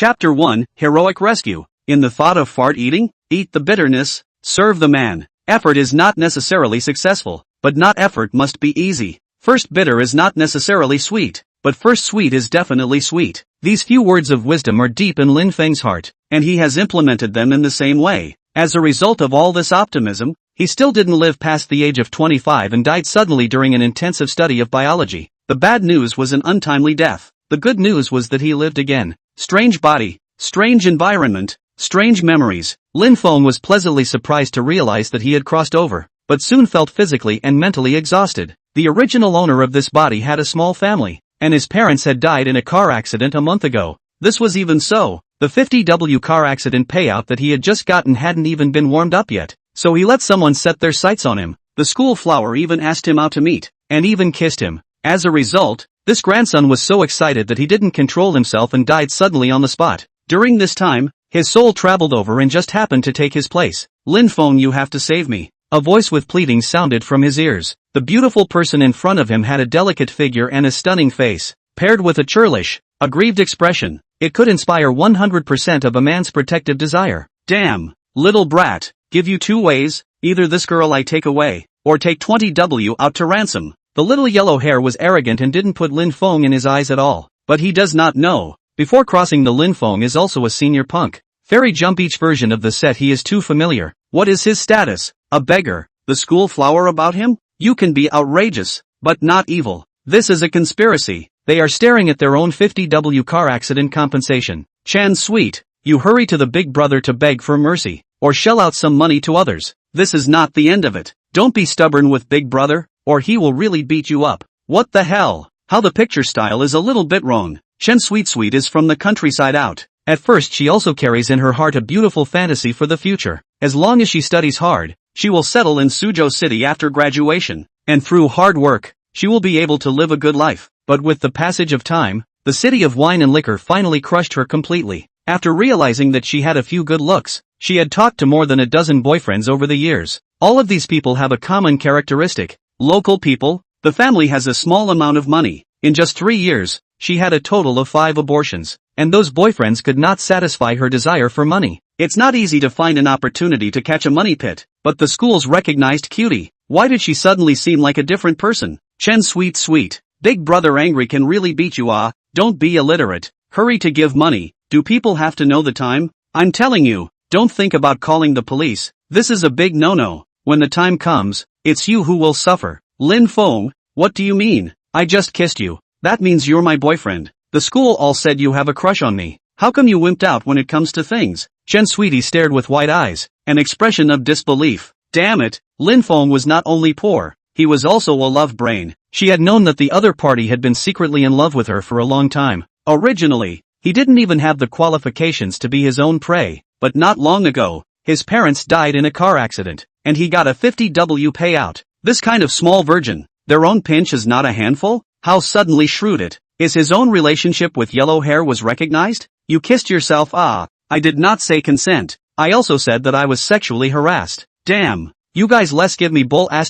Chapter 1, Heroic Rescue. In the thought of fart eating, eat the bitterness, serve the man. Effort is not necessarily successful, but not effort must be easy. First bitter is not necessarily sweet, but first sweet is definitely sweet. These few words of wisdom are deep in Lin Feng's heart, and he has implemented them in the same way. As a result of all this optimism, he still didn't live past the age of 25 and died suddenly during an intensive study of biology. The bad news was an untimely death. The good news was that he lived again. Strange body, strange environment, strange memories. Lin Feng was pleasantly surprised to realize that he had crossed over, but soon felt physically and mentally exhausted. The original owner of this body had a small family, and his parents had died in a car accident a month ago. This was even so. The 50W car accident payout that he had just gotten hadn't even been warmed up yet, so he let someone set their sights on him. The school flower even asked him out to meet, and even kissed him. As a result, this grandson was so excited that he didn't control himself and died suddenly on the spot. During this time, his soul traveled over and just happened to take his place. Lin Feng, you have to save me. A voice with pleading sounded from his ears. The beautiful person in front of him had a delicate figure and a stunning face, paired with a churlish, aggrieved expression. It could inspire 100% of a man's protective desire. Damn, little brat, give you two ways, either this girl I take away, or take 20W out to ransom. The little yellow hair was arrogant and didn't put Lin Feng in his eyes at all. But he does not know. Before crossing the Lin Feng is also a senior punk. Fairy Jump each version of the set he is too familiar. What is his status? A beggar. The school flower about him? You can be outrageous, but not evil. This is a conspiracy. They are staring at their own 50W car accident compensation. Chan Sweet, you hurry to the big brother to beg for mercy, or shell out some money to others. This is not the end of it. Don't be stubborn with big brother, or he will really beat you up. What the hell? How the picture style is a little bit wrong. Chen Sweet is from the countryside out. At first she also carries in her heart a beautiful fantasy for the future. As long as she studies hard, she will settle in Suzhou City after graduation, and through hard work, she will be able to live a good life. But with the passage of time, the city of wine and liquor finally crushed her completely. After realizing that she had a few good looks, she had talked to more than a dozen boyfriends over the years. All of these people have a common characteristic. Local people. The family has a small amount of money. In just 3 years, she had a total of 5 abortions, and those boyfriends could not satisfy her desire for money. It's not easy to find an opportunity to catch a money pit, but the schools recognized Cutie. Why did she suddenly seem like a different person? Chen Sweet. Big brother angry can really beat you. Don't be illiterate. Hurry to give money. Do people have to know the time? I'm telling you, don't think about calling the police. This is a big no-no. When the time comes, it's you who will suffer. Lin Feng, what do you mean? I just kissed you. That means you're my boyfriend. The school all said you have a crush on me. How come you wimped out when it comes to things? Chen Sweetie stared with wide eyes, an expression of disbelief. Damn it, Lin Feng was not only poor, he was also a love brain. She had known that the other party had been secretly in love with her for a long time. Originally, he didn't even have the qualifications to be his own prey, but not long ago, his parents died in a car accident, and he got a 50W payout. This kind of small virgin, their own pinch is not a handful? How suddenly shrewd it is. His own relationship with yellow hair was recognized? You kissed yourself. I did not say consent. I also said that I was sexually harassed. Damn. You guys, let's give me bull ********.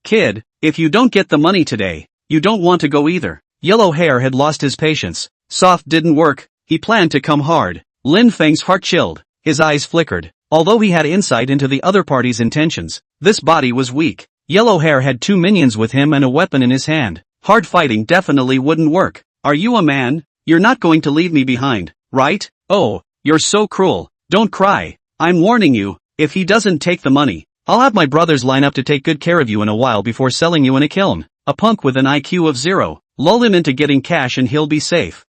Kid, if you don't get the money today, you don't want to go either. Yellow hair had lost his patience. Soft didn't work. He planned to come hard. Lin Feng's heart chilled. His eyes flickered. Although he had insight into the other party's intentions, this body was weak. Yellow hair had 2 minions with him and a weapon in his hand. Hard fighting definitely wouldn't work. Are you a man? You're not going to leave me behind, right? Oh, you're so cruel. Don't cry. I'm warning you, if he doesn't take the money, I'll have my brothers line up to take good care of you in a while before selling you in a kiln. A punk with an IQ of 0. Lull him into getting cash and he'll be safe.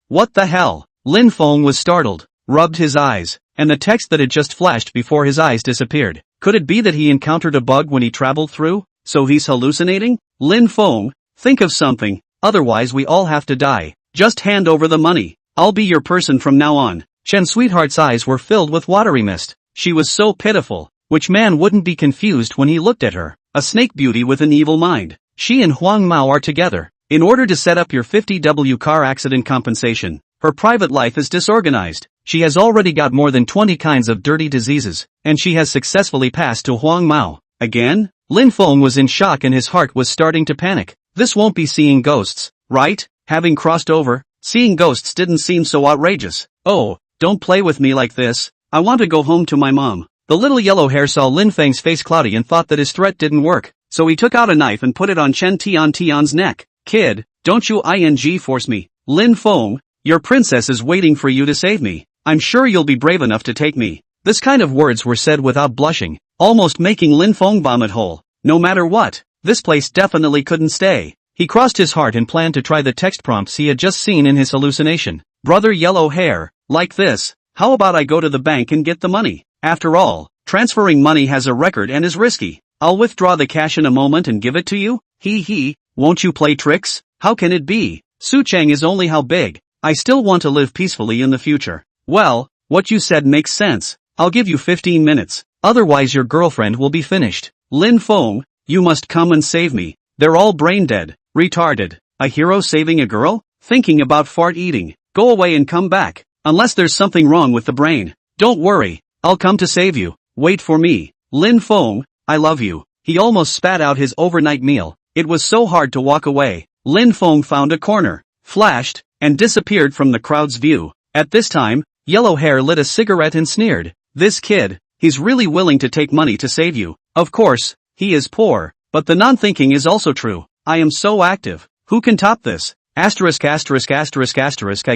What the hell? Lin Feng was startled, rubbed his eyes, and the text that had just flashed before his eyes disappeared. Could it be that he encountered a bug when he traveled through? So he's hallucinating? Lin Feng, think of something, otherwise we all have to die. Just hand over the money. I'll be your person from now on. Chen Sweetheart's eyes were filled with watery mist. She was so pitiful. Which man wouldn't be confused when he looked at her? A snake beauty with an evil mind. She and Huang Mao are together. In order to set up your 50W car accident compensation, her private life is disorganized. She has already got more than 20 kinds of dirty diseases, and she has successfully passed to Huang Mao. Again? Lin Feng was in shock and his heart was starting to panic. This won't be seeing ghosts, right? Having crossed over, Seeing ghosts didn't seem so outrageous. Oh, don't play with me like this. I want to go home to my mom. The little yellow hair saw Lin Feng's face cloudy and thought that his threat didn't work, so he took out a knife and put it on Chen Tian's neck. Kid, don't you force me. Lin Feng, your princess is waiting for you to save me. I'm sure you'll be brave enough to take me. This kind of words were said without blushing, almost making Lin Feng vomit whole. No matter what, this place definitely couldn't stay. He crossed his heart and planned to try the text prompts he had just seen in his hallucination. Brother yellow hair, like this, how about I go to the bank and get the money? After all, transferring money has a record and is risky. I'll withdraw the cash in a moment and give it to you? Won't you play tricks? How can it be? Su Cheng is only how big. I still want to live peacefully in the future. Well, what you said makes sense. I'll give you 15 minutes. Otherwise your girlfriend will be finished. Lin Feng, you must come and save me. They're all brain dead. Retarded. A hero saving a girl? Thinking about fart eating. Go away and come back. Unless there's something wrong with the brain. Don't worry. I'll come to save you. Wait for me. Lin Feng, I love you. He almost spat out his overnight meal. It was so hard to walk away. Lin Feng found a corner, flashed, and disappeared from the crowd's view. At this time, yellow hair lit a cigarette and sneered. This kid, he's really willing to take money to save you. Of course, he is poor, but the non-thinking is also true. I am so active. Who can top this? I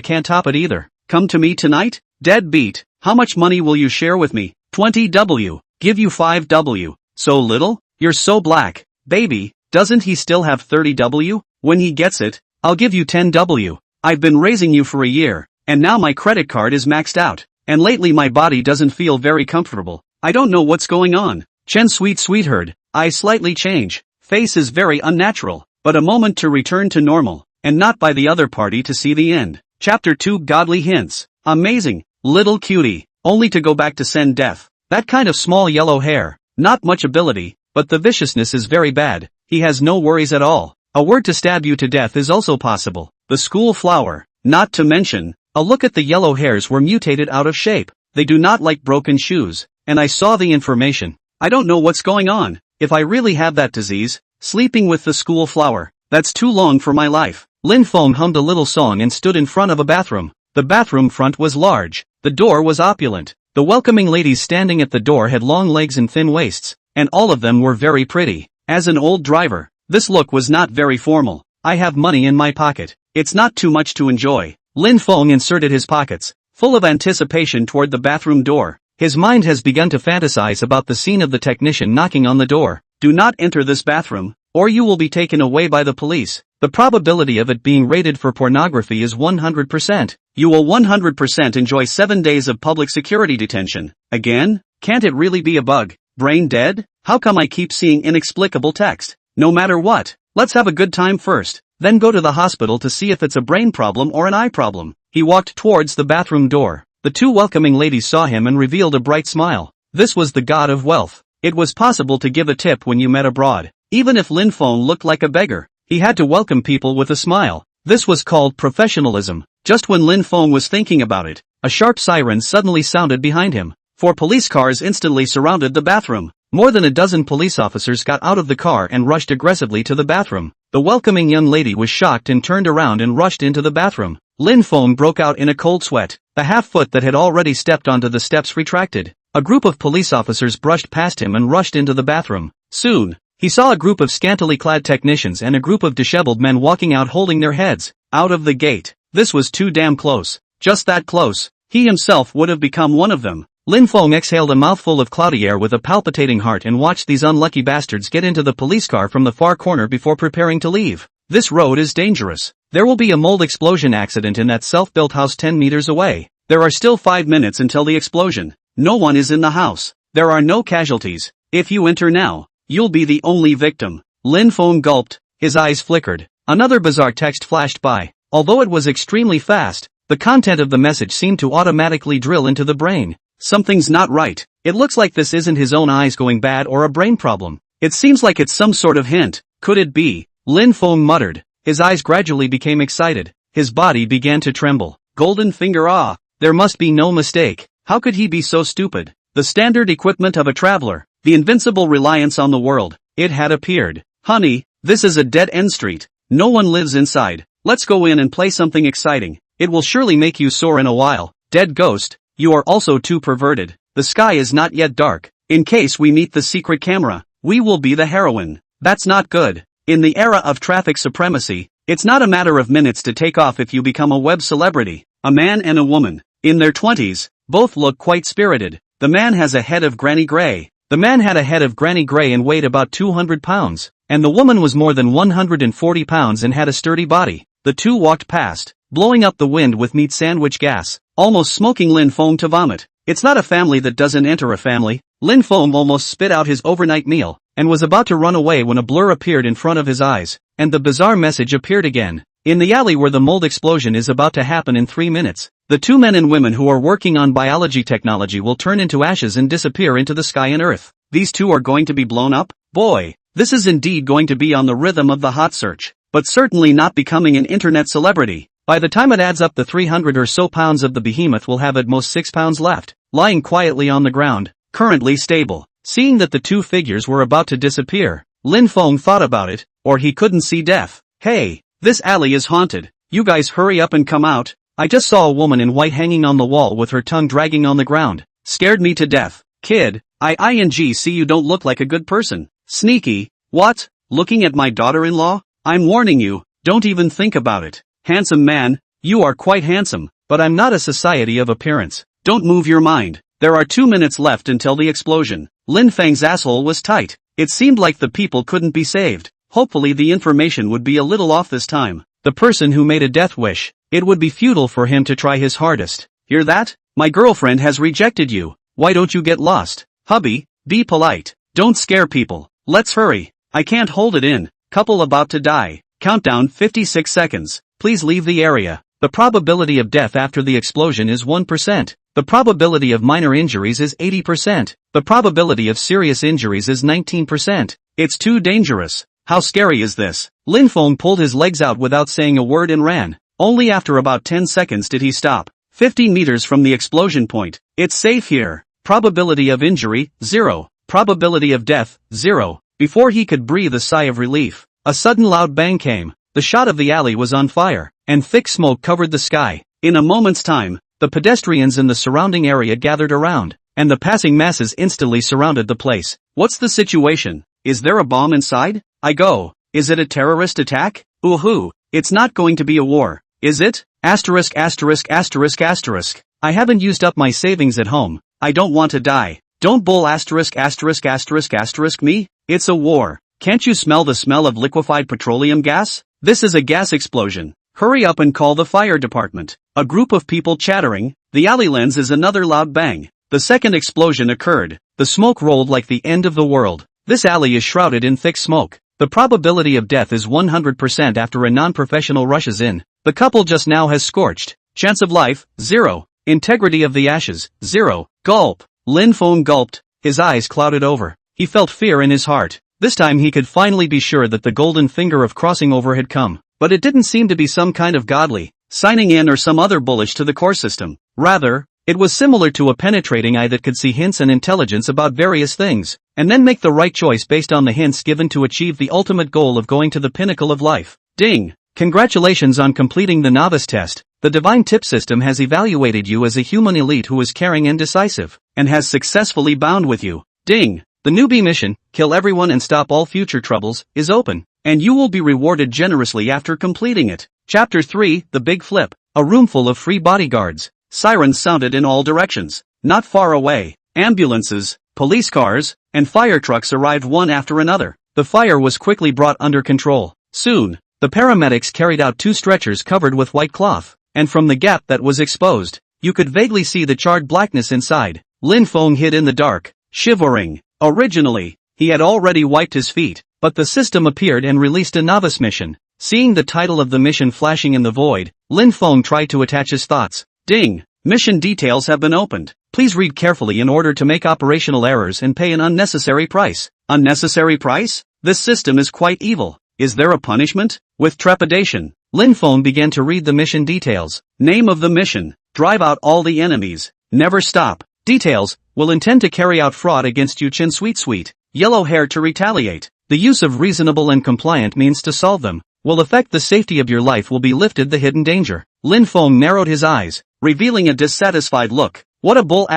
can't top it either. Come to me tonight? Deadbeat. How much money will you share with me? 20W. Give you 5W. So little? You're so black. Baby, doesn't he still have 30W? When he gets it, I'll give you 10W. I've been raising you for a year, and now my credit card is maxed out. And lately my body doesn't feel very comfortable. I don't know what's going on. Chen sweetheart, eyes slightly change. Face is very unnatural, but a moment to return to normal, and not by the other party to see the end. Chapter 2 Godly Hints. Amazing, little cutie, only to go back to send death. That kind of small yellow hair, not much ability, but the viciousness is very bad. He has no worries at all. A word to stab you to death is also possible. The school flower, not to mention, a look at the yellow hairs were mutated out of shape. They do not like broken shoes, and I saw the information. I don't know what's going on. If I really have that disease, sleeping with the school flower, that's too long for my life. Lin Feng hummed a little song and stood in front of a bathroom. The bathroom front was large. The door was opulent. The welcoming ladies standing at the door had long legs and thin waists, and all of them were very pretty. As an old driver, this look was not very formal. I have money in my pocket. It's not too much to enjoy. Lin Feng inserted his pockets, full of anticipation toward the bathroom door. His mind has begun to fantasize about the scene of the technician knocking on the door. Do not enter this bathroom, or you will be taken away by the police. The probability of it being rated for pornography is 100%. You will 100% enjoy 7 days of public security detention. Again? Can't it really be a bug? Brain dead? How come I keep seeing inexplicable text? No matter what, let's have a good time first, then go to the hospital to see if it's a brain problem or an eye problem. He walked towards the bathroom door. The two welcoming ladies saw him and revealed a bright smile. This was the god of wealth. It was possible to give a tip when you met abroad. Even if Lin Feng looked like a beggar, he had to welcome people with a smile. This was called professionalism. Just when Lin Feng was thinking about it, a sharp siren suddenly sounded behind him. 4 police cars instantly surrounded the bathroom. More than a dozen police officers got out of the car and rushed aggressively to the bathroom. The welcoming young lady was shocked and turned around and rushed into the bathroom. Lin Feng broke out in a cold sweat. The half-foot that had already stepped onto the steps retracted. A group of police officers brushed past him and rushed into the bathroom. Soon, he saw a group of scantily clad technicians and a group of disheveled men walking out holding their heads out of the gate. This was too damn close. Just that close. He himself would have become one of them. Lin Feng exhaled a mouthful of cloudy air with a palpitating heart and watched these unlucky bastards get into the police car from the far corner before preparing to leave. This road is dangerous. There will be a mold explosion accident in that self-built house 10 meters away. There are still 5 minutes until the explosion. No one is in the house. There are no casualties. If you enter now, you'll be the only victim. Lin Feng gulped. His eyes flickered. Another bizarre text flashed by. Although it was extremely fast, the content of the message seemed to automatically drill into the brain. Something's not right. It looks like this isn't his own eyes going bad or a brain problem. It seems like it's some sort of hint. Could it be? Lin Feng muttered. His eyes gradually became excited. His body began to tremble. Golden finger there must be no mistake. How could he be so stupid? The standard equipment of a traveler. The invincible reliance on the world. It had appeared. Honey, this is a dead-end street. No one lives inside. Let's go in and play something exciting. It will surely make you sore in a while. Dead ghost, you are also too perverted. The sky is not yet dark. In case we meet the secret camera, we will be the heroine. That's not good. In the era of traffic supremacy, it's not a matter of minutes to take off if you become a web celebrity. A man and a woman, in their 20s, both look quite spirited. The man has a head of Granny Grey. The man had a head of Granny Grey and weighed about 200 pounds. And the woman was more than 140 pounds and had a sturdy body. The two walked past, blowing up the wind with meat sandwich gas, almost smoking Lin Feng to vomit. It's not a family that doesn't enter a family. Lin Feng almost spit out his overnight meal, and was about to run away when a blur appeared in front of his eyes, and the bizarre message appeared again. In the alley where the mold explosion is about to happen in 3 minutes, the two men and women who are working on biology technology will turn into ashes and disappear into the sky and earth. These two are going to be blown up? Boy, this is indeed going to be on the rhythm of the hot search, but certainly not becoming an internet celebrity. By the time it adds up, the 300 or so pounds of the behemoth will have at most 6 pounds left, lying quietly on the ground, currently stable. Seeing that the two figures were about to disappear, Lin Feng thought about it, or he couldn't see death. Hey, this alley is haunted. You guys hurry up and come out. I just saw a woman in white hanging on the wall with her tongue dragging on the ground. Scared me to death. Kid, see you don't look like a good person. Sneaky. What? Looking at my daughter-in-law? I'm warning you, don't even think about it. Handsome man, you are quite handsome, but I'm not a society of appearance. Don't move your mind. There are 2 minutes left until the explosion. Lin Feng's asshole was tight. It seemed like the people couldn't be saved. Hopefully the information would be a little off this time. The person who made a death wish, it would be futile for him to try his hardest. Hear that? My girlfriend has rejected you. Why don't you get lost? Hubby, be polite. Don't scare people. Let's hurry. I can't hold it in. Couple about to die. Countdown 56 seconds. Please leave the area. The probability of death after the explosion is 1%. The probability of minor injuries is 80%. The probability of serious injuries is 19%. It's too dangerous. How scary is this? Lin Feng pulled his legs out without saying a word and ran. Only after about 10 seconds did he stop. 15 meters from the explosion point. It's safe here. Probability of injury, 0. Probability of death, 0. Before he could breathe a sigh of relief, a sudden loud bang came. The shot of the alley was on fire, and thick smoke covered the sky. In a moment's time, the pedestrians in the surrounding area gathered around, and the passing masses instantly surrounded the place. What's the situation? Is there a bomb inside? I go. Is it a terrorist attack? Ooh, it's not going to be a war, is it? I haven't used up my savings at home. I don't want to die. Don't bull me. It's a war. Can't you smell the smell of liquefied petroleum gas? This is a gas explosion. Hurry up and call the fire department. A group of people chattering. The alley lens is another loud bang. The second explosion occurred. The smoke rolled like the end of the world. This alley is shrouded in thick smoke. The probability of death is 100% after a non-professional rushes in. The couple just now has scorched. Chance of life, 0. Integrity of the ashes, 0. Gulp. Lin Feng gulped. His eyes clouded over. He felt fear in his heart. This time he could finally be sure that the golden finger of crossing over had come. But it didn't seem to be some kind of godly signing in or some other bullish to the core system. Rather, it was similar to a penetrating eye that could see hints and intelligence about various things, and then make the right choice based on the hints given to achieve the ultimate goal of going to the pinnacle of life. Ding! Congratulations on completing the novice test. The divine tip system has evaluated you as a human elite who is caring and decisive, and has successfully bound with you. Ding! The newbie mission, kill everyone and stop all future troubles, is open, and you will be rewarded generously after completing it. Chapter 3, The Big Flip. A room full of free bodyguards. Sirens sounded in all directions. Not far away, ambulances, police cars, and fire trucks arrived one after another. The fire was quickly brought under control. Soon, the paramedics carried out 2 stretchers covered with white cloth, and from the gap that was exposed, you could vaguely see the charred blackness inside. Lin Feng hid in the dark, shivering. Originally, he had already wiped his feet, but the system appeared and released a novice mission. Seeing the title of the mission flashing in the void, Lin Feng tried to attach his thoughts. Ding! Mission details have been opened. Please read carefully in order to make operational errors and pay an unnecessary price. Unnecessary price? This system is quite evil. Is there a punishment? With trepidation, Lin Feng began to read the mission details. Name of the mission: drive out all the enemies. Never stop. Details: will intend to carry out fraud against you. Chin sweet. Yellow hair to retaliate. The use of reasonable and compliant means to solve them. will affect the safety of your life will be lifted the hidden danger. Lin Feng narrowed his eyes, revealing a dissatisfied look. What a bull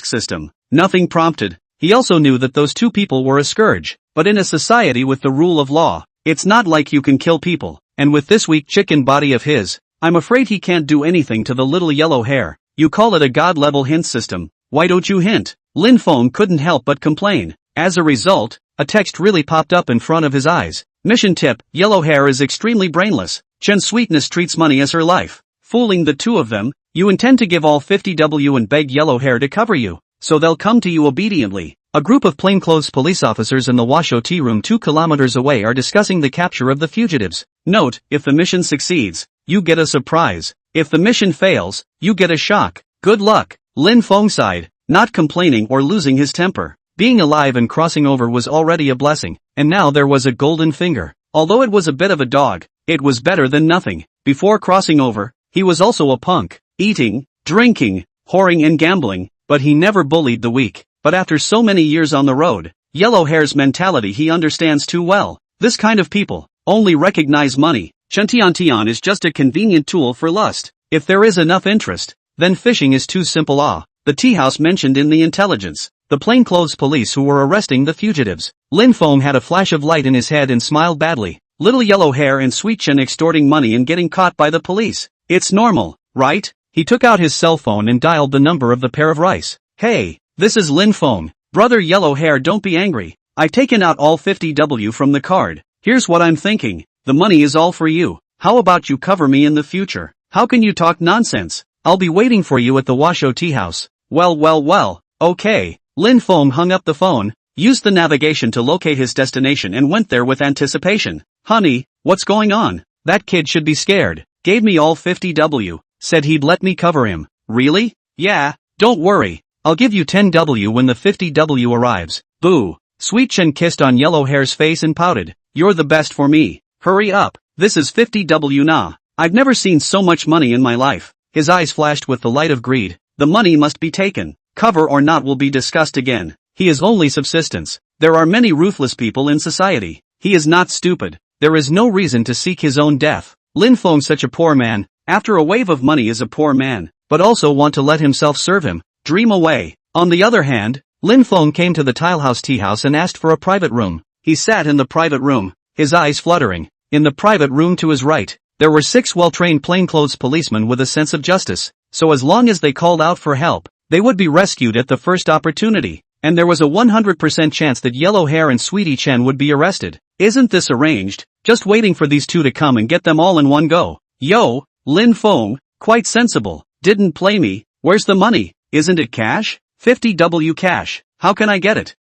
system. Nothing prompted. He also knew that those two people were a scourge, but in a society with the rule of law, it's not like you can kill people, and with this weak chicken body of his, I'm afraid he can't do anything to the little yellow hair. You call it a god-level hint system, why don't you hint? Lin Feng couldn't help but complain. As a result, a text really popped up in front of his eyes. Mission tip, yellow hair is extremely brainless. Chen Sweetness treats money as her life. Fooling the two of them, you intend to give all 50W and beg yellow hair to cover you, so they'll come to you obediently. A group of plainclothes police officers in the Washoe tea room 2 kilometers away are discussing the capture of the fugitives. Note, if the mission succeeds, you get a surprise. If the mission fails, you get a shock. Good luck. Lin Feng sighed, not complaining or losing his temper. Being alive and crossing over was already a blessing, and now there was a golden finger. Although it was a bit of a dog, it was better than nothing. Before crossing over, he was also a punk, eating, drinking, whoring and gambling, but he never bullied the weak. But after so many years on the road, yellow hair's mentality he understands too well. This kind of people only recognize money. Chentian is just a convenient tool for lust. If there is enough interest, then fishing is too simple. The tea house mentioned in the intelligence. The plainclothes police who were arresting the fugitives. Lin Feng had a flash of light in his head and smiled badly. Little yellow hair and Sweet Chen extorting money and getting caught by the police. It's normal, right? He took out his cell phone and dialed the number of the pair of rice. Hey. This is Lin Feng. Brother yellow hair, don't be angry. I've taken out all 50W from the card. Here's what I'm thinking. The money is all for you. How about you cover me in the future? How can you talk nonsense? I'll be waiting for you at the Washoe tea house. Well, okay. Lin Feng hung up the phone, used the navigation to locate his destination and went there with anticipation. Honey, what's going on? That kid should be scared. Gave me all 50W. Said he'd let me cover him. Really? Yeah, don't worry. I'll give you 10W when the 50W arrives. Boo. Sweet Chen kissed on yellow hair's face and pouted. You're the best for me. Hurry up. This is 50W nah. I've never seen so much money in my life. His eyes flashed with the light of greed. The money must be taken. Cover or not will be discussed again. He is only subsistence. There are many ruthless people in society. He is not stupid. There is no reason to seek his own death. Lin Feng such a poor man. After a wave of money is a poor man, but also want to let himself serve him. Dream away. On the other hand, Lin Feng came to the Tilehouse tea house and asked for a private room. He sat in the private room, his eyes fluttering. In the private room to his right, there were 6 well-trained plainclothes policemen with a sense of justice, so as long as they called out for help, they would be rescued at the first opportunity, and there was a 100% chance that yellow hair and Sweetie Chen would be arrested. Isn't this arranged? Just waiting for these two to come and get them all in one go. Yo, Lin Feng, quite sensible. Didn't play me. Where's the money? Isn't it cash? 50W cash. How can I get it?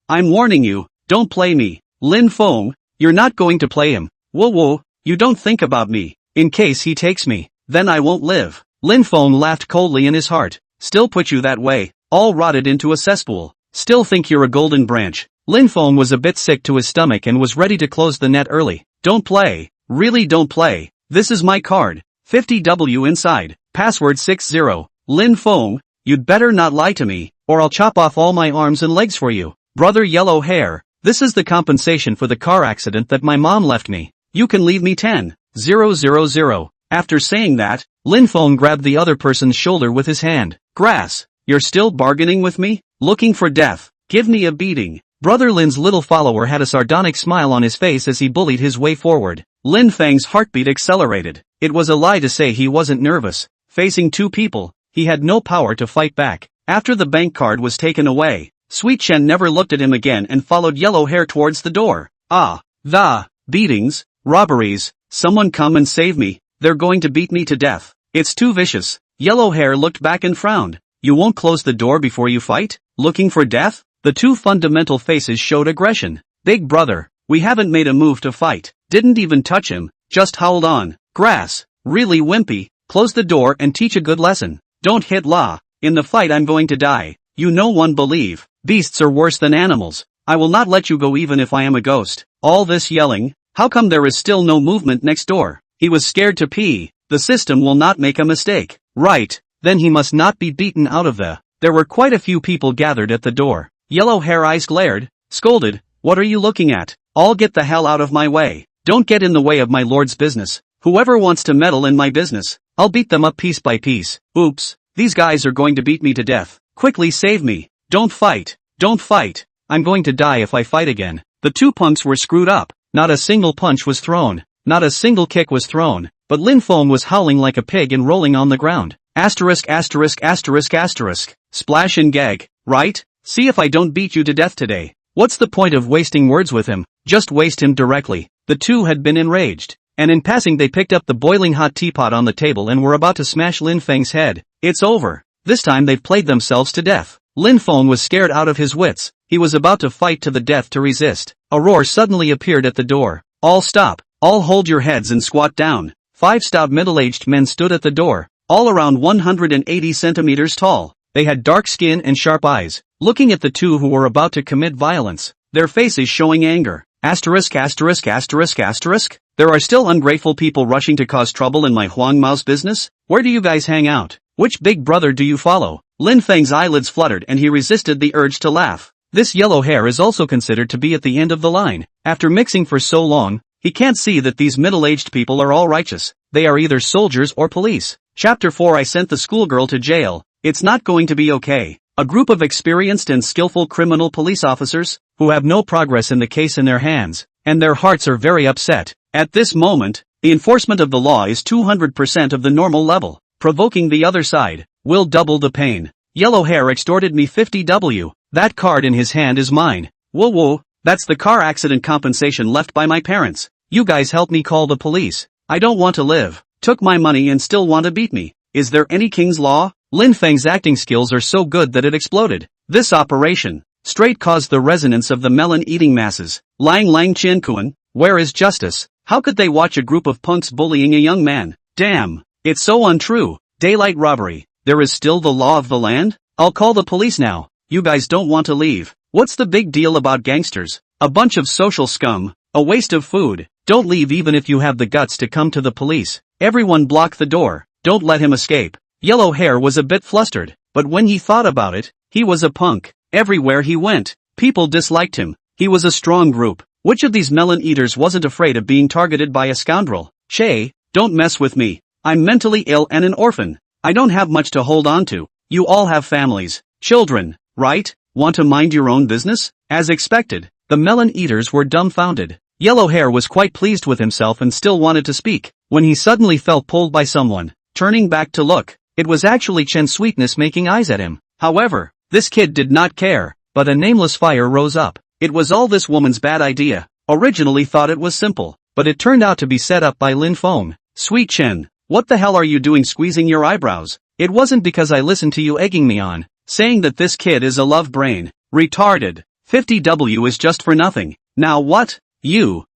I'm warning you, don't play me. Lin Feng, you're not going to play him. Whoa, you don't think about me. In case he takes me, then I won't live. Lin Feng laughed coldly in his heart. Still put you that way, all rotted into a cesspool. Still think you're a golden branch. Lin Feng was a bit sick to his stomach and was ready to close the net early. Don't play. Really don't play. This is my card. 50W inside. Password 60. Lin Feng, you'd better not lie to me, or I'll chop off all my arms and legs for you. Brother yellow hair, this is the compensation for the car accident that my mom left me. You can leave me 10,000. After saying that, Lin Feng grabbed the other person's shoulder with his hand. Grass, you're still bargaining with me? Looking for death? Give me a beating. Brother Lin's little follower had a sardonic smile on his face as he bullied his way forward. Lin Feng's heartbeat accelerated. It was a lie to say he wasn't nervous. Facing two people, he had no power to fight back. After the bank card was taken away, Sweet Chen never looked at him again and followed yellow hair towards the door. The beatings, robberies, someone come and save me, they're going to beat me to death. It's too vicious. Yellow hair looked back and frowned. You won't close the door before you fight? Looking for death? The two fundamental faces showed aggression. Big brother, we haven't made a move to fight. Didn't even touch him, just howled on. Grass, really wimpy, close the door and teach a good lesson. Don't hit La. In the fight I'm going to die. You no one believe. Beasts are worse than animals. I will not let you go even if I am a ghost. All this yelling, how come there is still no movement next door? He was scared to pee. The system will not make a mistake. Right, then he must not be beaten out of the. There were quite a few people gathered at the door. Yellow hair eyes glared, scolded, what are you looking at? All get the hell out of my way. Don't get in the way of my lord's business. Whoever wants to meddle in my business, I'll beat them up piece by piece. Oops, these guys are going to beat me to death. Quickly save me. Don't fight. Don't fight. I'm going to die if I fight again. The two punks were screwed up. Not a single punch was thrown. Not a single kick was thrown. But Lin Feng was howling like a pig and rolling on the ground. Asterisk asterisk asterisk asterisk. Splash and gag, right? See if I don't beat you to death today. What's the point of wasting words with him? Just waste him directly. The two had been enraged. And in passing they picked up the boiling hot teapot on the table and were about to smash Lin Feng's head. It's over. This time they've played themselves to death. Lin Feng was scared out of his wits. He was about to fight to the death to resist. A roar suddenly appeared at the door. All stop. All hold your heads and squat down. 5 stout middle-aged men stood at the door, all around 180 centimeters tall. They had dark skin and sharp eyes, looking at the two who were about to commit violence, their faces showing anger. Asterisk asterisk asterisk asterisk. There are still ungrateful people rushing to cause trouble in my Huang Mao's business? Where do you guys hang out? Which big brother do you follow? Lin Feng's eyelids fluttered and he resisted the urge to laugh. This yellow hair is also considered to be at the end of the line. After mixing for so long, he can't see that these middle-aged people are all righteous. They are either soldiers or police. Chapter 4 I sent the schoolgirl to jail. It's not going to be okay. A group of experienced and skillful criminal police officers, who have no progress in the case in their hands, and their hearts are very upset. At this moment, the enforcement of the law is 200% of the normal level. Provoking the other side will double the pain. Yellow hair extorted me 50W. That card in his hand is mine. Whoa whoa, that's the car accident compensation left by my parents. You guys help me call the police. I don't want to live. Took my money and still want to beat me. Is there any king's law? Lin Feng's acting skills are so good that it exploded. This operation straight caused the resonance of the melon-eating masses. Lang Lang Chin Kuan, where is justice? How could they watch a group of punks bullying a young man? Damn, it's so untrue. Daylight robbery. There is still the law of the land? I'll call the police now. You guys don't want to leave. What's the big deal about gangsters? A bunch of social scum. A waste of food. Don't leave even if you have the guts to come to the police. Everyone block the door. Don't let him escape. Yellow hair was a bit flustered, but when he thought about it, he was a punk. Everywhere he went, people disliked him. He was a strong group. Which of these melon eaters wasn't afraid of being targeted by a scoundrel? Che, don't mess with me. I'm mentally ill and an orphan. I don't have much to hold on to. You all have families, children, right? Want to mind your own business? As expected, the melon eaters were dumbfounded. Yellow hair was quite pleased with himself and still wanted to speak, when he suddenly felt pulled by someone. Turning back to look, it was actually Chen Sweetness making eyes at him. However, this kid did not care, but a nameless fire rose up. It was all this woman's bad idea. Originally thought it was simple, but it turned out to be set up by Lin Feng. Sweet Chen, what the hell are you doing squeezing your eyebrows? It wasn't because I listened to you egging me on, saying that this kid is a love brain. Retarded. 50W is just for nothing. Now what?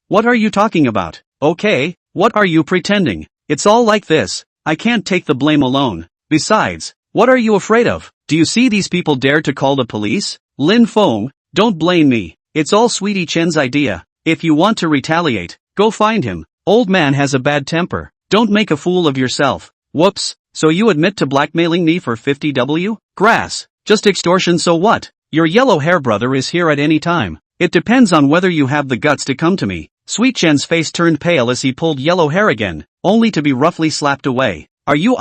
What are you talking about? Okay, what are you pretending? It's all like this. I can't take the blame alone. Besides, what are you afraid of? Do you see these people dare to call the police? Lin Feng, don't blame me. It's all Sweetie Chen's idea. If you want to retaliate, go find him. Old man has a bad temper. Don't make a fool of yourself. Whoops, so you admit to blackmailing me for 50W? Grass. Just extortion, so what? Your yellow hair brother is here at any time. It depends on whether you have the guts to come to me. Sweet Chen's face turned pale as he pulled yellow hair again, only to be roughly slapped away. Are you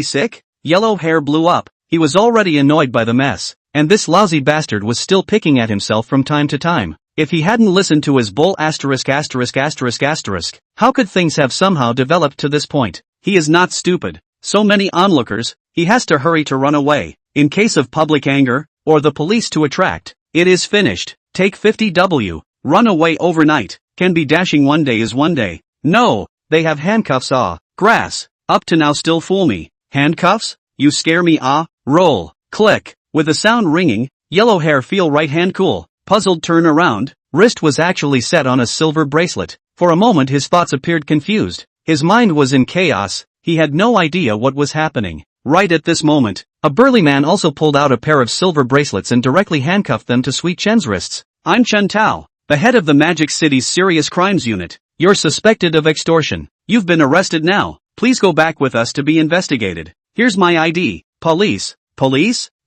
sick? Yellow hair blew up. He was already annoyed by the mess, and this lousy bastard was still picking at himself from time to time. If he hadn't listened to his bull asterisk asterisk asterisk asterisk, how could things have somehow developed to this point? He is not stupid. So many onlookers, he has to hurry to run away, in case of public anger, or the police to attract. It is finished. Take 50W. Run away overnight. Can be dashing one day is one day. No, they have handcuffs. Grass. Up to now still fool me. Handcuffs? You scare me. Roll. Click. With a sound ringing, yellow hair feel right hand cool. Puzzled turn around, wrist was actually set on a silver bracelet. For a moment his thoughts appeared confused. His mind was in chaos. He had no idea what was happening. Right at this moment, a burly man also pulled out a pair of silver bracelets and directly handcuffed them to Sweet Chen's wrists. I'm Chen Tao, the head of the Magic City's Serious Crimes Unit. You're suspected of extortion. You've been arrested now. Please go back with us to be investigated. Here's my ID. Police?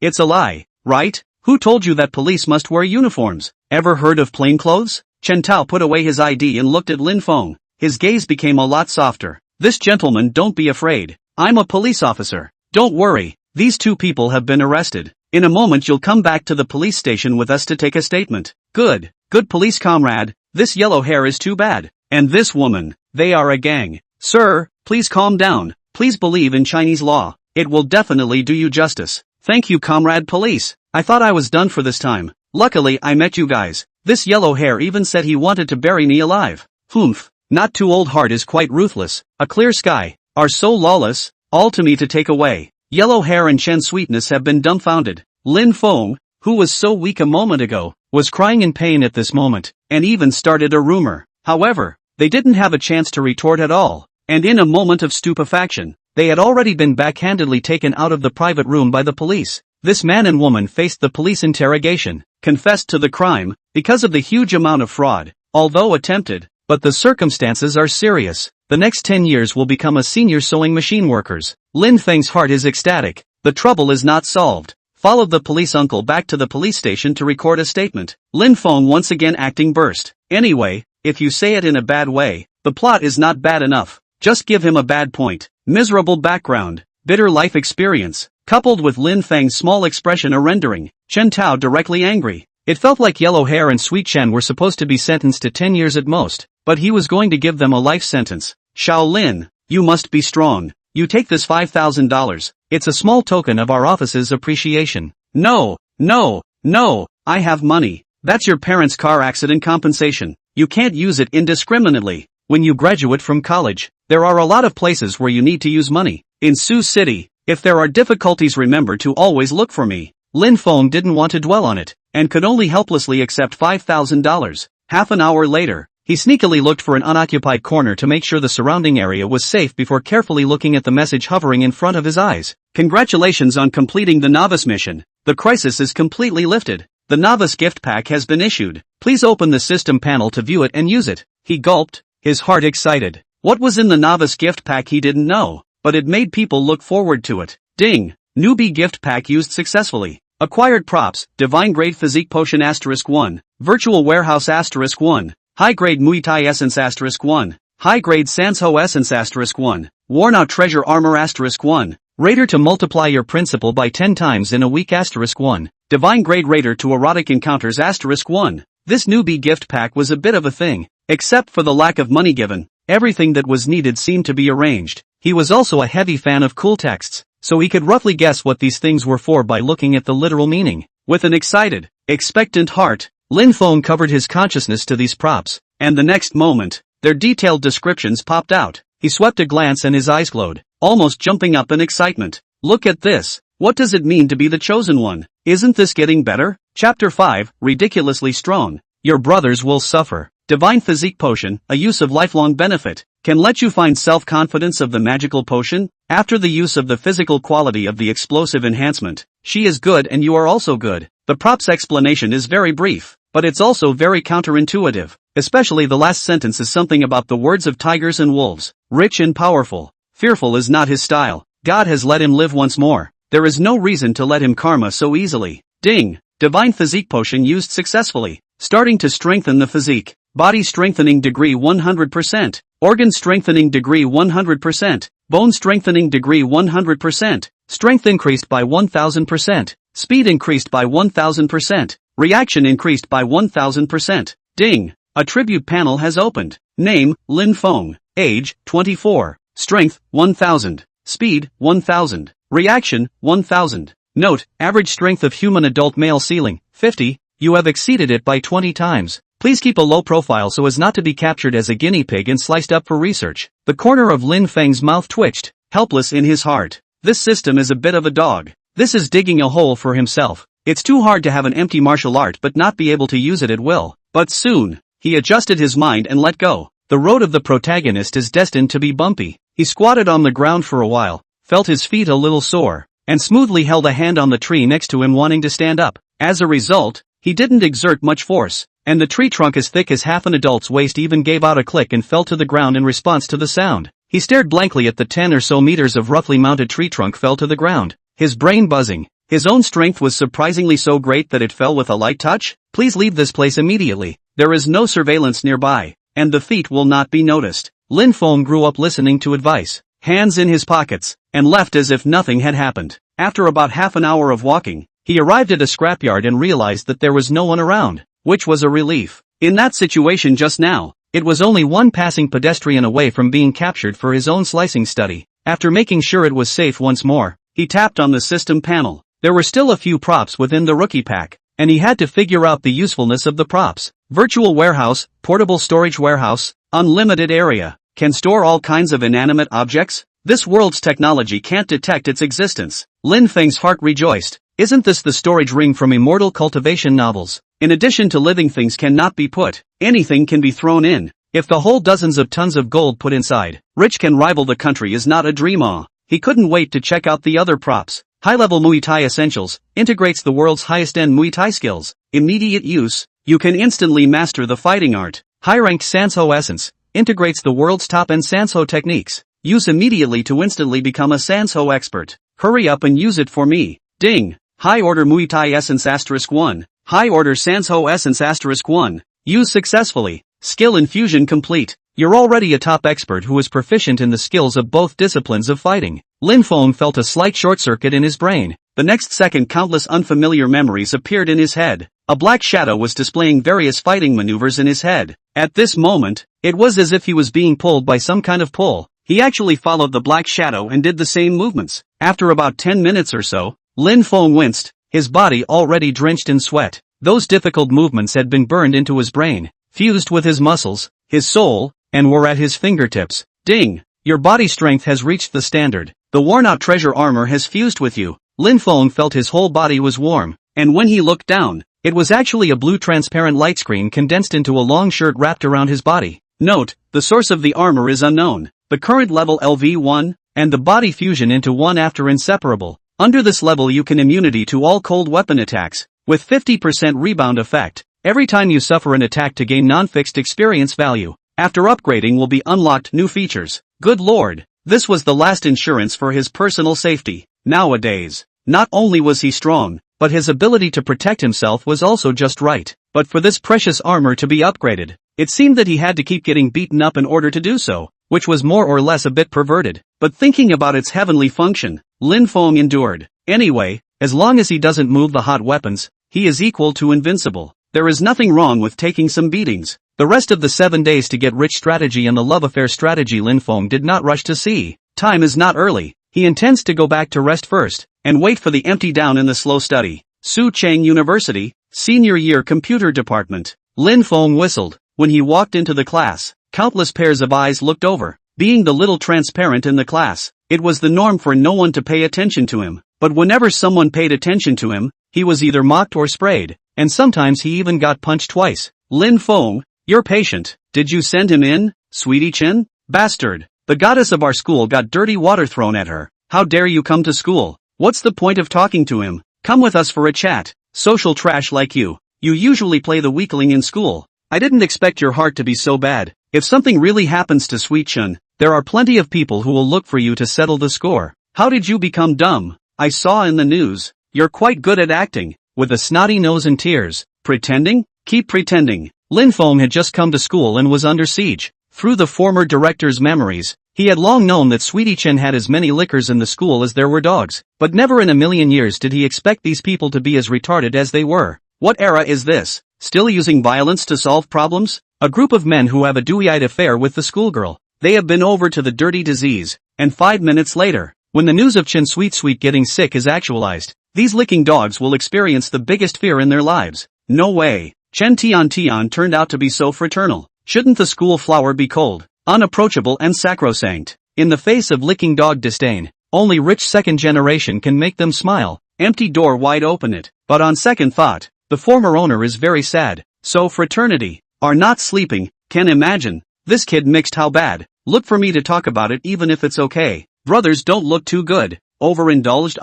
It's a lie, right? Who told you that police must wear uniforms? Ever heard of plainclothes? Chen Tao put away his ID and looked at Lin Feng. His gaze became a lot softer. This gentleman, don't be afraid. I'm a police officer. Don't worry, these two people have been arrested. In a moment you'll come back to the police station with us to take a statement. Good police comrade, this yellow hair is too bad. And this woman, they are a gang. Sir, please calm down. Please believe in Chinese law. It will definitely do you justice. Thank you, comrade police. I thought I was done for this time. Luckily I met you guys. This yellow hair even said he wanted to bury me alive. Humph. Not too old heart is quite ruthless. A clear sky. Are so lawless. All to me to take away. Yellow hair and Chen sweetness have been dumbfounded. Lin Feng, who was so weak a moment ago, was crying in pain at this moment, and even started a rumor. However, they didn't have a chance to retort at all, and in a moment of stupefaction, they had already been backhandedly taken out of the private room by the police. This man and woman faced the police interrogation, confessed to the crime, because of the huge amount of fraud, although attempted, but the circumstances are serious. The next 10 years will become a senior sewing machine workers. Lin Feng's heart is ecstatic. The trouble is not solved. Followed the police uncle back to the police station to record a statement. Lin Feng once again acting burst. Anyway, if you say it in a bad way, the plot is not bad enough. Just give him a bad point. Miserable background, bitter life experience, coupled with Lin Feng's small expression or rendering, Chen Tao directly angry. It felt like yellow hair and sweet Chen were supposed to be sentenced to 10 years at most, but he was going to give them a life sentence. Shaolin, you must be strong. You take this $5,000. It's a small token of our office's appreciation. No, I have money. That's your parents' car accident compensation. You can't use it indiscriminately. When you graduate from college, there are a lot of places where you need to use money. In Sioux City, if there are difficulties, remember to always look for me. Lin Feng didn't want to dwell on it, and could only helplessly accept $5,000. Half an hour later, he sneakily looked for an unoccupied corner to make sure the surrounding area was safe before carefully looking at the message hovering in front of his eyes. Congratulations on completing the novice mission. The crisis is completely lifted. The novice gift pack has been issued. Please open the system panel to view it and use it. He gulped, his heart excited. What was in the novice gift pack he didn't know, but it made people look forward to it. Ding! Newbie gift pack used successfully. Acquired props, divine grade physique potion *1, virtual warehouse *1. High-grade Muay Thai essence *1. High-grade Sansho essence *1. Worn out treasure armor *1. Raider to multiply your principal by 10 times in a week *1. Divine grade raider to erotic encounters *1. This newbie gift pack was a bit of a thing. Except for the lack of money given, everything that was needed seemed to be arranged. He was also a heavy fan of cool texts, so he could roughly guess what these things were for by looking at the literal meaning. With an excited, expectant heart, Lin Feng covered his consciousness to these props, and the next moment, their detailed descriptions popped out. He swept a glance and his eyes glowed, almost jumping up in excitement. Look at this. What does it mean to be the chosen one? Isn't this getting better? Chapter 5, Ridiculously Strong. Your brothers will suffer. Divine Physique Potion, a use of lifelong benefit, can let you find self-confidence of the magical potion. After the use of the physical quality of the explosive enhancement, she is good and you are also good. The prop's explanation is very brief, but it's also very counterintuitive. Especially the last sentence is something about the words of tigers and wolves. Rich and powerful. Fearful is not his style. God has let him live once more. There is no reason to let him karma so easily. Ding! Divine Physique Potion used successfully. Starting to strengthen the physique. Body strengthening degree 100%. Organ strengthening degree 100%. Bone strengthening degree 100%. Strength increased by 1000%. Speed increased by 1000%. Reaction increased by 1000%. Ding! A tribute panel has opened. Name, Lin Feng. Age, 24. Strength, 1000. Speed, 1000. Reaction, 1000. Note, average strength of human adult male ceiling, 50. You have exceeded it by 20 times. Please keep a low profile so as not to be captured as a guinea pig and sliced up for research. The corner of Lin Feng's mouth twitched, helpless in his heart. This system is a bit of a dog. This is digging a hole for himself. It's too hard to have an empty martial art but not be able to use it at will. But soon, he adjusted his mind and let go. The road of the protagonist is destined to be bumpy. He squatted on the ground for a while, felt his feet a little sore, and smoothly held a hand on the tree next to him wanting to stand up. As a result, he didn't exert much force, and the tree trunk as thick as half an adult's waist even gave out a click and fell to the ground in response to the sound. He stared blankly at the 10 or so meters of roughly mounted tree trunk fell to the ground, his brain buzzing. His own strength was surprisingly so great that it fell with a light touch. Please leave this place immediately. There is no surveillance nearby, and the feet will not be noticed. Lin Feng grew up listening to advice, hands in his pockets, and left as if nothing had happened. After about half an hour of walking, he arrived at a scrapyard and realized that there was no one around, which was a relief. In that situation just now, it was only one passing pedestrian away from being captured for his own slicing study. After making sure it was safe once more, he tapped on the system panel. There were still a few props within the rookie pack, and he had to figure out the usefulness of the props. Virtual warehouse, portable storage warehouse, unlimited area, can store all kinds of inanimate objects? This world's technology can't detect its existence. Lin Feng's heart rejoiced. Isn't this the storage ring from immortal cultivation novels? In addition to living things cannot be put, anything can be thrown in. If the whole dozens of tons of gold put inside, rich can rival the country is not a dream. He couldn't wait to check out the other props. High-level Muay Thai essentials, integrates the world's highest-end Muay Thai skills. Immediate use, you can instantly master the fighting art. High-ranked Sanso essence, integrates the world's top-end Sanso techniques. Use immediately to instantly become a Sanso expert. Hurry up and use it for me. Ding. High-order Muay Thai essence *1. High-order Sanso essence *1. Use successfully. Skill infusion complete. You're already a top expert who is proficient in the skills of both disciplines of fighting. Lin Feng felt a slight short-circuit in his brain. The next second countless unfamiliar memories appeared in his head. A black shadow was displaying various fighting maneuvers in his head. At this moment, it was as if he was being pulled by some kind of pull. He actually followed the black shadow and did the same movements. After about 10 minutes or so, Lin Feng winced, his body already drenched in sweat. Those difficult movements had been burned into his brain, fused with his muscles, his soul, and were at his fingertips. Ding! Your body strength has reached the standard. The worn-out treasure armor has fused with you. Lin Feng felt his whole body was warm, and when he looked down, it was actually a blue transparent light screen condensed into a long shirt wrapped around his body. Note, the source of the armor is unknown. The current level LV1, and the body fusion into one after inseparable. Under this level you can immunity to all cold weapon attacks, with 50% rebound effect, every time you suffer an attack to gain non-fixed experience value. After upgrading will be unlocked new features. Good lord, this was the last insurance for his personal safety. Nowadays, not only was he strong, but his ability to protect himself was also just right. But for this precious armor to be upgraded, it seemed that he had to keep getting beaten up in order to do so, which was more or less a bit perverted. But thinking about its heavenly function, Lin Feng endured. Anyway, as long as he doesn't move the hot weapons, he is equal to invincible. There is nothing wrong with taking some beatings. The rest of the 7 days to get rich strategy and the love affair strategy Lin Feng did not rush to see. Time is not early. He intends to go back to rest first, and wait for the empty down in the slow study. Su Cheng University, Senior Year Computer Department. Lin Feng whistled. When he walked into the class, countless pairs of eyes looked over. Being the little transparent in the class, it was the norm for no one to pay attention to him. But whenever someone paid attention to him, he was either mocked or sprayed, and sometimes he even got punched twice. Lin Feng, your patient, did you send him in, sweetie chin? Bastard. The goddess of our school got dirty water thrown at her. How dare you come to school? What's the point of talking to him? Come with us for a chat. Social trash like you. You usually play the weakling in school. I didn't expect your heart to be so bad. If something really happens to Sweet Chun, there are plenty of people who will look for you to settle the score. How did you become dumb? I saw in the news. You're quite good at acting. With a snotty nose and tears. Pretending? Keep pretending. Lin Feng had just come to school and was under siege. Through the former director's memories, he had long known that Sweetie Chen had as many lickers in the school as there were dogs. But never in a million years did he expect these people to be as retarded as they were. What era is this? Still using violence to solve problems? A group of men who have a dewy-eyed affair with the schoolgirl. They have been over to the dirty disease. And 5 minutes later, when the news of Chen Sweet getting sick is actualized, these licking dogs will experience the biggest fear in their lives. No way. Chen Tian turned out to be so fraternal. Shouldn't the school flower be cold, unapproachable and sacrosanct? In the face of licking dog disdain, only rich second generation can make them smile. Empty door wide open it. But on second thought, the former owner is very sad. So fraternity are not sleeping. Can imagine. This kid mixed how bad. Look for me to talk about it even if it's okay. Brothers don't look too good. Overindulged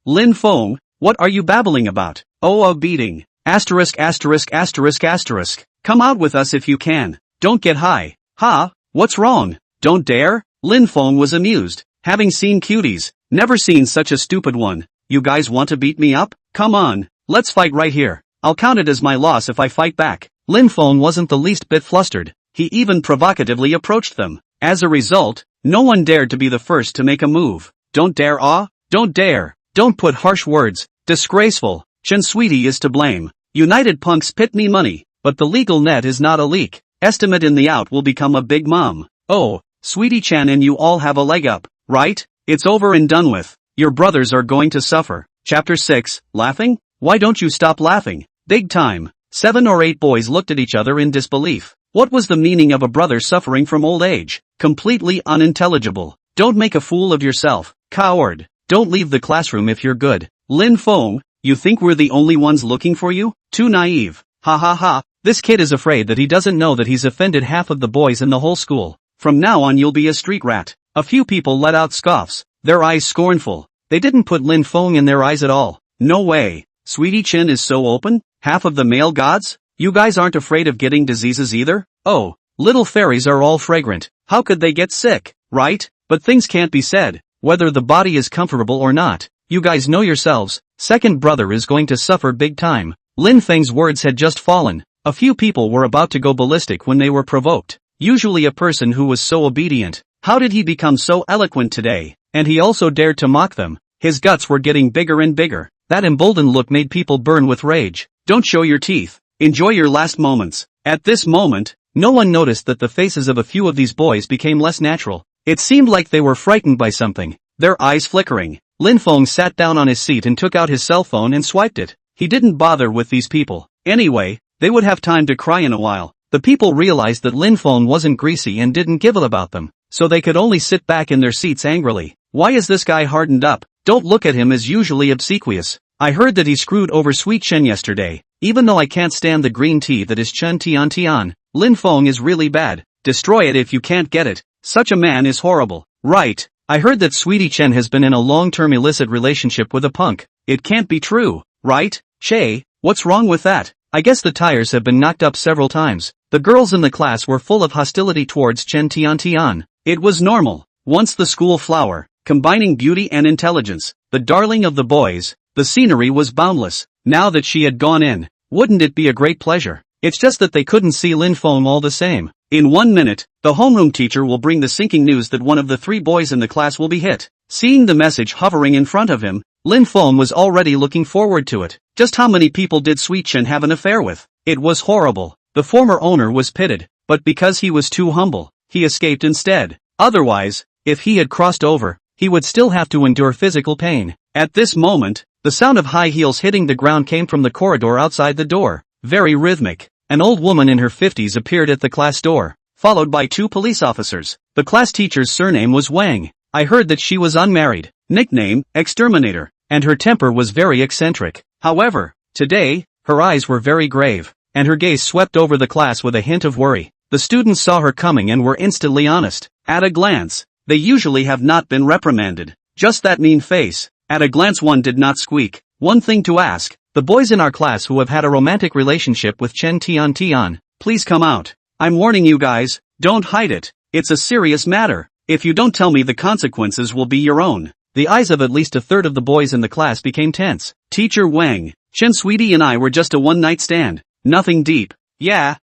Lin Feng, what are you babbling about? Oh, a beating. Asterisk. Come out with us if you can. Don't get high. Ha, what's wrong? Don't dare? Lin Feng was amused. Having seen cuties, never seen such a stupid one. You guys want to beat me up? Come on, let's fight right here. I'll count it as my loss if I fight back. Lin Feng wasn't the least bit flustered. He even provocatively approached them. As a result, no one dared to be the first to make a move. Don't dare don't dare. Don't put harsh words. Disgraceful. Chen Sweetie is to blame. United punks pit me money, but the legal net is not a leak. Estimate in the out will become a big mom. Oh, Sweetie Chan and you all have a leg up, right? It's over and done with. Your brothers are going to suffer. Chapter 6, Laughing? Why don't you stop laughing? Big time. 7 or 8 boys looked at each other in disbelief. What was the meaning of a brother suffering from old age? Completely unintelligible. Don't make a fool of yourself, coward. Don't leave the classroom if you're good. Lin Feng, you think we're the only ones looking for you? Too naive. Ha ha ha. This kid is afraid that he doesn't know that he's offended half of the boys in the whole school. From now on you'll be a street rat. A few people let out scoffs, their eyes scornful. They didn't put Lin Feng in their eyes at all. No way. Sweetie Chin is so open? Half of the male gods? You guys aren't afraid of getting diseases either? Oh, little fairies are all fragrant. How could they get sick, right? But things can't be said, whether the body is comfortable or not. You guys know yourselves, second brother is going to suffer big time. Lin Feng's words had just fallen. A few people were about to go ballistic when they were provoked. Usually a person who was so obedient. How did he become so eloquent today? And he also dared to mock them. His guts were getting bigger and bigger. That emboldened look made people burn with rage. Don't show your teeth. Enjoy your last moments. At this moment, no one noticed that the faces of a few of these boys became less natural. It seemed like they were frightened by something, their eyes flickering. Lin Feng sat down on his seat and took out his cell phone and swiped it. He didn't bother with these people. Anyway, they would have time to cry in a while. The people realized that Lin Feng wasn't greasy and didn't give a about them, so they could only sit back in their seats angrily. Why is this guy hardened up? Don't look at him as usually obsequious. I heard that he screwed over Sweet Chen yesterday. Even though I can't stand the green tea that is Chen Tian Tian, Lin Feng is really bad. Destroy it if you can't get it. Such a man is horrible. Right. I heard that Sweetie Chen has been in a long-term illicit relationship with a punk. It can't be true, right? Che, what's wrong with that? I guess the tires have been knocked up several times. The girls in the class were full of hostility towards Chen Tian Tian. It was normal. Once the school flower, combining beauty and intelligence, the darling of the boys, the scenery was boundless. Now that she had gone in, wouldn't it be a great pleasure? It's just that they couldn't see Lin Feng all the same. In 1 minute, the homeroom teacher will bring the sinking news that one of the 3 boys in the class will be hit. Seeing the message hovering in front of him, Lin Feng was already looking forward to it. Just how many people did Sweet Chen have an affair with? It was horrible. The former owner was pitted, but because he was too humble, he escaped instead. Otherwise, if he had crossed over, he would still have to endure physical pain. At this moment, the sound of high heels hitting the ground came from the corridor outside the door. Very rhythmic. An old woman in her 50s appeared at the class door, followed by 2 police officers. The class teacher's surname was Wang. I heard that she was unmarried, nickname, Exterminator, and her temper was very eccentric. However, today, her eyes were very grave, and her gaze swept over the class with a hint of worry. The students saw her coming and were instantly honest. At a glance, they usually have not been reprimanded. Just that mean face. At a glance one did not squeak. One thing to ask. The boys in our class who have had a romantic relationship with Chen Tian Tian, please come out. I'm warning you guys, don't hide it. It's a serious matter. If you don't tell me the consequences will be your own. The eyes of at least a third of the boys in the class became tense. Teacher Wang, Chen Sweetie and I were just a one-night stand. Nothing deep. Yeah,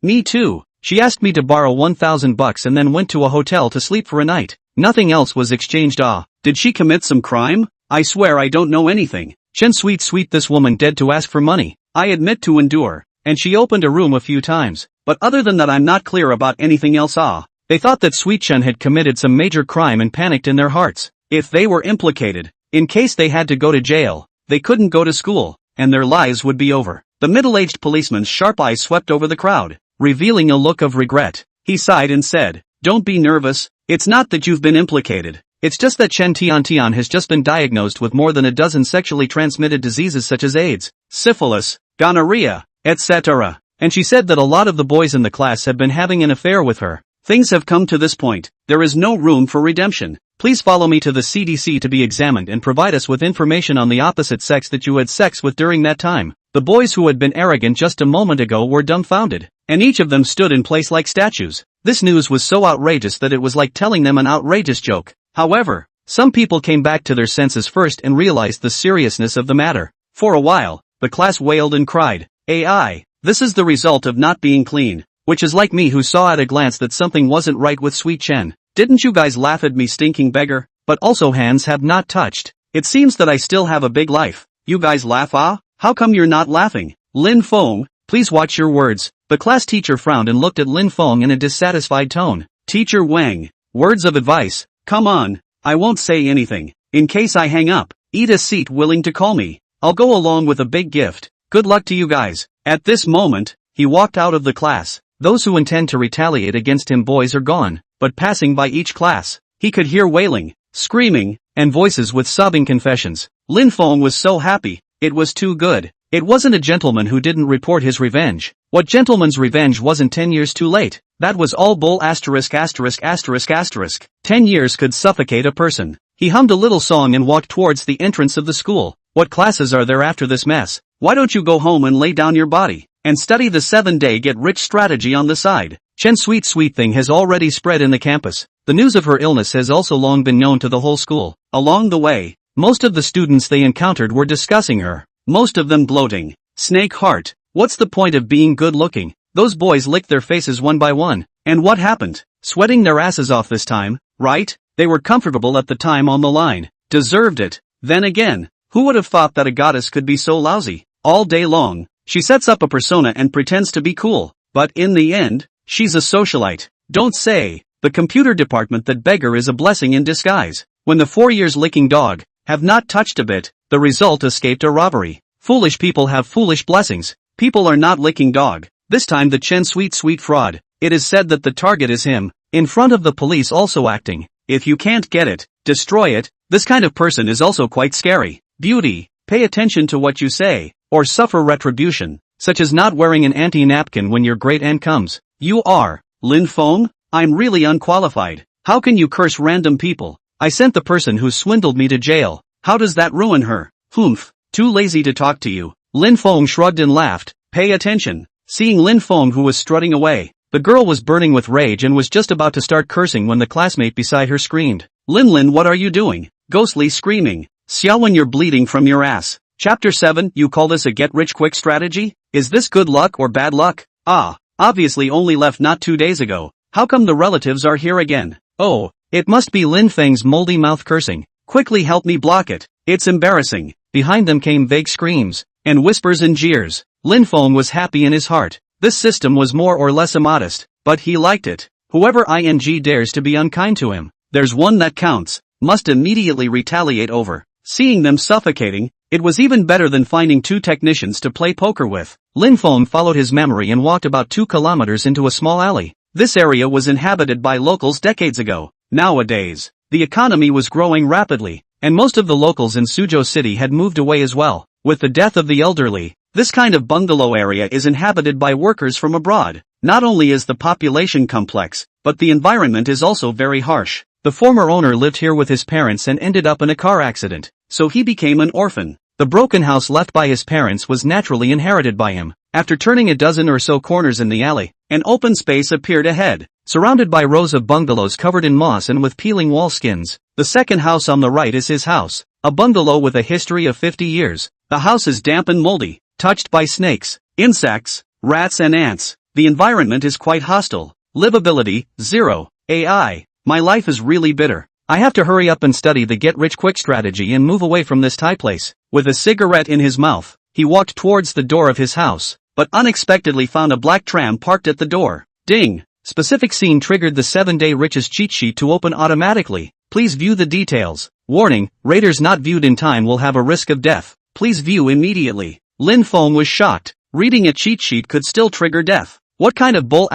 me too. She asked me to borrow $1,000 and then went to a hotel to sleep for a night. Nothing else was exchanged. Did she commit some crime? I swear I don't know anything. Chen Sweet this woman dead to ask for money. I admit to endure. And she opened a room a few times. But other than that I'm not clear about anything else. They thought that Sweet Chen had committed some major crime and panicked in their hearts. If they were implicated, in case they had to go to jail, they couldn't go to school, and their lives would be over. The middle-aged policeman's sharp eyes swept over the crowd, revealing a look of regret. He sighed and said, "Don't be nervous. It's not that you've been implicated. It's just that Chen Tian Tian has just been diagnosed with more than a dozen sexually transmitted diseases such as AIDS, syphilis, gonorrhea, etc. And she said that a lot of the boys in the class have been having an affair with her. Things have come to this point. There is no room for redemption. Please follow me to the CDC to be examined and provide us with information on the opposite sex that you had sex with during that time." The boys who had been arrogant just a moment ago were dumbfounded, and each of them stood in place like statues. This news was so outrageous that it was like telling them an outrageous joke. However, Some people came back to their senses first and realized the seriousness of the matter. For a while, the class wailed and cried, "AI, this is the result of not being clean." Which is like me who saw at a glance that something wasn't right with Sweet Chen. Didn't you guys laugh at me, stinking beggar? But also hands have not touched. It seems that I still have a big life. You guys laugh, ah? How come you're not laughing? Lin Feng, please watch your words. The class teacher frowned and looked at Lin Feng in a dissatisfied tone. Teacher Wang, words of advice. Come on, I won't say anything. In case I hang up, eat a seat willing to call me. I'll go along with a big gift. Good luck to you guys. At this moment, he walked out of the class. Those who intend to retaliate against him boys are gone, but passing by each class, he could hear wailing, screaming, and voices with sobbing confessions. Lin Feng was so happy, it was too good. It wasn't a gentleman who didn't report his revenge. What gentleman's revenge wasn't 10 years too late? That was all bull. 10 years could suffocate a person. He hummed a little song and walked towards the entrance of the school. What classes are there after this mess? Why don't you go home and lay down your body and study the 7-day get-rich strategy on the side? Chen's sweet thing has already spread in the campus. The news of her illness has also long been known to the whole school. Along the way, most of the students they encountered were discussing her. Most of them gloating. Snake heart, what's the point of being good-looking? Those boys licked their faces one by one. And what happened? Sweating their asses off this time, right? They were comfortable at the time on the line. Deserved it. Then again, who would have thought that a goddess could be so lousy? All day long, she sets up a persona and pretends to be cool. But in the end, she's a socialite. Don't say, the computer department, that beggar is a blessing in disguise. When the 4 years licking dog have not touched a bit, the result escaped a robbery. Foolish people have foolish blessings. People are not licking dog. This time the Chen sweet fraud. It is said that the target is him, in front of the police also acting. If you can't get it, destroy it. This kind of person is also quite scary. Beauty, pay attention to what you say, or suffer retribution, such as not wearing an anti-napkin when your great aunt comes. You are, Lin Feng? I'm really unqualified. How can you curse random people? I sent the person who swindled me to jail. How does that ruin her? Humph, too lazy to talk to you. Lin Feng shrugged and laughed. Pay attention. Seeing Lin Feng, who was strutting away, the girl was burning with rage and was just about to start cursing when the classmate beside her screamed. Lin, what are you doing? Ghostly screaming. Xiaowen, you're bleeding from your ass. Chapter 7, you call this a get-rich-quick strategy? Is this good luck or bad luck? Ah, obviously only left not 2 days ago. How come the relatives are here again? Oh, it must be Lin Feng's moldy mouth cursing. Quickly help me block it. It's embarrassing. Behind them came vague screams and whispers and jeers. Lin Feng was happy in his heart. This system was more or less immodest, but he liked it. Whoever dares to be unkind to him, there's one that counts, must immediately retaliate over. Seeing them suffocating, it was even better than finding 2 technicians to play poker with. Lin Feng followed his memory and walked about 2 kilometers into a small alley. This area was inhabited by locals decades ago. Nowadays, the economy was growing rapidly, and most of the locals in Suzhou City had moved away as well. With the death of the elderly, this kind of bungalow area is inhabited by workers from abroad. Not only is the population complex, but the environment is also very harsh. The former owner lived here with his parents and ended up in a car accident, so he became an orphan. The broken house left by his parents was naturally inherited by him. After turning a dozen or so corners in the alley, an open space appeared ahead, surrounded by rows of bungalows covered in moss and with peeling wall skins. The second house on the right is his house, a bungalow with a history of 50 years. The house is damp and moldy, touched by snakes, insects, rats and ants. The environment is quite hostile. Livability, 0. AI. My life is really bitter. I have to hurry up and study the get-rich-quick strategy and move away from this Thai place. With a cigarette in his mouth, he walked towards the door of his house, but unexpectedly found a black tram parked at the door. Ding! Specific scene triggered the 7-day riches cheat sheet to open automatically. Please view the details. Warning, raiders not viewed in time will have a risk of death. Please view immediately. Lin Feng was shocked. Reading a cheat sheet could still trigger death. What kind of bull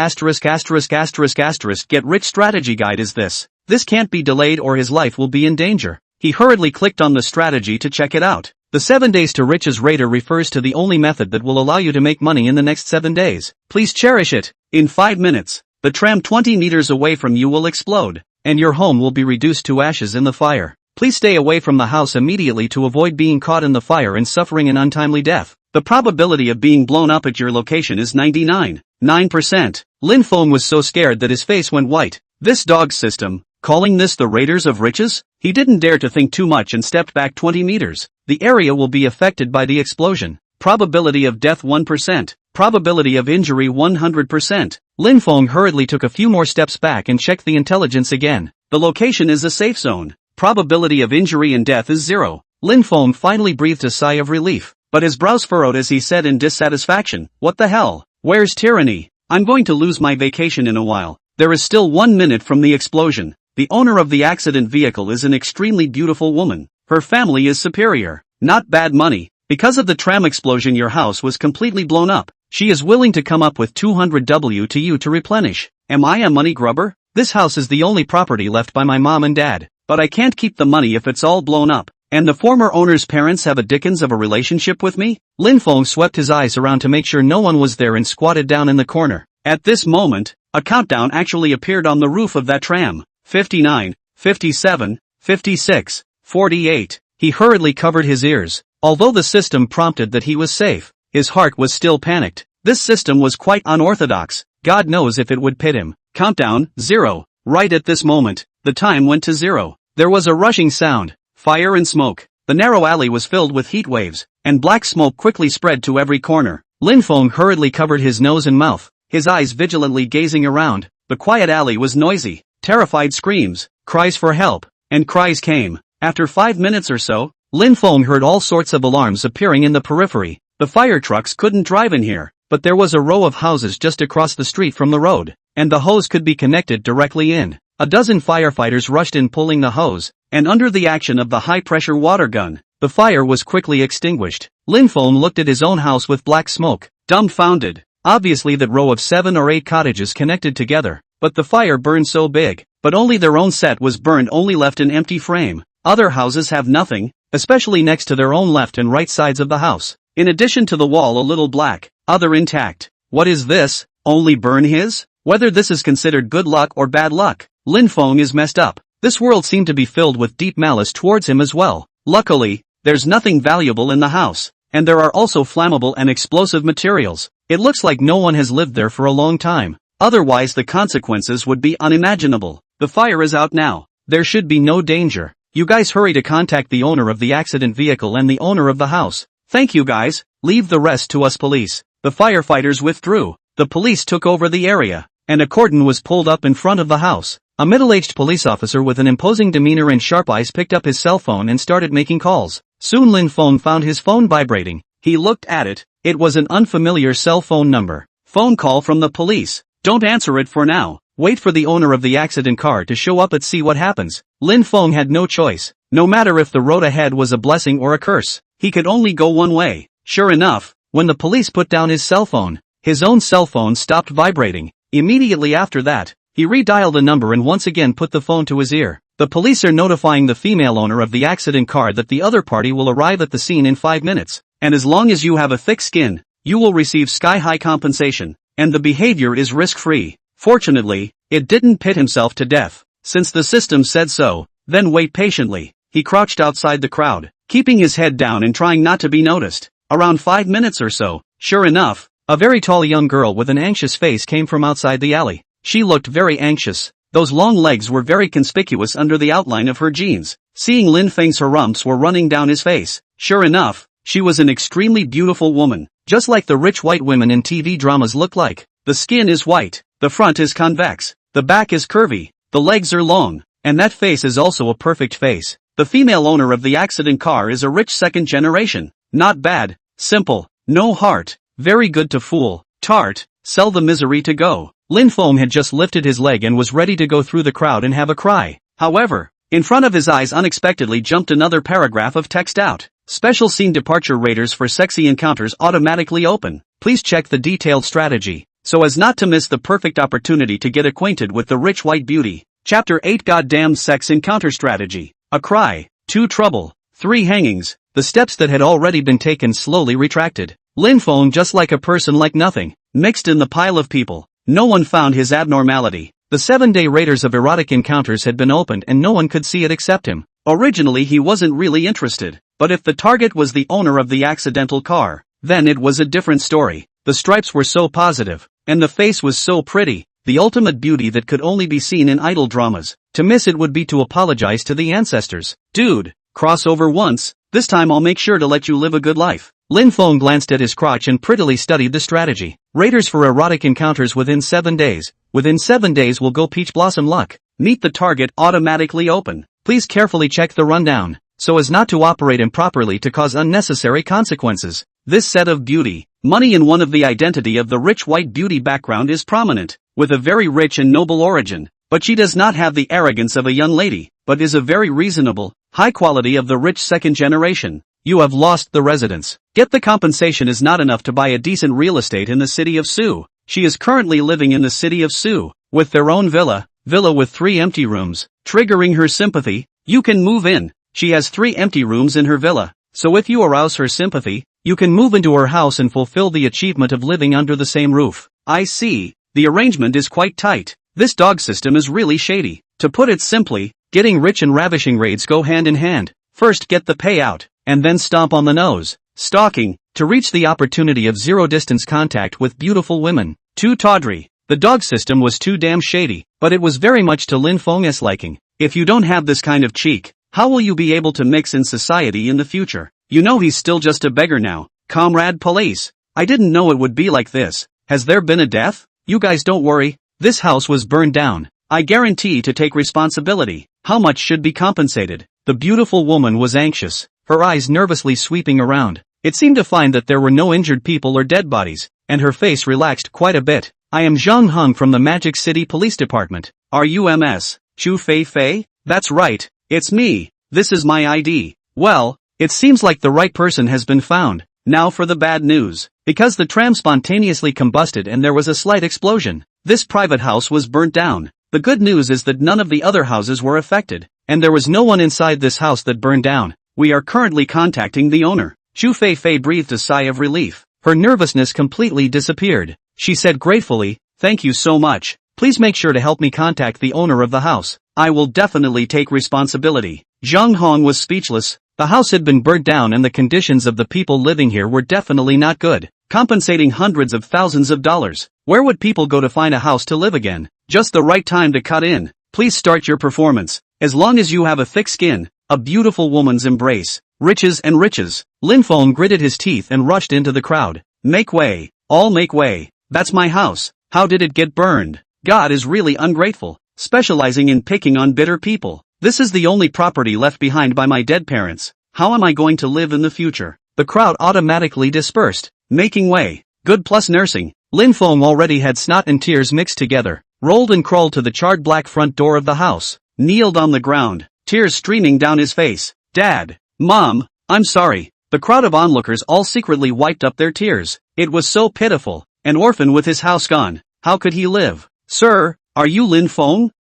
get-rich strategy guide is this? This can't be delayed or his life will be in danger. He hurriedly clicked on the strategy to check it out. The 7 days to riches raider refers to the only method that will allow you to make money in the next 7 days. Please cherish it. In 5 minutes, the tram 20 meters away from you will explode, and your home will be reduced to ashes in the fire. Please stay away from the house immediately to avoid being caught in the fire and suffering an untimely death. The probability of being blown up at your location is 99.9%. Lin Feng was so scared that his face went white. This dog system, Calling this the Raiders of Riches? He didn't dare to think too much and stepped back 20 meters. The area will be affected by the explosion. Probability of death 1%. Probability of injury 100%. Lin Feng hurriedly took a few more steps back and checked the intelligence again. The location is a safe zone. Probability of injury and death is 0. Lin Feng finally breathed a sigh of relief, but his brows furrowed as he said in dissatisfaction, "What the hell? Where's tyranny? I'm going to lose my vacation in a while." There is still 1 minute from the explosion. The owner of the accident vehicle is an extremely beautiful woman. Her family is superior. Not bad money. Because of the tram explosion your house was completely blown up. She is willing to come up with 200 W to you to replenish. Am I a money grubber? This house is the only property left by my mom and dad. But I can't keep the money if it's all blown up. And the former owner's parents have a dickens of a relationship with me? Lin Feng swept his eyes around to make sure no one was there and squatted down in the corner. At this moment, a countdown actually appeared on the roof of that tram. 59, 57, 56, 48. He hurriedly covered his ears. Although the system prompted that he was safe, his heart was still panicked. This system was quite unorthodox. God knows if it would pit him. Countdown, 0. Right at this moment, the time went to 0. There was a rushing sound, fire and smoke. The narrow alley was filled with heat waves, and black smoke quickly spread to every corner. Lin Feng hurriedly covered his nose and mouth, his eyes vigilantly gazing around. The quiet alley was noisy. Terrified screams, cries for help, and cries came. After 5 minutes or so, Lin Feng heard all sorts of alarms appearing in the periphery. The fire trucks couldn't drive in here, but there was a row of houses just across the street from the road, and the hose could be connected directly in. A dozen firefighters rushed in pulling the hose, and under the action of the high-pressure water gun, the fire was quickly extinguished. Lin Feng looked at his own house with black smoke, dumbfounded. Obviously that row of 7 or 8 cottages connected together, but the fire burned so big, but only their own set was burned, only left an empty frame. Other houses have nothing, especially next to their own left and right sides of the house. In addition to the wall a little black, other intact. What is this? Only burn his? Whether this is considered good luck or bad luck, Lin Feng is messed up. This world seemed to be filled with deep malice towards him as well. Luckily, there's nothing valuable in the house, and there are also flammable and explosive materials. It looks like no one has lived there for a long time. Otherwise the consequences would be unimaginable. The fire is out now. There should be no danger. You guys hurry to contact the owner of the accident vehicle and the owner of the house. Thank you guys, leave the rest to us police. The firefighters withdrew. The police took over the area, and a cordon was pulled up in front of the house. A middle-aged police officer with an imposing demeanor and sharp eyes picked up his cell phone and started making calls. Soon Lin Feng found his phone vibrating. He looked at it. It was an unfamiliar cell phone number. Phone call from the police. Don't answer it for now. Wait for the owner of the accident car to show up and see what happens. Lin Feng had no choice. No matter if the road ahead was a blessing or a curse, he could only go one way. Sure enough, when the police put down his cell phone, his own cell phone stopped vibrating. Immediately after that, he redialed a number and once again put the phone to his ear. The police are notifying the female owner of the accident car that the other party will arrive at the scene in 5 minutes, and as long as you have a thick skin, you will receive sky-high compensation, and the behavior is risk-free. Fortunately, it didn't pit himself to death, since the system said so. Then wait patiently. He crouched outside the crowd, keeping his head down and trying not to be noticed. Around 5 minutes or so, sure enough, a very tall young girl with an anxious face came from outside the alley. She looked very anxious. Those long legs were very conspicuous under the outline of her jeans. Seeing Lin Feng's harumph were running down his face. Sure enough, she was an extremely beautiful woman, just like the rich white women in TV dramas look like. The skin is white, the front is convex, the back is curvy, the legs are long, and that face is also a perfect face. The female owner of the accident car is a rich second generation. Not bad, simple, no heart, very good to fool, tart, sell the misery to go. Lin Feng had just lifted his leg and was ready to go through the crowd and have a cry. However, in front of his eyes unexpectedly jumped another paragraph of text out. Special scene departure radars for sexy encounters automatically open. Please check the detailed strategy, so as not to miss the perfect opportunity to get acquainted with the rich white beauty. Chapter 8 Goddamn Sex Encounter Strategy. A cry, 2 trouble, 3 hangings. The steps that had already been taken slowly retracted. Lin Feng just like a person like nothing, mixed in the pile of people. No one found his abnormality. The 7-day radars of erotic encounters had been opened and no one could see it except him. Originally he wasn't really interested, but if the target was the owner of the accidental car, then it was a different story. The stripes were so positive, and the face was so pretty, the ultimate beauty that could only be seen in idol dramas. To miss it would be to apologize to the ancestors. Dude, cross over once, this time I'll make sure to let you live a good life. Lin Feng glanced at his crotch and prettily studied the strategy. Raters for erotic encounters within 7 days. Within 7 days will go peach blossom luck. Meet the target automatically open. Please carefully check the rundown, so as not to operate improperly to cause unnecessary consequences. This set of beauty, money in one of the identity of the rich white beauty background is prominent, with a very rich and noble origin, but she does not have the arrogance of a young lady, but is a very reasonable, high quality of the rich second generation. You have lost the residence. Get the compensation is not enough to buy a decent real estate in the city of Su. She is currently living in the city of Su, with their own villa with 3 empty rooms, triggering her sympathy. You can move in. She has 3 empty rooms in her villa, so if you arouse her sympathy, you can move into her house and fulfill the achievement of living under the same roof. I see, the arrangement is quite tight. This dog system is really shady. To put it simply, getting rich and ravishing raids go hand in hand. First get the payout, and then stomp on the nose. Stalking, to reach the opportunity of zero-distance contact with beautiful women. Too tawdry. The dog system was too damn shady, but it was very much to Lin Feng's liking. If you don't have this kind of cheek, how will you be able to mix in society in the future? You know he's still just a beggar now. Comrade police. I didn't know it would be like this. Has there been a death? You guys don't worry. This house was burned down. I guarantee to take responsibility. How much should be compensated? The beautiful woman was anxious, her eyes nervously sweeping around. It seemed to find that there were no injured people or dead bodies, and her face relaxed quite a bit. I am Zhang Heng from the Magic City Police Department. Are you MS Chu Fei Fei? That's right, it's me. This is my ID. Well, it seems like the right person has been found. Now for the bad news. Because the tram spontaneously combusted and there was a slight explosion, this private house was burnt down. The good news is that none of the other houses were affected, and there was no one inside this house that burned down. We are currently contacting the owner. Chu Fei Fei breathed a sigh of relief. Her nervousness completely disappeared. She said gratefully, "Thank you so much. Please make sure to help me contact the owner of the house. I will definitely take responsibility." Zhang Hong was speechless. The house had been burnt down and the conditions of the people living here were definitely not good, compensating hundreds of thousands of dollars. Where would people go to find a house to live again? Just the right time to cut in. Please start your performance. As long as you have a thick skin, a beautiful woman's embrace, riches and riches. Lin Feng gritted his teeth and rushed into the crowd. Make way. All make way. That's my house. How did it get burned? God is really ungrateful, specializing in picking on bitter people. This is the only property left behind by my dead parents. How am I going to live in the future? The crowd automatically dispersed, making way. Good plus nursing. Lin Feng already had snot and tears mixed together, rolled and crawled to the charred black front door of the house, kneeled on the ground, tears streaming down his face. Dad, Mom, I'm sorry. The crowd of onlookers all secretly wiped up their tears. It was so pitiful. An orphan with his house gone. How could he live? Sir, are you Lin Feng?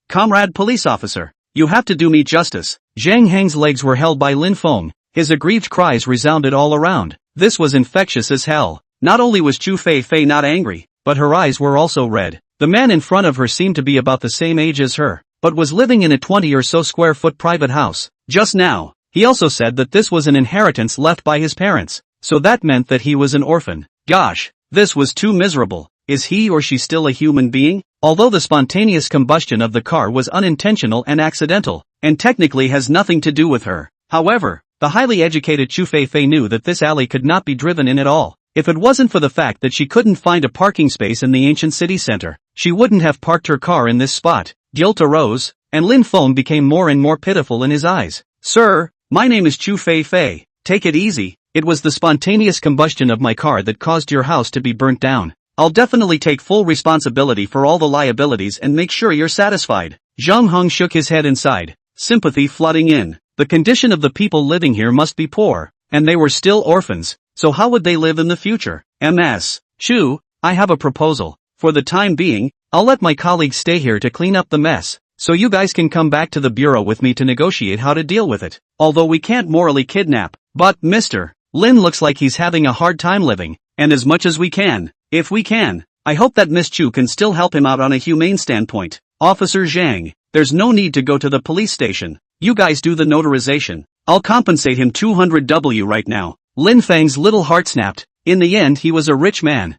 Comrade police officer. You have to do me justice. Zhang Heng's legs were held by Lin Feng. His aggrieved cries resounded all around. This was infectious as hell. Not only was Chu Fei Fei not angry, but her eyes were also red. The man in front of her seemed to be about the same age as her, but was living in a 20 or so square foot private house. Just now, he also said that this was an inheritance left by his parents, so that meant that he was an orphan. Gosh, this was too miserable. Is he or she still a human being? Although the spontaneous combustion of the car was unintentional and accidental, and technically has nothing to do with her. However, the highly educated Chu Fei Fei knew that this alley could not be driven in at all. If it wasn't for the fact that she couldn't find a parking space in the ancient city center, she wouldn't have parked her car in this spot. Guilt arose, and Lin Feng became more and more pitiful in his eyes. Sir, my name is Chu Fei Fei. Take it easy. It was the spontaneous combustion of my car that caused your house to be burnt down. I'll definitely take full responsibility for all the liabilities and make sure you're satisfied. Zhang Heng shook his head inside, sympathy flooding in. The condition of the people living here must be poor, and they were still orphans, so how would they live in the future? MS Chu, I have a proposal. For the time being, I'll let my colleagues stay here to clean up the mess, so you guys can come back to the bureau with me to negotiate how to deal with it. Although we can't morally kidnap, but Mr. Lin looks like he's having a hard time living, and as much as we can. If we can, I hope that Miss Chu can still help him out on a humane standpoint. Officer Zhang, there's no need to go to the police station. You guys do the notarization. I'll compensate him 200 W right now. Lin Feng's little heart snapped. In the end he was a rich man,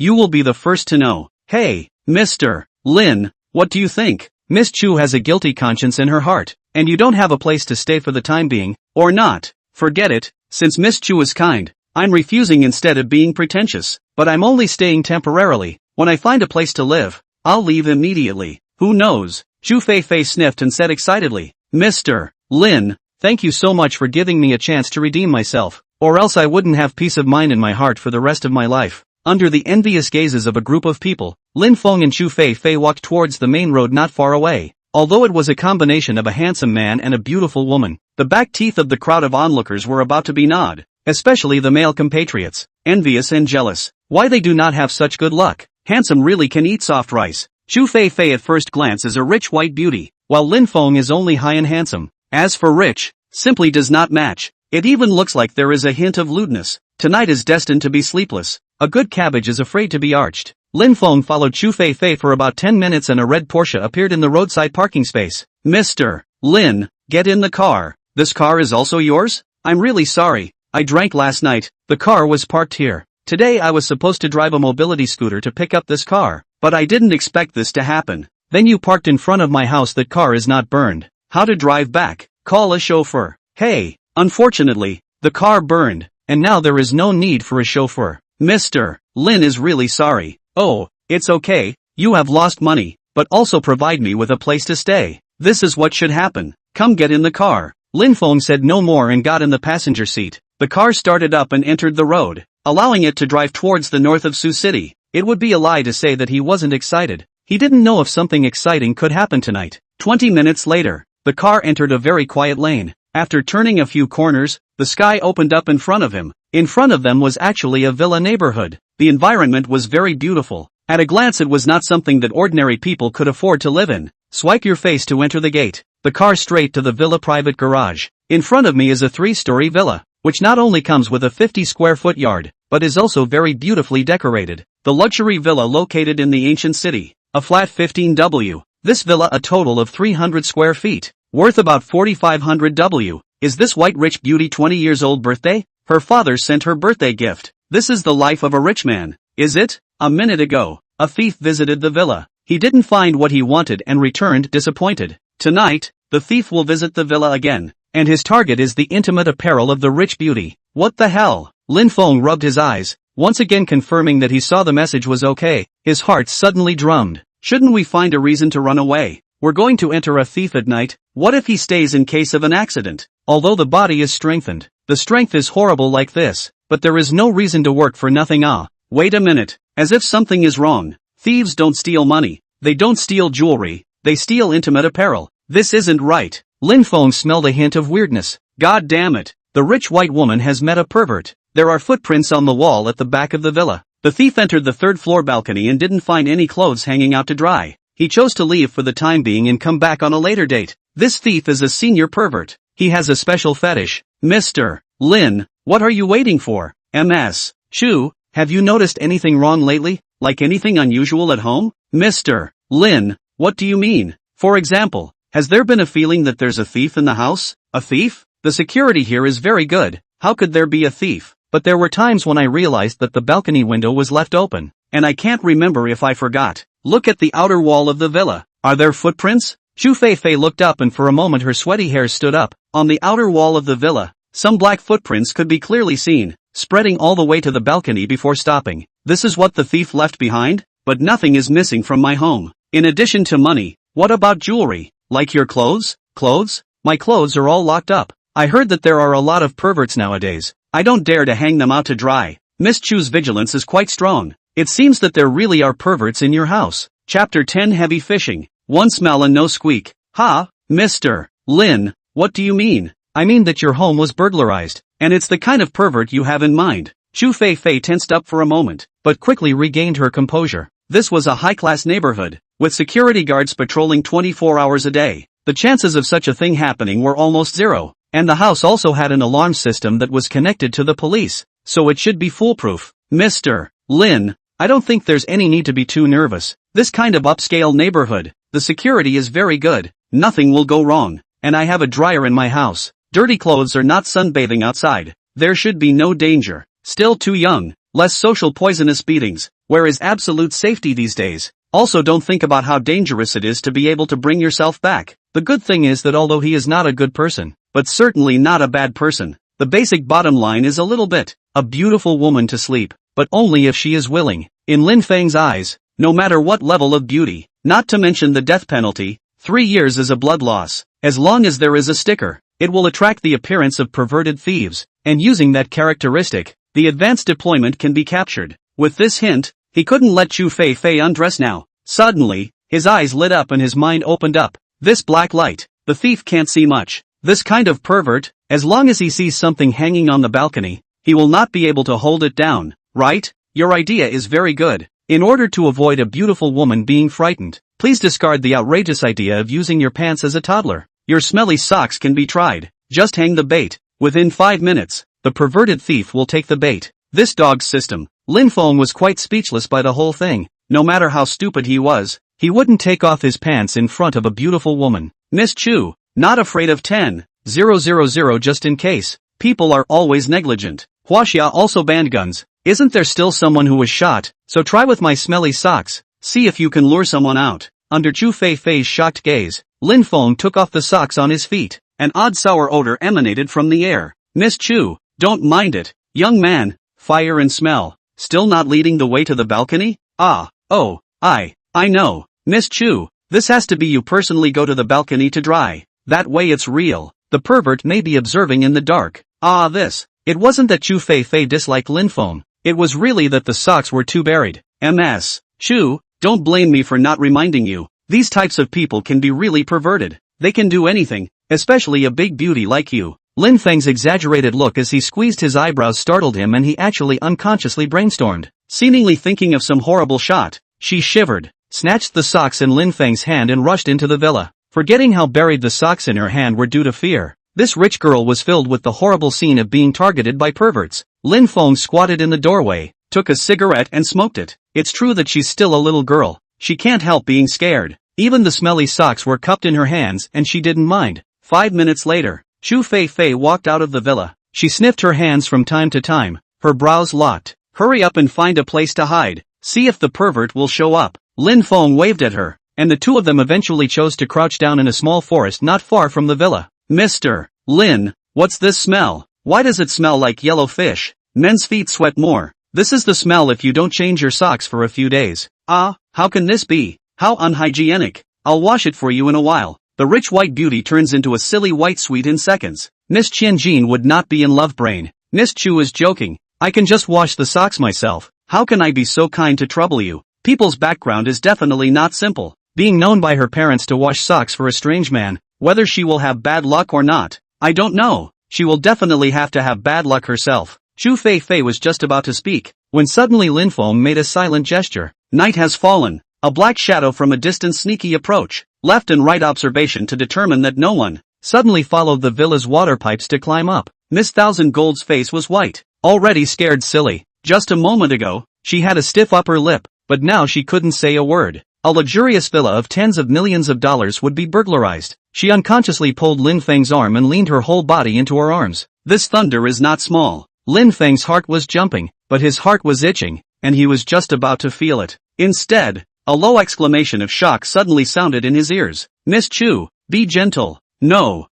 You will be the first to know. Hey, Mr. Lin, what do you think? Miss Chu has a guilty conscience in her heart, and you don't have a place to stay for the time being, or not. Forget it, since Miss Chu is kind, I'm refusing instead of being pretentious, but I'm only staying temporarily. When I find a place to live, I'll leave immediately. Who knows? Chu Fei sniffed and said excitedly, Mr. Lin, thank you so much for giving me a chance to redeem myself, or else I wouldn't have peace of mind in my heart for the rest of my life. Under the envious gazes of a group of people, Lin Feng and Chu Fei walked towards the main road not far away. Although it was a combination of a handsome man and a beautiful woman, the back teeth of the crowd of onlookers were about to be gnawed, especially the male compatriots, envious and jealous. Why they do not have such good luck? Handsome really can eat soft rice. Chu Fei at first glance is a rich white beauty, while Lin Feng is only high and handsome. As for rich, simply does not match. It even looks like there is a hint of lewdness. Tonight is destined to be sleepless. A good cabbage is afraid to be arched. Lin Feng followed Chu Fei for about 10 minutes and a red Porsche appeared in the roadside parking space. Mr. Lin, get in the car. This car is also yours? I'm really sorry. I drank last night. The car was parked here. Today I was supposed to drive a mobility scooter to pick up this car, but I didn't expect this to happen. Then you parked in front of my house. That car is not burned. How to drive back? Call a chauffeur. Hey, unfortunately, the car burned, and now there is no need for a chauffeur. Mr. Lin is really sorry. Oh, it's okay, you have lost money, but also provide me with a place to stay. This is what should happen. Come get in the car. Lin Feng said no more and got in the passenger seat. The car started up and entered the road, allowing it to drive towards the north of Sioux City. It would be a lie to say that he wasn't excited. He didn't know if something exciting could happen tonight. 20 minutes later, the car entered a very quiet lane. After turning a few corners, the sky opened up in front of him. In front of them was actually a villa neighborhood. The environment was very beautiful. At a glance it was not something that ordinary people could afford to live in. Swipe your face to enter the gate. The car straight to the villa private garage. In front of me is a 3-story villa, which not only comes with a 50 square foot yard, but is also very beautifully decorated. The luxury villa located in the ancient city. A flat 15W. This villa a total of 300 square feet. Worth about 4,500 W. Is this white rich beauty 20 years old birthday? Her father sent her birthday gift. This is the life of a rich man, is it? A minute ago, a thief visited the villa. He didn't find what he wanted and returned disappointed. Tonight, the thief will visit the villa again, and his target is the intimate apparel of the rich beauty. What the hell? Lin Feng rubbed his eyes, once again confirming that he saw the message was okay. His heart suddenly drummed. Shouldn't we find a reason to run away? We're going to enter a thief at night. What if he stays in case of an accident? Although the body is strengthened, the strength is horrible like this, but there is no reason to work for nothing. Wait a minute, as if something is wrong. Thieves don't steal money, they don't steal jewelry, they steal intimate apparel. This isn't right. Lin Feng smelled a hint of weirdness. God damn it, the rich white woman has met a pervert. There are footprints on the wall at the back of the villa. The thief entered the third-floor balcony and didn't find any clothes hanging out to dry. He chose to leave for the time being and come back on a later date. This thief is a senior pervert. He has a special fetish. Mr. Lin, what are you waiting for? Ms. Chu, have you noticed anything wrong lately? Like anything unusual at home? Mr. Lin, what do you mean? For example, has there been a feeling that there's a thief in the house? A thief? The security here is very good. How could there be a thief? But there were times when I realized that the balcony window was left open, and I can't remember if I forgot. Look at the outer wall of the villa. Are there footprints? Chu Fei looked up and for a moment her sweaty hair stood up. On the outer wall of the villa, some black footprints could be clearly seen, spreading all the way to the balcony before stopping. This is what the thief left behind? But nothing is missing from my home. In addition to money, what about jewelry? Like your clothes? Clothes? My clothes are all locked up. I heard that there are a lot of perverts nowadays. I don't dare to hang them out to dry. Miss Chu's vigilance is quite strong. It seems that there really are perverts in your house. Chapter 10 Heavy Fishing. One smell and no squeak. Ha, Mr. Lin, what do you mean? I mean that your home was burglarized, and it's the kind of pervert you have in mind. Chu Fei tensed up for a moment, but quickly regained her composure. This was a high-class neighborhood, with security guards patrolling 24 hours a day. The chances of such a thing happening were almost zero. And the house also had an alarm system that was connected to the police, so it should be foolproof. Mr. Lin, I don't think there's any need to be too nervous. This kind of upscale neighborhood, the security is very good, nothing will go wrong, and I have a dryer in my house. Dirty clothes are not sunbathing outside. There should be no danger. Still too young, less social poisonous beatings. Where is absolute safety these days? Also, don't think about how dangerous it is to be able to bring yourself back. The good thing is that although he is not a good person, but certainly not a bad person, the basic bottom line is a little bit, a beautiful woman to sleep, but only if she is willing. In Lin Feng's eyes, no matter what level of beauty, not to mention the death penalty, 3 years is a blood loss. As long as there is a sticker, it will attract the appearance of perverted thieves, and using that characteristic, the advanced deployment can be captured. With this hint, he couldn't let Chu Fei Fei undress now. Suddenly, his eyes lit up and his mind opened up. This black light, the thief can't see much. This kind of pervert, as long as he sees something hanging on the balcony, he will not be able to hold it down, right? Your idea is very good. In order to avoid a beautiful woman being frightened, please discard the outrageous idea of using your pants as a toddler. Your smelly socks can be tried. Just hang the bait. Within 5 minutes, the perverted thief will take the bait. This dog's system. Lin Feng was quite speechless by the whole thing. No matter how stupid he was, he wouldn't take off his pants in front of a beautiful woman. Miss Chu, not afraid of 10,000 just in case. People are always negligent. Huaxia also banned guns. Isn't there still someone who was shot? So try with my smelly socks. See if you can lure someone out. Under Chu Fei Fei's shocked gaze, Lin Feng took off the socks on his feet. An odd sour odor emanated from the air. Miss Chu, don't mind it. Young man, fire and smell. Still not leading the way to the balcony? I know. Miss Chu, this has to be you personally go to the balcony to dry. That way it's real. The pervert may be observing in the dark. It wasn't that Chu Fei Fei disliked Lin Feng. It was really that the socks were too buried. Ms. Chu, don't blame me for not reminding you. These types of people can be really perverted. They can do anything, especially a big beauty like you. Lin Feng's exaggerated look as he squeezed his eyebrows startled him and he actually unconsciously brainstormed. Seemingly thinking of some horrible shot, she shivered, snatched the socks in Lin Feng's hand and rushed into the villa. Forgetting how buried the socks in her hand were due to fear, this rich girl was filled with the horrible scene of being targeted by perverts. Lin Feng squatted in the doorway, took a cigarette and smoked it. It's true that she's still a little girl. She can't help being scared. Even the smelly socks were cupped in her hands and she didn't mind. 5 minutes later, Chu Fei Fei walked out of the villa. She sniffed her hands from time to time, her brows locked. Hurry up and find a place to hide. See if the pervert will show up. Lin Feng waved at her, and the two of them eventually chose to crouch down in a small forest not far from the villa. Mr. Lin, what's this smell? Why does it smell like yellow fish? Men's feet sweat more. This is the smell if you don't change your socks for a few days. How can this be? How unhygienic. I'll wash it for you in a while. The rich white beauty turns into a silly white sweet in seconds. Miss Qianjin would not be in love brain. Miss Chu is joking. I can just wash the socks myself. How can I be so kind to trouble you? People's background is definitely not simple. Being known by her parents to wash socks for a strange man, whether she will have bad luck or not, I don't know. She will definitely have to have bad luck herself. Chu Fei Fei was just about to speak, when suddenly Lin Feng made a silent gesture. Night has fallen. A black shadow from a distant sneaky approach, left and right observation to determine that no one, suddenly followed the villa's water pipes to climb up. Miss Thousand Gold's face was white, already scared silly. Just a moment ago, she had a stiff upper lip, but now she couldn't say a word. A luxurious villa of tens of millions of dollars would be burglarized. She unconsciously pulled Lin Feng's arm and leaned her whole body into her arms. This thunder is not small. Lin Feng's heart was jumping, but his heart was itching, and he was just about to feel it. Instead, a low exclamation of shock suddenly sounded in his ears. Miss Chu, be gentle. No,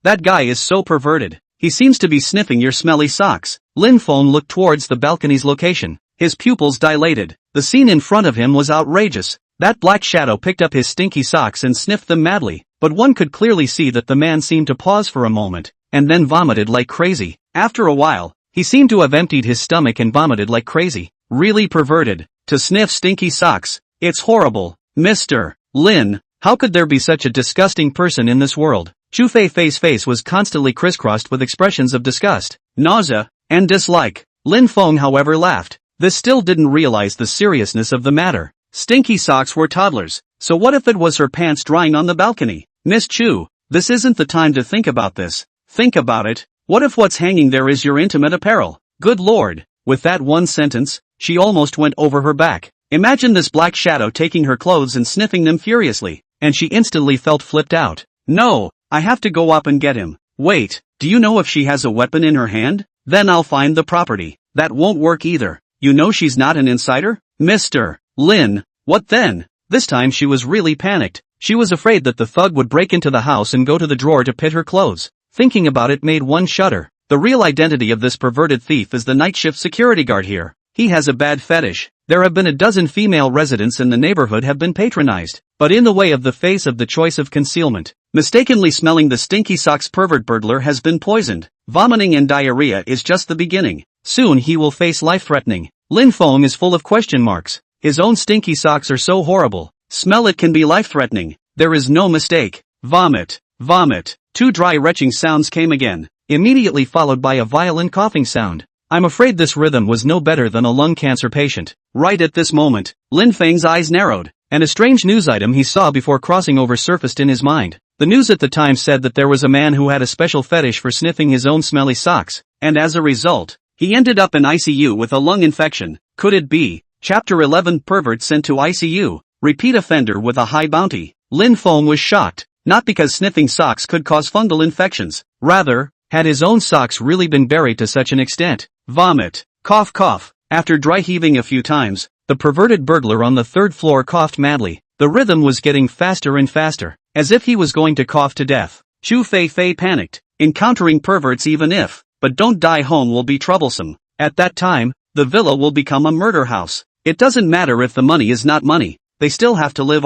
that guy is so perverted. He seems to be sniffing your smelly socks. Lin Feng looked towards the balcony's location. His pupils dilated. The scene in front of him was outrageous. That black shadow picked up his stinky socks and sniffed them madly, but one could clearly see that the man seemed to pause for a moment, and then vomited like crazy. After a while, he seemed to have emptied his stomach and vomited like crazy. Really perverted. To sniff stinky socks. It's horrible. Mr. Lin, how could there be such a disgusting person in this world? Chu Fei Fei's face was constantly crisscrossed with expressions of disgust, nausea, and dislike. Lin Feng however laughed. This still didn't realize the seriousness of the matter. Stinky socks were toddlers, so what if it was her pants drying on the balcony? Miss Chu, this isn't the time to think about this. Think about it. What if what's hanging there is your intimate apparel? Good lord. With that one sentence, she almost went over her back. Imagine this black shadow taking her clothes and sniffing them furiously, and she instantly felt flipped out. No, I have to go up and get him. Wait, do you know if she has a weapon in her hand? Then I'll find the property. That won't work either. You know she's not an insider? Mr. Lin, what then? This time she was really panicked. She was afraid that the thug would break into the house and go to the drawer to pit her clothes. Thinking about it made one shudder. The real identity of this perverted thief is the night shift security guard here. He has a bad fetish. There have been a dozen female residents in the neighborhood have been patronized, but in the way of the face of the choice of concealment. Mistakenly smelling the stinky socks pervert burglar has been poisoned. Vomiting and diarrhea is just the beginning. Soon he will face life-threatening. Lin Feng is full of question marks. His own stinky socks are so horrible. Smell it can be life-threatening. There is no mistake. Vomit. Vomit. Two dry retching sounds came again, immediately followed by a violent coughing sound. I'm afraid this rhythm was no better than a lung cancer patient. Right at this moment, Lin Feng's eyes narrowed, and a strange news item he saw before crossing over surfaced in his mind. The news at the time said that there was a man who had a special fetish for sniffing his own smelly socks, and as a result, he ended up in ICU with a lung infection. Could it be? Chapter 11 Pervert sent to ICU, repeat offender with a high bounty. Lin Feng was shocked, not because sniffing socks could cause fungal infections. Rather, had his own socks really been buried to such an extent? Vomit. Cough cough. After dry heaving a few times, the perverted burglar on the third floor coughed madly. The rhythm was getting faster and faster, as if he was going to cough to death. Chu Fei Fei panicked. Encountering perverts even if, but don't die home will be troublesome. At that time, the villa will become a murder house. It doesn't matter if the money is not money, they still have to live.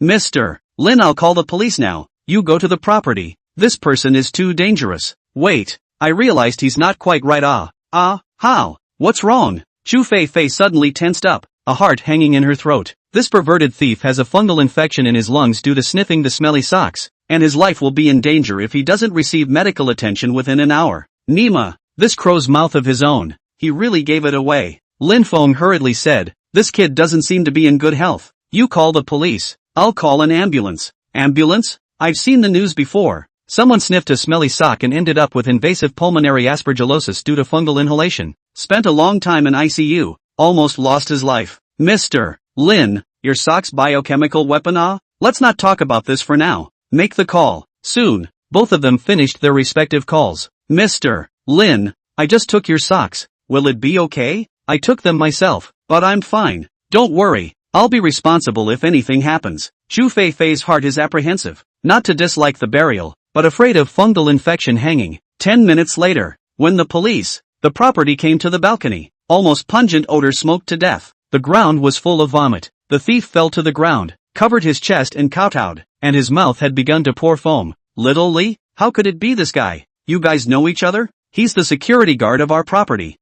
Mr. Lin, I'll call the police now. You go to the property. This person is too dangerous. Wait, I realized he's not quite right. How? What's wrong? Chu Fei Fei suddenly tensed up, a heart hanging in her throat. This perverted thief has a fungal infection in his lungs due to sniffing the smelly socks, and his life will be in danger if he doesn't receive medical attention within an hour. Nima, this crow's mouth of his own, he really gave it away. Lin Feng hurriedly said, this kid doesn't seem to be in good health. You call the police. I'll call an ambulance. Ambulance? I've seen the news before. Someone sniffed a smelly sock and ended up with invasive pulmonary aspergillosis due to fungal inhalation. Spent a long time in ICU, almost lost his life. Mr. Lin, your sock's biochemical weapon? Let's not talk about this for now. Make the call. Soon, both of them finished their respective calls. Mr. Lin, I just took your socks. Will it be okay? I took them myself, but I'm fine. Don't worry, I'll be responsible if anything happens. Chu Fei Fei's heart is apprehensive, not to dislike the burial, but afraid of fungal infection hanging. 10 minutes later, when the property came to the balcony, almost pungent odor smoked to death. The ground was full of vomit. The thief fell to the ground, covered his chest and kowtowed, and his mouth had begun to pour foam. Little Lee? How could it be this guy? You guys know each other? He's the security guard of our property.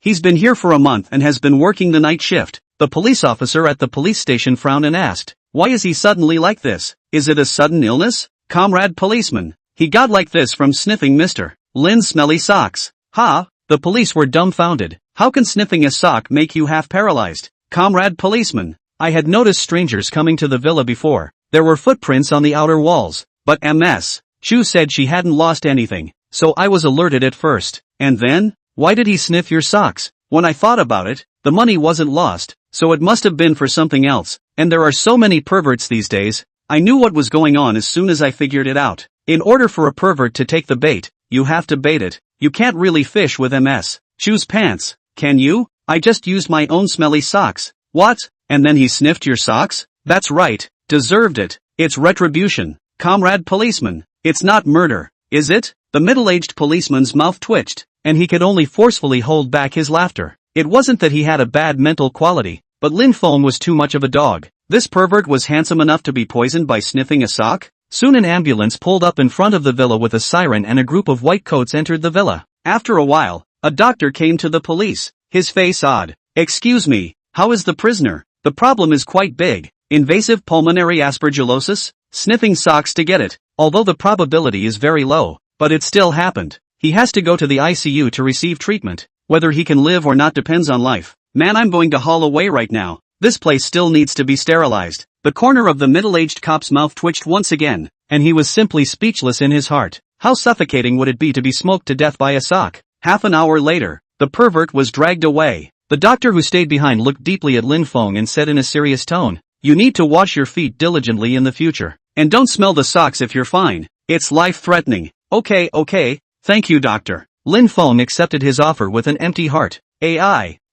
He's been here for a month and has been working the night shift. The police officer at the police station frowned and asked, why is he suddenly like this? Is it a sudden illness? Comrade policeman, he got like this from sniffing Mr. Lin's smelly socks. The police were dumbfounded. How can sniffing a sock make you half paralyzed? Comrade policeman, I had noticed strangers coming to the villa before. There were footprints on the outer walls, but Ms. Chu said she hadn't lost anything, so I was alerted at first. And then, why did he sniff your socks? When I thought about it, the money wasn't lost, so it must have been for something else, and there are so many perverts these days. I knew what was going on as soon as I figured it out. In order for a pervert to take the bait, you have to bait it. You can't really fish with Ms. Chu's pants, can you? I just used my own smelly socks. What? And then he sniffed your socks? That's right, deserved it. It's retribution. Comrade policeman, it's not murder, is it? The middle-aged policeman's mouth twitched, and he could only forcefully hold back his laughter. It wasn't that he had a bad mental quality, but Lin Feng was too much of a dog. This pervert was handsome enough to be poisoned by sniffing a sock? Soon an ambulance pulled up in front of the villa with a siren and a group of white coats entered the villa. After a while, a doctor came to the police, his face odd. Excuse me, how is the prisoner? The problem is quite big. Invasive pulmonary aspergillosis? Sniffing socks to get it, although the probability is very low, but it still happened. He has to go to the ICU to receive treatment. Whether he can live or not depends on life. Man, I'm going to haul away right now. This place still needs to be sterilized. The corner of the middle-aged cop's mouth twitched once again, and he was simply speechless in his heart. How suffocating would it be to be smoked to death by a sock? Half an hour later, the pervert was dragged away. The doctor who stayed behind looked deeply at Lin Feng and said in a serious tone, you need to wash your feet diligently in the future. And don't smell the socks if you're fine. It's life-threatening. Okay, thank you doctor. Lin Feng accepted his offer with an empty heart.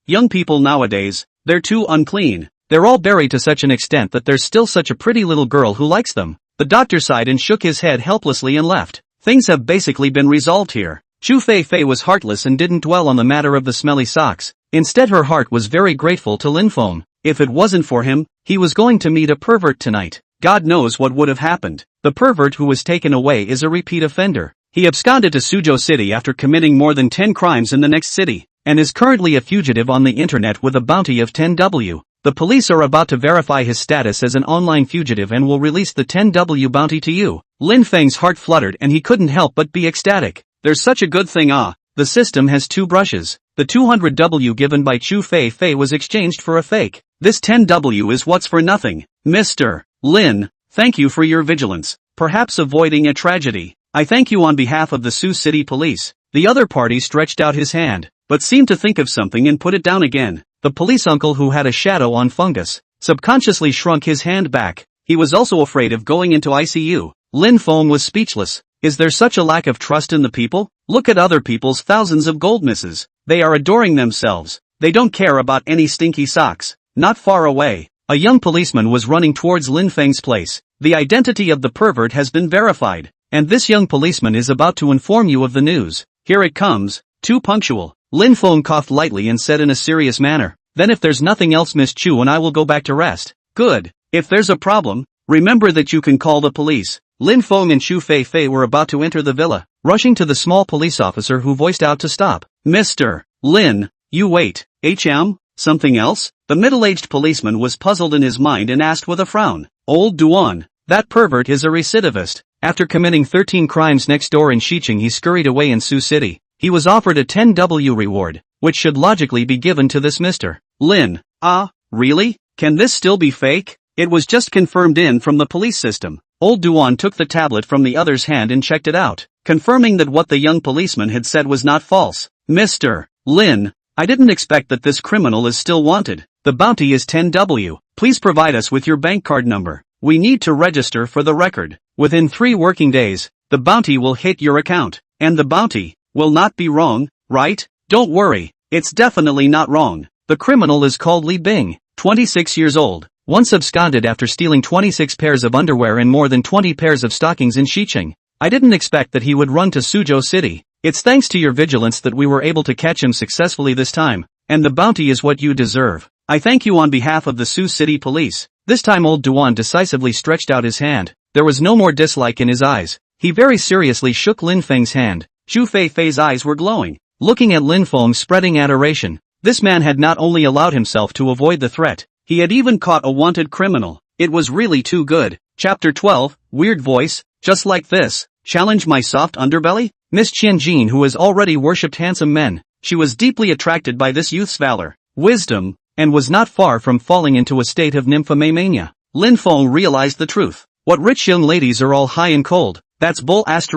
Young people nowadays, They're too unclean. They're all buried to such an extent that there's still such a pretty little girl who likes them. The doctor sighed and shook his head helplessly and left. Things have basically been resolved here. Chu Fei was heartless and didn't dwell on the matter of the smelly socks. Instead her heart was very grateful to Lin Feng. If it wasn't for him, he was going to meet a pervert tonight. God knows what would have happened. The pervert who was taken away is a repeat offender. He absconded to Suzhou City after committing more than 10 crimes in the next city, and is currently a fugitive on the internet with a bounty of 10W. The police are about to verify his status as an online fugitive and will release the 10W bounty to you. Lin Feng's heart fluttered and he couldn't help but be ecstatic. There's such a good thing. The system has 2 brushes. The 200W given by Chu Fei was exchanged for a fake. This 10W is what's for nothing. Mr. Lin, thank you for your vigilance, perhaps avoiding a tragedy. I thank you on behalf of the Sioux City Police. The other party stretched out his hand, but seemed to think of something and put it down again. The police uncle who had a shadow on fungus, subconsciously shrunk his hand back. He was also afraid of going into ICU. Lin Feng was speechless. Is there such a lack of trust in the people? Look at other people's thousands of gold misses. They are adoring themselves. They don't care about any stinky socks. Not far away, a young policeman was running towards Lin Feng's place. The identity of the pervert has been verified, and this young policeman is about to inform you of the news. Here it comes, too punctual. Lin Feng coughed lightly and said in a serious manner, then if there's nothing else Miss Chu and I will go back to rest. Good. If there's a problem, remember that you can call the police. Lin Feng and Chu Fei were about to enter the villa, rushing to the small police officer who voiced out to stop. Mr. Lin, you wait. Something else? The middle-aged policeman was puzzled in his mind and asked with a frown. Old Duan, that pervert is a recidivist. After committing 13 crimes next door in Xiqing he scurried away in Sioux City. He was offered a 10W reward, which should logically be given to this Mr. Lin. Really? Can this still be fake? It was just confirmed in from the police system. Old Duan took the tablet from the other's hand and checked it out, confirming that what the young policeman had said was not false. Mr. Lin, I didn't expect that this criminal is still wanted. The bounty is 10W. Please provide us with your bank card number. We need to register for the record. Within 3 working days, the bounty will hit your account. And the bounty will not be wrong, right? Don't worry, it's definitely not wrong. The criminal is called Li Bing, 26 years old, once absconded after stealing 26 pairs of underwear and more than 20 pairs of stockings in Xiqing. I didn't expect that he would run to Suzhou City. It's thanks to your vigilance that we were able to catch him successfully this time, and the bounty is what you deserve. I thank you on behalf of the Sioux City Police. This time old Duan decisively stretched out his hand. There was no more dislike in his eyes. He very seriously shook Lin Feng's hand. Chu Fei's eyes were glowing. Looking at Lin Feng spreading adoration, this man had not only allowed himself to avoid the threat, he had even caught a wanted criminal. It was really too good. Chapter 12, Weird Voice, just like this. Challenge my soft underbelly? Miss Qianjin, who has already worshipped handsome men, she was deeply attracted by this youth's valor, wisdom, and was not far from falling into a state of nymphomania. Lin Feng realized the truth. What rich young ladies are all high and cold. That's bull ********.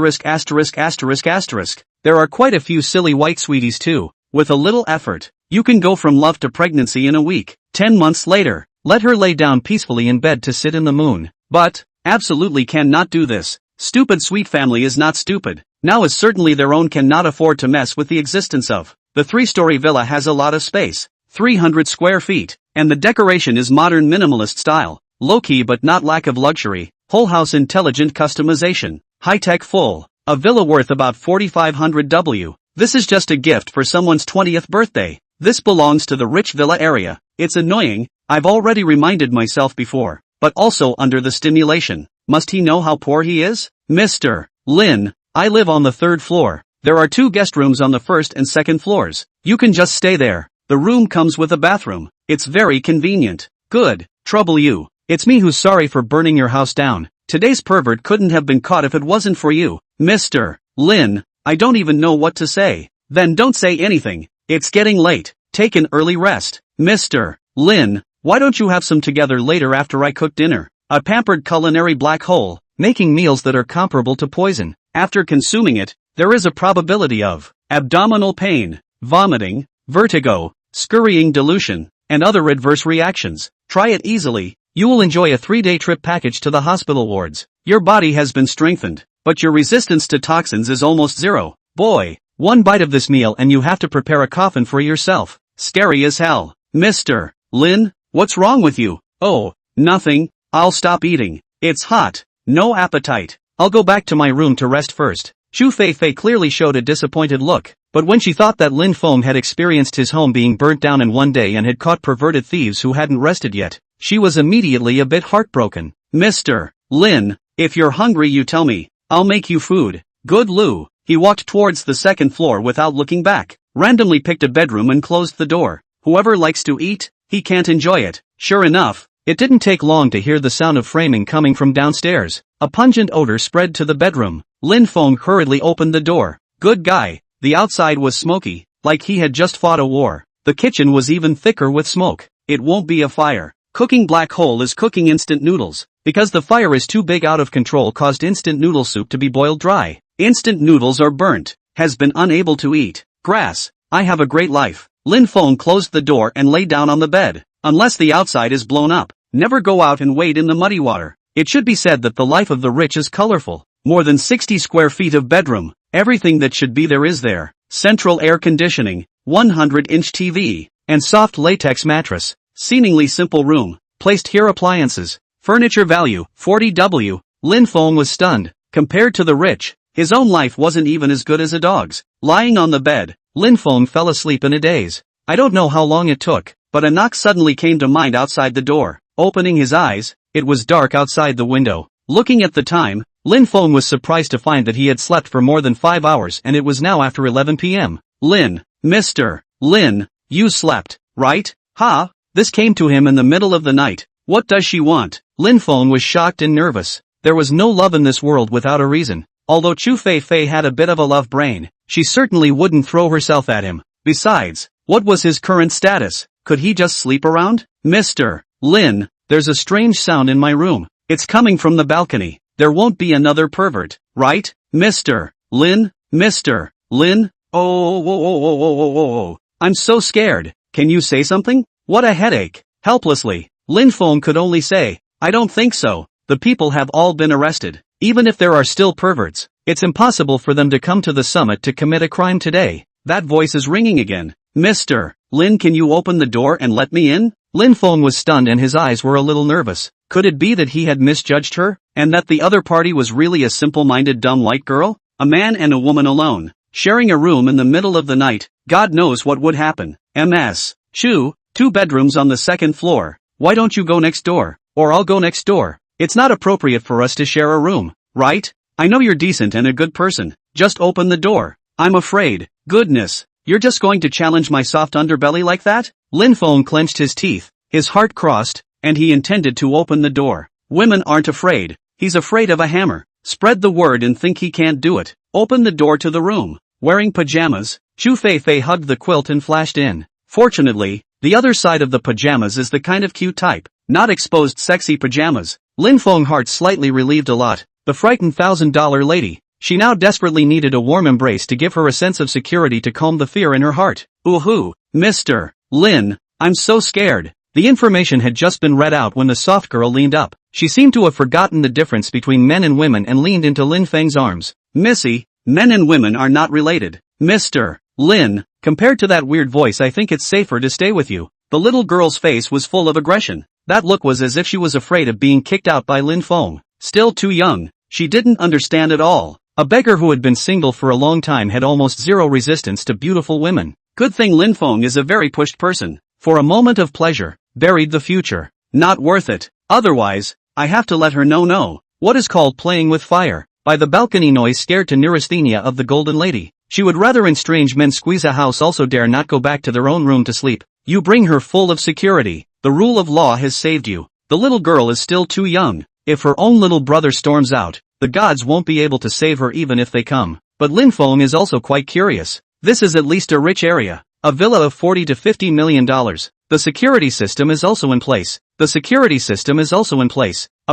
There are quite a few silly white sweeties too. With a little effort, you can go from love to pregnancy in a week. 10 months later, let her lay down peacefully in bed to sit in the moon. But, absolutely cannot do this. Stupid sweet family is not stupid. Now as certainly their own cannot afford to mess with the existence of. The 3-story villa has a lot of space. 300 square feet. And the decoration is modern minimalist style. Low-key but not lack of luxury. Whole house intelligent customization. High-tech full. A villa worth about 4,500 W. This is just a gift for someone's 20th birthday. This belongs to the rich villa area. It's annoying, I've already reminded myself before. But also under the stimulation. Must he know how poor he is? Mr. Lin, I live on the 3rd floor. There are 2 guest rooms on the 1st and 2nd floors. You can just stay there. The room comes with a bathroom. It's very convenient. Good. Trouble you. It's me who's sorry for burning your house down. Today's pervert couldn't have been caught if it wasn't for you. Mr. Lin, I don't even know what to say. Then don't say anything. It's getting late. Take an early rest. Mr. Lin, why don't you have some together later after I cook dinner? A pampered culinary black hole, making meals that are comparable to poison. After consuming it, there is a probability of abdominal pain, vomiting, vertigo, scurrying dilution, and other adverse reactions. Try it easily. You will enjoy a 3-day trip package to the hospital wards. Your body has been strengthened, but your resistance to toxins is almost zero. Boy, 1 bite of this meal and you have to prepare a coffin for yourself. Scary as hell. Mr. Lin, what's wrong with you? Oh, nothing, I'll stop eating. It's hot. No appetite. I'll go back to my room to rest first. Chu Feifei clearly showed a disappointed look, but when she thought that Lin Feng had experienced his home being burnt down in one day and had caught perverted thieves who hadn't rested yet, she was immediately a bit heartbroken. Mr. Lin, if you're hungry you tell me, I'll make you food. Good Lu. He walked towards the second floor without looking back, randomly picked a bedroom and closed the door. Whoever likes to eat, he can't enjoy it. Sure enough, it didn't take long to hear the sound of framing coming from downstairs. A pungent odor spread to the bedroom. Lin Feng hurriedly opened the door. Good guy. The outside was smoky, like he had just fought a war. The kitchen was even thicker with smoke. It won't be a fire. Cooking black hole is cooking instant noodles. Because the fire is too big, out of control caused instant noodle soup to be boiled dry. Instant noodles are burnt. Has been unable to eat. Grass. I have a great life. Lin Feng closed the door and lay down on the bed. Unless the outside is blown up, never go out and wade in the muddy water. It should be said that the life of the rich is colorful. More than 60 square feet of bedroom. Everything that should be there is there. Central air conditioning, 100-inch TV, and soft latex mattress. Seemingly simple room. Placed here appliances. Furniture value, 40W. Lin Feng was stunned. Compared to the rich, his own life wasn't even as good as a dog's. Lying on the bed, Lin Feng fell asleep in a daze. I don't know how long it took, but a knock suddenly came to mind outside the door. Opening his eyes, it was dark outside the window. Looking at the time, Lin Feng was surprised to find that he had slept for more than 5 hours and it was now after 11 p.m. Lin, Mr. Lin, you slept, right? Ha? This came to him in the middle of the night. What does she want? Lin Feng was shocked and nervous. There was no love in this world without a reason. Although Chu Feifei had a bit of a love brain, she certainly wouldn't throw herself at him. Besides, what was his current status? Could he just sleep around? Mr. Lin, there's a strange sound in my room. It's coming from the balcony. There won't be another pervert, right? Mr. Lin? Mr. Lin? Oh. I'm so scared. Can you say something? What a headache. Helplessly, Lin Feng could only say, I don't think so. The people have all been arrested. Even if there are still perverts, it's impossible for them to come to the summit to commit a crime today. That voice is ringing again. Mr. Lin, can you open the door and let me in? Lin Feng was stunned and his eyes were a little nervous. Could it be that he had misjudged her, and that the other party was really a simple-minded dumb white girl? A man and a woman alone, sharing a room in the middle of the night. God knows what would happen. Ms. Chu, 2 bedrooms on the second floor. Why don't you go next door? Or I'll go next door. It's not appropriate for us to share a room, right? I know you're decent and a good person. Just open the door. I'm afraid. Goodness, you're just going to challenge my soft underbelly like that? Lin Feng clenched his teeth, his heart crossed, and he intended to open the door. Women aren't afraid. He's afraid of a hammer. Spread the word and think he can't do it. Open the door to the room. Wearing pajamas, Chu Feifei hugged the quilt and flashed in. Fortunately, the other side of the pajamas is the kind of cute type, not exposed sexy pajamas. Lin Feng's heart slightly relieved a lot. The frightened $1,000 lady. She now desperately needed a warm embrace to give her a sense of security to calm the fear in her heart. Ooh, Mr. Lin, I'm so scared. The information had just been read out when the soft girl leaned up. She seemed to have forgotten the difference between men and women and leaned into Lin Feng's arms. Missy, men and women are not related. Mr. Lin, compared to that weird voice, I think it's safer to stay with you. The little girl's face was full of aggression. That look was as if she was afraid of being kicked out by Lin Feng. Still too young. She didn't understand at all. A beggar who had been single for a long time had almost zero resistance to beautiful women. Good thing Lin Feng is a very pushed person. For a moment of pleasure, buried the future. Not worth it. Otherwise, I have to let her know. What is called playing with fire. By the balcony noise scared to neurasthenia of the golden lady. She would rather in strange men squeeze a house also dare not go back to their own room to sleep. You bring her full of security. The rule of law has saved you. The little girl is still too young. If her own little brother storms out, the gods won't be able to save her even if they come. But Lin Feng is also quite curious. This is at least a rich area. A villa of $40 to $50 million. The security system is also in place. A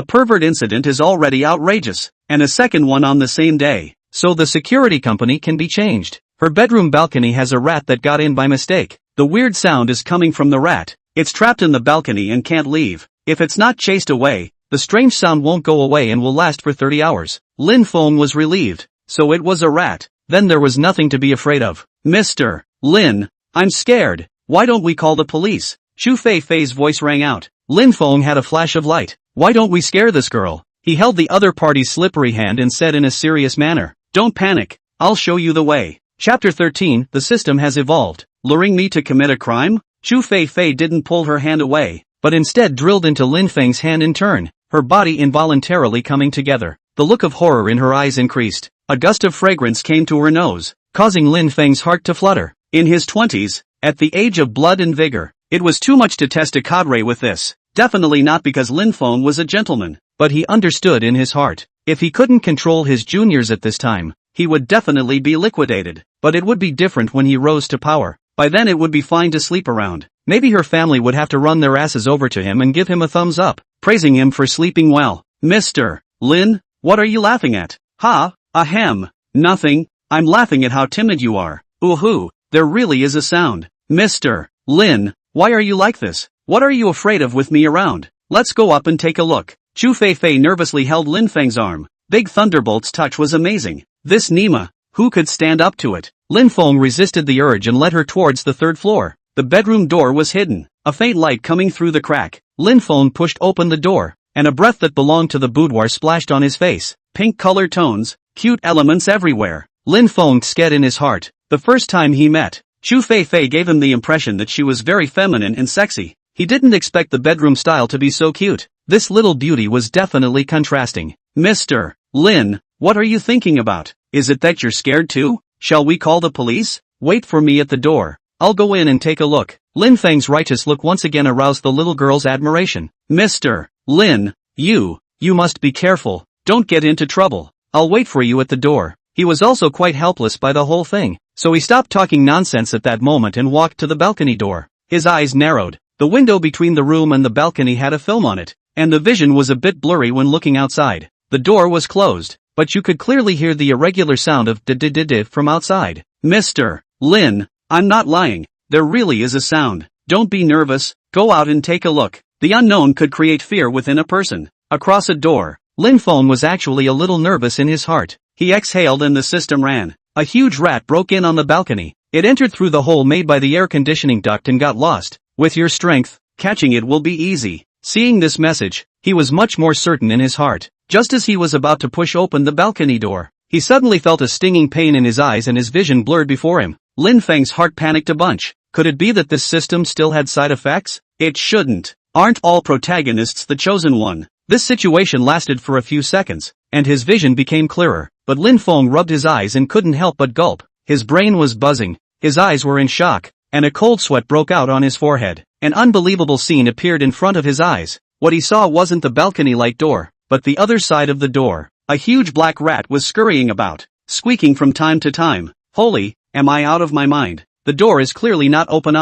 pervert incident is already outrageous. And a second one on the same day. So the security company can be changed. Her bedroom balcony has a rat that got in by mistake. The weird sound is coming from the rat. It's trapped in the balcony and can't leave. If it's not chased away, the strange sound won't go away and will last for 30 hours. Lin Feng was relieved. So it was a rat. Then there was nothing to be afraid of. Mr. Lin, I'm scared. Why don't we call the police? Xu Feifei's voice rang out. Lin Feng had a flash of light. Why don't we scare this girl? He held the other party's slippery hand and said in a serious manner, don't panic, I'll show you the way. Chapter 13, the system has evolved. Luring me to commit a crime? Xu Feifei didn't pull her hand away, but instead drilled into Lin Feng's hand in turn, her body involuntarily coming together. The look of horror in her eyes increased. A gust of fragrance came to her nose, causing Lin Feng's heart to flutter. In his 20s, at the age of blood and vigor, it was too much to test a cadre with this. Definitely not because Lin Feng was a gentleman, but he understood in his heart, if he couldn't control his juniors at this time, he would definitely be liquidated. But it would be different when he rose to power. By then it would be fine to sleep around. Maybe her family would have to run their asses over to him and give him a thumbs up, praising him for sleeping well. Mr. Lin, what are you laughing at? Ha, ahem, nothing, I'm laughing at how timid you are. Ooh, there really is a sound. Mr. Lin, why are you like this? What are you afraid of with me around? Let's go up and take a look. Xu Feifei nervously held Lin Feng's arm. Big Thunderbolt's touch was amazing. This Nima, who could stand up to it? Lin Feng resisted the urge and led her towards the third floor. The bedroom door was hidden, a faint light coming through the crack. Lin Feng pushed open the door, and a breath that belonged to the boudoir splashed on his face. Pink color tones, cute elements everywhere. Lin Feng scared in his heart. The first time he met Xu Feifei gave him the impression that she was very feminine and sexy. He didn't expect the bedroom style to be so cute. This little beauty was definitely contrasting. Mr. Lin, what are you thinking about? Is it that you're scared too? Shall we call the police? Wait for me at the door. I'll go in and take a look. Lin Feng's righteous look once again aroused the little girl's admiration. Mr. Lin, you must be careful. Don't get into trouble. I'll wait for you at the door. He was also quite helpless by the whole thing, so he stopped talking nonsense at that moment and walked to the balcony door. His eyes narrowed. The window between the room and the balcony had a film on it, and the vision was a bit blurry when looking outside. The door was closed, but you could clearly hear the irregular sound of d-d-d-d from outside. Mr. Lin, I'm not lying. There really is a sound. Don't be nervous. Go out and take a look. The unknown could create fear within a person. Across a door, Lin Feng was actually a little nervous in his heart. He exhaled and the system ran. A huge rat broke in on the balcony. It entered through the hole made by the air conditioning duct and got lost. With your strength, catching it will be easy. Seeing this message, he was much more certain in his heart. Just as he was about to push open the balcony door, he suddenly felt a stinging pain in his eyes and his vision blurred before him. Lin Feng's heart panicked a bunch. Could it be that this system still had side effects? It shouldn't. Aren't all protagonists the chosen one? This situation lasted for a few seconds, and his vision became clearer, but Lin Feng rubbed his eyes and couldn't help but gulp. His brain was buzzing, his eyes were in shock, and a cold sweat broke out on his forehead. An unbelievable scene appeared in front of his eyes. What he saw wasn't the balcony light door, but the other side of the door. A huge black rat was scurrying about, squeaking from time to time. Holy, am I out of my mind? The door is clearly not open.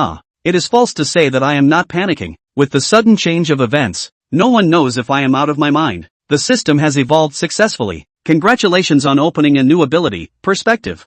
It is false to say that I am not panicking. With the sudden change of events, no one knows if I am out of my mind. The system has evolved successfully. Congratulations on opening a new ability, perspective.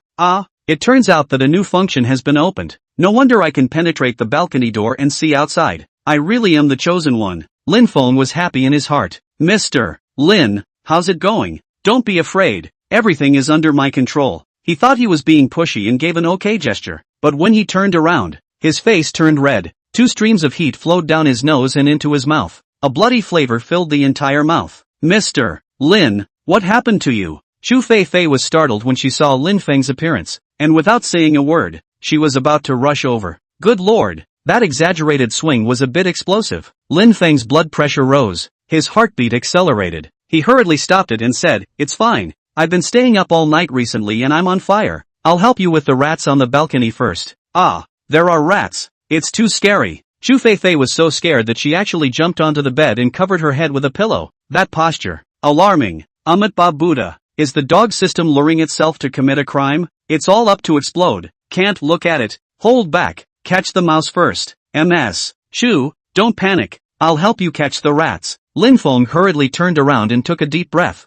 It turns out that a new function has been opened. No wonder I can penetrate the balcony door and see outside. I really am the chosen one. Lin Feng was happy in his heart. Mr. Lin, how's it going? Don't be afraid. Everything is under my control. He thought he was being pushy and gave an okay gesture, but when he turned around, his face turned red. 2 streams of heat flowed down his nose and into his mouth. A bloody flavor filled the entire mouth. Mr. Lin, what happened to you? Xu Feifei was startled when she saw Lin Feng's appearance, and without saying a word, she was about to rush over. Good lord, that exaggerated swing was a bit explosive. Lin Feng's blood pressure rose, his heartbeat accelerated. He hurriedly stopped it and said, "It's fine. I've been staying up all night recently and I'm on fire. I'll help you with the rats on the balcony first." There are rats. It's too scary. Xu Feifei was so scared that she actually jumped onto the bed and covered her head with a pillow. That posture. Alarming. Ba Buddha. Is the dog system luring itself to commit a crime? It's all up to explode. Can't look at it. Hold back. Catch the mouse first. Xu, don't panic. I'll help you catch the rats. Lin Feng hurriedly turned around and took a deep breath.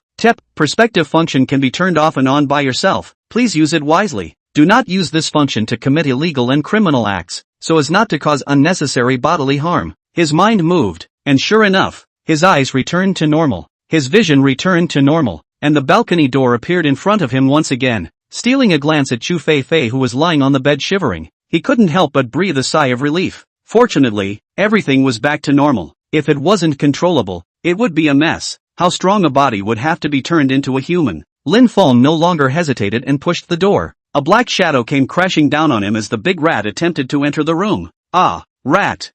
Perspective function can be turned off and on by yourself. Please use it wisely. Do not use this function to commit illegal and criminal acts, so as not to cause unnecessary bodily harm. His mind moved, and sure enough, his eyes returned to normal. His vision returned to normal, and the balcony door appeared in front of him once again. Stealing a glance at Xu Feifei who was lying on the bed shivering, he couldn't help but breathe a sigh of relief. Fortunately, everything was back to normal. If it wasn't controllable, it would be a mess. How strong a body would have to be turned into a human? Lin Feng no longer hesitated and pushed the door. A black shadow came crashing down on him as the big rat attempted to enter the room. Ah, rat,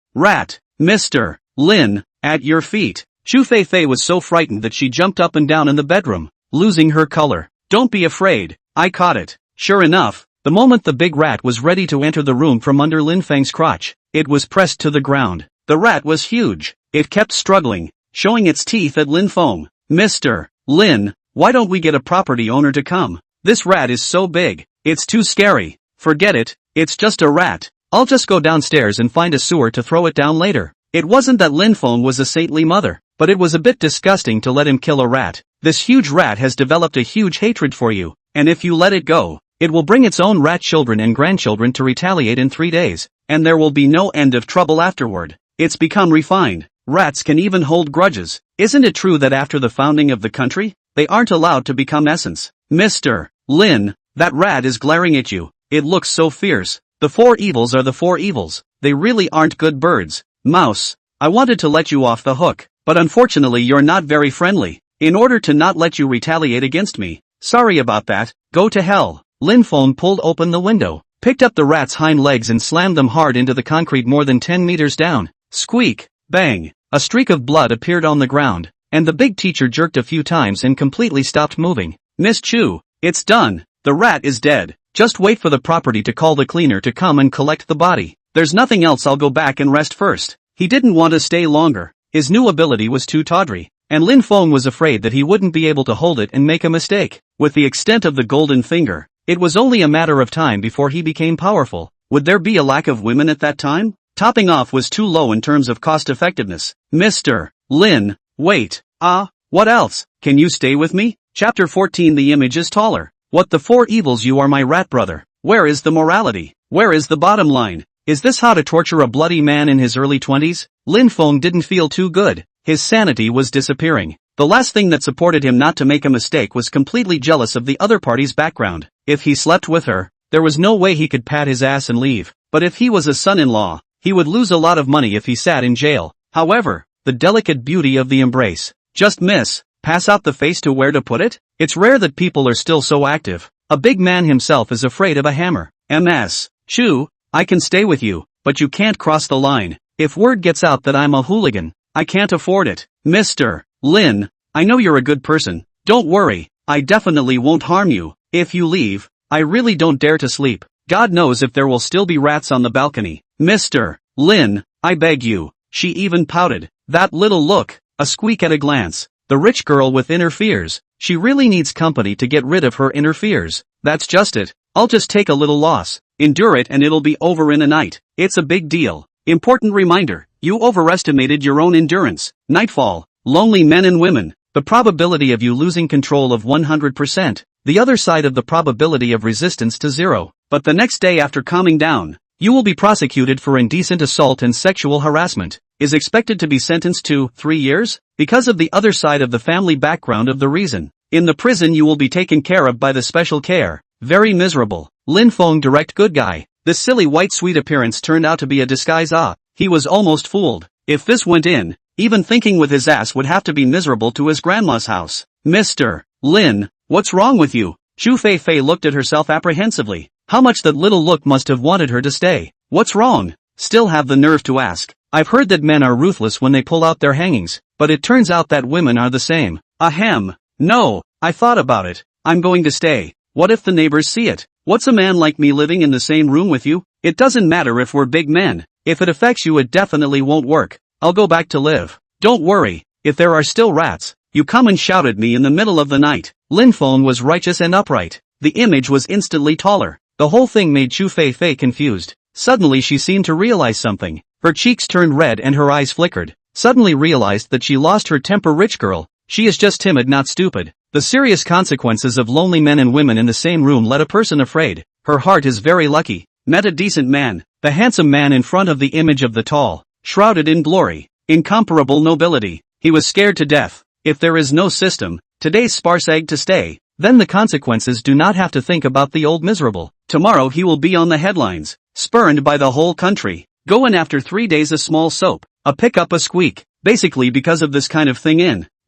Mr. Lin, at your feet. Xu Feifei was so frightened that she jumped up and down in the bedroom, losing her color. Don't be afraid, I caught it. Sure enough, the moment the big rat was ready to enter the room from under Lin Feng's crotch, it was pressed to the ground. The rat was huge. It kept struggling, showing its teeth at Lin Feng. Mr. Lin, why don't we get a property owner to come? This rat is so big, it's too scary. Forget it, it's just a rat. I'll just go downstairs and find a sewer to throw it down later. It wasn't that Lin Feng was a saintly mother, but it was a bit disgusting to let him kill a rat. This huge rat has developed a huge hatred for you, and if you let it go, it will bring its own rat children and grandchildren to retaliate in 3 days, and there will be no end of trouble afterward. It's become refined. Rats can even hold grudges. Isn't it true that after the founding of the country, they aren't allowed to become essence? Mr. Lin, that rat is glaring at you. It looks so fierce. The 4 evils are the 4 evils. They really aren't good birds. Mouse, I wanted to let you off the hook, but unfortunately you're not very friendly. In order to not let you retaliate against me. Sorry about that, go to hell. Lin Feng pulled open the window, picked up the rat's hind legs and slammed them hard into the concrete more than 10 meters down. Squeak, bang, a streak of blood appeared on the ground, and the big teacher jerked a few times and completely stopped moving. Miss Chu, it's done. The rat is dead. Just wait for the property to call the cleaner to come and collect the body. There's nothing else, I'll go back and rest first. He didn't want to stay longer. His new ability was too tawdry, and Lin Feng was afraid that he wouldn't be able to hold it and make a mistake. With the extent of the golden finger, it was only a matter of time before he became powerful. Would there be a lack of women at that time? Topping off was too low in terms of cost effectiveness. Mr. Lin, wait. What else? Can you stay with me? Chapter 14. The image is taller. What the 4 evils? You are my rat brother. Where is the morality? Where is the bottom line? Is this how to torture a bloody man in his early 20s? Lin Feng didn't feel too good. His sanity was disappearing. The last thing that supported him not to make a mistake was completely jealous of the other party's background. If he slept with her, there was no way he could pat his ass and leave. But if he was a son-in-law, he would lose a lot of money if he sat in jail. However, the delicate beauty of the embrace. Just miss. Pass out the face to where to put it? It's rare that people are still so active. A big man himself is afraid of a hammer. Ms. Chu, I can stay with you, but you can't cross the line. If word gets out that I'm a hooligan, I can't afford it. Mr. Lin, I know you're a good person. Don't worry, I definitely won't harm you. If you leave, I really don't dare to sleep. God knows if there will still be rats on the balcony. Mr. Lin, I beg you. She even pouted. That little look, a squeak at a glance. The rich girl with inner fears. She really needs company to get rid of her inner fears. That's just it. I'll just take a little loss. Endure it and it'll be over in a night. It's a big deal. Important reminder, you overestimated your own endurance. Nightfall. Lonely men and women. The probability of you losing control of 100%. The other side of the probability of resistance to 0. But the next day after calming down, you will be prosecuted for indecent assault and sexual harassment. Is expected to be sentenced to 3 years? Because of the other side of the family background of the reason. In the prison you will be taken care of by the special care. Very miserable. Lin Feng direct good guy. This silly white sweet appearance turned out to be a disguise. He was almost fooled. If this went in, even thinking with his ass would have to be miserable to his grandma's house. Mr. Lin, what's wrong with you? Xu Feifei looked at herself apprehensively. How much that little look must have wanted her to stay. What's wrong? Still have the nerve to ask. I've heard that men are ruthless when they pull out their hangings, but it turns out that women are the same. Ahem. No, I thought about it. I'm going to stay. What if the neighbors see it? What's a man like me living in the same room with you? It doesn't matter if we're big men. If it affects you, it definitely won't work. I'll go back to live. Don't worry. If there are still rats, you come and shout at me in the middle of the night. Lin Feng was righteous and upright. The image was instantly taller. The whole thing made Xu Feifei confused. Suddenly she seemed to realize something. Her cheeks turned red and her eyes flickered. Suddenly realized that she lost her temper. Rich girl. She is just timid, not stupid. The serious consequences of lonely men and women in the same room let a person afraid. Her heart is very lucky. Met a decent man. The handsome man in front of the image of the tall, shrouded in glory, incomparable nobility. He was scared to death. If there is no system, today's sparse egg to stay, then the consequences do not have to think about the old miserable. Tomorrow he will be on the headlines, spurned by the whole country. Go in after 3 days a small soap, a pick up a squeak. Basically because of this kind of thing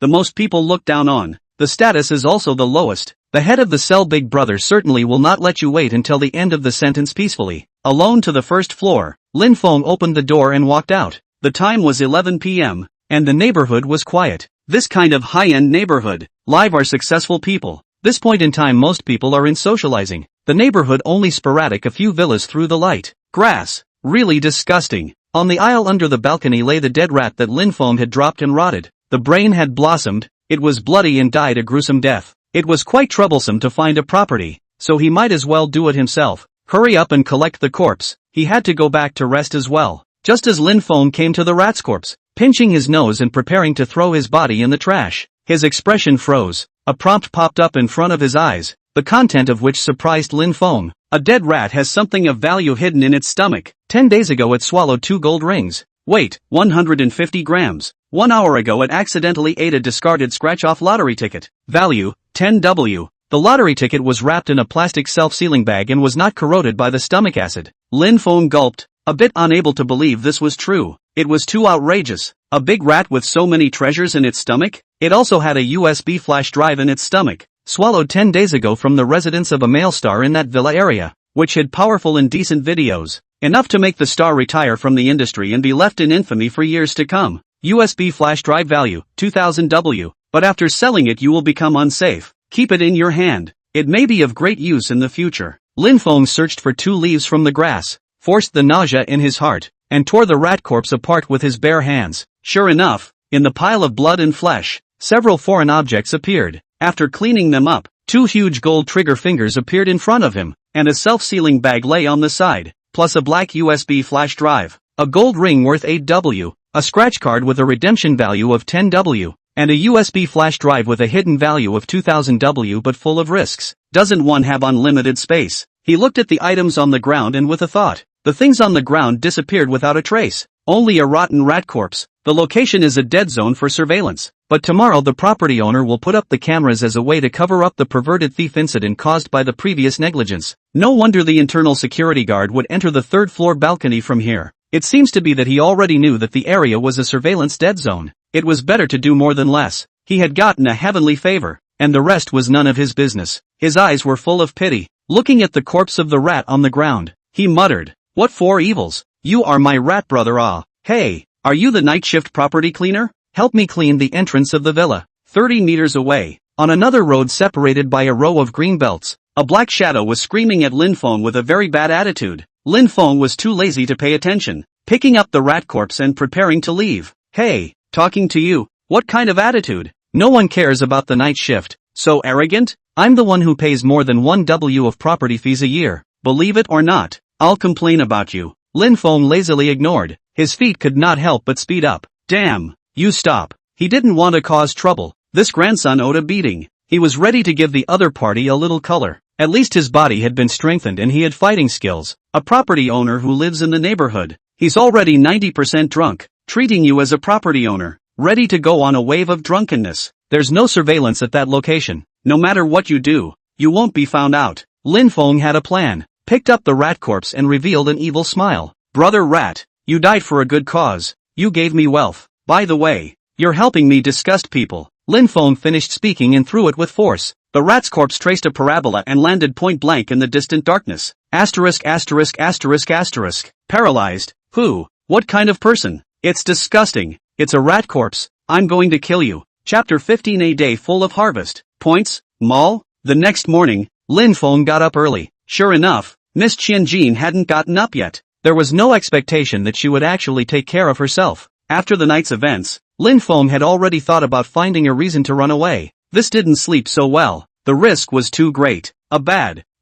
the most people look down on, the status is also the lowest. The head of the cell big brother certainly will not let you wait until the end of the sentence peacefully. Alone to the first floor, Lin Feng opened the door and walked out. The time was 11 p.m. and the neighborhood was quiet. This kind of high-end neighborhood, live are successful people. This point in time most people are in socializing. The neighborhood only sporadic, a few villas through the light. Grass. Really disgusting. On the aisle under the balcony lay the dead rat that Lin Feng had dropped and rotted. The brain had blossomed, it was bloody and died a gruesome death. It was quite troublesome to find a property, so he might as well do it himself. Hurry up and collect the corpse. He had to go back to rest as well. Just as Lin Feng came to the rat's corpse, pinching his nose and preparing to throw his body in the trash, his expression froze. A prompt popped up in front of his eyes, the content of which surprised Lin Feng. A dead rat has something of value hidden in its stomach. 10 days ago it swallowed 2 gold rings. Weight, 150 grams. 1 hour ago it accidentally ate a discarded scratch-off lottery ticket. Value, 10W. The lottery ticket was wrapped in a plastic self-sealing bag and was not corroded by the stomach acid. Lin Feng gulped, a bit unable to believe this was true. It was too outrageous. A big rat with so many treasures in its stomach? It also had a USB flash drive in its stomach, swallowed 10 days ago from the residence of a male star in that villa area, which hid powerful indecent videos, enough to make the star retire from the industry and be left in infamy for years to come. USB flash drive value, 2000W, but after selling it you will become unsafe. Keep it in your hand. It may be of great use in the future. Lin Feng searched for 2 leaves from the grass, forced the nausea in his heart, and tore the rat corpse apart with his bare hands. Sure enough, in the pile of blood and flesh, several foreign objects appeared. After cleaning them up, 2 huge gold trigger fingers appeared in front of him, and a self-sealing bag lay on the side, plus a black USB flash drive, a gold ring worth 8W, a scratch card with a redemption value of 10W, and a USB flash drive with a hidden value of 2000W but full of risks. Doesn't one have unlimited space? He looked at the items on the ground and with a thought. The things on the ground disappeared without a trace. Only a rotten rat corpse. The location is a dead zone for surveillance. But tomorrow the property owner will put up the cameras as a way to cover up the perverted thief incident caused by the previous negligence. No wonder the internal security guard would enter the 3rd floor balcony from here. It seems to be that he already knew that the area was a surveillance dead zone. It was better to do more than less. He had gotten a heavenly favor, and the rest was none of his business. His eyes were full of pity. Looking at the corpse of the rat on the ground, he muttered, "What 4 evils? You are my rat brother, ah. Hey, are you the night shift property cleaner? Help me clean the entrance of the villa." 30 meters away, on another road separated by a row of green belts, a black shadow was screaming at Lin Feng with a very bad attitude. Lin Feng was too lazy to pay attention, picking up the rat corpse and preparing to leave. "Hey, talking to you, what kind of attitude? No one cares about the night shift. So arrogant? I'm the one who pays more than 1W of property fees a year. Believe it or not, I'll complain about you." Lin Feng lazily ignored. His feet could not help but speed up. "Damn, you stop." He didn't want to cause trouble. This grandson owed a beating. He was ready to give the other party a little color. At least his body had been strengthened and he had fighting skills. A property owner who lives in the neighborhood. He's already 90% drunk, treating you as a property owner, ready to go on a wave of drunkenness. There's no surveillance at that location. No matter what you do, you won't be found out. Lin Feng had a plan, picked up the rat corpse and revealed an evil smile. "Brother Rat, you died for a good cause. You gave me wealth. By the way, you're helping me disgust people." Lin Feng finished speaking and threw it with force. The rat's corpse traced a parabola and landed point blank in the distant darkness. Asterisk asterisk asterisk asterisk. Paralyzed. Who? What kind of person? It's disgusting. It's a rat corpse. I'm going to kill you. Chapter 15. A day full of harvest. Points? Mall? The next morning, Lin Feng got up early. Sure enough, Miss Qianjin hadn't gotten up yet. There was no expectation that she would actually take care of herself. After the night's events, Lin Feng had already thought about finding a reason to run away. This didn't sleep so well. The risk was too great.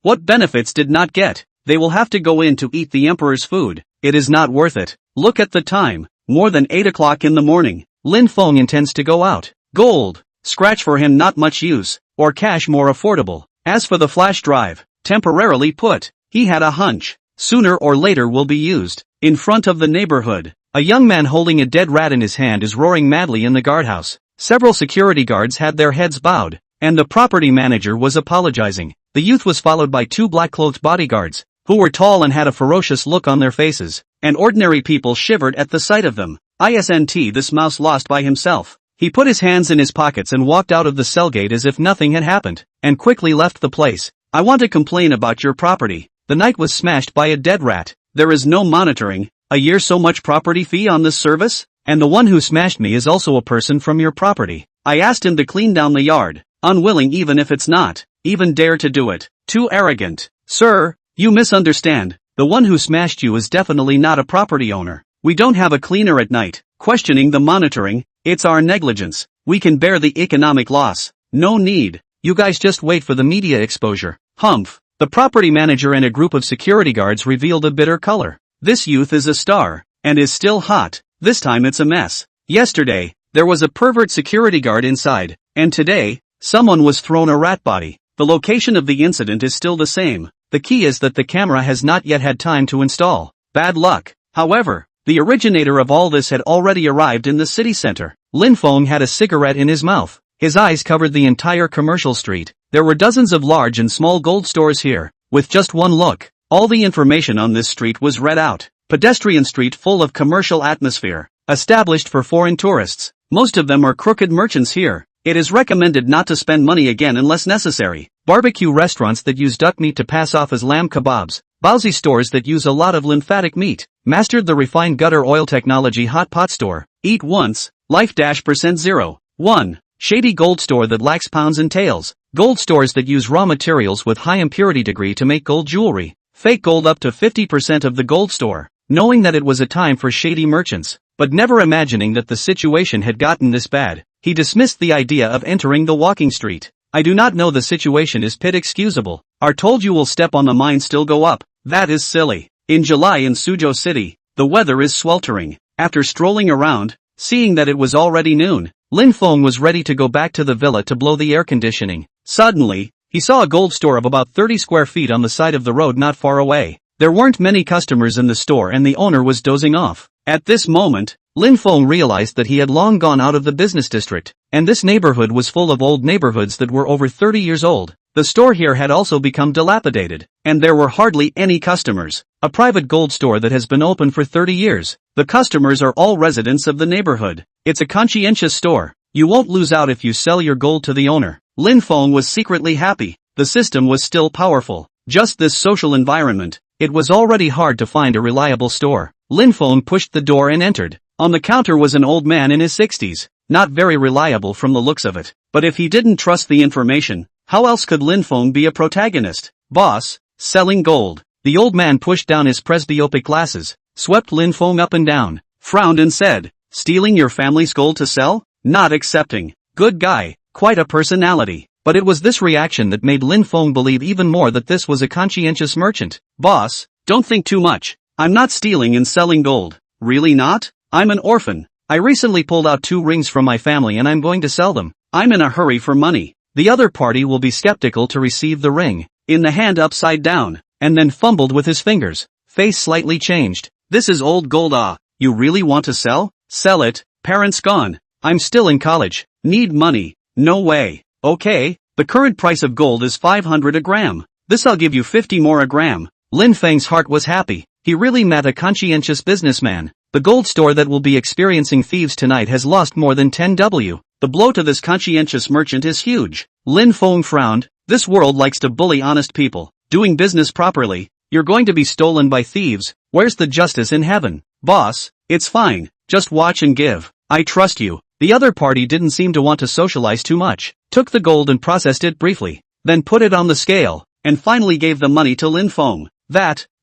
What benefits did not get? They will have to go in to eat the emperor's food. It is not worth it. Look at the time. More than 8 o'clock in the morning. Lin Feng intends to go out. Gold. Scratch for him not much use. Or cash more affordable. As for the flash drive, temporarily put, he had a hunch. Sooner or later will be used. In front of the neighborhood, a young man holding a dead rat in his hand is roaring madly in the guardhouse. Several security guards had their heads bowed, and the property manager was apologizing. The youth was followed by 2 black-clothed bodyguards. who were tall and had a ferocious look on their faces, and ordinary people shivered at the sight of them. Isn't this mouse lost by himself? He put his hands in his pockets and walked out of the cell gate as if nothing had happened, and quickly left the place. I want to complain about your property. The night was smashed by a dead rat. There is no monitoring. A year so much property fee on this service? And the one who smashed me is also a person from your property. I asked him to clean down the yard. Unwilling even if it's not. Even dare to do it. Too arrogant. Sir, you misunderstand. The one who smashed you is definitely not a property owner. We don't have a cleaner at night. Questioning the monitoring. It's our negligence. We can bear the economic loss. No need. You guys just wait for the media exposure. Humph. The property manager and a group of security guards revealed a bitter color. This youth is a star, and is still hot. This time it's a mess. Yesterday, there was a pervert security guard inside, and today, someone was thrown a rat body. The location of the incident is still the same. The key is that the camera has not yet had time to install. Bad luck. However, the originator of all this had already arrived in the city center. Lin Feng had a cigarette in his mouth. His eyes covered the entire commercial street. There were dozens of large and small gold stores here. With just one look, all the information on this street was read out. Pedestrian street full of commercial atmosphere. Established for foreign tourists. Most of them are crooked merchants here. It is recommended not to spend money again unless necessary. Barbecue restaurants that use duck meat to pass off as lamb kebabs. Bowsy stores that use a lot of lymphatic meat. Mastered the refined gutter oil technology hot pot store. Eat once, life %0. 1. Shady gold store that lacks pounds and tails. Gold stores that use raw materials with high impurity degree to make gold jewelry. Fake gold up to 50% of the gold store. Knowing that it was a time for shady merchants, but never imagining that the situation had gotten this bad, he dismissed the idea of entering the walking street. I do not know the situation is pit excusable. Are told you will step on the mine still go up. That is silly. In July in Suzhou City, the weather is sweltering. After strolling around, seeing that it was already noon, Lin Feng was ready to go back to the villa to blow the air conditioning. Suddenly, he saw a gold store of about 30 square feet on the side of the road not far away. There weren't many customers in the store and the owner was dozing off. At this moment, Lin Feng realized that he had long gone out of the business district, and this neighborhood was full of old neighborhoods that were over 30 years old. The store here had also become dilapidated, and there were hardly any customers. A private gold store that has been open for 30 years. The customers are all residents of the neighborhood. It's a conscientious store. You won't lose out if you sell your gold to the owner. Lin Feng was secretly happy. The system was still powerful. Just this social environment. It was already hard to find a reliable store. Lin Feng pushed the door and entered. On the counter was an old man in his 60s. Not very reliable from the looks of it. But if he didn't trust the information, how else could Lin Feng be a protagonist? Boss, selling gold. The old man pushed down his presbyopic glasses, swept Lin Feng up and down, frowned and said, "Stealing your family's gold to sell? Not accepting. Good guy, quite a personality." But it was this reaction that made Lin Feng believe even more that this was a conscientious merchant. "Boss, don't think too much. I'm not stealing and selling gold." "Really not? I'm an orphan. I recently pulled out 2 rings from my family and I'm going to sell them. I'm in a hurry for money." The other party will be skeptical to receive the ring, in the hand upside down, and then fumbled with his fingers. Face slightly changed. "This is old gold. Ah, you really want to sell?" "Sell it. Parents gone. I'm still in college. Need money." "No way." "Okay, the current price of gold is 500 a gram. This I'll give you 50 more a gram." Lin Feng's heart was happy. He really met a conscientious businessman. The gold store that will be experiencing thieves tonight has lost more than 10W. The blow to this conscientious merchant is huge. Lin Feng frowned. This world likes to bully honest people. Doing business properly, you're going to be stolen by thieves. Where's the justice in heaven? "Boss, it's fine. Just watch and give. I trust you." The other party didn't seem to want to socialize too much. Took the gold and processed it briefly. Then put it on the scale, and finally gave the money to Lin Feng.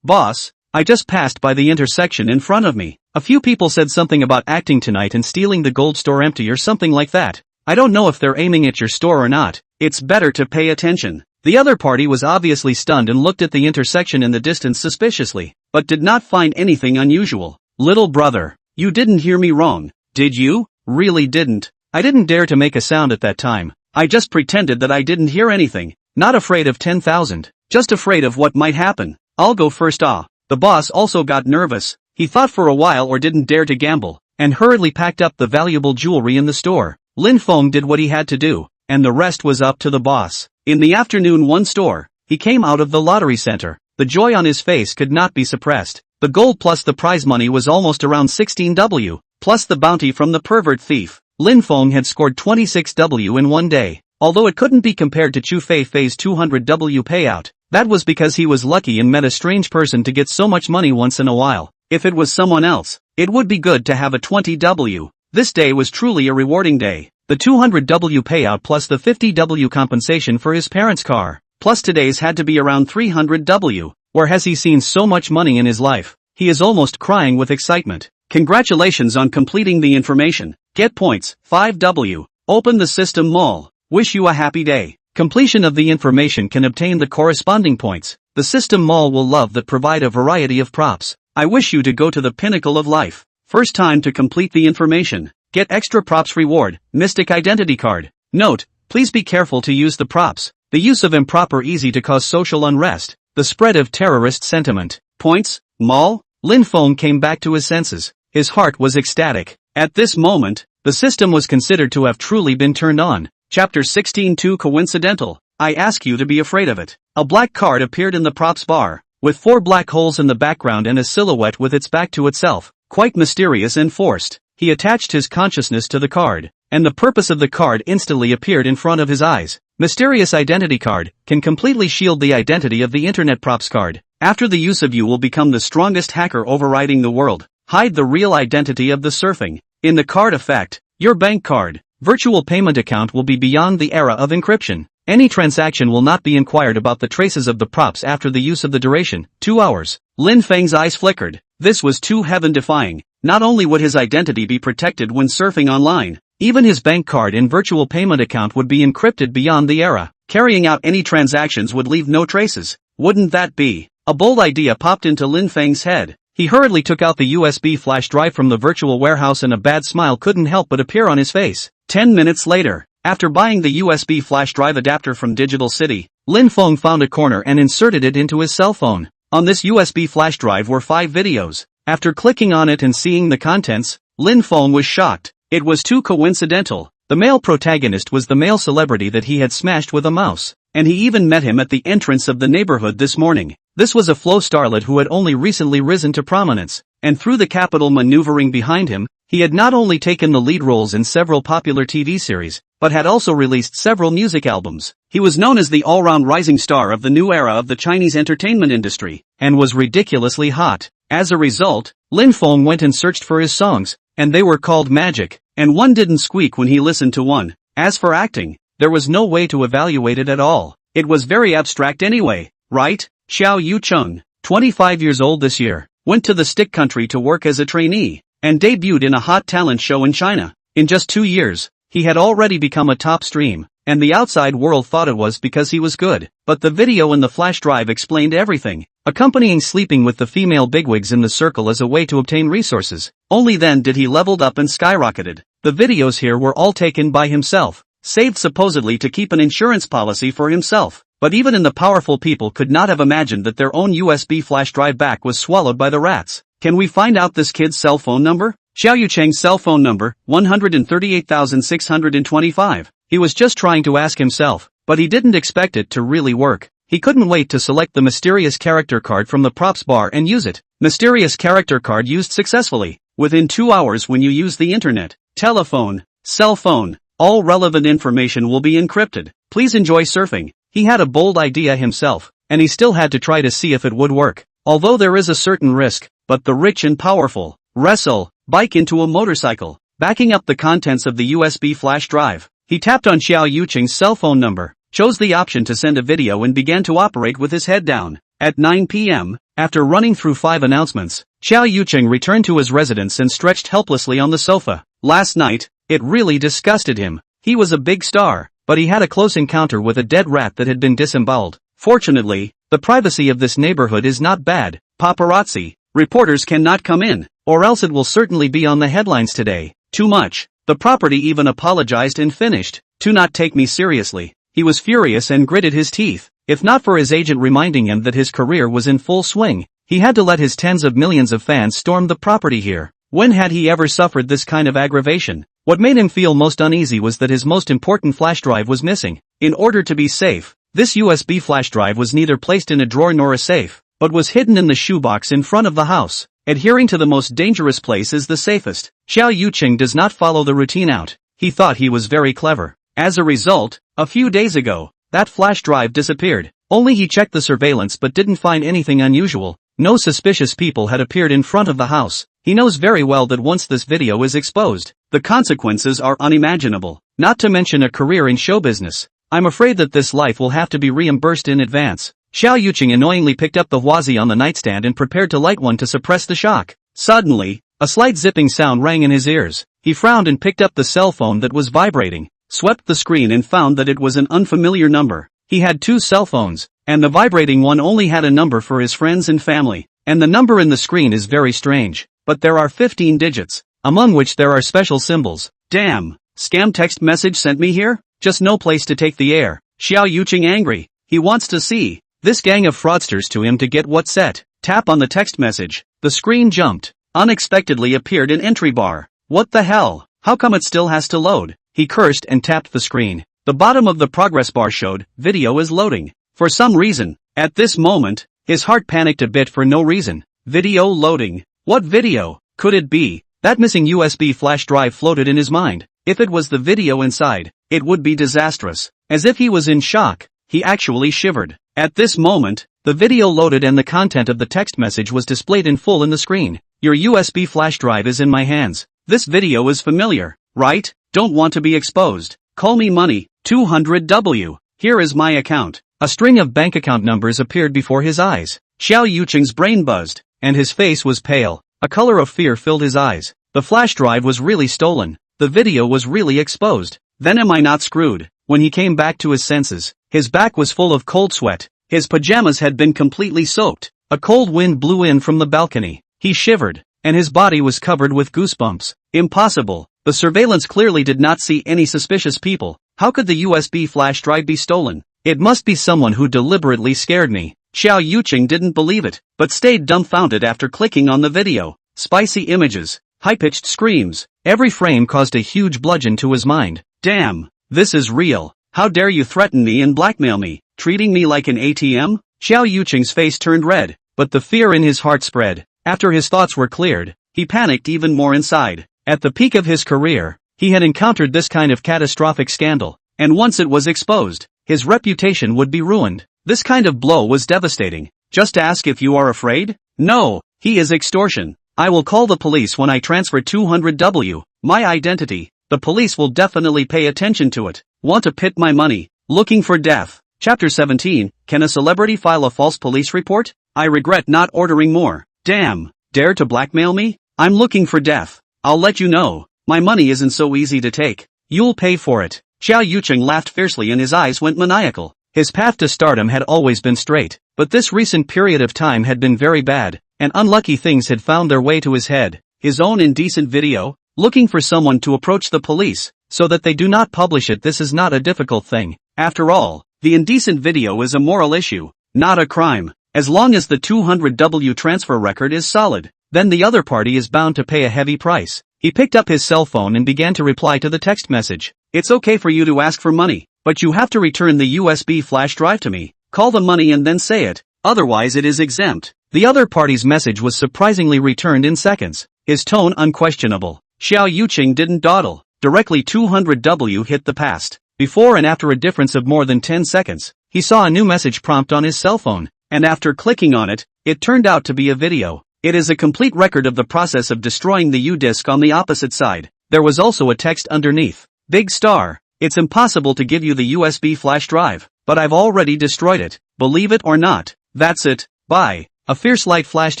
"Boss, I just passed by the intersection in front of me. A few people said something about acting tonight and stealing the gold store empty or something like that. I don't know if they're aiming at your store or not. It's better to pay attention." The other party was obviously stunned and looked at the intersection in the distance suspiciously, but did not find anything unusual. "Little brother, you didn't hear me wrong, did you?" "Really didn't. I didn't dare to make a sound at that time. I just pretended that I didn't hear anything. Not afraid of 10,000, just afraid of what might happen. I'll go first." Ah. The boss also got nervous. He thought for a while or didn't dare to gamble, and hurriedly packed up the valuable jewelry in the store. Lin Feng did what he had to do, and the rest was up to the boss. In the afternoon one store, he came out of the lottery center. the joy on his face could not be suppressed. The gold plus the prize money was almost around 16W, plus the bounty from the pervert thief. Lin Feng had scored 26W in one day. Although it couldn't be compared to Chu Fei Fei's 200W payout, that was because he was lucky and met a strange person to get so much money once in a while. If it was someone else, it would be good to have a 20W. This day was truly a rewarding day. The 200W payout plus the 50W compensation for his parents' car, plus today's had to be around 300W. Where has he seen so much money in his life? He is almost crying with excitement. Congratulations on completing the information. Get points, 5W. Open the system mall. Wish you a happy day. Completion of the information can obtain the corresponding points. The system mall will love that provide a variety of props. I wish you to go to the pinnacle of life. First time to complete the information. Get extra props reward, mystic identity card. Note, please be careful to use the props. The use of improper easy to cause social unrest. The spread of terrorist sentiment. Points, mall. Lin Feng came back to his senses. His heart was ecstatic. At this moment, the system was considered to have truly been turned on. Chapter 16 Too coincidental. I ask you to be afraid of it. A black card appeared in the props bar, with 4 black holes in the background and a silhouette with its back to itself, quite mysterious and forced. He attached his consciousness to the card, and the purpose of the card instantly appeared in front of his eyes. Mysterious identity card can completely shield the identity of the internet props card. After the use of you will become the strongest hacker overriding the world. Hide the real identity of the surfing. In the card effect, your bank card, virtual payment account will be beyond the era of encryption. Any transaction will not be inquired about the traces of the props after the use of the duration, 2 hours. Lin Feng's eyes flickered. This was too heaven-defying. Not only would his identity be protected when surfing online, even his bank card and virtual payment account would be encrypted beyond the era. Carrying out any transactions would leave no traces. Wouldn't that be? A bold idea popped into Lin Feng's head. He hurriedly took out the USB flash drive from the virtual warehouse and a bad smile couldn't help but appear on his face. 10 minutes later, after buying the USB flash drive adapter from Digital City, Lin Feng found a corner and inserted it into his cell phone. On this USB flash drive were 5 videos. After clicking on it and seeing the contents, Lin Feng was shocked. It was too coincidental. The male protagonist was the male celebrity that he had smashed with a mouse, and he even met him at the entrance of the neighborhood this morning. This was a flow starlet who had only recently risen to prominence, and through the capital maneuvering behind him, he had not only taken the lead roles in several popular TV series, but had also released several music albums. He was known as the all-round rising star of the new era of the Chinese entertainment industry, and was ridiculously hot. As a result, Lin Feng went and searched for his songs, and they were called magic, and one didn't squeak when he listened to one. As for acting, there was no way to evaluate it at all. It was very abstract anyway, right? Xiao Yucheng, 25 years old this year, went to the stick country to work as a trainee, and debuted in a hot talent show in China. In just 2 years, he had already become a top stream, and the outside world thought it was because he was good. But the video in the flash drive explained everything, accompanying sleeping with the female bigwigs in the circle as a way to obtain resources. Only then did he leveled up and skyrocketed. The videos here were all taken by himself, saved supposedly to keep an insurance policy for himself. But even in the powerful people could not have imagined that their own USB flash drive back was swallowed by the rats. Can we find out this kid's cell phone number? Xiao Yucheng's cell phone number, 138,625. He was just trying to ask himself, but he didn't expect it to really work. He couldn't wait to select the mysterious character card from the props bar and use it. Mysterious character card used successfully. Within 2 hours when you use the internet, telephone, cell phone, all relevant information will be encrypted. Please enjoy surfing. He had a bold idea himself, and he still had to try to see if it would work. Although there is a certain risk, but the rich and powerful wrestle, bike into a motorcycle, backing up the contents of the USB flash drive. He tapped on Xiao Yucheng's cell phone number, chose the option to send a video and began to operate with his head down. At 9 p.m., after running through 5 announcements, Xiao Yucheng returned to his residence and stretched helplessly on the sofa. Last night, it really disgusted him. He was a big star, but he had a close encounter with a dead rat that had been disemboweled. Fortunately, the privacy of this neighborhood is not bad. Paparazzi, reporters cannot come in, or else it will certainly be on the headlines today. Too much. The property even apologized and finished. "Do not take me seriously." He was furious and gritted his teeth. If not for his agent reminding him that his career was in full swing, he had to let his tens of millions of fans storm the property here. When had he ever suffered this kind of aggravation? What made him feel most uneasy was that his most important flash drive was missing. In order to be safe, this USB flash drive was neither placed in a drawer nor a safe, but was hidden in the shoebox in front of the house. Adhering to the most dangerous place is the safest. Xiao Yuqing does not follow the routine out. He thought he was very clever. As a result, a few days ago, that flash drive disappeared. Only he checked the surveillance but didn't find anything unusual. No suspicious people had appeared in front of the house. He knows very well that once this video is exposed, the consequences are unimaginable, not to mention a career in show business. I'm afraid that this life will have to be reimbursed in advance. Xiao Yuqing annoyingly picked up the huazi on the nightstand and prepared to light one to suppress the shock. Suddenly, a slight zipping sound rang in his ears. He frowned and picked up the cell phone that was vibrating, swept the screen and found that it was an unfamiliar number. He had two cell phones, and the vibrating one only had a number for his friends and family, and the number in the screen is very strange, but there are 15 digits, among which there are special symbols. Damn, scam text message sent me here? Just no place to take the air. Xiao Yuqing angry. He wants to see this gang of fraudsters to him to get what's set. Tap on the text message. The screen jumped. Unexpectedly appeared an entry bar. What the hell? How come it still has to load? He cursed and tapped the screen. The bottom of the progress bar showed, video is loading. For some reason, at this moment, his heart panicked a bit for no reason. Video loading. What video could it be? That missing USB flash drive floated in his mind. If it was the video inside, it would be disastrous. As if he was in shock, he actually shivered. At this moment, the video loaded and the content of the text message was displayed in full in the screen. Your USB flash drive is in my hands. This video is familiar, right? Don't want to be exposed. Call me money, 200W. Here is my account. A string of bank account numbers appeared before his eyes. Xiao Yuqing's brain buzzed, and his face was pale. A color of fear filled his eyes. The flash drive was really stolen. The video was really exposed. Then am I not screwed? When he came back to his senses, his back was full of cold sweat. His pajamas had been completely soaked. A cold wind blew in from the balcony. He shivered, and his body was covered with goosebumps. Impossible. The surveillance clearly did not see any suspicious people. How could the USB flash drive be stolen? It must be someone who deliberately scared me. Xiao Yuqing didn't believe it, but stayed dumbfounded after clicking on the video. Spicy images, high-pitched screams. Every frame caused a huge bludgeon to his mind. Damn, this is real. How dare you threaten me and blackmail me, treating me like an ATM? Xiao Yuqing's face turned red, but the fear in his heart spread. After his thoughts were cleared, he panicked even more inside. At the peak of his career, he had encountered this kind of catastrophic scandal, and once it was exposed, his reputation would be ruined. This kind of blow was devastating. Just ask if you are afraid? No, he is extortion. I will call the police when I transfer 200W, my identity. The police will definitely pay attention to it. Want to pit my money? Looking for death. Chapter 17, Can a celebrity file a false police report? I regret not ordering more. Damn, dare to blackmail me? I'm looking for death. I'll let you know. My money isn't so easy to take. You'll pay for it. Xiao Yuqing laughed fiercely and his eyes went maniacal. His path to stardom had always been straight, but this recent period of time had been very bad, and unlucky things had found their way to his head. His own indecent video, looking for someone to approach the police, so that they do not publish it. This is not a difficult thing. After all, the indecent video is a moral issue, not a crime. As long as the 200W transfer record is solid, then the other party is bound to pay a heavy price. He picked up his cell phone and began to reply to the text message. It's okay for you to ask for money, but you have to return the USB flash drive to me. Call the money and then say it, otherwise it is exempt. The other party's message was surprisingly returned in seconds. His tone unquestionable. Xiao Yuqing didn't dawdle. Directly 200W hit the past. Before and after a difference of more than 10 seconds, he saw a new message prompt on his cell phone, and after clicking on it, it turned out to be a video. It is a complete record of the process of destroying the U-disc on the opposite side. There was also a text underneath. Big star. It's impossible to give you the USB flash drive, but I've already destroyed it. Believe it or not. That's it. Bye. A fierce light flashed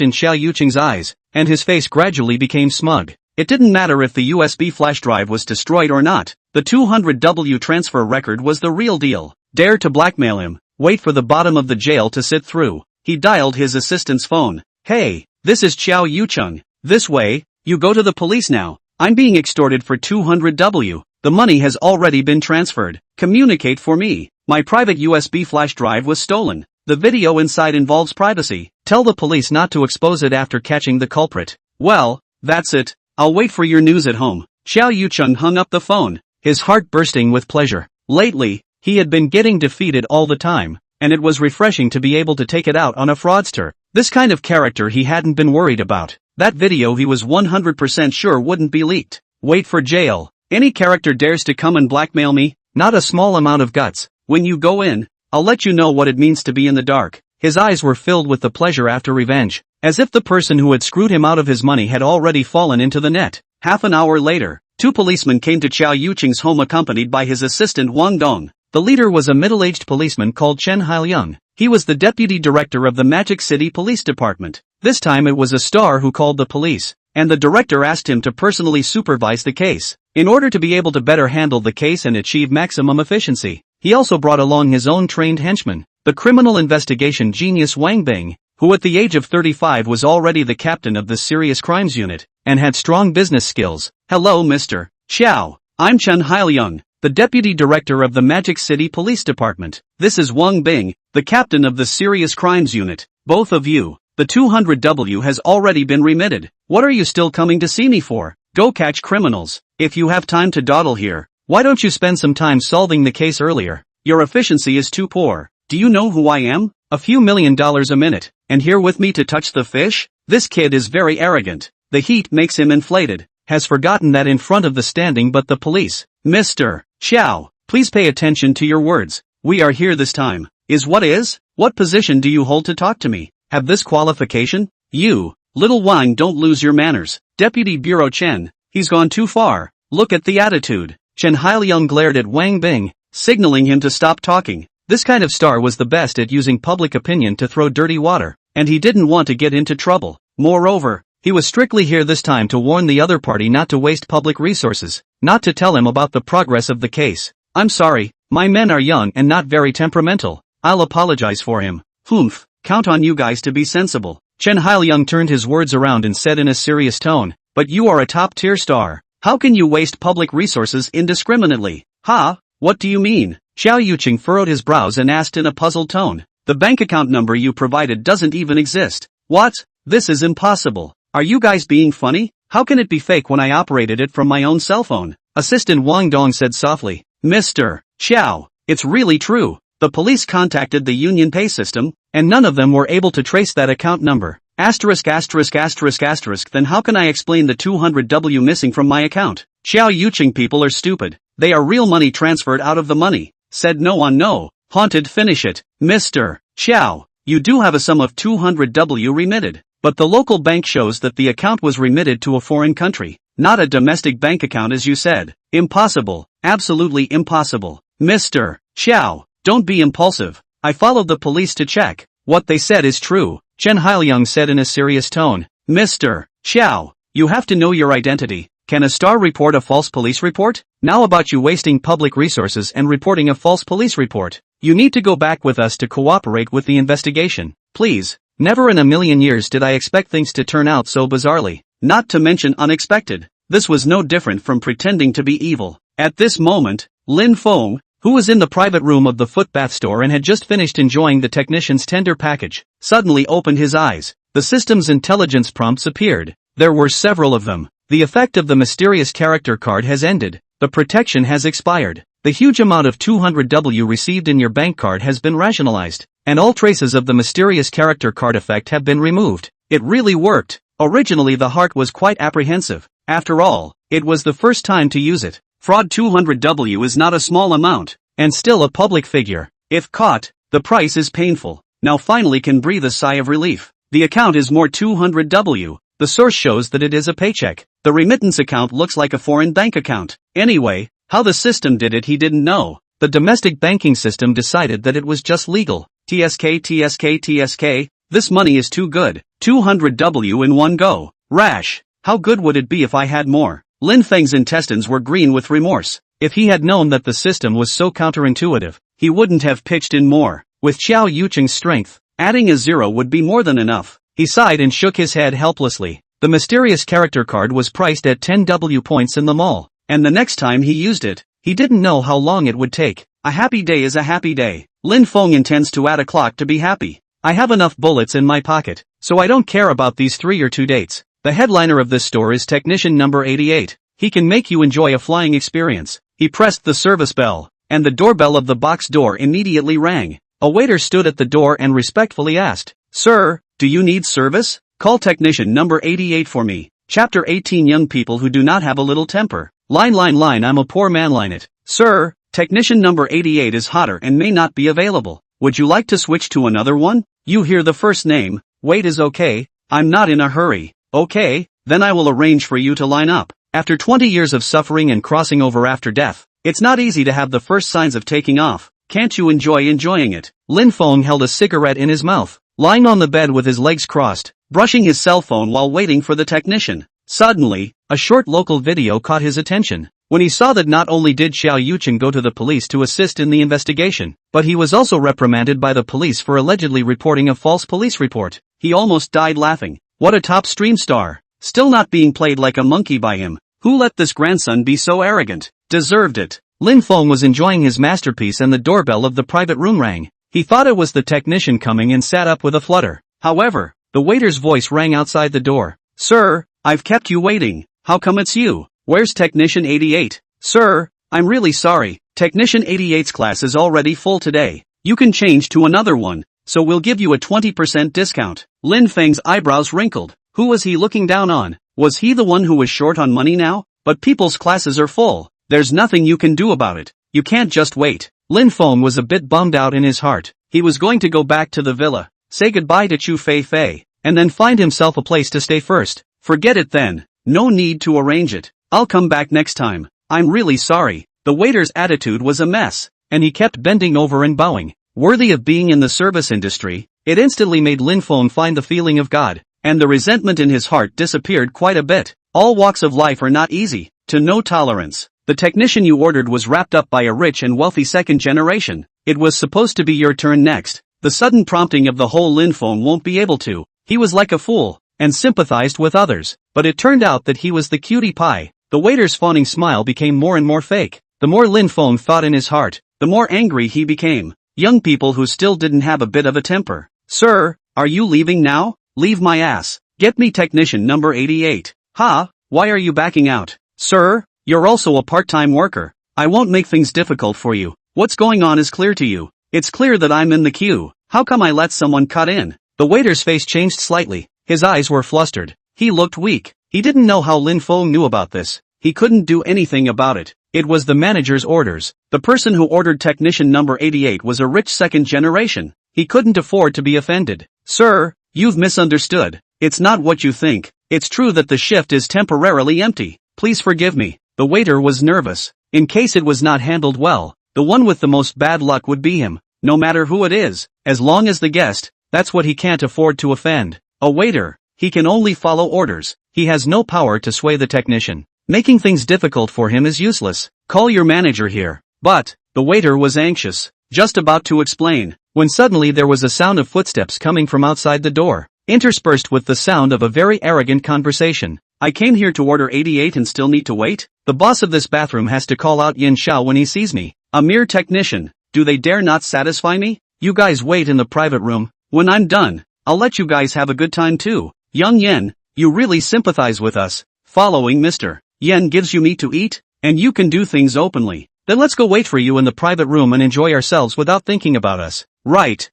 in Xiao Yuqing's eyes, and his face gradually became smug. It didn't matter if the USB flash drive was destroyed or not. The 200W transfer record was the real deal. Dare to blackmail him. Wait for the bottom of the jail to sit through. He dialed his assistant's phone. Hey, this is Xiao Yuqing. This way, you go to the police now. I'm being extorted for 200W. The money has already been transferred. Communicate for me. My private USB flash drive was stolen. The video inside involves privacy. Tell the police not to expose it after catching the culprit. Well, that's it. I'll wait for your news at home. Xiao Yuqing hung up the phone, his heart bursting with pleasure. Lately, he had been getting defeated all the time. and it was refreshing to be able to take it out on a fraudster. This kind of character he hadn't been worried about. That video he was 100% sure wouldn't be leaked. Wait for jail. Any character dares to come and blackmail me? Not a small amount of guts. When you go in, I'll let you know what it means to be in the dark. His eyes were filled with the pleasure after revenge, as if the person who had screwed him out of his money had already fallen into the net. Half an hour later, two policemen came to Xiao Yuqing's home accompanied by his assistant Wang Dong. The leader was a middle-aged policeman called Chen Hailiang. He was the deputy director of the Magic City Police Department. This time it was a star who called the police, and the director asked him to personally supervise the case, in order to be able to better handle the case and achieve maximum efficiency. He also brought along his own trained henchman, the criminal investigation genius Wang Bing, who at the age of 35 was already the captain of the serious crimes unit, and had strong business skills. Hello Mr. Xiao, I'm Chen Hailiang, the deputy director of the Magic City Police Department. This is Wang Bing, the captain of the serious crimes unit. Both of you, the 200W has already been remitted. What are you still coming to see me for? Go catch criminals. If you have time to dawdle here, why don't you spend some time solving the case earlier? Your efficiency is too poor. Do you know who I am? A few $1 million a minute, and here with me to touch the fish? This kid is very arrogant. The heat makes him inflated. Has forgotten that in front of the standing but the police. Mr. Xiao, please pay attention to your words. We are here this time. Is what is? What position do you hold to talk to me? Have this qualification? You, little Wang, don't lose your manners. Deputy Bureau Chen, he's gone too far. Look at the attitude. Chen Hailiang glared at Wang Bing, signaling him to stop talking. This kind of star was the best at using public opinion to throw dirty water, and he didn't want to get into trouble. Moreover, he was strictly here this time to warn the other party not to waste public resources, not to tell him about the progress of the case. I'm sorry, my men are young and not very temperamental. I'll apologize for him. Humph, count on you guys to be sensible. Chen Hailiang turned his words around and said in a serious tone, but you are a top-tier star. How can you waste public resources indiscriminately? Ha? What do you mean? Xiao Yuqing furrowed his brows and asked in a puzzled tone. The bank account number you provided doesn't even exist. What? This is impossible. Are you guys being funny? How can it be fake when I operated it from my own cell phone? Assistant Wang Dong said softly. Mr. Xiao, it's really true. The police contacted the Union Pay system, and none of them were able to trace that account number. Asterisk asterisk asterisk asterisk. Then how can I explain the 200W missing from my account? Xiao Yuqing people are stupid. They are real money transferred out of the money. Said no on no. Haunted finish it. Mr. Xiao, you do have a sum of 200W remitted, but the local bank shows that the account was remitted to a foreign country, not a domestic bank account as you said. Impossible. Absolutely impossible. Mr. Xiao, don't be impulsive. I followed the police to check. What they said is true, Chen Hailiang said in a serious tone. Mr. Xiao, you have to know your identity. Can a star report a false police report? Now about you wasting public resources and reporting a false police report. You need to go back with us to cooperate with the investigation. Please. Never in a million years did I expect things to turn out so bizarrely. Not to mention unexpected. This was no different from pretending to be evil. At this moment, Lin Feng, who was in the private room of the footbath store and had just finished enjoying the technician's tender package, suddenly opened his eyes. The system's intelligence prompts appeared. There were several of them. The effect of the mysterious character card has ended. The protection has expired. The huge amount of 200W received in your bank card has been rationalized, and all traces of the mysterious character card effect have been removed. It really worked. Originally the heart was quite apprehensive. After all, it was the first time to use it. Fraud 200W is not a small amount, and still a public figure. If caught, the price is painful. Now finally can breathe a sigh of relief. The account is more 200W. The source shows that it is a paycheck. The remittance account looks like a foreign bank account. Anyway, how the system did it he didn't know. The domestic banking system decided that it was just legal. TSK. This money is too good. 200W in one go. Rash. How good would it be if I had more? Lin Feng's intestines were green with remorse. If he had known that the system was so counterintuitive, he wouldn't have pitched in more. With Xiao Yuqing's strength, adding a zero would be more than enough. He sighed and shook his head helplessly. The mysterious character card was priced at 10W points in the mall, and the next time he used it, he didn't know how long it would take. A happy day is a happy day. Lin Feng intends to add a clock to be happy. I have enough bullets in my pocket, so I don't care about these 3 or 2 dates. The headliner of this store is technician number 88. He can make you enjoy a flying experience. He pressed the service bell, and the doorbell of the box door immediately rang. A waiter stood at the door and respectfully asked, "Sir, do you need service? Call technician number 88 for me." Chapter 18 Young people who do not have a little temper. Line, I'm a poor man. Line it. "Sir, technician number 88 is hotter and may not be available. Would you like to switch to another one?" You hear the first name. "Wait is okay. I'm not in a hurry." "Okay, then I will arrange for you to line up." After 20 years of suffering and crossing over after death, it's not easy to have the first signs of taking off. Can't you enjoying it? Lin Feng held a cigarette in his mouth, lying on the bed with his legs crossed, brushing his cell phone while waiting for the technician. Suddenly, a short local video caught his attention. When he saw that not only did Xiao Yuchen go to the police to assist in the investigation, but he was also reprimanded by the police for allegedly reporting a false police report, he almost died laughing. What a top stream star! Still not being played like a monkey by him. Who let this grandson be so arrogant? Deserved it. Lin Feng was enjoying his masterpiece and the doorbell of the private room rang. He thought it was the technician coming and sat up with a flutter. However, the waiter's voice rang outside the door. "Sir, I've kept you waiting. How come it's you? Where's technician 88? "Sir, I'm really sorry. Technician 88's class is already full today. You can change to another one, so we'll give you a 20% discount." Lin Feng's eyebrows wrinkled. Who was he looking down on? Was he the one who was short on money now? But people's classes are full. There's nothing you can do about it. You can't just wait. Lin Feng was a bit bummed out in his heart. He was going to go back to the villa, say goodbye to Chu Fei, and then find himself a place to stay first. Forget it then. No need to arrange it. I'll come back next time. I'm really sorry. The waiter's attitude was a mess, and he kept bending over and bowing. Worthy of being in the service industry, it instantly made Lin Feng find the feeling of God, and the resentment in his heart disappeared quite a bit. All walks of life are not easy. To no tolerance. The technician you ordered was wrapped up by a rich and wealthy second generation. It was supposed to be your turn next. The sudden prompting of the whole Lin Feng won't be able to. He was like a fool, and sympathized with others. But it turned out that he was the cutie pie. The waiter's fawning smile became more and more fake. The more Lin Feng thought in his heart, the more angry he became. Young people who still didn't have a bit of a temper. "Sir, are you leaving now?" "Leave my ass. Get me technician number 88. "Ha, why are you backing out?" "Sir, you're also a part-time worker. I won't make things difficult for you. What's going on is clear to you. It's clear that I'm in the queue. How come I let someone cut in?" The waiter's face changed slightly. His eyes were flustered. He looked weak. He didn't know how Lin Feng knew about this. He couldn't do anything about it. It was the manager's orders. The person who ordered technician number 88 was a rich second generation. He couldn't afford to be offended. "Sir, you've misunderstood. It's not what you think. It's true that the shift is temporarily empty. Please forgive me." The waiter was nervous. In case it was not handled well, the one with the most bad luck would be him. No matter who it is, as long as the guest, that's what he can't afford to offend. A waiter, he can only follow orders. He has no power to sway the technician. Making things difficult for him is useless. "Call your manager here." But the waiter was anxious, just about to explain, when suddenly there was a sound of footsteps coming from outside the door, interspersed with the sound of a very arrogant conversation. "I came here to order 88 and still need to wait? The boss of this bathroom has to call out Yin Xiao when he sees me. A mere technician. Do they dare not satisfy me? You guys wait in the private room. When I'm done, I'll let you guys have a good time too. Young Yen, you really sympathize with us. Following Mr. Yen gives you meat to eat, and you can do things openly. Then let's go wait for you in the private room and enjoy ourselves without thinking about us." Right.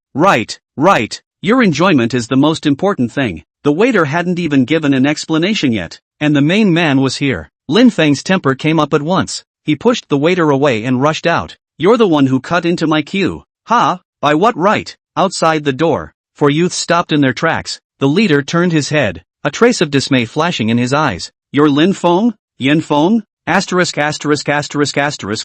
Your enjoyment is the most important thing." The waiter hadn't even given an explanation yet, and the main man was here. Lin Feng's temper came up at once. He pushed the waiter away and rushed out. "You're the one who cut into my queue." "Ha? By what right?" Outside the door, four youths stopped in their tracks. The leader turned his head, a trace of dismay flashing in his eyes. "You're Lin Feng? Yin Feng?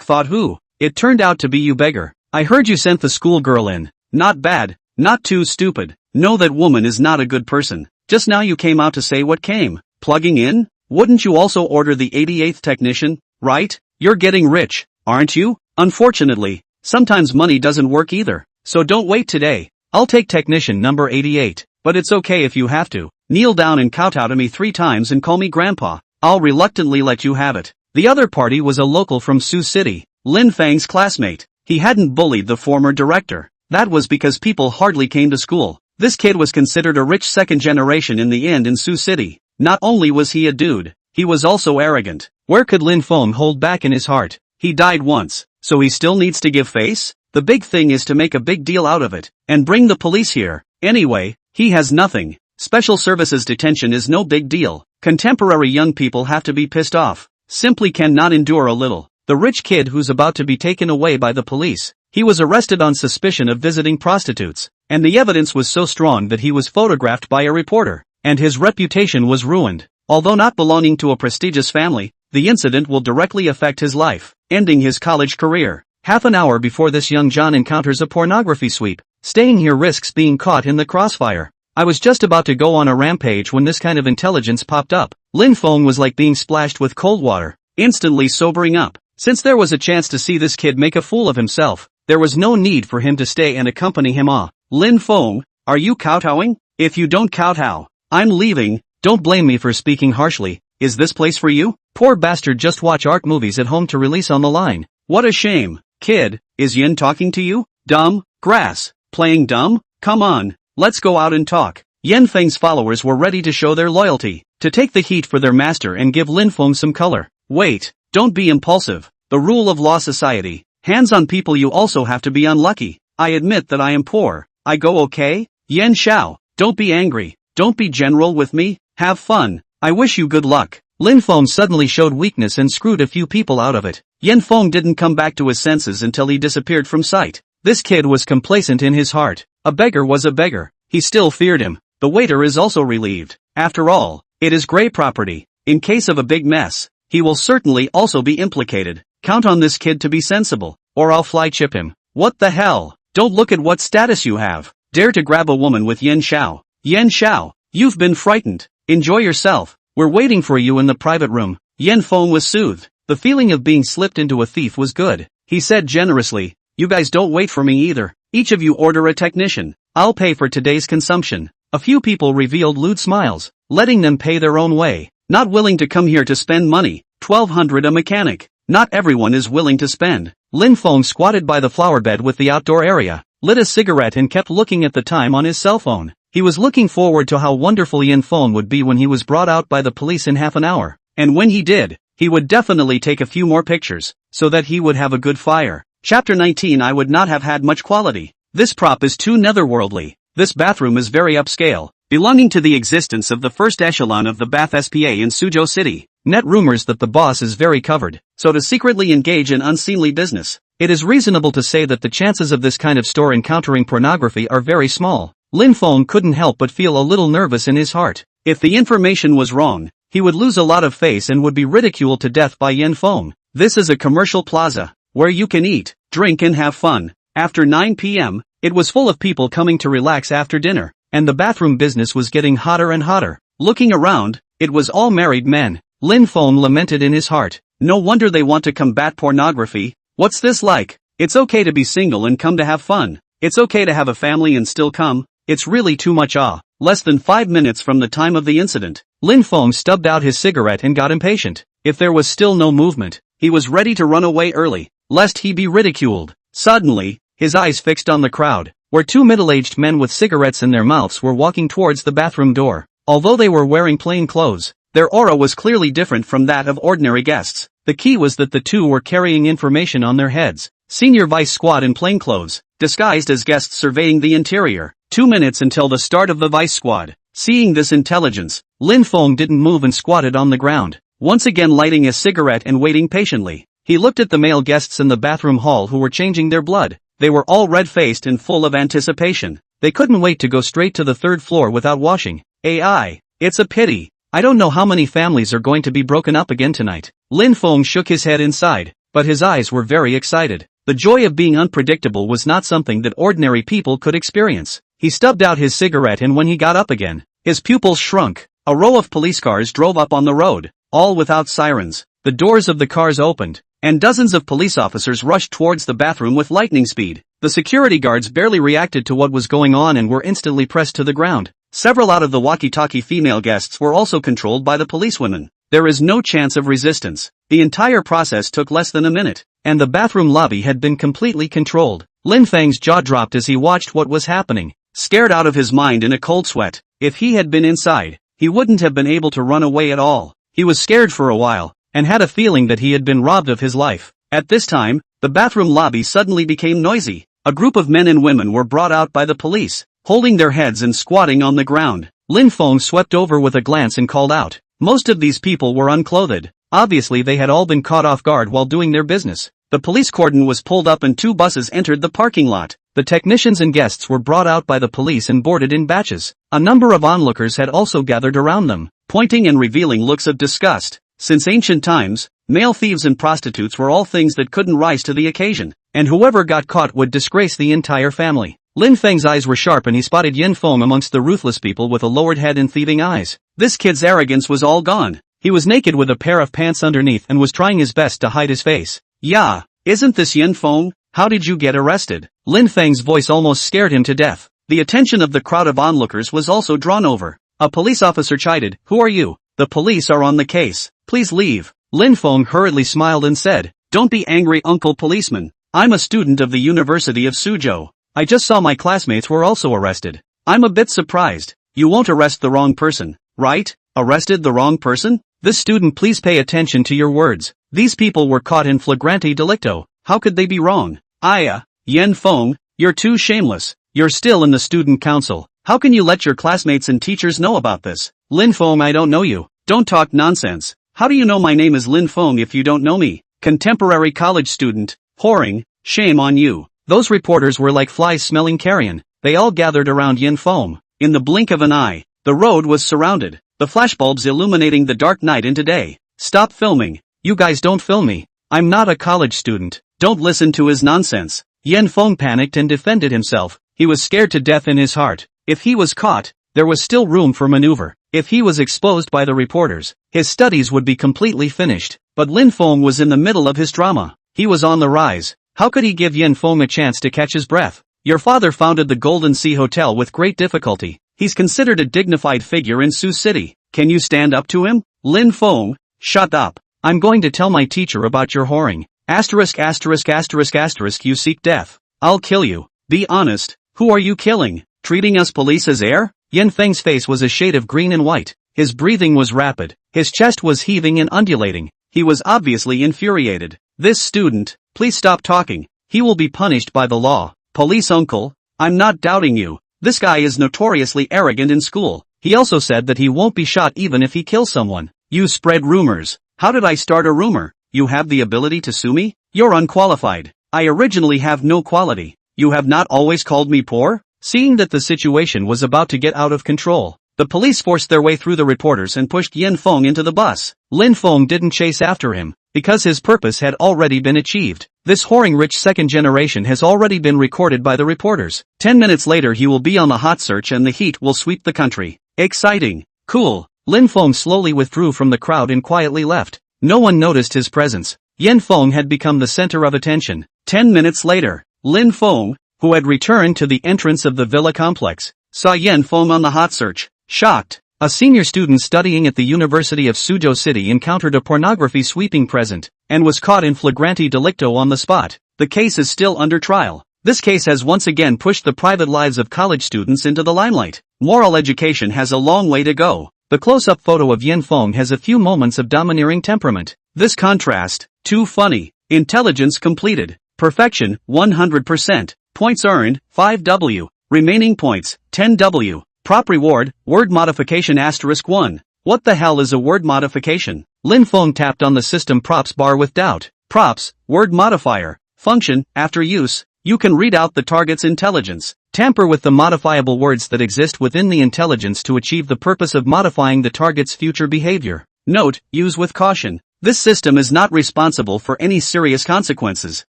Thought who? It turned out to be you beggar. I heard you sent the schoolgirl in. Not bad, not too stupid. No, that woman is not a good person. Just now you came out to say what came. Plugging in? Wouldn't you also order the 88th technician, right? You're getting rich, aren't you?" Unfortunately, sometimes money doesn't work either. So don't wait today. I'll take technician number 88, but it's okay if you have to. Kneel down and kowtow to me 3 times and call me grandpa. I'll reluctantly let you have it. The other party was a local from Sioux City, Lin Feng's classmate. He hadn't bullied the former director. That was because people hardly came to school. This kid was considered a rich second generation in the end in Sioux City. Not only was he a dude, he was also arrogant. Where could Lin Feng hold back in his heart? He died once, so he still needs to give face? The big thing is to make a big deal out of it, and bring the police here. Anyway, he has nothing. Special services detention is no big deal. Contemporary young people have to be pissed off. Simply cannot endure a little. The rich kid who's about to be taken away by the police. He was arrested on suspicion of visiting prostitutes, and the evidence was so strong that he was photographed by a reporter, and his reputation was ruined. Although not belonging to a prestigious family, the incident will directly affect his life, ending his college career. Half an hour before this young John encounters a pornography sweep. Staying here risks being caught in the crossfire. I was just about to go on a rampage when this kind of intelligence popped up. Lin Feng was like being splashed with cold water, instantly sobering up. Since there was a chance to see this kid make a fool of himself, there was no need for him to stay and accompany him. Lin Feng, are you kowtowing? If you don't kowtow, I'm leaving. Don't blame me for speaking harshly. Is this place for you? Poor bastard just watch art movies at home to release on the line. What a shame. Kid, is Yin talking to you? Dumb? Grass. Playing dumb? Come on, let's go out and talk. Yen Feng's followers were ready to show their loyalty, to take the heat for their master and give Lin Feng some color. Wait, don't be impulsive. The rule of law society. Hands on people, you also have to be unlucky. I admit that I am poor. I go okay? Yen Xiao, don't be angry. Don't be general with me. Have fun. I wish you good luck. Lin Feng suddenly showed weakness and screwed a few people out of it. Yen Feng didn't come back to his senses until he disappeared from sight. This kid was complacent in his heart. A beggar was a beggar. He still feared him. The waiter is also relieved. After all, it is gray property. In case of a big mess, he will certainly also be implicated. Count on this kid to be sensible, or I'll fly chip him. What the hell? Don't look at what status you have. Dare to grab a woman with Yen Xiao. Yen Xiao, you've been frightened. Enjoy yourself. We're waiting for you in the private room. Yen Feng was soothed. The feeling of being slipped into a thief was good. He said generously, you guys don't wait for me either. Each of you order a technician. I'll pay for today's consumption. A few people revealed lewd smiles, letting them pay their own way. Not willing to come here to spend money. 1200 a mechanic. Not everyone is willing to spend. Lin Feng squatted by the flower bed with the outdoor area, lit a cigarette and kept looking at the time on his cell phone. He was looking forward to how wonderful Yen Feng would be when he was brought out by the police in half an hour. And when he did, he would definitely take a few more pictures, so that he would have a good fire. Chapter 19. I would not have had much quality. This prop is too netherworldly. This bathroom is very upscale, belonging to the existence of the first echelon of the bath SPA in Suzhou City. Net rumors that the boss is very covered, so to secretly engage in unseemly business. It is reasonable to say that the chances of this kind of store encountering pornography are very small. Lin Feng couldn't help but feel a little nervous in his heart. If the information was wrong, he would lose a lot of face and would be ridiculed to death by Yen Feng. This is a commercial plaza, where you can eat, drink and have fun. After 9 p.m., it was full of people coming to relax after dinner, and the bathroom business was getting hotter and hotter. Looking around, it was all married men. Lin Feng lamented in his heart. No wonder they want to combat pornography. What's this like? It's okay to be single and come to have fun. It's okay to have a family and still come. It's really too much. Less than 5 minutes from the time of the incident, Lin Feng stubbed out his cigarette and got impatient. If there was still no movement, he was ready to run away early, lest he be ridiculed. Suddenly, his eyes fixed on the crowd, where two middle-aged men with cigarettes in their mouths were walking towards the bathroom door. Although they were wearing plain clothes, their aura was clearly different from that of ordinary guests. The key was that the two were carrying information on their heads. Senior Vice Squad in plain clothes, disguised as guests surveying the interior. 2 minutes until the start of the Vice Squad. Seeing this intelligence, Lin Feng didn't move and squatted on the ground, once again lighting a cigarette and waiting patiently. He looked at the male guests in the bathroom hall who were changing their blood. They were all red-faced and full of anticipation. They couldn't wait to go straight to the third floor without washing. AI, it's a pity. I don't know how many families are going to be broken up again tonight. Lin Feng shook his head inside, but his eyes were very excited. The joy of being unpredictable was not something that ordinary people could experience. He stubbed out his cigarette and when he got up again, his pupils shrunk. A row of police cars drove up on the road, all without sirens. The doors of the cars opened, and dozens of police officers rushed towards the bathroom with lightning speed. The security guards barely reacted to what was going on and were instantly pressed to the ground. Several out of the walkie-talkie female guests were also controlled by the policewomen. There is no chance of resistance. The entire process took less than a minute, and the bathroom lobby had been completely controlled. Lin Feng's jaw dropped as he watched what was happening. Scared out of his mind in a cold sweat. If he had been inside, he wouldn't have been able to run away at all. He was scared for a while, and had a feeling that he had been robbed of his life. At this time, the bathroom lobby suddenly became noisy. A group of men and women were brought out by the police, holding their heads and squatting on the ground. Lin Feng swept over with a glance and called out. Most of these people were unclothed. Obviously they had all been caught off guard while doing their business. The police cordon was pulled up and 2 buses entered the parking lot. The technicians and guests were brought out by the police and boarded in batches. A number of onlookers had also gathered around them, pointing and revealing looks of disgust. Since ancient times, male thieves and prostitutes were all things that couldn't rise to the occasion, and whoever got caught would disgrace the entire family. Lin Feng's eyes were sharp and he spotted Lin Feng amongst the ruthless people with a lowered head and thieving eyes. This kid's arrogance was all gone. He was naked with a pair of pants underneath and was trying his best to hide his face. Yeah, isn't this Lin Feng? How did you get arrested? Lin Feng's voice almost scared him to death. The attention of the crowd of onlookers was also drawn over. A police officer chided, "Who are you? The police are on the case. Please leave." Lin Feng hurriedly smiled and said, "Don't be angry, Uncle Policeman. I'm a student of the University of Suzhou. I just saw my classmates were also arrested. I'm a bit surprised. You won't arrest the wrong person, right? Arrested the wrong person? This student, please pay attention to your words. These people were caught in flagrante delicto. How could they be wrong? Lin Feng, you're too shameless. You're still in the student council. How can you let your classmates and teachers know about this? Lin Feng, I don't know you. Don't talk nonsense. How do you know my name is Lin Feng if you don't know me? Contemporary college student. Whoring. Shame on you." Those reporters were like flies smelling carrion. They all gathered around Lin Feng. In the blink of an eye, the road was surrounded, the flashbulbs illuminating the dark night into day. "Stop filming. You guys don't film me. I'm not a college student. Don't listen to his nonsense." Lin Feng panicked and defended himself. He was scared to death in his heart. If he was caught, there was still room for maneuver. If he was exposed by the reporters, his studies would be completely finished. But Lin Feng was in the middle of his drama. He was on the rise. How could he give Lin Feng a chance to catch his breath? "Your father founded the Golden Sea Hotel with great difficulty. He's considered a dignified figure in Sioux City. Can you stand up to him?" Lin Feng, shut up. "I'm going to tell my teacher about your whoring. ******, you seek death. I'll kill you. Be honest, who are you killing? Treating us police as air?" Lin Feng's face was a shade of green and white. His breathing was rapid. His chest was heaving and undulating. He was obviously infuriated. "This student, please stop talking. He will be punished by the law." "Police uncle, I'm not doubting you. This guy is notoriously arrogant in school. He also said that he won't be shot even if he kills someone. You spread rumors." "How did I start a rumor? You have the ability to sue me? You're unqualified. I originally have no quality. You have not always called me poor?" Seeing that the situation was about to get out of control, the police forced their way through the reporters and pushed Lin Feng into the bus. Lin Feng didn't chase after him, because his purpose had already been achieved. This whoring rich second generation has already been recorded by the reporters. 10 minutes later he will be on the hot search and the heat will sweep the country. Exciting. Cool. Lin Feng slowly withdrew from the crowd and quietly left. No one noticed his presence. Lin Feng had become the center of attention. 10 minutes later, Lin Feng, who had returned to the entrance of the villa complex, saw Lin Feng on the hot search. Shocked, a senior student studying at the University of Suzhou City encountered a pornography sweeping present, and was caught in flagrante delicto on the spot. The case is still under trial. This case has once again pushed the private lives of college students into the limelight. Moral education has a long way to go. The close-up photo of Lin Feng has a few moments of domineering temperament. This contrast, too funny. Intelligence completed. Perfection, 100%. Points earned, 5W. Remaining points, 10W. Prop reward, word modification *1. What the hell is a word modification? Lin Feng tapped on the system props bar with doubt. Props, word modifier. Function, after use, you can read out the target's intelligence. Tamper with the modifiable words that exist within the intelligence to achieve the purpose of modifying the target's future behavior. Note, use with caution. This system is not responsible for any serious consequences.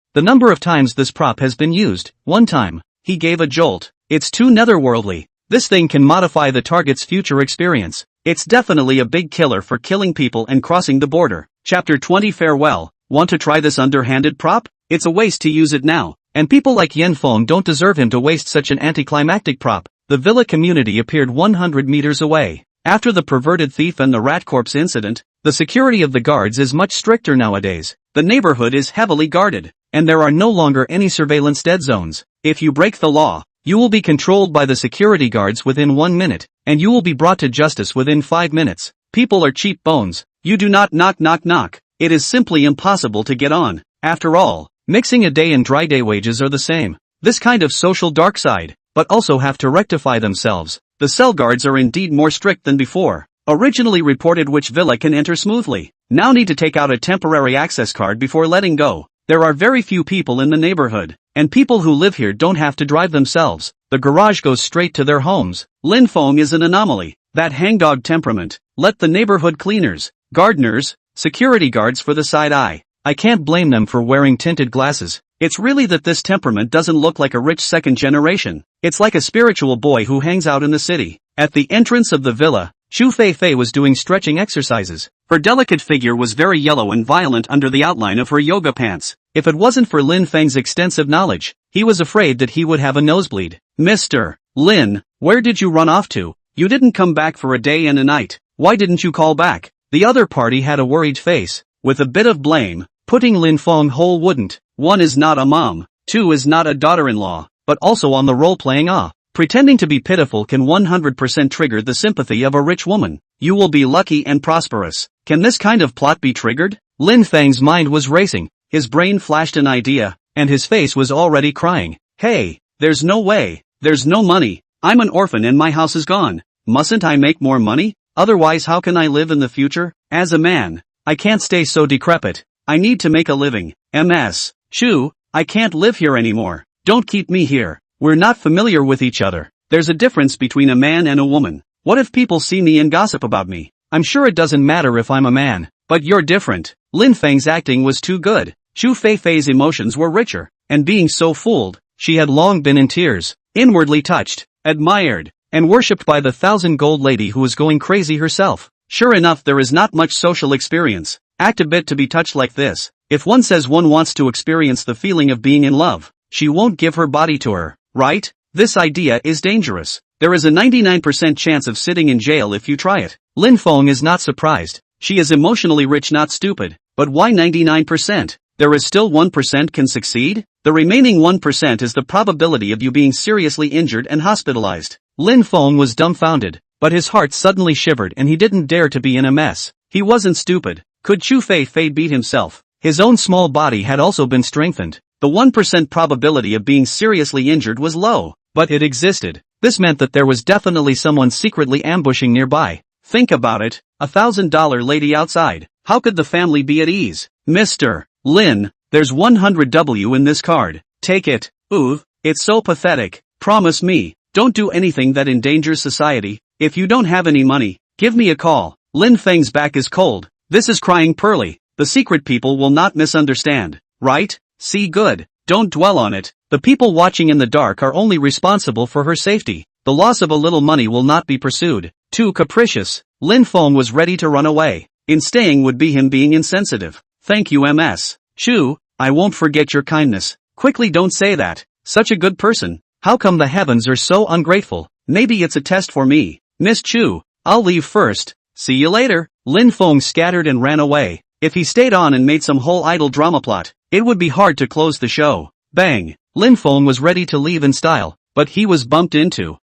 The number of times this prop has been used, 1 time. He gave a jolt. It's too netherworldly. This thing can modify the target's future experience. It's definitely a big killer for killing people and crossing the border. Chapter 20 Farewell. Want to try this underhanded prop? It's a waste to use it now. And people like Lin Feng don't deserve him to waste such an anticlimactic prop. The villa community appeared 100 meters away. After the perverted thief and the rat corpse incident, the security of the guards is much stricter nowadays. The neighborhood is heavily guarded, and there are no longer any surveillance dead zones. If you break the law, you will be controlled by the security guards within 1 minute, and you will be brought to justice within 5 minutes. People are cheap bones. You do not knock. It is simply impossible to get on. After all, Mixing a day and dry day wages are the same. This kind of social dark side, but also have to rectify themselves. The cell guards are indeed more strict than before. Originally reported which villa can enter smoothly. Now need to take out a temporary access card before letting go. There are very few people in the neighborhood, and people who live here don't have to drive themselves. The garage goes straight to their homes. Lin Feng is an anomaly. That hangdog temperament. Let the neighborhood cleaners, gardeners, security guards for the side eye. I can't blame them for wearing tinted glasses. It's really that this temperament doesn't look like a rich second generation. It's like a spiritual boy who hangs out in the city. At the entrance of the villa, Chu Feifei was doing stretching exercises. Her delicate figure was very yellow and violent under the outline of her yoga pants. If it wasn't for Lin Feng's extensive knowledge, he was afraid that he would have a nosebleed. Mr. Lin, where did you run off to? You didn't come back for a day and a night. Why didn't you call back? The other party had a worried face, with a bit of blame, putting Lin Feng whole wouldn't. 1 is not a mom, 2 is not a daughter-in-law, but also on the role-playing pretending to be pitiful can 100% trigger the sympathy of a rich woman. You will be lucky and prosperous. Can this kind of plot be triggered? Lin Feng's mind was racing, his brain flashed an idea, and his face was already crying. Hey, there's no way, there's no money, I'm an orphan and my house is gone. Mustn't I make more money? Otherwise how can I live in the future? As a man, I can't stay so decrepit. I need to make a living. MS. Chu, I can't live here anymore. Don't keep me here. We're not familiar with each other. There's a difference between a man and a woman. What if people see me and gossip about me? I'm sure it doesn't matter if I'm a man. But you're different. Lin Feng's acting was too good. Chu Feifei's emotions were richer, and being so fooled, she had long been in tears, inwardly touched, admired, and worshipped by the 1,000 gold lady who was going crazy herself. Sure enough, there is not much social experience. Act a bit to be touched like this. If one says one wants to experience the feeling of being in love, she won't give her body to her, right? This idea is dangerous. There is a 99% chance of sitting in jail if you try it. Lin Feng is not surprised. She is emotionally rich, not stupid. But why 99%? There is still 1% can succeed? The remaining 1% is the probability of you being seriously injured and hospitalized. Lin Feng was dumbfounded, but his heart suddenly shivered and he didn't dare to be in a mess. He wasn't stupid. Could Chu Feifei beat himself? His own small body had also been strengthened. The 1% probability of being seriously injured was low, but it existed. This meant that there was definitely someone secretly ambushing nearby. Think about it, $1,000 lady outside. How could the family be at ease? Mr. Lin, there's 100W in this card. Take it. Ooh, it's so pathetic. Promise me, don't do anything that endangers society. If you don't have any money, give me a call. Lin Feng's back is cold. This is crying pearly. The secret people will not misunderstand, right? See, good. Don't dwell on it. The people watching in the dark are only responsible for her safety. The loss of a little money will not be pursued. Too capricious. Lin Feng was ready to run away. In staying would be him being insensitive. Thank you, MS. Chu, I won't forget your kindness. Quickly, don't say that. Such a good person. How come the heavens are so ungrateful? Maybe it's a test for me. Miss Chu, I'll leave first. See you later. Lin Feng scattered and ran away. If he stayed on and made some whole idle drama plot, it would be hard to close the show. Bang! Lin Feng was ready to leave in style, but he was bumped into.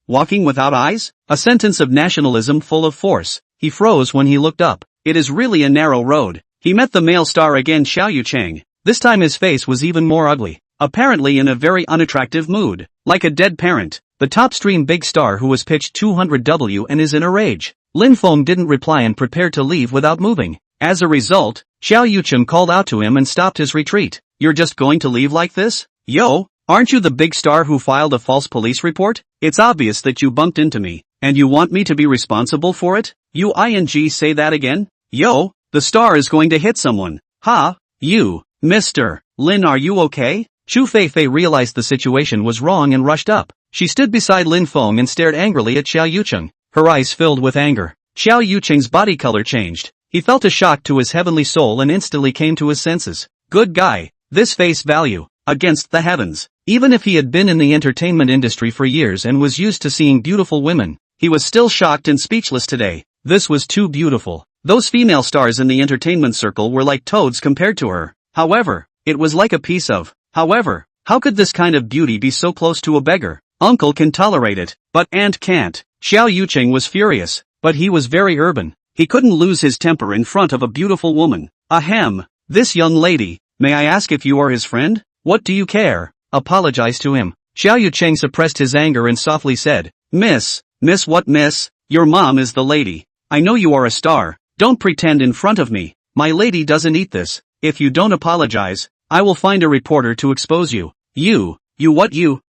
Walking without eyes? A sentence of nationalism full of force. He froze when he looked up. It is really a narrow road. He met the male star again, Xiao Yucheng. This time his face was even more ugly, apparently in a very unattractive mood, like a dead parent. The top stream big star who was pitched 200W and is in a rage. Lin Feng didn't reply and prepared to leave without moving. As a result, Xiao Yucheng called out to him and stopped his retreat. You're just going to leave like this? Yo, aren't you the big star who filed a false police report? It's obvious that you bumped into me, and you want me to be responsible for it? Say that again? Yo, the star is going to hit someone. Ha, you, Mr. Lin, are you okay? Chu Feifei realized the situation was wrong and rushed up. She stood beside Lin Feng and stared angrily at Xiao Yucheng, her eyes filled with anger. Xiao Yucheng's body color changed. He felt a shock to his heavenly soul and instantly came to his senses. Good guy, this face value, against the heavens. Even if he had been in the entertainment industry for years and was used to seeing beautiful women, he was still shocked and speechless today. This was too beautiful. Those female stars in the entertainment circle were like toads compared to her. However, it was like a piece of. However, how could this kind of beauty be so close to a beggar? Uncle can tolerate it, but aunt can't. Xiao Yucheng was furious, but he was very urban. He couldn't lose his temper in front of a beautiful woman. Ahem, This young lady, may I ask if you are his friend? What do you care? Apologize to him. Xiao Yucheng suppressed his anger and softly said, Miss what miss? Your mom is the lady. I know you are a star, don't pretend in front of me. My lady doesn't eat this. If you don't apologize, I will find a reporter to expose you. You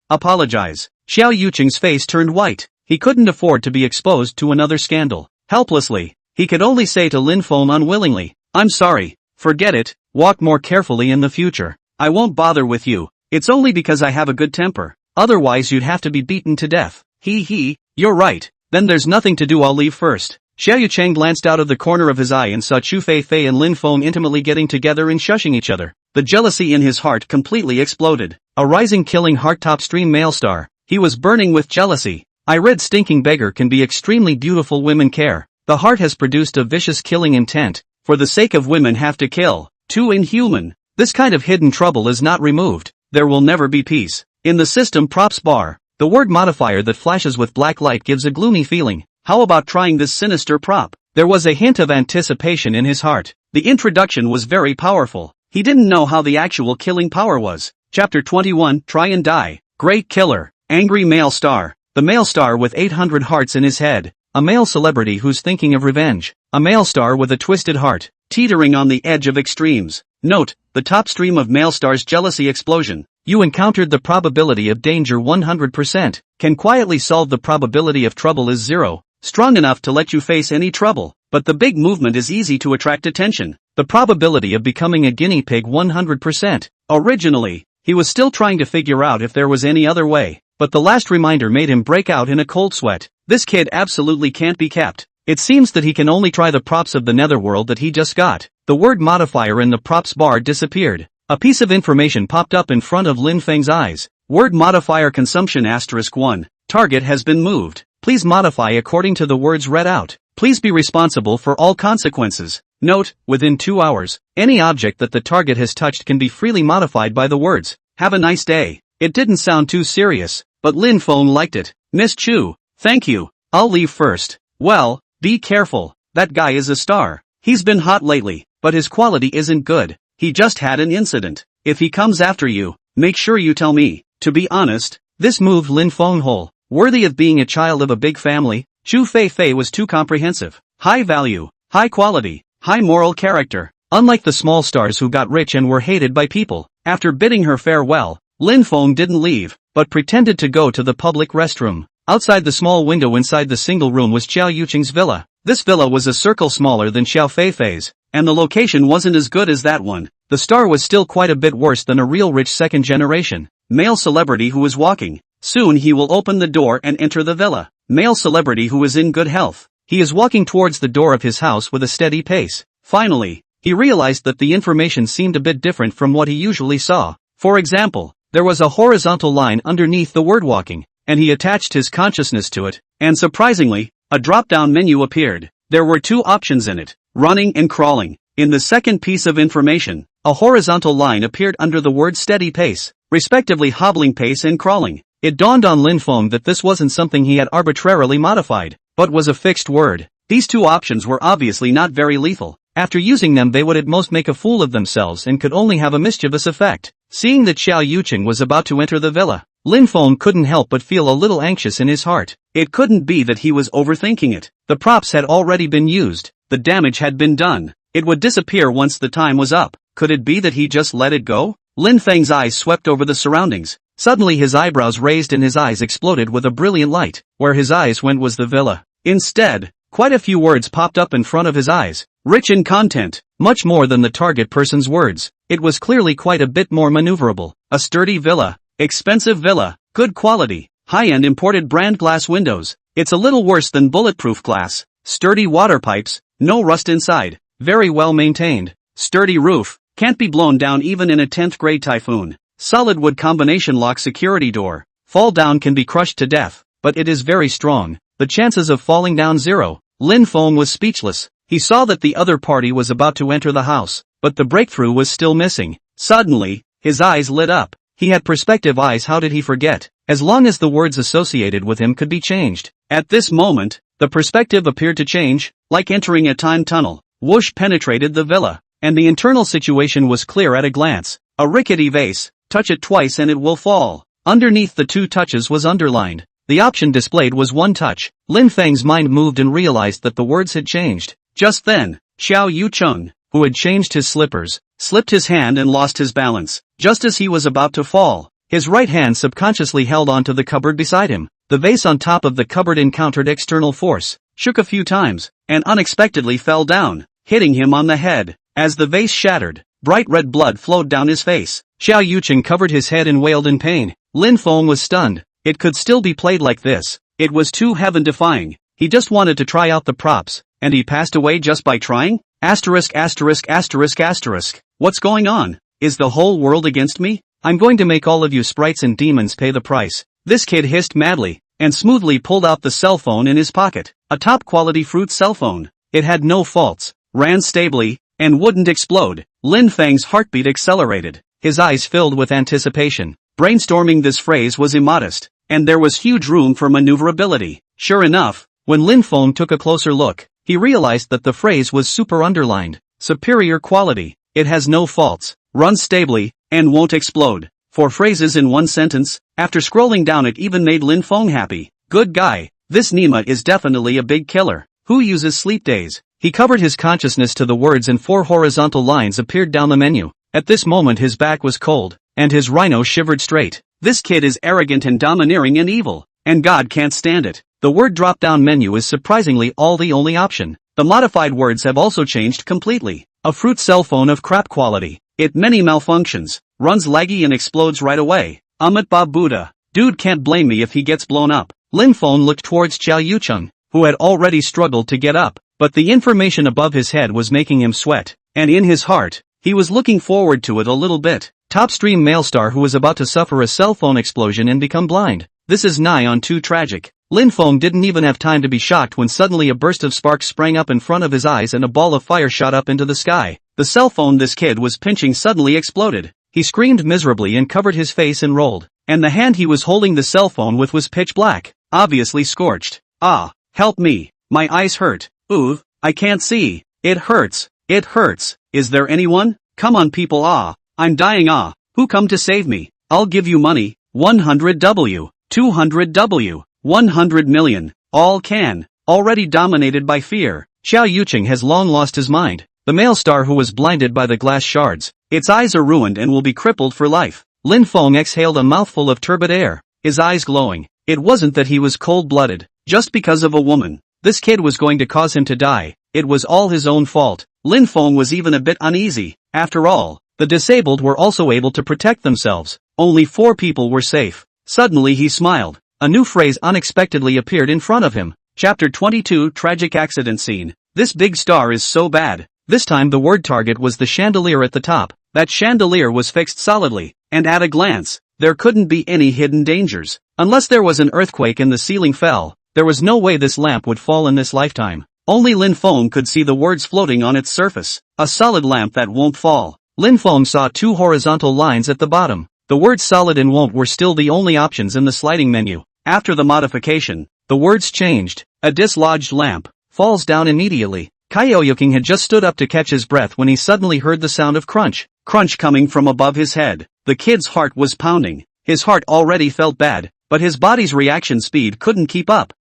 apologize. Xiao Yucheng's face turned white. He couldn't afford to be exposed to another scandal. Helplessly, he could only say to Lin Feng unwillingly, I'm sorry, forget it, walk more carefully in the future. I won't bother with you. It's only because I have a good temper. Otherwise you'd have to be beaten to death. You're right. Then there's nothing to do, I'll leave first. Xiao Yucheng glanced out of the corner of his eye and saw Chu Feifei and Lin Feng intimately getting together and shushing each other. The jealousy in his heart completely exploded. A rising killing heart top stream male star. He was burning with jealousy. I read stinking beggar can be extremely beautiful women care. The heart has produced a vicious killing intent. For the sake of women have to kill. Too inhuman. This kind of hidden trouble is not removed. There will never be peace. In the system props bar, the word modifier that flashes with black light gives a gloomy feeling. How about trying this sinister prop? There was a hint of anticipation in his heart. The introduction was very powerful. He didn't know how the actual killing power was. Chapter 21, Try and Die. Great killer. Angry male star. The male star with 800 hearts in his head. A male celebrity who's thinking of revenge. A male star with a twisted heart. Teetering on the edge of extremes. Note, the top stream of male star's jealousy explosion. You encountered the probability of danger 100%. Can quietly solve the probability of trouble is 0. Strong enough to let you face any trouble. But the big movement is easy to attract attention. The probability of becoming a guinea pig 100%. Originally, he was still trying to figure out if there was any other way. But the last reminder made him break out in a cold sweat. This kid absolutely can't be kept. It seems that he can only try the props of the netherworld that he just got. The word modifier in the props bar disappeared. A piece of information popped up in front of Lin Feng's eyes. Word modifier consumption *1. Target has been moved. Please modify according to the words read out. Please be responsible for all consequences. Note, within 2 hours, any object that the target has touched can be freely modified by the words, have a nice day. It didn't sound too serious, but Lin Feng liked it. Miss Chu, thank you. I'll leave first. Well, be careful. That guy is a star. He's been hot lately, but his quality isn't good. He just had an incident. If he comes after you, make sure you tell me. To be honest, this moved Lin Feng whole. Worthy of being a child of a big family, Chu Feifei was too comprehensive. High value, high quality, high moral character. Unlike the small stars who got rich and were hated by people, after bidding her farewell, Lin Feng didn't leave, but pretended to go to the public restroom. Outside the small window inside the single room was Xiao Yucheng's villa. This villa was a circle smaller than Xiao Feifei's, and the location wasn't as good as that one. The star was still quite a bit worse than a real rich second generation male celebrity who was walking. Soon he will open the door and enter the villa. Male celebrity who is in good health. He is walking towards the door of his house with a steady pace. Finally, he realized that the information seemed a bit different from what he usually saw. For example, there was a horizontal line underneath the word walking, and he attached his consciousness to it, and surprisingly, a drop-down menu appeared. There were 2 options in it, running and crawling. In the second piece of information, a horizontal line appeared under the word steady pace, respectively hobbling pace and crawling. It dawned on Lin Feng that this wasn't something he had arbitrarily modified, but was a fixed word. These 2 options were obviously not very lethal. After using them they would at most make a fool of themselves and could only have a mischievous effect. Seeing that Xiao Yucheng was about to enter the villa, Lin Feng couldn't help but feel a little anxious in his heart. It couldn't be that he was overthinking it. The props had already been used. The damage had been done. It would disappear once the time was up. Could it be that he just let it go? Lin Feng's eyes swept over the surroundings. Suddenly his eyebrows raised and his eyes exploded with a brilliant light. Where his eyes went was the villa. Instead, quite a few words popped up in front of his eyes. Rich in content, much more than the target person's words. It was clearly quite a bit more maneuverable. A sturdy villa. Expensive villa. Good quality. High-end imported brand glass windows. It's a little worse than bulletproof glass. Sturdy water pipes. No rust inside. Very well maintained. Sturdy roof. Can't be blown down even in a 10th grade typhoon. Solid wood combination lock security door. Fall down can be crushed to death, but it is very strong. The chances of falling down 0. Lin Feng was speechless. He saw that the other party was about to enter the house, but the breakthrough was still missing. Suddenly, his eyes lit up. He had perspective eyes, how did he forget? As long as the words associated with him could be changed. At this moment, the perspective appeared to change, like entering a time tunnel. Whoosh penetrated the villa. and the internal situation was clear at a glance. A rickety vase, touch it twice and it will fall. Underneath the 2 touches was underlined. The option displayed was 1 touch. Lin Feng's mind moved and realized that the words had changed. Just then, Xiao Yucheng, who had changed his slippers, slipped his hand and lost his balance. Just as he was about to fall, his right hand subconsciously held onto the cupboard beside him. The vase on top of the cupboard encountered external force, shook a few times, and unexpectedly fell down, hitting him on the head. As the vase shattered, bright red blood flowed down his face. Xiao Yucheng covered his head and wailed in pain. Lin Feng was stunned. It could still be played like this. It was too heaven-defying. He just wanted to try out the props, and he passed away just by trying? Asterisk asterisk asterisk asterisk. What's going on? Is the whole world against me? I'm going to make all of you sprites and demons pay the price. This kid hissed madly, and smoothly pulled out the cell phone in his pocket. A top-quality fruit cell phone. It had no faults, ran stably, and wouldn't explode. Lin Feng's heartbeat accelerated. His eyes filled with anticipation. Brainstorming this phrase was immodest, and there was huge room for maneuverability. Sure enough, when Lin Feng took a closer look, he realized that the phrase was super underlined. Superior quality. It has no faults, runs stably, and won't explode. 4 phrases in 1 sentence. After scrolling down it even made Lin Feng happy. Good guy. This Nima is definitely a big killer. Who uses sleep days? He covered his consciousness to the words and 4 horizontal lines appeared down the menu. At this moment his back was cold, and his rhino shivered straight. This kid is arrogant and domineering and evil, and God can't stand it. The word drop-down menu is surprisingly the only option. The modified words have also changed completely. A fruit cell phone of crap quality. It many malfunctions, runs laggy and explodes right away. Amit Ba Buddha. Dude can't blame me if he gets blown up. Lin Feng looked towards Xiao Yucheng, who had already struggled to get up, but the information above his head was making him sweat, and in his heart, he was looking forward to it a little bit. Top stream male star who was about to suffer a cell phone explosion and become blind. This is nigh on too tragic. Lin Feng didn't even have time to be shocked when suddenly a burst of sparks sprang up in front of his eyes and a ball of fire shot up into the sky. The cell phone this kid was pinching suddenly exploded. He screamed miserably and covered his face and rolled. And the hand he was holding the cell phone with was pitch black, obviously scorched. Ah, help me. My eyes hurt. Ooh, I can't see. It hurts. It hurts. Is there anyone? Come on people, I'm dying, who come to save me? I'll give you money. 100W, 200W, 100 million. All can. Already dominated by fear. Xiao Yucheng has long lost his mind. The male star who was blinded by the glass shards. Its eyes are ruined and will be crippled for life. Lin Feng exhaled a mouthful of turbid air, his eyes glowing. It wasn't that he was cold-blooded, just because of a woman. This kid was going to cause him to die. It was all his own fault. Lin Feng was even a bit uneasy. After all, the disabled were also able to protect themselves. Only 4 people were safe. Suddenly he smiled. A new phrase unexpectedly appeared in front of him. Chapter 22 Tragic Accident Scene. This big star is so bad. This time the word target was the chandelier at the top. That chandelier was fixed solidly, and at a glance, there couldn't be any hidden dangers. Unless there was an earthquake and the ceiling fell, there was no way this lamp would fall in this lifetime. Only Lin Feng could see the words floating on its surface. A solid lamp that won't fall. Lin Feng saw 2 horizontal lines at the bottom. The words solid and won't were still the only options in the sliding menu. After the modification, the words changed. A dislodged lamp falls down immediately. Kyoyoking had just stood up to catch his breath when he suddenly heard the sound of crunch. Crunch coming from above his head. The kid's heart was pounding. His heart already felt bad, but his body's reaction speed couldn't keep up.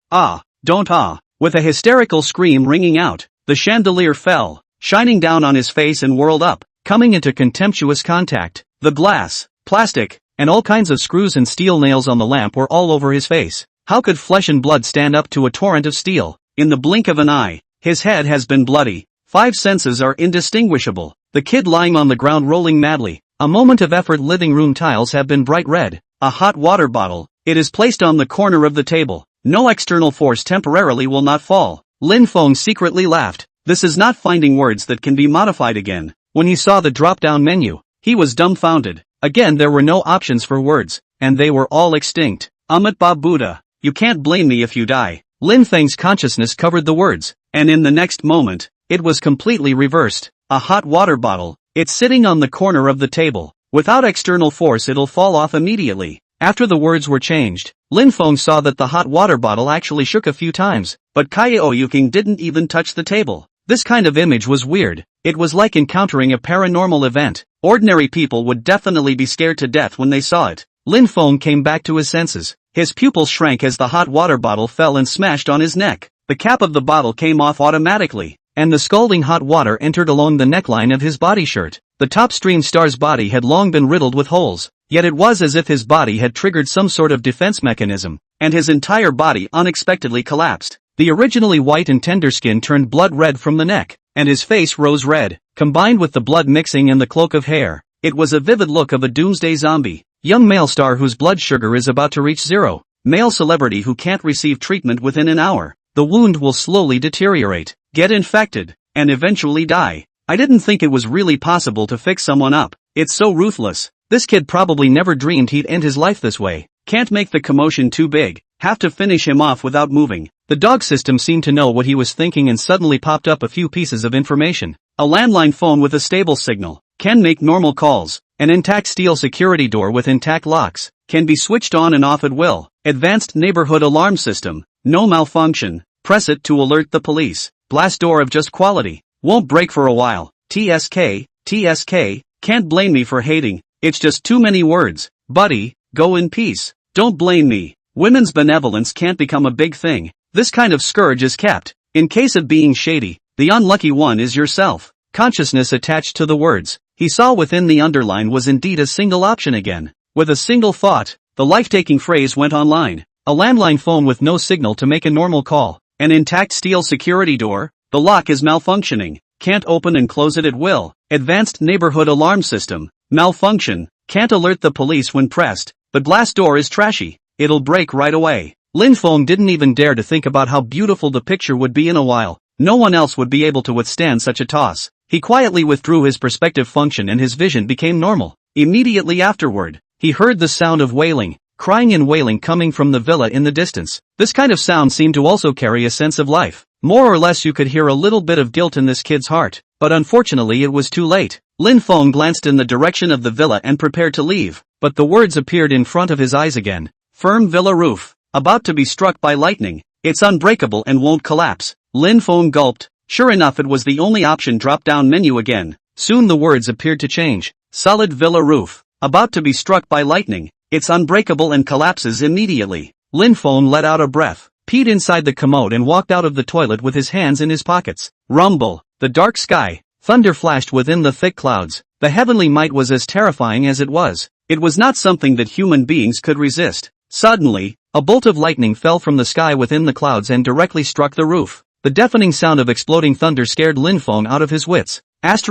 Don't. With a hysterical scream ringing out, the chandelier fell, shining down on his face and whirled up, coming into contemptuous contact. The glass, plastic, and all kinds of screws and steel nails on the lamp were all over his face. How could flesh and blood stand up to a torrent of steel? In the blink of an eye, his head has been bloody. 5 senses are indistinguishable. The kid lying on the ground rolling madly. A moment of effort. Living room tiles have been bright red. A hot water bottle. It is placed on the corner of the table. No external force temporarily will not fall. Lin Feng secretly laughed. This is not finding words that can be modified again. When he saw the drop-down menu, he was dumbfounded. Again there were no options for words, and they were all extinct. Amit Ba Buddha. You can't blame me if you die. Lin Feng's consciousness covered the words, and in the next moment, it was completely reversed. A hot water bottle. It's sitting on the corner of the table. Without external force it'll fall off immediately. After the words were changed, Lin Feng saw that the hot water bottle actually shook a few times, but Kyoyoking didn't even touch the table. This kind of image was weird. It was like encountering a paranormal event. Ordinary people would definitely be scared to death when they saw it. Lin Feng came back to his senses. His pupils shrank as the hot water bottle fell and smashed on his neck. The cap of the bottle came off automatically, and the scalding hot water entered along the neckline of his body shirt. The top stream star's body had long been riddled with holes, yet it was as if his body had triggered some sort of defense mechanism, and his entire body unexpectedly collapsed. The originally white and tender skin turned blood red from the neck, and his face rose red, combined with the blood mixing in the cloak of hair. It was a vivid look of a doomsday zombie. Young male star whose blood sugar is about to reach zero. Male celebrity who can't receive treatment within an hour. The wound will slowly deteriorate, get infected, and eventually die. I didn't think it was really possible to fix someone up. It's so ruthless. This kid probably never dreamed he'd end his life this way. Can't make the commotion too big. Have to finish him off without moving. The dog system seemed to know what he was thinking and suddenly popped up a few pieces of information. A landline phone with a stable signal. Can make normal calls. An intact steel security door with intact locks. Can be switched on and off at will. Advanced neighborhood alarm system. No malfunction. Press it to alert the police. Glass door of just quality. Won't break for a while. TSK. Can't blame me for hating. It's just too many words. Buddy, go in peace. Don't blame me. Women's benevolence can't become a big thing. This kind of scourge is kept. In case of being shady, the unlucky one is yourself. Consciousness attached to the words he saw within the underline was indeed a single option again. With a single thought, the life-taking phrase went online. A landline phone with no signal to make a normal call. An intact steel security door. The lock is malfunctioning. Can't open and close it at will. Advanced neighborhood alarm system. Malfunction. Can't alert the police when pressed. The glass door is trashy. It'll break right away. Lin Feng didn't even dare to think about how beautiful the picture would be in a while. No one else would be able to withstand such a toss. He quietly withdrew his perspective function and his vision became normal. Immediately afterward, he heard the sound of wailing, crying and wailing coming from the villa in the distance. This kind of sound seemed to also carry a sense of life. More or less you could hear a little bit of guilt in this kid's heart, but unfortunately it was too late. Lin Feng glanced in the direction of the villa and prepared to leave, but the words appeared in front of his eyes again. Firm villa roof. About to be struck by lightning. It's unbreakable and won't collapse. Lin Feng gulped. Sure enough, it was the only option. Drop-down menu again. Soon the words appeared to change. Solid villa roof. About to be struck by lightning. It's unbreakable and collapses immediately. Lin Feng let out a breath, peed inside the commode and walked out of the toilet with his hands in his pockets. Rumble. The dark sky. Thunder flashed within the thick clouds. The heavenly might was as terrifying as it was. It was not something that human beings could resist. Suddenly, a bolt of lightning fell from the sky within the clouds and directly struck the roof. The deafening sound of exploding thunder scared Lin Feng out of his wits. This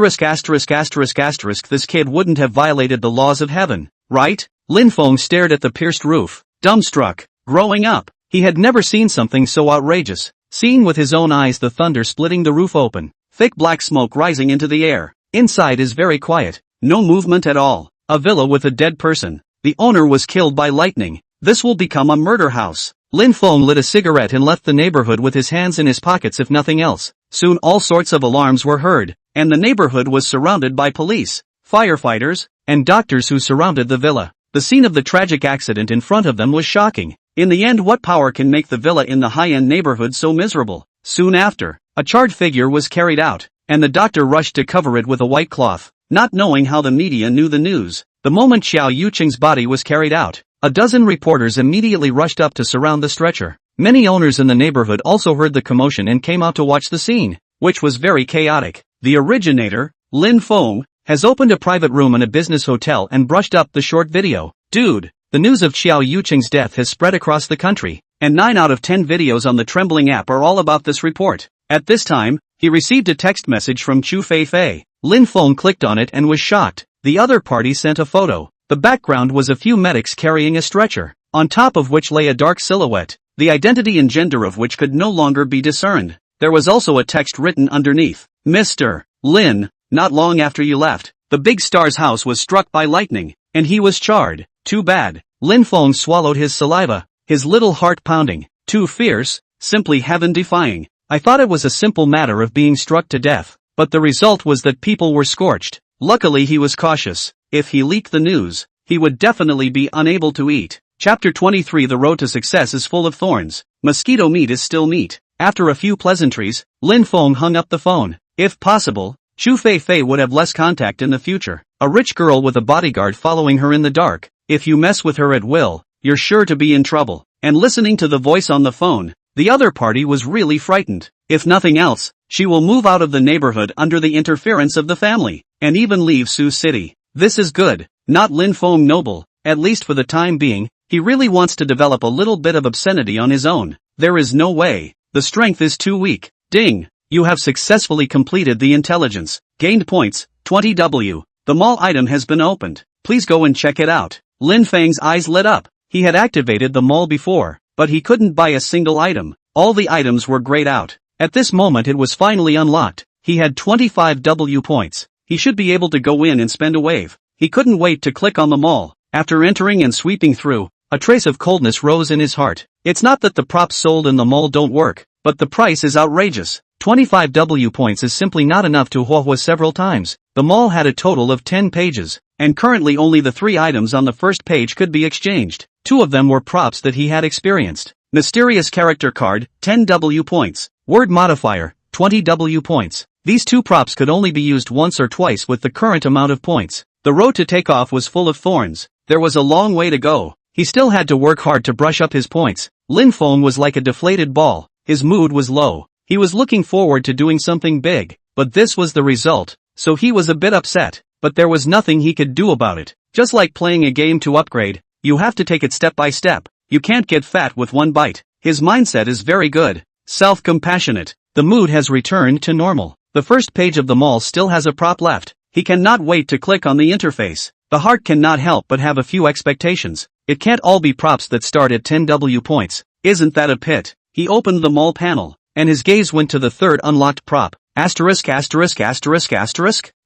kid wouldn't have violated the laws of heaven, right? Lin Feng stared at the pierced roof, dumbstruck. Growing up, he had never seen something so outrageous. Seeing with his own eyes the thunder splitting the roof open, thick black smoke rising into the air. Inside is very quiet. No movement at all. A villa with a dead person. The owner was killed by lightning. This will become a murder house. Lin Feng lit a cigarette and left the neighborhood with his hands in his pockets if nothing else. Soon all sorts of alarms were heard, and the neighborhood was surrounded by police, firefighters, and doctors who surrounded the villa. The scene of the tragic accident in front of them was shocking. In the end, what power can make the villa in the high-end neighborhood so miserable? Soon after, a charred figure was carried out, and the doctor rushed to cover it with a white cloth, not knowing how the media knew the news. The moment Xiao Yuqing's body was carried out, a dozen reporters immediately rushed up to surround the stretcher. Many owners in the neighborhood also heard the commotion and came out to watch the scene, which was very chaotic. The originator, Lin Feng, has opened a private room in a business hotel and brushed up the short video. Dude, the news of Xiao Yuqing's death has spread across the country, and 9 out of 10 videos on the Trembling app are all about this report. At this time, he received a text message from Chu Feifei. Lin Feng clicked on it and was shocked. The other party sent a photo. The background was a few medics carrying a stretcher, on top of which lay a dark silhouette, the identity and gender of which could no longer be discerned. There was also a text written underneath. Mr. Lin, not long after you left, the big star's house was struck by lightning, and he was charred. Too bad. Lin Feng swallowed his saliva, his little heart pounding. Too fierce, simply heaven-defying. I thought it was a simple matter of being struck to death, but the result was that people were scorched. Luckily he was cautious. If he leaked the news, he would definitely be unable to eat. Chapter 23. The road to success is full of thorns. Mosquito meat is still meat. After a few pleasantries, Lin Feng hung up the phone. If possible, Chu Fei would have less contact in the future. A rich girl with a bodyguard following her in the dark. If you mess with her at will, you're sure to be in trouble. And listening to the voice on the phone, the other party was really frightened. If nothing else, she will move out of the neighborhood under the interference of the family, and even leave Sioux City. This is good. Not Lin Feng noble, at least for the time being. He really wants to develop a little bit of obscenity on his own. There is no way. The strength is too weak. Ding! You have successfully completed the intelligence. Gained points, 20W. The mall item has been opened. Please go and check it out. Lin Feng's eyes lit up. He had activated the mall before, but he couldn't buy a single item. All the items were grayed out. At this moment it was finally unlocked. He had 25W points. He should be able to go in and spend a wave. He couldn't wait to click on the mall. After entering and sweeping through, a trace of coldness rose in his heart. It's not that the props sold in the mall don't work, but the price is outrageous. 25W points is simply not enough to huahua several times. The mall had a total of 10 pages, and currently only the 3 items on the first page could be exchanged. 2 of them were props that he had experienced. Mysterious character card, 10W points. Word modifier, 20W points. These 2 props could only be used once or twice with the current amount of points. The road to takeoff was full of thorns. There was a long way to go. He still had to work hard to brush up his points. Lin Feng was like a deflated ball. His mood was low. He was looking forward to doing something big, but this was the result, so he was a bit upset. But there was nothing he could do about it. Just like playing a game to upgrade, you have to take it step by step. You can't get fat with one bite. His mindset is very good. Self-compassionate. The mood has returned to normal. The first page of the mall still has a prop left. He cannot wait to click on the interface. The heart cannot help but have a few expectations. It can't all be props that start at 10W points. Isn't that a pit? He opened the mall panel, and his gaze went to the third unlocked prop. Asterisk.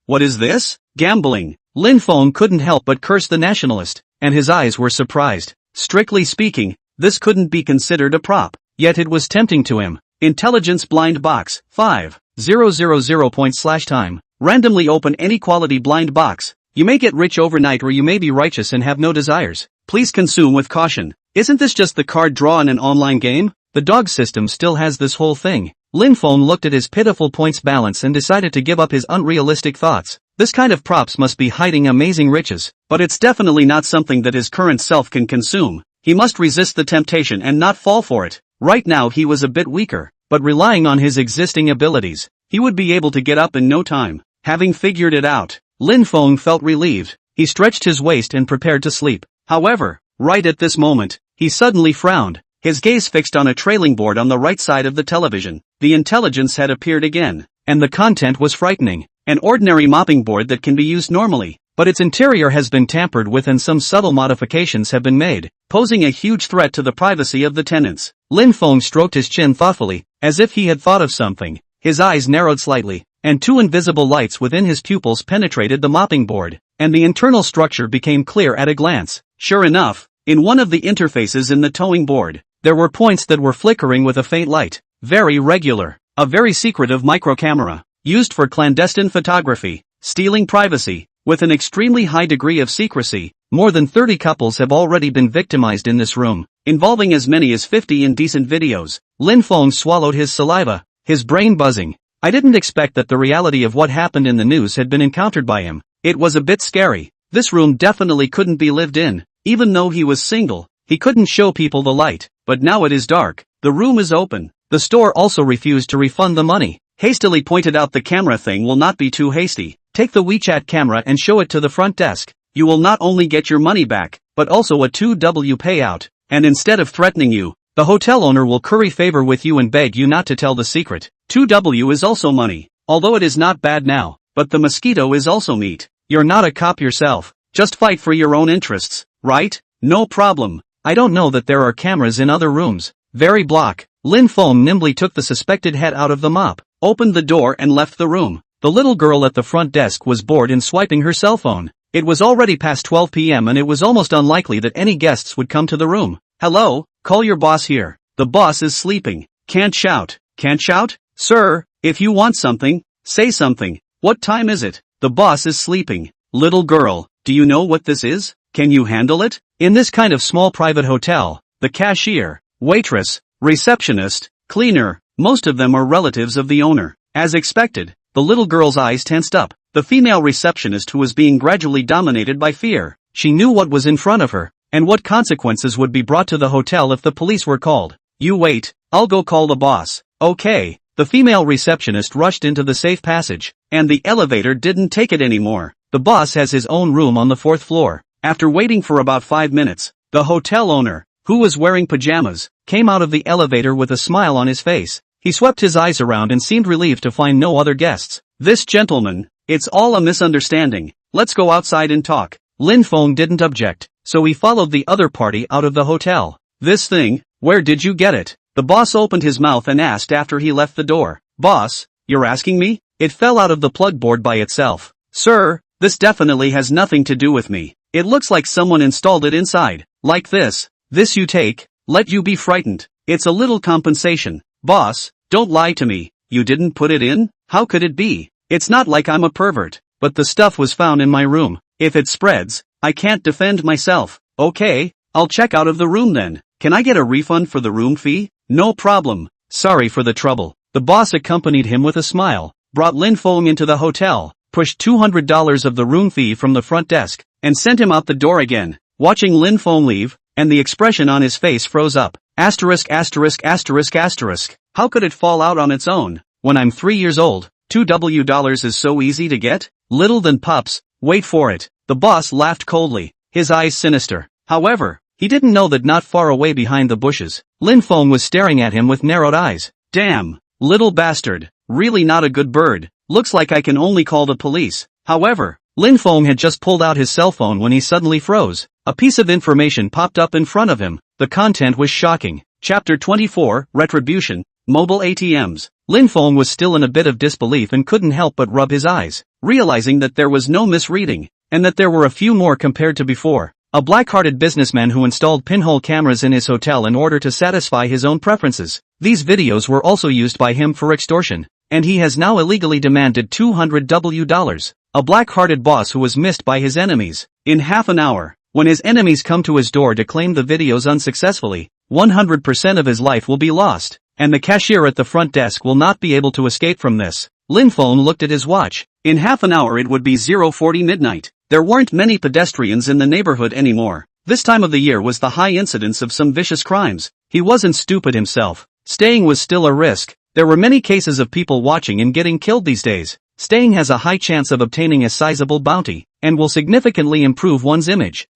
What is this? Gambling. Lin Feng couldn't help but curse the nationalist, and his eyes were surprised. Strictly speaking, this couldn't be considered a prop, yet it was tempting to him. Intelligence blind box, 5,000 points/time. Randomly open any quality blind box. You may get rich overnight or you may be righteous and have no desires. Please consume with caution. Isn't this just the card draw in an online game? The dog system still has this whole thing. Lin Feng looked at his pitiful points balance and decided to give up his unrealistic thoughts. This kind of props must be hiding amazing riches, but it's definitely not something that his current self can consume. He must resist the temptation and not fall for it. Right now he was a bit weaker, but relying on his existing abilities, he would be able to get up in no time. Having figured it out, Lin Feng felt relieved. He stretched his waist and prepared to sleep. However, right at this moment, he suddenly frowned. His gaze fixed on a trailing board on the right side of the television. The intelligence had appeared again, and the content was frightening. An ordinary mopping board that can be used normally, but its interior has been tampered with and some subtle modifications have been made, posing a huge threat to the privacy of the tenants. Lin Feng stroked his chin thoughtfully, as if he had thought of something. His eyes narrowed slightly, and 2 invisible lights within his pupils penetrated the mopping board, and the internal structure became clear at a glance. Sure enough, in one of the interfaces in the towing board, there were points that were flickering with a faint light. Very regular. A very secretive microcamera, used for clandestine photography, stealing privacy, with an extremely high degree of secrecy. More than 30 couples have already been victimized in this room, involving as many as 50 indecent videos. Lin Feng swallowed his saliva, his brain buzzing. I didn't expect that the reality of what happened in the news had been encountered by him. It was a bit scary. This room definitely couldn't be lived in. Even though he was single, he couldn't show people the light. But now it is dark. The room is open. The store also refused to refund the money. Hastily pointed out, the camera thing will not be too hasty. Take the WeChat camera and show it to the front desk. You will not only get your money back, but also a 2W payout. And instead of threatening you, the hotel owner will curry favor with you and beg you not to tell the secret. 2W is also money, although it is not bad now, but the mosquito is also meat. You're not a cop yourself. Just fight for your own interests, right? No problem. I don't know that there are cameras in other rooms. Very block. Lin Feng nimbly took the suspected head out of the mop, opened the door and left the room. The little girl at the front desk was bored in swiping her cell phone. It was already past 12 p.m. and it was almost unlikely that any guests would come to the room. Hello, call your boss here. The boss is sleeping. Can't shout. Can't shout? Sir, if you want something, say something. What time is it? The boss is sleeping. Little girl, do you know what this is? Can you handle it? In this kind of small private hotel, the cashier, waitress, receptionist, cleaner, Most of them are relatives of the owner. As expected, the little girl's eyes tensed up. The female receptionist, who was being gradually dominated by fear. She knew what was in front of her, and what consequences would be brought to the hotel if the police were called. You wait, I'll go call the boss. Okay. The female receptionist rushed into the safe passage, and the elevator didn't take it anymore. The boss has his own room on the 4th floor. After waiting for about 5 minutes, the hotel owner, who was wearing pajamas, came out of the elevator with a smile on his face. He swept his eyes around and seemed relieved to find no other guests. This gentleman, it's all a misunderstanding. Let's go outside and talk. Lin Feng didn't object, so he followed the other party out of the hotel. This thing, where did you get it? The boss opened his mouth and asked after he left the door. Boss, you're asking me? It fell out of the plug board by itself. Sir, this definitely has nothing to do with me. It looks like someone installed it inside. Like this. This you take, let you be frightened. It's a little compensation. Boss, don't lie to me. You didn't put it in? How could it be? It's not like I'm a pervert, but the stuff was found in my room. If it spreads, I can't defend myself. Okay, I'll check out of the room then. Can I get a refund for the room fee? No problem. Sorry for the trouble. The boss accompanied him with a smile, brought Lin Feng into the hotel, pushed $200 of the room fee from the front desk, and sent him out the door again. Watching Lin Feng leave, and the expression on his face froze up. Asterisk asterisk asterisk asterisk. How could it fall out on its own? When I'm 3 years old, $2 is so easy to get? Little than pups, wait for it. The boss laughed coldly, his eyes sinister. However, he didn't know that not far away behind the bushes, Lin Feng was staring at him with narrowed eyes. Damn, little bastard, really not a good bird. Looks like I can only call the police. However, Lin Feng had just pulled out his cell phone when he suddenly froze. A piece of information popped up in front of him. The content was shocking. Chapter 24, Retribution, Mobile ATMs. Lin Feng was still in a bit of disbelief and couldn't help but rub his eyes, realizing that there was no misreading, and that there were a few more compared to before. A black-hearted businessman who installed pinhole cameras in his hotel in order to satisfy his own preferences. These videos were also used by him for extortion, and he has now illegally demanded $200. A black-hearted boss who was missed by his enemies. In half an hour, when his enemies come to his door to claim the videos unsuccessfully, 100% of his life will be lost, and the cashier at the front desk will not be able to escape from this. Lin Feng looked at his watch. In half an hour it would be 0:40 midnight. There weren't many pedestrians in the neighborhood anymore. This time of the year was the high incidence of some vicious crimes. He wasn't stupid himself. Staying was still a risk. There were many cases of people watching and getting killed these days. Staying has a high chance of obtaining a sizable bounty, and will significantly improve one's image.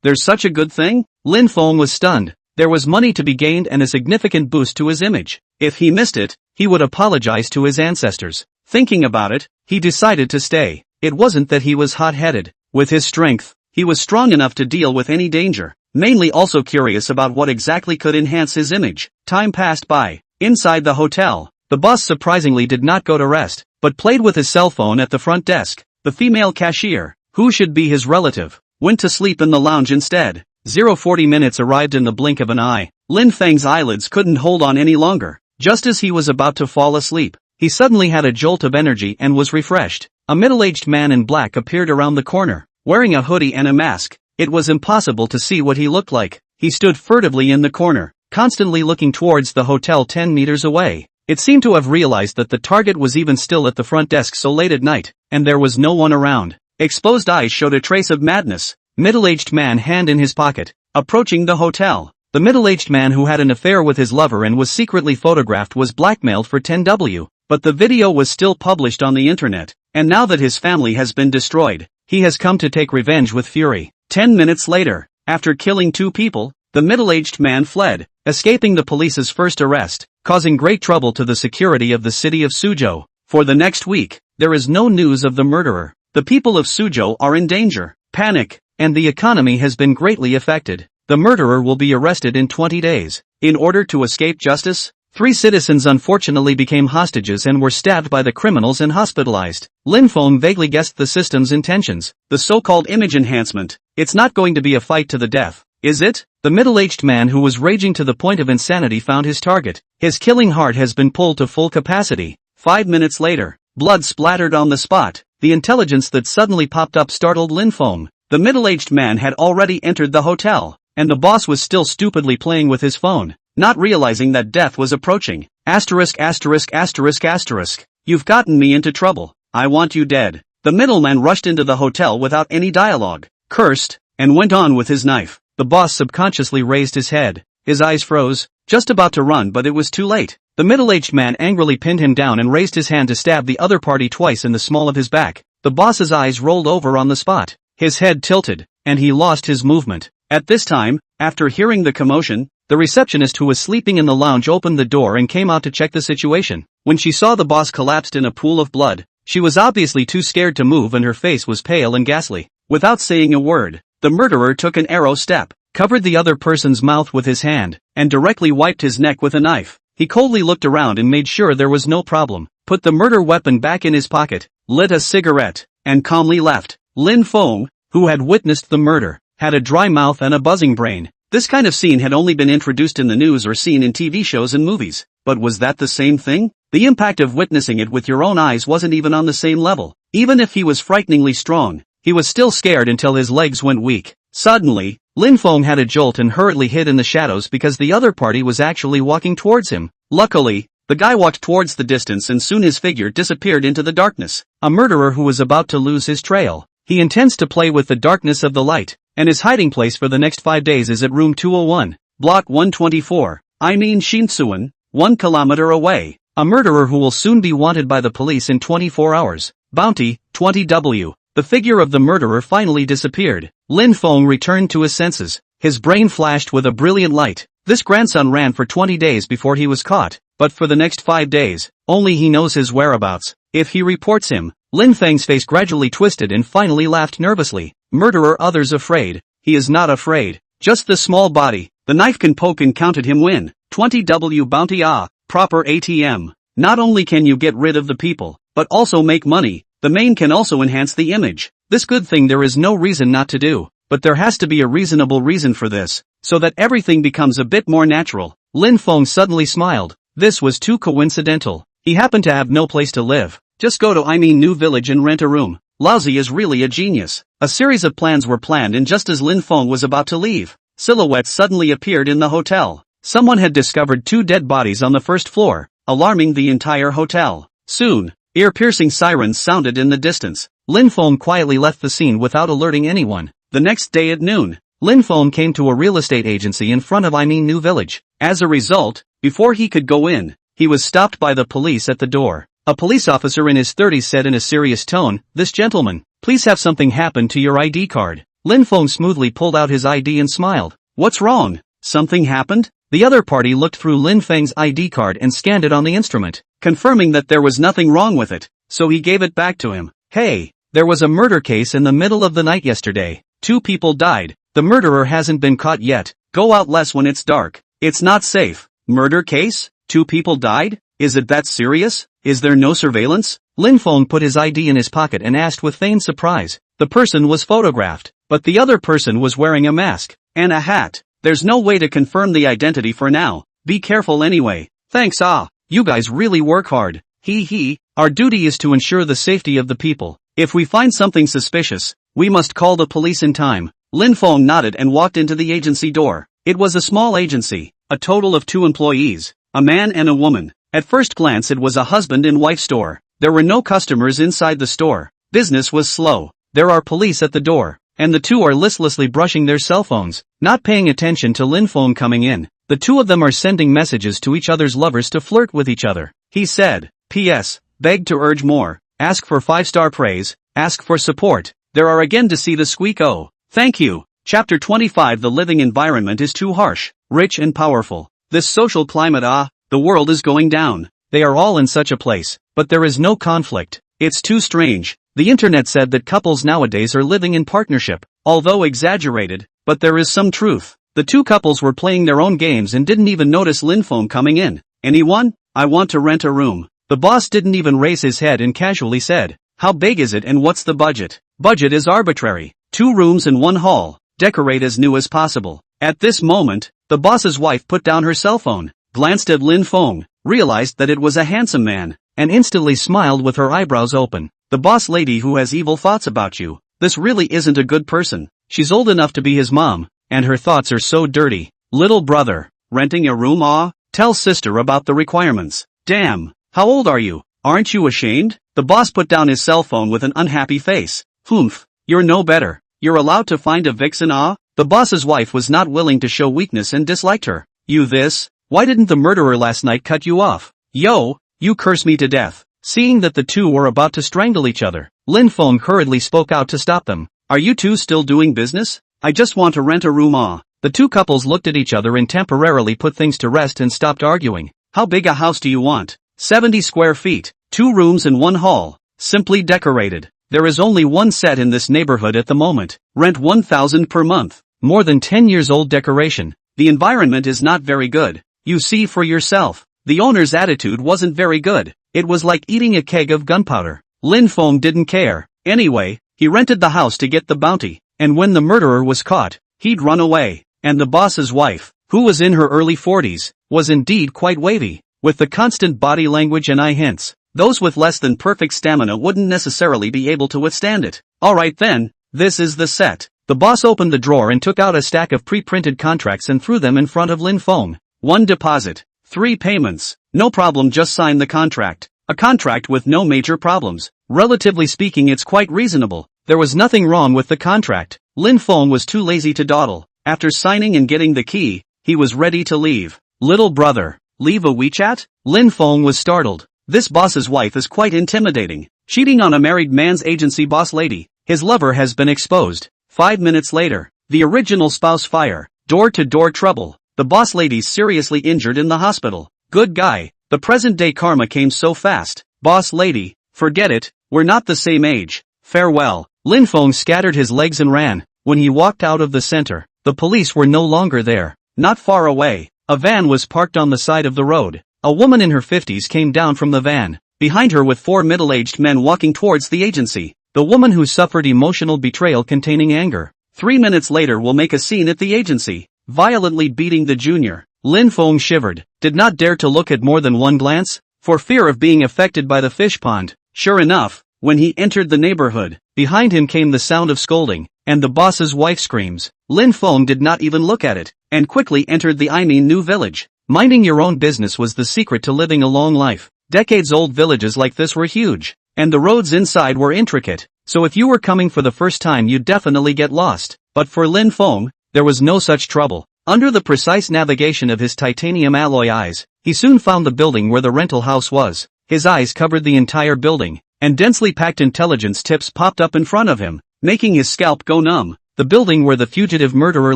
There's such a good thing? Lin Feng was stunned. There was money to be gained and a significant boost to his image. If he missed it, he would apologize to his ancestors. Thinking about it, he decided to stay. It wasn't that he was hot-headed. With his strength, he was strong enough to deal with any danger, mainly also curious about what exactly could enhance his image. Time passed by. Inside the hotel, the boss surprisingly did not go to rest, but played with his cell phone at the front desk. The female cashier, who should be his relative, went to sleep in the lounge instead. 0:40 minutes arrived in the blink of an eye. Lin Feng's eyelids couldn't hold on any longer. Just as he was about to fall asleep, he suddenly had a jolt of energy and was refreshed. A middle-aged man in black appeared around the corner, wearing a hoodie and a mask. It was impossible to see what he looked like. He stood furtively in the corner, constantly looking towards the hotel 10 meters away. It seemed to have realized that the target was even still at the front desk so late at night, and there was no one around. Exposed eyes showed a trace of madness. Middle-aged man, hand in his pocket, approaching the hotel. The middle-aged man who had an affair with his lover and was secretly photographed was blackmailed for $10. But the video was still published on the internet, and now that his family has been destroyed, he has come to take revenge with fury. 10 minutes later, after killing 2 people, the middle-aged man fled, escaping the police's first arrest, causing great trouble to the security of the city of Suzhou. For the next week, there is no news of the murderer. The people of Suzhou are in danger, panic, and the economy has been greatly affected. The murderer will be arrested in 20 days. In order to escape justice, 3 citizens unfortunately became hostages and were stabbed by the criminals and hospitalized. Lin Feng vaguely guessed the system's intentions. The so-called image enhancement. It's not going to be a fight to the death, is it? The middle-aged man who was raging to the point of insanity found his target. His killing heart has been pulled to full capacity. 5 minutes later, blood splattered on the spot. The intelligence that suddenly popped up startled Lin Feng. The middle-aged man had already entered the hotel, and the boss was still stupidly playing with his phone. not realizing that death was approaching. Asterisk asterisk asterisk asterisk. You've gotten me into trouble. I want you dead. The middleman rushed into the hotel without any dialogue, cursed, and went on with his knife. The boss subconsciously raised his head. His eyes froze, just about to run, but it was too late. The middle-aged man angrily pinned him down and raised his hand to stab the other party twice in the small of his back. The boss's eyes rolled over on the spot. His head tilted, and he lost his movement. At this time, after hearing the commotion, the receptionist who was sleeping in the lounge opened the door and came out to check the situation. When she saw the boss collapsed in a pool of blood, she was obviously too scared to move and her face was pale and ghastly. Without saying a word, the murderer took an arrow step, covered the other person's mouth with his hand, and directly wiped his neck with a knife. He coldly looked around and made sure there was no problem, put the murder weapon back in his pocket, lit a cigarette, and calmly left. Lin Feng, who had witnessed the murder, had a dry mouth and a buzzing brain. This kind of scene had only been introduced in the news or seen in TV shows and movies. But was that the same thing? The impact of witnessing it with your own eyes wasn't even on the same level. Even if he was frighteningly strong, he was still scared until his legs went weak. Suddenly, Lin Feng had a jolt and hurriedly hid in the shadows because the other party was actually walking towards him. Luckily, the guy walked towards the distance and soon his figure disappeared into the darkness. A murderer who was about to lose his trail. He intends to play with the darkness of the light, and his hiding place for the next 5 days is at room 201, block 124. Shinsuan, 1 kilometer away. A murderer who will soon be wanted by the police in 24 hours. Bounty, 20W. The figure of the murderer finally disappeared. Lin Feng returned to his senses. His brain flashed with a brilliant light. This grandson ran for 20 days before he was caught, but for the next 5 days, only he knows his whereabouts. If he reports him, Lin Feng's face gradually twisted and finally laughed nervously. Murderer, others afraid. He is not afraid. Just the small body. The knife can poke and counted him win. 20W bounty. Proper ATM. Not only can you get rid of the people, but also make money. The main can also enhance the image. This good thing there is no reason not to do, but there has to be a reasonable reason for this, so that everything becomes a bit more natural. Lin Feng suddenly smiled. This was too coincidental. He happened to have no place to live. Just go to New Village and rent a room. Lousy is really a genius. A series of plans were planned and just as Lin Feng was about to leave, silhouettes suddenly appeared in the hotel. Someone had discovered 2 dead bodies on the first floor, alarming the entire hotel. Soon, ear-piercing sirens sounded in the distance. Lin Feng quietly left the scene without alerting anyone. The next day at noon, Lin Feng came to a real estate agency in front of New Village. As a result, before he could go in, he was stopped by the police at the door. A police officer in his 30s said in a serious tone, "This gentleman, please have something happen to your ID card." Lin Feng smoothly pulled out his ID and smiled. "What's wrong? Something happened?" The other party looked through Lin Feng's ID card and scanned it on the instrument, confirming that there was nothing wrong with it, so he gave it back to him. "Hey, there was a murder case in the middle of the night yesterday. 2 people died. The murderer hasn't been caught yet. Go out less when it's dark. It's not safe." "Murder case? 2 people died? Is it that serious? Is there no surveillance?" Lin Feng put his ID in his pocket and asked with feigned surprise. The person was photographed, but the other person was wearing a mask and a hat. "There's no way to confirm the identity for now. Be careful anyway." "Thanks. You guys really work hard." He. "Our duty is to ensure the safety of the people. If we find something suspicious, we must call the police in time." Lin Feng nodded and walked into the agency door. It was a small agency, a total of 2 employees, a man and a woman. At first glance it was a husband and wife store. There were no customers inside the store. Business was slow. There are police at the door, and the 2 are listlessly brushing their cell phones, not paying attention to Lin Feng coming in. The 2 of them are sending messages to each other's lovers to flirt with each other. He said, "P.S. Beg to urge more. Ask for 5-star praise. Ask for support. There are again to see the squeak. Oh, thank you." Chapter 25. The living environment is too harsh, rich and powerful. This social climate. The world is going down. They are all in such a place, but there is no conflict. It's too strange. The internet said that couples nowadays are living in partnership, although exaggerated, but there is some truth. The 2 couples were playing their own games and didn't even notice Lin Feng coming in. "Anyone? I want to rent a room." The boss didn't even raise his head and casually said, "How big is it and what's the budget?" Budget is arbitrary. 2 rooms and 1 hall. Decorate as new as possible. At this moment, the boss's wife put down her cell phone, glanced at Lin Feng, realized that it was a handsome man, and instantly smiled with her eyebrows open. "The boss lady who has evil thoughts about you. This really isn't a good person. She's old enough to be his mom, and her thoughts are so dirty. Little brother, renting a room? Tell sister about the requirements. Damn, how old are you? Aren't you ashamed? The boss put down his cell phone with an unhappy face. Humph, you're no better. You're allowed to find a vixen? The boss's wife was not willing to show weakness and disliked her. You this? Why didn't the murderer last night cut you off? Yo, you curse me to death. Seeing that the two were about to strangle each other, Lin Feng hurriedly spoke out to stop them. Are you two still doing business? I just want to rent a room. The two couples looked at each other and temporarily put things to rest and stopped arguing. How big a house do you want? 70 square feet, 2 rooms and 1 hall. Simply decorated. There is only one set in this neighborhood at the moment. Rent 1,000 per month. More than 10 years old decoration. The environment is not very good. You see for yourself. The owner's attitude wasn't very good. It was like eating a keg of gunpowder. Lin Feng didn't care. Anyway, he rented the house to get the bounty, and when the murderer was caught, he'd run away. And the boss's wife, who was in her early 40s, was indeed quite wavy, with the constant body language and eye hints. Those with less than perfect stamina wouldn't necessarily be able to withstand it. Alright then, this is the set. The boss opened the drawer and took out a stack of pre-printed contracts and threw them in front of Lin Feng. 1 deposit, 3 payments. No problem, just sign the contract. A contract with no major problems. Relatively speaking, it's quite reasonable. There was nothing wrong with the contract. Lin Feng was too lazy to dawdle. After signing and getting the key, he was ready to leave. Little brother, leave a WeChat? Lin Feng was startled. This boss's wife is quite intimidating. Cheating on a married man's agency boss lady. His lover has been exposed. 5 minutes later, the original spouse fire. Door-to-door trouble. The boss lady's seriously injured in the hospital. Good guy. The present-day karma came so fast. Boss lady, forget it, we're not the same age. Farewell. Lin Feng scattered his legs and ran. When he walked out of the center, the police were no longer there. Not far away, a van was parked on the side of the road. A woman in her 50s came down from the van, behind her with 4 middle-aged men walking towards the agency. The woman who suffered emotional betrayal containing anger. 3 minutes later will make a scene at the agency, violently beating the junior. Lin Feng shivered, did not dare to look at more than one glance, for fear of being affected by the fish pond. Sure enough, when he entered the neighborhood, behind him came the sound of scolding, and the boss's wife screams. Lin Feng did not even look at it, and quickly entered the new village. Minding your own business was the secret to living a long life. Decades-old villages like this were huge, and the roads inside were intricate, so if you were coming for the first time you'd definitely get lost. But for Lin Feng, there was no such trouble. Under the precise navigation of his titanium alloy eyes, he soon found the building where the rental house was. His eyes covered the entire building, and densely packed intelligence tips popped up in front of him, making his scalp go numb. The building where the fugitive murderer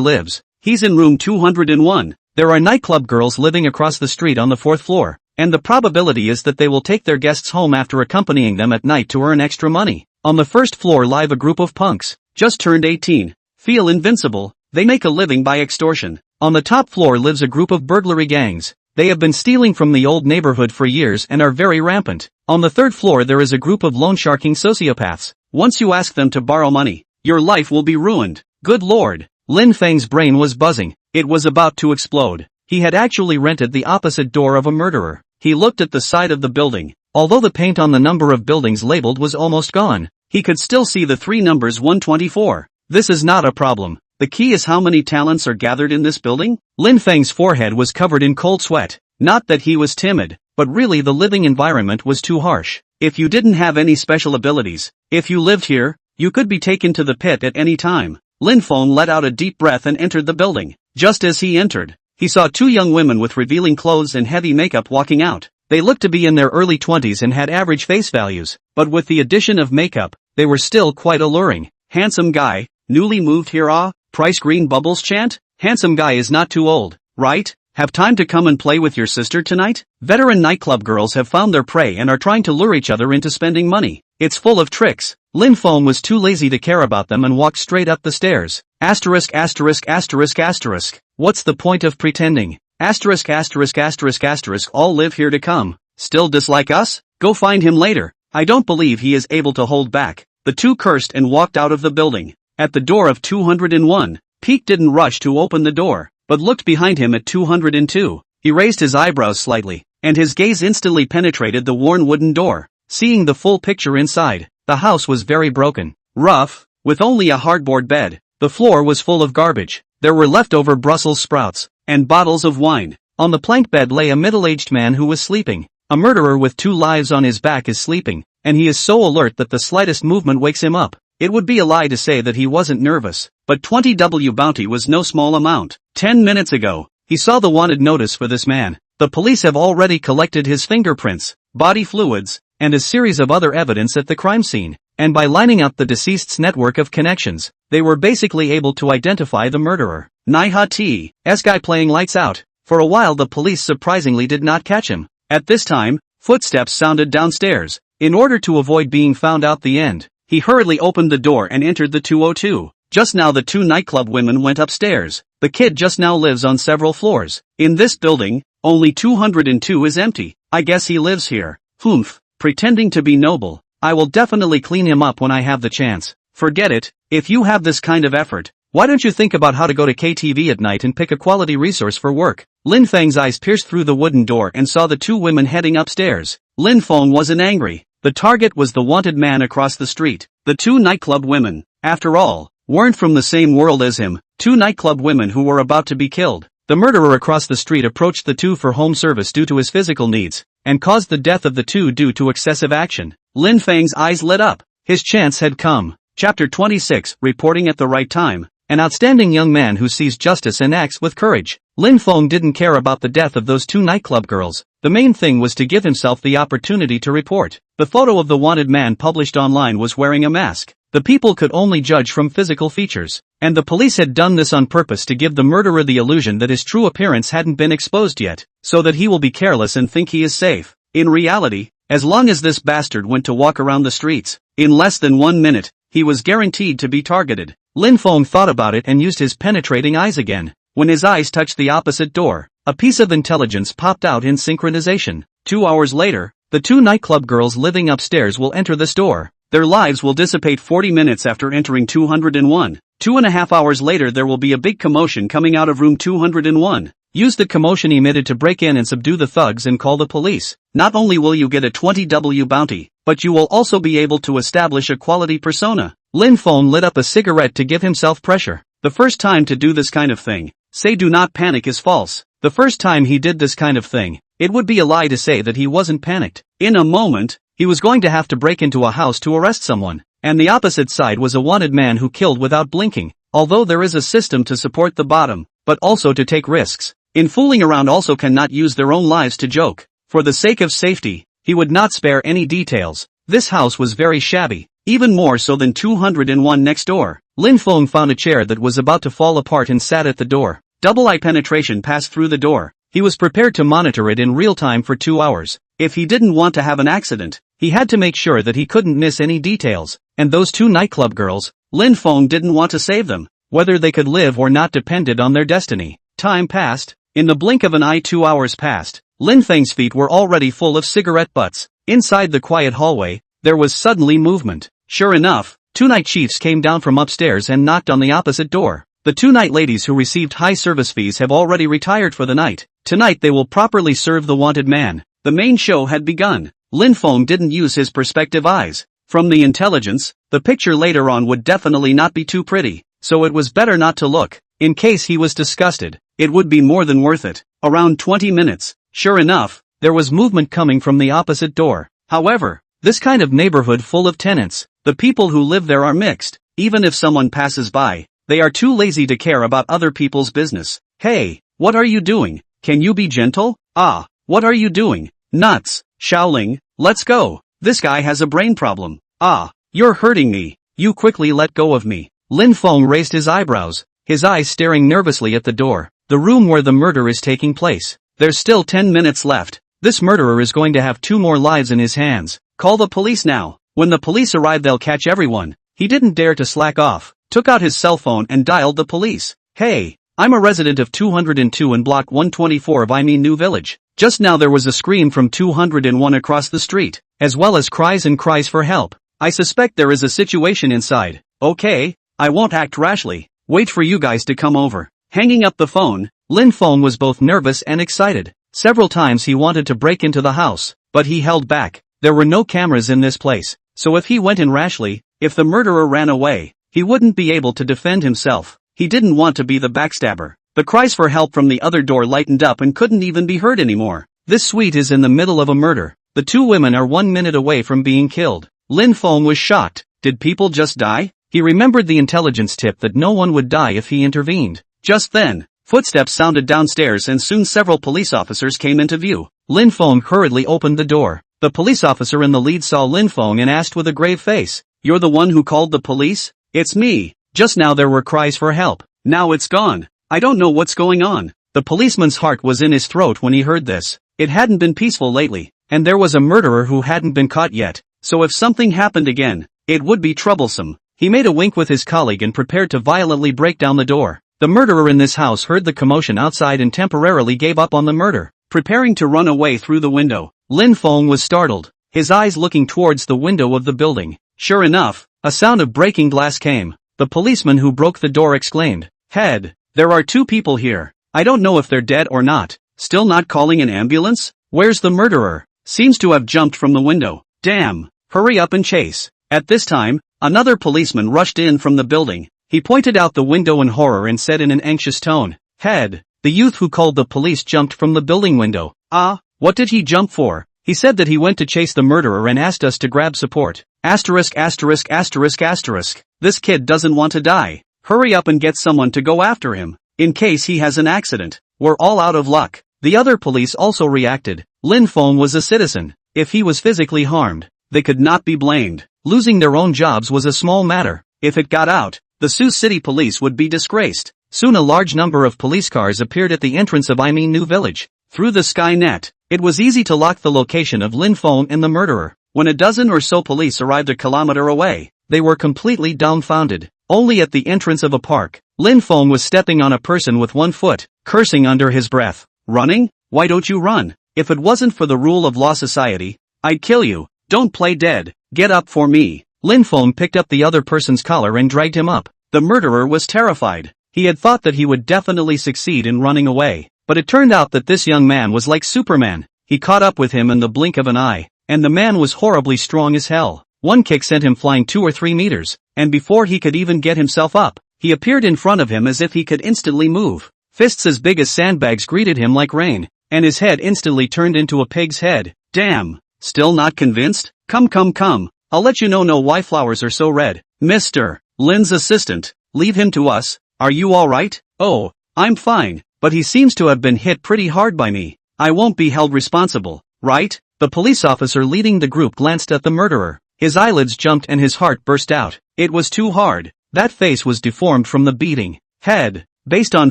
lives. He's in room 201. There are nightclub girls living across the street on the 4th floor, and the probability is that they will take their guests home after accompanying them at night to earn extra money. On the 1st floor live a group of punks, just turned 18, feel invincible. They make a living by extortion. On the top floor lives a group of burglary gangs. They have been stealing from the old neighborhood for years and are very rampant. On the 3rd floor there is a group of loan-sharking sociopaths. Once you ask them to borrow money, your life will be ruined. Good lord. Lin Feng's brain was buzzing. It was about to explode. He had actually rented the opposite door of a murderer. He looked at the side of the building. Although the paint on the number of buildings labeled was almost gone, he could still see the 3 numbers 124. This is not a problem. The key is how many talents are gathered in this building? Lin Feng's forehead was covered in cold sweat. Not that he was timid, but really the living environment was too harsh. If you didn't have any special abilities, if you lived here, you could be taken to the pit at any time. Lin Feng let out a deep breath and entered the building. Just as he entered, he saw 2 young women with revealing clothes and heavy makeup walking out. They looked to be in their early 20s and had average face values, but with the addition of makeup, they were still quite alluring. Handsome guy, newly moved here. Price green bubbles chant? Handsome guy is not too old, right? Have time to come and play with your sister tonight? Veteran nightclub girls have found their prey and are trying to lure each other into spending money. It's full of tricks. Lin Feng was too lazy to care about them and walked straight up the stairs. Asterisk asterisk asterisk asterisk. What's the point of pretending? Asterisk asterisk asterisk asterisk. All live here to come. Still dislike us? Go find him later. I don't believe he is able to hold back. The two cursed and walked out of the building. At the door of 201, Peek didn't rush to open the door, but looked behind him at 202. He raised his eyebrows slightly, and his gaze instantly penetrated the worn wooden door. Seeing the full picture inside, the house was very broken, rough, with only a hardboard bed. The floor was full of garbage. There were leftover Brussels sprouts, and bottles of wine. On the plank bed lay a middle-aged man who was sleeping. A murderer with 2 lives on his back is sleeping, and he is so alert that the slightest movement wakes him up. It would be a lie to say that he wasn't nervous, but 20W bounty was no small amount. 10 minutes ago, he saw the wanted notice for this man. The police have already collected his fingerprints, body fluids, and a series of other evidence at the crime scene, and by lining up the deceased's network of connections, they were basically able to identify the murderer. Niha T.'s guy playing lights out. For a while the police surprisingly did not catch him. At this time, footsteps sounded downstairs. In order to avoid being found out the end, he hurriedly opened the door and entered the 202. Just now the 2 nightclub women went upstairs. The kid just now lives on several floors. In this building, only 202 is empty. I guess he lives here. Humph. Pretending to be noble. I will definitely clean him up when I have the chance. Forget it. If you have this kind of effort, why don't you think about how to go to KTV at night and pick a quality resource for work? Lin Feng's eyes pierced through the wooden door and saw the 2 women heading upstairs. Lin Feng wasn't angry. The target was the wanted man across the street. The 2 nightclub women, after all, weren't from the same world as him. 2 nightclub women who were about to be killed. The murderer across the street approached the 2 for home service due to his physical needs, and caused the death of the 2 due to excessive action. Lin Feng's eyes lit up. His chance had come. Chapter 26, reporting at the right time. An outstanding young man who sees justice and acts with courage. Lin Feng didn't care about the death of those 2 nightclub girls. The main thing was to give himself the opportunity to report. The photo of the wanted man published online was wearing a mask. The people could only judge from physical features, and the police had done this on purpose to give the murderer the illusion that his true appearance hadn't been exposed yet, so that he will be careless and think he is safe. In reality, as long as this bastard went to walk around the streets, in less than 1 minute, he was guaranteed to be targeted. Lin Feng thought about it and used his penetrating eyes again. When his eyes touched the opposite door, a piece of intelligence popped out in synchronization. 2 hours later, the 2 nightclub girls living upstairs will enter this door. Their lives will dissipate 40 minutes after entering 201. 2.5 hours later there will be a big commotion coming out of room 201. Use the commotion emitted to break in and subdue the thugs and call the police. Not only will you get a 20W bounty, but you will also be able to establish a quality persona. Lin Feng lit up a cigarette to give himself pressure. The first time to do this kind of thing, say do not panic is false. The first time he did this kind of thing, it would be a lie to say that he wasn't panicked. In a moment, he was going to have to break into a house to arrest someone, and the opposite side was a wanted man who killed without blinking. Although there is a system to support the bottom, but also to take risks. In fooling around also cannot use their own lives to joke. For the sake of safety, he would not spare any details. This house was very shabby, even more so than 201 next door. Lin Feng found a chair that was about to fall apart and sat at the door. Double eye penetration passed through the door. He was prepared to monitor it in real time for 2 hours. If he didn't want to have an accident, he had to make sure that he couldn't miss any details. And those 2 nightclub girls, Lin Feng didn't want to save them. Whether they could live or not depended on their destiny. Time passed. In the blink of an eye 2 hours passed. Lin Feng's feet were already full of cigarette butts. Inside the quiet hallway, there was suddenly movement. Sure enough, 2 night chiefs came down from upstairs and knocked on the opposite door. The 2 night ladies who received high service fees have already retired for the night. Tonight they will properly serve the wanted man. The main show had begun. Lin Feng didn't use his perspective eyes. From the intelligence, the picture later on would definitely not be too pretty, so it was better not to look. In case he was disgusted, it would be more than worth it. Around 20 minutes, sure enough, there was movement coming from the opposite door. However, this kind of neighborhood full of tenants, the people who live there are mixed. Even if someone passes by, they are too lazy to care about other people's business. Hey, what are you doing? Can you be gentle? Ah, what are you doing? Nuts. Shaoling, let's go. This guy has a brain problem. Ah, you're hurting me. You quickly let go of me. Lin Feng raised his eyebrows, his eyes staring nervously at the door. The room where the murder is taking place. There's still 10 minutes left. This murderer is going to have 2 more lives in his hands. Call the police now. When the police arrive they'll catch everyone. He didn't dare to slack off. Took out his cell phone and dialed the police. Hey, I'm a resident of 202 in block 124 of New Village. Just now there was a scream from 201 across the street, as well as cries for help. I suspect there is a situation inside. Okay, I won't act rashly. Wait for you guys to come over. Hanging up the phone, Lin Feng was both nervous and excited. Several times he wanted to break into the house, but he held back. There were no cameras in this place, so if he went in rashly, if the murderer ran away, he wouldn't be able to defend himself. He didn't want to be the backstabber. The cries for help from the other door lightened up and couldn't even be heard anymore. This suite is in the middle of a murder. The two women are 1 minute away from being killed. Lin Feng was shocked. Did people just die? He remembered the intelligence tip that no one would die if he intervened. Just then, footsteps sounded downstairs and soon several police officers came into view. Lin Feng hurriedly opened the door. The police officer in the lead saw Lin Feng and asked with a grave face, "You're the one who called the police?" "It's me. Just now there were cries for help. Now it's gone. I don't know what's going on." The policeman's heart was in his throat when he heard this. It hadn't been peaceful lately, and there was a murderer who hadn't been caught yet, so if something happened again, it would be troublesome. He made a wink with his colleague and prepared to violently break down the door. The murderer in this house heard the commotion outside and temporarily gave up on the murder, preparing to run away through the window. Lin Feng was startled, his eyes looking towards the window of the building. Sure enough, a sound of breaking glass came. The policeman who broke the door exclaimed, "Head, there are two people here. I don't know if they're dead or not. Still not calling an ambulance? Where's the murderer? Seems to have jumped from the window. Damn, hurry up and chase." At this time, another policeman rushed in from the building. He pointed out the window in horror and said in an anxious tone, "Head, the youth who called the police jumped from the building window." "Ah, what did he jump for?" "He said that he went to chase the murderer and asked us to grab support. Asterisk asterisk asterisk asterisk. This kid doesn't want to die. Hurry up and get someone to go after him, in case he has an accident. We're all out of luck." The other police also reacted. Lin Feng was a citizen. If he was physically harmed, they could not be blamed. Losing their own jobs was a small matter. If it got out, the Sioux City police would be disgraced. Soon a large number of police cars appeared at the entrance of New Village. Through the Skynet, it was easy to lock the location of Lin Feng and the murderer. When a dozen or so police arrived a kilometer away, they were completely dumbfounded. Only at the entrance of a park, Lin Feng was stepping on a person with one foot, cursing under his breath. "Running? Why don't you run? If it wasn't for the rule of law society, I'd kill you. Don't play dead. Get up for me." Lin Feng picked up the other person's collar and dragged him up. The murderer was terrified. He had thought that he would definitely succeed in running away, but it turned out that this young man was like Superman. He caught up with him in the blink of an eye, and the man was horribly strong as hell. One kick sent him flying 2 or 3 meters, and before he could even get himself up, he appeared in front of him as if he could instantly move. Fists as big as sandbags greeted him like rain, and his head instantly turned into a pig's head. "Damn, still not convinced? Come. I'll let you know why flowers are so red." "Mr. Lin's assistant, leave him to us. Are you alright?" "Oh, I'm fine, but he seems to have been hit pretty hard by me. I won't be held responsible, right?" The police officer leading the group glanced at the murderer. His eyelids jumped and his heart burst out. It was too hard. That face was deformed from the beating. "Head, based on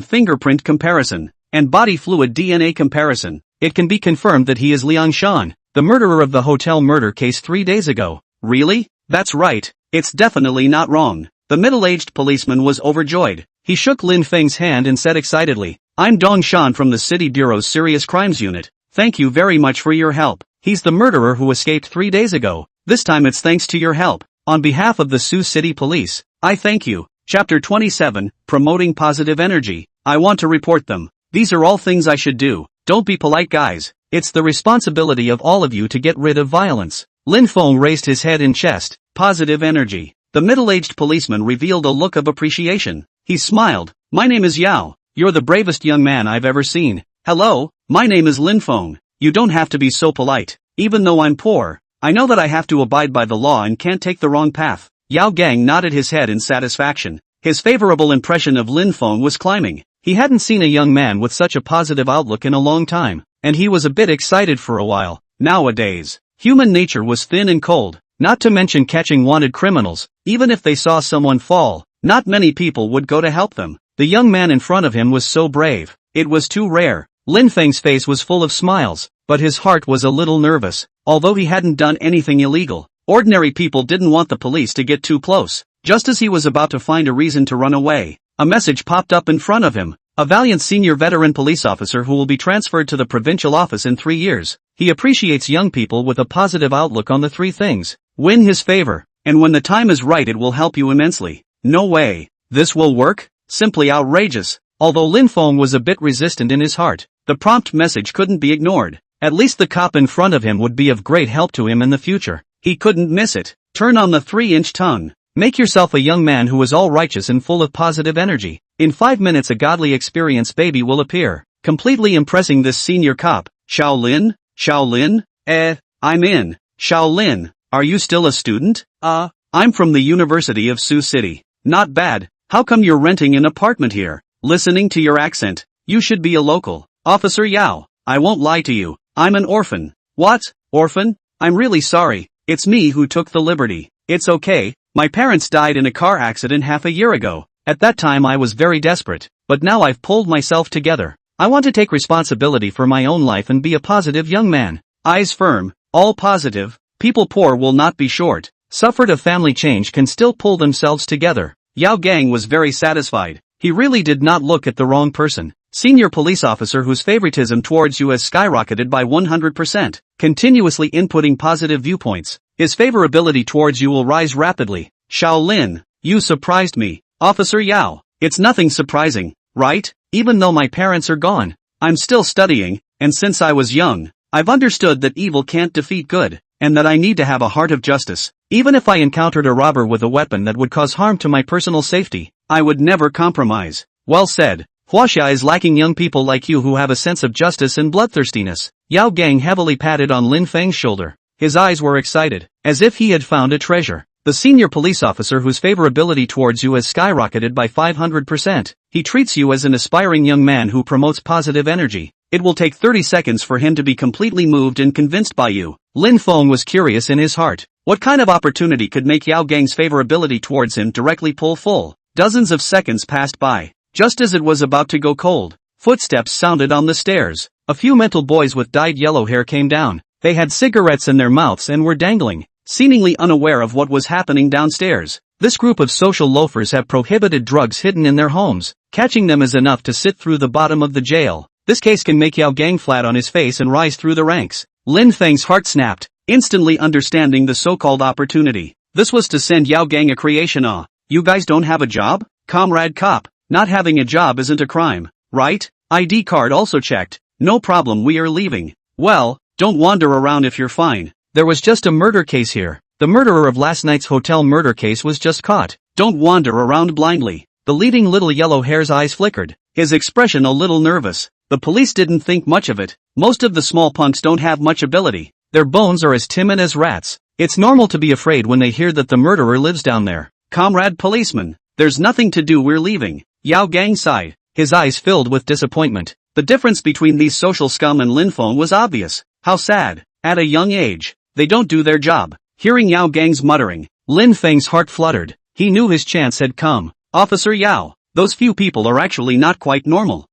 fingerprint comparison and body fluid DNA comparison, it can be confirmed that he is Liang Shan, the murderer of the hotel murder case 3 days ago." "Really? That's right. It's definitely not wrong." The middle-aged policeman was overjoyed. He shook Lin Feng's hand and said excitedly, "I'm Dong Shan from the City Bureau's Serious Crimes Unit. Thank you very much for your help. He's the murderer who escaped 3 days ago. This time it's thanks to your help. On behalf of the Sioux City Police, I thank you." Chapter 27, Promoting Positive Energy. "I want to report them. These are all things I should do. Don't be polite, guys. It's the responsibility of all of you to get rid of violence." Lin Feng raised his head and chest. Positive energy. The middle-aged policeman revealed a look of appreciation. He smiled. "My name is Yao. You're the bravest young man I've ever seen." "Hello, my name is Lin Feng. You don't have to be so polite. Even though I'm poor, I know that I have to abide by the law and can't take the wrong path." Yao Gang nodded his head in satisfaction. His favorable impression of Lin Feng was climbing. He hadn't seen a young man with such a positive outlook in a long time, and he was a bit excited for a while. Nowadays, human nature was thin and cold, not to mention catching wanted criminals. Even if they saw someone fall, not many people would go to help them. The young man in front of him was so brave. It was too rare. Lin Feng's face was full of smiles, but his heart was a little nervous. Although he hadn't done anything illegal, ordinary people didn't want the police to get too close. Just as he was about to find a reason to run away, a message popped up in front of him. A valiant senior veteran police officer who will be transferred to the provincial office in 3 years. He appreciates young people with a positive outlook on the 3 things. Win his favor, and when the time is right it will help you immensely. No way. This will work? Simply outrageous. Although Lin Feng was a bit resistant in his heart, the prompt message couldn't be ignored. At least the cop in front of him would be of great help to him in the future. He couldn't miss it. Turn on the 3-inch tongue. Make yourself a young man who is all righteous and full of positive energy. In 5 minutes a godly experience baby will appear, completely impressing this senior cop. Shaolin? Shaolin? I'm in. Shaolin, are you still a student? I'm from the University of Sioux City. Not bad. How come you're renting an apartment here? Listening to your accent, you should be a local. Officer Yao, I won't lie to you, I'm an orphan. What? Orphan? I'm really sorry, it's me who took the liberty. It's okay, my parents died in a car accident half a year ago. At that time I was very desperate, but now I've pulled myself together. I want to take responsibility for my own life and be a positive young man. Eyes firm, all positive, people poor will not be short. Suffered a family change can still pull themselves together. Yao Gang was very satisfied. He really did not look at the wrong person. Senior police officer whose favoritism towards you has skyrocketed by 100%, continuously inputting positive viewpoints. His favorability towards you will rise rapidly. Shaolin, you surprised me. Officer Yao, it's nothing surprising, right? Even though my parents are gone, I'm still studying, and since I was young, I've understood that evil can't defeat good, and that I need to have a heart of justice. Even if I encountered a robber with a weapon that would cause harm to my personal safety, I would never compromise. Well said. Huaxia is lacking young people like you who have a sense of justice and bloodthirstiness. Yao Gang heavily patted on Lin Feng's shoulder. His eyes were excited, as if he had found a treasure. The senior police officer whose favorability towards you has skyrocketed by 500%. He treats you as an aspiring young man who promotes positive energy. It will take 30 seconds for him to be completely moved and convinced by you. Lin Feng was curious in his heart. What kind of opportunity could make Yao Gang's favorability towards him directly pull full? Dozens of seconds passed by. Just as it was about to go cold, footsteps sounded on the stairs. A few mental boys with dyed yellow hair came down. They had cigarettes in their mouths and were dangling, seemingly unaware of what was happening downstairs. This group of social loafers have prohibited drugs hidden in their homes. Catching them is enough to sit through the bottom of the jail. This case can make Yao Gang flat on his face and rise through the ranks. Lin Feng's heart snapped, instantly understanding the so-called opportunity. This was to send Yao Gang a creation. You guys don't have a job? Comrade cop, not having a job isn't a crime, right? ID card also checked. No problem, we are leaving. Well, don't wander around if you're fine. There was just a murder case here. The murderer of last night's hotel murder case was just caught. Don't wander around blindly. The leading little yellow hair's eyes flickered, his expression a little nervous. The police didn't think much of it. Most of the small punks don't have much ability. Their bones are as timid as rats. It's normal to be afraid when they hear that the murderer lives down there. Comrade policeman, there's nothing to do, we're leaving. Yao Gang sighed, his eyes filled with disappointment. The difference between these social scum and Lin Feng was obvious. How sad. At a young age, they don't do their job. Hearing Yao Gang's muttering, Lin Feng's heart fluttered. He knew his chance had come. Officer Yao, those few people are actually not quite normal.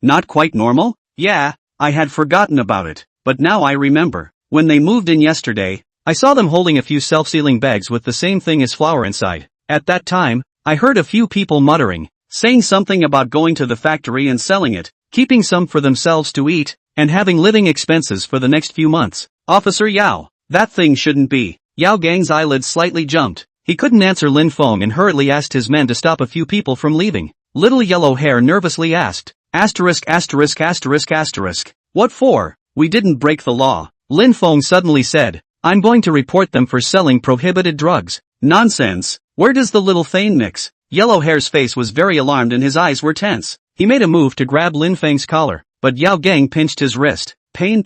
Not quite normal? Yeah, I had forgotten about it, but now I remember. When they moved in yesterday, I saw them holding a few self-sealing bags with the same thing as flour inside. At that time, I heard a few people muttering, saying something about going to the factory and selling it, keeping some for themselves to eat, and having living expenses for the next few months. Officer Yao, that thing shouldn't be. Yao Gang's eyelids slightly jumped. He couldn't answer Lin Feng and hurriedly asked his men to stop a few people from leaving. Little yellow hair nervously asked, ********. What for? We didn't break the law. Lin Feng suddenly said, I'm going to report them for selling prohibited drugs. Nonsense. Where does the little thing mix? Yellow hair's face was very alarmed and his eyes were tense. He made a move to grab Lin Feng's collar, but Yao Gang pinched his wrist. Pain.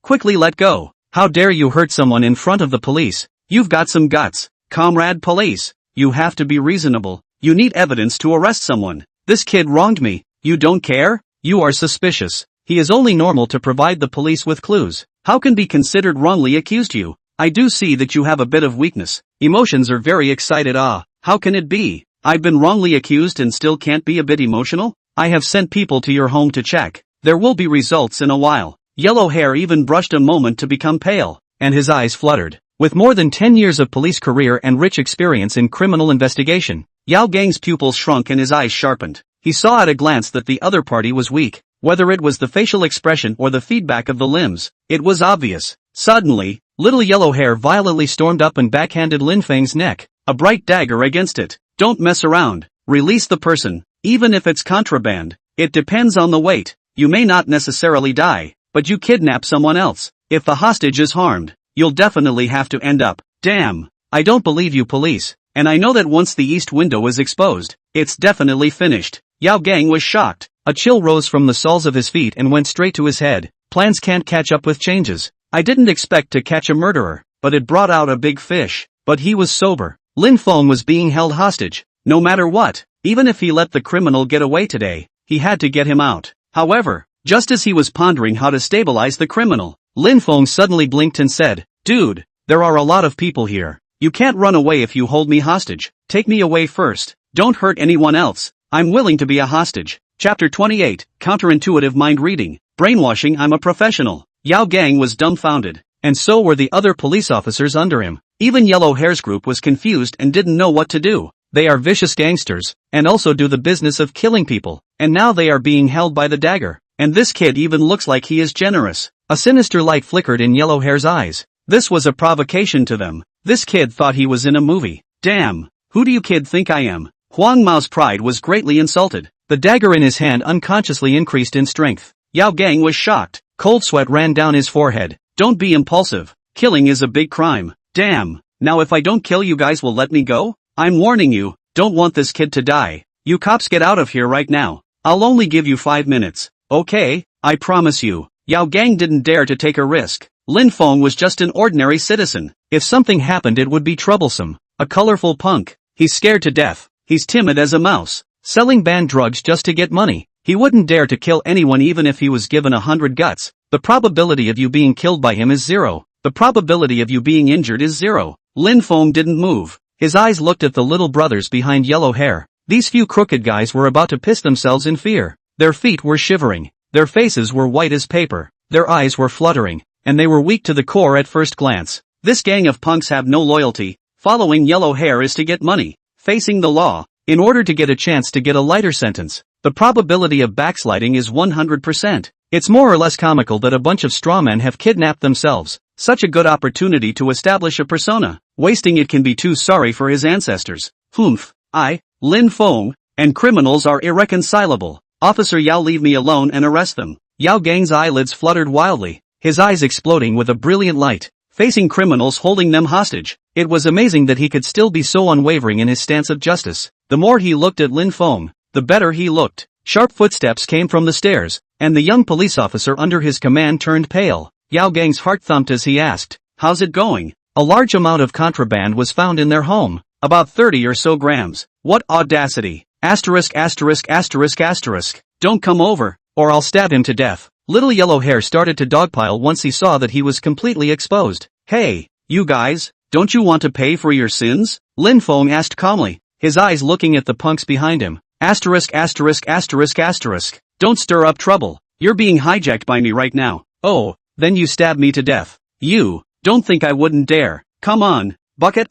Quickly let go. How dare you hurt someone in front of the police? You've got some guts. Comrade police, you have to be reasonable. You need evidence to arrest someone. This kid wronged me. You don't care? You are suspicious. He is only normal to provide the police with clues. How can be considered wrongly accused you? I do see that you have a bit of weakness. Emotions are very excited. How can it be? I've been wrongly accused and still can't be a bit emotional? I have sent people to your home to check. There will be results in a while. Yellow hair even brushed a moment to become pale, and his eyes fluttered. With more than 10 years of police career and rich experience in criminal investigation, Yao Gang's pupils shrunk and his eyes sharpened. He saw at a glance that the other party was weak. Whether it was the facial expression or the feedback of the limbs, it was obvious. Suddenly, little yellow hair violently stormed up and backhanded Lin Feng's neck, a bright dagger against it. Don't mess around. Release the person, even if it's contraband. It depends on the weight. You may not necessarily die, but you kidnap someone else. If the hostage is harmed, you'll definitely have to end up. Damn. I don't believe you police. And I know that once the east window is exposed, it's definitely finished. Yao Gang was shocked. A chill rose from the soles of his feet and went straight to his head. Plans can't catch up with changes. I didn't expect to catch a murderer, but it brought out a big fish. But he was sober. Lin Feng was being held hostage. No matter what, even if he let the criminal get away today, he had to get him out. However, just as he was pondering how to stabilize the criminal, Lin Feng suddenly blinked and said, "Dude, there are a lot of people here. You can't run away if you hold me hostage. Take me away first. Don't hurt anyone else. I'm willing to be a hostage." Chapter 28, Counterintuitive Mind Reading. Brainwashing. I'm a professional. Yao Gang was dumbfounded, and so were the other police officers under him. Even Yellow Hair's group was confused and didn't know what to do. They are vicious gangsters, and also do the business of killing people, and now they are being held by the dagger. And this kid even looks like he is generous. A sinister light flickered in Yellow Hair's eyes. This was a provocation to them. This kid thought he was in a movie. Damn, who do you kid think I am? Huang Mao's pride was greatly insulted. The dagger in his hand unconsciously increased in strength. Yao Gang was shocked. Cold sweat ran down his forehead. Don't be impulsive. Killing is a big crime. Damn, now if I don't kill you guys will let me go? I'm warning you, don't want this kid to die. You cops get out of here right now. I'll only give you 5 minutes. Okay, I promise you. Yao Gang didn't dare to take a risk. Lin Feng was just an ordinary citizen. If something happened it would be troublesome. A colorful punk. He's scared to death. He's timid as a mouse. Selling banned drugs just to get money. He wouldn't dare to kill anyone even if he was given 100 guts. The probability of you being killed by him is 0. The probability of you being injured is 0. Lin Feng didn't move. His eyes looked at the little brothers behind Yellow Hair. These few crooked guys were about to piss themselves in fear. Their feet were shivering. Their faces were white as paper. Their eyes were fluttering. And they were weak to the core at first glance. This gang of punks have no loyalty. Following Yellow Hair is to get money. Facing the law, in order to get a chance to get a lighter sentence. The probability of backsliding is 100%. It's more or less comical that a bunch of strawmen have kidnapped themselves. Such a good opportunity to establish a persona. Wasting it can be too sorry for his ancestors. Humph. Lin Feng, and criminals are irreconcilable. Officer Yao, leave me alone and arrest them. Yao Gang's eyelids fluttered wildly, his eyes exploding with a brilliant light. Facing criminals holding them hostage. It was amazing that he could still be so unwavering in his stance of justice. The more he looked at Lin Feng, the better he looked. Sharp footsteps came from the stairs, and the young police officer under his command turned pale. Yao Gang's heart thumped as he asked, "How's it going?" A large amount of contraband was found in their home. About 30 or so grams. What audacity! Asterisk asterisk asterisk asterisk. Don't come over, or I'll stab him to death. Little Yellow Hair started to dogpile once he saw that he was completely exposed. Hey, you guys, don't you want to pay for your sins? Lin Feng asked calmly, his eyes looking at the punks behind him. Asterisk asterisk asterisk asterisk. Don't stir up trouble. You're being hijacked by me right now. Oh, then you stab me to death. You, don't think I wouldn't dare. Come on, bucket.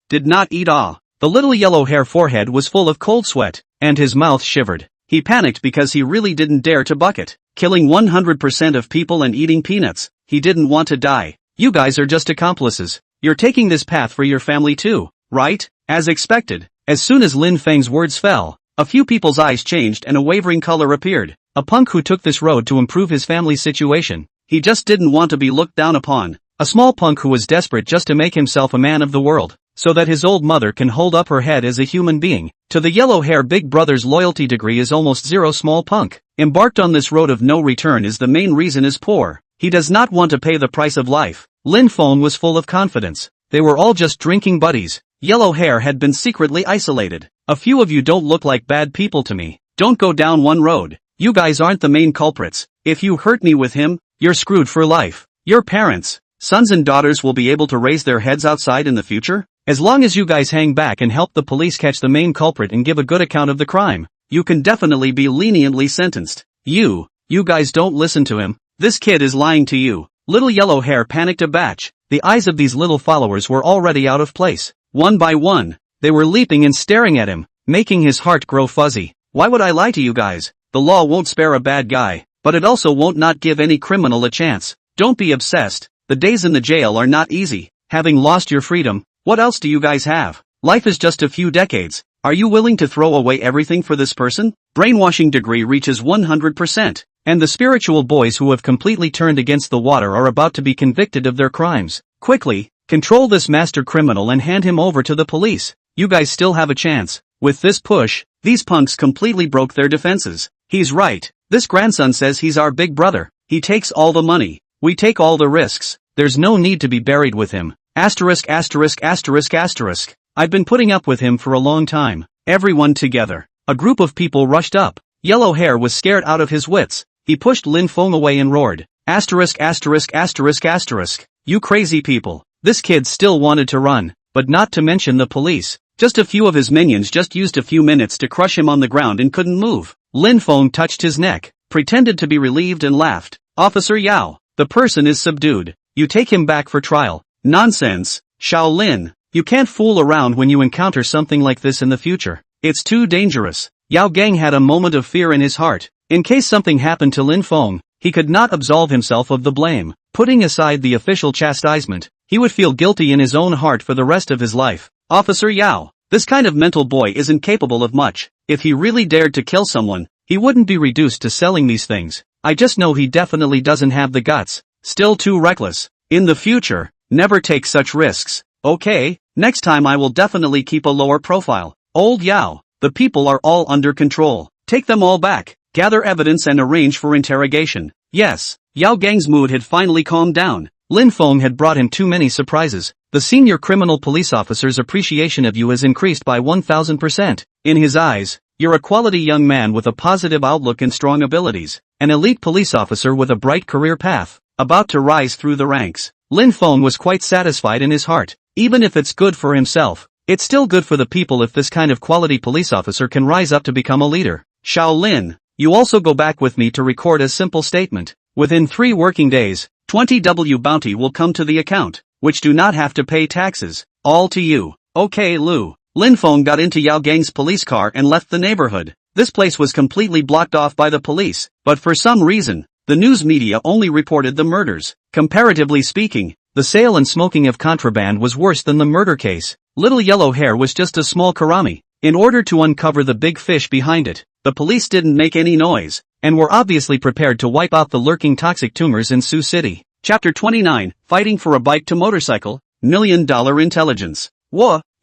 Did not eat. The little Yellow Hair forehead was full of cold sweat, and his mouth shivered. He panicked because he really didn't dare to bucket. Killing 100% of people and eating peanuts. He didn't want to die. You guys are just accomplices. You're taking this path for your family too, right? As expected. As soon as Lin Feng's words fell, a few people's eyes changed and a wavering color appeared. A punk who took this road to improve his family's situation. He just didn't want to be looked down upon. A small punk who was desperate just to make himself a man of the world, so that his old mother can hold up her head as a human being. To the Yellow Hair, Big Brother's loyalty degree is almost 0. Small punk, embarked on this road of no return, is the main reason is poor. He does not want to pay the price of life. Lin Feng was full of confidence. They were all just drinking buddies. Yellow Hair had been secretly isolated. A few of you don't look like bad people to me. Don't go down one road. You guys aren't the main culprits. If you hurt me with him, you're screwed for life. Your parents, sons and daughters will be able to raise their heads outside in the future? As long as you guys hang back and help the police catch the main culprit and give a good account of the crime, you can definitely be leniently sentenced. You guys don't listen to him. This kid is lying to you. Little Yellow Hair panicked a batch. The eyes of these little followers were already out of place. One by one, they were leaping and staring at him, making his heart grow fuzzy. Why would I lie to you guys? The law won't spare a bad guy, but it also won't not give any criminal a chance. Don't be obsessed. The days in the jail are not easy. Having lost your freedom, what else do you guys have? Life is just a few decades. Are you willing to throw away everything for this person? Brainwashing degree reaches 100%. And the spiritual boys who have completely turned against the water are about to be convicted of their crimes. Quickly, Control this master criminal and hand him over to the police. You guys still have a chance. With this push, these punks completely broke their defenses. He's right. This grandson says he's our big brother. He takes all the money. We take all the risks. There's no need to be buried with him. Asterisk asterisk asterisk asterisk. I've been putting up with him for a long time. Everyone together. A group of people rushed up. Yellow Hair was scared out of his wits. He pushed Lin Feng away and roared. Asterisk asterisk asterisk asterisk. You crazy people. This kid still wanted to run, but not to mention the police. Just a few of his minions just used a few minutes to crush him on the ground and couldn't move. Lin Feng touched his neck, pretended to be relieved and laughed. Officer Yao, the person is subdued. You take him back for trial. Nonsense, Shaolin. You can't fool around when you encounter something like this in the future. It's too dangerous. Yao Gang had a moment of fear in his heart. In case something happened to Lin Feng, he could not absolve himself of the blame. Putting aside the official chastisement, he would feel guilty in his own heart for the rest of his life. Officer Yao, this kind of mental boy isn't capable of much. If he really dared to kill someone, he wouldn't be reduced to selling these things. I just know he definitely doesn't have the guts. Still too reckless. In the future, never take such risks. Okay, next time I will definitely keep a lower profile. Old Yao, the people are all under control. Take them all back, gather evidence and arrange for interrogation. Yes, Yao Gang's mood had finally calmed down. Lin Feng had brought him too many surprises. The senior criminal police officer's appreciation of you has increased by 1000%. In his eyes, you're a quality young man with a positive outlook and strong abilities. An elite police officer with a bright career path, about to rise through the ranks. Lin Feng was quite satisfied in his heart. Even if it's good for himself, it's still good for the people if this kind of quality police officer can rise up to become a leader. Shaolin, you also go back with me to record a simple statement. Within 3 working days, 20W bounty will come to the account, which do not have to pay taxes. All to you. Okay Lu. Lin Feng got into Yao Gang's police car and left the neighborhood. This place was completely blocked off by the police, but for some reason, the news media only reported the murders. Comparatively speaking, the sale and smoking of contraband was worse than the murder case. Little Yellow Hair was just a small karami. In order to uncover the big fish behind it, the police didn't make any noise, and were obviously prepared to wipe out the lurking toxic tumors in Sioux City. Chapter 29, Fighting for a Bike to Motorcycle, $1 Million Intelligence.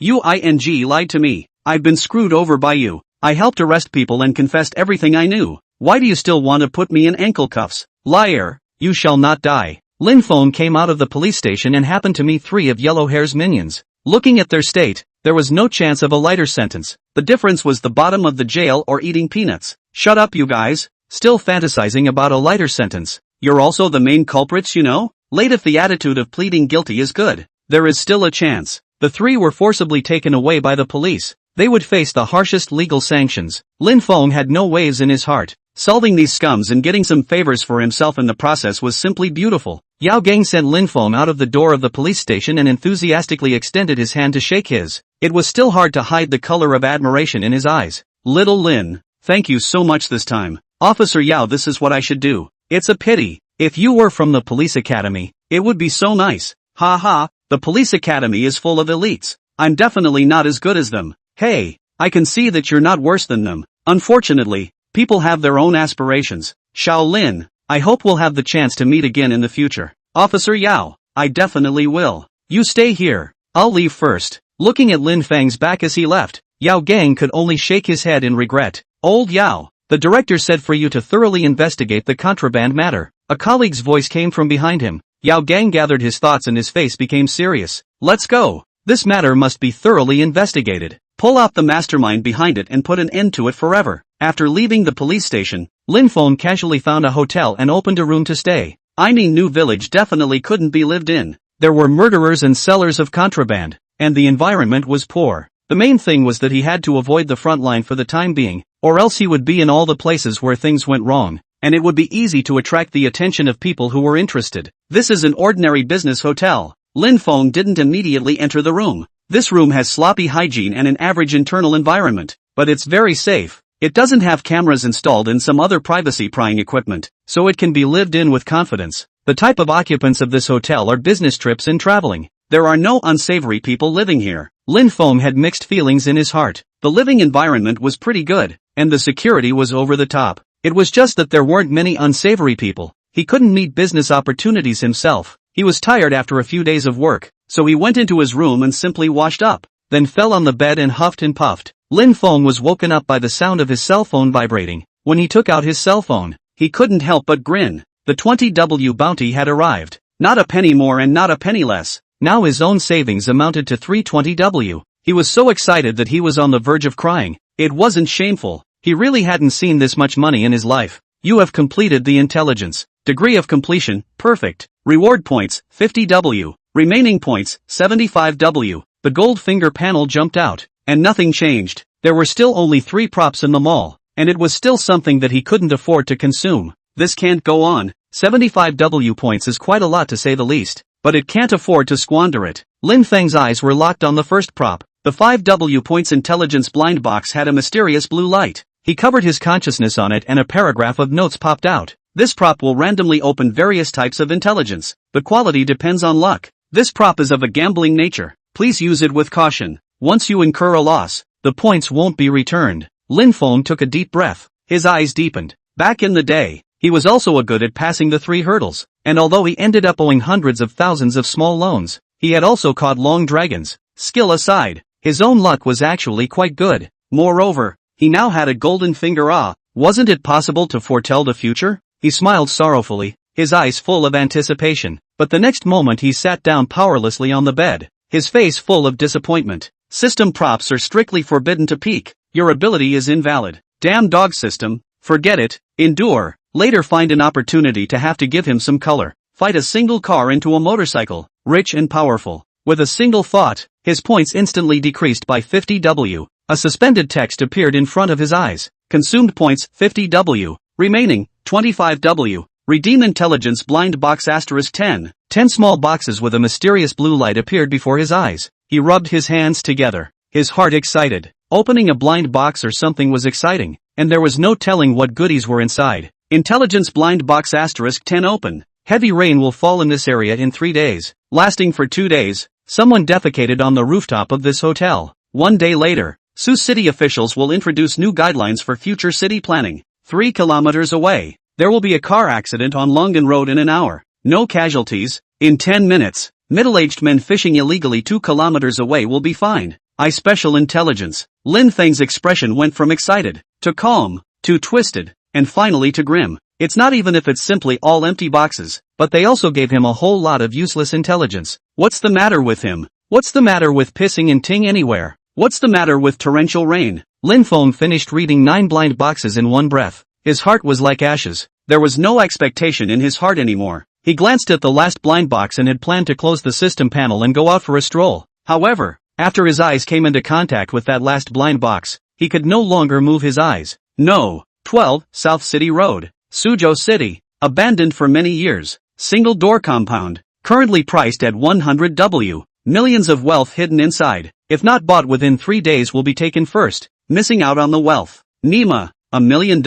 You lied to me. I've been screwed over by you. I helped arrest people and confessed everything I knew. Why do you still want to put me in ankle cuffs? Liar, you shall not die. Lin Feng came out of the police station and happened to meet 3 of Yellow Hair's minions. Looking at their state, there was no chance of a lighter sentence. The difference was the bottom of the jail or eating peanuts. Shut up you guys, still fantasizing about a lighter sentence. You're also the main culprits you know? Late if the attitude of pleading guilty is good, there is still a chance. The 3 were forcibly taken away by the police. They would face the harshest legal sanctions. Lin Feng had no waves in his heart. Solving these scums and getting some favors for himself in the process was simply beautiful. Yao Gang sent Lin Feng out of the door of the police station and enthusiastically extended his hand to shake his. It was still hard to hide the color of admiration in his eyes. Little Lin, thank you so much this time. Officer Yao, this is what I should do. It's a pity. If you were from the police academy, it would be so nice. Ha ha, the police academy is full of elites. I'm definitely not as good as them. Hey, I can see that you're not worse than them. Unfortunately, people have their own aspirations. Shaolin, I hope we'll have the chance to meet again in the future. Officer Yao, I definitely will. You stay here. I'll leave first. Looking at Lin Feng's back as he left, Yao Gang could only shake his head in regret. Old Yao, the director said for you to thoroughly investigate the contraband matter. A colleague's voice came from behind him. Yao Gang gathered his thoughts and his face became serious. Let's go. This matter must be thoroughly investigated. Pull out the mastermind behind it and put an end to it forever. After leaving the police station, Lin Feng casually found a hotel and opened a room to stay. I mean, New Village definitely couldn't be lived in. There were murderers and sellers of contraband, and the environment was poor. The main thing was that he had to avoid the front line for the time being, or else he would be in all the places where things went wrong, and it would be easy to attract the attention of people who were interested. This is an ordinary business hotel. Lin Feng didn't immediately enter the room. This room has sloppy hygiene and an average internal environment, but it's very safe. It doesn't have cameras installed and some other privacy-prying equipment, so it can be lived in with confidence. The type of occupants of this hotel are business trips and traveling. There are no unsavory people living here. Lin Feng had mixed feelings in his heart. The living environment was pretty good, and the security was over the top. It was just that there weren't many unsavory people. He couldn't meet business opportunities himself. He was tired after a few days of work, so he went into his room and simply washed up, then fell on the bed and huffed and puffed. Lin Feng was woken up by the sound of his cell phone vibrating. When he took out his cell phone, he couldn't help but grin. The 20W bounty had arrived. Not a penny more and not a penny less. Now his own savings amounted to 320W. He was so excited that he was on the verge of crying. It wasn't shameful. He really hadn't seen this much money in his life. You have completed the intelligence. Degree of completion, perfect. Reward points, 50W. Remaining points, 75W. The gold finger panel jumped out, and nothing changed. There were still only 3 props in the mall, and it was still something that he couldn't afford to consume. This can't go on. 75W points is quite a lot to say the least, but it can't afford to squander it. Lin Feng's eyes were locked on the first prop. The 5W points intelligence blind box had a mysterious blue light. He covered his consciousness on it and a paragraph of notes popped out. This prop will randomly open various types of intelligence. The quality depends on luck. This prop is of a gambling nature. Please use it with caution. Once you incur a loss, the points won't be returned. Lin Feng took a deep breath. His eyes deepened. Back in the day, he was also good at passing the 3 hurdles, and although he ended up owing hundreds of thousands of small loans, he had also caught long dragons. Skill aside, his own luck was actually quite good. Moreover, he now had a golden finger. Wasn't it possible to foretell the future? He smiled sorrowfully, his eyes full of anticipation, but the next moment he sat down powerlessly on the bed, his face full of disappointment. System props are strictly forbidden to peek. Your ability is invalid. Damn dog system. Forget it. Endure. Later find an opportunity to have to give him some color. Fight a single car into a motorcycle. Rich and powerful. With a single thought, his points instantly decreased by 50W. A suspended text appeared in front of his eyes. Consumed points, 50W. Remaining, 25W. Redeem intelligence blind box *10. 10 small boxes with a mysterious blue light appeared before his eyes. He rubbed his hands together, his heart excited. Opening a blind box or something was exciting, and there was no telling what goodies were inside. Intelligence blind box *10 open. Heavy rain will fall in this area in 3 days, lasting for 2 days. Someone defecated on the rooftop of this hotel. 1 day later, Sioux City officials will introduce new guidelines for future city planning. 3 kilometers away, there will be a car accident on Longan Road in an hour. No casualties. In 10 minutes, middle-aged men fishing illegally 2 kilometers away will be fined. Special intelligence. Lin Feng's expression went from excited, to calm, to twisted, and finally to grim. It's not even if it's simply all empty boxes, but they also gave him a whole lot of useless intelligence. What's the matter with him? What's the matter with pissing and ting anywhere? What's the matter with torrential rain? Lin Feng finished reading 9 blind boxes in one breath. His heart was like ashes. There was no expectation in his heart anymore. He glanced at the last blind box and had planned to close the system panel and go out for a stroll. However, after his eyes came into contact with that last blind box, he could no longer move his eyes. No. 12, South City Road, Suzhou City. Abandoned for many years. Single door compound. Currently priced at 100W. Millions of wealth hidden inside. If not bought within 3 days will be taken first. Missing out on the wealth. Nima, $1 million?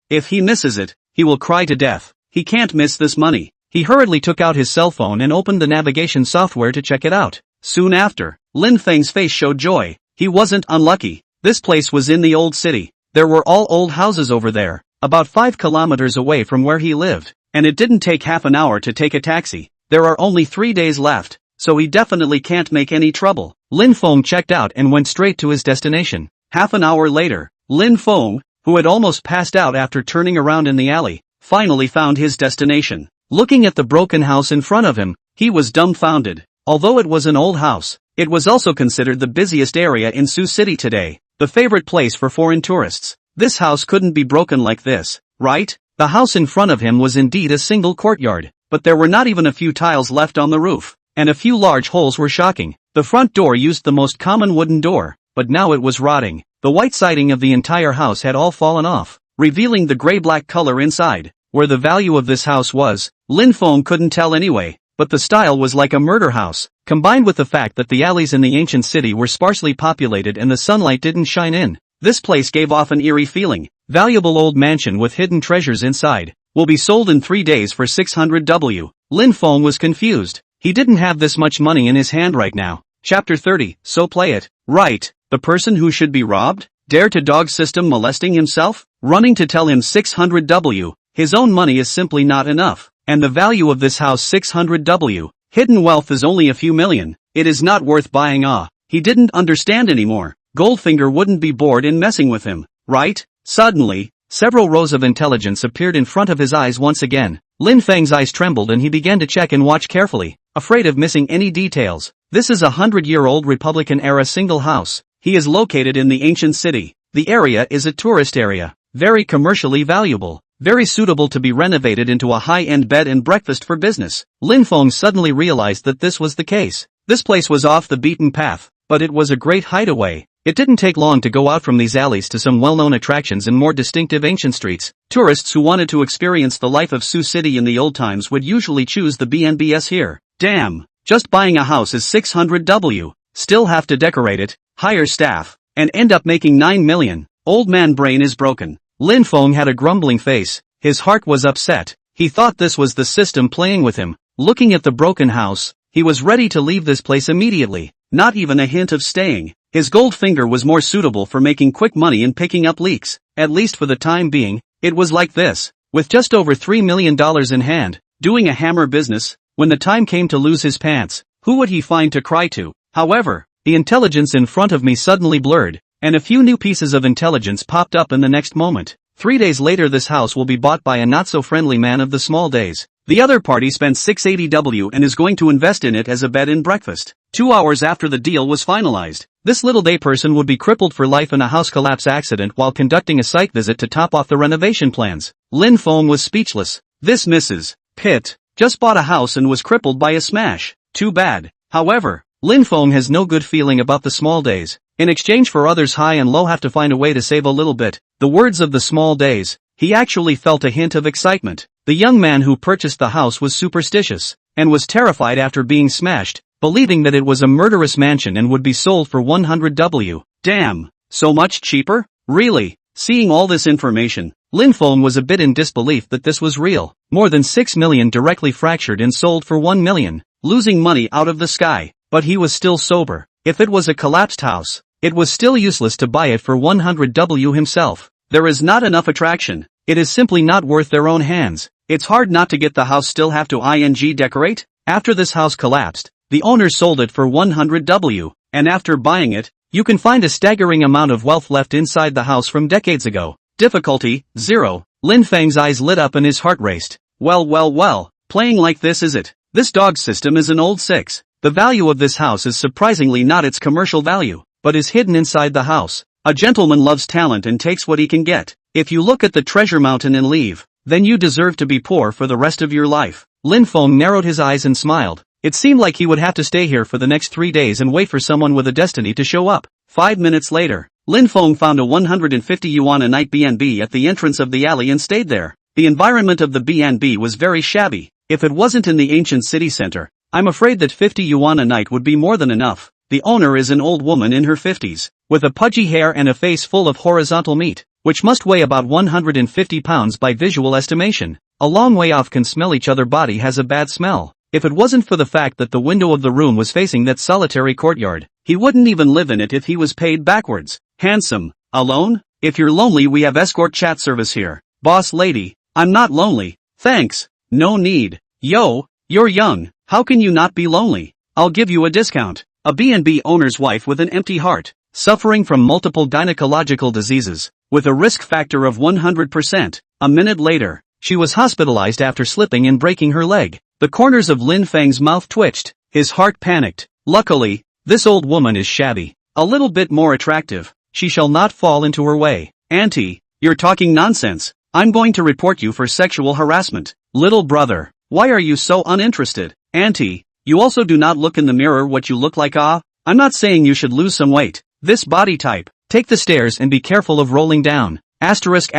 If he misses it, he will cry to death. He can't miss this money. He hurriedly took out his cell phone and opened the navigation software to check it out. Soon after, Lin Feng's face showed joy. He wasn't unlucky. This place was in the old city. There were all old houses over there, about 5 kilometers away from where he lived, and it didn't take half an hour to take a taxi. There are only 3 days left, so he definitely can't make any trouble. Lin Feng checked out and went straight to his destination. Half an hour later, Lin Feng, who had almost passed out after turning around in the alley, finally found his destination. Looking at the broken house in front of him, he was dumbfounded. Although it was an old house, it was also considered the busiest area in Sioux City today, the favorite place for foreign tourists. This house couldn't be broken like this, right? The house in front of him was indeed a single courtyard, but there were not even a few tiles left on the roof, and a few large holes were shocking. The front door used the most common wooden door, but now it was rotting. The white siding of the entire house had all fallen off, revealing the gray-black color inside. Where the value of this house was, Lin Feng couldn't tell anyway, but the style was like a murder house, combined with the fact that the alleys in the ancient city were sparsely populated and the sunlight didn't shine in. This place gave off an eerie feeling. Valuable old mansion with hidden treasures inside. Will be sold in 3 days for 600W. Lin Feng was confused. He didn't have this much money in his hand right now. Chapter 30, so play it. Right, the person who should be robbed? Dare to dog system molesting himself? Running to tell him 600W. His own money is simply not enough, And the value of this house 600W. Hidden wealth is only a few million. It is not worth buying. He didn't understand anymore. Goldfinger wouldn't be bored in messing with him, right? Suddenly, several rows of intelligence appeared in front of his eyes once again. Lin Feng's eyes trembled and he began to check and watch carefully, afraid of missing any details. This is a 100-year-old Republican-era single house. He is located in the ancient city. The area is a tourist area, very commercially valuable, very suitable to be renovated into a high-end bed and breakfast for business. Lin Feng suddenly realized that this was the case. This place was off the beaten path, but it was a great hideaway. It didn't take long to go out from these alleys to some well-known attractions and more distinctive ancient streets. Tourists who wanted to experience the life of Sioux City in the old times would usually choose the BNBs here. Damn, just buying a house is 600W. Still have to decorate it, hire staff, and end up making 9 million. Old man brain is broken. Lin Feng had a grumbling face. His heart was upset. He thought this was the system playing with him. Looking at the broken house, he was ready to leave this place immediately. Not even a hint of staying. His Goldfinger was more suitable for making quick money and picking up leaks, at least for the time being. It was like this. With just over $3 million in hand, doing a hammer business, when the time came to lose his pants, who would he find to cry to? However, the intelligence in front of me suddenly blurred, and a few new pieces of intelligence popped up in the next moment. 3 days later this house will be bought by a not-so-friendly man of the small days. The other party spent 680W and is going to invest in it as a bed and breakfast. 2 hours after the deal was finalized, this little day person would be crippled for life in a house collapse accident while conducting a site visit to top off the renovation plans. Lin Feng was speechless. This Mrs. Pitt just bought a house and was crippled by a smash. Too bad. However, Lin Feng has no good feeling about the small days. In exchange for others high and low have to find a way to save a little bit. The words of the small days, he actually felt a hint of excitement. The young man who purchased the house was superstitious, and was terrified after being smashed, believing that it was a murderous mansion and would be sold for 100W. Damn, so much cheaper? Really? Seeing all this information, Lin Feng was a bit in disbelief that this was real. More than 6 million directly fractured and sold for 1 million, losing money out of the sky. But he was still sober. If it was a collapsed house, it was still useless to buy it for 100W himself. There is not enough attraction. It is simply not worth their own hands. It's hard not to get the house still have to decorate. After this house collapsed, the owner sold it for 100W, and after buying it, you can find a staggering amount of wealth left inside the house from decades ago. Difficulty, 0. Lin Feng's eyes lit up and his heart raced. Well, playing like this is it. This dog system is an old 6. The value of this house is surprisingly not its commercial value, but is hidden inside the house. A gentleman loves talent and takes what he can get. If you look at the treasure mountain and leave, then you deserve to be poor for the rest of your life. Lin Feng narrowed his eyes and smiled. It seemed like he would have to stay here for the next 3 days and wait for someone with a destiny to show up. 5 minutes later, Lin Feng found a 150 yuan a night BNB at the entrance of the alley and stayed there. The environment of the BNB was very shabby. If it wasn't in the ancient city center, I'm afraid that 50 yuan a night would be more than enough. The owner is an old woman in her 50s, with a pudgy hair and a face full of horizontal meat, which must weigh about 150 pounds by visual estimation. A long way off can smell each other. Body has a bad smell. If it wasn't for the fact that the window of the room was facing that solitary courtyard, he wouldn't even live in it if he was paid backwards. Handsome. Alone? If you're lonely we have escort chat service here. Boss lady, I'm not lonely, thanks. No need. Yo, you're young, how can you not be lonely? I'll give you a discount. A B&B owner's wife with an empty heart, suffering from multiple gynecological diseases, with a risk factor of 100%. A minute later, she was hospitalized after slipping and breaking her leg. The corners of Lin Feng's mouth twitched. His heart panicked. Luckily, this old woman is shabby. A little bit more attractive. She shall not fall into her way. Auntie, you're talking nonsense. I'm going to report you for sexual harassment. Little brother, why are you so uninterested? Auntie, you also do not look in the mirror what you look like. I'm not saying you should lose some weight. This body type. Take the stairs and be careful of rolling down. Asterisk.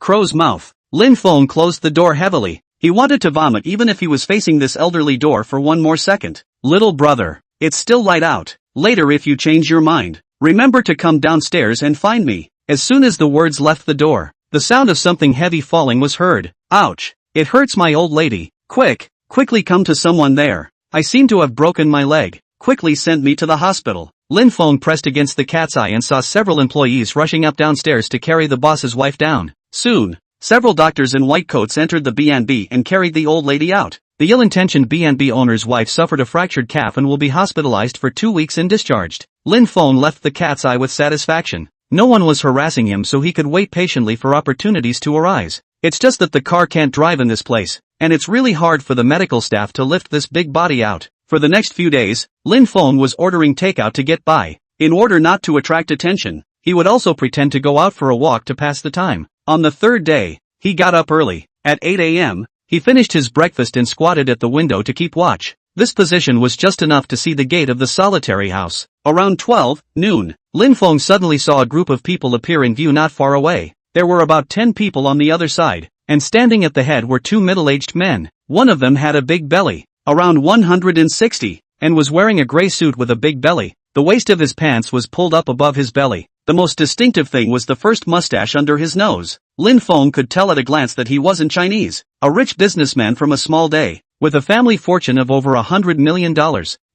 Crow's mouth. Lin Feng closed the door heavily. He wanted to vomit even if he was facing this elderly door for one more second. Little brother, it's still light out. Later if you change your mind, remember to come downstairs and find me. As soon as the words left the door, the sound of something heavy falling was heard. Ouch! It hurts my old lady. Quickly come to someone there. I seem to have broken my leg. Quickly send me to the hospital. Lin Feng pressed against the cat's eye and saw several employees rushing up downstairs to carry the boss's wife down. Soon, Several doctors in white coats entered the B&B and carried the old lady out. The ill-intentioned B&B owner's wife suffered a fractured calf and will be hospitalized for 2 weeks and discharged. Lin Feng left the cat's eye with satisfaction. No one was harassing him, so he could wait patiently for opportunities to arise. It's just that the car can't drive in this place, and it's really hard for the medical staff to lift this big body out. For the next few days, Lin Feng was ordering takeout to get by. In order not to attract attention, he would also pretend to go out for a walk to pass the time. On the third day, he got up early. At 8 a.m., he finished his breakfast and squatted at the window to keep watch. This position was just enough to see the gate of the solitary house. Around 12 noon, Lin Feng suddenly saw a group of people appear in view not far away. There were about 10 people on the other side, and standing at the head were 2 middle-aged men. One of them had a big belly, around 160, and was wearing a gray suit with a big belly. The waist of his pants was pulled up above his belly. The most distinctive thing was the first mustache under his nose. Lin Feng could tell at a glance that he wasn't Chinese, a rich businessman from a small day, with a family fortune of over $100 million.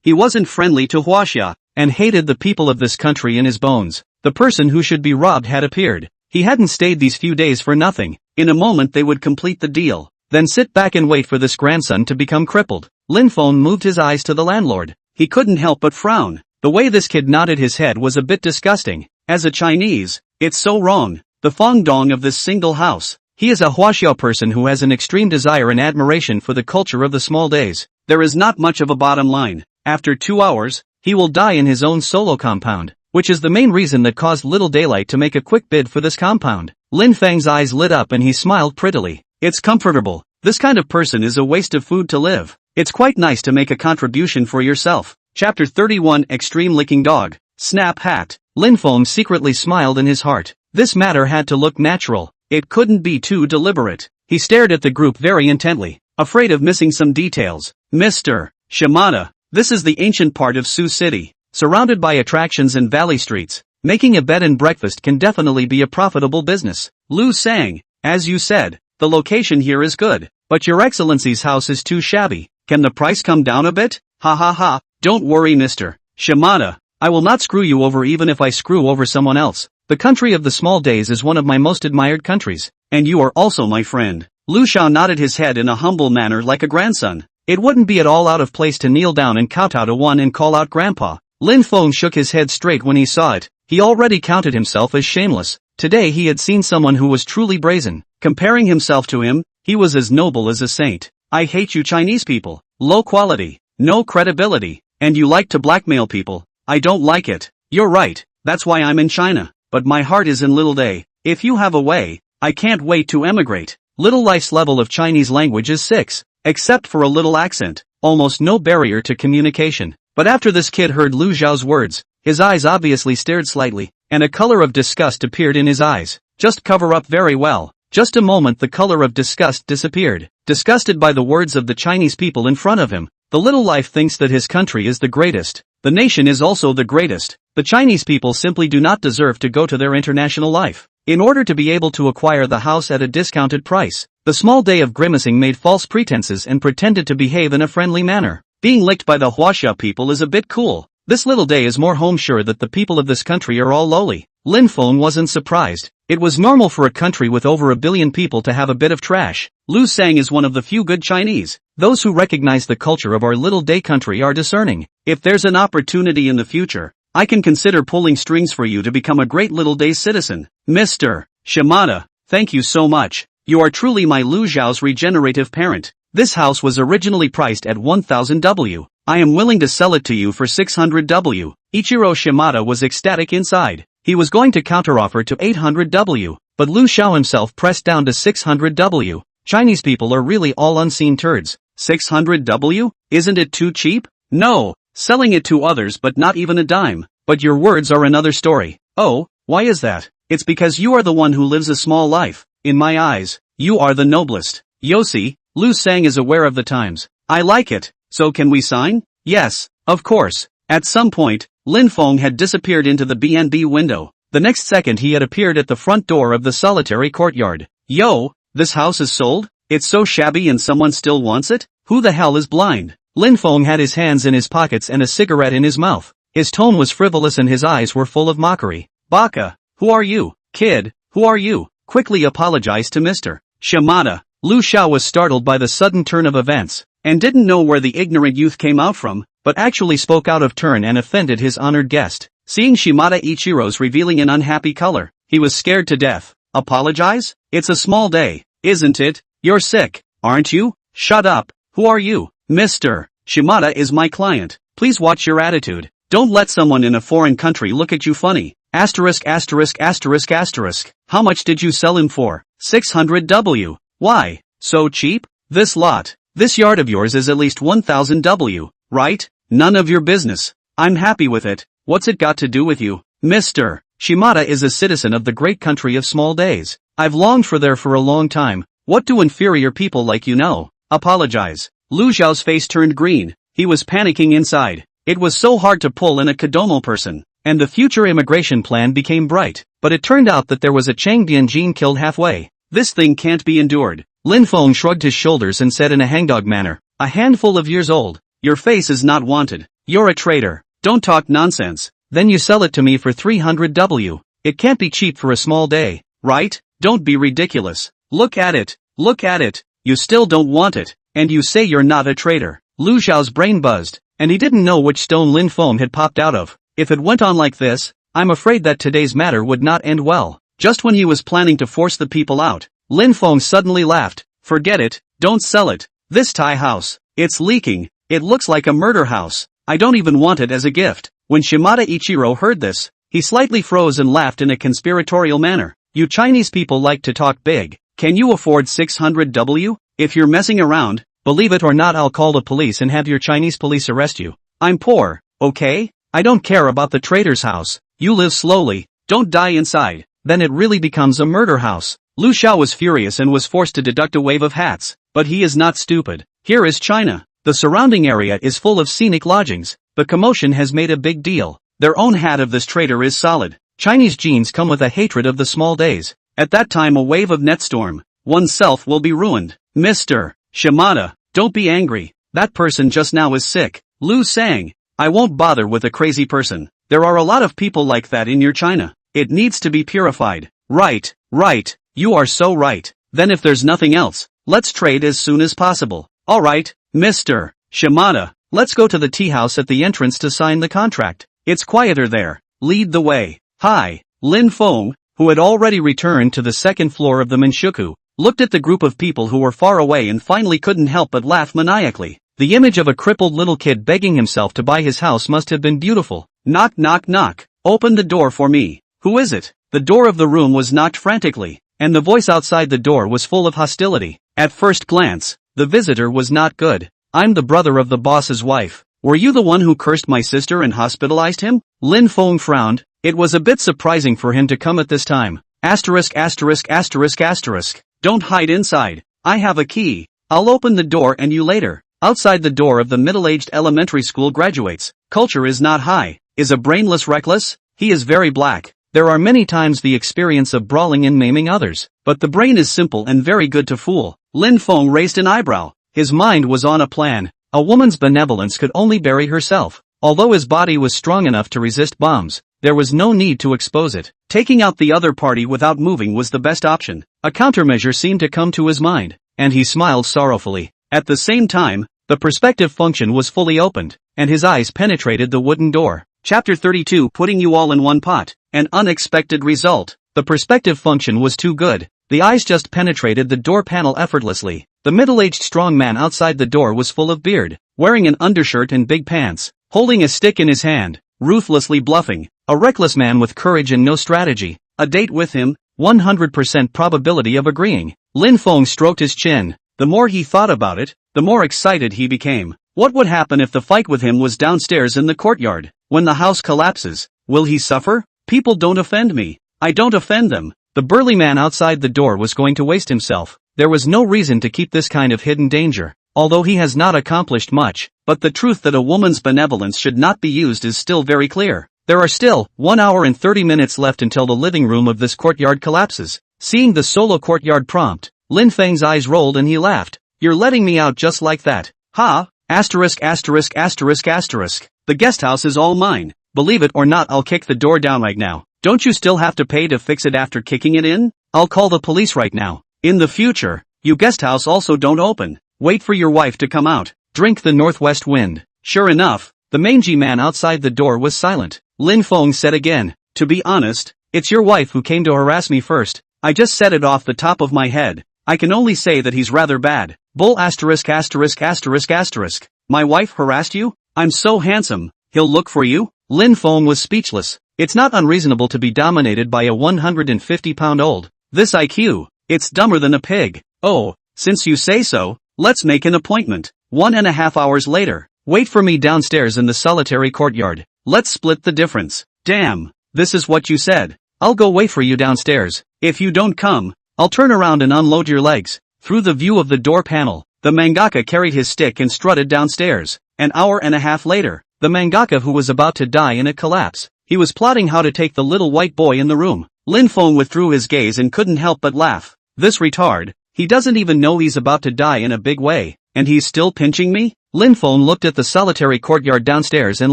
He wasn't friendly to Huaxia, and hated the people of this country in his bones. The person who should be robbed had appeared. He hadn't stayed these few days for nothing. In a moment they would complete the deal, then sit back and wait for this grandson to become crippled. Lin Feng moved his eyes to the landlord. He couldn't help but frown. The way this kid nodded his head was a bit disgusting. As a Chinese, it's so wrong. The Feng Dong of this single house. He is a Huaxiao person who has an extreme desire and admiration for the culture of the small days. There is not much of a bottom line. After 2 hours, he will die in his own solo compound, which is the main reason that caused Little Daylight to make a quick bid for this compound. Lin Feng's eyes lit up and he smiled prettily. It's comfortable. This kind of person is a waste of food to live. It's quite nice to make a contribution for yourself. Chapter 31 Extreme Licking Dog. Snap hat. Lin Feng secretly smiled in his heart. This matter had to look natural. It couldn't be too deliberate. He stared at the group very intently, afraid of missing some details. Mr. Shimada, this is the ancient part of Sioux City, surrounded by attractions and valley streets. Making a bed and breakfast can definitely be a profitable business. Lu sang, as you said, the location here is good, but your excellency's house is too shabby. Can the price come down a bit? Ha ha ha. Don't worry, Mr. Shimada. I will not screw you over even if I screw over someone else. The country of the small days is one of my most admired countries, and you are also my friend. Lu Shao nodded his head in a humble manner like a grandson. It wouldn't be at all out of place to kneel down and kowtow to one and call out grandpa. Lin Feng shook his head straight when he saw it. He already counted himself as shameless. Today he had seen someone who was truly brazen. Comparing himself to him, he was as noble as a saint. I hate you Chinese people. Low quality, no credibility, and you like to blackmail people. I don't like it. You're right, that's why I'm in China. But my heart is in Little Day. If you have a way, I can't wait to emigrate. Little Life's level of Chinese language is 6, except for a little accent, almost no barrier to communication. But after this kid heard Lu Zhao's words, his eyes obviously stared slightly, and a color of disgust appeared in his eyes. Just cover up very well. Just a moment the color of disgust disappeared. Disgusted by the words of the Chinese people in front of him, the Little Life thinks that his country is the greatest. The nation is also the greatest. The Chinese people simply do not deserve to go to their international life. In order to be able to acquire the house at a discounted price, the small day of grimacing made false pretenses and pretended to behave in a friendly manner. Being licked by the Huaxia people is a bit cool. This Little Day is more home sure that the people of this country are all lowly. Lin Feng wasn't surprised. It was normal for a country with over 1 billion people to have a bit of trash. Lu Sang is one of the few good Chinese. Those who recognize the culture of our Little Day country are discerning. If there's an opportunity in the future, I can consider pulling strings for you to become a great Little Day citizen. Mr. Shimada, thank you so much. You are truly my Lu Zhao's regenerative parent. This house was originally priced at 1,000 W. I am willing to sell it to you for 600 W. Ichiro Shimada was ecstatic inside. He was going to counteroffer to 800 W, but Lu Xiao himself pressed down to 600 W. Chinese people are really all unseen turds. 600 W? Isn't it too cheap? No, selling it to others but not even a dime. But your words are another story. Oh, why is that? It's because you are the one who lives a small life. In my eyes, you are the noblest. Yossi, Lu Sang is aware of the times. I like it. So can we sign? Yes, of course. At some point, Lin Feng had disappeared into the B&B window. The next second he had appeared at the front door of the solitary courtyard. Yo, this house is sold? It's so shabby and someone still wants it? Who the hell is blind? Lin Feng had his hands in his pockets and a cigarette in his mouth. His tone was frivolous and his eyes were full of mockery. Baka, who are you? Kid, who are you? quickly apologized to Mr. Shimada. Lu Xiao was startled by the sudden turn of events, and didn't know where the ignorant youth came out from, but actually spoke out of turn and offended his honored guest. Seeing Shimada Ichiro's revealing an unhappy color, he was scared to death. Apologize? It's a small day, isn't it? You're sick, aren't you? Shut up. Who are you? Mr. Shimada is my client. Please watch your attitude. Don't let someone in a foreign country look at you funny. Asterisk asterisk asterisk asterisk. How much did you sell him for? 600 W. Why? So cheap? This lot. This yard of yours is at least 1000 W, right? None of your business. I'm happy with it. What's it got to do with you? Mr. Shimada is a citizen of the great country of small days. I've longed for there for a long time. What do inferior people like you know? Apologize. Lu Xiao's face turned green. He was panicking inside. It was so hard to pull in a Kodomo person. And the future immigration plan became bright. But it turned out that there was a Changbian gene killed halfway. This thing can't be endured. Lin Feng shrugged his shoulders and said in a hangdog manner, a handful of years old. Your face is not wanted. You're a traitor. Don't talk nonsense. Then you sell it to me for 300 W. It can't be cheap for a small day, right? Don't be ridiculous. Look at it. Look at it. You still don't want it. And you say you're not a traitor. Lu Xiao's brain buzzed, and he didn't know which stone Lin Feng had popped out of. If it went on like this, I'm afraid that today's matter would not end well. Just when he was planning to force the people out, Lin Feng suddenly laughed. Forget it, don't sell it. This Thai house, it's leaking. It looks like a murder house. I don't even want it as a gift. When Shimada Ichiro heard this, he slightly froze and laughed in a conspiratorial manner. You Chinese people like to talk big. Can you afford 600 W? If you're messing around, believe it or not, I'll call the police and have your Chinese police arrest you. I'm poor, okay? I don't care about the trader's house. You live slowly, don't die inside. Then it really becomes a murder house. Lu Xiao was furious and was forced to deduct a wave of hats. But he is not stupid. Here is China. The surrounding area is full of scenic lodgings. The commotion has made a big deal. Their own hat of this trader is solid. Chinese genes come with a hatred of the small days. At that time a wave of netstorm. Oneself will be ruined. Mr. Shimada, don't be angry. That person just now is sick. Lu sang. I won't bother with a crazy person. There are a lot of people like that in your China. It needs to be purified. Right, right. You are so right. Then if there's nothing else, let's trade as soon as possible. Alright, Mr. Shimada, let's go to the tea house at the entrance to sign the contract. It's quieter there. Lead the way. Hi. Lin Feng, who had already returned to the second floor of the Menshuku, looked at the group of people who were far away and finally couldn't help but laugh maniacally. The image of a crippled little kid begging himself to buy his house must have been beautiful. Knock knock knock. Open the door for me. Who is it? The door of the room was knocked frantically, and the voice outside the door was full of hostility. At first glance, the visitor was not good. I'm the brother of the boss's wife. Were you the one who cursed my sister and hospitalized him? Lin Feng frowned. It was a bit surprising for him to come at this time. Asterisk asterisk asterisk asterisk. Don't hide inside. I have a key. I'll open the door and you later. Outside the door of the middle-aged elementary school graduates. Culture is not high. Is a brainless reckless? He is very black. There are many times the experience of brawling and maiming others. But the brain is simple and very good to fool. Lin Feng raised an eyebrow. His mind was on a plan. A woman's benevolence could only bury herself. Although his body was strong enough to resist bombs, there was no need to expose it. Taking out the other party without moving was the best option. A countermeasure seemed to come to his mind, and he smiled sorrowfully. At the same time, the perspective function was fully opened, and his eyes penetrated the wooden door. Chapter 32, Putting you all in one pot. An unexpected result. The perspective function was too good. The eyes just penetrated the door panel effortlessly. The middle-aged strong man outside the door was full of beard, wearing an undershirt and big pants, holding a stick in his hand, ruthlessly bluffing. A reckless man with courage and no strategy. A date with him, 100% probability of agreeing. Lin Feng stroked his chin. The more he thought about it, the more excited he became. What would happen if the fight with him was downstairs in the courtyard? When the house collapses, will he suffer? People don't offend me. I don't offend them. The burly man outside the door was going to waste himself. There was no reason to keep this kind of hidden danger. Although he has not accomplished much, but the truth that a woman's benevolence should not be used is still very clear. There are still 1 hour and 30 minutes left until the living room of this courtyard collapses. Seeing the solo courtyard prompt, Lin Feng's eyes rolled and he laughed. You're letting me out just like that. Ha! Asterisk asterisk asterisk asterisk. The guest house is all mine. Believe it or not, I'll kick the door down right now. Don't you still have to pay to fix it after kicking it in? I'll call the police right now. In the future, you guest house also don't open. Wait for your wife to come out. Drink the northwest wind. Sure enough, the mangy man outside the door was silent. Lin Feng said again, to be honest, it's your wife who came to harass me first. I just said it off the top of my head. I can only say that he's rather bad. Bull asterisk asterisk asterisk asterisk. My wife harassed you? I'm so handsome. He'll look for you? Lin Feng was speechless. It's not unreasonable to be dominated by a 150-pound-old. This IQ, it's dumber than a pig. Oh, since you say so, let's make an appointment. 1.5 hours later. Wait for me downstairs in the solitary courtyard. Let's split the difference. Damn, this is what you said. I'll go wait for you downstairs. If you don't come, I'll turn around and unload your legs. Through the view of the door panel, the mangaka carried his stick and strutted downstairs. An hour and a half later, the mangaka who was about to die in a collapse. He was plotting how to take the little white boy in the room. Lin Feng withdrew his gaze and couldn't help but laugh. This retard, he doesn't even know he's about to die in a big way, and he's still pinching me? Lin Feng looked at the solitary courtyard downstairs and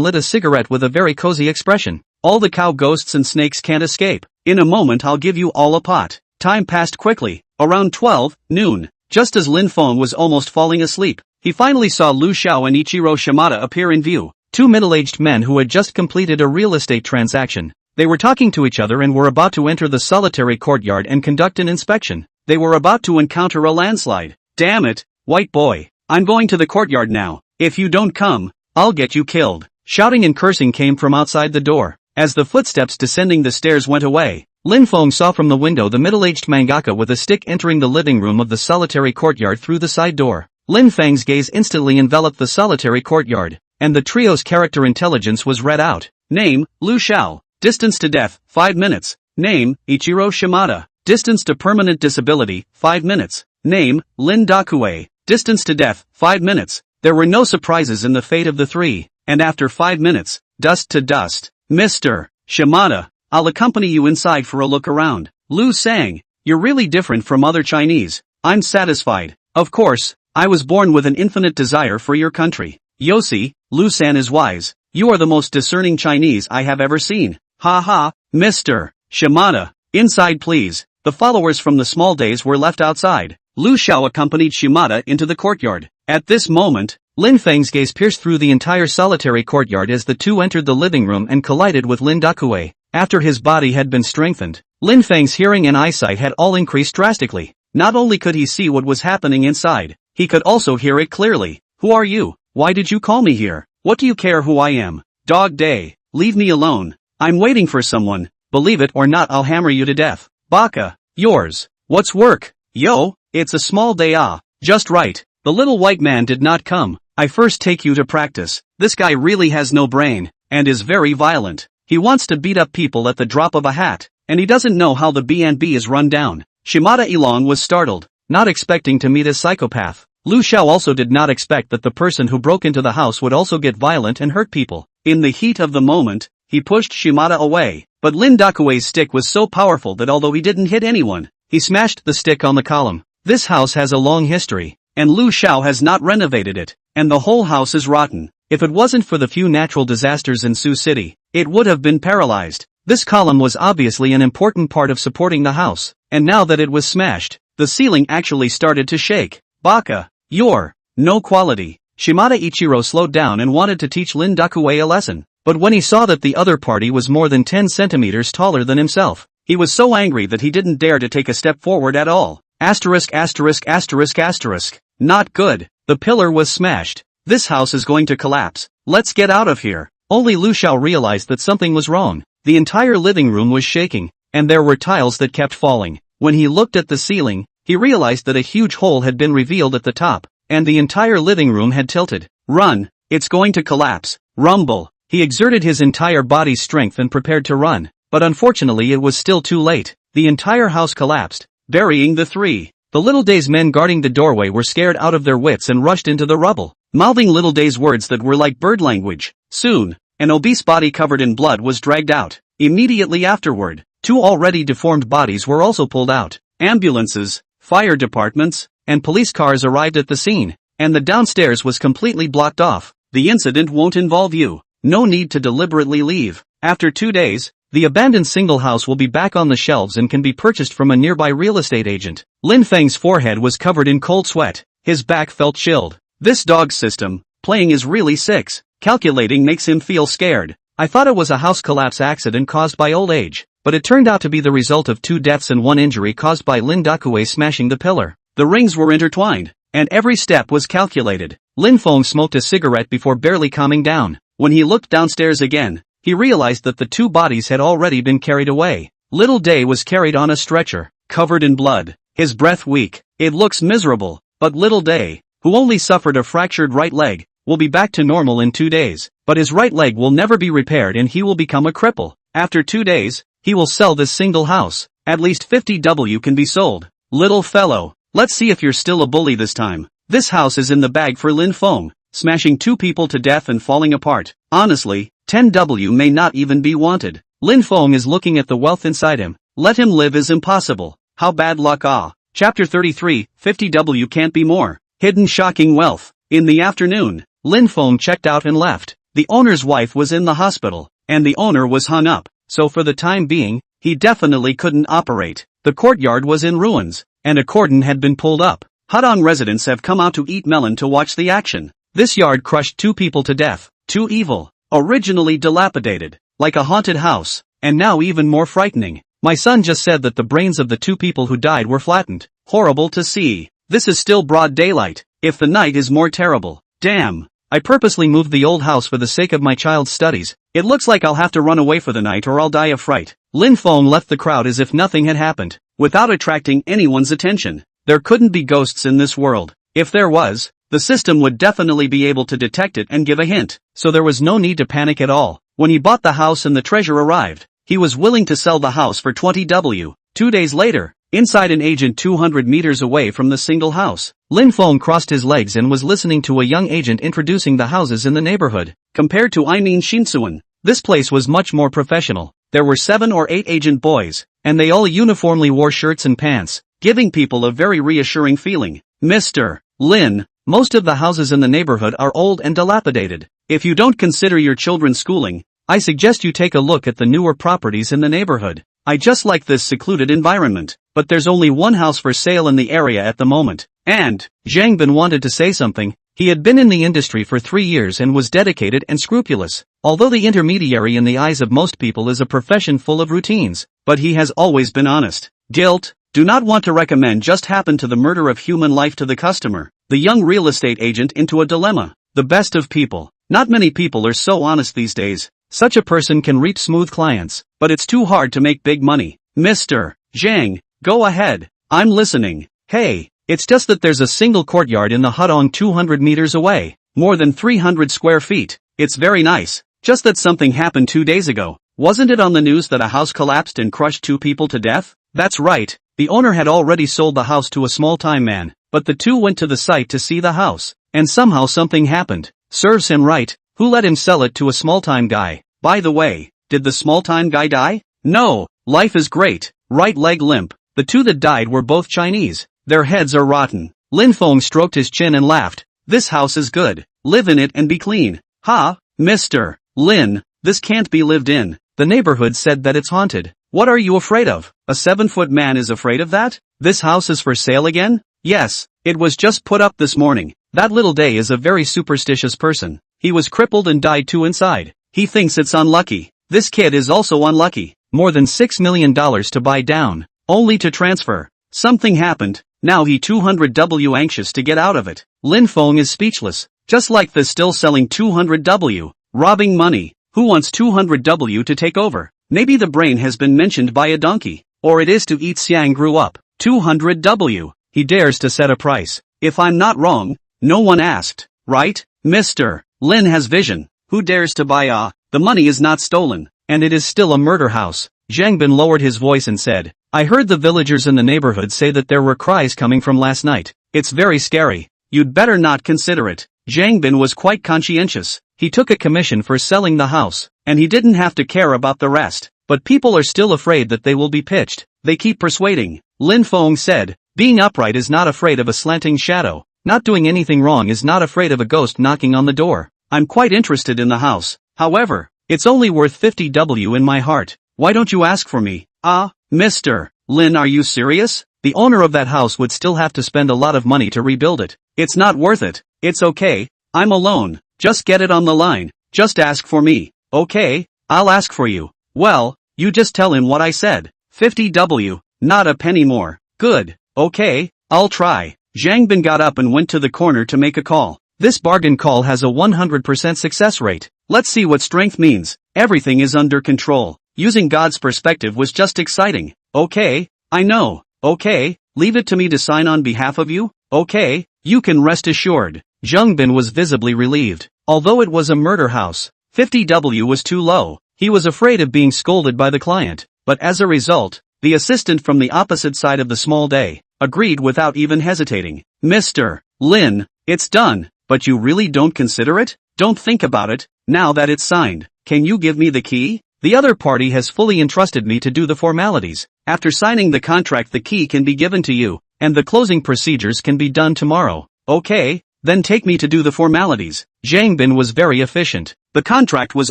lit a cigarette with a very cozy expression. All the cow ghosts and snakes can't escape. In a moment I'll give you all a pot. Time passed quickly. Around 12 noon, just as Lin Feng was almost falling asleep, he finally saw Lu Xiao and Ichiro Shimada appear in view. Two middle-aged men who had just completed a real estate transaction. They were talking to each other and were about to enter the solitary courtyard and conduct an inspection. They were about to encounter a landslide. Damn it, white boy. I'm going to the courtyard now. If you don't come, I'll get you killed. Shouting and cursing came from outside the door. As the footsteps descending the stairs went away, Lin Feng saw from the window the middle-aged mangaka with a stick entering the living room of the solitary courtyard through the side door. Lin Feng's gaze instantly enveloped the solitary courtyard, and the trio's character intelligence was read out. Name, Lu Xiao. Distance to death, 5 minutes. Name, Ichiro Shimada. Distance to permanent disability, 5 minutes. Name, Lin Dakue. Distance to death, 5 minutes. There were no surprises in the fate of the three, and after 5 minutes, dust to dust. Mr. Shimada, I'll accompany you inside for a look around. Lu sang, you're really different from other Chinese. I'm satisfied. Of course, I was born with an infinite desire for your country. Yosi, Lu-san is wise. You are the most discerning Chinese I have ever seen. Ha ha, Mr. Shimada. Inside please. The followers from the small days were left outside. Lu Xiao accompanied Shimada into the courtyard. At this moment, Lin Feng's gaze pierced through the entire solitary courtyard as the two entered the living room and collided with Lin Dakue. After his body had been strengthened, Lin Feng's hearing and eyesight had all increased drastically. Not only could he see what was happening inside, he could also hear it clearly. Who are you? Why did you call me here? What do you care who I am? Dog day. Leave me alone. I'm waiting for someone. Believe it or not, I'll hammer you to death. Baka. Yours. What's work? Yo, it's a small day. Just right. The little white man did not come. I first take you to practice. This guy really has no brain, and is very violent. He wants to beat up people at the drop of a hat, and he doesn't know how the B&B is run down. Shimada Ilong was startled, not expecting to meet a psychopath. Lu Xiao also did not expect that the person who broke into the house would also get violent and hurt people. In the heat of the moment, he pushed Shimada away, but Lin Dakue's stick was so powerful that although he didn't hit anyone, he smashed the stick on the column. This house has a long history, and Lu Xiao has not renovated it, and the whole house is rotten. If it wasn't for the few natural disasters in Sioux City, it would have been paralyzed. This column was obviously an important part of supporting the house, and now that it was smashed, the ceiling actually started to shake. Baka. You're no quality. Shimada Ichiro slowed down and wanted to teach Lin Dakue a lesson, but when he saw that the other party was more than 10 centimeters taller than himself, he was so angry that he didn't dare to take a step forward at all. Asterisk asterisk asterisk asterisk. Not good. The pillar was smashed. This house is going to collapse. Let's get out of here. Only Lu Xiao realized that something was wrong. The entire living room was shaking, and there were tiles that kept falling. When he looked at the ceiling, he realized that a huge hole had been revealed at the top, and the entire living room had tilted. Run! It's going to collapse. Rumble! He exerted his entire body's strength and prepared to run, but unfortunately it was still too late. The entire house collapsed, burying the three. The Little Day's men guarding the doorway were scared out of their wits and rushed into the rubble, mouthing Little Day's words that were like bird language. Soon, an obese body covered in blood was dragged out. Immediately afterward, two already deformed bodies were also pulled out. Ambulances, fire departments, and police cars arrived at the scene, and the downstairs was completely blocked off. The incident won't involve you. No need to deliberately leave. After 2 days, The abandoned single house will be back on the shelves and can be purchased from a nearby real estate agent. Lin Feng's forehead was covered in cold sweat. His back felt chilled. This dog system, playing is really sick. Calculating makes him feel scared. I thought it was a house collapse accident caused by old age, but it turned out to be the result of 2 deaths and 1 injury caused by Lin Dakue smashing the pillar. The rings were intertwined, and every step was calculated. Lin Feng smoked a cigarette before barely calming down. When he looked downstairs again, he realized that the 2 bodies had already been carried away. Little Day was carried on a stretcher, covered in blood, his breath weak. It looks miserable, but Little Day, who only suffered a fractured right leg, will be back to normal in 2 days, but his right leg will never be repaired and he will become a cripple. After 2 days, he will sell this single house. At least 50 W can be sold. Little fellow, let's see if you're still a bully this time. This house is in the bag for Lin Feng, smashing 2 people to death and falling apart. Honestly, 10 W may not even be wanted. Lin Feng is looking at the wealth inside him. Let him live is impossible. How bad luck ah. Chapter 33, 50 W can't be more. Hidden shocking wealth. In the afternoon, Lin Feng checked out and left. The owner's wife was in the hospital, and the owner was hung up, so for the time being, he definitely couldn't operate. The courtyard was in ruins, and a cordon had been pulled up. Hudong residents have come out to eat melon to watch the action. This yard crushed 2 people to death. Too evil. Originally dilapidated, like a haunted house, and now even more frightening. My son just said that the brains of the 2 people who died were flattened. Horrible to see. This is still broad daylight. If the night is more terrible. Damn. I purposely moved the old house for the sake of my child's studies. It looks like I'll have to run away for the night or I'll die of fright. Lin Feng left the crowd as if nothing had happened, without attracting anyone's attention. There couldn't be ghosts in this world. If there was, the system would definitely be able to detect it and give a hint, so there was no need to panic at all. When he bought the house and the treasure arrived, he was willing to sell the house for 20 W. 2 days later, inside an agent 200 meters away from the single house, Lin Feng crossed his legs and was listening to a young agent introducing the houses in the neighborhood. Compared to Shinsuan, this place was much more professional. There were 7 or 8 agent boys, and they all uniformly wore shirts and pants, giving people a very reassuring feeling. Mr. Lin, most of the houses in the neighborhood are old and dilapidated. If you don't consider your children's schooling, I suggest you take a look at the newer properties in the neighborhood. I just like this secluded environment, but there's only 1 house for sale in the area at the moment. And, Zhang Bin wanted to say something. He had been in the industry for 3 years and was dedicated and scrupulous. Although the intermediary in the eyes of most people is a profession full of routines, but he has always been honest. Guilt, do not want to recommend just happened to the murder of human life to the customer. The young real estate agent into a dilemma. The best of people. Not many people are so honest these days. Such a person can reap smooth clients, but it's too hard to make big money. Mr. Zhang, go ahead. I'm listening. Hey, it's just that there's a single courtyard in the Hudong 200 meters away. More than 300 square feet. It's very nice. Just that something happened 2 days ago. Wasn't it on the news that a house collapsed and crushed 2 people to death? That's right. The owner had already sold the house to a small-time man, but the 2 went to the site to see the house, and somehow something happened. Serves him right. Who let him sell it to a small-time guy? By the way, did the small-time guy die? No. Life is great. Right leg limp. The 2 that died were both Chinese. Their heads are rotten. Lin Feng stroked his chin and laughed. This house is good. Live in it and be clean. Ha, Mr. Lin, this can't be lived in. The neighborhood said that it's haunted. What are you afraid of? A 7-foot man is afraid of that? This house is for sale again? Yes, it was just put up this morning. That Little Day is a very superstitious person. He was crippled and died too inside. He thinks it's unlucky. This kid is also unlucky. More than $6 million to buy down, only to transfer. Something happened. Now he 200 W anxious to get out of it. Lin Feng is speechless. Just like this still selling 200 W. Robbing money. Who wants 200 W to take over? Maybe the brain has been mentioned by a donkey. Or it is to eat Xiang grew up. 200 W. He dares to set a price. If I'm not wrong, no one asked, right? Mr. Lin has vision. Who dares to buy the money is not stolen, and it is still a murder house. Zhang Bin lowered his voice and said, I heard the villagers in the neighborhood say that there were cries coming from last night. It's very scary. You'd better not consider it. Zhang Bin was quite conscientious. He took a commission for selling the house, and he didn't have to care about the rest. But people are still afraid that they will be pitched. They keep persuading. Lin Feng said, being upright is not afraid of a slanting shadow. Not doing anything wrong is not afraid of a ghost knocking on the door. I'm quite interested in the house. However, it's only worth 50 W in my heart. Why don't you ask for me? Ah, Mr. Lin, are you serious? The owner of that house would still have to spend a lot of money to rebuild it. It's not worth it. It's okay. I'm alone. Just get it on the line. Just ask for me. Okay, I'll ask for you. Well, you just tell him what I said. 50W. Not a penny more. Good. Okay, I'll try. Zhang Bin got up and went to the corner to make a call. This bargain call has a 100% success rate. Let's see what strength means. Everything is under control. Using God's perspective was just exciting. Okay, I know. Okay, leave it to me to sign on behalf of you? Okay, you can rest assured. Zhang Bin was visibly relieved. Although it was a murder house, 50W was too low. He was afraid of being scolded by the client. But as a result, the assistant from the opposite side of the small day agreed without even hesitating. Mr. Lin, it's done. But you really don't consider it? Don't think about it. Now that it's signed, can you give me the key? The other party has fully entrusted me to do the formalities. After signing the contract, the key can be given to you, and the closing procedures can be done tomorrow. Okay, then take me to do the formalities. Zhang Bin was very efficient. The contract was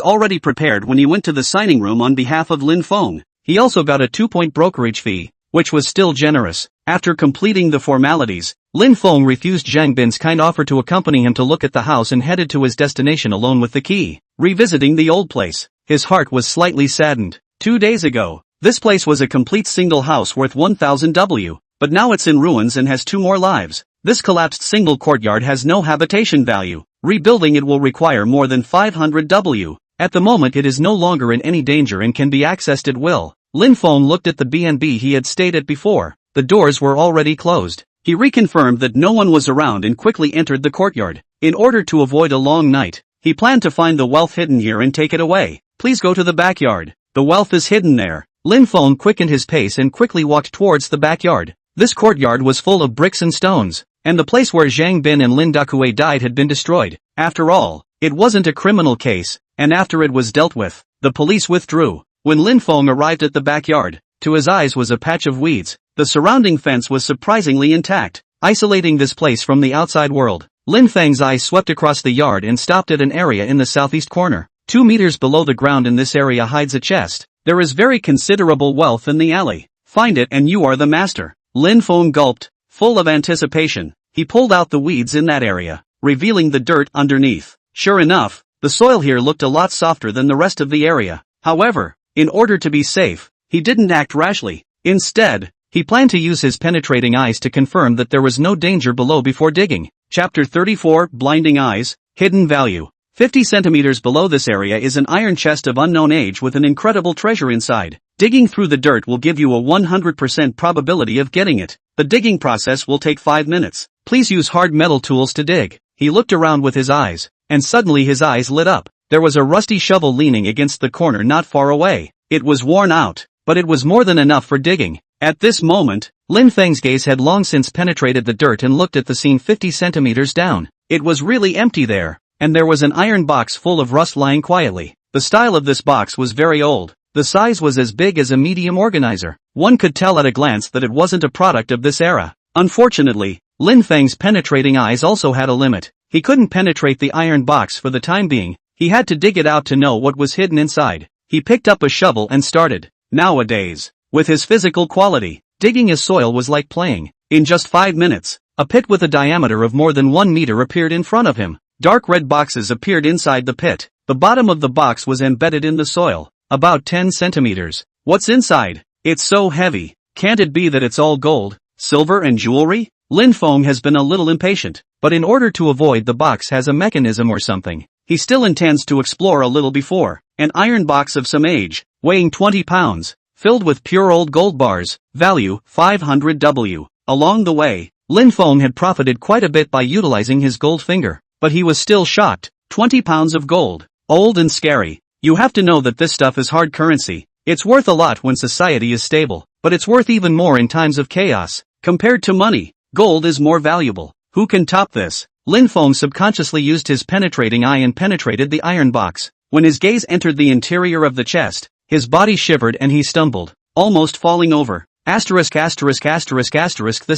already prepared when he went to the signing room on behalf of Lin Feng. He also got a 2-point brokerage fee, which was still generous. After completing the formalities, Lin Feng refused Zhang Bin's kind offer to accompany him to look at the house and headed to his destination alone with the key. Revisiting the old place, his heart was slightly saddened. 2 days ago, this place was a complete single house worth 1000W, but now it's in ruins and has 2 more lives. This collapsed single courtyard has no habitation value. Rebuilding it will require more than 500W. At the moment it is no longer in any danger and can be accessed at will. Lin Feng looked at the B&B he had stayed at before. The doors were already closed. He reconfirmed that no one was around and quickly entered the courtyard. In order to avoid a long night, he planned to find the wealth hidden here and take it away. Please go to the backyard. The wealth is hidden there. Lin Feng quickened his pace and quickly walked towards the backyard. This courtyard was full of bricks and stones, and the place where Zhang Bin and Lin Dakue died had been destroyed. After all, it wasn't a criminal case, and after it was dealt with, the police withdrew. When Lin Feng arrived at the backyard, to his eyes was a patch of weeds. The surrounding fence was surprisingly intact, isolating this place from the outside world. Lin Feng's eyes swept across the yard and stopped at an area in the southeast corner. 2 meters below the ground in this area hides a chest. There is very considerable wealth in the alley. Find it and you are the master. Lin Feng gulped, full of anticipation. He pulled out the weeds in that area, revealing the dirt underneath. Sure enough, the soil here looked a lot softer than the rest of the area. However, in order to be safe, he didn't act rashly. Instead, he planned to use his penetrating eyes to confirm that there was no danger below before digging. Chapter 34, Blinding Eyes, Hidden Value. 50 centimeters below this area is an iron chest of unknown age with an incredible treasure inside. Digging through the dirt will give you a 100% probability of getting it. The digging process will take 5 minutes. Please use hard metal tools to dig. He looked around with his eyes, and suddenly his eyes lit up. There was a rusty shovel leaning against the corner not far away. It was worn out, but it was more than enough for digging. At this moment, Lin Feng's gaze had long since penetrated the dirt and looked at the scene 50 centimeters down. It was really empty there, and there was an iron box full of rust lying quietly. The style of this box was very old. The size was as big as a medium organizer. One could tell at a glance that it wasn't a product of this era. Unfortunately, Lin Feng's penetrating eyes also had a limit. He couldn't penetrate the iron box for the time being. He had to dig it out to know what was hidden inside. He picked up a shovel and started. Nowadays, with his physical quality, digging his soil was like playing. In just 5 minutes, a pit with a diameter of more than 1 meter appeared in front of him. Dark red boxes appeared inside the pit. The bottom of the box was embedded in the soil, about 10 centimeters. What's inside? It's so heavy. Can't it be that it's all gold, silver and jewelry? Lin Feng has been a little impatient, but in order to avoid the box has a mechanism or something, he still intends to explore a little before. An iron box of some age, weighing 20 pounds, filled with pure old gold bars, value 500W. Along the way, Lin Feng had profited quite a bit by utilizing his gold finger, but he was still shocked. 20 pounds of gold, old and scary. You have to know that this stuff is hard currency. It's worth a lot when society is stable, but it's worth even more in times of chaos. Compared to money, gold is more valuable. Who can top this? Lin Feng subconsciously used his penetrating eye and penetrated the iron box. When his gaze entered the interior of the chest, his body shivered and he stumbled, almost falling over. This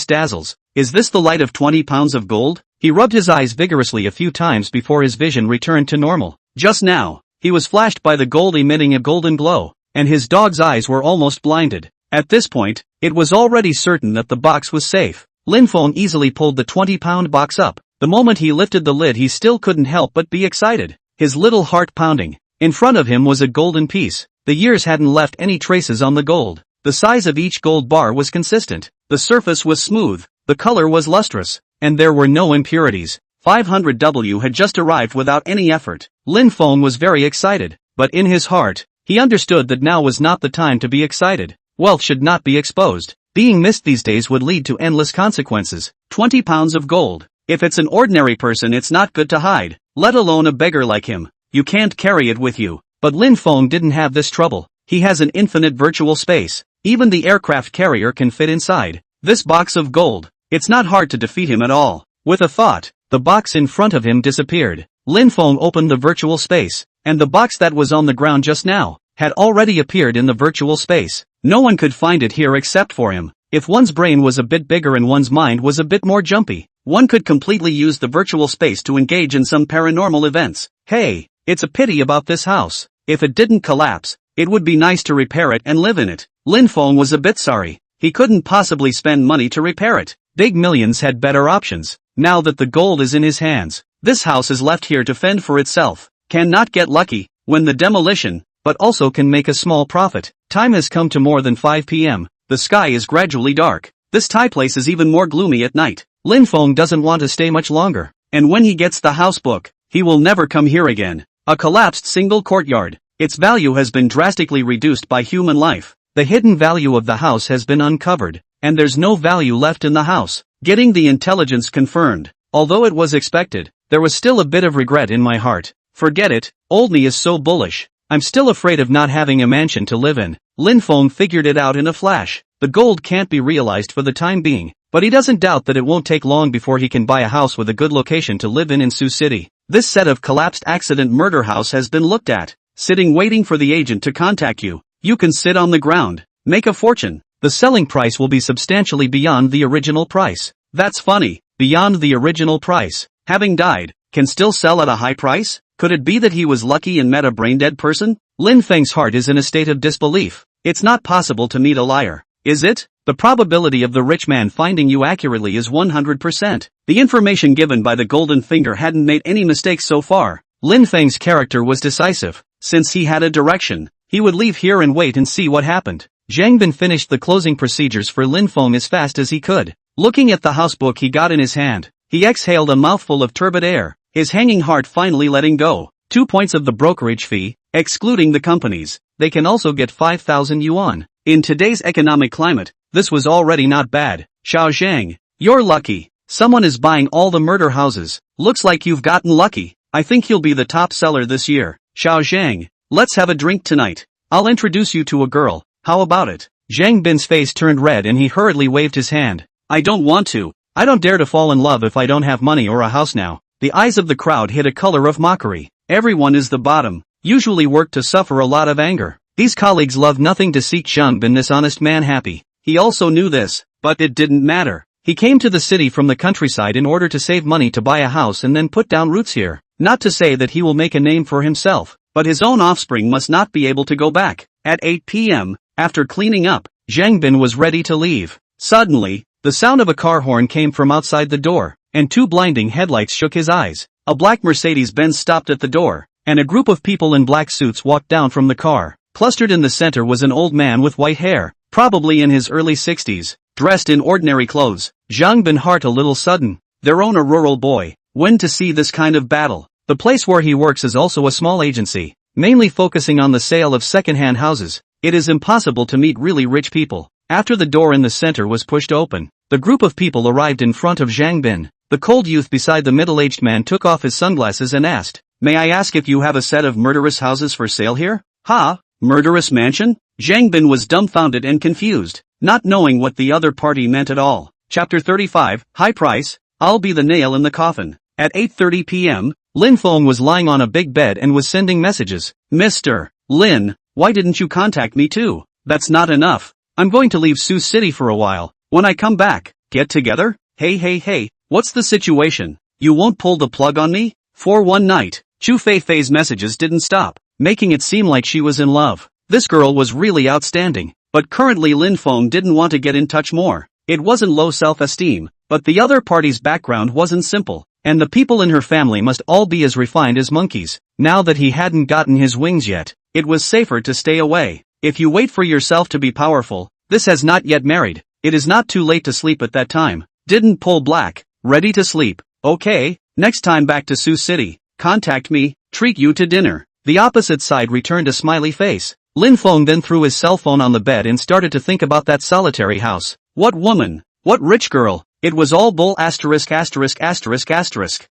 dazzles. Is this the light of 20 pounds of gold? He rubbed his eyes vigorously a few times before his vision returned to normal. Just now, he was flashed by the gold emitting a golden glow, and his dog's eyes were almost blinded. At this point, it was already certain that the box was safe. Lin Feng easily pulled the 20-pound box up. The moment he lifted the lid, he still couldn't help but be excited, his little heart pounding. In front of him was a golden piece. The years hadn't left any traces on the gold. The size of each gold bar was consistent. The surface was smooth, the color was lustrous, and there were no impurities. 500W had just arrived without any effort. Lin Feng was very excited, but in his heart, he understood that now was not the time to be excited. Wealth should not be exposed. Being missed these days would lead to endless consequences. 20 pounds of gold. If it's an ordinary person, it's not good to hide, let alone a beggar like him. You can't carry it with you. But Lin Feng didn't have this trouble. He has an infinite virtual space. Even the aircraft carrier can fit inside this box of gold. It's not hard to defeat him at all. With a thought, the box in front of him disappeared. Lin Feng opened the virtual space, and the box that was on the ground just now had already appeared in the virtual space. No one could find it here except for him. If one's brain was a bit bigger and one's mind was a bit more jumpy, one could completely use the virtual space to engage in some paranormal events. Hey, it's a pity about this house. If it didn't collapse, it would be nice to repair it and live in it. Lin Feng was a bit sorry. He couldn't possibly spend money to repair it. Big Millions had better options. Now that the gold is in his hands, this house is left here to fend for itself. Cannot get lucky when the demolition, but also can make a small profit. Time has come to more than 5 p.m. The sky is gradually dark. This Thai place is even more gloomy at night. Lin Feng doesn't want to stay much longer, and when he gets the house book, he will never come here again. A collapsed single courtyard. Its value has been drastically reduced by human life. The hidden value of the house has been uncovered, and there's no value left in the house. Getting the intelligence confirmed. Although it was expected, there was still a bit of regret in my heart. Forget it, Oldney is so bullish. I'm still afraid of not having a mansion to live in. Lin Feng figured it out in a flash. The gold can't be realized for the time being, but he doesn't doubt that it won't take long before he can buy a house with a good location to live in Sioux City. This set of collapsed accident murder house has been looked at. Sitting waiting for the agent to contact you. You can sit on the ground, make a fortune. The selling price will be substantially beyond the original price. That's funny, beyond the original price. Having died, can still sell at a high price? Could it be that he was lucky and met a brain-dead person? Lin Feng's heart is in a state of disbelief. It's not possible to meet a liar, is it? The probability of the rich man finding you accurately is 100%. The information given by the golden finger hadn't made any mistakes so far. Lin Feng's character was decisive. Since he had a direction, he would leave here and wait and see what happened. Zhang Bin finished the closing procedures for Lin Feng as fast as he could. Looking at the housebook he got in his hand, he exhaled a mouthful of turbid air, his hanging heart finally letting go. 2 points of the brokerage fee, excluding the companies. They can also get 5,000 yuan. In today's economic climate, this was already not bad. Xiao Zhang, you're lucky. Someone is buying all the murder houses. Looks like you've gotten lucky. I think you'll be the top seller this year. Xiao Zhang, let's have a drink tonight. I'll introduce you to a girl. How about it? Zhang Bin's face turned red and he hurriedly waved his hand. I don't want to. I don't dare to fall in love if I don't have money or a house now. The eyes of the crowd hid a color of mockery. Everyone is the bottom. Usually work to suffer a lot of anger. These colleagues love nothing to seek Zhang Bin, this honest man, happy. He also knew this, but it didn't matter. He came to the city from the countryside in order to save money to buy a house and then put down roots here. Not to say that he will make a name for himself, but his own offspring must not be able to go back. At 8 p.m., after cleaning up, Zhang Bin was ready to leave. Suddenly, the sound of a car horn came from outside the door, and 2 blinding headlights shook his eyes. A black Mercedes-Benz stopped at the door, and a group of people in black suits walked down from the car. Clustered in the center was an old man with white hair, probably in his early 60s, dressed in ordinary clothes. Zhang Bin heart a little sudden. Their own a rural boy, when to see this kind of battle. The place where he works is also a small agency, mainly focusing on the sale of second-hand houses. It is impossible to meet really rich people. After the door in the center was pushed open, the group of people arrived in front of Zhang Bin. The cold youth beside the middle-aged man took off his sunglasses and asked, "May I ask if you have a set of murderous houses for sale here?" "Ha? Murderous mansion?" Zhang Bin was dumbfounded and confused, not knowing what the other party meant at all. Chapter 35, High Price, I'll be the nail in the coffin. At 8:30 p.m., Lin Feng was lying on a big bed and was sending messages. "Mr. Lin, why didn't you contact me too? That's not enough. I'm going to leave Sioux City for a while. When I come back, get together? Hey, what's the situation? You won't pull the plug on me?" For one night, Chu Feifei's messages didn't stop, making it seem like she was in love. This girl was really outstanding. But currently Lin Feng didn't want to get in touch more. It wasn't low self-esteem, but the other party's background wasn't simple. And the people in her family must all be as refined as monkeys. Now that he hadn't gotten his wings yet, it was safer to stay away. If you wait for yourself to be powerful, this has not yet married. It is not too late to sleep at that time. Didn't pull black. Ready to sleep. Okay, next time back to Sioux City. Contact me, treat you to dinner. The opposite side returned a smiley face. Lin Feng then threw his cell phone on the bed and started to think about that solitary house. What woman? What rich girl? It was all bull ********.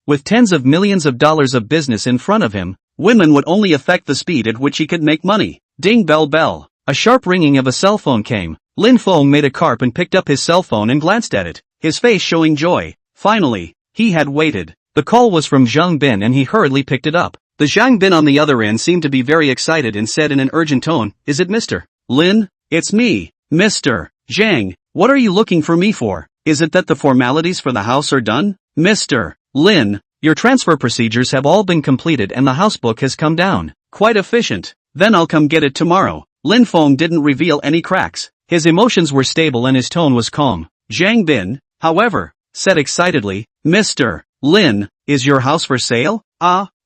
With tens of millions of dollars of business in front of him, women would only affect the speed at which he could make money. Ding bell bell. A sharp ringing of a cell phone came. Lin Feng made a carp and picked up his cell phone and glanced at it, his face showing joy. Finally, he had waited. The call was from Zhang Bin and he hurriedly picked it up. The Zhang Bin on the other end seemed to be very excited and said in an urgent tone, "Is it Mr. Lin? It's me, Mr. Zhang. What are you looking for me for? Is it that the formalities for the house are done? Mr. Lin, your transfer procedures have all been completed and the house book has come down. Quite efficient. Then I'll come get it tomorrow." Lin Feng didn't reveal any cracks. His emotions were stable and his tone was calm. Zhang Bin, however, said excitedly, "Mr. Lin, is your house for sale?"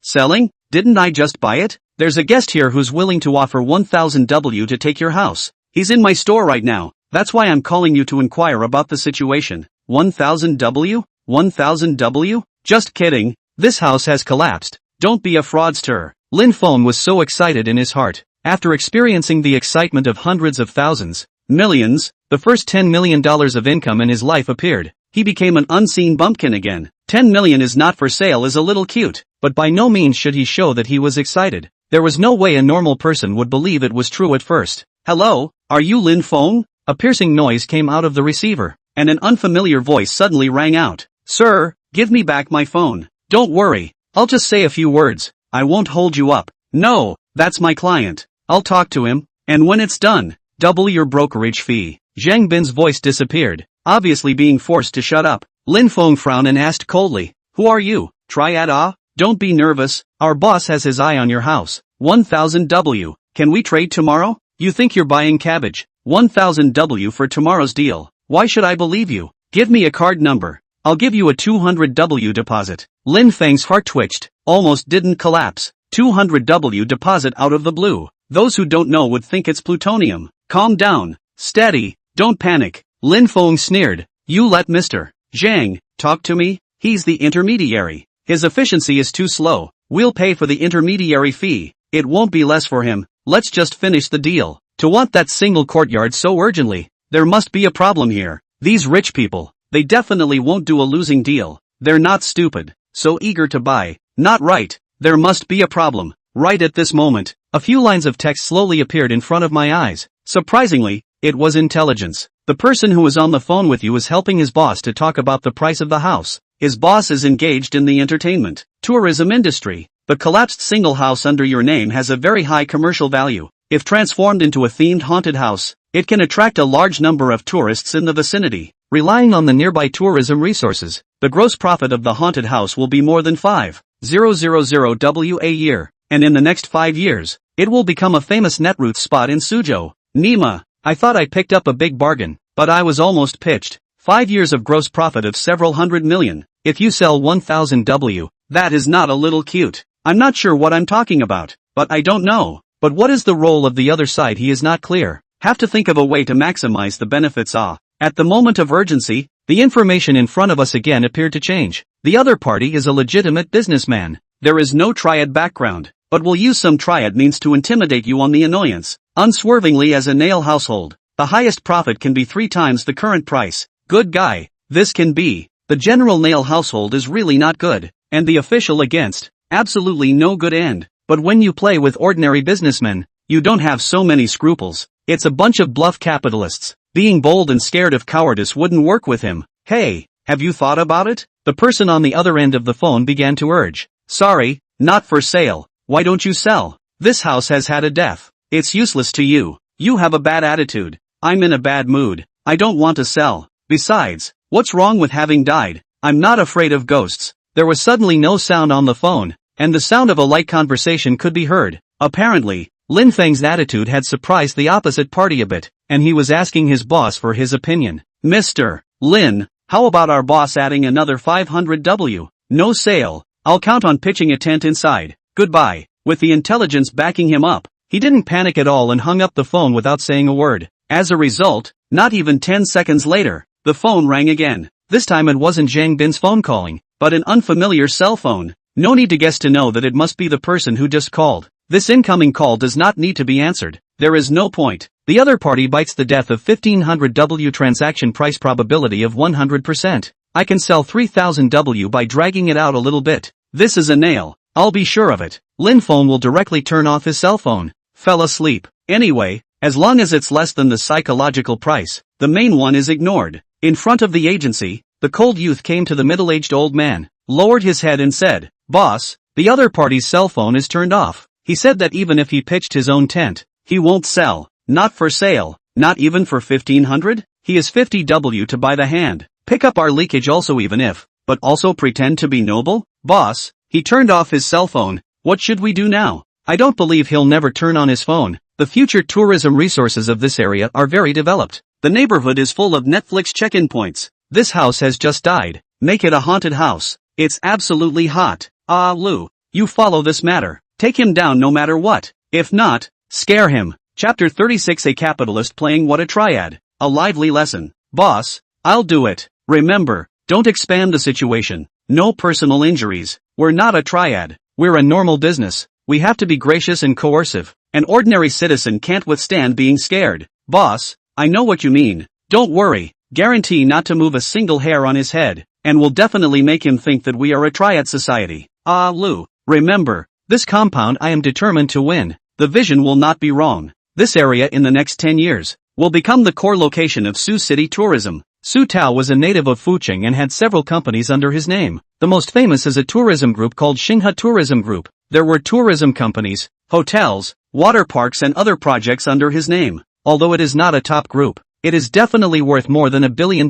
Selling? Didn't I just buy it? There's a guest here who's willing to offer 1,000 W to take your house. He's in my store right now. That's why I'm calling you to inquire about the situation. 1,000 W? 1,000 W? Just kidding. This house has collapsed. Don't be a fraudster. Lin Feng was so excited in his heart. After experiencing the excitement of hundreds of thousands, millions, the first $10 million of income in his life appeared. He became an unseen bumpkin again. 10 million is not for sale is a little cute, but by no means should he show that he was excited. There was no way a normal person would believe it was true at first. "Hello, are you Lin Feng?" A piercing noise came out of the receiver, and an unfamiliar voice suddenly rang out. "Sir, give me back my phone. Don't worry, I'll just say a few words. I won't hold you up." "No, that's my client. I'll talk to him, and when it's done, double your brokerage fee." Zhang Bin's voice disappeared, obviously being forced to shut up. Lin Feng frowned and asked coldly, "Who are you? Triad Ah? Don't be nervous, our boss has his eye on your house. 1,000 W, can we trade tomorrow? You think you're buying cabbage. 1,000 W for tomorrow's deal. Why should I believe you? Give me a card number. I'll give you a 200 W deposit." Lin Feng's heart twitched, almost didn't collapse. 200 W deposit out of the blue. Those who don't know would think it's plutonium. Calm down. Steady, don't panic. Lin Feng sneered. "You let Mr. Zhang talk to me? He's the intermediary. His efficiency is too slow. We'll pay for the intermediary fee. It won't be less for him. Let's just finish the deal." To want that single courtyard so urgently, there must be a problem here. These rich people, they definitely won't do a losing deal. They're not stupid, so eager to buy. Not right. There must be a problem. Right at this moment, a few lines of text slowly appeared in front of my eyes. Surprisingly, it was intelligence. The person who was on the phone with you is helping his boss to talk about the price of the house. His boss is engaged in the entertainment, tourism industry. The collapsed single house under your name has a very high commercial value. If transformed into a themed haunted house, it can attract a large number of tourists in the vicinity. Relying on the nearby tourism resources, the gross profit of the haunted house will be more than 5,000 W a year, and in the next 5 years, it will become a famous netroots spot in Suzhou. Nima, I thought I picked up a big bargain, but I was almost pitched. 5 years of gross profit of several hundred million. If you sell 1,000 W, that is not a little cute. I'm not sure what I'm talking about, but I don't know. But what is the role of the other side? He is not clear. Have to think of a way to maximize the benefits. At the moment of urgency, the information in front of us again appeared to change. The other party is a legitimate businessman. There is no triad background, but will use some triad means to intimidate you on the annoyance. Unswervingly as a nail household, the highest profit can be 3 times the current price. Good guy. This can be. The general nail household is really not good, and the official against. Absolutely no good end. But when you play with ordinary businessmen, you don't have so many scruples. It's a bunch of bluff capitalists. Being bold and scared of cowardice wouldn't work with him. Hey, have you thought about it? The person on the other end of the phone began to urge. Sorry, not for sale. Why don't you sell? This house has had a death. It's useless to you. You have a bad attitude. I'm in a bad mood. I don't want to sell. Besides, what's wrong with having died? I'm not afraid of ghosts. There was suddenly no sound on the phone, and the sound of a light conversation could be heard. Apparently, Lin Feng's attitude had surprised the opposite party a bit, and he was asking his boss for his opinion. Mr. Lin, how about our boss adding another 500W? No sale. I'll count on pitching a tent inside. Goodbye. With the intelligence backing him up, he didn't panic at all and hung up the phone without saying a word. As a result, not even 10 seconds later, the phone rang again. This time it wasn't Zhang Bin's phone calling, but an unfamiliar cell phone. No need to guess to know that it must be the person who just called. This incoming call does not need to be answered. There is no point. The other party bites the death of 1500W transaction price probability of 100%. I can sell 3000W by dragging it out a little bit. This is a nail. I'll be sure of it. Lin Feng will directly turn off his cell phone. Fell asleep. Anyway, as long as it's less than the psychological price, the main one is ignored. In front of the agency, the cold youth came to the middle-aged old man, lowered his head and said, "Boss, the other party's cell phone is turned off." He said that even if he pitched his own tent, he won't sell. Not for sale. Not even for 1500? He is 50W to buy the hand. Pick up our leakage also even if, but also pretend to be noble? Boss, he turned off his cell phone. What should we do now? I don't believe he'll never turn on his phone. The future tourism resources of this area are very developed. The neighborhood is full of Netflix check-in points. This house has just died. Make it a haunted house. It's absolutely hot. Lu, you follow this matter. Take him down no matter what. If not, scare him. Chapter 36. A capitalist playing what a triad. A lively lesson. Boss, I'll do it. Remember, don't expand the situation. No personal injuries. We're not a triad. We're a normal business. We have to be gracious and coercive. An ordinary citizen can't withstand being scared. Boss, I know what you mean. Don't worry. Guarantee not to move a single hair on his head, and we'll definitely make him think that we are a triad society. Lu, remember, this compound I am determined to win. The vision will not be wrong. This area in the next 10 years will become the core location of Sioux City tourism. Su Tao was a native of Fucheng and had several companies under his name. The most famous is a tourism group called Xinghe Tourism Group. There were tourism companies, hotels, water parks and other projects under his name. Although it is not a top group, it is definitely worth more than $1 billion.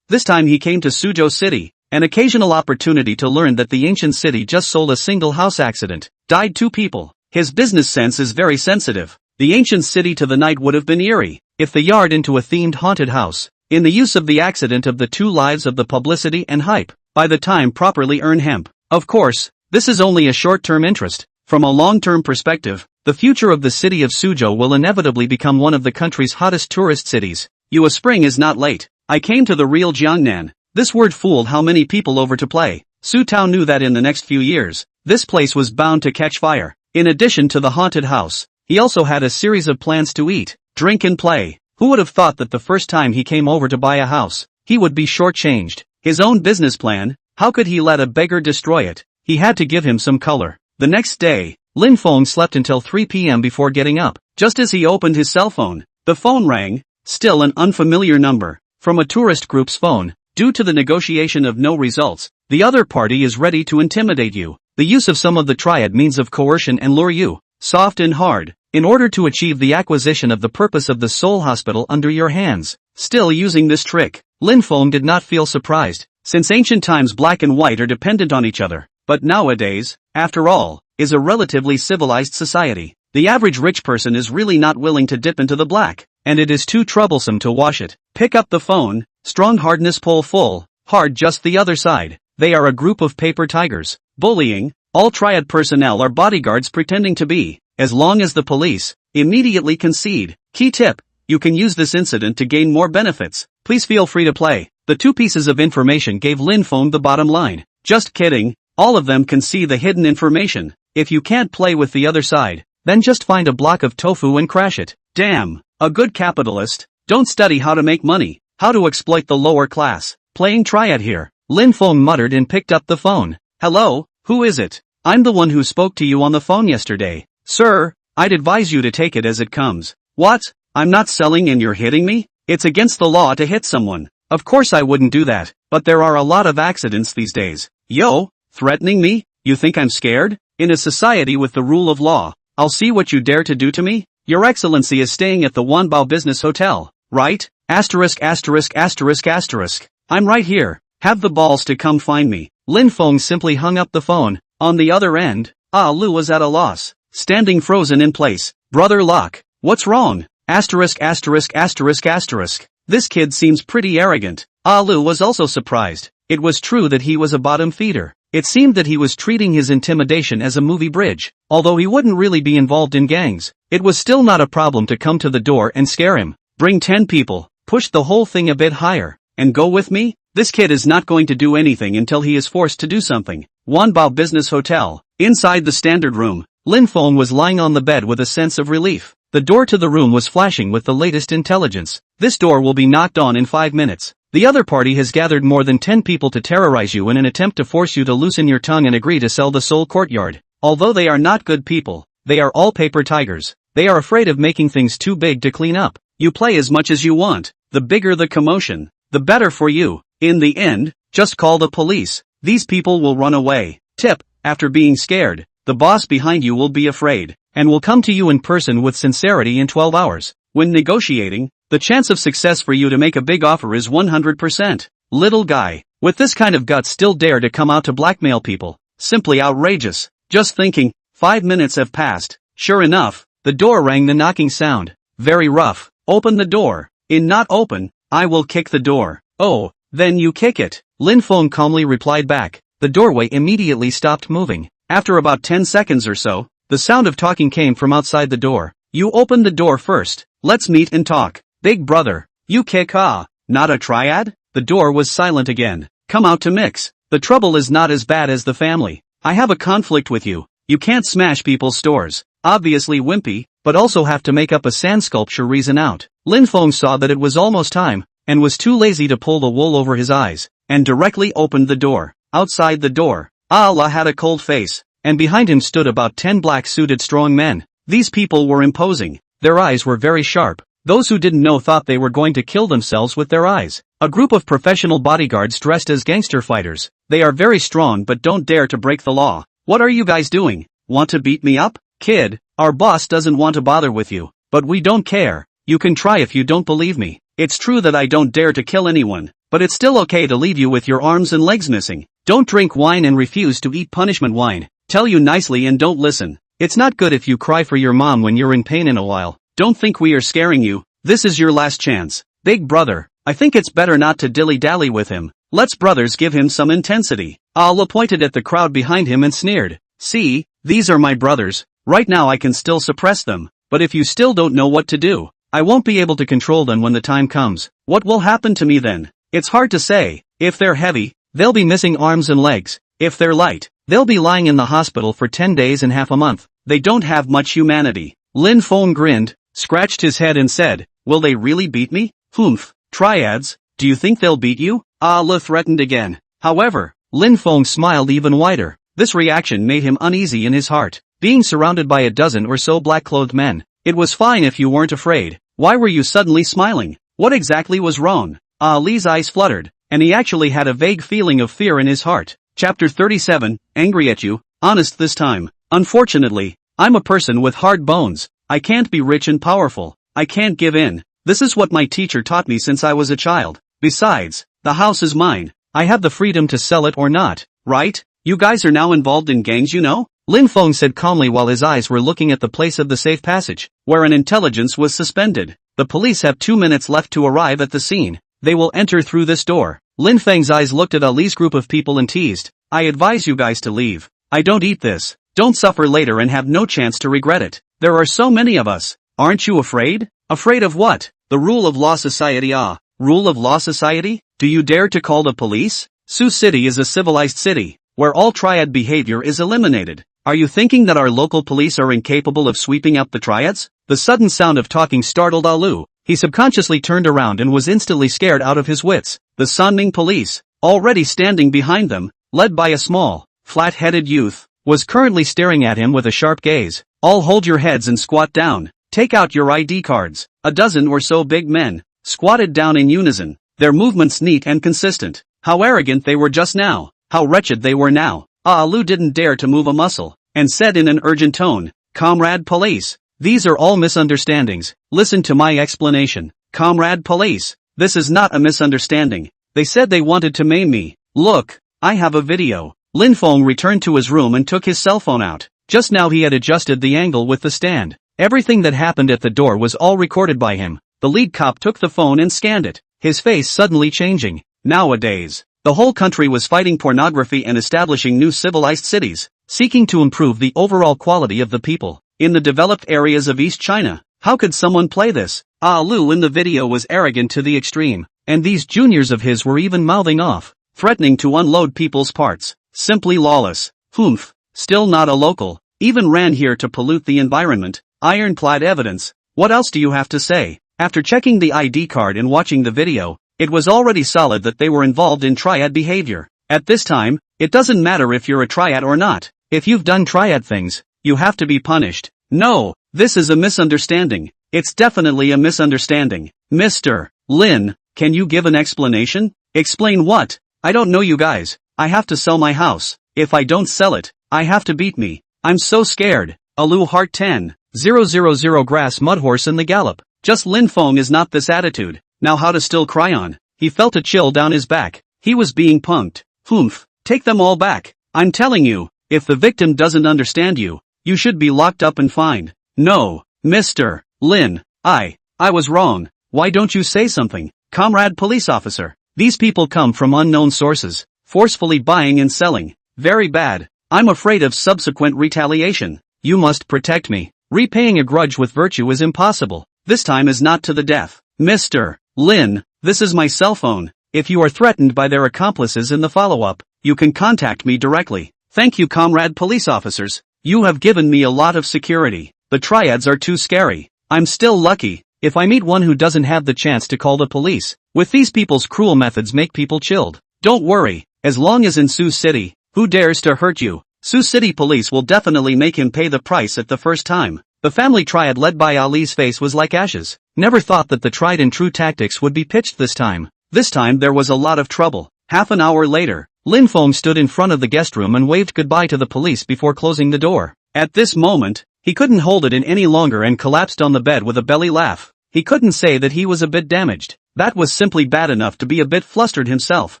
This time he came to Suzhou City, an occasional opportunity to learn that the ancient city just sold a single house accident. Died 2 people. His business sense is very sensitive. The ancient city to the night would have been eerie, if the yard into a themed haunted house. In the use of the accident of the 2 lives of the publicity and hype, by the time properly earn hemp. Of course, this is only a short-term interest. From a long-term perspective, the future of the city of Suzhou will inevitably become one of the country's hottest tourist cities. Spring is not late. I came to the real Jiangnan. This word fooled how many people over to play. Su Tao knew that in the next few years, this place was bound to catch fire. In addition to the haunted house, he also had a series of plans to eat, drink and play. Who would have thought that the first time he came over to buy a house, he would be shortchanged? His own business plan, how could he let a beggar destroy it? He had to give him some color. The next day, Lin Feng slept until 3 p.m. before getting up. Just as he opened his cell phone, the phone rang, still an unfamiliar number, from a tourist group's phone. Due to the negotiation of no results, the other party is ready to intimidate you. The use of some of the triad means of coercion and lure you, soft and hard, in order to achieve the acquisition of the purpose of the soul hospital under your hands. Still using this trick, Lin Feng did not feel surprised, since ancient times black and white are dependent on each other. But nowadays, after all, is a relatively civilized society. The average rich person is really not willing to dip into the black, and it is too troublesome to wash it. Pick up the phone, strong hardness pull full, hard just the other side. They are a group of paper tigers. Bullying, all triad personnel are bodyguards pretending to be, as long as the police immediately concede. Key tip, you can use this incident to gain more benefits. Please feel free to play. The 2 pieces of information gave Lin Feng the bottom line. Just kidding, all of them can see the hidden information. If you can't play with the other side, then just find a block of tofu and crash it. Damn, a good capitalist. Don't study how to make money, how to exploit the lower class. Playing triad here. Lin Feng muttered and picked up the phone. Hello, who is it? I'm the one who spoke to you on the phone yesterday. Sir, I'd advise you to take it as it comes. What? I'm not selling and you're hitting me? It's against the law to hit someone. Of course I wouldn't do that, but there are a lot of accidents these days. Yo, threatening me? You think I'm scared? In a society with the rule of law, I'll see what you dare to do to me? Your Excellency is staying at the Wanbao Business Hotel, right? Asterisk asterisk asterisk asterisk. I'm right here. Have the balls to come find me. Lin Feng simply hung up the phone. On the other end, Lu was at a loss, standing frozen in place. Brother Locke, what's wrong? Asterisk asterisk asterisk asterisk. This kid seems pretty arrogant. Lu was also surprised. It was true that he was a bottom feeder. It seemed that he was treating his intimidation as a movie bridge. Although he wouldn't really be involved in gangs, it was still not a problem to come to the door and scare him. Bring 10 people, push the whole thing a bit higher, and go with me? This kid is not going to do anything until he is forced to do something. Wanbao Business Hotel. Inside the standard room, Lin Feng was lying on the bed with a sense of relief. The door to the room was flashing with the latest intelligence. This door will be knocked on in 5 minutes. The other party has gathered more than 10 people to terrorize you in an attempt to force you to loosen your tongue and agree to sell the Seoul courtyard. Although they are not good people, they are all paper tigers. They are afraid of making things too big to clean up. You play as much as you want. The bigger the commotion, the better for you. In the end, just call the police. These people will run away. Tip: after being scared, the boss behind you will be afraid, and will come to you in person with sincerity in 12 hours. When negotiating, the chance of success for you to make a big offer is 100%. Little guy, with this kind of guts still dare to come out to blackmail people. Simply outrageous. Just thinking, 5 minutes have passed. Sure enough, the door rang the knocking sound. Very rough. Open the door. In not open, I will kick the door. Oh, then you kick it. Lin Feng calmly replied back. The doorway immediately stopped moving. After about 10 seconds or so, the sound of talking came from outside the door. You open the door first. Let's meet and talk. Big brother, you kick not a triad? The door was silent again. Come out to mix. The trouble is not as bad as the family. I have a conflict with you. You can't smash people's stores. Obviously wimpy, but also have to make up a sand sculpture reason out. Lin Feng saw that it was almost time, and was too lazy to pull the wool over his eyes, and directly opened the door. Outside the door, Allah had a cold face, and behind him stood about 10 black-suited strong men. These people were imposing. Their eyes were very sharp. Those who didn't know thought they were going to kill themselves with their eyes. A group of professional bodyguards dressed as gangster fighters. They are very strong but don't dare to break the law. What are you guys doing? Want to beat me up? Kid, our boss doesn't want to bother with you, but we don't care. You can try if you don't believe me. It's true that I don't dare to kill anyone, but it's still okay to leave you with your arms and legs missing. Don't drink wine and refuse to eat punishment wine. Tell you nicely and don't listen. It's not good if you cry for your mom when you're in pain in a while. Don't think we are scaring you. This is your last chance. Big brother, I think it's better not to dilly-dally with him. Let's brothers give him some intensity. Allah pointed at the crowd behind him and sneered. See, these are my brothers. Right now I can still suppress them, but if you still don't know what to do, I won't be able to control them when the time comes. What will happen to me then? It's hard to say. If they're heavy, they'll be missing arms and legs. If they're light, they'll be lying in the hospital for 10 days and half a month. They don't have much humanity. Lin Feng grinned, scratched his head and said, will they really beat me? Humph, triads, do you think they'll beat you? Allah threatened again. However, Lin Feng smiled even wider. This reaction made him uneasy in his heart. Being surrounded by a dozen or so black-clothed men, it was fine if you weren't afraid. Why were you suddenly smiling? What exactly was wrong? Ali's eyes fluttered, and he actually had a vague feeling of fear in his heart. Chapter 37, Angry at you, honest this time. Unfortunately, I'm a person with hard bones. I can't be rich and powerful. I can't give in. This is what my teacher taught me since I was a child. Besides, the house is mine. I have the freedom to sell it or not, right? You guys are now involved in gangs, you know? Lin Feng said calmly while his eyes were looking at the place of the safe passage, where an intelligence was suspended. The police have 2 minutes left to arrive at the scene. They will enter through this door. Lin Feng's eyes looked at Ali's group of people and teased. I advise you guys to leave. I don't eat this. Don't suffer later and have no chance to regret it. There are so many of us. Aren't you afraid? Afraid of what? The rule of law society. Rule of law society? Do you dare to call the police? Sioux City is a civilized city, where all triad behavior is eliminated. Are you thinking that our local police are incapable of sweeping up the triads? The sudden sound of talking startled Alu. He subconsciously turned around and was instantly scared out of his wits. The Sanming police, already standing behind them, led by a small, flat-headed youth, was currently staring at him with a sharp gaze. All hold your heads and squat down. Take out your ID cards. A dozen or so big men squatted down in unison, their movements neat and consistent. How arrogant they were just now. How wretched they were now. Alu didn't dare to move a muscle, and said in an urgent tone, Comrade police, these are all misunderstandings. Listen to my explanation. Comrade police, this is not a misunderstanding. They said they wanted to maim me. Look, I have a video. Lin Feng returned to his room and took his cell phone out. Just now he had adjusted the angle with the stand. Everything that happened at the door was all recorded by him. The lead cop took the phone and scanned it, his face suddenly changing. Nowadays, the whole country was fighting pornography and establishing new civilized cities, seeking to improve the overall quality of the people. In the developed areas of East China, how could someone play this? Lu in the video was arrogant to the extreme, and these juniors of his were even mouthing off, threatening to unload people's parts. Simply lawless. Humph, still not a local, even ran here to pollute the environment. Ironclad evidence. What else do you have to say? After checking the ID card and watching the video, it was already solid that they were involved in triad behavior. At this time, it doesn't matter if you're a triad or not. If you've done triad things, you have to be punished. No, this is a misunderstanding. It's definitely a misunderstanding. Mr. Lin, can you give an explanation? Explain what? I don't know you guys. I have to sell my house. If I don't sell it, I have to beat me. I'm so scared. Alu Heart 10. 000 Grass Mudhorse in the Gallop. Just Lin Feng is not this attitude. Now how to still cry on. He felt a chill down his back. He was being punked. Humph, take them all back. I'm telling you, if the victim doesn't understand you, you should be locked up and fined. No, Mr. Lin, I was wrong. Why don't you say something, comrade police officer? These people come from unknown sources, forcefully buying and selling. Very bad. I'm afraid of subsequent retaliation. You must protect me. Repaying a grudge with virtue is impossible. This time is not to the death. Mr. Lin, this is my cell phone. If you are threatened by their accomplices in the follow-up, you can contact me directly. Thank you, comrade police officers. You have given me a lot of security. The triads are too scary. I'm still lucky if I meet one who doesn't have the chance to call the police. With these people's cruel methods make people chilled. Don't worry, as long as in Sioux City, who dares to hurt you? Sioux City police will definitely make him pay the price at the first time. The family triad led by Ali's face was like ashes. Never thought that the tried and true tactics would be pitched this time. This time there was a lot of trouble. Half an hour later, Lin Feng stood in front of the guest room and waved goodbye to the police before closing the door. At this moment, he couldn't hold it in any longer and collapsed on the bed with a belly laugh. He couldn't say that he was a bit damaged. That was simply bad enough to be a bit flustered himself.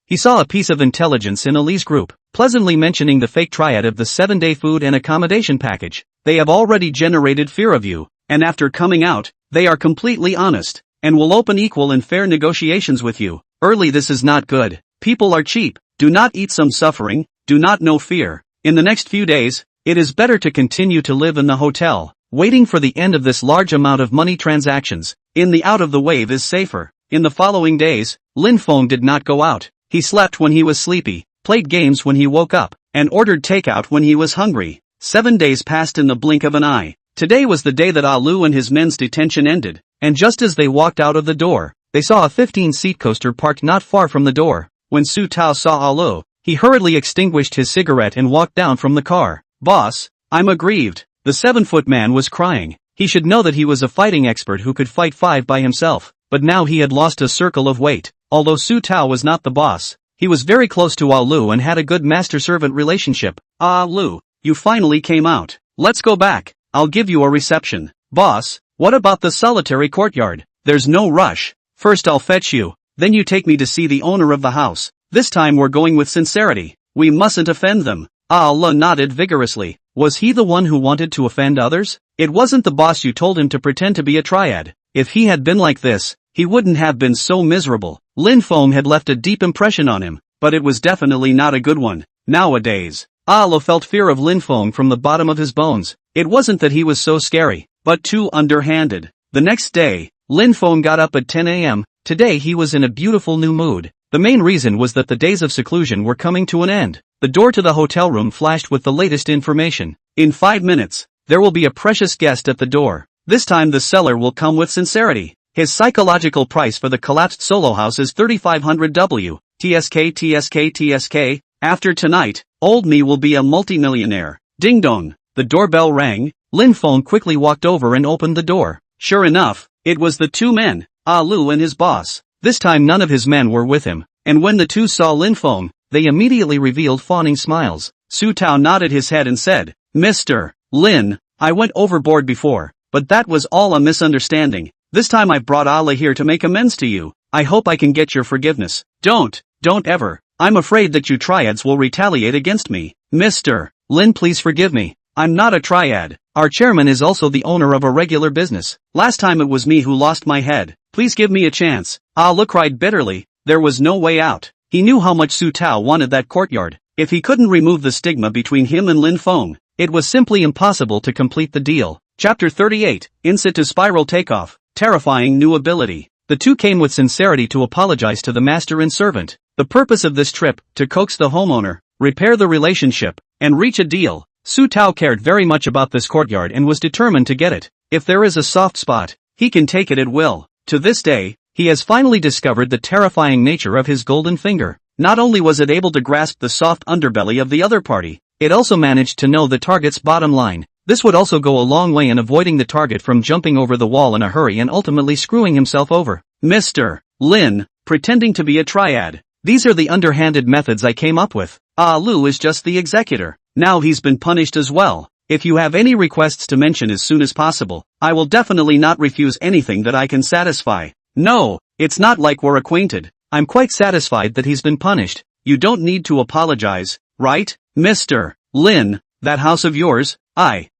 He saw a piece of intelligence in Ali's group, pleasantly mentioning the fake triad of the 7-day food and accommodation package. They have already generated fear of you, and after coming out, they are completely honest, and will open equal and fair negotiations with you. Early this is not good. People are cheap. Do not eat some suffering, do not know fear. In the next few days, it is better to continue to live in the hotel, waiting for the end of this large amount of money transactions. In the out of the wave is safer. In the following days, Lin Feng did not go out. He slept when he was sleepy, played games when he woke up, and ordered takeout when he was hungry. 7 days passed in the blink of an eye. Today was the day that Alu and his men's detention ended, and just as they walked out of the door, they saw a 15-seat coaster parked not far from the door. When Su Tao saw Alu, he hurriedly extinguished his cigarette and walked down from the car. Boss, I'm aggrieved. The 7-foot man was crying. He should know that he was a fighting expert who could fight 5 by himself, but now he had lost a circle of weight. Although Su Tao was not the boss, he was very close to Alu and had a good master-servant relationship. Alu, you finally came out. Let's go back. I'll give you a reception. Boss, what about the solitary courtyard? There's no rush. First I'll fetch you, then you take me to see the owner of the house. This time we're going with sincerity. We mustn't offend them. Alu nodded vigorously. Was he the one who wanted to offend others? It wasn't the boss you told him to pretend to be a triad. If he had been like this, he wouldn't have been so miserable. Lin Feng had left a deep impression on him, but it was definitely not a good one. Nowadays, Alu felt fear of Lin Feng from the bottom of his bones. It wasn't that he was so scary, but too underhanded. The next day, Lin Feng got up at 10 a.m. Today he was in a beautiful new mood. The main reason was that the days of seclusion were coming to an end. The door to the hotel room flashed with the latest information. In 5 minutes, there will be a precious guest at the door. This time the seller will come with sincerity. His psychological price for the collapsed solo house is 3500 W. TSK. After tonight, old me will be a multimillionaire. Ding dong. The doorbell rang. Lin Feng quickly walked over and opened the door. Sure enough, it was the 2 men, Alu and his boss. This time none of his men were with him, and when the 2 saw Lin Feng, they immediately revealed fawning smiles. Su Tao nodded his head and said, Mr. Lin, I went overboard before, but that was all a misunderstanding. This time I brought Allah here to make amends to you. I hope I can get your forgiveness. Don't ever. I'm afraid that you triads will retaliate against me. Mr. Lin, please forgive me. I'm not a triad. Our chairman is also the owner of a regular business. Last time it was me who lost my head. Please give me a chance. Ah Lu cried bitterly. There was no way out. He knew how much Su Tao wanted that courtyard. If he couldn't remove the stigma between him and Lin Feng, it was simply impossible to complete the deal. Chapter 38, In situ spiral takeoff, terrifying new ability. The two came with sincerity to apologize to the master and servant. The purpose of this trip, to coax the homeowner, repair the relationship, and reach a deal. Su Tao cared very much about this courtyard and was determined to get it. If there is a soft spot, he can take it at will. To this day, he has finally discovered the terrifying nature of his golden finger. Not only was it able to grasp the soft underbelly of the other party, it also managed to know the target's bottom line. This would also go a long way in avoiding the target from jumping over the wall in a hurry and ultimately screwing himself over. Mr. Lin, pretending to be a triad. These are the underhanded methods I came up with. Ah Lu is just the executor. Now he's been punished as well. If you have any requests to mention as soon as possible, I will definitely not refuse anything that I can satisfy. No, it's not like we're acquainted. I'm quite satisfied that he's been punished. You don't need to apologize, right, Mr. Lin? That house of yours?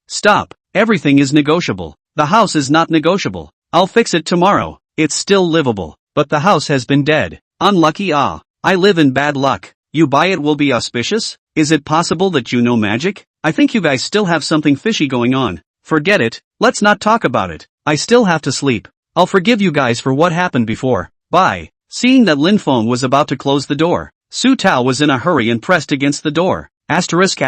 Stop. Everything is negotiable. The house is not negotiable. I'll fix it tomorrow. It's still livable, but the house has been dead. Unlucky. I live in bad luck. You buy it will be auspicious? Is it possible that you know magic? I think you guys still have something fishy going on. Forget it, let's not talk about it. I still have to sleep. I'll forgive you guys for what happened before. Bye. Seeing that Lin Feng was about to close the door, Su Tao was in a hurry and pressed against the door. Asterisk.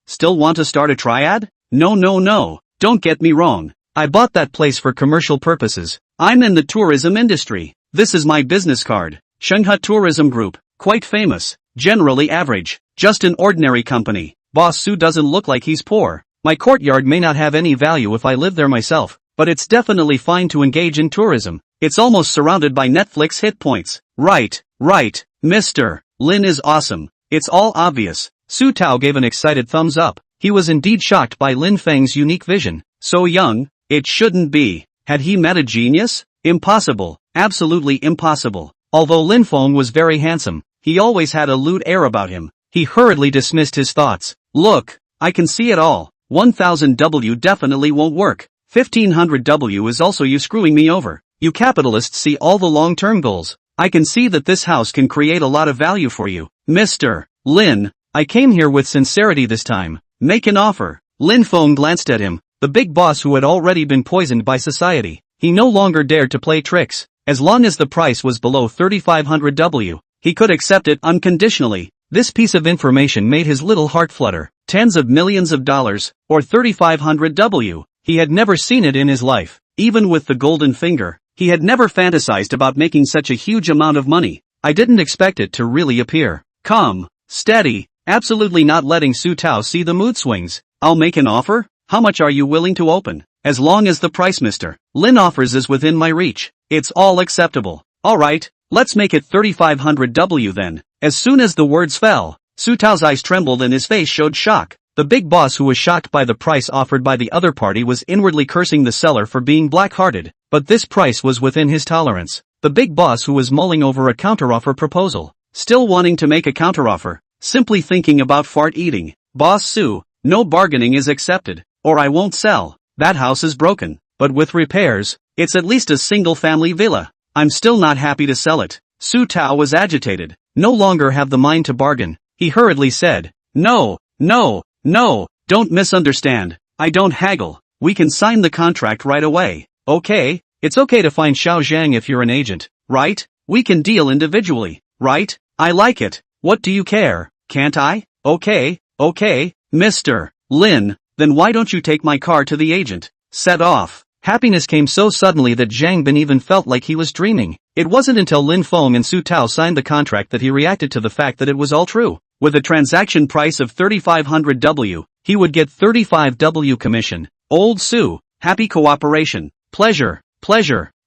Still want to start a triad? No. Don't get me wrong. I bought that place for commercial purposes. I'm in the tourism industry. This is my business card. Shanghai Tourism Group. Quite famous. Generally average. Just an ordinary company. Boss Su doesn't look like he's poor. My courtyard may not have any value if I live there myself, but it's definitely fine to engage in tourism. It's almost surrounded by Netflix hit points. Right. Mr. Lin is awesome. It's all obvious. Su Tao gave an excited thumbs up. He was indeed shocked by Lin Feng's unique vision. So young, it shouldn't be. Had he met a genius? Impossible. Absolutely impossible. Although Lin Feng was very handsome, he always had a lewd air about him. He hurriedly dismissed his thoughts. Look, I can see it all. 1000W definitely won't work. 1500W is also you screwing me over. You capitalists see all the long-term goals. I can see that this house can create a lot of value for you. Mr. Lin, I came here with sincerity this time. Make an offer. Lin Feng glanced at him, the big boss who had already been poisoned by society. He no longer dared to play tricks. As long as the price was below 3500W, he could accept it unconditionally. This piece of information made his little heart flutter. Tens of millions of dollars, or 3500W. He had never seen it in his life. Even with the golden finger, he had never fantasized about making such a huge amount of money. I didn't expect it to really appear. Calm, steady, absolutely not letting Su Tao see the mood swings. I'll make an offer? How much are you willing to open? As long as the price Mr. Lin offers is within my reach, it's all acceptable. Alright, let's make it 3500W then. As soon as the words fell, Su Tao's eyes trembled and his face showed shock. The big boss who was shocked by the price offered by the other party was inwardly cursing the seller for being black-hearted, but this price was within his tolerance. The big boss who was mulling over a counteroffer proposal, still wanting to make a counteroffer, simply thinking about fart eating. Boss Su, no bargaining is accepted, or I won't sell. That house is broken, but with repairs, it's at least a single-family villa. I'm still not happy to sell it. Su Tao was agitated, no longer have the mind to bargain. He hurriedly said, No, don't misunderstand. I don't haggle. We can sign the contract right away. Okay, it's okay to find Xiao Zhang if you're an agent, right? We can deal individually, right? I like it. What do you care? Can't I? Okay, Mr. Lin, then why don't you take my car to the agent? Set off. Happiness came so suddenly that Zhang Bin even felt like he was dreaming. It wasn't until Lin Feng and Su Tao signed the contract that he reacted to the fact that it was all true. With a transaction price of 3500W, he would get 35W commission. Old Su, happy cooperation. Pleasure.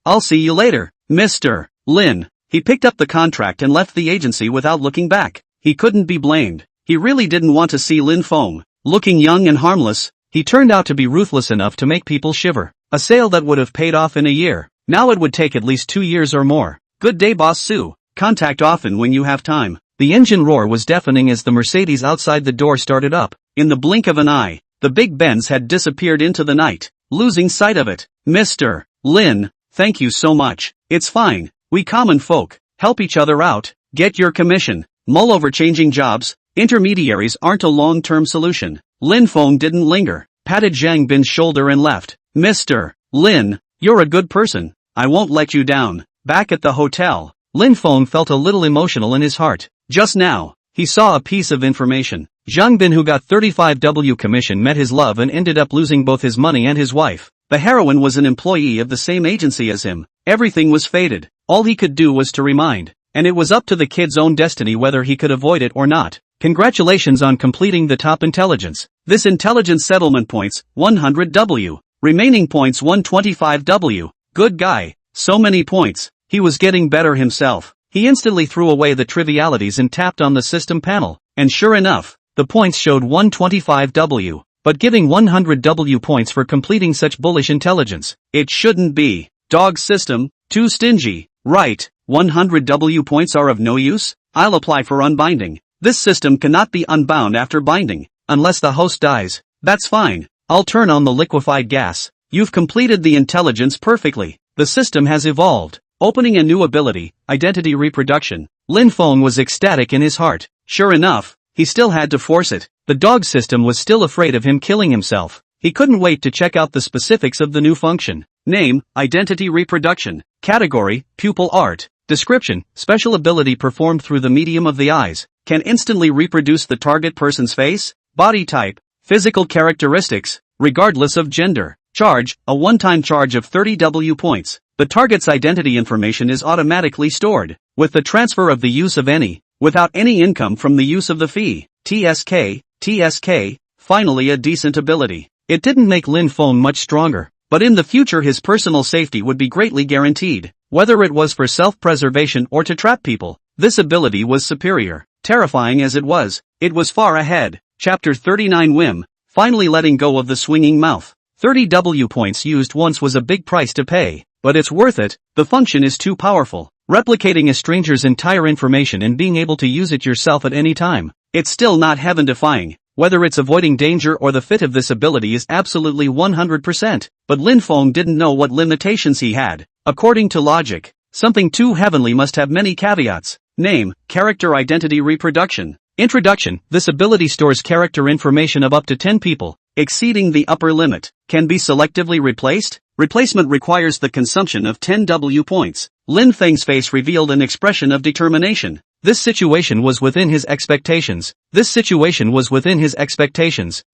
I'll see you later, Mr. Lin. He picked up the contract and left the agency without looking back. He couldn't be blamed. He really didn't want to see Lin Feng. Looking young and harmless, he turned out to be ruthless enough to make people shiver. A sale that would have paid off in a year. Now it would take at least 2 years or more. Good day, Boss Su. Contact often when you have time. The engine roar was deafening as the Mercedes outside the door started up. In the blink of an eye, the Big Benz had disappeared into the night, losing sight of it. Mr. Lin, thank you so much. It's fine. We common folk help each other out. Get your commission. Mull over changing jobs. Intermediaries aren't a long-term solution. Lin Feng didn't linger, patted Zhang Bin's shoulder and left. Mr. Lin, you're a good person. I won't let you down. Back at the hotel, Lin Feng felt a little emotional in his heart. Just now, he saw a piece of information. Zhang Bin, who got 35W commission, met his love and ended up losing both his money and his wife. The heroine was an employee of the same agency as him. Everything was fated. All he could do was to remind. And it was up to the kid's own destiny whether he could avoid it or not. Congratulations on completing the top intelligence. This intelligence settlement points, 100W. Remaining points 125W. Good guy. So many points. He was getting better himself. He instantly threw away the trivialities and tapped on the system panel. And sure enough, the points showed 125W. But giving 100W points for completing such bullish intelligence, it shouldn't be. Dog system, too stingy. Right, 100W points are of no use? I'll apply for unbinding. This system cannot be unbound after binding, unless the host dies. That's fine. I'll turn on the liquefied gas. You've completed the intelligence perfectly. The system has evolved, opening a new ability, identity reproduction. Lin Feng was ecstatic in his heart. Sure enough, he still had to force it. The dog system was still afraid of him killing himself. He couldn't wait to check out the specifics of the new function. Name, identity reproduction. Category, pupil art. Description, special ability performed through the medium of the eyes. Can instantly reproduce the target person's face, body type, physical characteristics, regardless of gender. Charge, a one-time charge of 30W points. The target's identity information is automatically stored, with the transfer of the use of any, without any income from the use of the fee. TSK, finally a decent ability. It didn't make Lin Feng much stronger, but in the future his personal safety would be greatly guaranteed. Whether it was for self-preservation or to trap people, this ability was superior. Terrifying as it was far ahead. Chapter 39 Whim, finally letting go of the swinging mouth. 30W points used once was a big price to pay, but it's worth it. The function is too powerful. Replicating a stranger's entire information and being able to use it yourself at any time. It's still not heaven-defying. Whether it's avoiding danger or the fit of this ability is absolutely 100%, but Lin Feng didn't know what limitations he had. According to logic, something too heavenly must have many caveats. Name, character identity reproduction. Introduction, this ability stores character information of up to 10 people, exceeding the upper limit. Can be selectively replaced? Replacement requires the consumption of 10W points. Lin Feng's face revealed an expression of determination. This situation was within his expectations.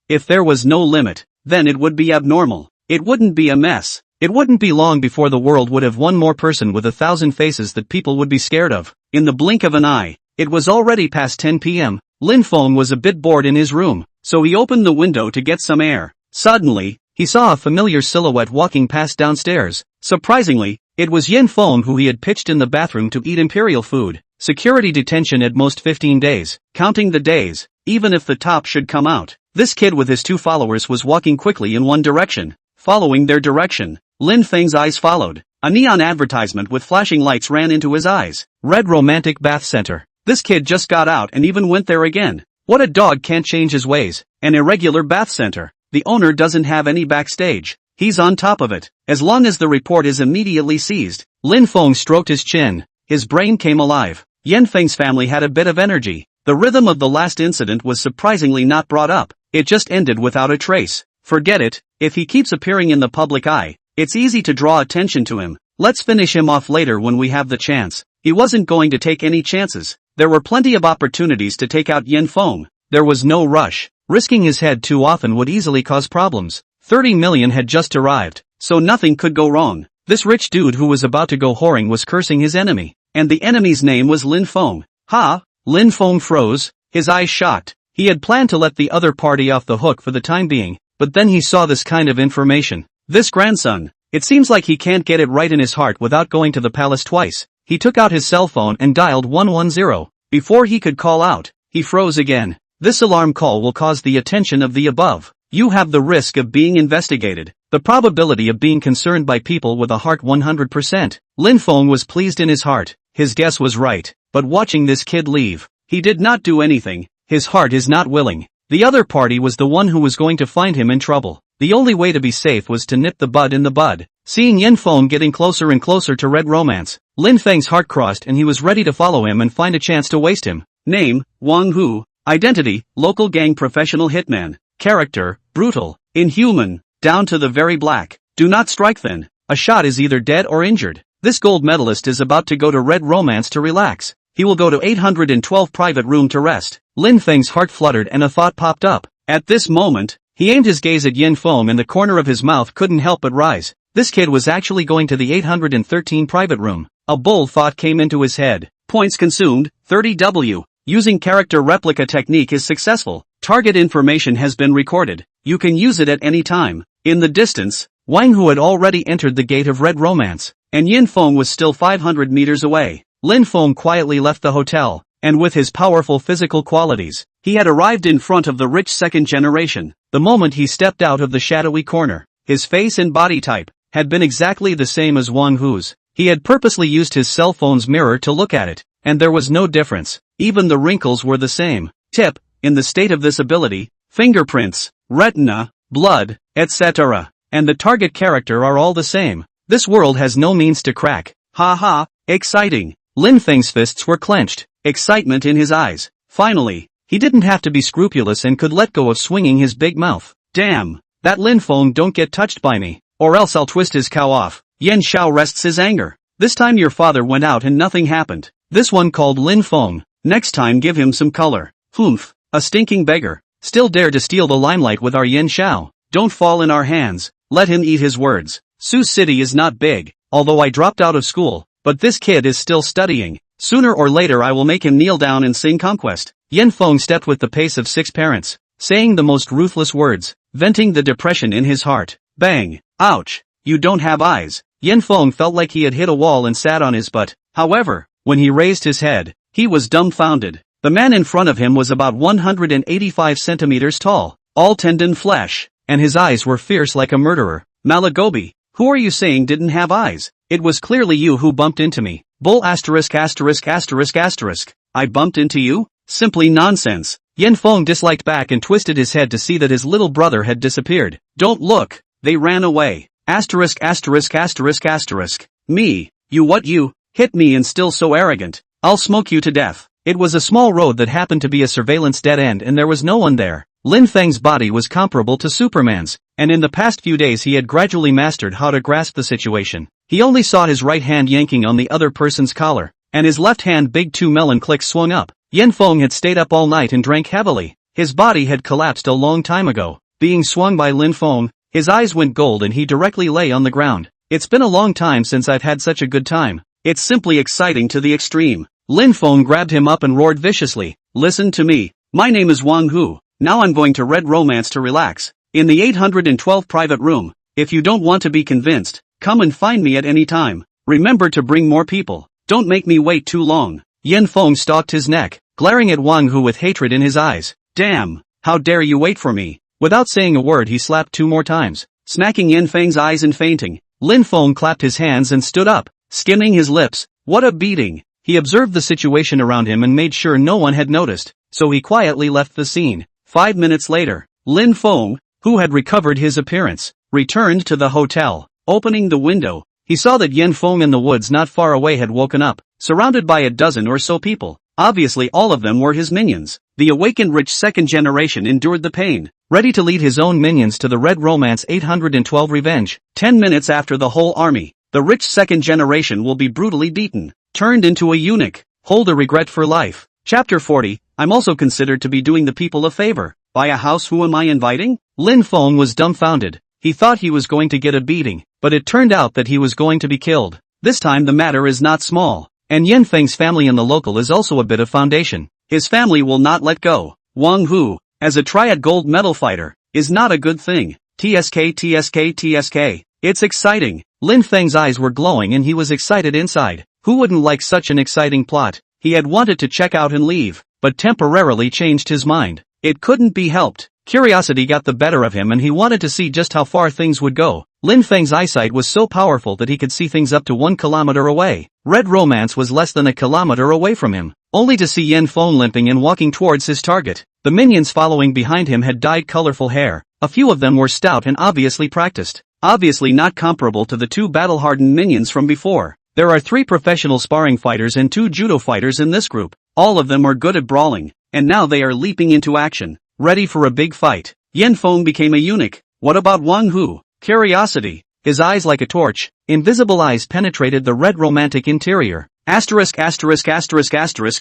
If there was no limit, then it would be abnormal. It wouldn't be a mess. It wouldn't be long before the world would have one more person with 1,000 faces that people would be scared of. In the blink of an eye, it was already past 10 p.m. Lin Feng was a bit bored in his room, so he opened the window to get some air. Suddenly, he saw a familiar silhouette walking past downstairs. Surprisingly, it was Yin Feng, who he had pitched in the bathroom to eat imperial food. Security detention at most 15 days. Counting the days, even if the top should come out. This kid with his 2 followers was walking quickly in one direction. Following their direction, Lin Feng's eyes followed. A neon advertisement with flashing lights ran into his eyes. Red Romantic Bath Center. This kid just got out and even went there again. What a dog can't change his ways. An irregular bath center. The owner doesn't have any backstage. He's on top of it. As long as the report is immediately seized. Lin Feng stroked his chin. His brain came alive. Yan Feng's family had a bit of energy. The rhythm of the last incident was surprisingly not brought up. It just ended without a trace. Forget it. If he keeps appearing in the public eye, it's easy to draw attention to him. Let's finish him off later when we have the chance. He wasn't going to take any chances. There were plenty of opportunities to take out Yin Feng. There was no rush. Risking his head too often would easily cause problems. 30 million had just arrived, so nothing could go wrong. This rich dude who was about to go whoring was cursing his enemy. And the enemy's name was Lin Feng. Ha! Lin Feng froze, his eyes shocked. He had planned to let the other party off the hook for the time being, but then he saw this kind of information. This grandson. It seems like he can't get it right in his heart without going to the palace twice. He took out his cell phone and dialed 110. Before he could call out, he froze again. This alarm call will cause the attention of the above. You have the risk of being investigated. The probability of being concerned by people with a heart 100%. Lin Feng was pleased in his heart. His guess was right. But watching this kid leave, he did not do anything. His heart is not willing. The other party was the one who was going to find him in trouble. The only way to be safe was to nip the bud in the bud. Seeing Lin Feng getting closer and closer to red romance, Lin Feng's heart crossed and he was ready to follow him and find a chance to waste him. Name, Wang Hu. Identity, local gang professional hitman. Character, brutal, inhuman, down to the very black. Do not strike then. A shot is either dead or injured. This gold medalist is about to go to red romance to relax. He will go to 812 private room to rest. Lin Feng's heart fluttered and a thought popped up. At this moment, he aimed his gaze at Lin Feng and the corner of his mouth couldn't help but rise. This kid was actually going to the 813 private room. A bold thought came into his head. Points consumed, 30W. Using character replica technique is successful. Target information has been recorded. You can use it at any time. In the distance, Wang Hu had already entered the gate of red romance, and Lin Feng was still 500 meters away. Lin Feng quietly left the hotel, and with his powerful physical qualities, he had arrived in front of the rich second generation. The moment he stepped out of the shadowy corner, his face and body type had been exactly the same as Wang Hu's. He had purposely used his cell phone's mirror to look at it, and there was no difference. Even the wrinkles were the same. Tip, in the state of this ability, fingerprints, retina, blood, etc., and the target character are all the same. This world has no means to crack. Ha ha, exciting. Lin Feng's fists were clenched, excitement in his eyes. Finally, he didn't have to be scrupulous and could let go of swinging his big mouth. Damn, that Lin Feng don't get touched by me, or else I'll twist his cow off. Yan Xiao rests his anger. This time your father went out and nothing happened. This one called Lin Feng. Next time give him some color. Humph, a stinking beggar. Still dare to steal the limelight with our Yan Xiao. Don't fall in our hands. Let him eat his words. Sioux City is not big, although I dropped out of school, but this kid is still studying. Sooner or later I will make him kneel down and sing conquest. Lin Feng stepped with the pace of 6 parents, saying the most ruthless words, venting the depression in his heart. Bang! Ouch! You don't have eyes. Lin Feng felt like he had hit a wall and sat on his butt. However, when he raised his head, he was dumbfounded. The man in front of him was about 185 centimeters tall, all tendon flesh, and his eyes were fierce like a murderer. Malagobi, who are you saying didn't have eyes? It was clearly you who bumped into me. Bull asterisk asterisk asterisk asterisk. I bumped into you? Simply nonsense. Lin Feng disliked back and twisted his head to see that his little brother had disappeared. Don't look, they ran away. Asterisk asterisk asterisk asterisk. Me, you what you, hit me and still so arrogant. I'll smoke you to death. It was a small road that happened to be a surveillance dead end and there was no one there. Lin Feng's body was comparable to Superman's, and in the past few days he had gradually mastered how to grasp the situation. He only saw his right hand yanking on the other person's collar, and his left hand big 2 melon clicks swung up. Lin Feng had stayed up all night and drank heavily. His body had collapsed a long time ago. Being swung by Lin Feng, his eyes went gold and he directly lay on the ground. It's been a long time since I've had such a good time. It's simply exciting to the extreme. Lin Feng grabbed him up and roared viciously. Listen to me. My name is Wang Hu. Now I'm going to red romance to relax. In the 812 private room. If you don't want to be convinced, come and find me at any time. Remember to bring more people. Don't make me wait too long. Lin Feng stalked his neck, glaring at Wang Hu with hatred in his eyes. Damn, how dare you wait for me? Without saying a word he slapped 2 more times, smacking Lin Feng's eyes and fainting. Lin Feng clapped his hands and stood up, skimming his lips. What a beating. He observed the situation around him and made sure no one had noticed, so he quietly left the scene. 5 minutes later, Lin Feng, who had recovered his appearance, returned to the hotel. Opening the window, he saw that Lin Feng in the woods not far away had woken up, surrounded by a dozen or so people. Obviously all of them were his minions. The awakened rich second generation endured the pain, ready to lead his own minions to the Red Romance 812 revenge. 10 minutes after the whole army, the rich second generation will be brutally beaten, turned into a eunuch, hold a regret for life. Chapter 40, I'm also considered to be doing the people a favor. Buy a house, who am I inviting? Lin Feng was dumbfounded. He thought he was going to get a beating, but it turned out that he was going to be killed. This time the matter is not small, and Lin Feng's family in the local is also a bit of foundation. His family will not let go. Wang Hu, as a triad gold medal fighter, is not a good thing. TSK TSK TSK. It's exciting. Lin Feng's eyes were glowing and he was excited inside. Who wouldn't like such an exciting plot? He had wanted to check out and leave, but temporarily changed his mind. It couldn't be helped. Curiosity got the better of him and he wanted to see just how far things would go. Lin Feng's eyesight was so powerful that he could see things up to 1 kilometer away. Red Romance was less than a kilometer away from him. only to see Lin Feng limping and walking towards his target. The minions following behind him had dyed colorful hair. A few of them were stout and obviously practiced. Obviously not comparable to the 2 battle-hardened minions from before. There are 3 professional sparring fighters and 2 judo fighters in this group. All of them are good at brawling, and now they are leaping into action, ready for a big fight. Lin Feng became a eunuch. What about Wang Hu? Curiosity. His eyes like a torch, invisible eyes penetrated the red romantic interior.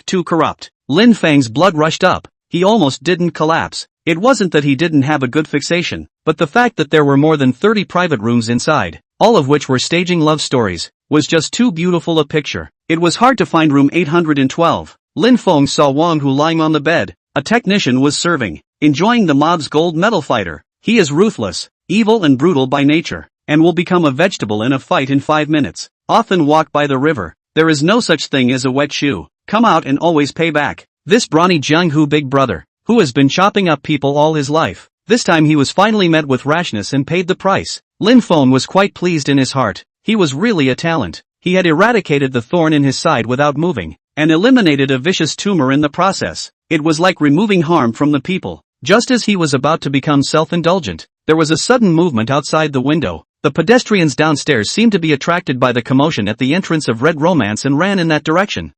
Too corrupt. Lin Feng's blood rushed up. He almost didn't collapse. It wasn't that he didn't have a good fixation, but the fact that there were more than 30 private rooms inside, all of which were staging love stories, was just too beautiful a picture. It was hard to find room 812. Lin Feng saw Wang Hu lying on the bed. A technician was serving, enjoying the mob's gold medal fighter. He is ruthless, evil and brutal by nature, and will become a vegetable in a fight in 5 minutes. Often walk by the river. There is no such thing as a wet shoe. Come out and always pay back. This brawny Jiang Hu big brother, who has been chopping up people all his life. This time he was finally met with rashness and paid the price. Lin Feng was quite pleased in his heart. He was really a talent. He had eradicated the thorn in his side without moving, and eliminated a vicious tumor in the process. It was like removing harm from the people. Just as he was about to become self-indulgent, there was a sudden movement outside the window. The pedestrians downstairs seemed to be attracted by the commotion at the entrance of Red Romance and ran in that direction.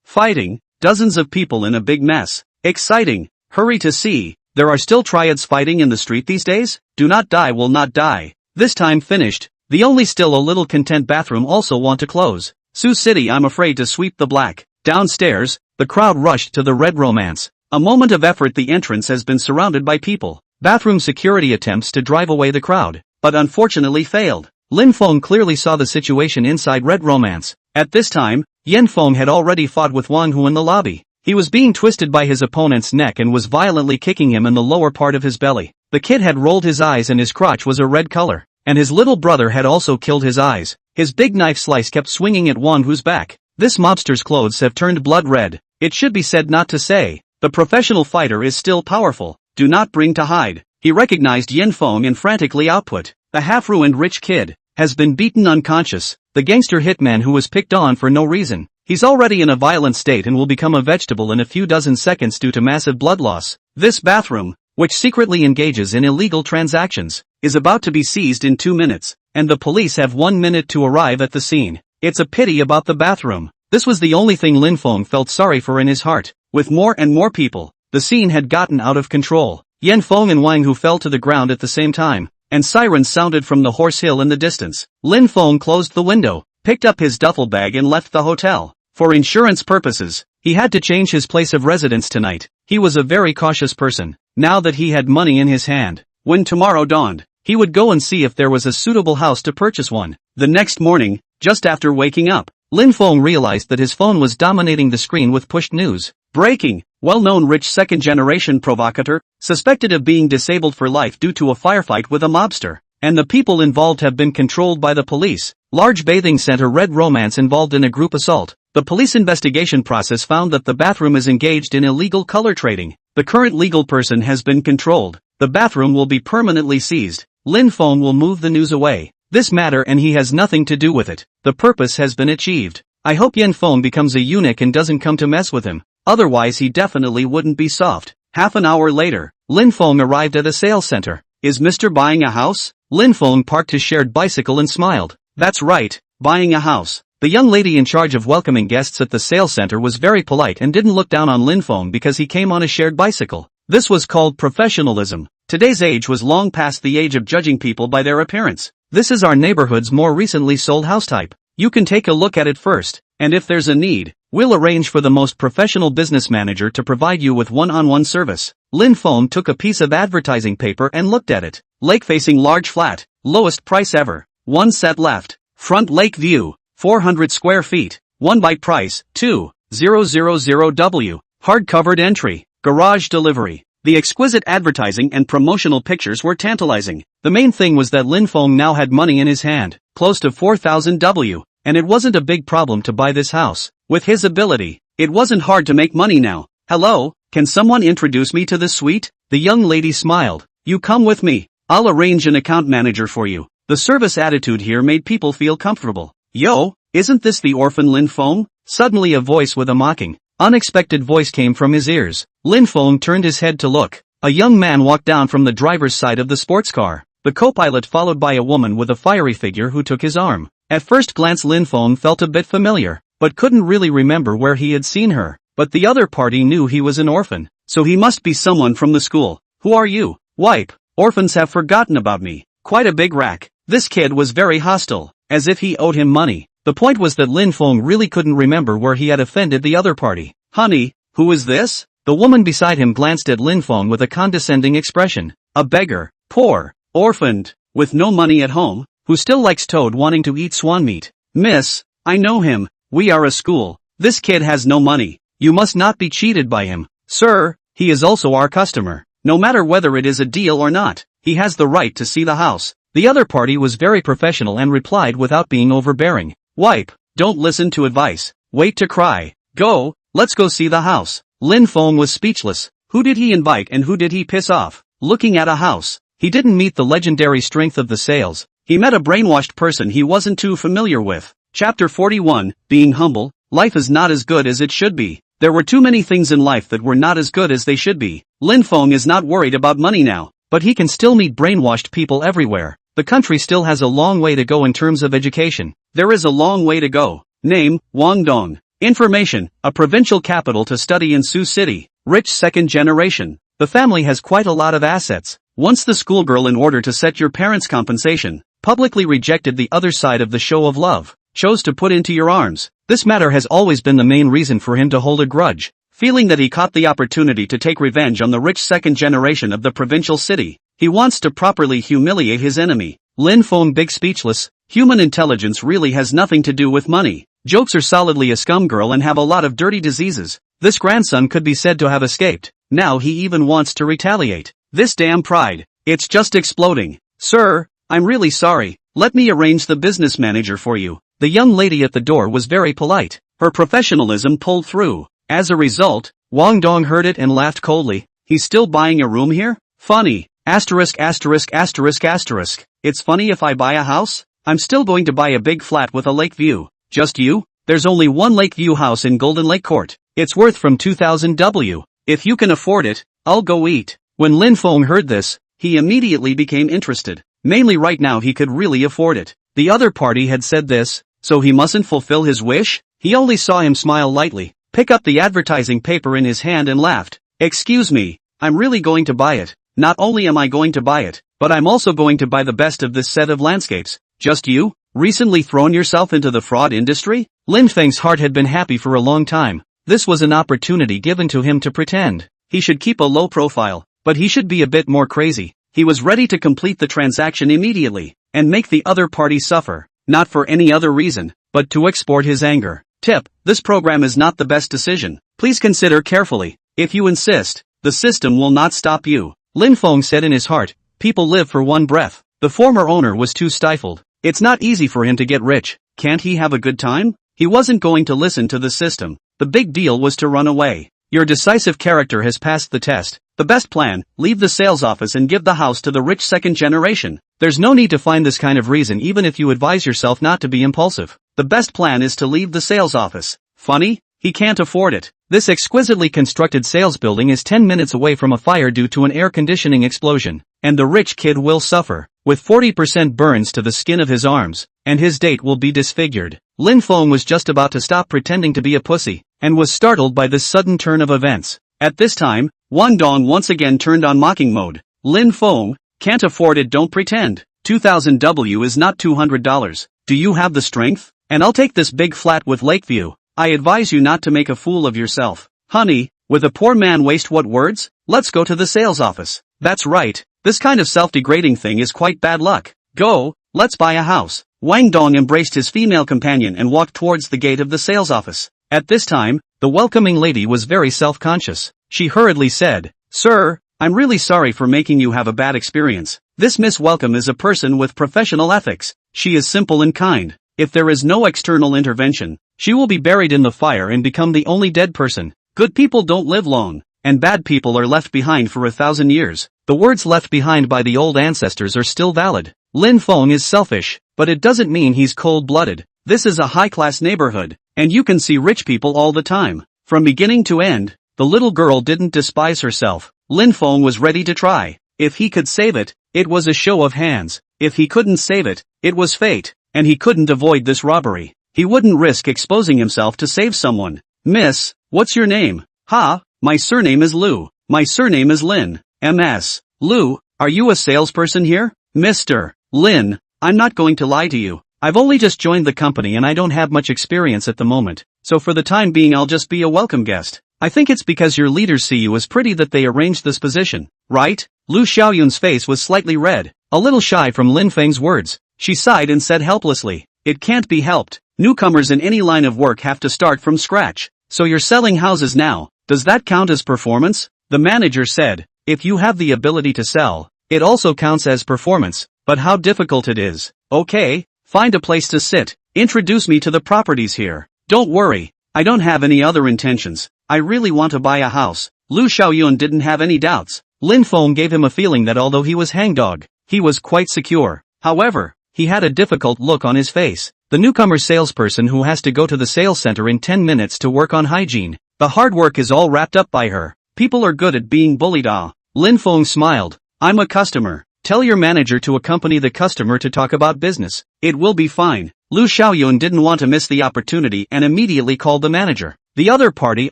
Fighting. Dozens of people in a big mess. Exciting. Hurry to see. There are still triads fighting in the street these days? Do not die will not die. This time finished. The only still a little content bathroom also want to close. Sioux City I'm afraid to sweep the black. Downstairs, the crowd rushed to the Red Romance. A moment of effort the entrance has been surrounded by people. Bathroom security attempts to drive away the crowd, but unfortunately failed. Lin Feng clearly saw the situation inside Red Romance. At this time, Lin Feng had already fought with Wang Hu in the lobby. He was being twisted by his opponent's neck and was violently kicking him in the lower part of his belly. The kid had rolled his eyes and his crotch was a red color, and his little brother had also killed his eyes. His big knife slice kept swinging at Wang Hu's back. This mobster's clothes have turned blood red. It should be said not to say. The professional fighter is still powerful. Do not bring to hide. He recognized Lin Feng and frantically output. The half-ruined rich kid has been beaten unconscious. The gangster hitman who was picked on for no reason. He's already in a violent state and will become a vegetable in a few dozen seconds due to massive blood loss. This bathroom, which secretly engages in illegal transactions, is about to be seized in 2 minutes, and the police have 1 minute to arrive at the scene. It's a pity about the bathroom. This was the only thing Lin Feng felt sorry for in his heart. With more and more people, the scene had gotten out of control. Lin Feng and Wang Hu fell to the ground at the same time, and sirens sounded from the horse hill in the distance. Lin Feng closed the window, picked up his duffel bag and left the hotel. For insurance purposes, he had to change his place of residence tonight. He was a very cautious person, now that he had money in his hand. When tomorrow dawned, he would go and see if there was a suitable house to purchase one. The next morning, just after waking up, Lin Feng realized that his phone was dominating the screen with pushed news. Breaking. Well-known rich second-generation provocateur, suspected of being disabled for life due to a firefight with a mobster, and the people involved have been controlled by the police. Large bathing center Red Romance involved in a group assault. The police investigation process found that the bathroom is engaged in illegal color trading. The current legal person has been controlled. The bathroom will be permanently seized. Lin Feng will move the news away. This matter and he has nothing to do with it. The purpose has been achieved. I hope Lin Feng becomes a eunuch and doesn't come to mess with him. Otherwise he definitely wouldn't be soft. Half an hour later, Lin Feng arrived at a sales center. Is Mr. buying a house? Lin Feng parked his shared bicycle and smiled. That's right, buying a house. The young lady in charge of welcoming guests at the sales center was very polite and didn't look down on Lin Feng because he came on a shared bicycle. This was called professionalism. Today's age was long past the age of judging people by their appearance. This is our neighborhood's more recently sold house type. You can take a look at it first, and if there's a need, we'll arrange for the most professional business manager to provide you with one-on-one service. Lin Feng took a piece of advertising paper and looked at it. Lake-facing large flat, lowest price ever. 1 set left. Front lake view, 400 square feet. 1 by price, 2,000W. Hard-covered entry. Garage delivery. The exquisite advertising and promotional pictures were tantalizing. The main thing was that Lin Feng now had money in his hand, close to 4,000W, and it wasn't a big problem to buy this house. With his ability, it wasn't hard to make money now. Hello, can someone introduce me to this suite? The young lady smiled. You come with me. I'll arrange an account manager for you. The service attitude here made people feel comfortable. Yo, isn't this the orphan Lin Feng? Suddenly a voice with a mocking, unexpected voice came from his ears. Lin Feng turned his head to look. A young man walked down from the driver's side of the sports car, the co-pilot followed by a woman with a fiery figure who took his arm. At first glance Lin Feng felt a bit familiar, but couldn't really remember where he had seen her. But the other party knew he was an orphan, so he must be someone from the school. Who are you? Wipe. Orphans have forgotten about me. Quite a big rack. This kid was very hostile, as if he owed him money. The point was that Lin Feng really couldn't remember where he had offended the other party. Honey, who is this? The woman beside him glanced at Lin Feng with a condescending expression. A beggar, poor, orphaned, with no money at home, who still likes toad wanting to eat swan meat. Miss, I know him. We are a school. This kid has no money. You must not be cheated by him. Sir, he is also our customer. No matter whether it is a deal or not, he has the right to see the house. The other party was very professional and replied without being overbearing. Wipe, don't listen to advice. Wait to cry. Go, let's go see the house. Lin Feng was speechless. Who did he invite and who did he piss off? Looking at a house, he didn't meet the legendary strength of the sales. He met a brainwashed person he wasn't too familiar with. Chapter 41, Being Humble. Life is not as good as it should be. There were too many things in life that were not as good as they should be. Lin Feng is not worried about money now, but he can still meet brainwashed people everywhere. The country still has a long way to go in terms of education. There is a long way to go. Name, Guangdong. Information, a provincial capital to study in Sioux City. Rich second generation. The family has quite a lot of assets. Once the schoolgirl, in order to set your parents' compensation, publicly rejected the other side of the show of love, chose to put into your arms. This matter has always been the main reason for him to hold a grudge, feeling that he caught the opportunity to take revenge on the rich second generation of the provincial city. He wants to properly humiliate his enemy. Lin Feng big speechless. Human intelligence really has nothing to do with money. Jokes are solidly a scum girl and have a lot of dirty diseases. This grandson could be said to have escaped. Now he even wants to retaliate. This damn pride. It's just exploding. Sir, I'm really sorry. Let me arrange the business manager for you. The young lady at the door was very polite. Her professionalism pulled through. As a result, Wang Dong heard it and laughed coldly. He's still buying a room here? Funny. Asterisk asterisk asterisk asterisk. It's funny if I buy a house? I'm still going to buy a big flat with a lake view. Just you? There's only one lake view house in Golden Lake Court. It's worth from 2000 W. If you can afford it, I'll go eat. When Lin Feng heard this, he immediately became interested. Mainly right now he could really afford it. The other party had said this, so he mustn't fulfill his wish? He only saw him smile lightly, pick up the advertising paper in his hand and laughed. Excuse me, I'm really going to buy it. Not only am I going to buy it, but I'm also going to buy the best of this set of landscapes. Just you? Recently thrown yourself into the fraud industry? Lin Feng's heart had been happy for a long time. This was an opportunity given to him to pretend. He should keep a low profile, but he should be a bit more crazy. He was ready to complete the transaction immediately, and make the other party suffer, not for any other reason, but to export his anger. Tip, this program is not the best decision. Please consider carefully. If you insist, the system will not stop you. Lin Feng said in his heart, people live for one breath. The former owner was too stifled. It's not easy for him to get rich. Can't he have a good time? He wasn't going to listen to the system. The big deal was to run away. Your decisive character has passed the test. The best plan, leave the sales office and give the house to the rich second generation. There's no need to find this kind of reason even if you advise yourself not to be impulsive. The best plan is to leave the sales office. Funny? He can't afford it. This exquisitely constructed sales building is 10 minutes away from a fire due to an air conditioning explosion, and the rich kid will suffer, with 40% burns to the skin of his arms, and his date will be disfigured. Lin Feng was just about to stop pretending to be a pussy, and was startled by this sudden turn of events. At this time, Wang Dong once again turned on mocking mode. Lin Feng, can't afford it, don't pretend. 2000 W is not $200. Do you have the strength? And I'll take this big flat with Lakeview. I advise you not to make a fool of yourself. Honey, with a poor man waste what words? Let's go to the sales office. That's right, this kind of self-degrading thing is quite bad luck. Go, let's buy a house. Wang Dong embraced his female companion and walked towards the gate of the sales office. At this time, the welcoming lady was very self-conscious. She hurriedly said, Sir, I'm really sorry for making you have a bad experience. This Miss Welcome is a person with professional ethics. She is simple and kind. If there is no external intervention, she will be buried in the fire and become the only dead person. Good people don't live long, and bad people are left behind for 1,000 years. The words left behind by the old ancestors are still valid. Lin Feng is selfish, but it doesn't mean he's cold-blooded. This is a high-class neighborhood. And you can see rich people all the time. From beginning to end, the little girl didn't despise herself. Lin Feng was ready to try. If he could save it, it was a show of hands. If he couldn't save it, it was fate. And he couldn't avoid this robbery. He wouldn't risk exposing himself to save someone. Miss, what's your name? Ha, my surname is Lu. My surname is Lin. MS. Lu, are you a salesperson here? Mr. Lin, I'm not going to lie to you. I've only just joined the company and I don't have much experience at the moment. So for the time being I'll just be a welcome guest. I think it's because your leaders see you as pretty that they arranged this position, right? Lu Xiaoyun's face was slightly red, a little shy from Lin Feng's words. She sighed and said helplessly, it can't be helped. Newcomers in any line of work have to start from scratch. So you're selling houses now, does that count as performance? The manager said, if you have the ability to sell, it also counts as performance, but how difficult it is. Okay, find a place to sit, introduce me to the properties here. Don't worry, I don't have any other intentions. I really want to buy a house. Lu Xiaoyun didn't have any doubts. Lin Feng gave him a feeling that although he was hangdog, he was quite secure. However, he had a difficult look on his face. The newcomer salesperson who has to go to the sales center in 10 minutes to work on hygiene. The hard work is all wrapped up by her. People are good at being bullied. Lin Feng smiled. I'm a customer. Tell your manager to accompany the customer to talk about business. It will be fine. Lu Xiaoyun didn't want to miss the opportunity and immediately called the manager. The other party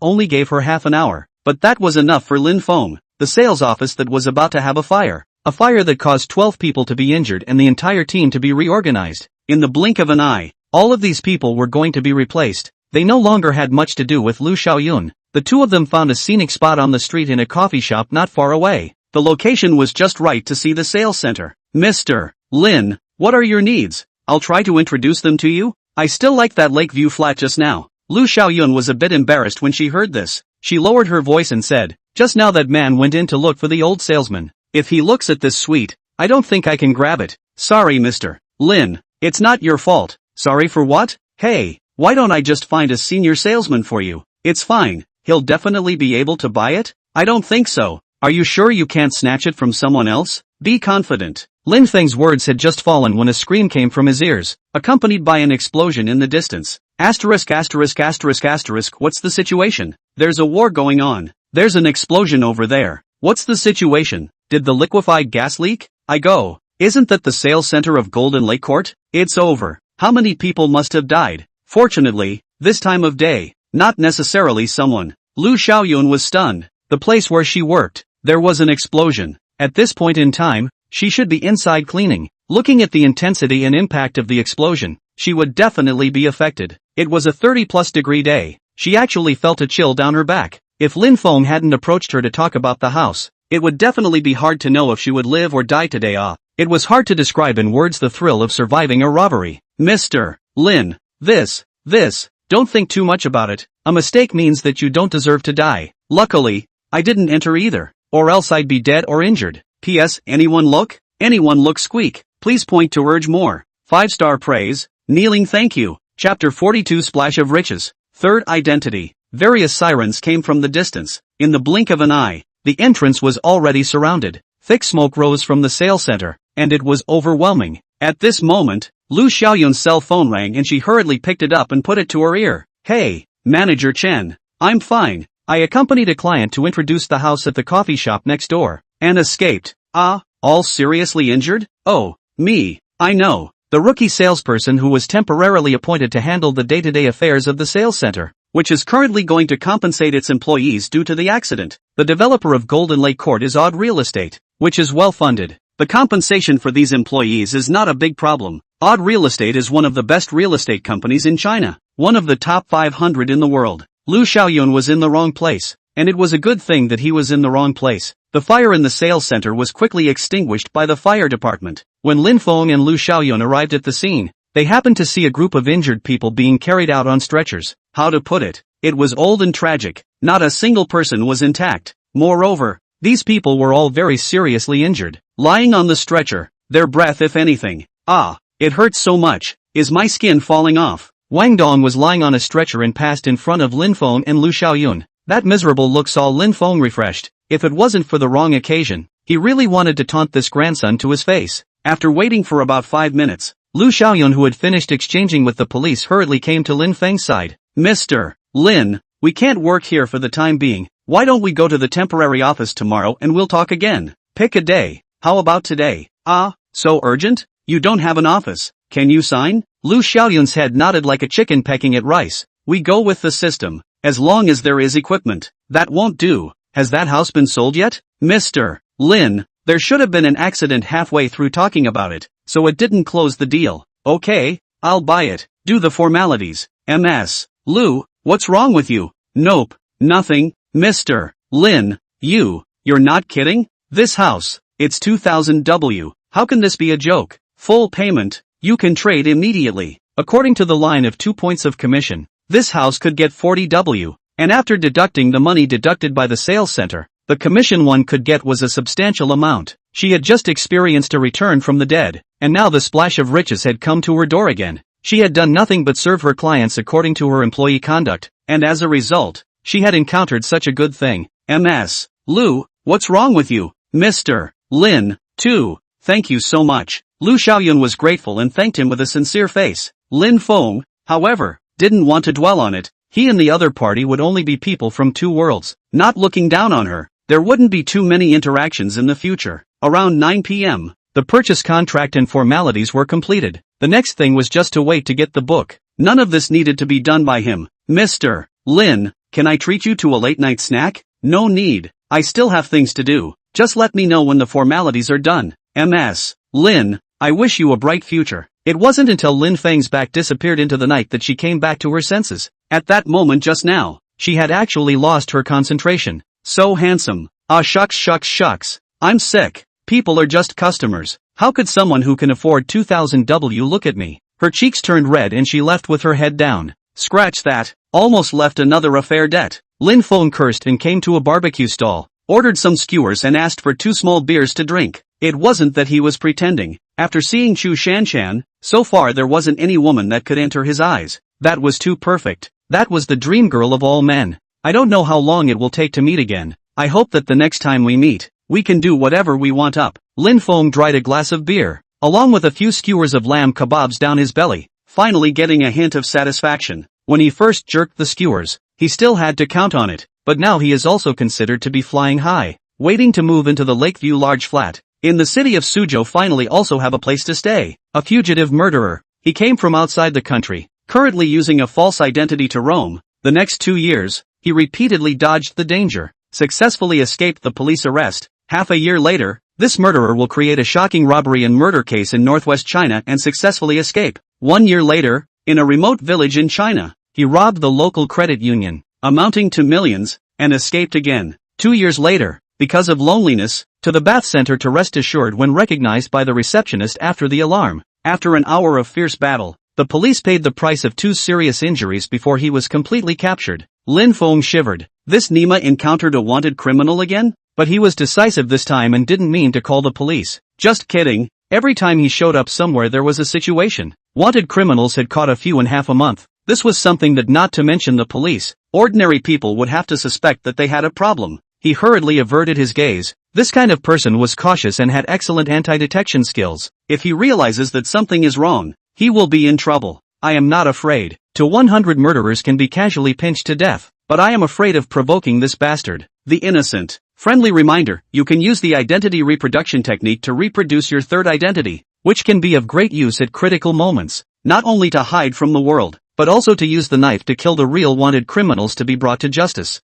only gave her half an hour, but that was enough for Lin Feng. The sales office that was about to have a fire that caused 12 people to be injured and the entire team to be reorganized. In the blink of an eye, all of these people were going to be replaced. They no longer had much to do with Lu Xiaoyun. The two of them found a scenic spot on the street in a coffee shop not far away. The location was just right to see the sales center. Mr. Lin, what are your needs? I'll try to introduce them to you. I still like that Lakeview flat just now. Lu Xiaoyun was a bit embarrassed when she heard this. She lowered her voice and said, just now that man went in to look for the old salesman. If he looks at this suite, I don't think I can grab it. Sorry Mr. Lin, it's not your fault. Sorry for what? Hey, why don't I just find a senior salesman for you? It's fine, he'll definitely be able to buy it? I don't think so. Are you sure you can't snatch it from someone else? Be confident. Lin Feng's words had just fallen when a scream came from his ears, accompanied by an explosion in the distance. Asterisk asterisk asterisk asterisk, what's the situation? There's a war going on. There's an explosion over there. What's the situation? Did the liquefied gas leak? Isn't that the sales center of Golden Lake Court? It's over. How many people must have died? Fortunately, this time of day, not necessarily someone. Lu Xiaoyun was stunned. The place where she worked, there was an explosion. At this point in time, she should be inside cleaning. Looking at the intensity and impact of the explosion, she would definitely be affected. It was a 30+ degree day. She actually felt a chill down her back. If Lin Feng hadn't approached her to talk about the house, it would definitely be hard to know if she would live or die today. It was hard to describe in words the thrill of surviving a robbery. Mr. Lin, this, don't think too much about it. A mistake means that you don't deserve to die. Luckily, I didn't enter either, or else I'd be dead or injured. P.S. Anyone look? Anyone look squeak. Please point to urge more. 5-star praise. Kneeling thank you. Chapter 42 Splash of Riches. Third identity. Various sirens came from the distance. In the blink of an eye, the entrance was already surrounded. Thick smoke rose from the sales center, and it was overwhelming. At this moment, Lu Xiaoyun's cell phone rang and she hurriedly picked it up and put it to her ear. Hey, Manager Chen. I'm fine. I accompanied a client to introduce the house at the coffee shop next door, and escaped. All seriously injured? Oh, me. I know. The rookie salesperson who was temporarily appointed to handle the day-to-day affairs of the sales center, which is currently going to compensate its employees due to the accident. The developer of Golden Lake Court is Odd Real Estate, which is well-funded. The compensation for these employees is not a big problem. Odd Real Estate is one of the best real estate companies in China, one of the top 500 in the world. Lu Xiaoyun was in the wrong place, and it was a good thing that he was in the wrong place. The fire in the sales center was quickly extinguished by the fire department. When Lin Feng and Lu Xiaoyun arrived at the scene, they happened to see a group of injured people being carried out on stretchers. How to put it? It was old and tragic. Not a single person was intact. Moreover, these people were all very seriously injured. Lying on the stretcher, their breath if anything. It hurts so much. Is my skin falling off? Wang Dong was lying on a stretcher and passed in front of Lin Feng and Lu Xiaoyun. That miserable look saw Lin Feng refreshed. If it wasn't for the wrong occasion, he really wanted to taunt this grandson to his face. After waiting for about 5 minutes, Lu Xiaoyun, who had finished exchanging with the police, hurriedly came to Lin Feng's side. Mr. Lin, we can't work here for the time being. Why don't we go to the temporary office tomorrow and we'll talk again? Pick a day. How about today? Ah, so urgent? You don't have an office. Can you sign? Lu Xiaoyun's head nodded like a chicken pecking at rice. We go with the system. As long as there is equipment. That won't do. Has that house been sold yet? Mr. Lin, there should have been an accident halfway through talking about it, so it didn't close the deal. Okay, I'll buy it. Do the formalities. MS. Lu, what's wrong with you? Nope, nothing. Mr. Lin, you're not kidding? This house, it's 2000 W. How can this be a joke? Full payment. You can trade immediately. According to the line of 2 points of commission, this house could get 40 W, and after deducting the money deducted by the sales center, the commission one could get was a substantial amount. She had just experienced a return from the dead, and now the splash of riches had come to her door again. She had done nothing but serve her clients according to her employee conduct, and as a result, she had encountered such a good thing. MS. Lu, what's wrong with you? Mr. Lin, too. Thank you so much. Lu Xiaoyun was grateful and thanked him with a sincere face. Lin Feng, however, didn't want to dwell on it. He and the other party would only be people from two worlds. Not looking down on her, there wouldn't be too many interactions in the future. Around 9 p.m., the purchase contract and formalities were completed. The next thing was just to wait to get the book. None of this needed to be done by him. Mr. Lin, can I treat you to a late-night snack? No need. I still have things to do. Just let me know when the formalities are done. MS. Lin, I wish you a bright future. It wasn't until Lin Feng's back disappeared into the night that she came back to her senses. At that moment just now, she had actually lost her concentration. So handsome. Ah shucks. I'm sick. People are just customers. How could someone who can afford 2000 W look at me? Her cheeks turned red and she left with her head down. Scratch that. Almost left another affair debt. Lin Feng cursed and came to a barbecue stall, ordered some skewers and asked for 2 small beers to drink. It wasn't that he was pretending. After seeing Chu Shanshan, so far there wasn't any woman that could enter his eyes. That was too perfect. That was the dream girl of all men. I don't know how long it will take to meet again. I hope that the next time we meet, we can do whatever we want up. Lin Feng dried a glass of beer, along with a few skewers of lamb kebabs down his belly, finally getting a hint of satisfaction. When he first jerked the skewers, he still had to count on it, but now he is also considered to be flying high, waiting to move into the Lakeview large flat. In the city of Suzhou finally also have a place to stay. A fugitive murderer. He came from outside the country, currently using a false identity to roam. The next 2 years, he repeatedly dodged the danger, successfully escaped the police arrest. Half a year later, this murderer will create a shocking robbery and murder case in northwest China and successfully escape. 1 year later, in a remote village in China, he robbed the local credit union, amounting to millions, and escaped again. 2 years later, because of loneliness, to the bath center to rest assured when recognized by the receptionist after the alarm. After an hour of fierce battle, the police paid the price of 2 serious injuries before he was completely captured. Lin Feng shivered. This Nima encountered a wanted criminal again? But he was decisive this time and didn't mean to call the police. Just kidding. Every time he showed up somewhere there was a situation. Wanted criminals had caught a few in half a month. This was something that, not to mention the police, ordinary people would have to suspect that they had a problem. He hurriedly averted his gaze. This kind of person was cautious and had excellent anti-detection skills. If he realizes that something is wrong, he will be in trouble. I am not afraid. To 100 murderers can be casually pinched to death, but I am afraid of provoking this bastard. The innocent. Friendly reminder, you can use the identity reproduction technique to reproduce your third identity, which can be of great use at critical moments, not only to hide from the world, but also to use the knife to kill the real wanted criminals to be brought to justice.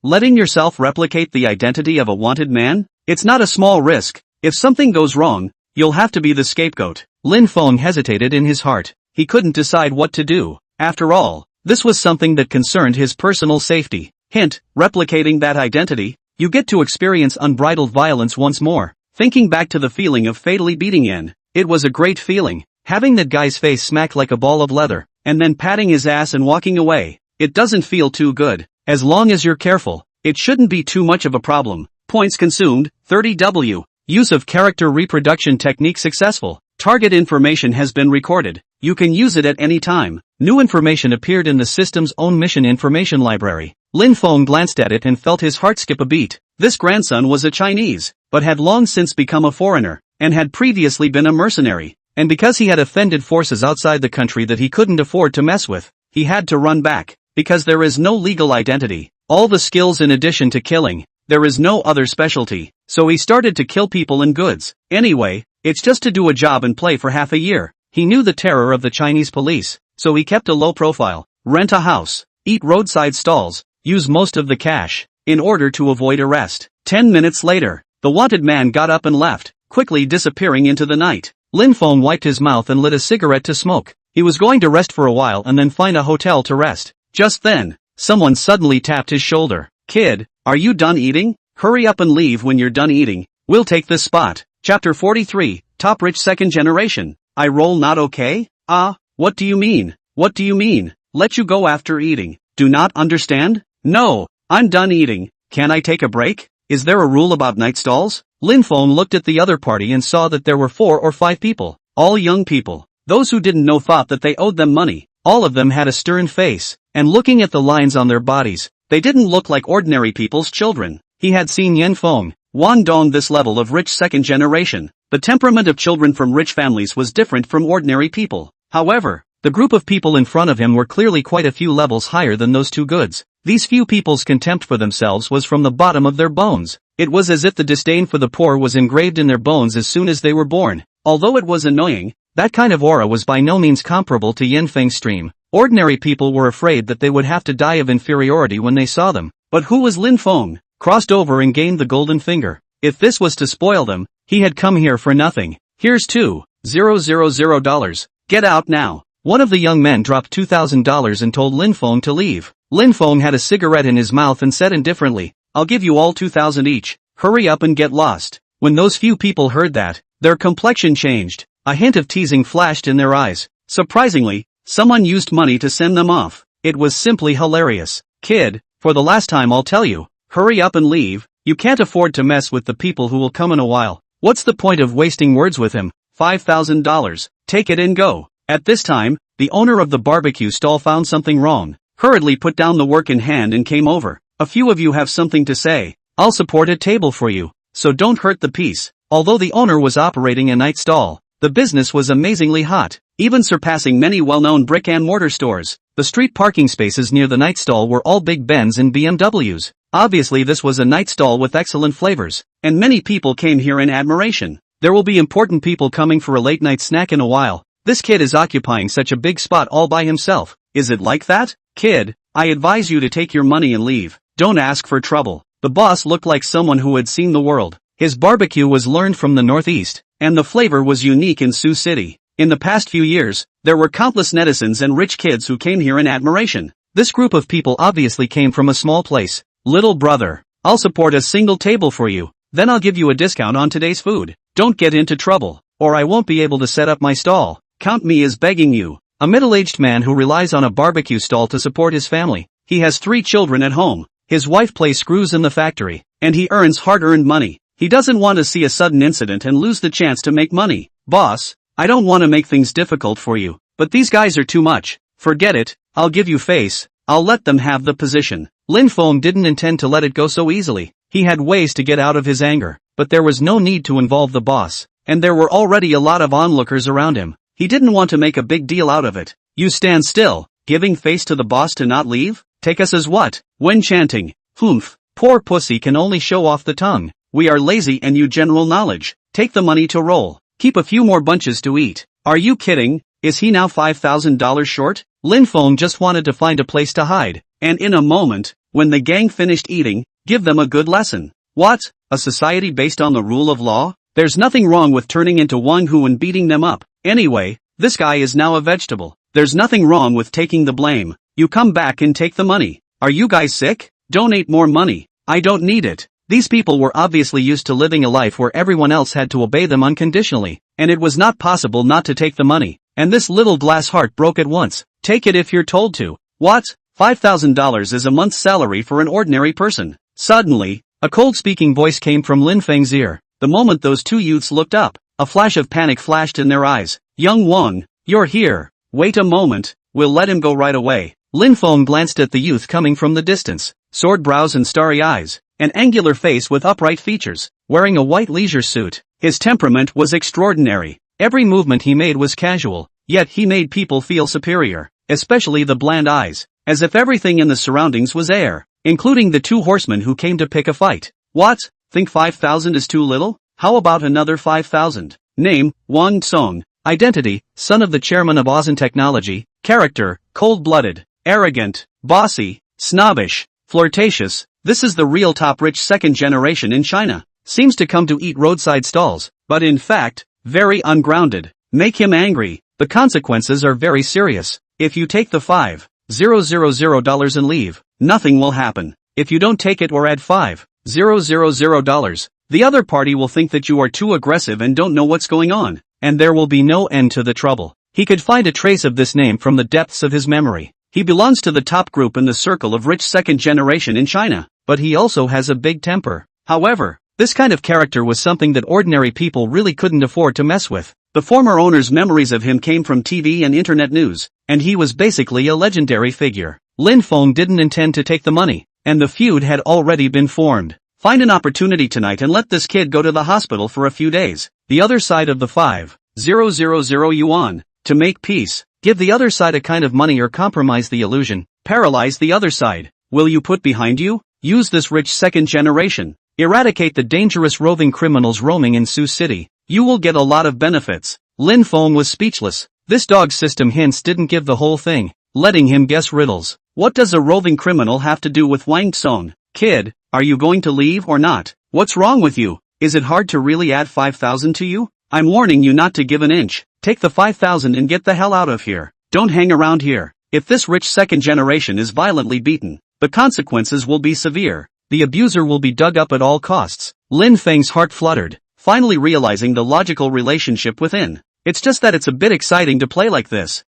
Letting yourself replicate the identity of a wanted man? It's not a small risk. If something goes wrong, you'll have to be the scapegoat. Lin Feng hesitated in his heart. He couldn't decide what to do. After all, this was something that concerned his personal safety. Hint, replicating that identity, you get to experience unbridled violence once more. Thinking back to the feeling of fatally beating Yen, it was a great feeling. Having that guy's face smacked like a ball of leather, and then patting his ass and walking away. It doesn't feel too good. As long as you're careful, it shouldn't be too much of a problem. Points consumed, 30 W. Use of character reproduction technique successful. Target information has been recorded. You can use it at any time. New information appeared in the system's own mission information library. Lin Feng glanced at it and felt his heart skip a beat. This grandson was a Chinese, but had long since become a foreigner, and had previously been a mercenary. And because he had offended forces outside the country that he couldn't afford to mess with, he had to run back, because there is no legal identity. All the skills in addition to killing, there is no other specialty, so he started to kill people and goods. Anyway, it's just to do a job and play for half a year. He knew the terror of the Chinese police, so he kept a low profile, rent a house, eat roadside stalls, use most of the cash, in order to avoid arrest. 10 minutes later, the wanted man got up and left, quickly disappearing into the night. Lin Feng wiped his mouth and lit a cigarette to smoke. He was going to rest for a while and then find a hotel to rest. Just then, someone suddenly tapped his shoulder. "Kid, are you done eating? Hurry up and leave when you're done eating. We'll take this spot." Chapter 43, Top Rich Second Generation. "I roll not okay? Ah, what do you mean? What do you mean? Let you go after eating. Do not understand? No, I'm done eating. Can I take a break? Is there a rule about night stalls?" Lin Feng looked at the other party and saw that there were 4 or 5 people, all young people. Those who didn't know thought that they owed them money. All of them had a stern face, and looking at the lines on their bodies, they didn't look like ordinary people's children. He had seen Lin Feng, Huang Mao this level of rich second generation. The temperament of children from rich families was different from ordinary people. However, the group of people in front of him were clearly quite a few levels higher than those 2 goods. These few people's contempt for themselves was from the bottom of their bones. It was as if the disdain for the poor was engraved in their bones as soon as they were born. Although it was annoying, that kind of aura was by no means comparable to Lin Feng's stream. Ordinary people were afraid that they would have to die of inferiority when they saw them. But who was Lin Feng? Crossed over and gained the golden finger. If this was to spoil them, he had come here for nothing. "Here's $2,000. Get out now." One of the young men dropped $2,000 and told Lin Feng to leave. Lin Feng had a cigarette in his mouth and said indifferently, "I'll give you all 2,000 each. Hurry up and get lost." When those few people heard that, their complexion changed. A hint of teasing flashed in their eyes. Surprisingly, someone used money to send them off. It was simply hilarious. "Kid, for the last time I'll tell you, hurry up and leave. You can't afford to mess with the people who will come in a while. What's the point of wasting words with him? $5,000. Take it and go." At this time, the owner of the barbecue stall found something wrong, hurriedly put down the work in hand and came over. "A few of you have something to say. I'll support a table for you, so don't hurt the peace." Although the owner was operating a night stall, the business was amazingly hot, even surpassing many well-known brick and mortar stores. The street parking spaces near the night stall were all Big Benz and BMWs. Obviously this was a night stall with excellent flavors, and many people came here in admiration. There will be important people coming for a late night snack in a while. This kid is occupying such a big spot all by himself. Is it like that? "Kid, I advise you to take your money and leave. Don't ask for trouble." The boss looked like someone who had seen the world. His barbecue was learned from the Northeast, and the flavor was unique in Sioux City. In the past few years, there were countless netizens and rich kids who came here in admiration. This group of people obviously came from a small place. "Little brother, I'll support a single table for you, then I'll give you a discount on today's food. Don't get into trouble, or I won't be able to set up my stall. Count me as begging you." A middle-aged man who relies on a barbecue stall to support his family. He has 3 children at home. His wife plays screws in the factory, and he earns hard-earned money. He doesn't want to see a sudden incident and lose the chance to make money. "Boss, I don't want to make things difficult for you, but these guys are too much. Forget it, I'll give you face, I'll let them have the position." Lin Feng didn't intend to let it go so easily. He had ways to get out of his anger, but there was no need to involve the boss, and there were already a lot of onlookers around him. He didn't want to make a big deal out of it. "You stand still, giving face to the boss to not leave? Take us as what?" When chanting, "Humph, poor pussy can only show off the tongue. We are lazy and you general knowledge. Take the money to roll. Keep a few more bunches to eat." Are you kidding? Is he now $5,000 short? Lin Feng just wanted to find a place to hide, and in a moment, when the gang finished eating, give them a good lesson. What? A society based on the rule of law? There's nothing wrong with turning into Wang Hu and beating them up. Anyway, this guy is now a vegetable. There's nothing wrong with taking the blame. You come back and take the money. Are you guys sick? Donate more money. I don't need it. These people were obviously used to living a life where everyone else had to obey them unconditionally, and it was not possible not to take the money. And this little glass heart broke at once. Take it if you're told to. What? $5,000 is a month's salary for an ordinary person. Suddenly, a cold-speaking voice came from Lin Feng's ear. The moment those 2 youths looked up, a flash of panic flashed in their eyes. "Young Wang, you're here. Wait a moment, we'll let him go right away." Lin Feng glanced at the youth coming from the distance. Sword brows and starry eyes, an angular face with upright features, wearing a white leisure suit. His temperament was extraordinary. Every movement he made was casual, yet he made people feel superior. especially the bland eyes, as if everything in the surroundings was air, including the two horsemen who came to pick a fight. What? Think 5,000 is too little? How about another 5,000? Name, Huang Mao Do. Identity, son of the chairman of Awakens Technology. Character, cold-blooded, arrogant, bossy, snobbish, flirtatious. This is the real top rich second generation in China. Seems to come to eat roadside stalls, but in fact, very ungrounded. Make him angry. The consequences are very serious. If you take the $5,000 and leave, nothing will happen. If you don't take it or add $5,000, the other party will think that you are too aggressive and don't know what's going on, and there will be no end to the trouble. He could find a trace of this name from the depths of his memory. He belongs to the top group in the circle of rich second generation in China, but he also has a big temper. However, this kind of character was something that ordinary people really couldn't afford to mess with. The former owner's memories of him came from TV and internet news, and he was basically a legendary figure. Lin Feng didn't intend to take the money, and the feud had already been formed. Find an opportunity tonight and let this kid go to the hospital for a few days. The other side of the 5,000 yuan. To make peace, give the other side a kind of money or compromise the illusion. Paralyze the other side. Will you put behind you? Use this rich second generation. Eradicate the dangerous roving criminals roaming in Sioux City. You will get a lot of benefits. Lin Feng was speechless. This dog system hints didn't give the whole thing, letting him guess riddles. What does a roving criminal have to do with Huang Mao Do? Kid, are you going to leave or not? What's wrong with you? Is it hard to really add 5,000 to you? I'm warning you not to give an inch. Take the 5,000 and get the hell out of here. Don't hang around here. If this rich second generation is violently beaten, the consequences will be severe. The abuser will be dug up at all costs. Lin Feng's heart fluttered, finally realizing the logical relationship within. It's just that it's a bit exciting to play like this.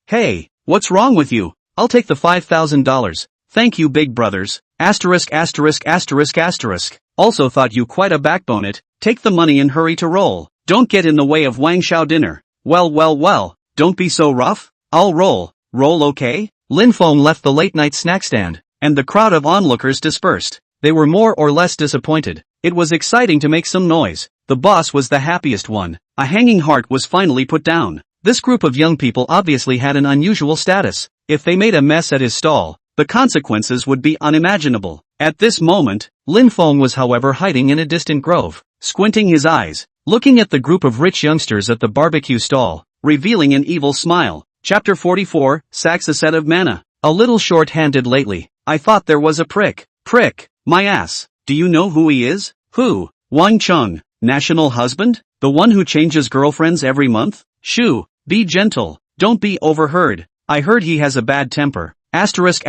Hey, what's wrong with you? I'll take the $5,000. Thank you, big brothers. Asterisk. Also thought you quite a backbone it. Take the money and hurry to roll. Don't get in the way of Wang Xiao dinner. Well, don't be so rough. I'll roll. Roll, okay? Lin Feng left the late-night snack stand, and the crowd of onlookers dispersed. They were more or less disappointed. It was exciting to make some noise. The boss was the happiest one. A hanging heart was finally put down. This group of young people obviously had an unusual status. If they made a mess at his stall, the consequences would be unimaginable. At this moment, Lin Feng was however hiding in a distant grove, squinting his eyes, looking at the group of rich youngsters at the barbecue stall, revealing an evil smile. Chapter 44, Sacks a set of mana. A little short-handed lately. I thought there was a prick. My ass. Do you know who he is? Who? Wang Chung. National husband? The one who changes girlfriends every month? Shoo. Be gentle. Don't be overheard. I heard he has a bad temper. Asterisk.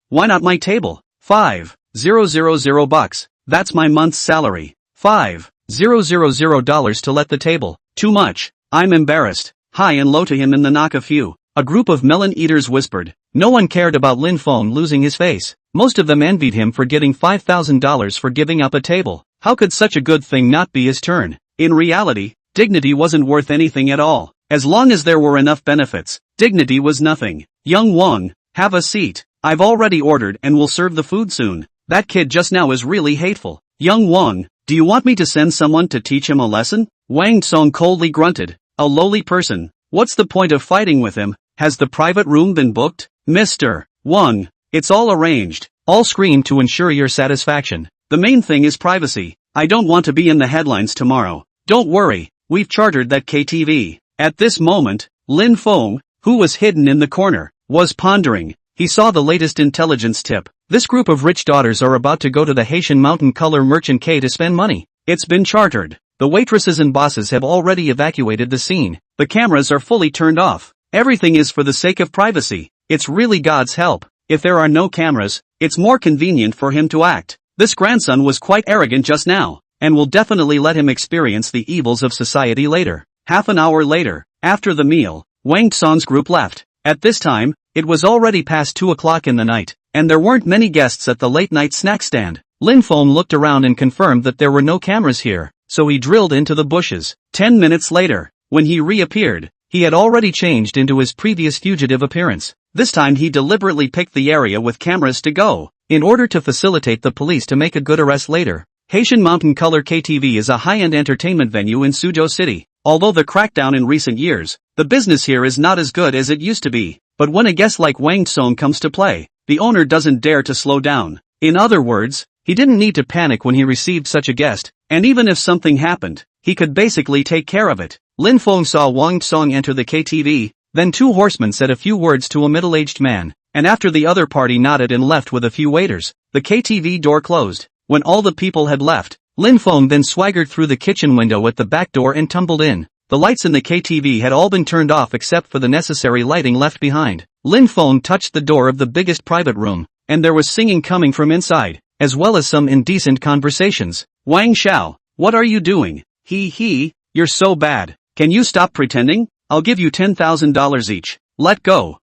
Why not my table? $5,000 That's my month's salary. $5,000 to let the table. Too much. I'm embarrassed. High and low to him in the knock a few. A group of melon eaters whispered. No one cared about Lin Feng losing his face. Most of them envied him for getting $5,000 for giving up a table. How could such a good thing not be his turn? In reality, dignity wasn't worth anything at all. As long as there were enough benefits, dignity was nothing. Young Wang, have a seat. I've already ordered and will serve the food soon. That kid just now is really hateful. Young Wang, do you want me to send someone to teach him a lesson? Wang Tsong coldly grunted. A lowly person. What's the point of fighting with him? Has the private room been booked? Mr. Wang, it's all arranged. All scream to ensure your satisfaction. The main thing is privacy. I don't want to be in the headlines tomorrow. Don't worry, we've chartered that KTV. At this moment, Lin Feng, who was hidden in the corner, was pondering. He saw the latest intelligence tip. This group of rich daughters are about to go to the Haitian Mountain Color Merchant K to spend money. It's been chartered. The waitresses and bosses have already evacuated the scene. The cameras are fully turned off. Everything is for the sake of privacy. It's really God's help. If there are no cameras, it's more convenient for him to act. This grandson was quite arrogant just now, and will definitely let him experience the evils of society later. Half an hour later, after the meal, Wang Tsong's group left. At this time, it was already past 2 o'clock in the night, and there weren't many guests at the late-night snack stand. Lin Feng looked around and confirmed that there were no cameras here, so he drilled into the bushes. 10 minutes later, when he reappeared, he had already changed into his previous fugitive appearance. This time he deliberately picked the area with cameras to go, in order to facilitate the police to make a good arrest later. Haitian Mountain Color KTV is a high-end entertainment venue in Suzhou City. Although the crackdown in recent years, The business here is not as good as it used to be, but when a guest like Wang Song comes to play, the owner doesn't dare to slow down. In other words, he didn't need to panic when he received such a guest, and even if something happened, he could basically take care of it. Lin Feng saw Wang Song enter the KTV, then two horsemen said a few words to a middle-aged man, and after the other party nodded and left with a few waiters, the KTV door closed. When all the people had left, Lin Feng then swaggered through the kitchen window at the back door and tumbled in. The lights in the KTV had all been turned off except for the necessary lighting left behind. Lin Feng touched the door of the biggest private room, and there was singing coming from inside, as well as some indecent conversations. Wang Xiao, what are you doing? You're so bad. Can you stop pretending? I'll give you $10,000 each. Let go.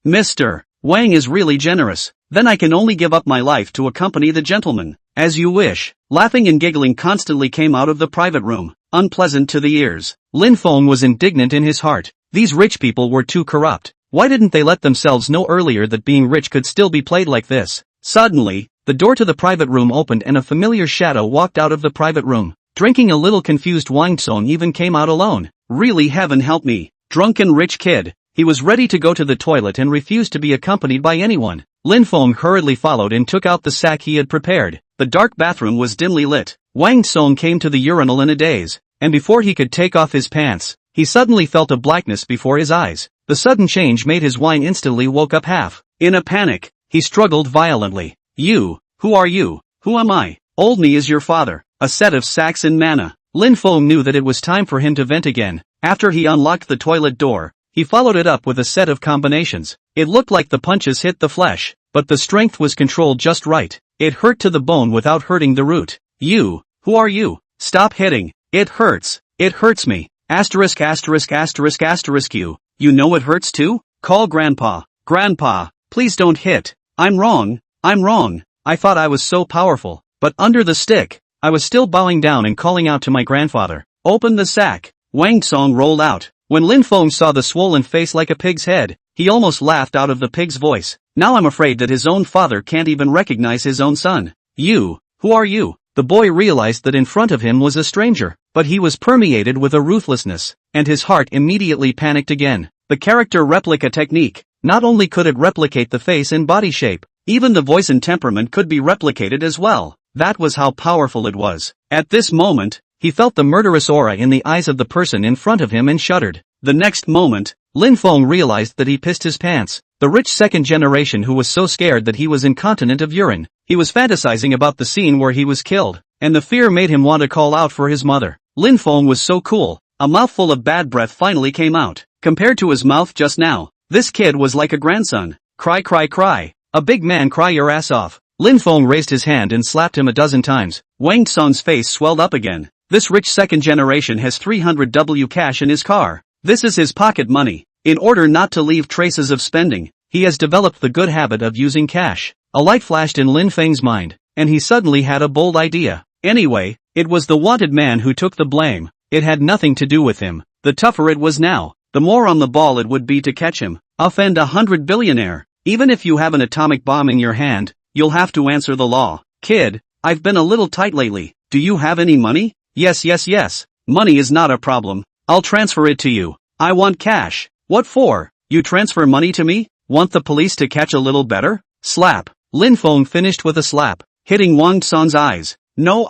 Mister. Wang is really generous. Then I can only give up my life to accompany the gentleman. As you wish. Laughing and giggling constantly came out of the private room, unpleasant to the ears. Lin Feng was indignant in his heart. These rich people were too corrupt. Why didn't they let themselves know earlier that being rich could still be played like this? Suddenly, the door to the private room opened and a familiar shadow walked out of the private room. Drinking a little confused Wang Song even came out alone. Really, heaven help me. Drunken rich kid. He was ready to go to the toilet and refused to be accompanied by anyone. Lin Feng hurriedly followed and took out the sack he had prepared. The dark bathroom was dimly lit. Wang Song came to the urinal in a daze, and before he could take off his pants, he suddenly felt a blackness before his eyes. The sudden change made his wine instantly woke up half. In a panic, he struggled violently. You, who are you? Who am I? Old me is your father. A set of sacks in mana. Lin Feng knew that it was time for him to vent again. After he unlocked the toilet door, he followed it up with a set of combinations. It looked like the punches hit the flesh, but the strength was controlled just right. It hurt to the bone without hurting the root. You, who are you? Stop hitting. It hurts. It hurts me. Asterisk asterisk asterisk asterisk you. You know it hurts too? Call grandpa. Grandpa, please don't hit. I'm wrong. I thought I was so powerful, but under the stick, I was still bowing down and calling out to my grandfather. Open the sack. Wang Song rolled out. When Lin Feng saw the swollen face like a pig's head, he almost laughed out of the pig's voice. Now I'm afraid that his own father can't even recognize his own son. You, who are you? The boy realized that in front of him was a stranger, but he was permeated with a ruthlessness, and his heart immediately panicked again. The character replica technique. Not only could it replicate the face and body shape, even the voice and temperament could be replicated as well. That was how powerful it was. At this moment, he felt the murderous aura in the eyes of the person in front of him and shuddered. The next moment, Lin Feng realized that he pissed his pants. The rich second generation who was so scared that he was incontinent of urine. He was fantasizing about the scene where he was killed, and the fear made him want to call out for his mother. Lin Feng was so cool. A mouthful of bad breath finally came out. Compared to his mouth just now, this kid was like a grandson. Cry cry cry. A big man, cry your ass off. Lin Feng raised his hand and slapped him a dozen times. Wang Song's face swelled up again. This rich second generation has 300W cash in his car. This is his pocket money. In order not to leave traces of spending, he has developed the good habit of using cash. A light flashed in Lin Feng's mind, and he suddenly had a bold idea. Anyway, it was the wanted man who took the blame. It had nothing to do with him. The tougher it was now, the more on the ball it would be to catch him. Offend 100 billionaire. Even if you have an atomic bomb in your hand, you'll have to answer the law. Kid, I've been a little tight lately. Do you have any money? Yes. Money is not a problem. I'll transfer it to you. I want cash. What for? You transfer money to me? Want the police to catch a little better? Slap. Lin Feng finished with a slap, hitting Wang Song's eyes. No,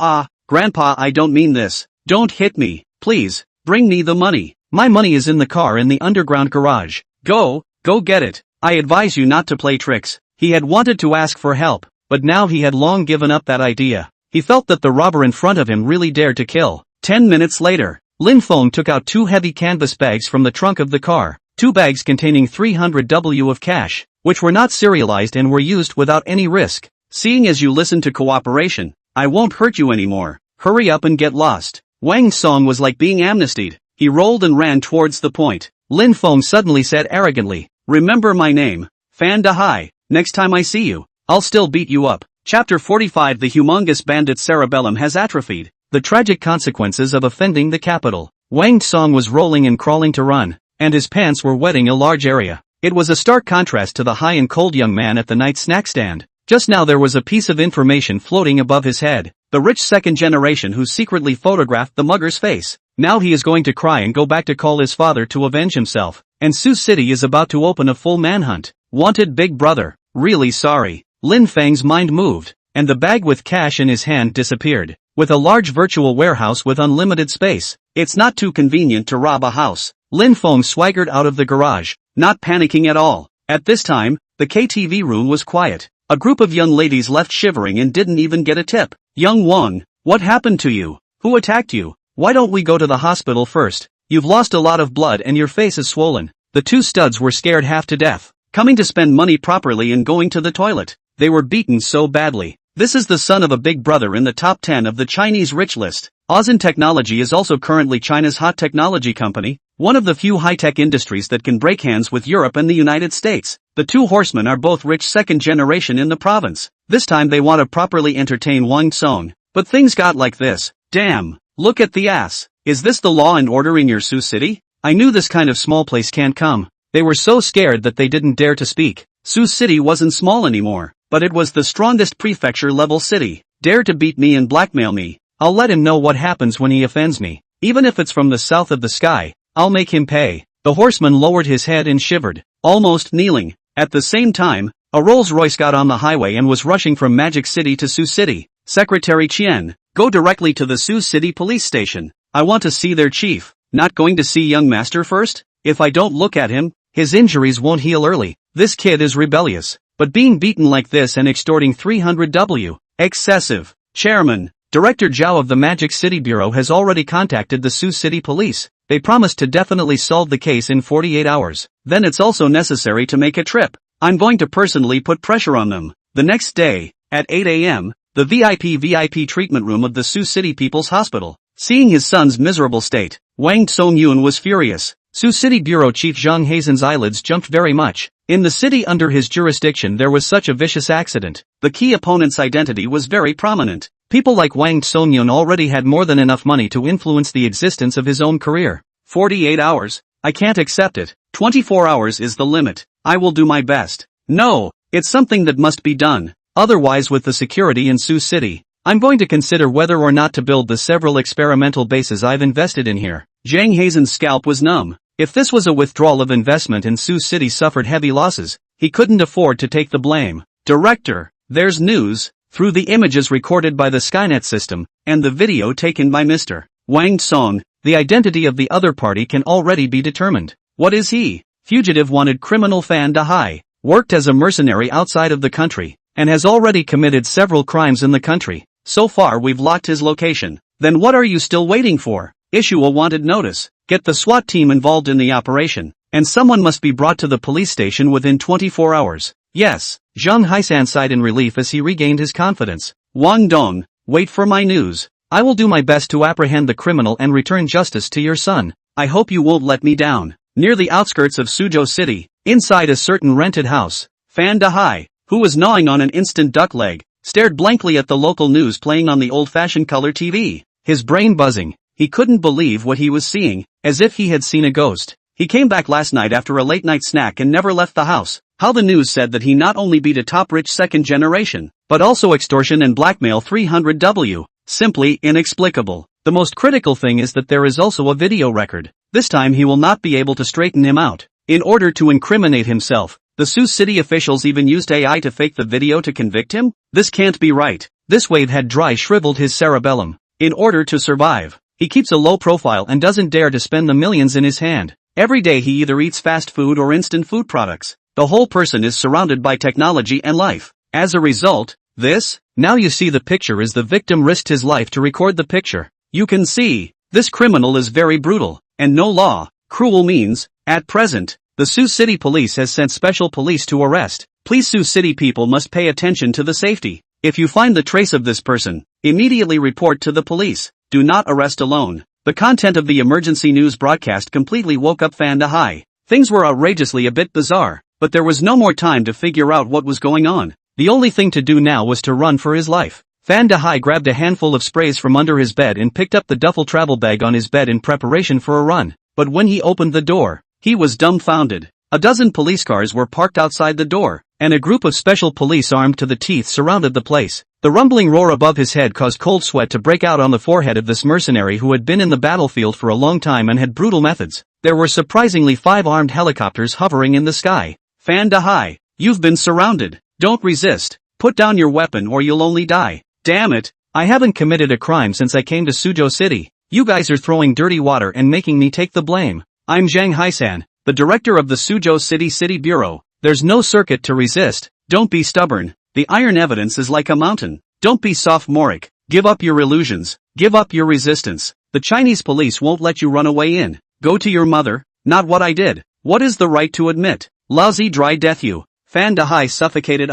Grandpa, I don't mean this. Don't hit me, please. Bring me the money. My money is in the car in the underground garage. Go get it. I advise you not to play tricks. He had wanted to ask for help, but now he had long given up that idea. He felt that the robber in front of him really dared to kill. 10 minutes later, Lin Feng took out 2 heavy canvas bags from the trunk of the car. 2 bags containing 300W of cash, which were not serialized and were used without any risk. Seeing as you listen to cooperation, I won't hurt you anymore. Hurry up and get lost. Wang Song was like being amnestied. He rolled and ran towards the point. Lin Feng suddenly said arrogantly, remember my name, Fan Dahai. Next time I see you, I'll still beat you up. Chapter 45. The humongous bandit's cerebellum has atrophied. The tragic consequences of offending the capital. Wang Song was rolling and crawling to run, and his pants were wetting a large area. It was a stark contrast to the high and cold young man at the night snack stand. Just now there was a piece of information floating above his head. The rich second generation who secretly photographed the mugger's face. Now he is going to cry and go back to call his father to avenge himself. And Sioux City is about to open a full manhunt. Wanted Big Brother. Really sorry. Lin Feng's mind moved, and the bag with cash in his hand disappeared. With a large virtual warehouse with unlimited space, it's not too convenient to rob a house. Lin Feng swaggered out of the garage, not panicking at all. At this time, the KTV room was quiet. A group of young ladies left shivering and didn't even get a tip. Young Wang, what happened to you? Who attacked you? Why don't we go to the hospital first? You've lost a lot of blood and your face is swollen. The two studs were scared half to death. Coming to spend money properly and going to the toilet. They were beaten so badly. This is the son of a big brother in the top 10 of the Chinese rich list. Ozon Technology is also currently China's hot technology company, one of the few high-tech industries that can break hands with Europe and the United States. The two horsemen are both rich second generation in the province. This time they want to properly entertain Wang Song. But things got like this. Damn, look at the ass. Is this the law and order in your Sioux City? I knew this kind of small place can't come. They were so scared that they didn't dare to speak. Sioux City wasn't small anymore, but it was the strongest prefecture-level city. Dare to beat me and blackmail me. I'll let him know what happens when he offends me. Even if it's from the south of the sky, I'll make him pay. The horseman lowered his head and shivered, almost kneeling. At the same time, a Rolls-Royce got on the highway and was rushing from Magic City to Sioux City. Secretary Qian, go directly to the Sioux City police station. I want to see their chief. Not going to see young master first? If I don't look at him, his injuries won't heal early. This kid is rebellious. But being beaten like this and extorting 300W. Excessive. Chairman, Director Zhao of the Magic City Bureau has already contacted the Sioux City Police. They promised to definitely solve the case in 48 hours. Then it's also necessary to make a trip. I'm going to personally put pressure on them. The next day, at 8 a.m., the VIP treatment room of the Sioux City People's Hospital. Seeing his son's miserable state, Wang Tsongyun was furious. Sioux City Bureau Chief Zhang Hazen's eyelids jumped very much. In the city under his jurisdiction there was such a vicious accident. The key opponent's identity was very prominent. People like Wang Tsongyun already had more than enough money to influence the existence of his own career. 48 hours? I can't accept it. 24 hours is the limit. I will do my best. No, it's something that must be done. Otherwise, with the security in Sioux City, I'm going to consider whether or not to build the several experimental bases I've invested in here. Zhang Hazen's scalp was numb. If this was a withdrawal of investment and Sioux City suffered heavy losses, he couldn't afford to take the blame. Director, there's news. Through the images recorded by the Skynet system, and the video taken by Mr. Wang Song, the identity of the other party can already be determined. What is he? Fugitive wanted criminal Fan Dahai, worked as a mercenary outside of the country, and has already committed several crimes in the country. So far we've locked his location. Then what are you still waiting for? Issue a wanted notice. Get the SWAT team involved in the operation, and someone must be brought to the police station within 24 hours. Yes, Zhang Haisan sighed in relief as he regained his confidence. Wang Dong, wait for my news. I will do my best to apprehend the criminal and return justice to your son. I hope you won't let me down. Near the outskirts of Suzhou City, inside a certain rented house, Fan Dahai, who was gnawing on an instant duck leg, stared blankly at the local news playing on the old-fashioned color TV. His brain buzzing. He couldn't believe what he was seeing, as if he had seen a ghost. He came back last night after a late-night snack and never left the house. How the news said that he not only beat a top-rich second generation, but also extortion and blackmail 300W. Simply inexplicable. The most critical thing is that there is also a video record. This time he will not be able to straighten him out. In order to incriminate himself, the Sioux City officials even used AI to fake the video to convict him? This can't be right. This wave had dry shriveled his cerebellum. In order to survive, he keeps a low profile and doesn't dare to spend the millions in his hand. Every day he either eats fast food or instant food products. The whole person is surrounded by technology and life. As a result, now you see the picture is the victim risked his life to record the picture. You can see, this criminal is very brutal, and no law, cruel means. At present, the Sioux City Police has sent special police to arrest. Please Sioux City people must pay attention to the safety. If you find the trace of this person, immediately report to the police. Do not arrest alone. The content of the emergency news broadcast completely woke up Fan Dahai. Things were outrageously a bit bizarre, but there was no more time to figure out what was going on. The only thing to do now was to run for his life. Fan Dahai grabbed a handful of sprays from under his bed and picked up the duffel travel bag on his bed in preparation for a run. But when he opened the door, he was dumbfounded. A dozen police cars were parked outside the door, and a group of special police armed to the teeth surrounded the place. The rumbling roar above his head caused cold sweat to break out on the forehead of this mercenary who had been in the battlefield for a long time and had brutal methods. There were surprisingly 5 armed helicopters hovering in the sky. Fan Dahai, you've been surrounded. Don't resist. Put down your weapon or you'll only die. Damn it. I haven't committed a crime since I came to Suzhou City. You guys are throwing dirty water and making me take the blame. I'm Zhang Haisan, the director of the Suzhou City Bureau. There's no circuit to resist. Don't be stubborn. The iron evidence is like a mountain. Don't be sophomoric. Give up your illusions. Give up your resistance. The Chinese police won't let you run away in. Go to your mother. Not what I did. What is the right to admit? Lousy dry death you. Fan Dahai suffocated.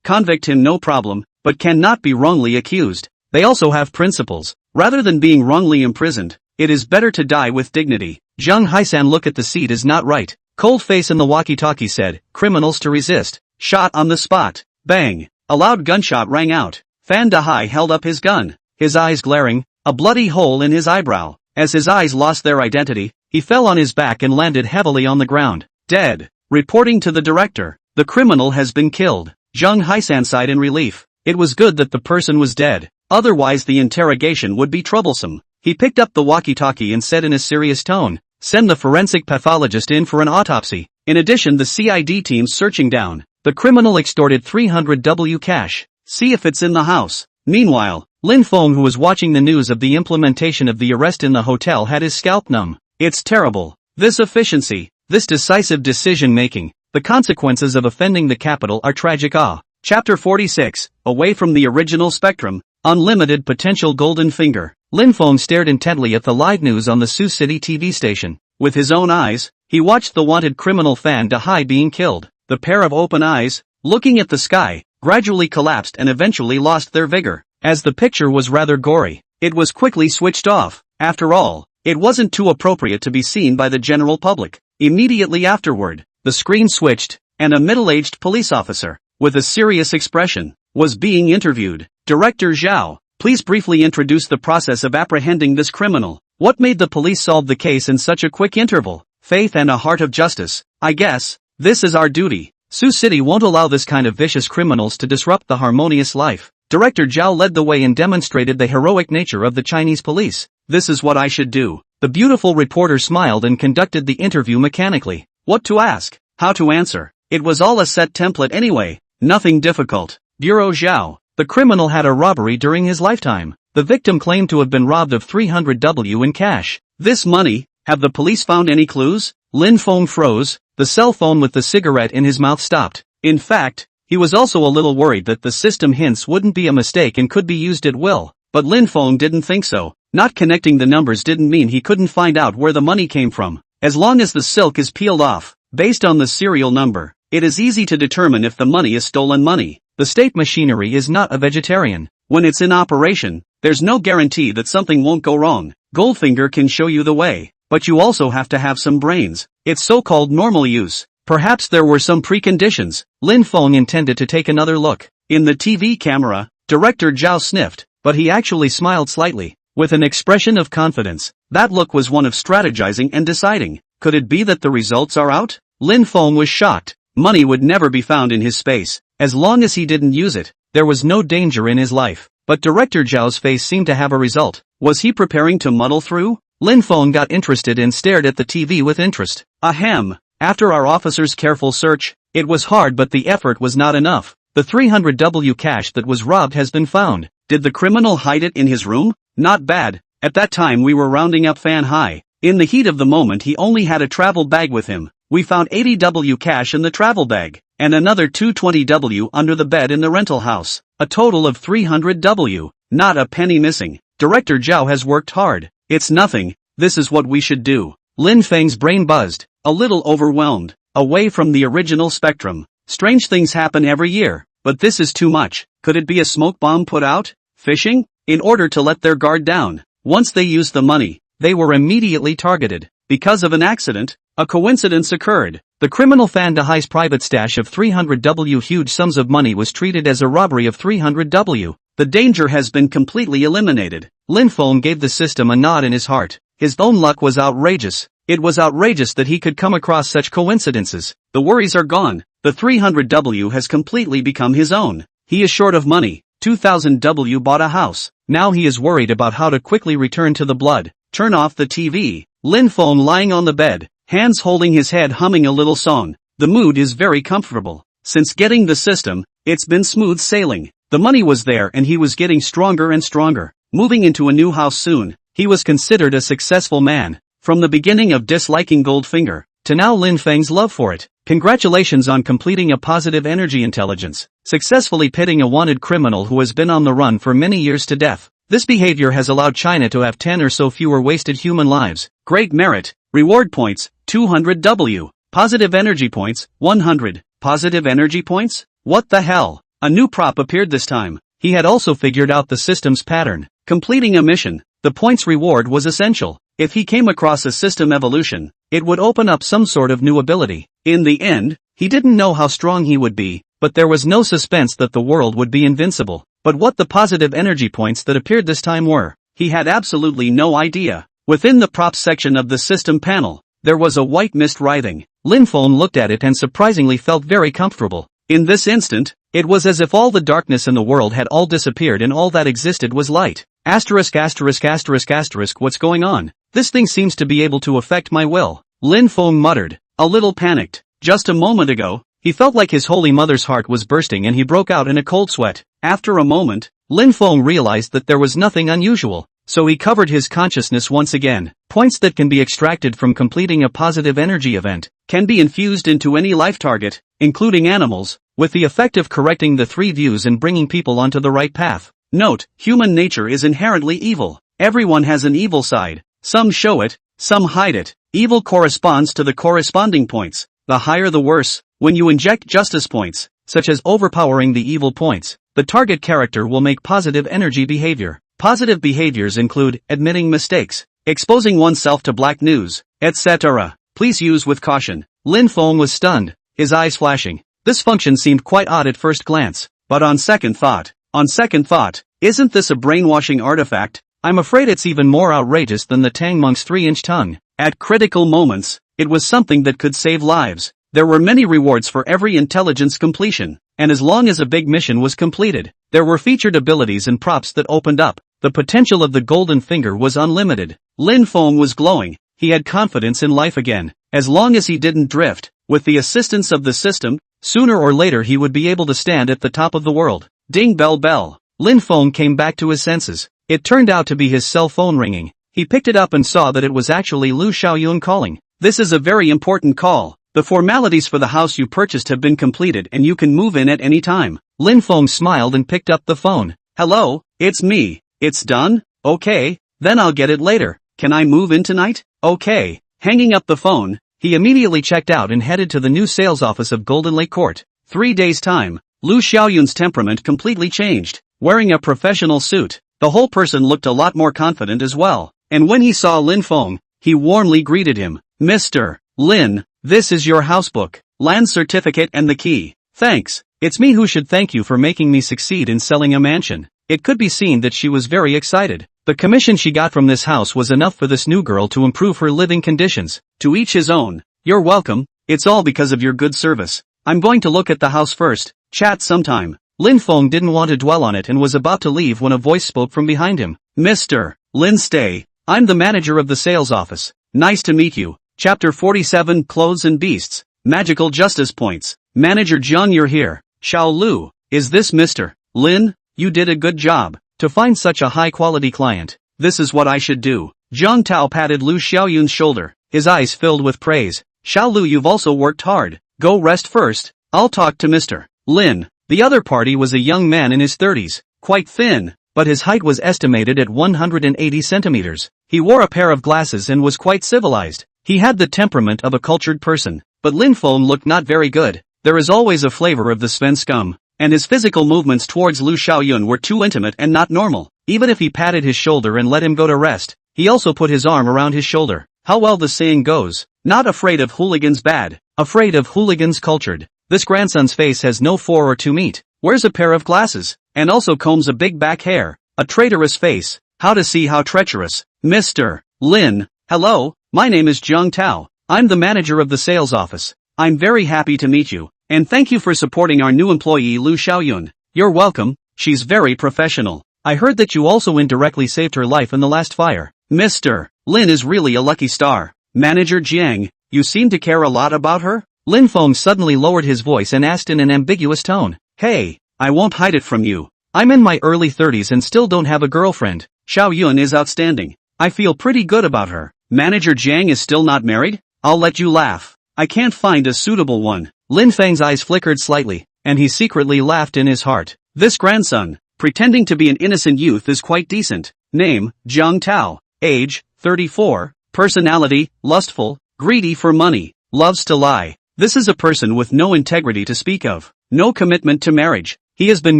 Convict him no problem, but cannot be wrongly accused. They also have principles. Rather than being wrongly imprisoned, it is better to die with dignity. Zhang Haisan look at the seat is not right. Cold face in the walkie-talkie said, criminals to resist. Shot on the spot. Bang. A loud gunshot rang out. Fan Dahai held up his gun, his eyes glaring, a bloody hole in his eyebrow. As his eyes lost their identity, he fell on his back and landed heavily on the ground. Dead. Reporting to the director, the criminal has been killed. Zhang Haisan sighed in relief. It was good that the person was dead, otherwise the interrogation would be troublesome. He picked up the walkie-talkie and said in a serious tone, send the forensic pathologist in for an autopsy. In addition, the CID team's searching down. The criminal extorted 300 W cash. See if it's in the house. Meanwhile, Lin Feng, who was watching the news of the implementation of the arrest in the hotel, had his scalp numb. It's terrible. This efficiency, this decisive decision-making, the consequences of offending the capital are tragic. Chapter 46, Away from the Original Spectrum, Unlimited Potential Golden Finger. Lin Feng stared intently at the live news on the Sioux City TV station. With his own eyes, he watched the wanted criminal Fan Dahai being killed. The pair of open eyes, looking at the sky, gradually collapsed and eventually lost their vigor. As the picture was rather gory, it was quickly switched off. After all, it wasn't too appropriate to be seen by the general public. Immediately afterward, the screen switched, and a middle-aged police officer, with a serious expression, was being interviewed. Director Zhao, please briefly introduce the process of apprehending this criminal. What made the police solve the case in such a quick interval? Faith and a heart of justice, I guess. This is our duty. Sioux City won't allow this kind of vicious criminals to disrupt the harmonious life. Director Zhao led the way and demonstrated the heroic nature of the Chinese police. This is what I should do. The beautiful reporter smiled and conducted the interview mechanically. What to ask? How to answer? It was all a set template anyway. Nothing difficult. Bureau Zhao. The criminal had a robbery during his lifetime. The victim claimed to have been robbed of 300 W in cash. This money, have the police found any clues? Lin Feng froze. The cell phone with the cigarette in his mouth stopped. In fact, he was also a little worried that the system hints wouldn't be a mistake and could be used at will. But Lin Feng didn't think so. Not connecting the numbers didn't mean he couldn't find out where the money came from. As long as the silk is peeled off, based on the serial number, it is easy to determine if the money is stolen money. The state machinery is not a vegetarian. When it's in operation, there's no guarantee that something won't go wrong. Goldfinger can show you the way, but you also have to have some brains. It's so-called normal use. Perhaps there were some preconditions. Lin Feng intended to take another look. In the TV camera, Director Zhao sniffed, but he actually smiled slightly, with an expression of confidence. That look was one of strategizing and deciding. Could it be that the results are out? Lin Feng was shocked. Money would never be found in his space. As long as he didn't use it, there was no danger in his life. But Director Zhao's face seemed to have a result. Was he preparing to muddle through? Lin Feng got interested and stared at the TV with interest. Ahem. After our officer's careful search, it was hard but the effort was not enough. The 300 W cash that was robbed has been found. Did the criminal hide it in his room? Not bad. At that time we were rounding up Fan Hai. In the heat of the moment he only had a travel bag with him. We found 80 W cash in the travel bag, and another 220 W under the bed in the rental house. A total of 300 W. Not a penny missing. Director Zhao has worked hard. It's nothing. This is what we should do. Lin Feng's brain buzzed, a little overwhelmed. Away from the original spectrum. Strange things happen every year, but this is too much. Could it be a smoke bomb put out? Phishing? In order to let their guard down. Once they used the money, they were immediately targeted. Because of an accident, a coincidence occurred. The criminal Fan Dahai's private stash of 300 W huge sums of money was treated as a robbery of 300 W. The danger has been completely eliminated. Lin Feng gave the system a nod in his heart. His own luck was outrageous. It was outrageous that he could come across such coincidences. The worries are gone. The 300 W has completely become his own. He is short of money, 2000W bought a house. Now he is worried about how to quickly return to the blood. Turn off the TV. Lin Feng lying on the bed, hands holding his head humming a little song. The mood is very comfortable. Since getting the system, it's been smooth sailing. The money was there and he was getting stronger and stronger. Moving into a new house soon, he was considered a successful man. From the beginning of disliking Goldfinger, to now Lin Feng's love for it. Congratulations on completing a positive energy intelligence, successfully pitting a wanted criminal who has been on the run for many years to death. This behavior has allowed China to have 10 or so fewer wasted human lives. Great merit. Reward points, 200W. Positive energy points, 100. Positive energy points? What the hell? A new prop appeared this time. He had also figured out the system's pattern. Completing a mission. The points reward was essential. If he came across a system evolution, it would open up some sort of new ability. In the end, he didn't know how strong he would be, but there was no suspense that the world would be invincible. But what the positive energy points that appeared this time were, he had absolutely no idea. Within the props section of the system panel, there was a white mist writhing. Lin Feng looked at it and surprisingly felt very comfortable. In this instant, it was as if all the darkness in the world had all disappeared and all that existed was light. Asterisk asterisk asterisk asterisk, what's going on? This thing seems to be able to affect my will. Lin Feng muttered, a little panicked. Just a moment ago, he felt like his holy mother's heart was bursting and he broke out in a cold sweat. After a moment, Lin Feng realized that there was nothing unusual, so he covered his consciousness once again. Points that can be extracted from completing a positive energy event can be infused into any life target, including animals, with the effect of correcting the 3 views and bringing people onto the right path. Note, human nature is inherently evil. Everyone has an evil side. Some show it, some hide it. Evil corresponds to the corresponding points. The higher the worse. When you inject justice points, such as overpowering the evil points, the target character will make positive energy behavior. Positive behaviors include admitting mistakes, exposing oneself to black news, etc. Please use with caution. Lin Feng was stunned, his eyes flashing. This function seemed quite odd at first glance, but on second thought, isn't this a brainwashing artifact? I'm afraid it's even more outrageous than the Tang Monk's 3-inch tongue. At critical moments, it was something that could save lives. There were many rewards for every intelligence completion, and as long as a big mission was completed, there were featured abilities and props that opened up. The potential of the golden finger was unlimited. Lin Feng was glowing. He had confidence in life again. As long as he didn't drift, with the assistance of the system, sooner or later he would be able to stand at the top of the world. Ding bell bell. Lin Feng came back to his senses. It turned out to be his cell phone ringing. He picked it up and saw that it was actually Lu Xiaoyun calling. This is a very important call. The formalities for the house you purchased have been completed and you can move in at any time. Lin Feng smiled and picked up the phone. Hello, it's me. It's done? Okay, then I'll get it later. Can I move in tonight? Okay. Hanging up the phone, he immediately checked out and headed to the new sales office of Golden Lake Court. 3 days' time, Lu Xiaoyun's temperament completely changed. Wearing a professional suit, the whole person looked a lot more confident as well. And when he saw Lin Feng, he warmly greeted him. Mr. Lin, this is your housebook, land certificate and the key. Thanks. It's me who should thank you for making me succeed in selling a mansion. It could be seen that she was very excited. The commission she got from this house was enough for this new girl to improve her living conditions. To each his own. You're welcome. It's all because of your good service. I'm going to look at the house first. Chat sometime. Lin Feng didn't want to dwell on it and was about to leave when a voice spoke from behind him. Mr. Lin, stay. I'm the manager of the sales office. Nice to meet you. Chapter 47, Clothes and Beasts. Magical Justice Points. Manager Jiang, you're here. Xiao Lu. Is this Mr. Lin? You did a good job. To find such a high-quality client. This is what I should do. Jiang Tao patted Lu Xiaoyun's shoulder, his eyes filled with praise. Xiao Lu, you've also worked hard. Go rest first. I'll talk to Mr. Lin. The other party was a young man in his 30s, quite thin, but his height was estimated at 180 centimeters. He wore a pair of glasses and was quite civilized. He had the temperament of a cultured person, but Lin Feng looked not very good. There is always a flavor of the Sven scum, and his physical movements towards Lu Xiaoyun were too intimate and not normal. Even if he patted his shoulder and let him go to rest, he also put his arm around his shoulder. How well the saying goes, not afraid of hooligans bad, afraid of hooligans cultured. This grandson's face has no 4 or 2 meat, wears a pair of glasses, and also combs a big back hair, a traitorous face, how to see how treacherous. Mr. Lin, hello, my name is Jiang Tao, I'm the manager of the sales office. I'm very happy to meet you, and thank you for supporting our new employee Lu Xiaoyun. You're welcome. she's very professional. I heard that you also indirectly saved her life in the last fire. Mr. Lin is really a lucky star. Manager Jiang, you seem to care a lot about her? Lin Feng suddenly lowered his voice and asked in an ambiguous tone. Hey, I won't hide it from you. I'm in my early 30s and still don't have a girlfriend. Xiao Yun is outstanding. I feel pretty good about her. Manager Jiang is still not married? I'll let you laugh. I can't find a suitable one. Lin Feng's eyes flickered slightly, and he secretly laughed in his heart. This grandson, pretending to be an innocent youth, is quite decent. Name, Jiang Tao. Age, 34. Personality, lustful, greedy for money, loves to lie. This is a person with no integrity to speak of. No commitment to marriage. He has been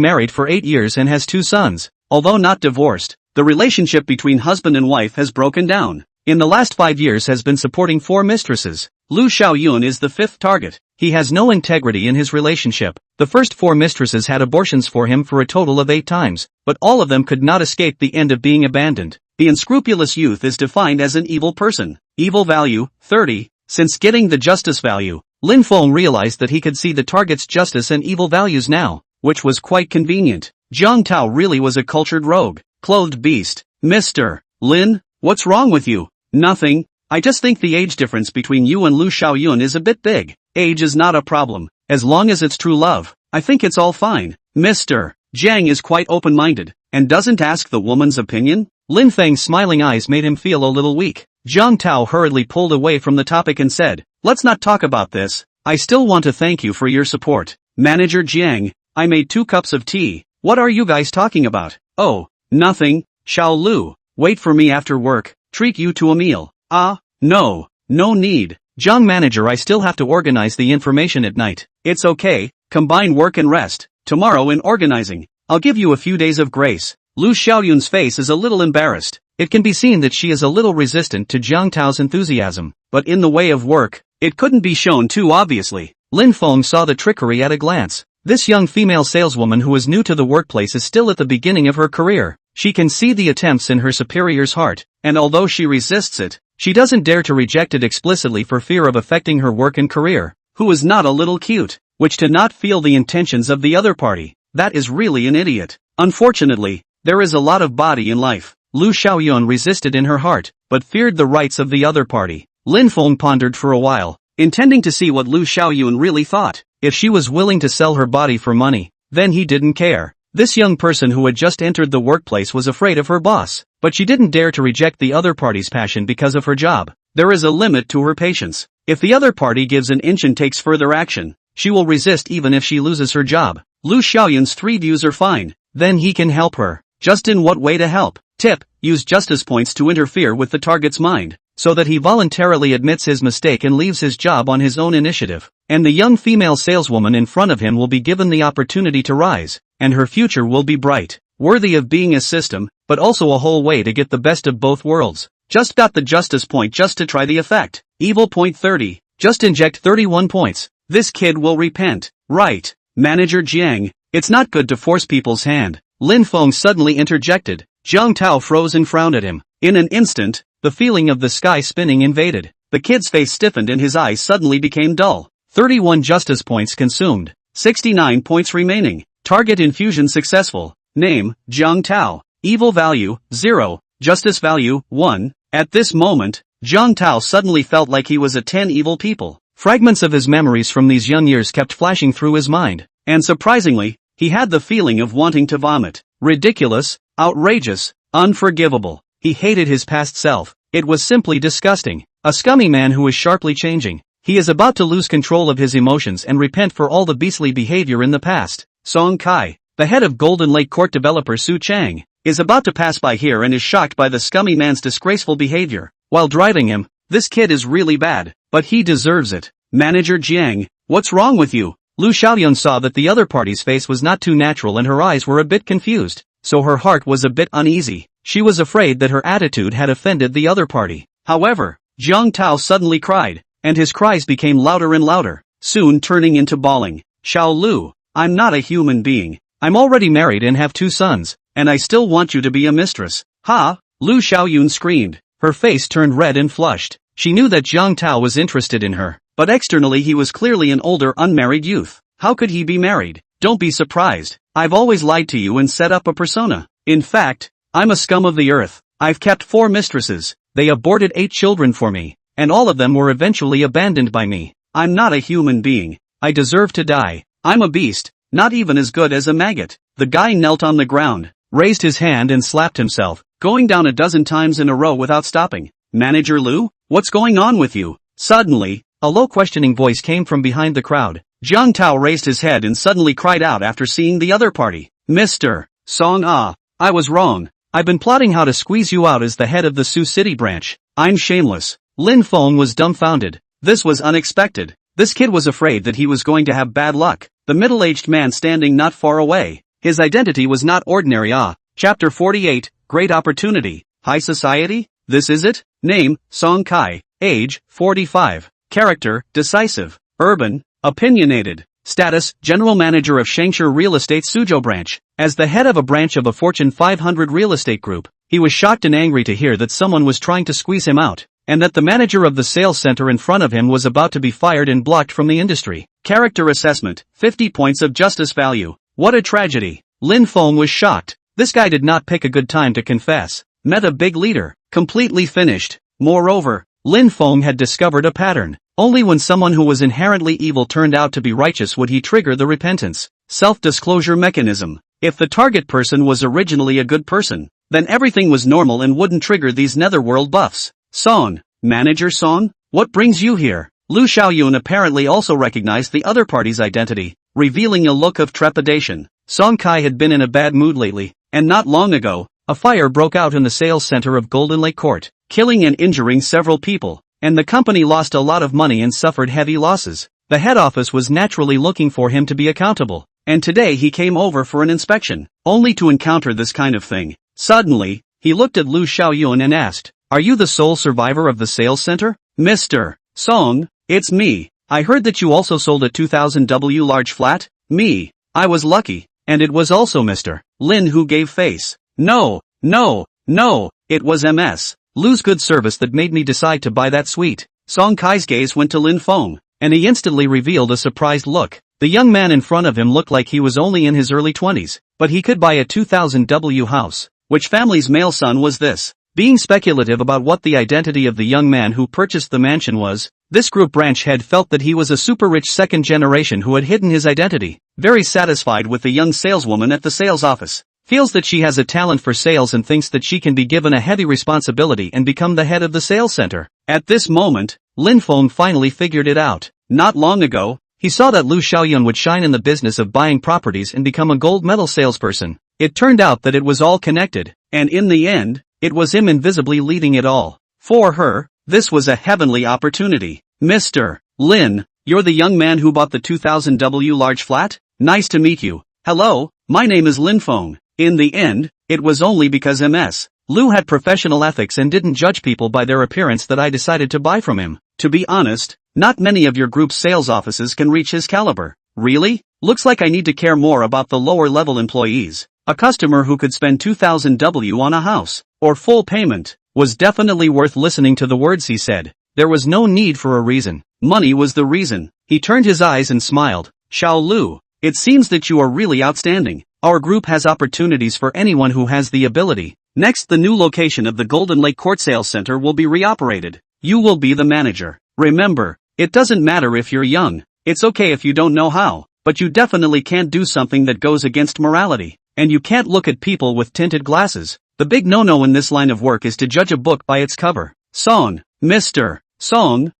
married for 8 years and has 2 sons. Although not divorced, the relationship between husband and wife has broken down. In the last 5 years has been supporting 4 mistresses. Lu Xiaoyun is the 5th target. He has no integrity in his relationship. The first 4 mistresses had abortions for him for a total of 8 times, but all of them could not escape the end of being abandoned. The unscrupulous youth is defined as an evil person. Evil value, 30. Since getting the justice value, Lin Feng realized that he could see the target's justice and evil values now, which was quite convenient. Jiang Tao really was a cultured rogue, clothed beast. Mr. Lin, what's wrong with you? Nothing. I just think the age difference between you and Lu Xiaoyun is a bit big. Age is not a problem, as long as it's true love. I think it's all fine. Mr. Jiang is quite open-minded, and doesn't ask the woman's opinion. Lin Feng's smiling eyes made him feel a little weak. Jiang Tao hurriedly pulled away from the topic and said, let's not talk about this. I still want to thank you for your support. Manager Jiang, I made 2 cups of tea. What are you guys talking about? Oh, nothing. Xiao Lu, wait for me after work. Treat you to a meal. No need. Jiang Manager, I still have to organize the information at night. It's okay, combine work and rest. Tomorrow in organizing, I'll give you a few days of grace. Lu Xiaoyun's face is a little embarrassed. It can be seen that she is a little resistant to Jiang Tao's enthusiasm, but in the way of work, it couldn't be shown too obviously. Lin Feng saw the trickery at a glance. This young female saleswoman who is new to the workplace is still at the beginning of her career. She can see the attempts in her superior's heart, and although she resists it, she doesn't dare to reject it explicitly for fear of affecting her work and career. Who is not a little cute, which to not feel the intentions of the other party, that is really an idiot. Unfortunately, there is a lot of body in life. Lu Xiaoyun resisted in her heart, but feared the rights of the other party. Lin Feng pondered for a while, intending to see what Lu Xiaoyun really thought. If she was willing to sell her body for money, then he didn't care. This young person who had just entered the workplace was afraid of her boss, but she didn't dare to reject the other party's passion because of her job. There is a limit to her patience. If the other party gives an inch and takes further action, she will resist even if she loses her job. Lu Xiaoyun's 3 views are fine. Then he can help her. Just in what way to help? Tip, use justice points to interfere with the target's mind, so that he voluntarily admits his mistake and leaves his job on his own initiative. And the young female saleswoman in front of him will be given the opportunity to rise, and her future will be bright, worthy of being a system, but also a whole way to get the best of both worlds. Just got the justice point just to try the effect. Evil point 30. Just inject 31 points. This kid will repent. Right. Manager Jiang, it's not good to force people's hand. Lin Feng suddenly interjected. Jiang Tao froze and frowned at him. In an instant, the feeling of the sky spinning invaded. The kid's face stiffened and his eyes suddenly became dull. 31 justice points consumed. 69 points remaining. Target infusion successful. Name, Jiang Tao. Evil value, 0. Justice value, 1. At this moment, Jiang Tao suddenly felt like he was a 10 evil people. Fragments of his memories from these young years kept flashing through his mind. And surprisingly, he had the feeling of wanting to vomit. Ridiculous, outrageous, unforgivable. He hated his past self. It was simply disgusting. A scummy man who is sharply changing. He is about to lose control of his emotions and repent for all the beastly behavior in the past. Song Kai, the head of Golden Lake Court developer Su Chang, is about to pass by here and is shocked by the scummy man's disgraceful behavior. While driving him, this kid is really bad, but he deserves it. Manager Jiang, what's wrong with you? Lu Xiaoyun saw that the other party's face was not too natural and her eyes were a bit confused, so her heart was a bit uneasy. She was afraid that her attitude had offended the other party. However, Jiang Tao suddenly cried, and his cries became louder and louder, soon turning into bawling. Xiao Lu, I'm not a human being. I'm already married and have 2 sons, and I still want you to be a mistress. Ha! Lu Xiaoyun screamed. Her face turned red and flushed. She knew that Jiang Tao was interested in her, but externally he was clearly an older unmarried youth. How could he be married? Don't be surprised. I've always lied to you and set up a persona. In fact, I'm a scum of the earth. I've kept 4 mistresses, they aborted 8 children for me, and all of them were eventually abandoned by me. I'm not a human being. I deserve to die. I'm a beast, not even as good as a maggot. The guy knelt on the ground, raised his hand and slapped himself, going down a dozen times in a row without stopping. Manager Lu, what's going on with you? Suddenly, a low questioning voice came from behind the crowd. Jiang Tao raised his head and suddenly cried out after seeing the other party. Mr. Song I was wrong. I've been plotting how to squeeze you out as the head of the Sioux City branch. I'm shameless. Lin Feng was dumbfounded. This was unexpected. This kid was afraid that he was going to have bad luck. The middle-aged man standing not far away. His identity was not ordinary. Chapter 48, Great Opportunity. High Society? This is it? Name, Song Kai. Age, 45. Character, decisive. Urban, opinionated. Status, General Manager of Shangshur Real Estate Suzhou Branch. As the head of a branch of a Fortune 500 real estate group, he was shocked and angry to hear that someone was trying to squeeze him out, and that the manager of the sales center in front of him was about to be fired and blocked from the industry. Character assessment, 50 points of justice value. What a tragedy. Lin Feng was shocked. This guy did not pick a good time to confess. Met a big leader. Completely finished. Moreover, Lin Feng had discovered a pattern. Only when someone who was inherently evil turned out to be righteous would he trigger the repentance, self-disclosure mechanism. If the target person was originally a good person, then everything was normal and wouldn't trigger these netherworld buffs. Song, Manager Song, what brings you here? Lu Xiaoyun apparently also recognized the other party's identity, revealing a look of trepidation. Song Kai had been in a bad mood lately, and not long ago, a fire broke out in the sales center of Golden Lake Court, killing and injuring several people, and the company lost a lot of money and suffered heavy losses. The head office was naturally looking for him to be accountable, and today he came over for an inspection, only to encounter this kind of thing. Suddenly, he looked at Lu Xiaoyun and asked, "Are you the sole survivor of the sales center?" "Mr. Song, it's me. I heard that you also sold a 2000W large flat?" "Me. I was lucky, and it was also Mr. Lin who gave face. No, it was MS. Lu's good service that made me decide to buy that suite." Song Kai's gaze went to Lin Feng, and he instantly revealed a surprised look. The young man in front of him looked like he was only in his early 20s, but he could buy a 2000W house. Which family's male son was this? Being speculative about what the identity of the young man who purchased the mansion was, this group branch head felt that he was a super rich second generation who had hidden his identity. Very satisfied with the young saleswoman at the sales office. Feels that she has a talent for sales and thinks that she can be given a heavy responsibility and become the head of the sales center. At this moment, Lin Feng finally figured it out. Not long ago, he saw that Lu Xiaoyun would shine in the business of buying properties and become a gold medal salesperson. It turned out that it was all connected, and in the end, it was him invisibly leading it all. For her, this was a heavenly opportunity. "Mr. Lin, you're the young man who bought the 2000W large flat? Nice to meet you. Hello, my name is Lin Feng." In the end, it was only because MS. Lu had professional ethics and didn't judge people by their appearance that I decided to buy from him. To be honest, not many of your group's sales offices can reach his caliber. Really? Looks like I need to care more about the lower level employees. A customer who could spend 2000W on a house, or full payment, was definitely worth listening to the words he said. There was no need for a reason. Money was the reason. He turned his eyes and smiled. "Xiao Lu, it seems that you are really outstanding. Our group has opportunities for anyone who has the ability. Next, the new location of the Golden Lake Court Sales Center will be reoperated. You will be the manager. Remember, it doesn't matter if you're young. It's okay if you don't know how, but you definitely can't do something that goes against morality. And you can't look at people with tinted glasses. The big no-no in this line of work is to judge a book by its cover." Song, Mr. Song,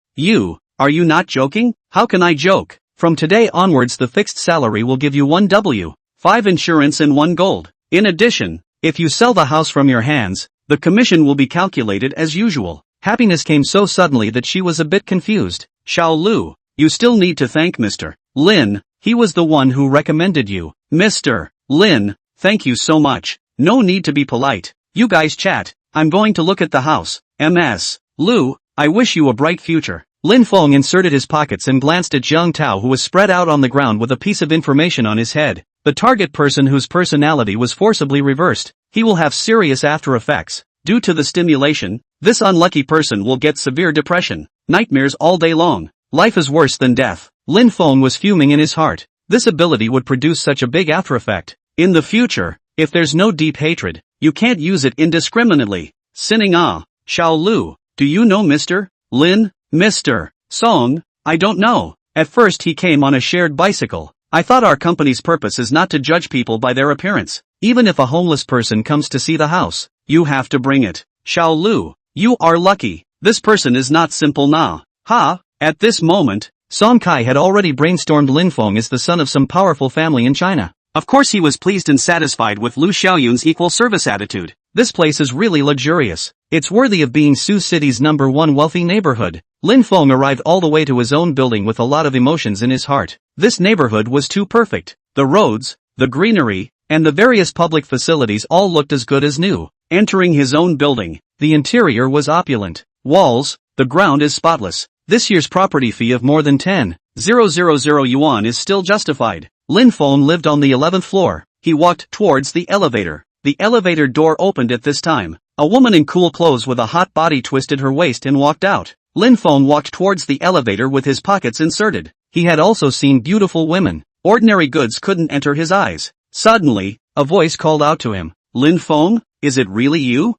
are you not joking? How can I joke? From today onwards the fixed salary will give you 1W, 5 insurance and 1 gold. In addition, if you sell the house from your hands, the commission will be calculated as usual. Happiness came so suddenly that she was a bit confused. "Xiao Lu, you still need to thank Mr. Lin, he was the one who recommended you." "Mr. Lin, thank you so much. No need to be polite. You guys chat. I'm going to look at the house. MS. Lu, I wish you a bright future." Lin Feng inserted his pockets and glanced at Jiang Tao, who was spread out on the ground with a piece of information on his head. The target person whose personality was forcibly reversed. He will have serious after effects. Due to the stimulation, this unlucky person will get severe depression, nightmares all day long. Life is worse than death. Lin Feng was fuming in his heart. This ability would produce such a big after effect. In the future, if there's no deep hatred, you can't use it indiscriminately. Sinning Xiao Lu, do you know Mr. Lin? Mr. Song? I don't know. At first he came on a shared bicycle. I thought our company's purpose is not to judge people by their appearance. Even if a homeless person comes to see the house, you have to bring it. Xiao Lu, you are lucky. This person is not simple na. Ha! At this moment, Song Kai had already brainstormed Lin Feng as the son of some powerful family in China. Of course he was pleased and satisfied with Lu Xiaoyun's equal service attitude. This place is really luxurious. It's worthy of being Sioux City's #1 wealthy neighborhood. Lin Feng arrived all the way to his own building with a lot of emotions in his heart. This neighborhood was too perfect. The roads, the greenery, and the various public facilities all looked as good as new. Entering his own building, the interior was opulent. Walls, the ground is spotless. This year's property fee of more than 10,000 yuan is still justified. Lin Feng lived on the 11th floor. He walked towards the elevator. The elevator door opened at this time. A woman in cool clothes with a hot body twisted her waist and walked out. Lin Feng walked towards the elevator with his pockets inserted. He had also seen beautiful women. Ordinary goods couldn't enter his eyes. Suddenly, a voice called out to him. Lin Feng, is it really you?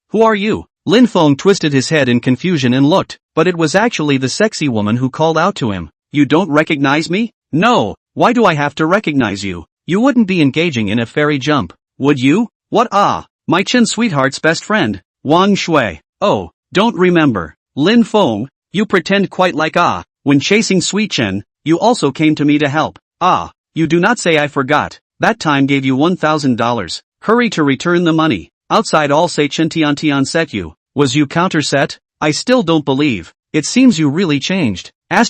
Who are you? Lin Feng twisted his head in confusion and looked, but it was actually the sexy woman who called out to him. You don't recognize me? No, why do I have to recognize you? You wouldn't be engaging in a fairy jump, would you? What my Chen sweetheart's best friend, Wang Shui. Oh, don't remember. Lin Feng, you pretend quite like when chasing Sweet Chen, you also came to me to help. You do not say I forgot. That time gave you $1,000. Hurry to return the money. Outside all say Chen Tian set you. Was you counterset? I still don't believe. It seems you really changed. Then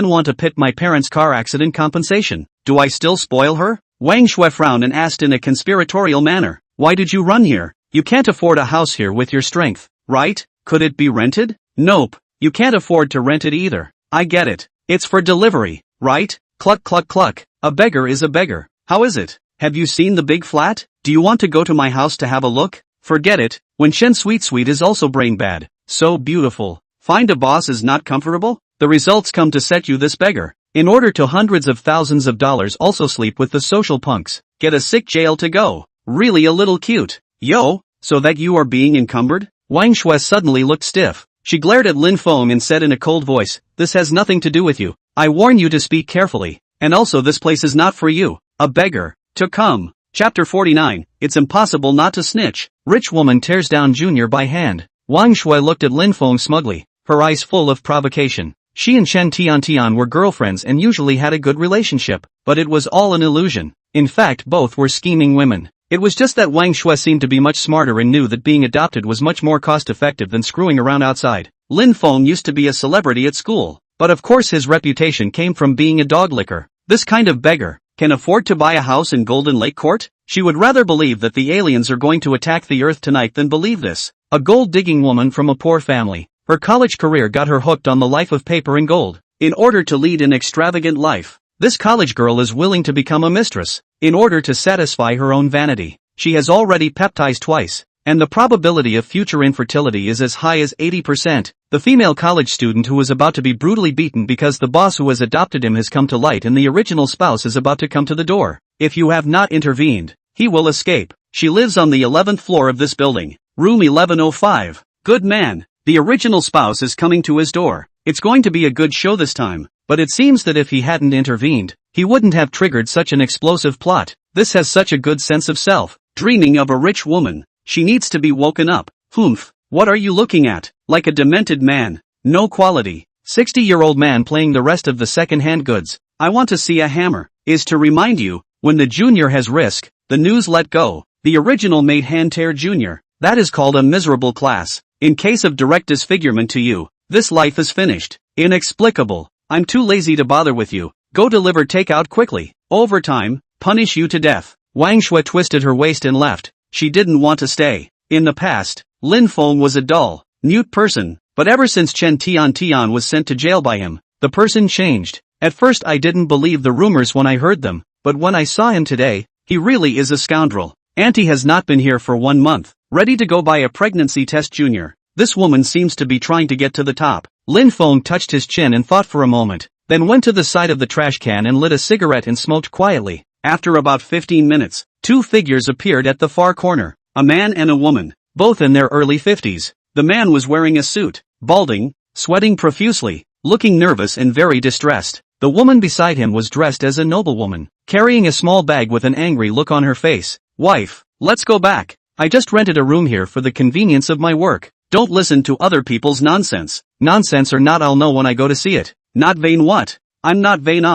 want to pit my parents' car accident compensation. Do I still spoil her? Wang Shui frowned and asked in a conspiratorial manner. Why did you run here? You can't afford a house here with your strength, right? Could it be rented? Nope. You can't afford to rent it either. I get it. It's for delivery, right? Cluck cluck cluck. A beggar is a beggar. How is it? Have you seen the big flat? Do you want to go to my house to have a look? Forget it. When Shen Sweet is also brain bad. So beautiful. Find a boss is not comfortable? The results come to set you this beggar. In order to hundreds of thousands of dollars also sleep with the social punks. Get a sick jail to go. Really a little cute. Yo, so that you are being encumbered? Wang Shui suddenly looked stiff. She glared at Lin Feng and said in a cold voice, this has nothing to do with you. I warn you to speak carefully. And also this place is not for you. A beggar. To come. Chapter 49, It's impossible not to snitch. Rich woman tears down Junior by hand. Wang Shui looked at Lin Feng smugly, her eyes full of provocation. She and Chen Tian were girlfriends and usually had a good relationship, but it was all an illusion. In fact, both were scheming women. It was just that Wang Shui seemed to be much smarter and knew that being adopted was much more cost-effective than screwing around outside. Lin Feng used to be a celebrity at school, but of course his reputation came from being a dog licker. This kind of beggar can afford to buy a house in Golden Lake Court? She would rather believe that the aliens are going to attack the Earth tonight than believe this. A gold-digging woman from a poor family. Her college career got her hooked on the life of paper and gold. In order to lead an extravagant life, this college girl is willing to become a mistress. In order to satisfy her own vanity, she has already peptized twice, and the probability of future infertility is as high as 80%. The female college student who is about to be brutally beaten because the boss who has adopted him has come to light and the original spouse is about to come to the door. If you have not intervened, he will escape. She lives on the 11th floor of this building, room 1105. Good man. The original spouse is coming to his door. It's going to be a good show this time, but it seems that if he hadn't intervened, he wouldn't have triggered such an explosive plot. This has such a good sense of self. Dreaming of a rich woman. She needs to be woken up. Humph. What are you looking at? Like a demented man. No quality. 60-year-old man playing the rest of the second-hand goods. I want to see a hammer. Is to remind you, when the junior has risk, the news let go. The original made hand tear junior. That is called a miserable class. In case of direct disfigurement to you, this life is finished. Inexplicable. I'm too lazy to bother with you. Go deliver takeout quickly. Overtime, punish you to death. Wang Shui twisted her waist and left. She didn't want to stay. In the past, Lin Feng was a dull, mute person, but ever since Chen Tian was sent to jail by him, the person changed. At first I didn't believe the rumors when I heard them, but when I saw him today, he really is a scoundrel. Auntie has not been here for 1 month, ready to go buy a pregnancy test junior. This woman seems to be trying to get to the top. Lin Feng touched his chin and thought for a moment. then went to the side of the trash can and lit a cigarette and smoked quietly. After about 15 minutes, two figures appeared at the far corner, a man and a woman, both in their early 50s. The man was wearing a suit, balding, sweating profusely, looking nervous and very distressed. The woman beside him was dressed as a noblewoman, carrying a small bag with an angry look on her face. "Wife, let's go back. I just rented a room here for the convenience of my work. Don't listen to other people's nonsense. Nonsense or not, I'll know when I go to see it." "Not vain what? I'm not vain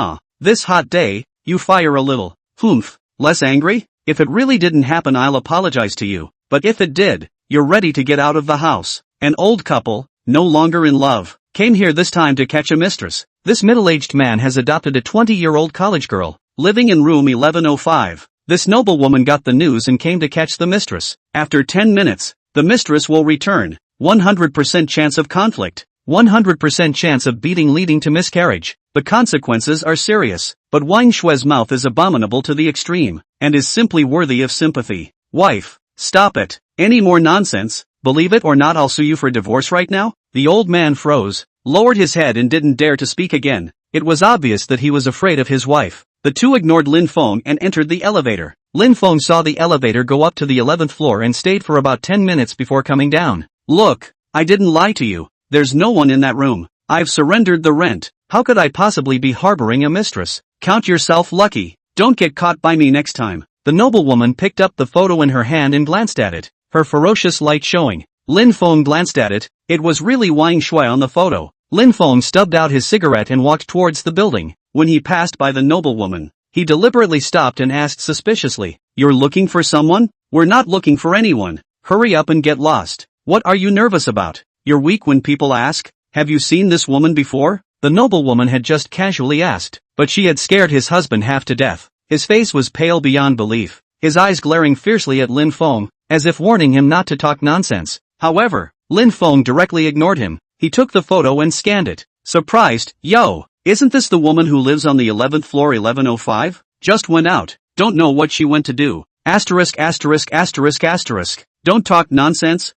This hot day, you fire a little. Humph, less angry? If it really didn't happen I'll apologize to you, but if it did, you're ready to get out of the house." An old couple, no longer in love, came here this time to catch a mistress. This middle-aged man has adopted a 20-year-old college girl, living in room 1105. This noblewoman got the news and came to catch the mistress. After 10 minutes, the mistress will return. 100% chance of conflict. 100% chance of beating leading to miscarriage. The consequences are serious, but Wang Shui's mouth is abominable to the extreme, and is simply worthy of sympathy. "Wife, stop it. Any more nonsense, believe it or not I'll sue you for divorce right now." The old man froze, lowered his head and didn't dare to speak again. It was obvious that he was afraid of his wife. The two ignored Lin Feng and entered the elevator. Lin Feng saw the elevator go up to the 11th floor and stayed for about 10 minutes before coming down. "Look, I didn't lie to you. There's no one in that room. I've surrendered the rent. How could I possibly be harboring a mistress? Count yourself lucky. Don't get caught by me next time." The noblewoman picked up the photo in her hand and glanced at it, her ferocious light showing. Lin Feng glanced at it. It was really Wang Shui on the photo. Lin Feng stubbed out his cigarette and walked towards the building. When he passed by the noblewoman, he deliberately stopped and asked suspiciously, "You're looking for someone?" "We're not looking for anyone. Hurry up and get lost." "What are you nervous about? You're weak when people ask, 'Have you seen this woman before?'" The noblewoman had just casually asked, but she had scared his husband half to death. His face was pale beyond belief, his eyes glaring fiercely at Lin Feng, as if warning him not to talk nonsense. However, Lin Feng directly ignored him. He took the photo and scanned it. Surprised, "Yo, isn't this the woman who lives on the 11th floor 1105? Just went out. Don't know what she went to do. Asterisk asterisk asterisk asterisk. Don't talk nonsense."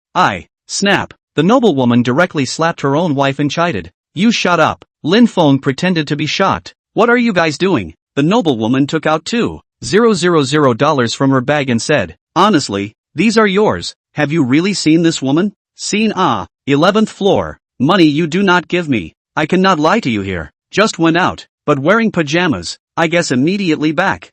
Snap. The noblewoman directly slapped her own wife and chided, "You shut up." Lin Feng pretended to be shocked. "What are you guys doing?" The noblewoman took out $2,000 from her bag and said, "Honestly, these are yours. Have you really seen this woman?" "Seen 11th floor. Money you do not give me. I cannot lie to you here. Just went out, but wearing pajamas. I guess immediately back."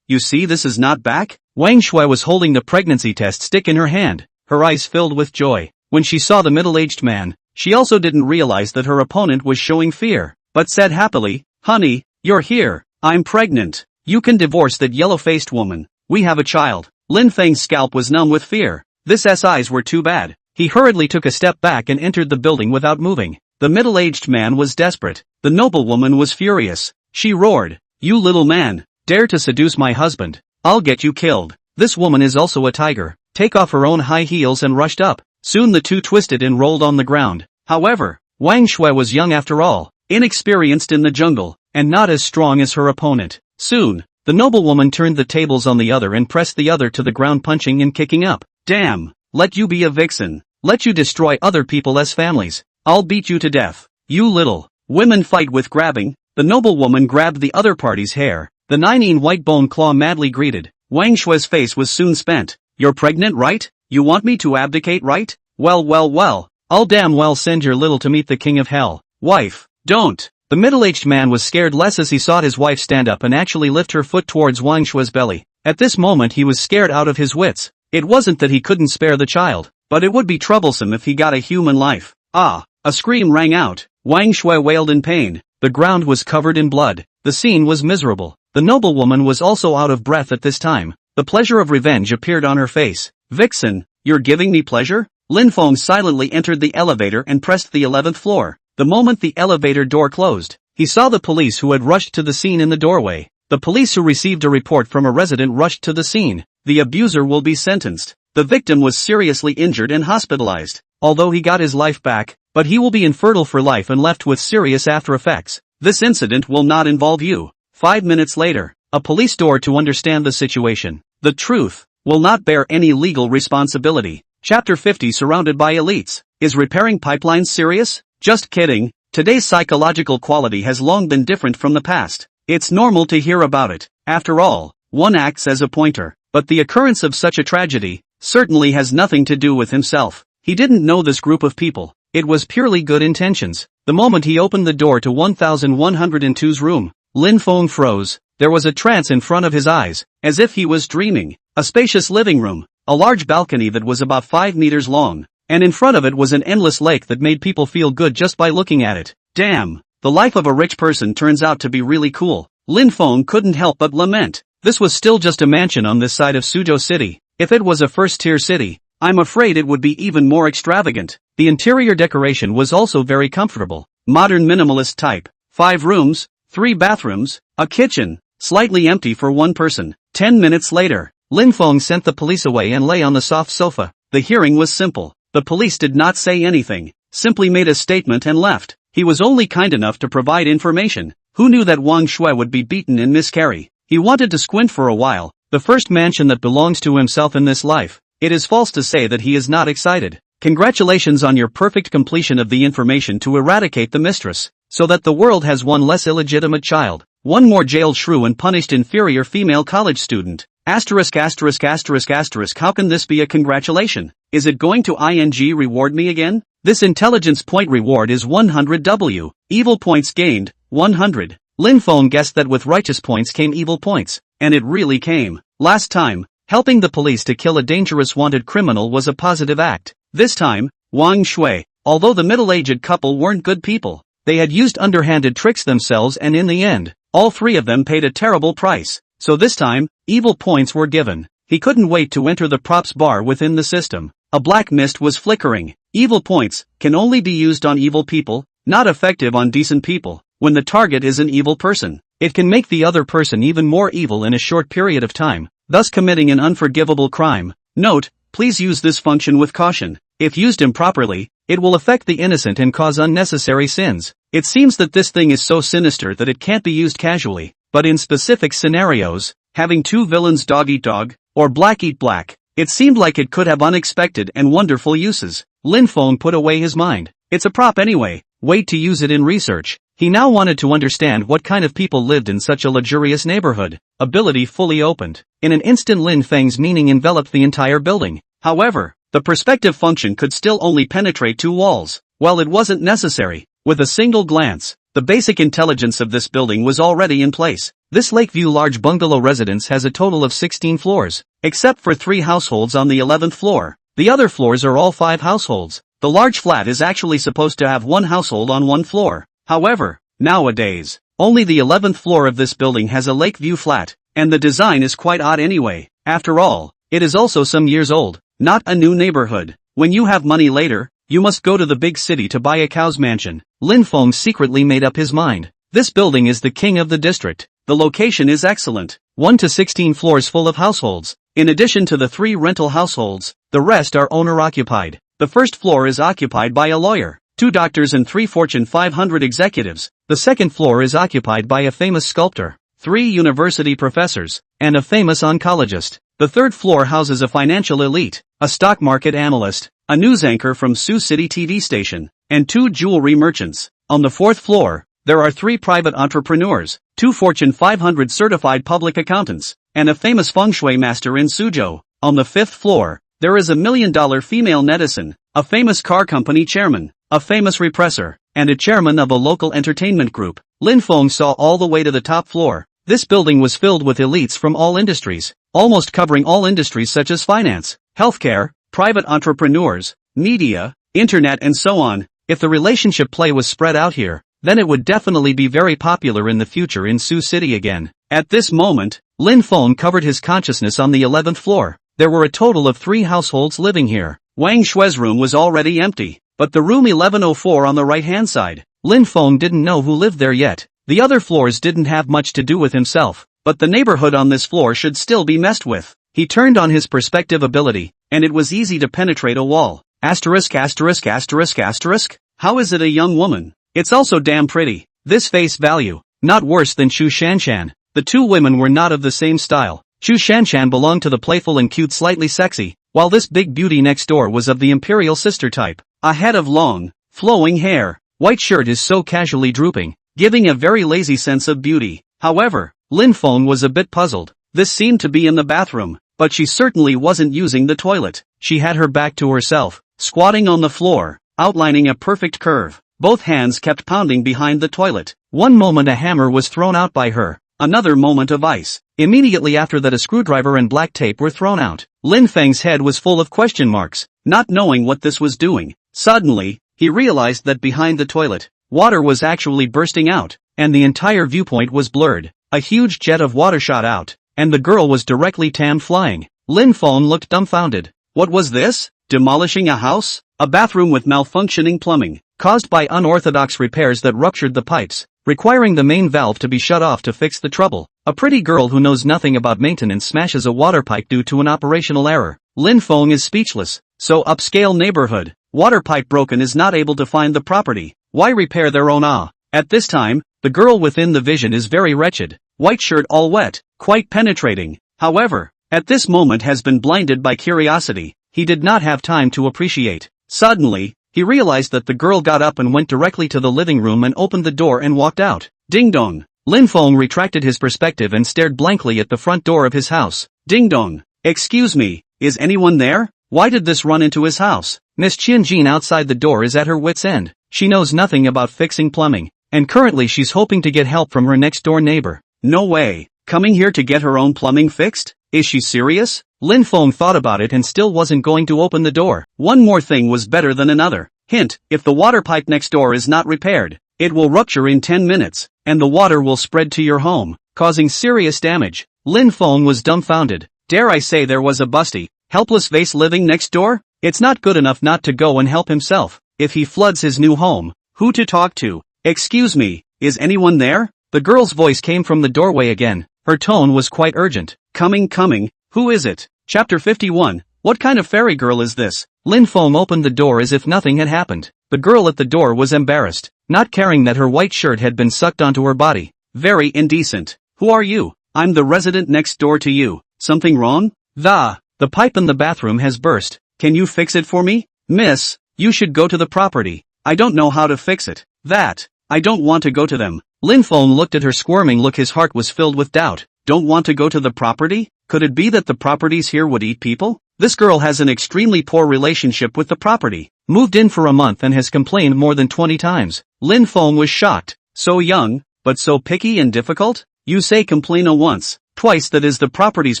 You see this is not back?" Wang Shui was holding the pregnancy test stick in her hand, her eyes filled with joy. When she saw the middle-aged man, she also didn't realize that her opponent was showing fear, but said happily, "Honey, you're here. I'm pregnant. You can divorce that yellow-faced woman. We have a child." Lin Feng's scalp was numb with fear. This SIs were too bad. He hurriedly took a step back and entered the building without moving. The middle-aged man was desperate. The noblewoman was furious. She roared, "You little man, dare to seduce my husband. I'll get you killed." This woman is also a tiger. Take off her own high heels and rushed up. Soon the two twisted and rolled on the ground. However, Wang Shui was young after all, inexperienced in the jungle, and not as strong as her opponent. Soon, the noblewoman turned the tables on the other and pressed the other to the ground, punching and kicking up. "Damn, let you be a vixen. Let you destroy other people as families. I'll beat you to death. You little." Women fight with grabbing. The noblewoman grabbed the other party's hair. The 9 white bone claw madly greeted. Wang Shui's face was soon spent. "You're pregnant, right? You want me to abdicate, right? Well, I'll damn well send your little to meet the king of hell." "Wife, don't." The middle-aged man was scared less as he saw his wife stand up and actually lift her foot towards Wang Shui's belly. At this moment he was scared out of his wits. It wasn't that he couldn't spare the child, but it would be troublesome if he got a human life. A scream rang out. Wang Shui wailed in pain. The ground was covered in blood. The scene was miserable. The noblewoman was also out of breath at this time. The pleasure of revenge appeared on her face. "Vixen, you're giving me pleasure?" Lin Feng silently entered the elevator and pressed the 11th floor. The moment the elevator door closed, he saw the police who had rushed to the scene in the doorway. The police who received a report from a resident rushed to the scene. The abuser will be sentenced. The victim was seriously injured and hospitalized, although he got his life back, but he will be infertile for life and left with serious after effects. This incident will not involve you. 5 minutes later, a police door to understand the situation. The truth will not bear any legal responsibility. Chapter 50 Surrounded by elites. Is repairing pipelines serious? Just kidding. Today's psychological quality has long been different from the past. It's normal to hear about it. After all, one acts as a pointer. But the occurrence of such a tragedy certainly has nothing to do with himself. He didn't know this group of people. It was purely good intentions. The moment he opened the door to 1102's room, Lin Feng froze. There was a trance in front of his eyes, as if he was dreaming. A spacious living room, a large balcony that was about 5 meters long, and in front of it was an endless lake that made people feel good just by looking at it. Damn, the life of a rich person turns out to be really cool. Lin Feng couldn't help but lament. This was still just a mansion on this side of Suzhou City. If it was a first-tier city, I'm afraid it would be even more extravagant. The interior decoration was also very comfortable. Modern minimalist type. 5 rooms, 3 bathrooms, a kitchen, slightly empty for one person. 10 minutes later, Lin Feng sent the police away and lay on the soft sofa. The hearing was simple. The police did not say anything, simply made a statement and left. He was only kind enough to provide information. Who knew that Wang Shui would be beaten and miscarry? He wanted to squint for a while. The first mansion that belongs to himself in this life. It is false to say that he is not excited. Congratulations on your perfect completion of the information to eradicate the mistress, so that the world has one less illegitimate child, one more jailed shrew and punished inferior female college student. Asterisk asterisk asterisk asterisk. How can this be a congratulation? Is it going to ing reward me again? This intelligence point reward is 100 W. Evil points gained, 100. Lin Feng guessed that with righteous points came evil points, and it really came. Last time, helping the police to kill a dangerous wanted criminal was a positive act. This time, Wang Shui, although the middle-aged couple weren't good people, they had used underhanded tricks themselves and in the end, all 3 of them paid a terrible price. So this time, evil points were given. He couldn't wait to enter the props bar within the system. A black mist was flickering. Evil points can only be used on evil people, not effective on decent people. When the target is an evil person, it can make the other person even more evil in a short period of time, thus committing an unforgivable crime. Note, please use this function with caution. If used improperly, it will affect the innocent and cause unnecessary sins. It seems that this thing is so sinister that it can't be used casually, but in specific scenarios, having 2 villains dog eat dog, or black eat black, it seemed like it could have unexpected and wonderful uses. Lin Feng put away his mind. It's a prop anyway, wait to use it in research. He now wanted to understand what kind of people lived in such a luxurious neighborhood. Ability fully opened. In an instant Lin Feng's meaning enveloped the entire building. However, the perspective function could still only penetrate 2 walls. Well, it wasn't necessary. With a single glance, the basic intelligence of this building was already in place. This Lakeview large bungalow residence has a total of 16 floors, except for 3 households on the 11th floor. The other floors are all 5 households. The large flat is actually supposed to have 1 household on 1 floor. However, nowadays, only the 11th floor of this building has a Lakeview flat, and the design is quite odd anyway. After all, it is also some years old, not a new neighborhood. When you have money later, you must go to the big city to buy a cow's mansion. Lin Feng secretly made up his mind. This building is the king of the district. The location is excellent. 1 to 16 floors full of households. In addition to the 3 rental households, the rest are owner-occupied. The first floor is occupied by a lawyer, 2 doctors and 3 Fortune 500 executives. The second floor is occupied by a famous sculptor, 3 university professors, and a famous oncologist. The third floor houses a financial elite, a stock market analyst, a news anchor from Sioux City TV station, and 2 jewelry merchants. On the 4th floor, there are 3 private entrepreneurs, 2 Fortune 500 certified public accountants, and a famous feng shui master in Suzhou. On the 5th floor, there is a $1 million female netizen, a famous car company chairman, a famous repressor, and a chairman of a local entertainment group. Lin Feng saw all the way to the top floor. This building was filled with elites from all industries, almost covering all industries such as finance, healthcare, private entrepreneurs, media, internet and so on. If the relationship play was spread out here, then it would definitely be very popular in the future in Sioux City again. At this moment, Lin Feng covered his consciousness on the 11th floor. There were a total of 3 households living here. Wang Shui's room was already empty, but the room 1104 on the right-hand side, Lin Feng didn't know who lived there yet. The other floors didn't have much to do with himself, but the neighborhood on this floor should still be messed with. He turned on his perspective ability, and it was easy to penetrate a wall. Asterisk asterisk asterisk asterisk. How is it a young woman? It's also damn pretty. This face value, not worse than Chu Shanshan. The 2 women were not of the same style. Chu Shanshan belonged to the playful and cute slightly sexy, while this big beauty next door was of the imperial sister type. A head of long, flowing hair, white shirt is so casually drooping, giving a very lazy sense of beauty. However, Lin Feng was a bit puzzled. This seemed to be in the bathroom, but she certainly wasn't using the toilet. She had her back to herself, squatting on the floor, outlining a perfect curve. Both hands kept pounding behind the toilet. One moment a hammer was thrown out by her, another moment of ice. Immediately after that a screwdriver and black tape were thrown out. Lin Feng's head was full of question marks, not knowing what this was doing. Suddenly, he realized that behind the toilet, water was actually bursting out, and the entire viewpoint was blurred. A huge jet of water shot out, and the girl was directly flying. Lin Feng looked dumbfounded. What was this? Demolishing a house? A bathroom with malfunctioning plumbing, caused by unorthodox repairs that ruptured the pipes, requiring the main valve to be shut off to fix the trouble. A pretty girl who knows nothing about maintenance smashes a water pipe due to an operational error. Lin Feng is speechless. So upscale neighborhood, water pipe broken is not able to find the property. Why repair their own? At this time, the girl within the vision is very wretched. White shirt all wet, quite penetrating. However, at this moment has been blinded by curiosity. He did not have time to appreciate. Suddenly, he realized that the girl got up and went directly to the living room and opened the door and walked out. Ding dong. Lin Feng retracted his perspective and stared blankly at the front door of his house. Ding dong. Excuse me, is anyone there? Why did this run into his house? Miss Qian Jin outside the door is at her wit's end. She knows nothing about fixing plumbing, and currently she's hoping to get help from her next door neighbor. No way. Coming here to get her own plumbing fixed? Is she serious? Lin Feng thought about it and still wasn't going to open the door. One more thing was better than another. Hint, if the water pipe next door is not repaired, it will rupture in 10 minutes, and the water will spread to your home, causing serious damage. Lin Feng was dumbfounded. Dare I say there was a busty, helpless vase living next door? It's not good enough not to go and help himself. If he floods his new home, who to talk to? Excuse me, is anyone there? The girl's voice came from the doorway again. Her tone was quite urgent. Coming, who is it? Chapter 51, what kind of fairy girl is this? Lin Feng opened the door as if nothing had happened. The girl at the door was embarrassed, not caring that her white shirt had been sucked onto her body. Very indecent. Who are you? I'm the resident next door to you. Something wrong? The pipe in the bathroom has burst. Can you fix it for me? Miss, you should go to the property. I don't know how to fix it. I don't want to go to them. Lin Feng looked at her squirming look. His heart was filled with doubt. Don't want to go to the property? Could it be that the properties here would eat people? This girl has an extremely poor relationship with the property. Moved in for a month and has complained more than 20 times. Lin Feng was shocked. So young, but so picky and difficult? You say complain once, twice, that is the property's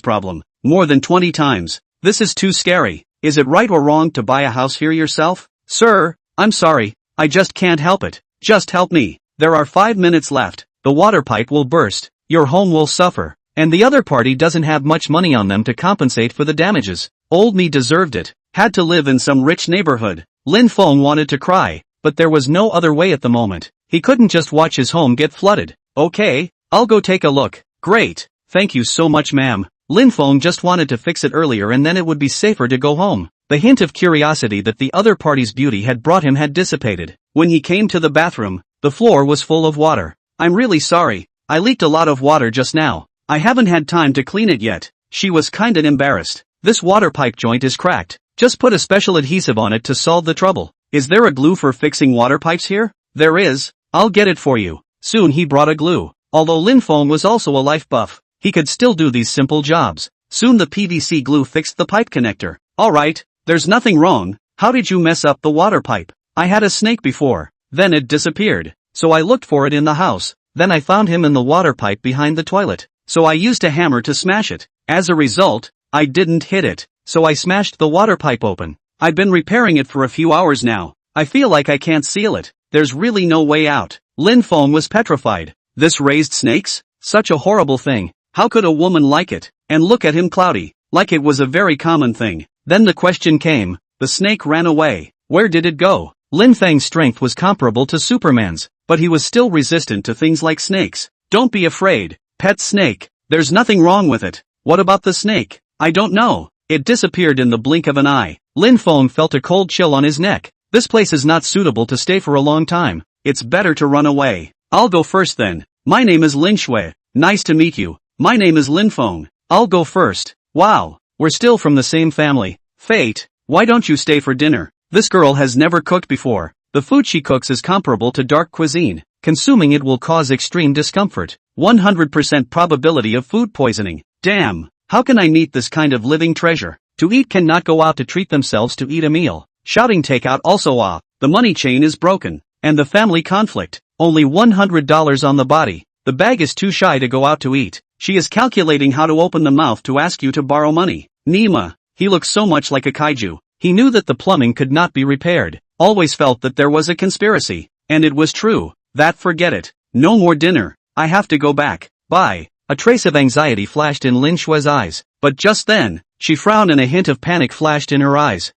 problem. More than 20 times. This is too scary. Is it right or wrong to buy a house here yourself? Sir, I'm sorry, I just can't help it. Just help me. There are 5 minutes left. The water pipe will burst. Your home will suffer. And the other party doesn't have much money on them to compensate for the damages. Old me deserved it. Had to live in some rich neighborhood. Lin Feng wanted to cry, but there was no other way at the moment. He couldn't just watch his home get flooded. Okay, I'll go take a look. Great. Thank you so much, ma'am. Lin Feng just wanted to fix it earlier and then it would be safer to go home. The hint of curiosity that the other party's beauty had brought him had dissipated. When he came to the bathroom, the floor was full of water. I'm really sorry. I leaked a lot of water just now. I haven't had time to clean it yet. She was kinda embarrassed. This water pipe joint is cracked. Just put a special adhesive on it to solve the trouble. Is there a glue for fixing water pipes here? There is. I'll get it for you. Soon he brought a glue. Although Lin Feng was also a life buff, he could still do these simple jobs. Soon the PVC glue fixed the pipe connector. Alright, there's nothing wrong. How did you mess up the water pipe? I had a snake before. Then it disappeared. So I looked for it in the house. Then I found him in the water pipe behind the toilet. So I used a hammer to smash it. As a result, I didn't hit it. So I smashed the water pipe open. I've been repairing it for a few hours now. I feel like I can't seal it. There's really no way out. Lin Feng was petrified. This raised snakes? Such a horrible thing. How could a woman like it? And look at him cloudy, like it was a very common thing. Then the question came. The snake ran away. Where did it go? Lin Feng's strength was comparable to Superman's, but he was still resistant to things like snakes. Don't be afraid. Pet snake. There's nothing wrong with it. What about the snake? I don't know. It disappeared in the blink of an eye. Lin Feng felt a cold chill on his neck. This place is not suitable to stay for a long time. It's better to run away. I'll go first then. My name is Lin Shui. Nice to meet you. My name is Lin Feng. I'll go first. Wow. We're still from the same family. Fate. Why don't you stay for dinner? This girl has never cooked before. The food she cooks is comparable to dark cuisine. Consuming it will cause extreme discomfort. 100% probability of food poisoning. Damn, how can I meet this kind of living treasure? To eat cannot go out to treat themselves to eat a meal. Shouting takeout also the money chain is broken. And the family conflict. Only $100 on the body. The bag is too shy to go out to eat. She is calculating how to open the mouth to ask you to borrow money. Nima, he looks so much like a kaiju. He knew that the plumbing could not be repaired. Always felt that there was a conspiracy. And it was true. That forget it. No more dinner. I have to go back. Bye. A trace of anxiety flashed in Lin Shue's eyes. But just then, she frowned and a hint of panic flashed in her eyes.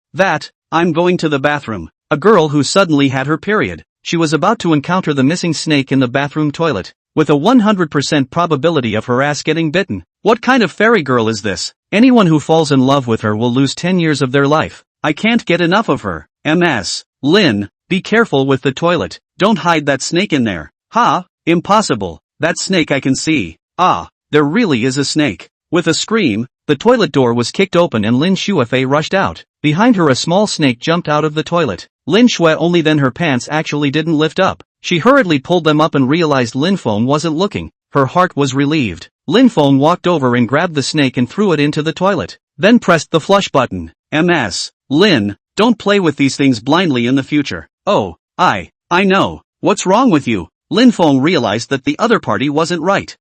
I'm going to the bathroom. A girl who suddenly had her period. She was about to encounter the missing snake in the bathroom toilet. With a 100% probability of her ass getting bitten. What kind of fairy girl is this? Anyone who falls in love with her will lose 10 years of their life. I can't get enough of her. MS. Lin, be careful with the toilet. Don't hide that snake in there. Ha, impossible. That snake I can see. There really is a snake. With a scream, the toilet door was kicked open and Lin Shuefei rushed out. Behind her a small snake jumped out of the toilet. Lin Shui only then her pants actually didn't lift up. She hurriedly pulled them up and realized Lin Feng wasn't looking. Her heart was relieved. Lin Feng walked over and grabbed the snake and threw it into the toilet. Then pressed the flush button. MS. Lin, don't play with these things blindly in the future. Oh, I know. What's wrong with you? Lin Feng realized that the other party wasn't right.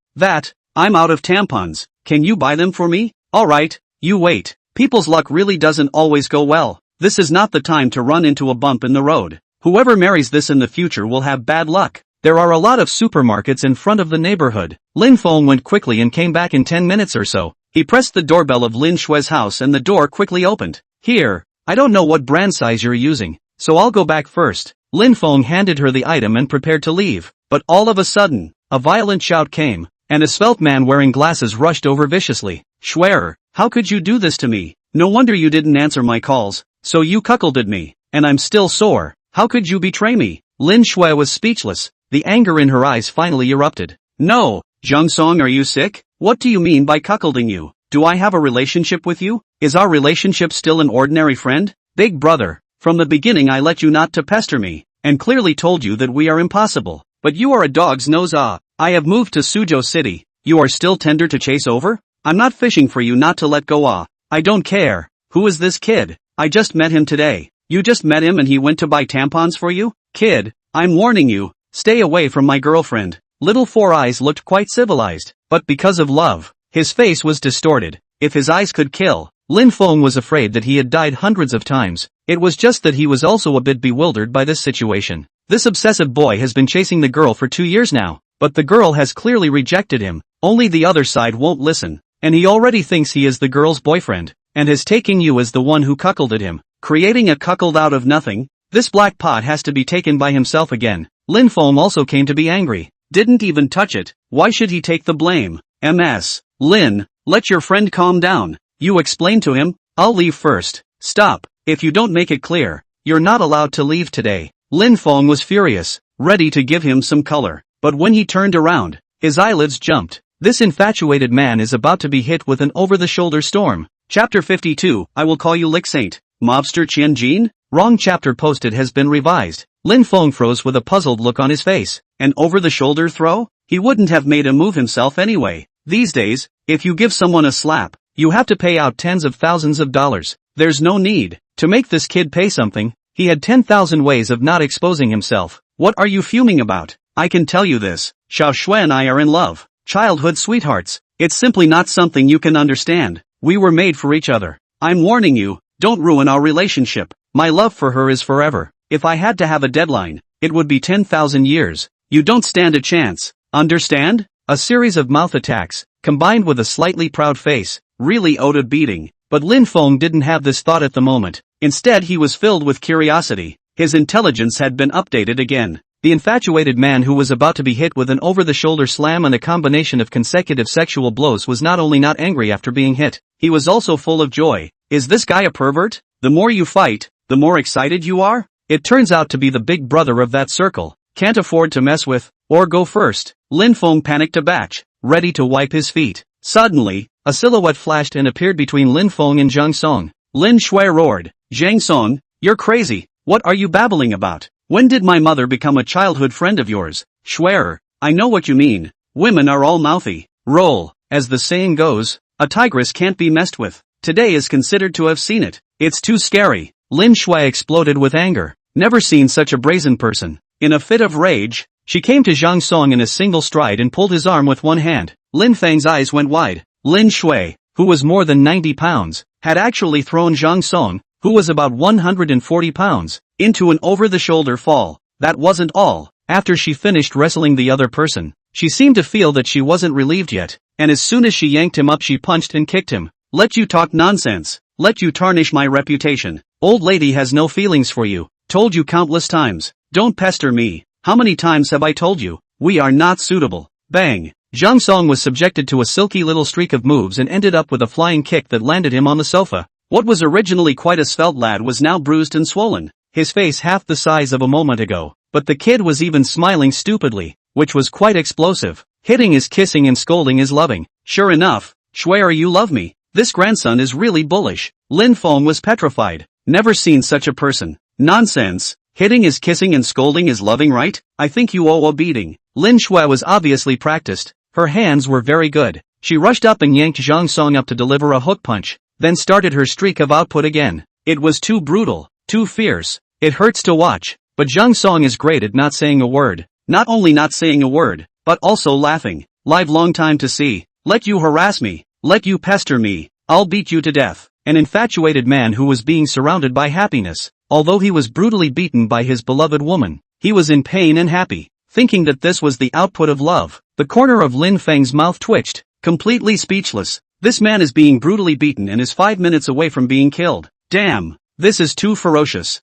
I'm out of tampons. Can you buy them for me? Alright, you wait. People's luck really doesn't always go well. This is not the time to run into a bump in the road. Whoever marries this in the future will have bad luck. There are a lot of supermarkets in front of the neighborhood. Lin Feng went quickly and came back in 10 minutes or so. He pressed the doorbell of Lin Shue's house and the door quickly opened. Here, I don't know what brand size you're using, so I'll go back first. Lin Feng handed her the item and prepared to leave. But all of a sudden, a violent shout came, and a svelte man wearing glasses rushed over viciously. Schwerer, how could you do this to me? No wonder you didn't answer my calls. So you cuckolded me, and I'm still sore. How could you betray me? Lin Shui was speechless. The anger in her eyes finally erupted. No, Zhang Song, are you sick? What do you mean by cuckolding you? Do I have a relationship with you? Is our relationship still an ordinary friend? Big brother, from the beginning I let you not to pester me, and clearly told you that we are impossible. But you are a dog's nose. I have moved to Suzhou City. You are still tender to chase over? I'm not fishing for you not to let go. I don't care. Who is this kid? I just met him today. You just met him and he went to buy tampons for you? Kid, I'm warning you, stay away from my girlfriend. Little Four Eyes looked quite civilized, but because of love, his face was distorted. If his eyes could kill, Lin Feng was afraid that he had died hundreds of times. It was just that he was also a bit bewildered by this situation. This obsessive boy has been chasing the girl for 2 years now, but the girl has clearly rejected him. Only the other side won't listen, and he already thinks he is the girl's boyfriend, and has taken you as the one who cuckolded him. Creating a cuckold out of nothing? This black pot has to be taken by himself again. Lin Feng also came to be angry. Didn't even touch it. Why should he take the blame? MS. Lin, let your friend calm down. You explain to him. I'll leave first. Stop. If you don't make it clear, you're not allowed to leave today. Lin Feng was furious, ready to give him some color. But when he turned around, his eyelids jumped. This infatuated man is about to be hit with an over-the-shoulder storm. Chapter 52, I will call you Lick Saint. Mobster Qian Jin? Wrong chapter posted has been revised. Lin Feng froze with a puzzled look on his face. An over-the-shoulder throw? He wouldn't have made a move himself anyway. These days, if you give someone a slap, you have to pay out tens of thousands of dollars. There's no need to make this kid pay something. He had 10,000 ways of not exposing himself. What are you fuming about? I can tell you this. Xiao Shui and I are in love. Childhood sweethearts. It's simply not something you can understand. We were made for each other. I'm warning you, don't ruin our relationship. My love for her is forever. If I had to have a deadline, it would be 10,000 years. You don't stand a chance. Understand? A series of mouth attacks, combined with a slightly proud face, really owed a beating. But Lin Feng didn't have this thought at the moment. Instead he was filled with curiosity. His intelligence had been updated again. The infatuated man who was about to be hit with an over-the-shoulder slam and a combination of consecutive sexual blows was not only not angry after being hit, he was also full of joy. Is this guy a pervert? The more you fight, the more excited you are? It turns out to be the big brother of that circle. Can't afford to mess with, or go first. Lin Feng panicked a batch, ready to wipe his feet. Suddenly, a silhouette flashed and appeared between Lin Feng and Zhang Song. Lin Shui roared, Zhang Song, you're crazy. What are you babbling about? When did my mother become a childhood friend of yours? Schwerer, I know what you mean. Women are all mouthy. Roll. As the saying goes, a tigress can't be messed with. Today is considered to have seen it. It's too scary. Lin Shui exploded with anger. Never seen such a brazen person. In a fit of rage, she came to Zhang Song in a single stride and pulled his arm with one hand. Lin Feng's eyes went wide. Lin Shui, who was more than 90 pounds, had actually thrown Zhang Song, who was about 140 pounds, into an over-the-shoulder fall. That wasn't all. After she finished wrestling the other person, she seemed to feel that she wasn't relieved yet, and as soon as she yanked him up she punched and kicked him. Let you talk nonsense. Let you tarnish my reputation. Old lady has no feelings for you. Told you countless times. Don't pester me. How many times have I told you? We are not suitable. Bang. Zhang Song was subjected to a silky little streak of moves and ended up with a flying kick that landed him on the sofa. What was originally quite a svelte lad was now bruised and swollen, his face half the size of a moment ago, but the kid was even smiling stupidly, which was quite explosive. Hitting is kissing and scolding is loving. Sure enough, Schwerer, you love me. This grandson is really bullish. Lin Feng was petrified. Never seen such a person. Nonsense. Hitting is kissing and scolding is loving, right? I think you owe a beating. Lin Shui was obviously practiced. Her hands were very good. She rushed up and yanked Zhang Song up to deliver a hook punch, then started her streak of output again. It was too brutal, too fierce. It hurts to watch, but Zhang Song is great at not saying a word. Not only not saying a word, but also laughing. Live long time to see. Let you harass me. Let you pester me. I'll beat you to death. An infatuated man who was being surrounded by happiness. Although he was brutally beaten by his beloved woman, he was in pain and happy, thinking that this was the output of love. The corner of Lin Feng's mouth twitched, completely speechless. This man is being brutally beaten and is 5 minutes away from being killed. Damn, this is too ferocious.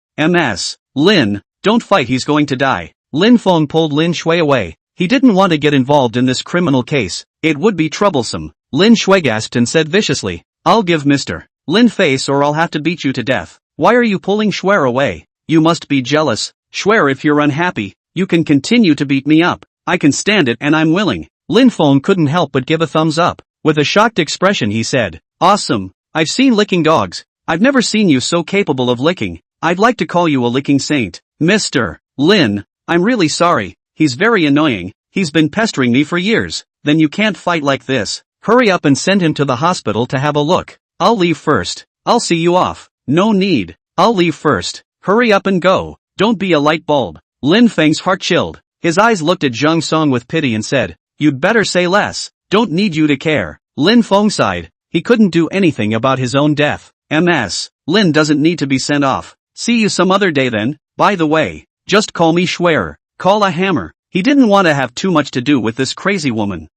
Lin, don't fight, he's going to die. Lin Feng pulled Lin Shui away. He didn't want to get involved in this criminal case. It would be troublesome. Lin Shui gasped and said viciously, I'll give Mr. Lin face or I'll have to beat you to death. Why are you pulling Schwerer away? You must be jealous. Schwerer, if you're unhappy, you can continue to beat me up. I can stand it and I'm willing. Lin Feng couldn't help but give a thumbs up. With a shocked expression he said, Awesome. I've seen licking dogs. I've never seen you so capable of licking. I'd like to call you a licking saint. Mr. Lin, I'm really sorry. He's very annoying. He's been pestering me for years. Then you can't fight like this. Hurry up and send him to the hospital to have a look. I'll leave first. I'll see you off. No need. I'll leave first. Hurry up and go. Don't be a light bulb. Lin Feng's heart chilled. His eyes looked at Zhang Song with pity and said, You'd better say less. Don't need you to care. Lin Feng sighed. He couldn't do anything about his own death. Lin doesn't need to be sent off. See you some other day then. By the way, just call me Schwerer. Call a hammer. He didn't want to have too much to do with this crazy woman.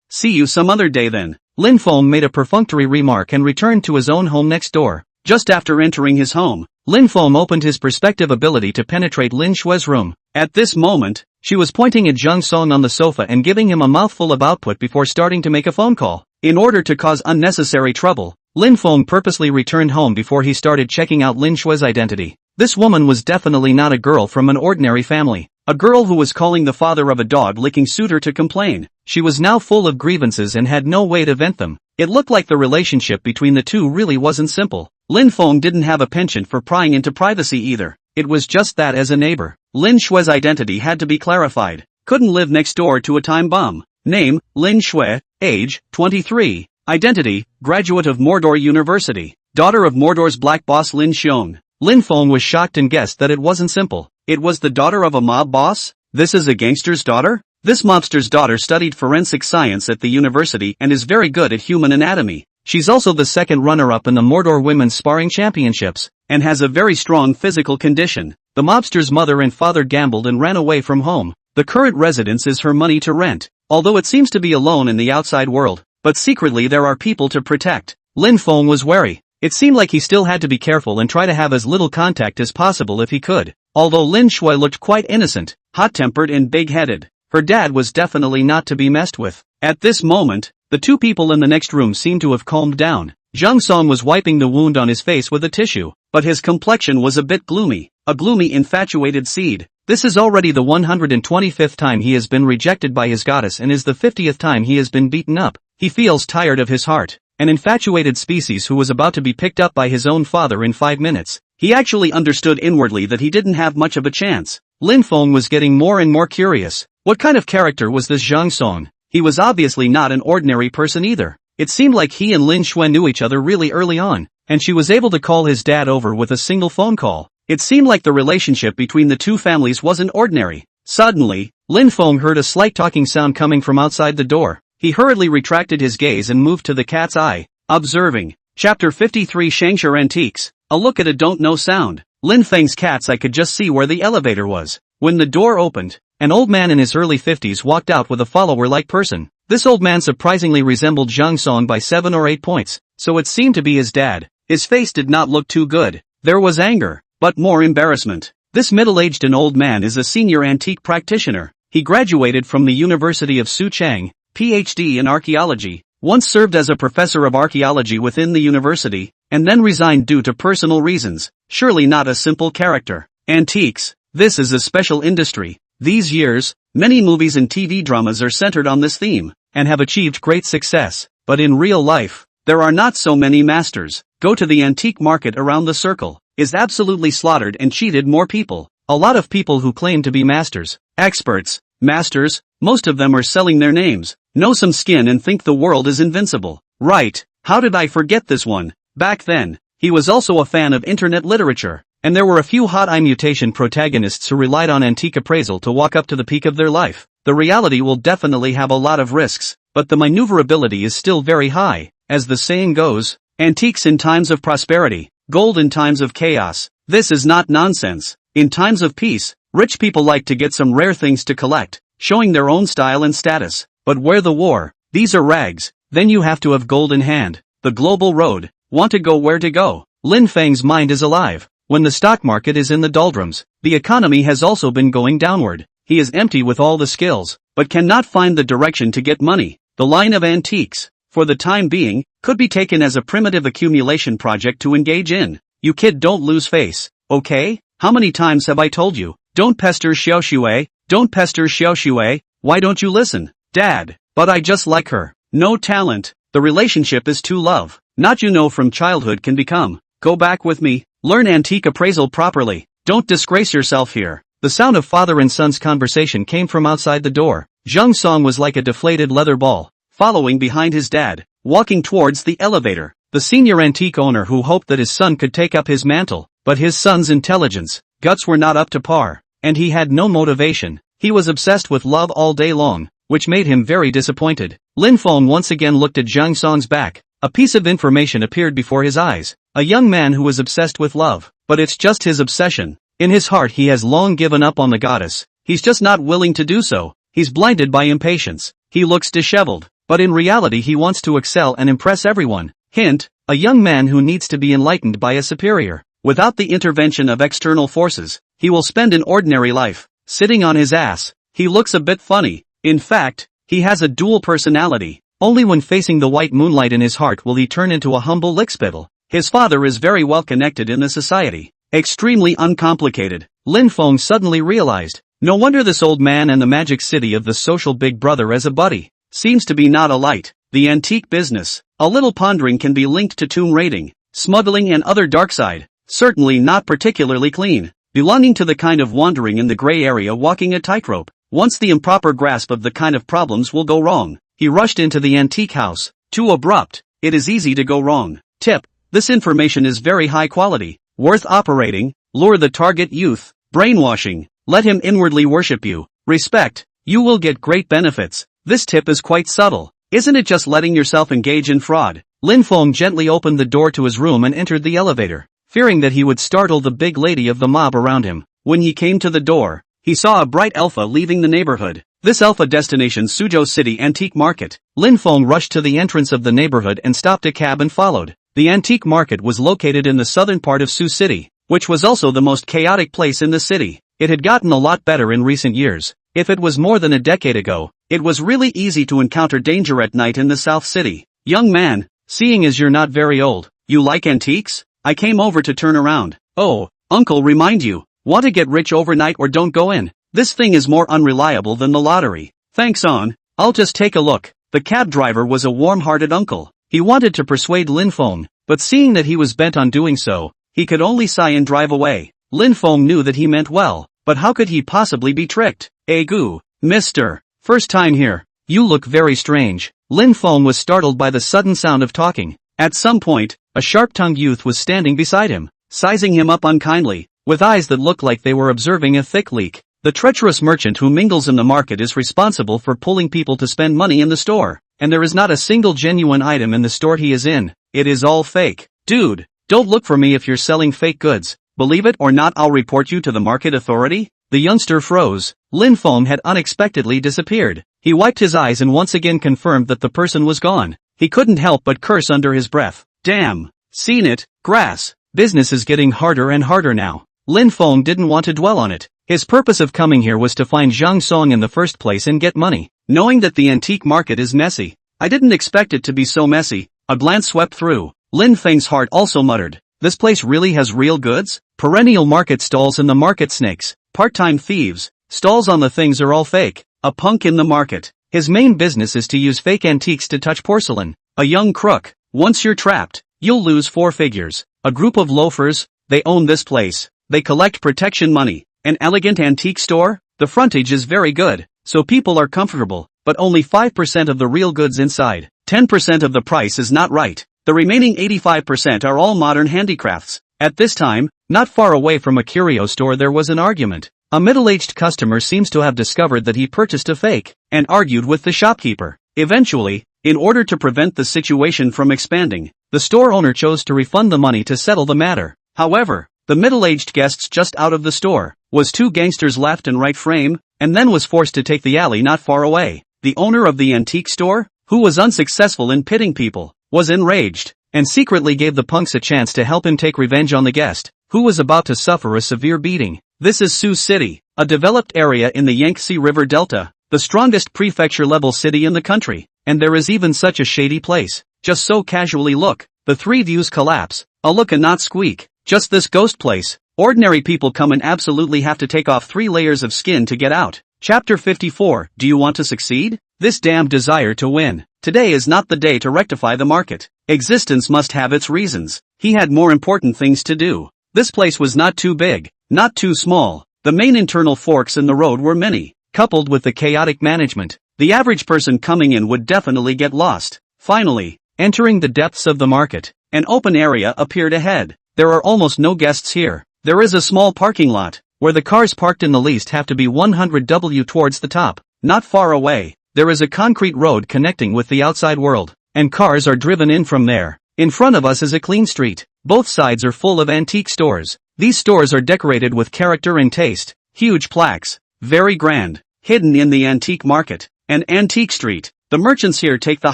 See you some other day then. Lin Feng made a perfunctory remark and returned to his own home next door. Just after entering his home, Lin Feng opened his perspective ability to penetrate Lin Shui's room. At this moment, she was pointing at Zhang Song on the sofa and giving him a mouthful of output before starting to make a phone call. In order to cause unnecessary trouble, Lin Feng purposely returned home before he started checking out Lin Shui's identity. This woman was definitely not a girl from an ordinary family. A girl who was calling the father of a dog-licking suitor to complain. She was now full of grievances and had no way to vent them. It looked like the relationship between the two really wasn't simple. Lin Feng didn't have a penchant for prying into privacy either. It was just that as a neighbor, Lin Shui's identity had to be clarified. Couldn't live next door to a time bomb. Name, Lin Shui. Age, 23. Identity, graduate of Mordor University. Daughter of Mordor's black boss Lin Xiong. Lin Feng was shocked and guessed that it wasn't simple. It was the daughter of a mob boss? This is a gangster's daughter? This mobster's daughter studied forensic science at the university and is very good at human anatomy. She's also the second runner-up in the Mordor Women's Sparring Championships, and has a very strong physical condition. The mobster's mother and father gambled and ran away from home. The current residence is her money to rent, although it seems to be alone in the outside world, but secretly there are people to protect. Lin Feng was wary. It seemed like he still had to be careful and try to have as little contact as possible if he could. Although Lin Shui looked quite innocent, hot-tempered and big-headed, her dad was definitely not to be messed with. At this moment, the two people in the next room seemed to have calmed down. Zhang Song was wiping the wound on his face with a tissue, but his complexion was a bit gloomy, a gloomy infatuated seed. This is already the 125th time he has been rejected by his goddess and is the 50th time he has been beaten up. He feels tired of his heart, an infatuated species who was about to be picked up by his own father in 5 minutes. He actually understood inwardly that he didn't have much of a chance. Lin Feng was getting more and more curious. What kind of character was this Zhang Song? He was obviously not an ordinary person either. It seemed like he and Lin Xuan knew each other really early on, and she was able to call his dad over with a single phone call. It seemed like the relationship between the two families wasn't ordinary. Suddenly, Lin Feng heard a slight talking sound coming from outside the door. He hurriedly retracted his gaze and moved to the cat's eye, observing. Chapter 53 Shangshire Antiques. A look at a don't know sound. Lin Feng's cat's eye could just see where the elevator was. When the door opened, an old man in his early 50s walked out with a follower-like person. This old man surprisingly resembled Zhang Song by 7 or 8 points, so it seemed to be his dad. His face did not look too good. There was anger, but more embarrassment. This middle-aged and old man is a senior antique practitioner. He graduated from the University of Suchang, PhD in archaeology, once served as a professor of archaeology within the university, and then resigned due to personal reasons. Surely not a simple character. Antiques. This is a special industry. These years, many movies and TV dramas are centered on this theme, and have achieved great success. But in real life, there are not so many masters. Go to the antique market around the circle. Is absolutely slaughtered and cheated more people. A lot of people who claim to be masters, experts, masters, most of them are selling their names, know some skin and think the world is invincible. Right, how did I forget this one? Back then, he was also a fan of internet literature, and there were a few hot mutation protagonists who relied on antique appraisal to walk up to the peak of their life. The reality will definitely have a lot of risks, but the maneuverability is still very high. As the saying goes, antiques in times of prosperity, gold in times of chaos. This is not nonsense. In times of peace, rich people like to get some rare things to collect, showing their own style and status. But where the war, these are rags, then you have to have gold in hand. The global road, want to go where to go. Lin Feng's mind is alive. When the stock market is in the doldrums, the economy has also been going downward. He is empty with all the skills, but cannot find the direction to get money. The line of antiques, for the time being, could be taken as a primitive accumulation project to engage in. You kid, don't lose face, okay? How many times have I told you? Don't pester Xiaoxue, don't pester Xiaoxue, why don't you listen? Dad, but I just like her. No talent, the relationship is too love. Not you know from childhood can become. Go back with me, learn antique appraisal properly. Don't disgrace yourself here. The sound of father and son's conversation came from outside the door. Zhang Song was like a deflated leather ball, following behind his dad, walking towards the elevator. The senior antique owner who hoped that his son could take up his mantle, but his son's intelligence, guts were not up to par, and he had no motivation. He was obsessed with love all day long, which made him very disappointed. Lin Feng once again looked at Zhang Song's back. A piece of information appeared before his eyes. A young man who was obsessed with love, but it's just his obsession. In his heart he has long given up on the goddess. He's just not willing to do so. He's blinded by impatience. He looks disheveled, but in reality he wants to excel and impress everyone. Hint, a young man who needs to be enlightened by a superior. Without the intervention of external forces, he will spend an ordinary life, sitting on his ass. He looks a bit funny. In fact, he has a dual personality. Only when facing the white moonlight in his heart will he turn into a humble lickspittle. His father is very well connected in the society. Extremely uncomplicated. Lin Feng suddenly realized. No wonder this old man and the magic city of the social big brother as a buddy. Seems to be not a light. The antique business. A little pondering can be linked to tomb raiding, smuggling and other dark side. Certainly not particularly clean. Belonging to the kind of wandering in the gray area walking a tightrope. Once the improper grasp of the kind of problems will go wrong. He rushed into the antique house. Too abrupt. It is easy to go wrong. Tip. This information is very high quality. Worth operating. Lure the target youth. Brainwashing. Let him inwardly worship you. Respect. You will get great benefits. This tip is quite subtle. Isn't it just letting yourself engage in fraud? Lin Feng gently opened the door to his room and entered the elevator, fearing that he would startle the big lady of the mob around him. When he came to the door, he saw a bright alpha leaving the neighborhood. This alpha destination Suzhou City Antique Market. Lin Feng rushed to the entrance of the neighborhood and stopped a cab and followed. The antique market was located in the southern part of Su City, which was also the most chaotic place in the city. It had gotten a lot better in recent years. If it was more than a decade ago, it was really easy to encounter danger at night in the South City. Young man, seeing as you're not very old, you like antiques? I came over to turn around. Oh, uncle, remind you, want to get rich overnight or don't go in. This thing is more unreliable than the lottery. Thanks on, I'll just take a look. The cab driver was a warm-hearted uncle. He wanted to persuade Lin Feng, but seeing that he was bent on doing so, he could only sigh and drive away. Lin Feng knew that he meant well. but how could he possibly be tricked? Goo, mister. First time here. You look very strange. Lin Feng was startled by the sudden sound of talking. At some point, a sharp-tongued youth was standing beside him, sizing him up unkindly, with eyes that looked like they were observing a thick leak. The treacherous merchant who mingles in the market is responsible for pulling people to spend money in the store, and there is not a single genuine item in the store he is in. It is all fake. Dude, don't look for me if you're selling fake goods. Believe it or not, I'll report you to the market authority. The youngster froze. Lin Feng had unexpectedly disappeared. He wiped his eyes and once again confirmed that the person was gone. He couldn't help but curse under his breath. Damn. Seen it, grass. Business is getting harder and harder now. Lin Feng didn't want to dwell on it. His purpose of coming here was to find Zhang Song in the first place and get money. Knowing that the antique market is messy. I didn't expect it to be so messy. A glance swept through. Lin Feng's heart also muttered. This place really has real goods? Perennial market stalls in the market snakes. Part-time thieves. Stalls on the things are all fake. A punk in the market. His main business is to use fake antiques to touch porcelain. A young crook. Once you're trapped, you'll lose 4 figures. A group of loafers. They own this place. They collect protection money. An elegant antique store? The frontage is very good, so people are comfortable, but only 5% of the real goods inside. 10% of the price is not right. The remaining 85% are all modern handicrafts. At this time, not far away from a curio store there was an argument. A middle-aged customer seems to have discovered that he purchased a fake, and argued with the shopkeeper. Eventually, in order to prevent the situation from expanding, the store owner chose to refund the money to settle the matter. However, the middle-aged guests just out of the store was 2 gangsters left and right frame, and then was forced to take the alley not far away. The owner of the antique store, who was unsuccessful in pitting people, was enraged, and secretly gave the punks a chance to help him take revenge on the guest, who was about to suffer a severe beating. This is Sioux City, a developed area in the Yangtze River Delta, the strongest prefecture-level city in the country, and there is even such a shady place. Just so casually look, the 3 views collapse, a look and not squeak, just this ghost place. Ordinary people come and absolutely have to take off 3 layers of skin to get out. Chapter 54, Do you want to succeed? This damned desire to win. Today is not the day to rectify the market. Existence must have its reasons. He had more important things to do. This place was not too big, not too small. The main internal forks in the road were many, coupled with the chaotic management. The average person coming in would definitely get lost. Finally, entering the depths of the market, an open area appeared ahead. There are almost no guests here. There is a small parking lot, where the cars parked in the least have to be 100W towards the top. Not far away, there is a concrete road connecting with the outside world, and cars are driven in from there. In front of us is a clean street. Both sides are full of antique stores. These stores are decorated with character and taste. Huge plaques, very grand, hidden in the antique market. An antique street. The merchants here take the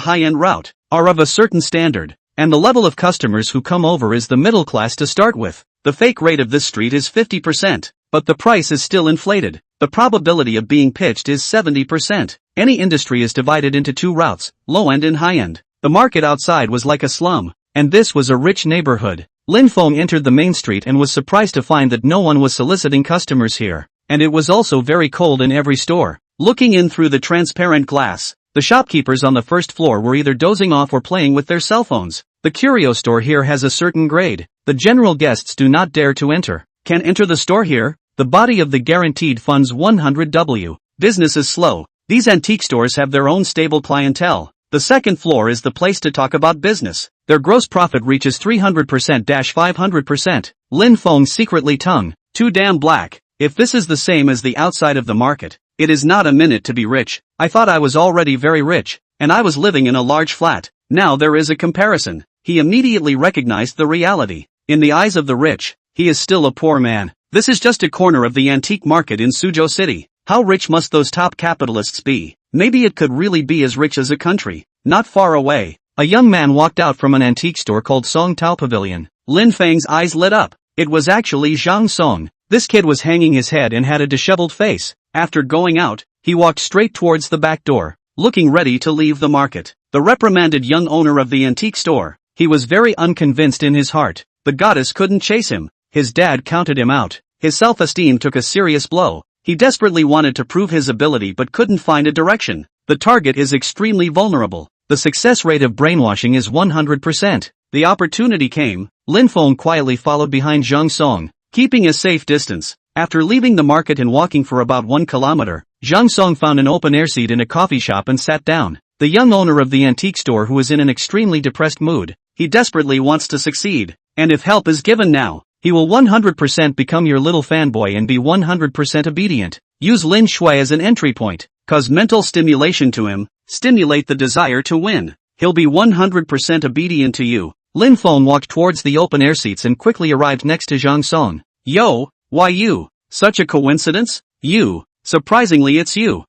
high-end route, are of a certain standard, and the level of customers who come over is the middle class to start with. The fake rate of this street is 50%, but the price is still inflated. The probability of being pitched is 70%. Any industry is divided into 2 routes, low-end and high-end. The market outside was like a slum, and this was a rich neighborhood. Lin Feng entered the main street and was surprised to find that no one was soliciting customers here, and it was also very cold in every store. Looking in through the transparent glass, the shopkeepers on the first floor were either dozing off or playing with their cell phones. The curio store here has a certain grade. The general guests do not dare to enter. Can enter the store here? The body of the guaranteed funds 100W. Business is slow. These antique stores have their own stable clientele. The second floor is the place to talk about business. Their gross profit reaches 300%-500%. Lin Feng secretly tongue. Too damn black. If this is the same as the outside of the market, it is not a minute to be rich. I thought I was already very rich, and I was living in a large flat. Now there is a comparison. He immediately recognized the reality. In the eyes of the rich, he is still a poor man. This is just a corner of the antique market in Suzhou City. How rich must those top capitalists be? Maybe it could really be as rich as a country. Not far away, a young man walked out from an antique store called Song Tao Pavilion. Lin Feng's eyes lit up. It was actually Zhang Song. This kid was hanging his head and had a disheveled face. After going out, he walked straight towards the back door, looking ready to leave the market. The reprimanded young owner of the antique store. He was very unconvinced in his heart. The goddess couldn't chase him. His dad counted him out. His self-esteem took a serious blow. He desperately wanted to prove his ability but couldn't find a direction. The target is extremely vulnerable. The success rate of brainwashing is 100%. The opportunity came. Lin Feng quietly followed behind Zhang Song, keeping a safe distance. After leaving the market and walking for about 1 kilometer, Zhang Song found an open-air seat in a coffee shop and sat down. The young owner of the antique store who is in an extremely depressed mood. He desperately wants to succeed. And if help is given now, he will 100% become your little fanboy and be 100% obedient. Use Lin Shui as an entry point. Cause mental stimulation to him, stimulate the desire to win. He'll be 100% obedient to you. Lin Feng walked towards the open-air seats and quickly arrived next to Zhang Song. Yo, why you? Such a coincidence? You. Surprisingly it's you.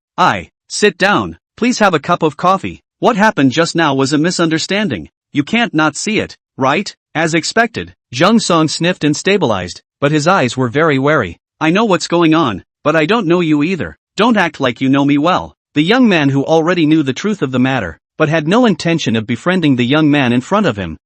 Sit down. Please have a cup of coffee. What happened just now was a misunderstanding. You can't not see it, right? As expected. Zhang Song sniffed and stabilized, but his eyes were very wary. I know what's going on, but I don't know you either. Don't act like you know me well. The young man who already knew the truth of the matter, but had no intention of befriending the young man in front of him.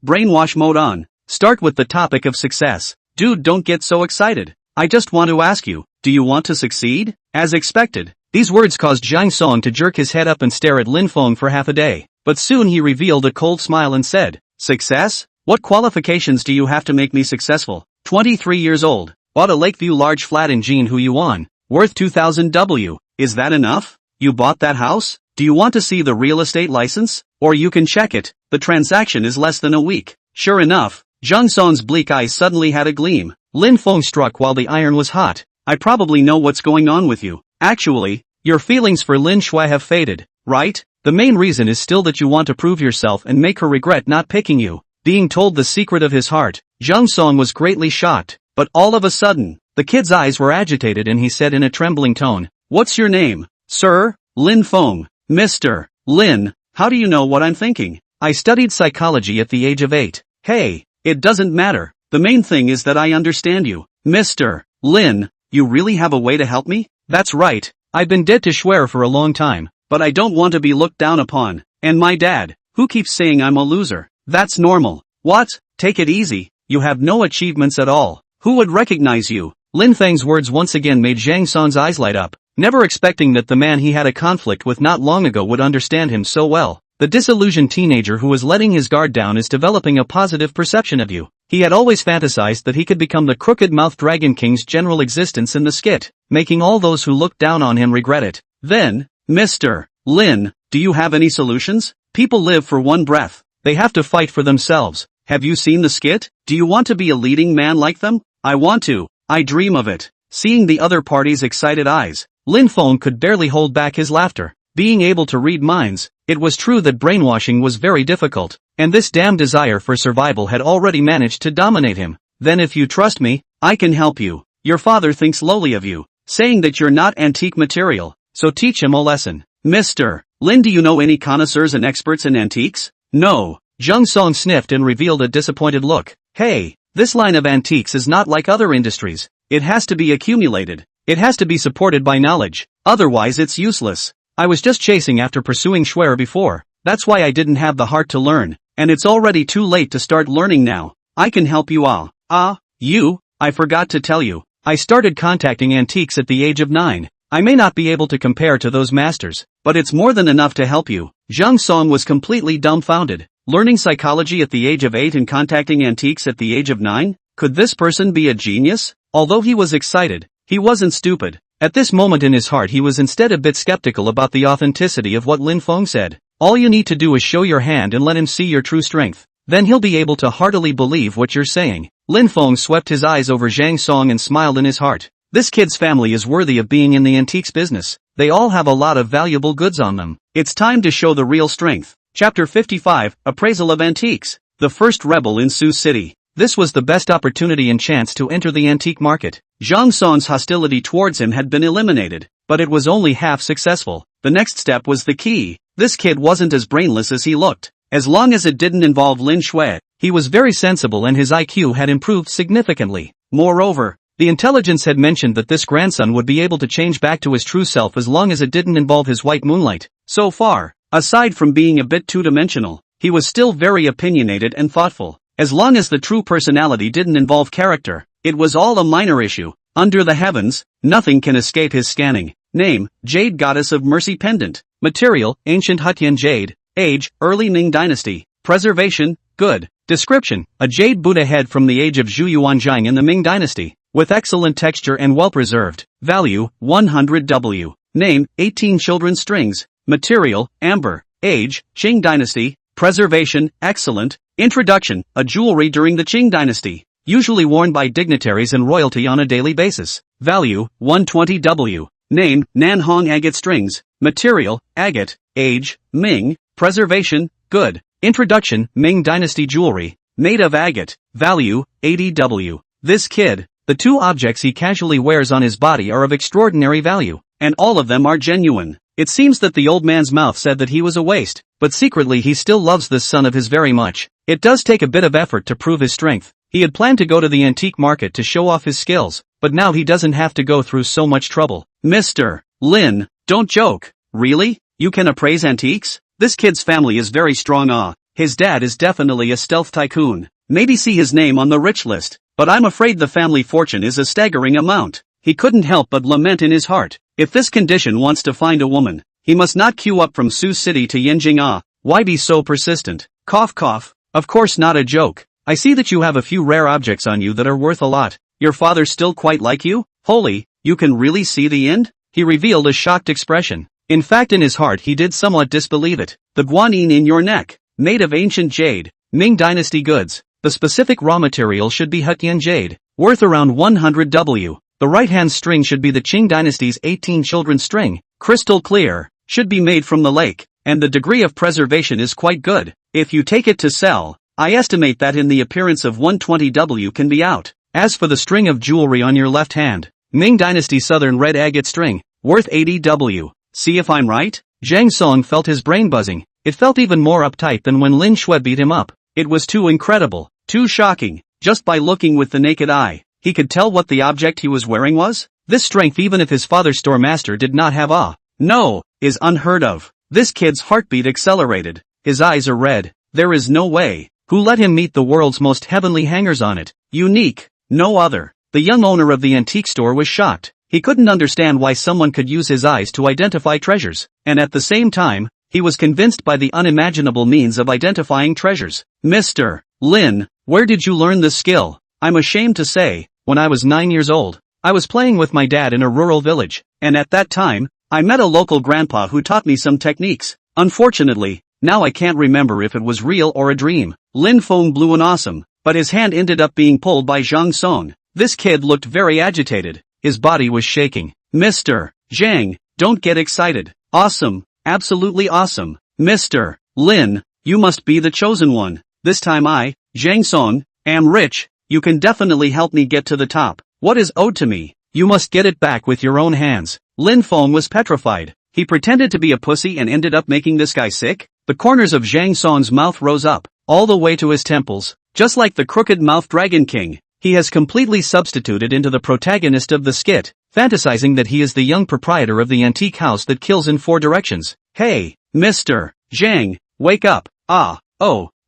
Brainwash mode on. Start with the topic of success. Dude, don't get so excited. I just want to ask you, do you want to succeed? As expected. These words caused Zhang Song to jerk his head up and stare at Lin Feng for half a day. But soon he revealed a cold smile and said, Success? What qualifications do you have to make me successful? 23 years old. Bought a Lakeview large flat in Jinhuyuan. Worth 2,000 W. Is that enough? You bought that house? Do you want to see the real estate license? Or you can check it. The transaction is less than a week. Sure enough, Zhang Song's bleak eyes suddenly had a gleam. Lin Feng struck while the iron was hot. I probably know what's going on with you. Actually, your feelings for Lin Shui have faded, right? The main reason is still that you want to prove yourself and make her regret not picking you. Being told the secret of his heart, Zhang Song was greatly shocked. But all of a sudden, the kid's eyes were agitated and he said in a trembling tone, What's your name, sir? Lin Feng. Mr. Lin, how do you know what I'm thinking? I studied psychology at the age of 8. Hey, it doesn't matter. The main thing is that I understand you. Mr. Lin, you really have a way to help me? That's right. I've been dead to swear for a long time, but I don't want to be looked down upon. And my dad, who keeps saying I'm a loser. That's normal. What? Take it easy. You have no achievements at all. Who would recognize you? Lin Feng's words once again made Zhang Song's eyes light up, never expecting that the man he had a conflict with not long ago would understand him so well. The disillusioned teenager who was letting his guard down is developing a positive perception of you. He had always fantasized that he could become the crooked-mouthed Dragon King's general existence in the skit, making all those who looked down on him regret it. Then, Mr. Lin, do you have any solutions? People live for one breath. They have to fight for themselves. Have you seen the skit? Do you want to be a leading man like them? I want to. I dream of it. Seeing the other party's excited eyes, Lin Feng could barely hold back his laughter. Being able to read minds, it was true that brainwashing was very difficult, and this damn desire for survival had already managed to dominate him. Then if you trust me, I can help you. Your father thinks lowly of you, saying that you're not antique material, so teach him a lesson. Mr. Lin, do you know any connoisseurs and experts in antiques? No. Zhang Song sniffed and revealed a disappointed look. Hey, this line of antiques is not like other industries. It has to be accumulated. It has to be supported by knowledge. Otherwise it's useless. I was just chasing after pursuing Schwer before. That's why I didn't have the heart to learn. And it's already too late to start learning now. I can help you all. I forgot to tell you. I started contacting antiques at the age of 9. I may not be able to compare to those masters, but it's more than enough to help you. Zhang Song was completely dumbfounded. Learning psychology at the age of 8 and contacting antiques at the age of 9? Could this person be a genius? Although he was excited, he wasn't stupid. At this moment in his heart he was instead a bit skeptical about the authenticity of what Lin Feng said. All you need to do is show your hand and let him see your true strength. Then he'll be able to heartily believe what you're saying. Lin Feng swept his eyes over Zhang Song and smiled in his heart. This kid's family is worthy of being in the antiques business. They all have a lot of valuable goods on them. It's time to show the real strength. Chapter 55, Appraisal of Antiques. The first rebel in Sioux City. This was the best opportunity and chance to enter the antique market. Zhang Song's hostility towards him had been eliminated, but it was only half successful. The next step was the key. This kid wasn't as brainless as he looked. As long as it didn't involve Lin Shui, he was very sensible and his IQ had improved significantly. Moreover, the intelligence had mentioned that this grandson would be able to change back to his true self as long as it didn't involve his white moonlight. So far, aside from being a bit two-dimensional, he was still very opinionated and thoughtful. As long as the true personality didn't involve character, it was all a minor issue. Under the heavens, nothing can escape his scanning. Name, Jade Goddess of Mercy Pendant. Material, Ancient Hutyan Jade. Age, Early Ming Dynasty. Preservation, good. Description, a jade Buddha head from the age of Zhuyuanzhang in the Ming Dynasty. with excellent texture and well preserved. Value, 100W. Name, 18 children's strings. Material, amber. Age, Qing Dynasty. Preservation, excellent. Introduction, a jewelry during the Qing Dynasty. Usually worn by dignitaries and royalty on a daily basis. Value, 120W. Name, Nanhong agate strings. Material, agate. Age, Ming. Preservation, good. Introduction, Ming Dynasty jewelry. Made of agate. Value, 80W. This kid, the two objects he casually wears on his body are of extraordinary value, and all of them are genuine. It seems that the old man's mouth said that he was a waste, but secretly he still loves this son of his very much. It does take a bit of effort to prove his strength. He had planned to go to the antique market to show off his skills, but now he doesn't have to go through so much trouble. Mr. Lin, don't joke. Really? You can appraise antiques? This kid's family is very strong. His dad is definitely a stealth tycoon. Maybe see his name on the rich list, but I'm afraid the family fortune is a staggering amount. He couldn't help but lament in his heart. If this condition wants to find a woman, he must not queue up from Sioux City to Yanjing. Why be so persistent? Cough cough. Of course not a joke. I see that you have a few rare objects on you that are worth a lot. Your father still quite like you? Holy, you can really see the end? He revealed a shocked expression. In fact, in his heart he did somewhat disbelieve it. The guanyin in your neck, made of ancient jade, Ming Dynasty goods. The specific raw material should be Hutyan jade, worth around 100W. The right-hand string should be the Qing Dynasty's 18 children's string, crystal clear, should be made from the lake, and the degree of preservation is quite good. If you take it to sell, I estimate that in the appearance of 120W can be out. As for the string of jewelry on your left hand, Ming Dynasty Southern Red Agate string, worth 80W. See if I'm right? Zhang Song felt his brain buzzing. It felt even more uptight than when Lin Shui beat him up. It was too incredible, too shocking. Just by looking with the naked eye, he could tell what the object he was wearing was. This strength, even if his father's store master did not have no, is unheard of. This kid's heartbeat accelerated. His eyes are red. There is no way. Who let him meet the world's most heavenly hangers on it? Unique. No other. The young owner of the antique store was shocked. He couldn't understand why someone could use his eyes to identify treasures, and at the same time, he was convinced by the unimaginable means of identifying treasures. Mr. Lin, where did you learn this skill? I'm ashamed to say, when I was 9 years old, I was playing with my dad in a rural village, and at that time, I met a local grandpa who taught me some techniques. Unfortunately, now I can't remember if it was real or a dream. Lin Feng blew an awesome, but his hand ended up being pulled by Zhang Song. This kid looked very agitated. His body was shaking. Mr. Zhang, don't get excited. Awesome. Absolutely awesome. Mr. Lin, you must be the chosen one. This time I, Zhang Song, am rich. You can definitely help me get to the top. What is owed to me? You must get it back with your own hands. Lin Feng was petrified. He pretended to be a pussy and ended up making this guy sick? The corners of Zhang Song's mouth rose up, all the way to his temples, just like the crooked-mouthed Dragon King. He has completely substituted into the protagonist of the skit, fantasizing that he is the young proprietor of the antique house that kills in 4 directions. Hey, Mr. Zhang, wake up.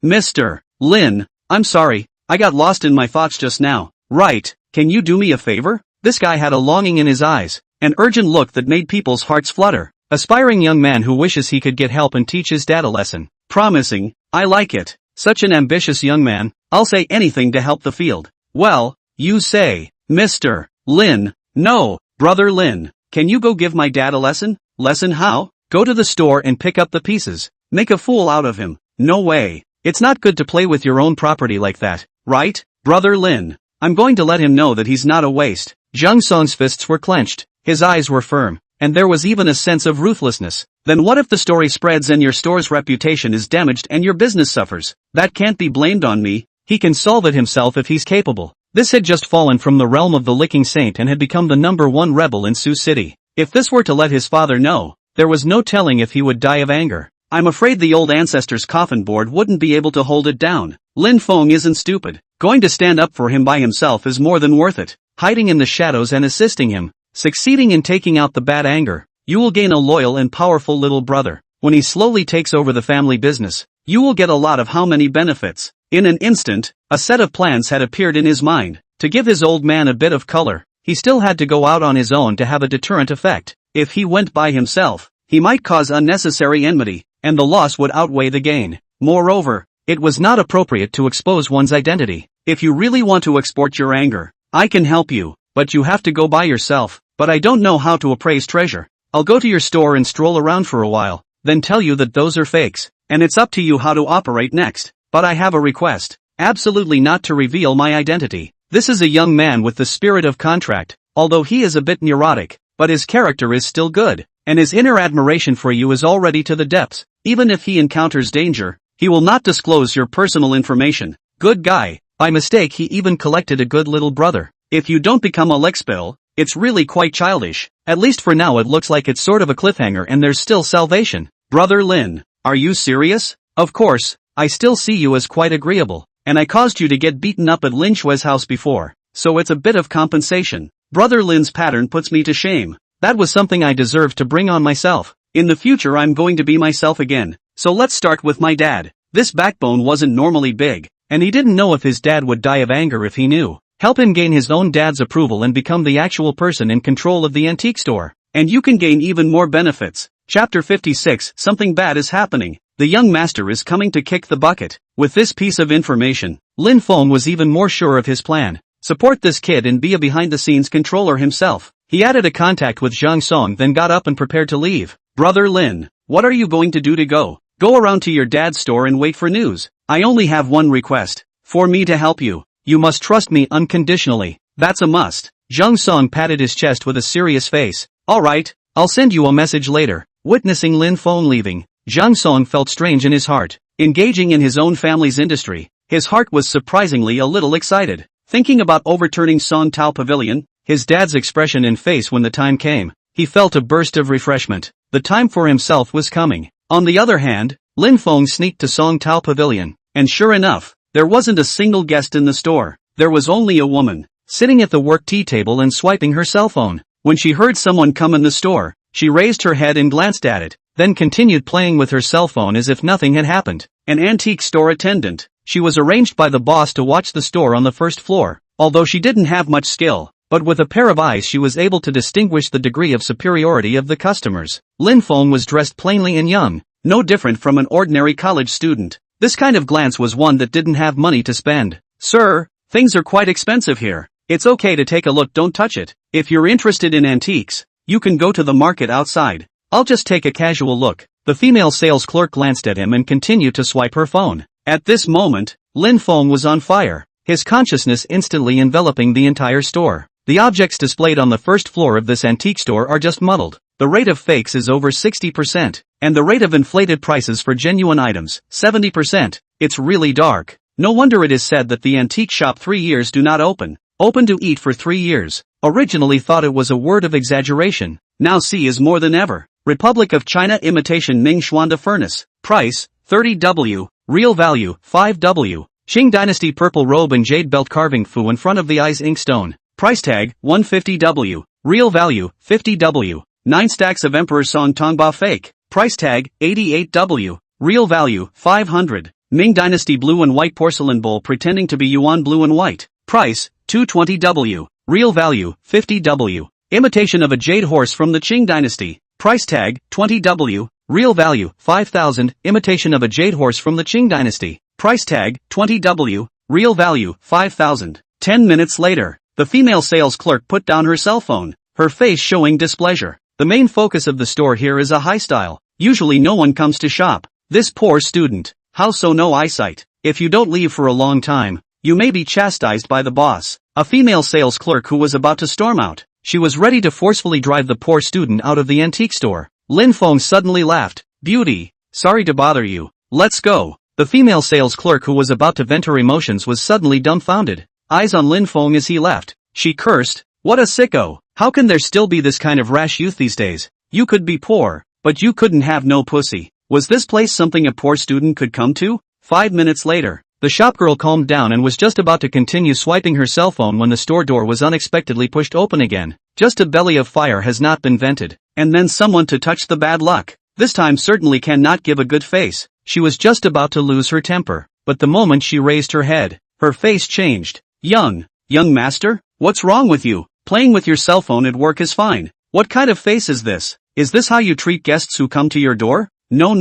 Mr. Lin, I'm sorry, I got lost in my thoughts just now. Right, can you do me a favor? This guy had a longing in his eyes, an urgent look that made people's hearts flutter. Aspiring young man who wishes he could get help and teach his dad a lesson. Promising, I like it. Such an ambitious young man, I'll say anything to help the field. Well, you say, Mr. Lin. No, brother Lin, can you go give my dad a lesson? Lesson how? Go to the store and pick up the pieces. Make a fool out of him. No way. It's not good to play with your own property like that, right, brother Lin? I'm going to let him know that he's not a waste. Zhang Song's fists were clenched, his eyes were firm, and there was even a sense of ruthlessness. Then what if the story spreads and your store's reputation is damaged and your business suffers? That can't be blamed on me. He can solve it himself if he's capable. This had just fallen from the realm of the licking saint and had become the #1 rebel in Sioux City. If this were to let his father know, there was no telling if he would die of anger. I'm afraid the old ancestor's coffin board wouldn't be able to hold it down. Lin Feng isn't stupid. Going to stand up for him by himself is more than worth it. Hiding in the shadows and assisting him, succeeding in taking out the bad anger, you will gain a loyal and powerful little brother. When he slowly takes over the family business, you will get a lot of how many benefits. In an instant, a set of plans had appeared in his mind. To give his old man a bit of color, he still had to go out on his own to have a deterrent effect. If he went by himself, he might cause unnecessary enmity, and the loss would outweigh the gain. Moreover, it was not appropriate to expose one's identity. If you really want to export your anger, I can help you, but you have to go by yourself. But I don't know how to appraise treasure. I'll go to your store and stroll around for a while, then tell you that those are fakes, and it's up to you how to operate next. But I have a request. Absolutely not to reveal my identity. This is a young man with the spirit of contract, although he is a bit neurotic, but his character is still good, and his inner admiration for you is already to the depths. Even if he encounters danger, he will not disclose your personal information. Good guy. By mistake he even collected a good little brother. If you don't become a Lexbill, it's really quite childish. At least for now it looks like it's sort of a cliffhanger and there's still salvation. Brother Lin, are you serious? Of course, I still see you as quite agreeable, and I caused you to get beaten up at Lin Shui's house before, so it's a bit of compensation. Brother Lin's pattern puts me to shame. That was something I deserved to bring on myself. In the future I'm going to be myself again. So let's start with my dad. This backbone wasn't normally big, and he didn't know if his dad would die of anger if he knew. Help him gain his own dad's approval and become the actual person in control of the antique store. And you can gain even more benefits. Chapter 56. Something bad is happening. The young master is coming to kick the bucket. With this piece of information, Lin Feng was even more sure of his plan. Support this kid and be a behind-the-scenes controller himself. He added a contact with Zhang Song, then got up and prepared to leave. Brother Lin, what are you going to do to go? Go around to your dad's store and wait for news. I only have one request. For me to help you, you must trust me unconditionally. That's a must. Zhang Song patted his chest with a serious face. Alright, I'll send you a message later. Witnessing Lin Feng leaving, Zhang Song felt strange in his heart. Engaging in his own family's industry, his heart was surprisingly a little excited. Thinking about overturning Song Tao Pavilion, his dad's expression and face when the time came, he felt a burst of refreshment. The time for himself was coming. On the other hand, Lin Feng sneaked to Song Tao Pavilion, and sure enough, there wasn't a single guest in the store. There was only a woman, sitting at the work tea table and swiping her cell phone. When she heard someone come in the store, she raised her head and glanced at it, then continued playing with her cell phone as if nothing had happened. An antique store attendant. She was arranged by the boss to watch the store on the first floor. Although she didn't have much skill, but with a pair of eyes she was able to distinguish the degree of superiority of the customers. Lin Feng was dressed plainly and young, no different from an ordinary college student. This kind of glance was one that didn't have money to spend. Sir, things are quite expensive here. It's okay to take a look, don't touch it. If you're interested in antiques, you can go to the market outside. I'll just take a casual look. The female sales clerk glanced at him and continued to swipe her phone. At this moment, Lin Feng was on fire, his consciousness instantly enveloping the entire store. The objects displayed on the first floor of this antique store are just muddled. The rate of fakes is over 60%, and the rate of inflated prices for genuine items, 70%. It's really dark. No wonder it is said that the antique shop 3 years do not open. Open to eat for 3 years. Originally thought it was a word of exaggeration. Now see is more than ever. Republic of China imitation Ming Xuanda furnace. Price, 30W. Real value, 5W. Qing Dynasty purple robe and jade belt carving Fu in front of the eyes inkstone. Price tag, 150W. Real value, 50W. 9 stacks of Emperor Song Tongba fake. Price tag, 88W. Real value, 500. Ming Dynasty blue and white porcelain bowl pretending to be Yuan blue and white. Price, 220W. Real value, 50W. Imitation of a jade horse from the Qing Dynasty. Price tag, 20W. Real value, 5,000. Imitation of a jade horse from the Qing Dynasty. Price tag, 20W. Real value, 5,000. 10 minutes later, the female sales clerk put down her cell phone, her face showing displeasure. The main focus of the store here is a high style. Usually no one comes to shop. This poor student. How so no eyesight? If you don't leave for a long time, you may be chastised by the boss. A female sales clerk who was about to storm out. She was ready to forcefully drive the poor student out of the antique store. Lin Feng suddenly laughed. Beauty, sorry to bother you. Let's go. The female sales clerk who was about to vent her emotions was suddenly dumbfounded. Eyes on Lin Feng as he left. She cursed. What a sicko. How can there still be this kind of rash youth these days? You could be poor, but you couldn't have no pussy. Was this place something a poor student could come to? 5 minutes later, the shopgirl calmed down and was just about to continue swiping her cell phone when the store door was unexpectedly pushed open again. Just a belly of fire has not been vented, and then someone to touch the bad luck. This time certainly cannot give a good face. She was just about to lose her temper, but the moment she raised her head, her face changed. Young master? What's wrong with you? Playing with your cell phone at work is fine. What kind of face is this? Is this how you treat guests who come to your door? No.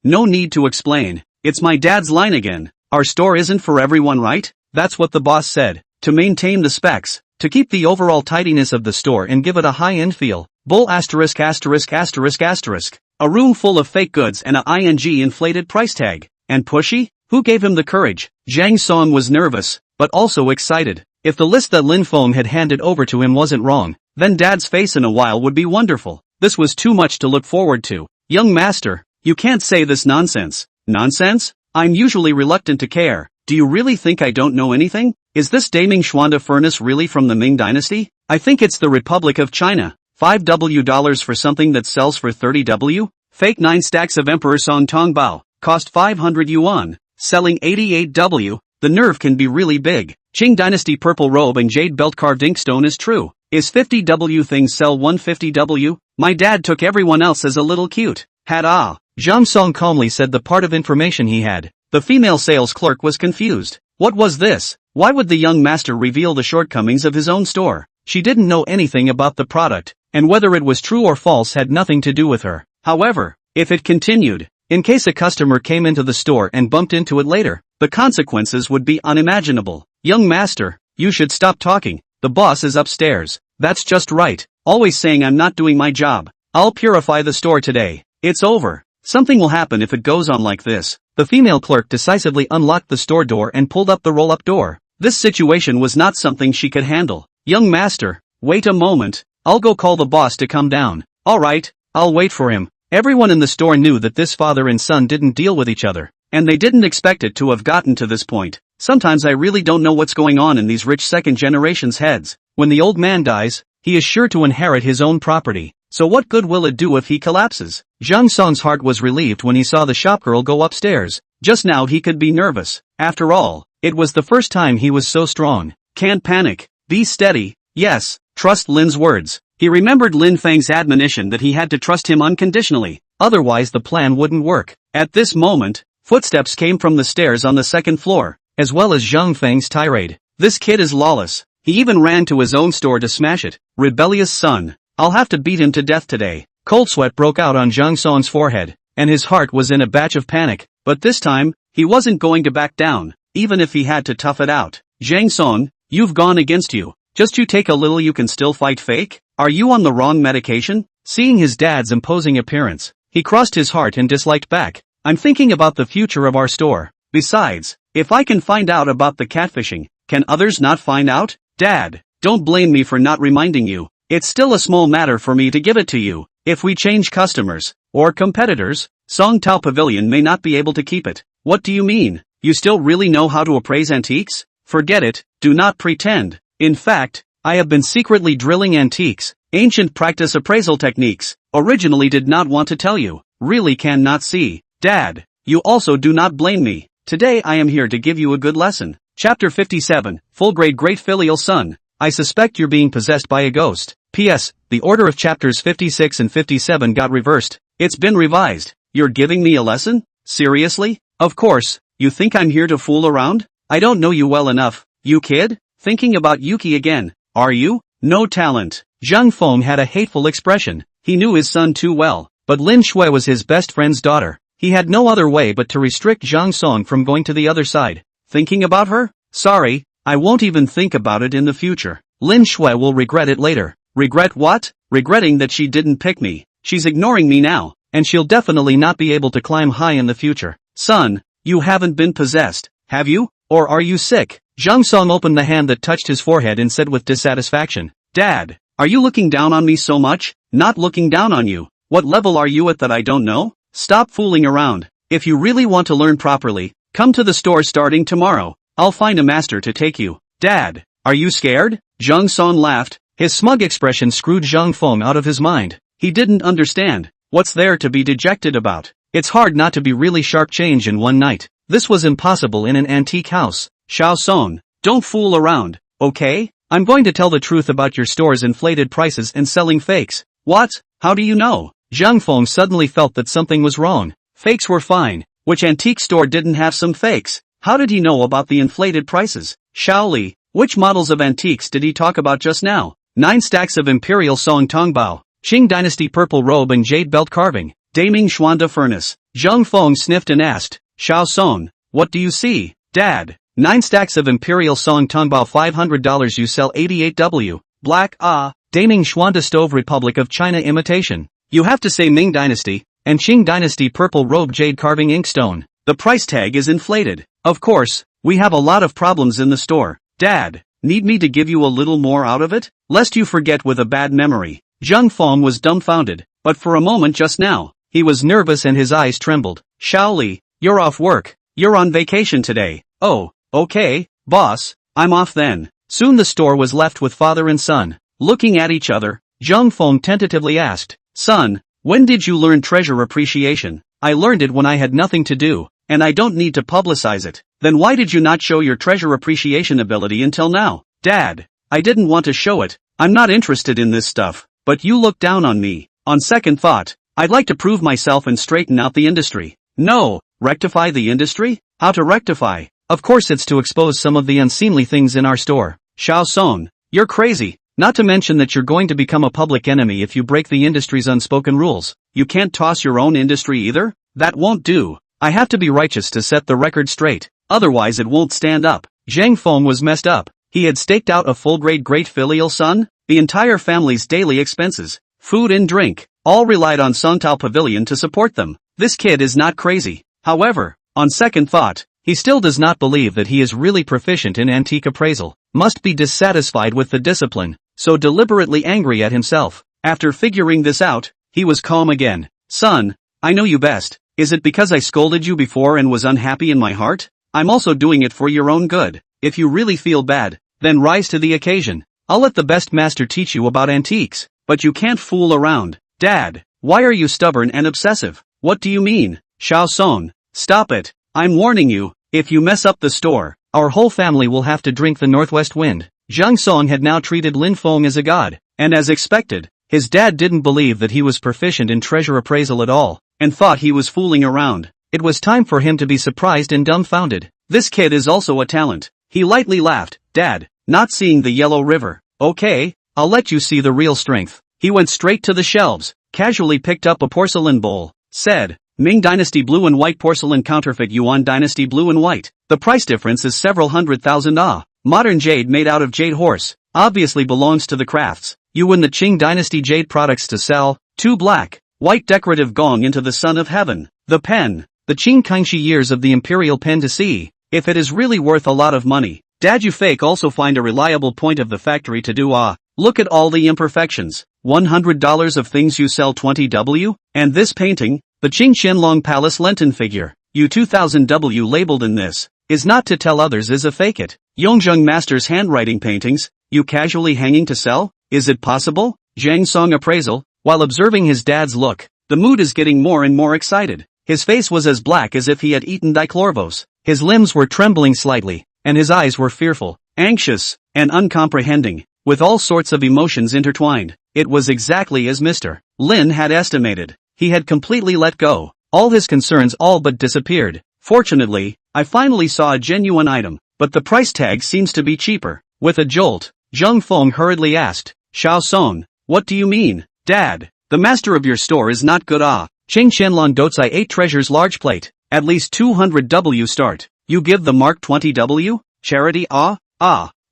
No need to explain. It's my dad's line again. Our store isn't for everyone, right? That's what the boss said. to maintain the specs, to keep the overall tidiness of the store and give it a high-end feel. Bull asterisk asterisk asterisk asterisk. A room full of fake goods and a ing inflated price tag. And pushy? Who gave him the courage? Zhang Song was nervous, but also excited. If the list that Lin Feng had handed over to him wasn't wrong, then Dad's face in a while would be wonderful. This was too much to look forward to. Young master, you can't say this nonsense. Nonsense? I'm usually reluctant to care. Do you really think I don't know anything? Is this Daming Xuanda furnace really from the Ming Dynasty? I think it's the Republic of China. $5 for something that sells for 30W? Fake 9 stacks of Emperor Song Tongbao. Cost 500 yuan. Selling 88W. The nerve can be really big. Qing Dynasty purple robe and jade belt carved inkstone is true. Is 50W things sell 150W? My dad took everyone else as a little cute. Had ah. Zhang Song calmly said the part of information he had. The female sales clerk was confused. What was this? Why would the young master reveal the shortcomings of his own store? She didn't know anything about the product, and whether it was true or false had nothing to do with her. However, if it continued, in case a customer came into the store and bumped into it later, the consequences would be unimaginable. Young master, you should stop talking. The boss is upstairs. That's just right. Always saying I'm not doing my job. I'll purify the store today. It's over. Something will happen if it goes on like this. The female clerk decisively unlocked the store door and pulled up the roll-up door. This situation was not something she could handle. Young master, wait a moment. I'll go call the boss to come down. Alright, I'll wait for him. Everyone in the store knew that this father and son didn't deal with each other, and they didn't expect it to have gotten to this point. Sometimes I really don't know what's going on in these rich second generations' heads. When the old man dies, he is sure to inherit his own property. So what good will it do if he collapses? Zhang Song's heart was relieved when he saw the shopgirl go upstairs. Just now he could be nervous. After all, it was the first time he was so strong. Can't panic. Be steady. Yes, trust Lin's words. He remembered Lin Feng's admonition that he had to trust him unconditionally. Otherwise the plan wouldn't work. At this moment, footsteps came from the stairs on the second floor, as well as Zhang Feng's tirade. This kid is lawless. He even ran to his own store to smash it. Rebellious son. I'll have to beat him to death today. Cold sweat broke out on Zhang Song's forehead, and his heart was in a batch of panic. But this time, he wasn't going to back down, even if he had to tough it out. Zhang Song, you've gone against you. Just you take a little you can still fight fake? Are you on the wrong medication? Seeing his dad's imposing appearance, he crossed his heart and disliked back. I'm thinking about the future of our store. Besides, if I can find out about the catfishing, can others not find out? Dad, don't blame me for not reminding you. It's still a small matter for me to give it to you. If we change customers, or competitors, Song Tao Pavilion may not be able to keep it. What do you mean? You still really know how to appraise antiques? Forget it, do not pretend. In fact, I have been secretly drilling antiques, ancient practice appraisal techniques. Originally did not want to tell you, really cannot see. Dad, you also do not blame me. Today I am here to give you a good lesson. Chapter 57, Full Grade Great Filial Son. I suspect you're being possessed by a ghost. P.S. The order of chapters 56 and 57 got reversed. It's been revised. You're giving me a lesson? Seriously? Of course. You think I'm here to fool around? I don't know you well enough. You kid? Thinking about Yuki again. Are you? No talent. Zhang Feng had a hateful expression. He knew his son too well. But Lin Shui was his best friend's daughter. He had no other way but to restrict Zhang Song from going to the other side. Thinking about her? Sorry, I won't even think about it in the future. Lin Shui will regret it later. Regret what? Regretting that she didn't pick me. She's ignoring me now, and she'll definitely not be able to climb high in the future. Son, you haven't been possessed, have you? Or are you sick? Zhang Song opened the hand that touched his forehead and said with dissatisfaction, Dad, are you looking down on me so much? Not looking down on you. What level are you at that I don't know? Stop fooling around. If you really want to learn properly, come to the store starting tomorrow. I'll find a master to take you. Dad, are you scared? Zhang Song laughed. His smug expression screwed Zhang Feng out of his mind. He didn't understand. What's there to be dejected about? It's hard not to be really sharp change in one night. This was impossible in an antique house. Xiao Song, don't fool around, okay? I'm going to tell the truth about your store's inflated prices and selling fakes. What? How do you know? Zhang Feng suddenly felt that something was wrong. Fakes were fine. Which antique store didn't have some fakes? How did he know about the inflated prices? Xiao Li, which models of antiques did he talk about just now? 9 stacks of Imperial Song Tongbao, Qing Dynasty purple robe and jade belt carving, Daming Xuanda furnace. Zhang Feng sniffed and asked, Xiao Song, what do you see? Dad, 9 stacks of Imperial Song Tongbao $500 you sell 88W. Black, Daming Xuanda Stove Republic of China imitation. You have to say Ming Dynasty, and Qing Dynasty purple robe jade carving inkstone. The price tag is inflated. Of course, we have a lot of problems in the store. Dad, need me to give you a little more out of it? Lest you forget with a bad memory. Zhang Feng was dumbfounded, but for a moment just now, he was nervous and his eyes trembled. Shaoli, you're off work. You're on vacation today. Oh, okay, boss, I'm off then. Soon the store was left with father and son. Looking at each other, Zhang Feng tentatively asked, Son, when did you learn treasure appreciation? I learned it when I had nothing to do, and I don't need to publicize it. Then why did you not show your treasure appreciation ability until now? Dad, I didn't want to show it. I'm not interested in this stuff, but you look down on me. On second thought, I'd like to prove myself and straighten out the industry. No, rectify the industry? How to rectify? Of course it's to expose some of the unseemly things in our store. Xiao Song, you're crazy. Not to mention that you're going to become a public enemy if you break the industry's unspoken rules. You can't toss your own industry either? That won't do. I have to be righteous to set the record straight. Otherwise it won't stand up. Zhang Feng was messed up. He had staked out a full-grade great filial son. The entire family's daily expenses, food and drink, all relied on Songtao Pavilion to support them. This kid is not crazy. However, on second thought, he still does not believe that he is really proficient in antique appraisal. Must be dissatisfied with the discipline, so deliberately angry at himself. After figuring this out, he was calm again. Son, I know you best. Is it because I scolded you before and was unhappy in my heart? I'm also doing it for your own good. If you really feel bad, then rise to the occasion. I'll let the best master teach you about antiques, but you can't fool around. Dad, why are you stubborn and obsessive? What do you mean? Xiao Song, stop it. I'm warning you, if you mess up the store, our whole family will have to drink the northwest wind. Zhang Song had now treated Lin Feng as a god, and as expected, his dad didn't believe that he was proficient in treasure appraisal at all, and thought he was fooling around. It was time for him to be surprised and dumbfounded. This kid is also a talent. He lightly laughed. Dad, not seeing the Yellow River. Okay, I'll let you see the real strength. He went straight to the shelves, casually picked up a porcelain bowl, said, Ming Dynasty blue and white porcelain counterfeit Yuan Dynasty blue and white. The price difference is several $100,000. Modern jade made out of jade horse, obviously belongs to the crafts. You win the Qing Dynasty jade products to sell. 2 black, white decorative gong into the sun of heaven. The pen, the Qing Kangxi years of the imperial pen to see, if it is really worth a lot of money. Dad, you fake also find a reliable point of the factory to do. Look at all the imperfections. $100 of things you sell 20W? And this painting, the Qing Qianlong Palace Lenten figure, you 2000W labeled in this, is not to tell others is a fake it. Yongzheng Master's handwriting paintings, you casually hanging to sell? Is it possible? Zhang Song appraisal. While observing his dad's look, the mood is getting more and more excited. His face was as black as if he had eaten dichlorvos. His limbs were trembling slightly, and his eyes were fearful, anxious, and uncomprehending, with all sorts of emotions intertwined. It was exactly as Mr. Lin had estimated. He had completely let go. All his concerns all but disappeared. Fortunately, I finally saw a genuine item, but the price tag seems to be cheaper. With a jolt, Zhang Feng hurriedly asked, Xiao Song, what do you mean? Dad, the master of your store is not good. Qing Qianlong Dotsai 8 treasures large plate, at least 200W start. You give the mark 20W? Charity?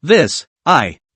This,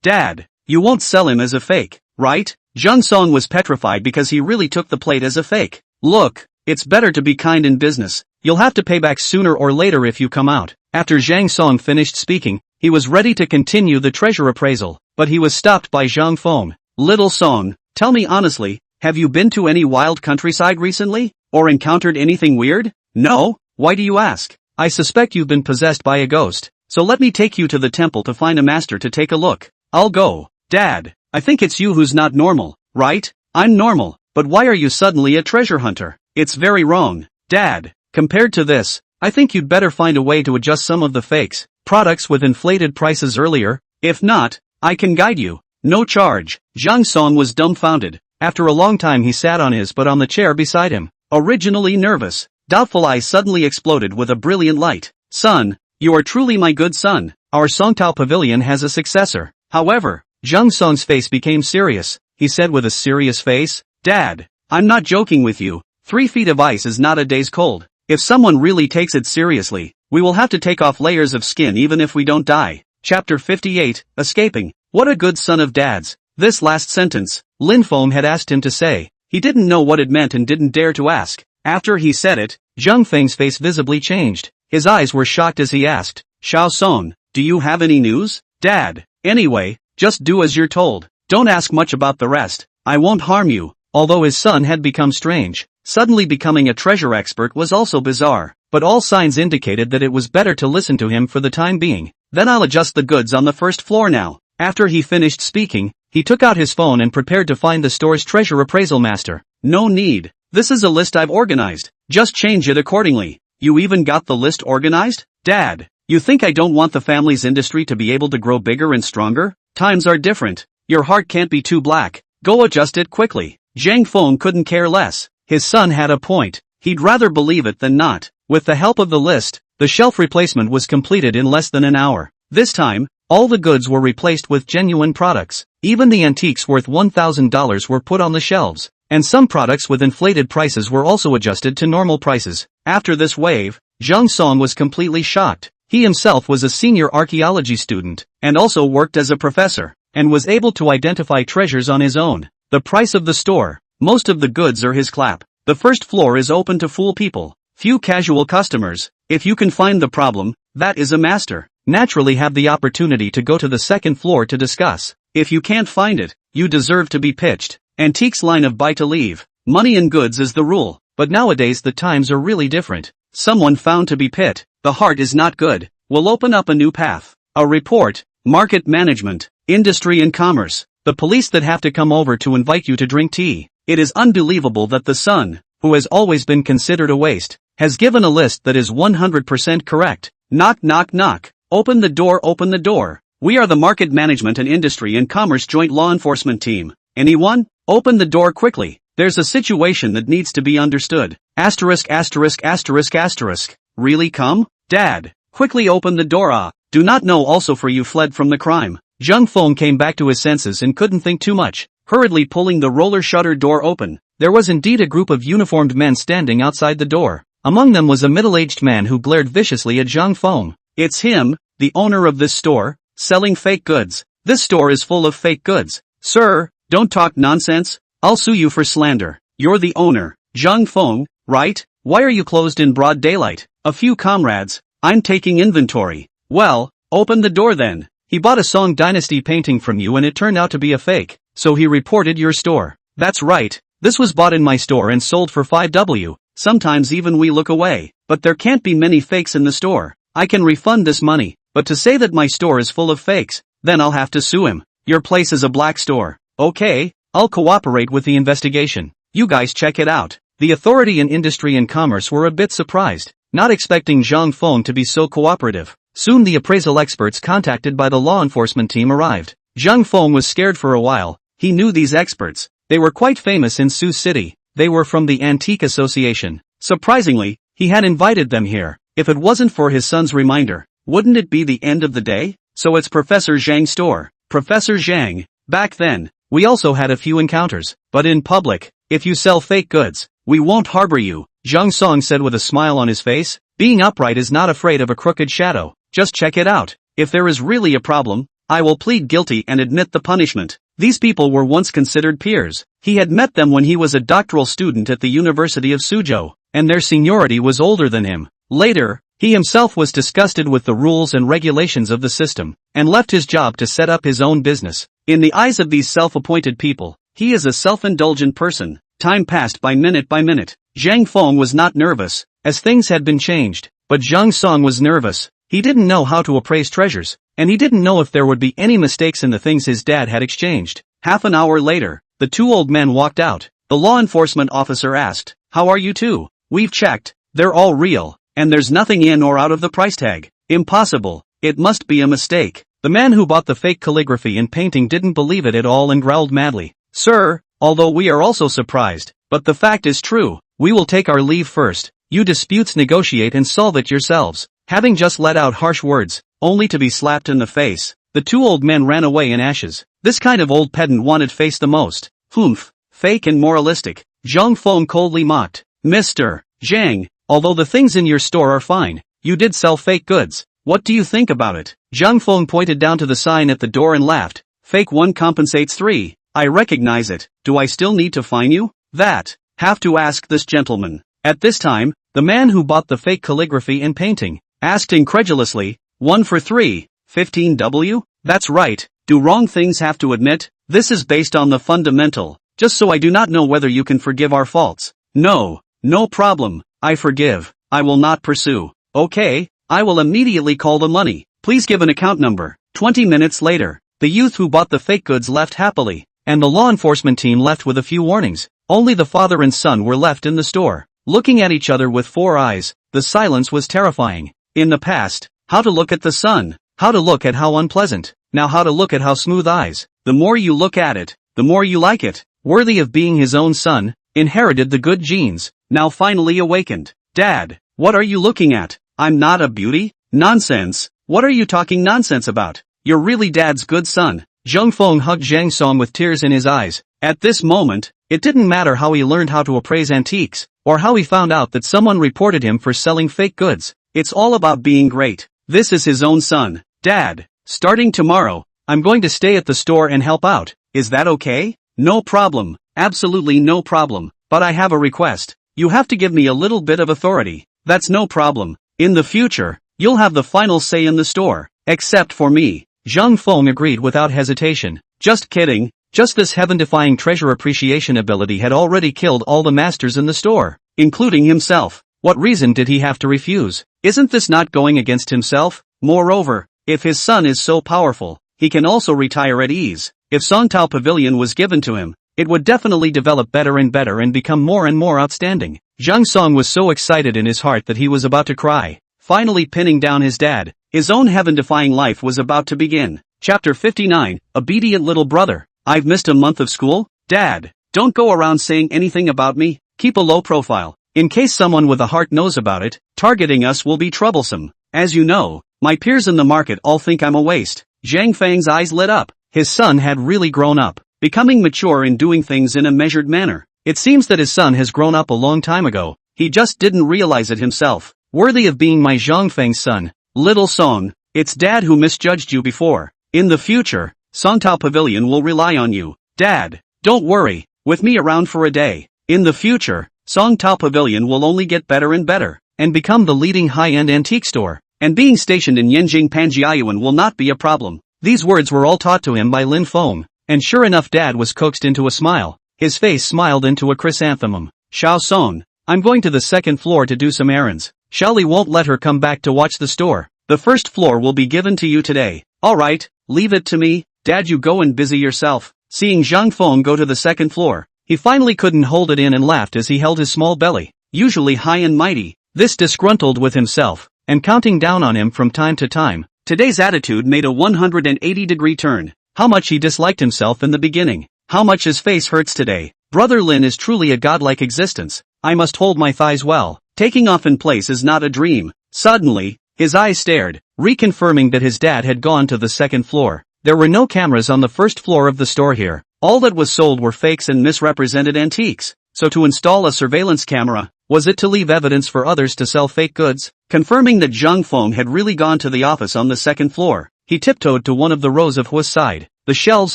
Dad, you won't sell him as a fake, right? Zhang Song was petrified because he really took the plate as a fake. Look, it's better to be kind in business. You'll have to pay back sooner or later if you come out. After Zhang Song finished speaking, he was ready to continue the treasure appraisal, but he was stopped by Zhang Feng. Little Song, tell me honestly, have you been to any wild countryside recently? Or encountered anything weird? No? Why do you ask? I suspect you've been possessed by a ghost, so let me take you to the temple to find a master to take a look. I'll go. Dad, I think it's you who's not normal, right? I'm normal, but why are you suddenly a treasure hunter? It's very wrong. Dad, compared to this, I think you'd better find a way to adjust some of the fakes, products with inflated prices earlier. If not, I can guide you. No charge. Zhang Song was dumbfounded. After a long time he sat on the chair beside him. Originally nervous, doubtful eyes suddenly exploded with a brilliant light. Son, you are truly my good son. Our Songtao Pavilion has a successor. However, Zhang Song's face became serious. He said with a serious face, Dad, I'm not joking with you. 3 feet of ice is not a day's cold. If someone really takes it seriously, we will have to take off layers of skin even if we don't die. Chapter 58, Escaping. What a good son of dad's. This last sentence, Lin Feng had asked him to say. He didn't know what it meant and didn't dare to ask. After he said it, Zhang Feng's face visibly changed. His eyes were shocked as he asked, Xiao Song, do you have any news? Dad. Anyway, just do as you're told. Don't ask much about the rest. I won't harm you. Although his son had become strange, suddenly becoming a treasure expert was also bizarre, but all signs indicated that it was better to listen to him for the time being. Then I'll adjust the goods on the first floor now. After he finished speaking, he took out his phone and prepared to find the store's treasure appraisal master. No need. This is a list I've organized. Just change it accordingly. You even got the list organized? Dad, you think I don't want the family's industry to be able to grow bigger and stronger? Times are different. Your heart can't be too black. Go adjust it quickly. Zhang Feng couldn't care less. His son had a point. He'd rather believe it than not. With the help of the list, the shelf replacement was completed in less than an hour. This time, all the goods were replaced with genuine products. Even the antiques worth $1,000 were put on the shelves, and some products with inflated prices were also adjusted to normal prices. After this wave, Zhang Song was completely shocked. He himself was a senior archaeology student, and also worked as a professor, and was able to identify treasures on his own. The price of the store. Most of the goods are his clap. The first floor is open to fool people. Few casual customers. If you can find the problem, that is a master. Naturally have the opportunity to go to the second floor to discuss. If you can't find it, you deserve to be pitched. Antiques line of buy to leave. Money and goods is the rule, but nowadays the times are really different. Someone found to be pit. The heart is not good. Will open up a new path. A report. Market management. Industry and commerce. The police that have to come over to invite you to drink tea. It is unbelievable that the son, who has always been considered a waste, has given a list that is 100% correct. Knock knock knock. Open the door, open the door. We are the Market Management and Industry and Commerce Joint Law Enforcement Team. Anyone? Open the door quickly. There's a situation that needs to be understood. Asterisk asterisk asterisk asterisk. Really come? Dad. Quickly open the door. Do not know also for you fled from the crime. Zhang Feng came back to his senses and couldn't think too much. Hurriedly pulling the roller shutter door open, there was indeed a group of uniformed men standing outside the door. Among them was a middle-aged man who glared viciously at Zhang Feng. It's him, the owner of this store, selling fake goods. This store is full of fake goods. Sir, don't talk nonsense. I'll sue you for slander. You're the owner, Zhang Feng, right? Why are you closed in broad daylight? A few comrades. I'm taking inventory. Well, open the door then. He bought a Song Dynasty painting from you and it turned out to be a fake, so he reported your store. That's right. This was bought in my store and sold for 5W. Sometimes even we look away. But there can't be many fakes in the store. I can refund this money, but to say that my store is full of fakes, then I'll have to sue him. Your place is a black store. Okay, I'll cooperate with the investigation. You guys check it out. The authority in industry and commerce were a bit surprised, not expecting Zhang Feng to be so cooperative. Soon the appraisal experts contacted by the law enforcement team arrived. Zhang Feng was scared for a while. He knew these experts. They were quite famous in Sioux City. They were from the Antique Association. Surprisingly, he had invited them here. If it wasn't for his son's reminder, wouldn't it be the end of the day? So it's Professor Zhang's store. Professor Zhang. Back then, we also had a few encounters, but in public. If you sell fake goods, we won't harbor you, Zhang Song said with a smile on his face. Being upright is not afraid of a crooked shadow. Just check it out. If there is really a problem, I will plead guilty and admit the punishment. These people were once considered peers. He had met them when he was a doctoral student at the University of Suzhou, and their seniority was older than him. Later, he himself was disgusted with the rules and regulations of the system, and left his job to set up his own business. In the eyes of these self-appointed people, he is a self-indulgent person. Time passed by minute. Zhang Feng was not nervous, as things had been changed, but Zhang Song was nervous. He didn't know how to appraise treasures, and he didn't know if there would be any mistakes in the things his dad had exchanged. Half an hour later, the two old men walked out. The law enforcement officer asked, "How are you two?" "We've checked. They're all real, and there's nothing in or out of the price tag." "Impossible. It must be a mistake." The man who bought the fake calligraphy and painting didn't believe it at all and growled madly. "Sir, although we are also surprised, but the fact is true. We will take our leave first. You disputes negotiate and solve it yourselves." Having just let out harsh words, only to be slapped in the face, the two old men ran away in ashes. This kind of old pedant wanted face the most. Humph, fake and moralistic, Zhang Feng coldly mocked. "Mr. Zhang, although the things in your store are fine, you did sell fake goods. What do you think about it? Zhang Feng pointed down to the sign at the door and laughed. Fake 1 compensates 3. I recognize it. Do I still need to fine you? That. Have to ask this gentleman. At this time, the man who bought the fake calligraphy and painting asked incredulously, 1 for 3, 15W? That's right. Do wrong things have to admit? This is based on the fundamental. Just so I do not know whether you can forgive our faults. No. No problem. I forgive. I will not pursue. Okay. I will immediately call the money. Please give an account number. 20 minutes later, the youth who bought the fake goods left happily, and the law enforcement team left with a few warnings. Only the father and son were left in the store, looking at each other with 4 eyes. The silence was terrifying. In the past, how to look at the sun, how to look at how unpleasant, now how to look at how smooth eyes. The more you look at it, the more you like it. Worthy of being his own son, inherited the good genes, now finally awakened. Dad, what are you looking at? I'm not a beauty? Nonsense. What are you talking nonsense about? You're really Dad's good son. Zhang Feng hugged Zhang Song with tears in his eyes. At this moment, it didn't matter how he learned how to appraise antiques, or how he found out that someone reported him for selling fake goods. It's all about being great. This is his own son. Dad, starting tomorrow, I'm going to stay at the store and help out. Is that okay? No problem. Absolutely no problem. But I have a request. You have to give me a little bit of authority. That's no problem. In the future, you'll have the final say in the store. Except for me. Zhang Feng agreed without hesitation. Just kidding. Just this heaven-defying treasure appreciation ability had already killed all the masters in the store, including himself. What reason did he have to refuse? Isn't this not going against himself? Moreover, if his son is so powerful, he can also retire at ease. If Songtao Pavilion was given to him, it would definitely develop better and better and become more and more outstanding. Zhang Song was so excited in his heart that he was about to cry. Finally pinning down his dad, his own heaven-defying life was about to begin. Chapter 59, Obedient Little Brother. I've missed a month of school? Dad, don't go around saying anything about me. Keep a low profile. In case someone with a heart knows about it, targeting us will be troublesome. As you know, my peers in the market all think I'm a waste. Zhang Feng's eyes lit up. His son had really grown up, becoming mature and doing things in a measured manner. It seems that his son has grown up a long time ago. He just didn't realize it himself. Worthy of being my Zhang Feng's son. Little Song, it's Dad who misjudged you before. In the future, Songtao Pavilion will rely on you. Dad, don't worry, with me around for a day. In the future, Songtao Pavilion will only get better and better, and become the leading high-end antique store. And being stationed in Yanjing Panjiayuan will not be a problem. These words were all taught to him by Lin Feng, and sure enough Dad was coaxed into a smile. His face smiled into a chrysanthemum. Xiao Song, I'm going to the 2nd floor to do some errands. Xiaoli won't let her come back to watch the store. The 1st floor will be given to you today. Alright, leave it to me. Dad, you go and busy yourself. Seeing Zhang Feng go to the 2nd floor, he finally couldn't hold it in and laughed as he held his small belly, usually high and mighty. This disgruntled with himself, and counting down on him from time to time. Today's attitude made a 180-degree turn. How much he disliked himself in the beginning. How much his face hurts today. Brother Lin is truly a godlike existence. I must hold my thighs well. Taking off in place is not a dream. Suddenly, his eyes stared, reconfirming that his dad had gone to the 2nd floor. There were no cameras on the 1st floor of the store here. All that was sold were fakes and misrepresented antiques. So to install a surveillance camera, was it to leave evidence for others to sell fake goods? Confirming that Zhang Feng had really gone to the office on the 2nd floor, he tiptoed to one of the rows of Hua's side. The shelves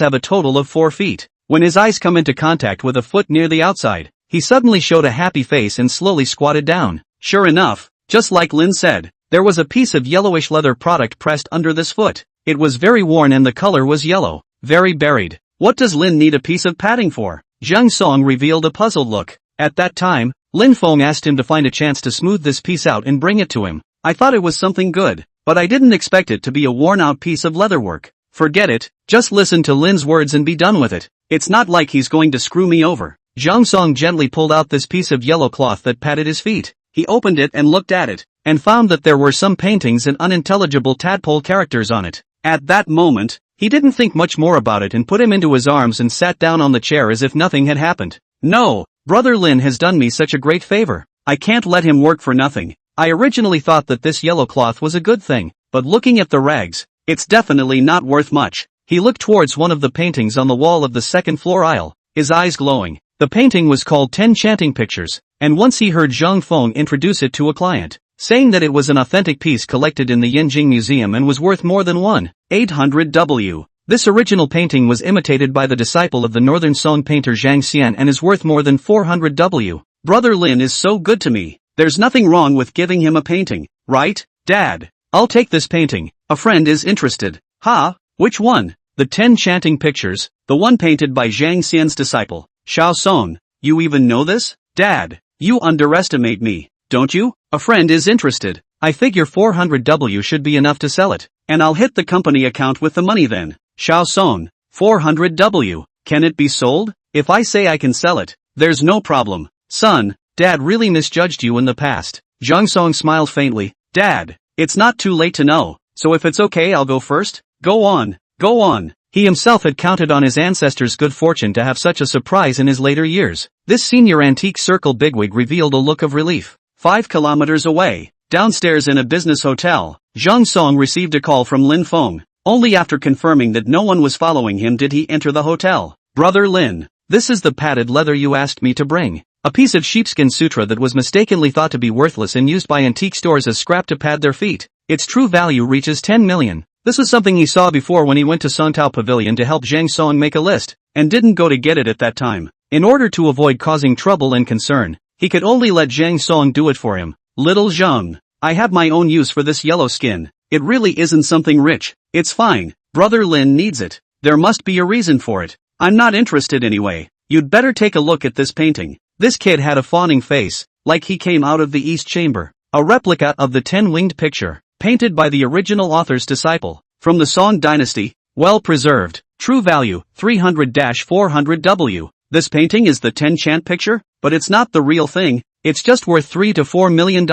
have a total of 4 feet. When his eyes come into contact with a foot near the outside, he suddenly showed a happy face and slowly squatted down. Sure enough, just like Lin said, there was a piece of yellowish leather product pressed under this foot. It was very worn and the color was yellow, very buried. What does Lin need a piece of padding for? Zhang Song revealed a puzzled look. At that time, Lin Feng asked him to find a chance to smooth this piece out and bring it to him. I thought it was something good, but I didn't expect it to be a worn-out piece of leatherwork. Forget it, just listen to Lin's words and be done with it. It's not like he's going to screw me over. Zhang Song gently pulled out this piece of yellow cloth that padded his feet. He opened it and looked at it, and found that there were some paintings and unintelligible tadpole characters on it. At that moment, he didn't think much more about it and put him into his arms and sat down on the chair as if nothing had happened. No, Brother Lin has done me such a great favor. I can't let him work for nothing. I originally thought that this yellow cloth was a good thing, but looking at the rags, it's definitely not worth much. He looked towards one of the paintings on the wall of the 2nd floor aisle, his eyes glowing. The painting was called 10 Chanting Pictures. and once he heard Lin Feng introduce it to a client, saying that it was an authentic piece collected in the Yinjing Museum and was worth more than 1,800 W. This original painting was imitated by the disciple of the northern Song painter Zhang Xian and is worth more than 400 W. Brother Lin is so good to me. There's nothing wrong with giving him a painting, right, Dad? I'll take this painting. A friend is interested. Ha? Which one? The 10 chanting pictures, the one painted by Zhang Xian's disciple, Xiao Song. You even know this? Dad, you underestimate me, don't you? A friend is interested. I figure 400 W should be enough to sell it, and I'll hit the company account with the money then. Xiao Song, 400 W. Can it be sold? If I say I can sell it, there's no problem. Son, Dad really misjudged you in the past. Zhang Song smiled faintly. Dad, it's not too late to know, so if it's okay I'll go first? Go on, go on. He himself had counted on his ancestors' good fortune to have such a surprise in his later years. This senior antique circle bigwig revealed a look of relief. 5 kilometers away, downstairs in a business hotel, Zhang Song received a call from Lin Feng. Only after confirming that no one was following him did he enter the hotel. Brother Lin, this is the padded leather you asked me to bring. A piece of sheepskin sutra that was mistakenly thought to be worthless and used by antique stores as scrap to pad their feet. Its true value reaches 10 million. This was something he saw before when he went to Songtao Pavilion to help Zhang Song make a list, and didn't go to get it at that time. In order to avoid causing trouble and concern, he could only let Zhang Song do it for him. Little Zhang, I have my own use for this yellow skin. It really isn't something rich. It's fine. Brother Lin needs it. There must be a reason for it. I'm not interested anyway. You'd better take a look at this painting. This kid had a fawning face, like he came out of the East Chamber. A replica of the 10-winged picture, painted by the original author's disciple, from the Song dynasty, well preserved, true value, 300-400 W. This painting is the 10 chant picture, but it's not the real thing, it's just worth $3 to $4 million,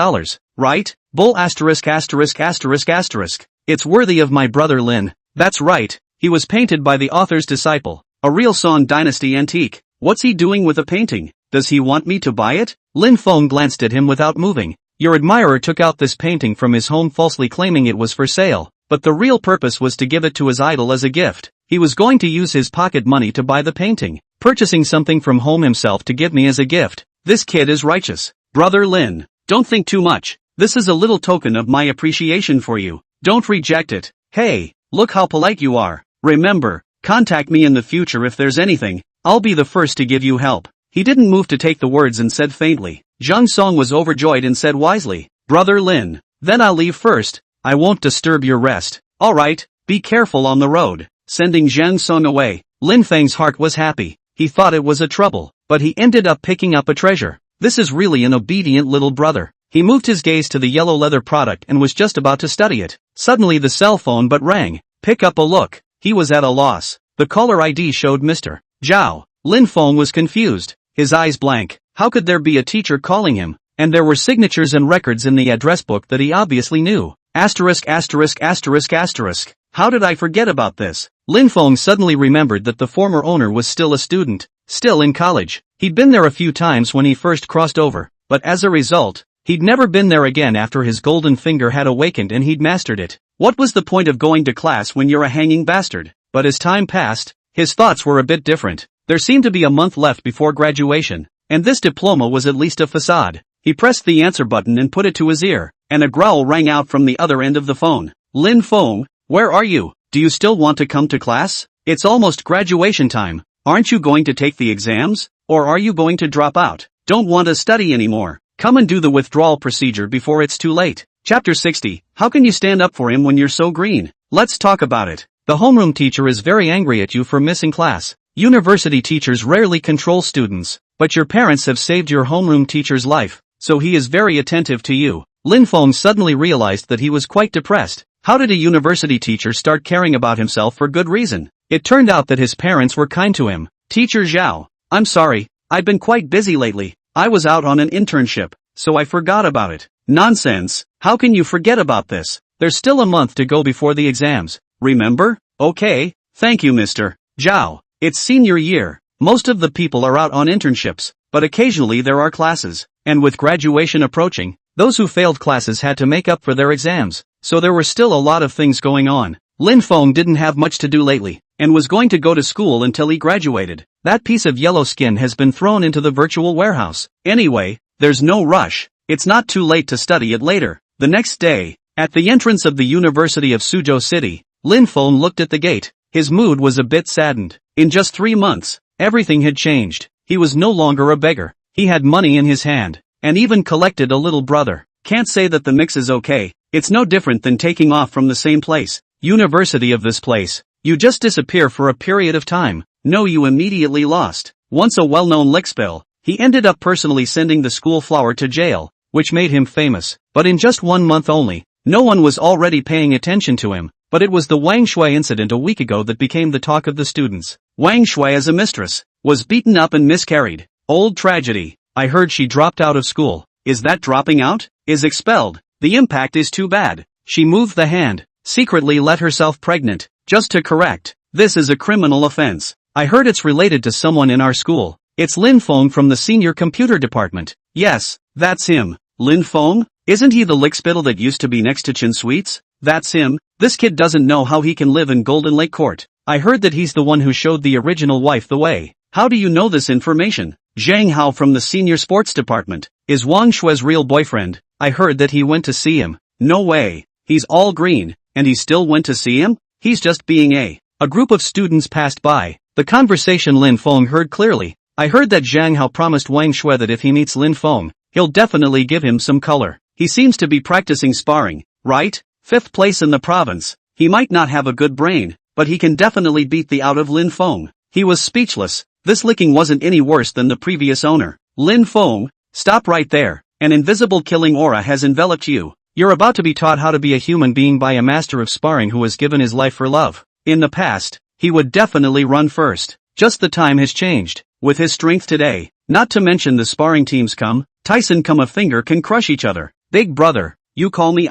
right? Bull asterisk asterisk asterisk asterisk. It's worthy of my brother Lin. That's right, he was painted by the author's disciple, a real Song dynasty antique. What's he doing with a painting? Does he want me to buy it? Lin Feng glanced at him without moving. Your admirer took out this painting from his home falsely claiming it was for sale, but the real purpose was to give it to his idol as a gift. He was going to use his pocket money to buy the painting, purchasing something from home himself to give me as a gift. This kid is righteous. Brother Lin, don't think too much. This is a little token of my appreciation for you. Don't reject it. Hey, look how polite you are. Remember, contact me in the future if there's anything. I'll be the first to give you help. He didn't move to take the words and said faintly. Zhang Song was overjoyed and said wisely, Brother Lin, then I'll leave first. I won't disturb your rest. Alright, be careful on the road. Sending Zhang Song away, Lin Feng's heart was happy. He thought it was a trouble, but he ended up picking up a treasure. This is really an obedient little brother. He moved his gaze to the yellow leather product and was just about to study it. Suddenly the cell phone but rang. Pick up a look. He was at a loss. The caller ID showed Mr. Zhao. Lin Feng was confused. His eyes blank. How could there be a teacher calling him? And there were signatures and records in the address book that he obviously knew. Asterisk asterisk asterisk asterisk. How did I forget about this? Lin Feng suddenly remembered that the former owner was still a student, still in college. He'd been there a few times when he first crossed over, but as a result, he'd never been there again after his golden finger had awakened and he'd mastered it. What was the point of going to class when you're a hanging bastard? But as time passed, his thoughts were a bit different. There seemed to be a month left before graduation, and this diploma was at least a facade. He pressed the answer button and put it to his ear, and a growl rang out from the other end of the phone. Lin Feng, where are you? Do you still want to come to class? It's almost graduation time. Aren't you going to take the exams? Or are you going to drop out? Don't want to study anymore. Come and do the withdrawal procedure before it's too late. Chapter 60. How can you stand up for him when you're so green? Let's talk about it. The homeroom teacher is very angry at you for missing class. University teachers rarely control students, but your parents have saved your homeroom teacher's life, so he is very attentive to you. Lin Feng suddenly realized that he was quite depressed. How did a university teacher start caring about himself for good reason? It turned out that his parents were kind to him. Teacher Zhao, I'm sorry, I've been quite busy lately. I was out on an internship, so I forgot about it. Nonsense, how can you forget about this? There's still a month to go before the exams. Remember? Okay, thank you Mr. Zhao. It's senior year. Most of the people are out on internships, but occasionally there are classes, and with graduation approaching, those who failed classes had to make up for their exams, so there were still a lot of things going on. Lin Feng didn't have much to do lately, and was going to go to school until he graduated. That piece of yellow skin has been thrown into the virtual warehouse. Anyway, there's no rush. It's not too late to study it later. The next day, at the entrance of the University of Suzhou City, Lin Feng looked at the gate. His mood was a bit saddened. In just 3 months, everything had changed. He was no longer a beggar. He had money in his hand, and even collected a little brother. Can't say that the mix is okay. It's no different than taking off from the same place. University of this place. You just disappear for a period of time. No, you immediately lost. Once a well-known lickspill, he ended up personally sending the school flower to jail, which made him famous. But in just 1 month only, no one was already paying attention to him. But it was the Wang Shui incident a week ago that became the talk of the students. Wang Shui as a mistress, was beaten up and miscarried. Old tragedy. I heard she dropped out of school. Is that dropping out? Is expelled. The impact is too bad. She moved the hand, secretly let herself pregnant, just to correct. This is a criminal offense. I heard it's related to someone in our school. It's Lin Feng from the senior computer department. Yes, that's him. Lin Feng? Isn't he the lickspittle that used to be next to Chin Sweets? That's him. This kid doesn't know how he can live in Golden Lake Court. I heard that he's the one who showed the original wife the way. How do you know this information? Zhang Hao from the senior sports department. Is Wang Shui's real boyfriend. I heard that he went to see him. No way. He's all green, and he still went to see him? He's just being a group of students passed by. The conversation Lin Feng heard clearly. I heard that Zhang Hao promised Wang Shui that if he meets Lin Feng, he'll definitely give him some color. He seems to be practicing sparring, right? 5th place in the province. He might not have a good brain, but he can definitely beat the out of Lin Feng. He was speechless. This licking wasn't any worse than the previous owner. Lin Feng, stop right there. An invisible killing aura has enveloped you. You're about to be taught how to be a human being by a master of sparring who has given his life for love. In the past, he would definitely run first. Just the time has changed. With his strength today, not to mention the sparring teams Tyson a finger can crush each other. Big brother, you call me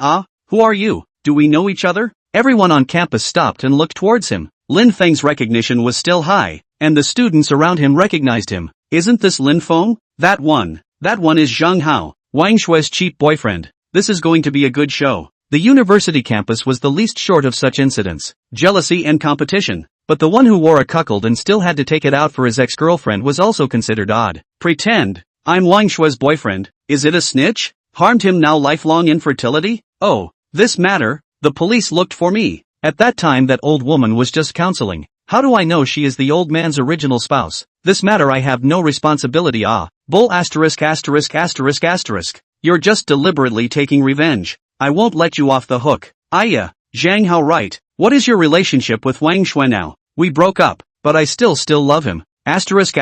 Who are you? Do we know each other? Everyone on campus stopped and looked towards him. Lin Feng's recognition was still high, and the students around him recognized him. Isn't this Lin Feng? That one is Zhang Hao, Wang Shui's cheap boyfriend. This is going to be a good show. The university campus was the least short of such incidents, jealousy and competition. But the one who wore a cuckold and still had to take it out for his ex-girlfriend was also considered odd. Pretend, I'm Wang Shui's boyfriend. Is it a snitch? Harmed him now lifelong infertility? Oh, this matter, the police looked for me. At that time that old woman was just counseling. How do I know she is the old man's original spouse? This matter I have no responsibility. Bull asterisk. You're just deliberately taking revenge. I won't let you off the hook. Zhang Hao right. What is your relationship with Wang Shui now? We broke up, but I still love him. Asterisk.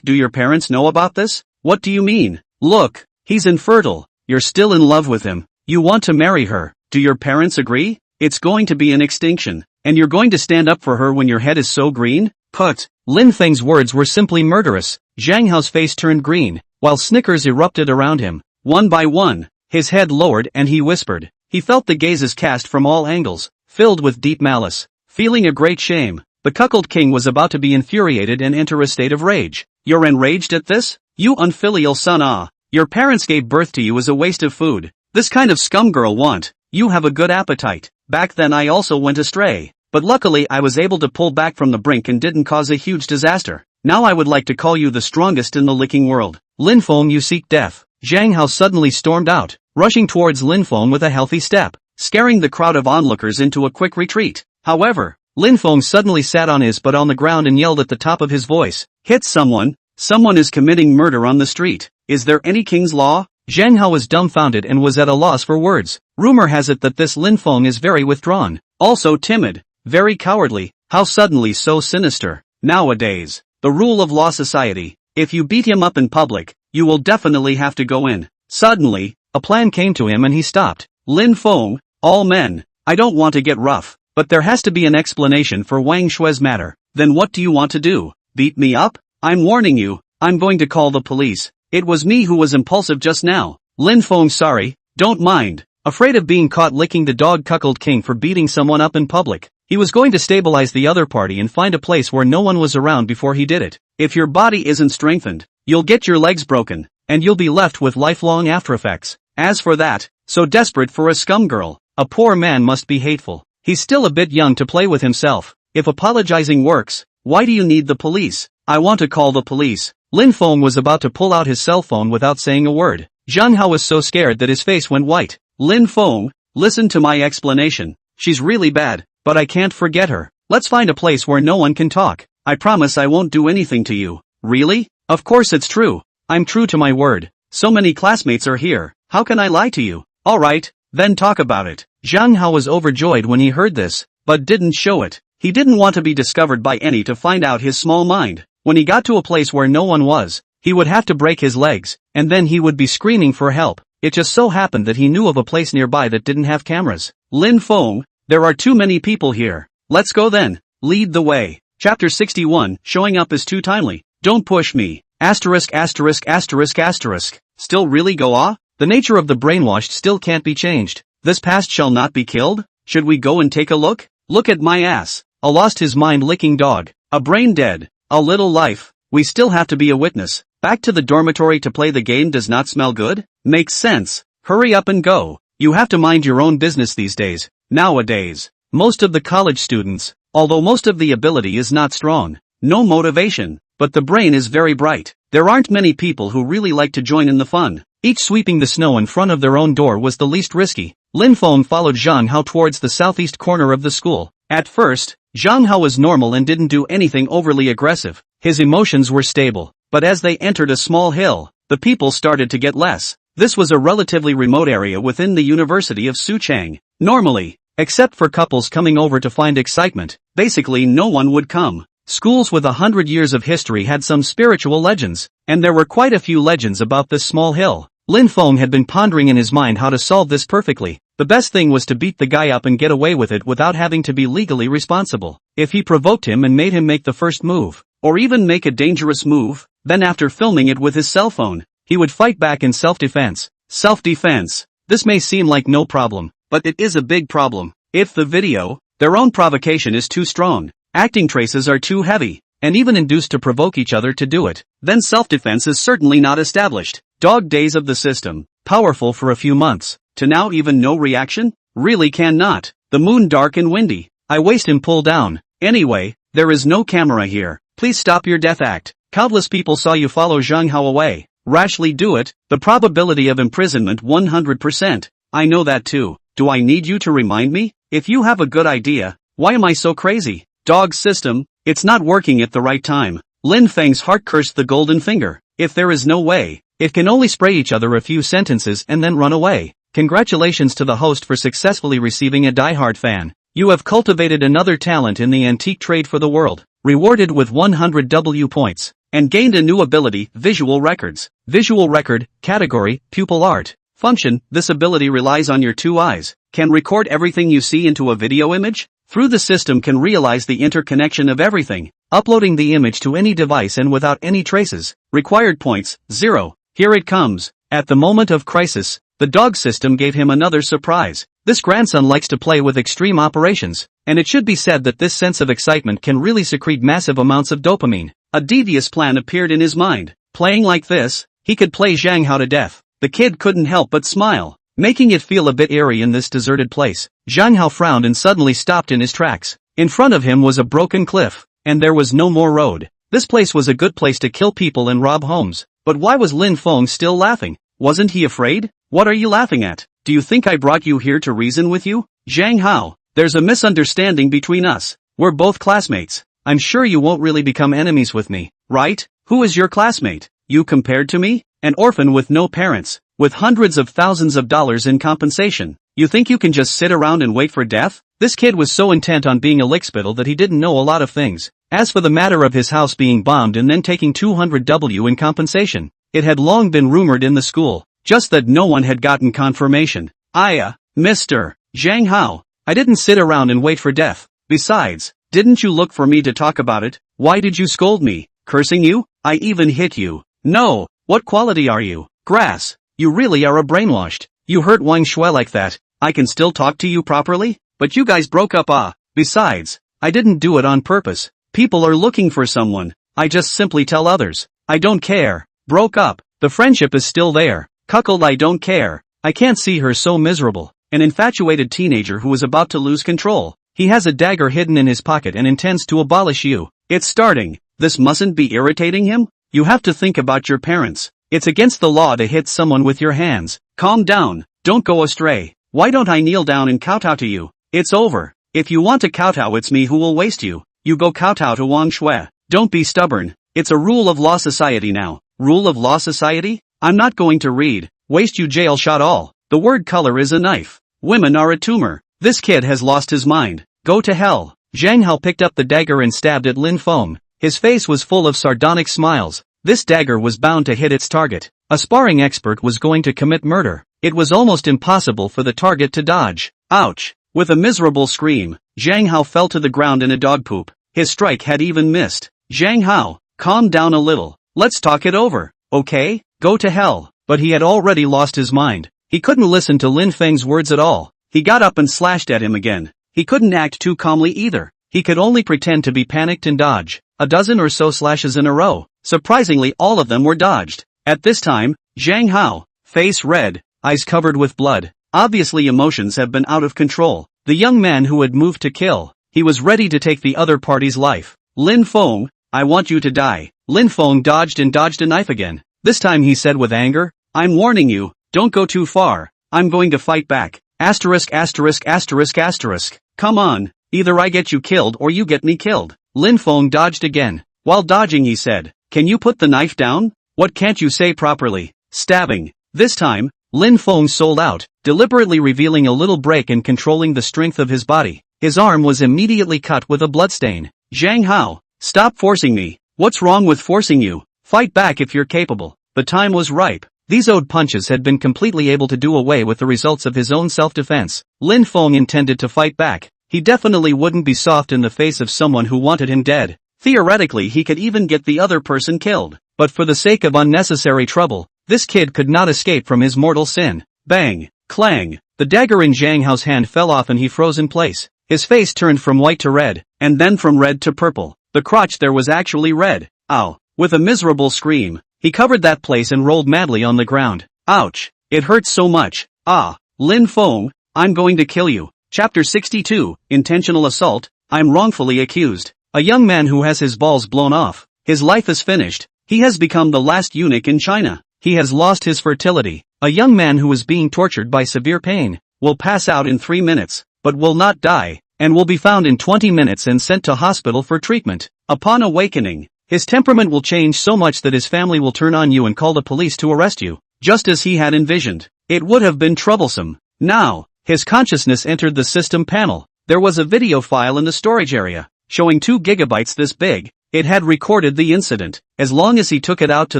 Do your parents know about this? What do you mean? Look, he's infertile. You're still in love with him. You want to marry her. Do your parents agree? It's going to be an extinction, and you're going to stand up for her when your head is so green? Put. Lin Feng's words were simply murderous. Zhang Hao's face turned green, while snickers erupted around him. One by one, his head lowered and he whispered. He felt the gazes cast from all angles, filled with deep malice. Feeling a great shame, the cuckold king was about to be infuriated and enter a state of rage. You're enraged at this? You unfilial son. Your parents gave birth to you as a waste of food. This kind of scum girl want. You have a good appetite. Back then I also went astray. But luckily I was able to pull back from the brink and didn't cause a huge disaster. Now I would like to call you the strongest in the licking world. Lin Feng, you seek death. Zhang Hao suddenly stormed out, rushing towards Lin Feng with a healthy step, scaring the crowd of onlookers into a quick retreat. However, Lin Feng suddenly sat on his butt on the ground and yelled at the top of his voice. Hit someone. Someone is committing murder on the street. Is there any king's law? Zhang Hao was dumbfounded and was at a loss for words. Rumor has it that this Lin Feng is very withdrawn, also timid, very cowardly. How suddenly so sinister? Nowadays, the rule of law society, if you beat him up in public, you will definitely have to go in. Suddenly, a plan came to him and he stopped. Lin Feng, all men, I don't want to get rough, but there has to be an explanation for Wang Shui's matter. Then what do you want to do? Beat me up? I'm warning you, I'm going to call the police. It was me who was impulsive just now. Lin Feng, sorry, don't mind. Afraid of being caught licking the dog cuckold king for beating someone up in public. He was going to stabilize the other party and find a place where no one was around before he did it. If your body isn't strengthened, you'll get your legs broken, and you'll be left with lifelong aftereffects. As for that, so desperate for a scum girl, a poor man must be hateful. He's still a bit young to play with himself. If apologizing works, why do you need the police? I want to call the police. Lin Feng was about to pull out his cell phone without saying a word. Zhang Hao was so scared that his face went white. Lin Feng, listen to my explanation. She's really bad, but I can't forget her. Let's find a place where no one can talk. I promise I won't do anything to you. Really? Of course it's true. I'm true to my word. So many classmates are here. How can I lie to you? Alright, then talk about it. Zhang Hao was overjoyed when he heard this, but didn't show it. He didn't want to be discovered by any to find out his small mind. When he got to a place where no one was, he would have to break his legs, and then he would be screaming for help. It just so happened that he knew of a place nearby that didn't have cameras. Lin Feng, there are too many people here. Let's go then. Lead the way. Chapter 61, showing up is too timely. Don't push me. Asterisk asterisk asterisk asterisk. Still really go ah? The nature of the brainwashed still can't be changed. This past shall not be killed? Should we go and take a look? Look at my ass. A lost his mind licking dog. A brain dead. A little life. We still have to be a witness. Back to the dormitory to play the game does not smell good? Makes sense. Hurry up and go. You have to mind your own business these days. Nowadays. Most of the college students, although most of the ability is not strong, no motivation, but the brain is very bright. There aren't many people who really like to join in the fun. Each sweeping the snow in front of their own door was the least risky. Lin Feng followed Zhang Hao towards the southeast corner of the school. At first, Zhang Hao was normal and didn't do anything overly aggressive. His emotions were stable, but as they entered a small hill, the people started to get less. This was a relatively remote area within the University of Suchang. Normally, except for couples coming over to find excitement, basically no one would come. Schools with 100 years of history had some spiritual legends, and there were quite a few legends about this small hill. Lin Feng had been pondering in his mind how to solve this perfectly. The best thing was to beat the guy up and get away with it without having to be legally responsible. If he provoked him and made him make the first move, or even make a dangerous move, then after filming it with his cell phone, he would fight back in self-defense. Self-defense. This may seem like no problem, but it is a big problem. If the video, their own provocation is too strong, acting traces are too heavy, and even induced to provoke each other to do it, then self-defense is certainly not established. Dog days of the system, powerful for a few months, to now even no reaction? Really cannot. The moon dark and windy. I waste and pull down. Anyway, there is no camera here. Please stop your death act. Countless people saw you follow Zhang Hao away. Rashly do it. The probability of imprisonment 100%. I know that too. Do I need you to remind me? If you have a good idea, why am I so crazy? Dog system, it's not working at the right time. Lin Feng's heart cursed the golden finger. If there is no way, it can only spray each other a few sentences and then run away. Congratulations to the host for successfully receiving a diehard fan. You have cultivated another talent in the antique trade for the world, rewarded with 100 W points, and gained a new ability, visual records. Visual record, category, pupil art. Function, this ability relies on your two eyes, can record everything you see into a video image. Through the system can realize the interconnection of everything, uploading the image to any device and without any traces. Required points, 0. Here it comes. At the moment of crisis, the dog system gave him another surprise. This grandson likes to play with extreme operations, and it should be said that this sense of excitement can really secrete massive amounts of dopamine. A devious plan appeared in his mind. Playing like this, he could play Zhang Hao to death. The kid couldn't help but smile, making it feel a bit eerie in this deserted place. Zhang Hao frowned and suddenly stopped in his tracks. In front of him was a broken cliff, and there was no more road. This place was a good place to kill people and rob homes. But why was Lin Feng still laughing? Wasn't he afraid? What are you laughing at? Do you think I brought you here to reason with you? Zhang Hao, there's a misunderstanding between us. We're both classmates. I'm sure you won't really become enemies with me, right? Who is your classmate? You compared to me? An orphan with no parents, with hundreds of thousands of dollars in compensation. You think you can just sit around and wait for death? This kid was so intent on being a lickspittle that he didn't know a lot of things. As for the matter of his house being bombed and then taking 200 W in compensation, it had long been rumored in the school, just that no one had gotten confirmation. Mr. Zhang Hao, I didn't sit around and wait for death. Besides, didn't you look for me to talk about it? Why did you scold me? Cursing you? I even hit you. No, what quality are you? Grass. You really are a brainwashed. You hurt Wang Shui like that. I can still talk to you properly? But you guys broke up. Besides, I didn't do it on purpose. People are looking for someone. I just simply tell others. I don't care. Broke up. The friendship is still there. Cuckold, I don't care. I can't see her so miserable. An infatuated teenager who is about to lose control. He has a dagger hidden in his pocket and intends to abolish you. It's starting. This mustn't be irritating him? You have to think about your parents. It's against the law to hit someone with your hands. Calm down, don't go astray. Why don't I kneel down and kowtow to you? It's over. If you want to kowtow, it's me who will waste you. You go kowtow to Wang Shui. Don't be stubborn. It's a rule of law society now. Rule of law society? I'm not going to read. Waste you jail shot all. The word color is a knife. Women are a tumor. This kid has lost his mind. Go to hell. Zhang Hao picked up the dagger and stabbed at Lin Feng. His face was full of sardonic smiles. This dagger was bound to hit its target. A sparring expert was going to commit murder. It was almost impossible for the target to dodge. Ouch! With a miserable scream, Zhang Hao fell to the ground in a dog poop. His strike had even missed. Zhang Hao, calm down a little. Let's talk it over, okay? Go to hell. But he had already lost his mind. He couldn't listen to Lin Feng's words at all. He got up and slashed at him again. He couldn't act too calmly either. He could only pretend to be panicked and dodge. A dozen or so slashes in a row. Surprisingly, all of them were dodged. At this time, Zhang Hao, face red, eyes covered with blood. Obviously emotions have been out of control. The young man who had moved to kill. He was ready to take the other party's life. Lin Feng, I want you to die. Lin Feng dodged and dodged a knife again. This time he said with anger, I'm warning you, don't go too far. I'm going to fight back. Asterisk asterisk asterisk asterisk. Come on, either I get you killed or you get me killed. Lin Feng dodged again. While dodging he said, can you put the knife down? What can't you say properly? Stabbing. This time, Lin Feng sold out, deliberately revealing a little break and controlling the strength of his body. His arm was immediately cut with a bloodstain. Zhang Hao, stop forcing me. What's wrong with forcing you? Fight back if you're capable. The time was ripe. These owed punches had been completely able to do away with the results of his own self-defense. Lin Feng intended to fight back. He definitely wouldn't be soft in the face of someone who wanted him dead. Theoretically he could even get the other person killed. But for the sake of unnecessary trouble, this kid could not escape from his mortal sin. Bang! Clang! The dagger in Zhang Hao's hand fell off and he froze in place. His face turned from white to red, and then from red to purple. The crotch there was actually red. Ow! With a miserable scream, he covered that place and rolled madly on the ground. Ouch! It hurts so much. Ah! Lin Feng, I'm going to kill you. Chapter 62, Intentional Assault. I'm wrongfully accused. A young man who has his balls blown off. His life is finished. He has become the last eunuch in China. He has lost his fertility. A young man who is being tortured by severe pain will pass out in 3 minutes, but will not die, and will be found in 20 minutes and sent to hospital for treatment. Upon awakening, his temperament will change so much that his family will turn on you and call the police to arrest you, just as he had envisioned. It would have been troublesome. Now, his consciousness entered the system panel. There was a video file in the storage area, showing 2 gigabytes this big. It had recorded the incident. As long as he took it out to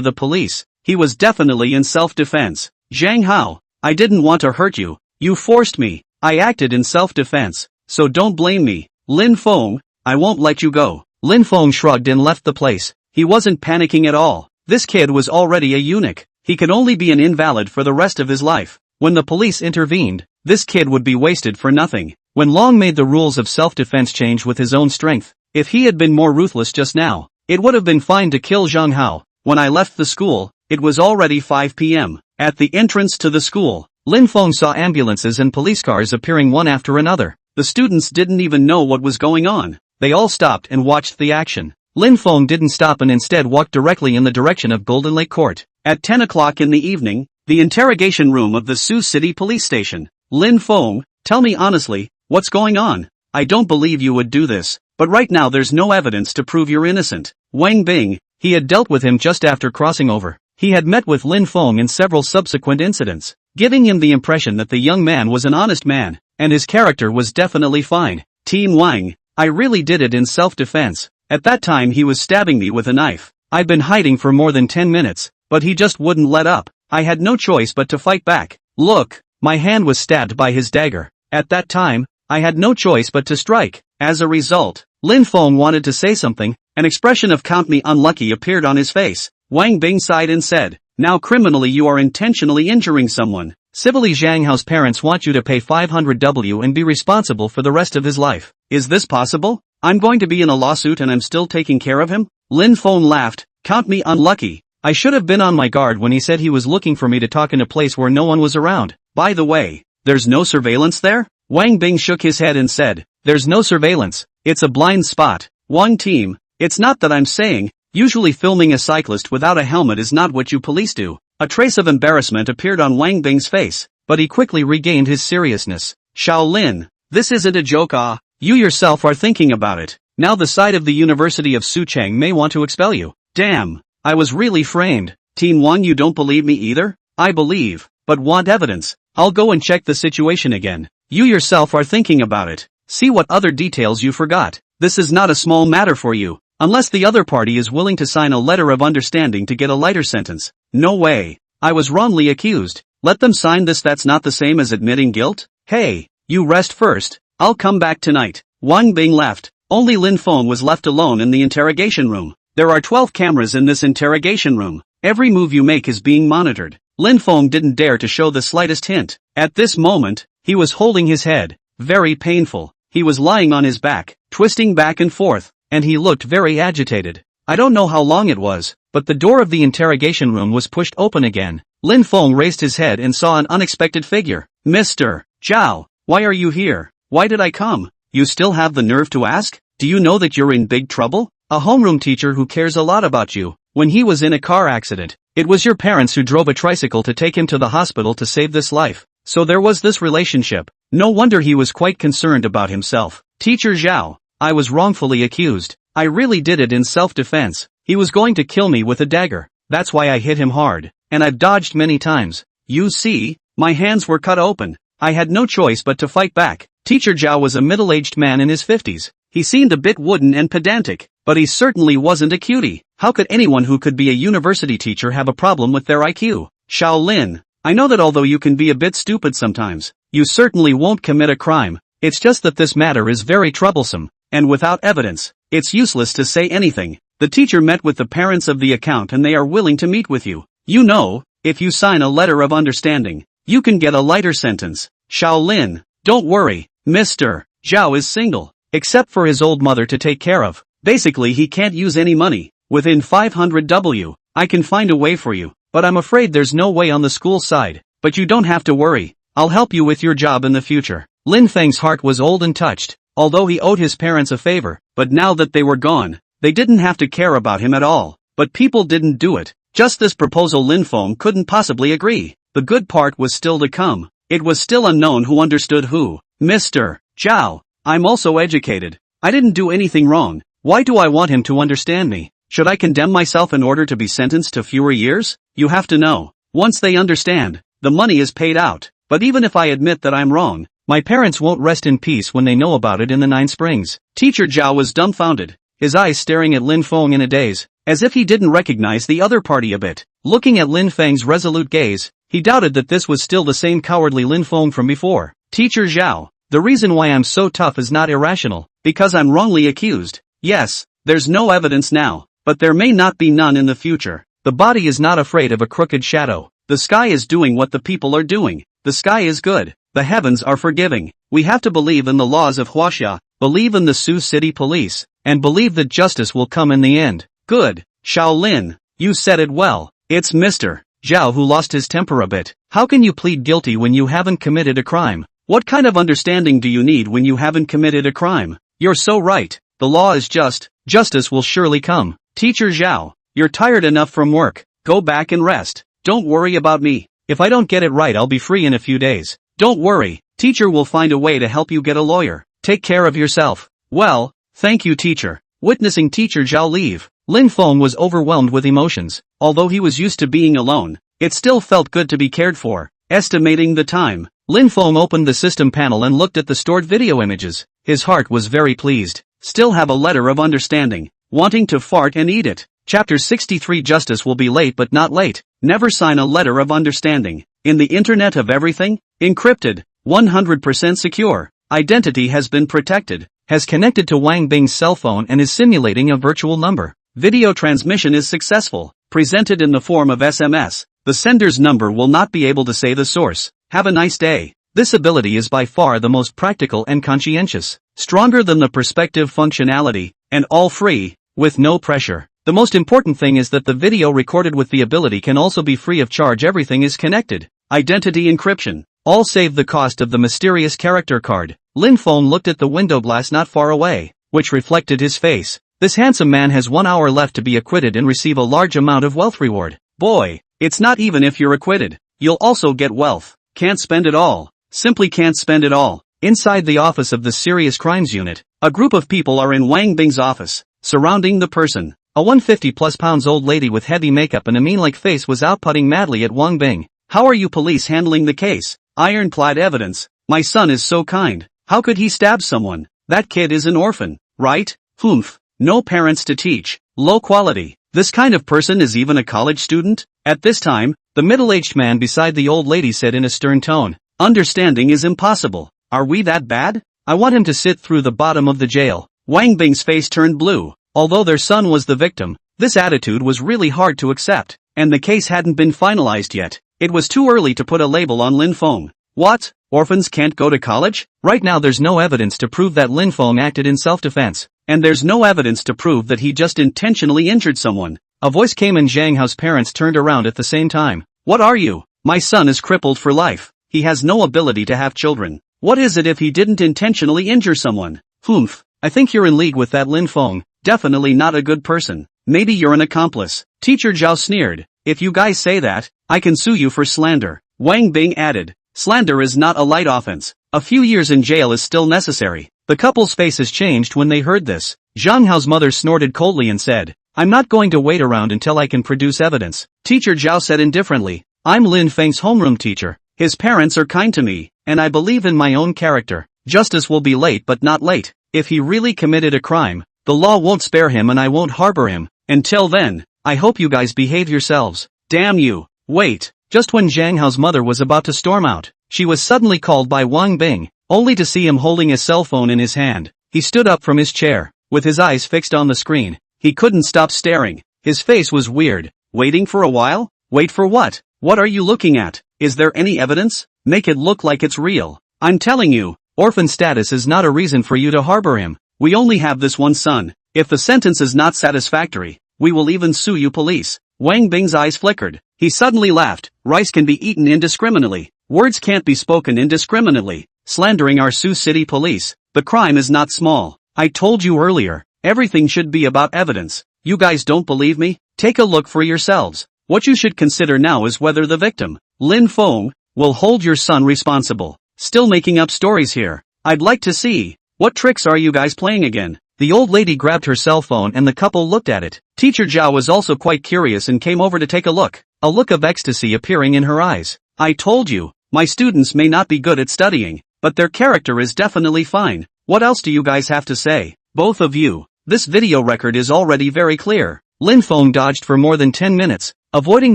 the police, he was definitely in self-defense. Zhang Hao, I didn't want to hurt you. You forced me. I acted in self-defense, so don't blame me. Lin Feng, I won't let you go. Lin Feng shrugged and left the place. He wasn't panicking at all. This kid was already a eunuch. He could only be an invalid for the rest of his life. When the police intervened, this kid would be wasted for nothing. When Long made the rules of self-defense change with his own strength, if he had been more ruthless just now, it would have been fine to kill Zhang Hao. When I left the school, it was already 5 p.m. At the entrance to the school, Lin Feng saw ambulances and police cars appearing one after another. The students didn't even know what was going on. They all stopped and watched the action. Lin Feng didn't stop and instead walked directly in the direction of Golden Lake Court. At 10 o'clock in the evening, the interrogation room of the Sioux City police station. Lin Feng, tell me honestly, what's going on? I don't believe you would do this, but right now there's no evidence to prove you're innocent. Wang Bing, he had dealt with him just after crossing over. He had met with Lin Feng in several subsequent incidents, giving him the impression that the young man was an honest man, and his character was definitely fine. Team Wang, I really did it in self-defense. At that time he was stabbing me with a knife. I'd been hiding for more than 10 minutes, but he just wouldn't let up. I had no choice but to fight back. Look, my hand was stabbed by his dagger. At that time, I had no choice but to strike. As a result, Lin Feng wanted to say something. An expression of count me unlucky appeared on his face. Wang Bing sighed and said, now criminally you are intentionally injuring someone. Civilly Zhang Hao's parents want you to pay 500W and be responsible for the rest of his life. Is this possible? I'm going to be in a lawsuit and I'm still taking care of him? Lin Feng laughed, count me unlucky. I should have been on my guard when he said he was looking for me to talk in a place where no one was around. By the way, there's no surveillance there? Wang Bing shook his head and said, there's no surveillance. It's a blind spot. Wang team, It's not that I'm saying, usually filming a cyclist without a helmet is not what you police do. A trace of embarrassment appeared on Wang Bing's face, but he quickly regained his seriousness. Shaolin, this isn't a joke. You yourself are thinking about it. Now the side of the University of Suchang may want to expel you. Damn, I was really framed. Team 1, you don't believe me either? I believe, but want evidence. I'll go and check the situation again. You yourself are thinking about it. See what other details you forgot. This is not a small matter for you, unless the other party is willing to sign a letter of understanding to get a lighter sentence. No way. I was wrongly accused. Let them sign this. That's not the same as admitting guilt. Hey, you rest first. I'll come back tonight. Wang Bing left. Only Lin Feng was left alone in the interrogation room. There are 12 cameras in this interrogation room. Every move you make is being monitored. Lin Feng didn't dare to show the slightest hint. At this moment, he was holding his head. Very painful. He was lying on his back, twisting back and forth, and he looked very agitated. I don't know how long it was, but the door of the interrogation room was pushed open again. Lin Feng raised his head and saw an unexpected figure. Mr. Zhao, why are you here? Why did I come? You still have the nerve to ask? Do you know that you're in big trouble? A homeroom teacher who cares a lot about you. When he was in a car accident, it was your parents who drove a tricycle to take him to the hospital to save this life. So there was this relationship. No wonder he was quite concerned about himself. Teacher Zhao, I was wrongfully accused. I really did it in self-defense. He was going to kill me with a dagger. That's why I hit him hard. And I've dodged many times. You see, my hands were cut open. I had no choice but to fight back. Teacher Zhao was a middle-aged man in his 50s. He seemed a bit wooden and pedantic, but he certainly wasn't a cutie. How could anyone who could be a university teacher have a problem with their IQ? Shaolin, I know that although you can be a bit stupid sometimes, you certainly won't commit a crime. It's just that this matter is very troublesome, and without evidence, it's useless to say anything. The teacher met with the parents of the account and they are willing to meet with you. You know, if you sign a letter of understanding, you can get a lighter sentence. Shaolin, don't worry, Mr. Zhao is single, except for his old mother to take care of. Basically he can't use any money. Within 500W, I can find a way for you, but I'm afraid there's no way on the school side. But you don't have to worry, I'll help you with your job in the future. Lin Feng's heart was old and touched, although he owed his parents a favor, but now that they were gone, they didn't have to care about him at all. But people didn't do it. Just this proposal Lin Feng couldn't possibly agree. The good part was still to come. It was still unknown who understood who. Mr. Zhao, I'm also educated. I didn't do anything wrong. Why do I want him to understand me? Should I condemn myself in order to be sentenced to fewer years? You have to know. Once they understand, the money is paid out. But even if I admit that I'm wrong, my parents won't rest in peace when they know about it in the 9 Springs. Teacher Zhao was dumbfounded, his eyes staring at Lin Feng in a daze, as if he didn't recognize the other party a bit. Looking at Lin Feng's resolute gaze, he doubted that this was still the same cowardly Lin Feng from before. Teacher Zhao, the reason why I'm so tough is not irrational, because I'm wrongly accused. Yes, there's no evidence now, but there may not be none in the future. The body is not afraid of a crooked shadow. The sky is doing what the people are doing. The sky is good. The heavens are forgiving. We have to believe in the laws of Huaxia, believe in the Sioux City Police, and believe that justice will come in the end. Good. Shaolin, you said it well. It's Mr. Zhao who lost his temper a bit. How can you plead guilty when you haven't committed a crime? What kind of understanding do you need when you haven't committed a crime? You're so right. The law is just. Justice will surely come. Teacher Zhao, you're tired enough from work. Go back and rest. Don't worry about me. If I don't get it right I'll be free in a few days. Don't worry, teacher will find a way to help you get a lawyer. Take care of yourself. Well, thank you teacher. Witnessing teacher Zhao leave, Lin Feng was overwhelmed with emotions. Although he was used to being alone, it still felt good to be cared for. Estimating the time, Lin Feng opened the system panel and looked at the stored video images. His heart was very pleased. Still have a letter of understanding. Wanting to fart and eat it. Chapter 63 Justice will be late but not late. Never sign a letter of understanding. In the Internet of Everything, encrypted, 100% secure, identity has been protected, has connected to Wang Bing's cell phone and is simulating a virtual number. Video transmission is successful, presented in the form of SMS. The sender's number will not be able to say the source. Have a nice day. This ability is by far the most practical and conscientious, stronger than the perspective functionality, and all free, with no pressure. The most important thing is that the video recorded with the ability can also be free of charge. Everything is connected. Identity encryption. All save the cost of the mysterious character card. Lin Feng looked at the window glass not far away, which reflected his face. This handsome man has 1 hour left to be acquitted and receive a large amount of wealth reward. Boy, it's not even if you're acquitted. You'll also get wealth. Can't spend it all. Simply can't spend it all. Inside the office of the Serious Crimes Unit, a group of people are in Wang Bing's office, surrounding the person. A 150+ pounds old lady with heavy makeup and a mean-like face was outputting madly at Wang Bing. How are you police handling the case? Ironclad evidence. My son is so kind. How could he stab someone? That kid is an orphan, right? Humph. No parents to teach. Low quality. This kind of person is even a college student? At this time, the middle-aged man beside the old lady said in a stern tone, understanding is impossible. Are we that bad? I want him to sit through the bottom of the jail. Wang Bing's face turned blue. Although their son was the victim, this attitude was really hard to accept, and the case hadn't been finalized yet. It was too early to put a label on Lin Feng. What? Orphans can't go to college? Right now there's no evidence to prove that Lin Feng acted in self-defense, and there's no evidence to prove that he just intentionally injured someone. A voice came and Zhang Hao's parents turned around at the same time. What are you? My son is crippled for life. He has no ability to have children. What is it if he didn't intentionally injure someone? Humph. I think you're in league with that Lin Feng. Definitely not a good person. Maybe you're an accomplice. Teacher Zhao sneered. If you guys say that, I can sue you for slander. Wang Bing added. Slander is not a light offense. A few years in jail is still necessary. The couple's faces changed when they heard this. Zhang Hao's mother snorted coldly and said, I'm not going to wait around until I can produce evidence. Teacher Zhao said indifferently, I'm Lin Feng's homeroom teacher. His parents are kind to me, and I believe in my own character. Justice will be late but not late. If he really committed a crime, the law won't spare him and I won't harbor him. Until then, I hope you guys behave yourselves. Damn you. Wait. Just when Zhang Hao's mother was about to storm out, she was suddenly called by Wang Bing, only to see him holding a cell phone in his hand. He stood up from his chair, with his eyes fixed on the screen. He couldn't stop staring. His face was weird. Waiting for a while? Wait for what? What are you looking at? Is there any evidence? Make it look like it's real. I'm telling you, orphan status is not a reason for you to harbor him. We only have this one son. If the sentence is not satisfactory, we will even sue you police. Wang Bing's eyes flickered. He suddenly laughed. Rice can be eaten indiscriminately. Words can't be spoken indiscriminately. Slandering our Sioux City police. The crime is not small. I told you earlier, everything should be about evidence. You guys don't believe me? Take a look for yourselves. What you should consider now is whether the victim, Lin Feng, will hold your son responsible. Still making up stories here. I'd like to see. What tricks are you guys playing again? The old lady grabbed her cell phone and the couple looked at it. Teacher Zhao was also quite curious and came over to take a look of ecstasy appearing in her eyes. I told you, my students may not be good at studying, but their character is definitely fine. What else do you guys have to say? Both of you. This video record is already very clear. Lin Feng dodged for more than 10 minutes, avoiding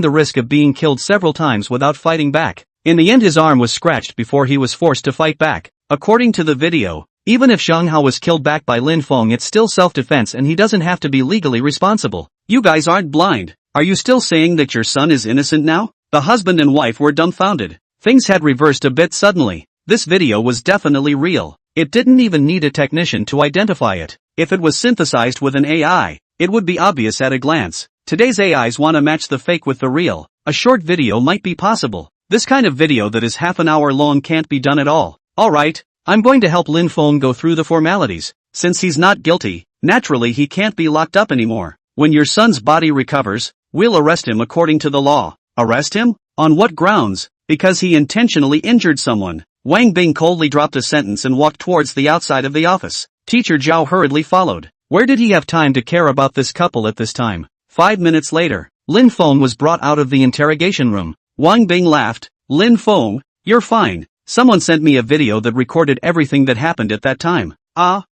the risk of being killed several times without fighting back. In the end his arm was scratched before he was forced to fight back. According to the video, even if Zhang Hao was killed back by Lin Feng, it's still self-defense and he doesn't have to be legally responsible. You guys aren't blind. Are you still saying that your son is innocent now? The husband and wife were dumbfounded. Things had reversed a bit suddenly. This video was definitely real. It didn't even need a technician to identify it. If it was synthesized with an AI, it would be obvious at a glance. Today's AIs want to match the fake with the real. A short video might be possible. This kind of video that is half an hour long can't be done at all. Alright, I'm going to help Lin Feng go through the formalities. Since he's not guilty, naturally he can't be locked up anymore. When your son's body recovers, we'll arrest him according to the law. Arrest him? On what grounds? Because he intentionally injured someone. Wang Bing coldly dropped a sentence and walked towards the outside of the office. Teacher Zhao hurriedly followed. Where did he have time to care about this couple at this time? 5 minutes later, Lin Feng was brought out of the interrogation room. Wang Bing laughed. Lin Feng, you're fine. Someone sent me a video that recorded everything that happened at that time.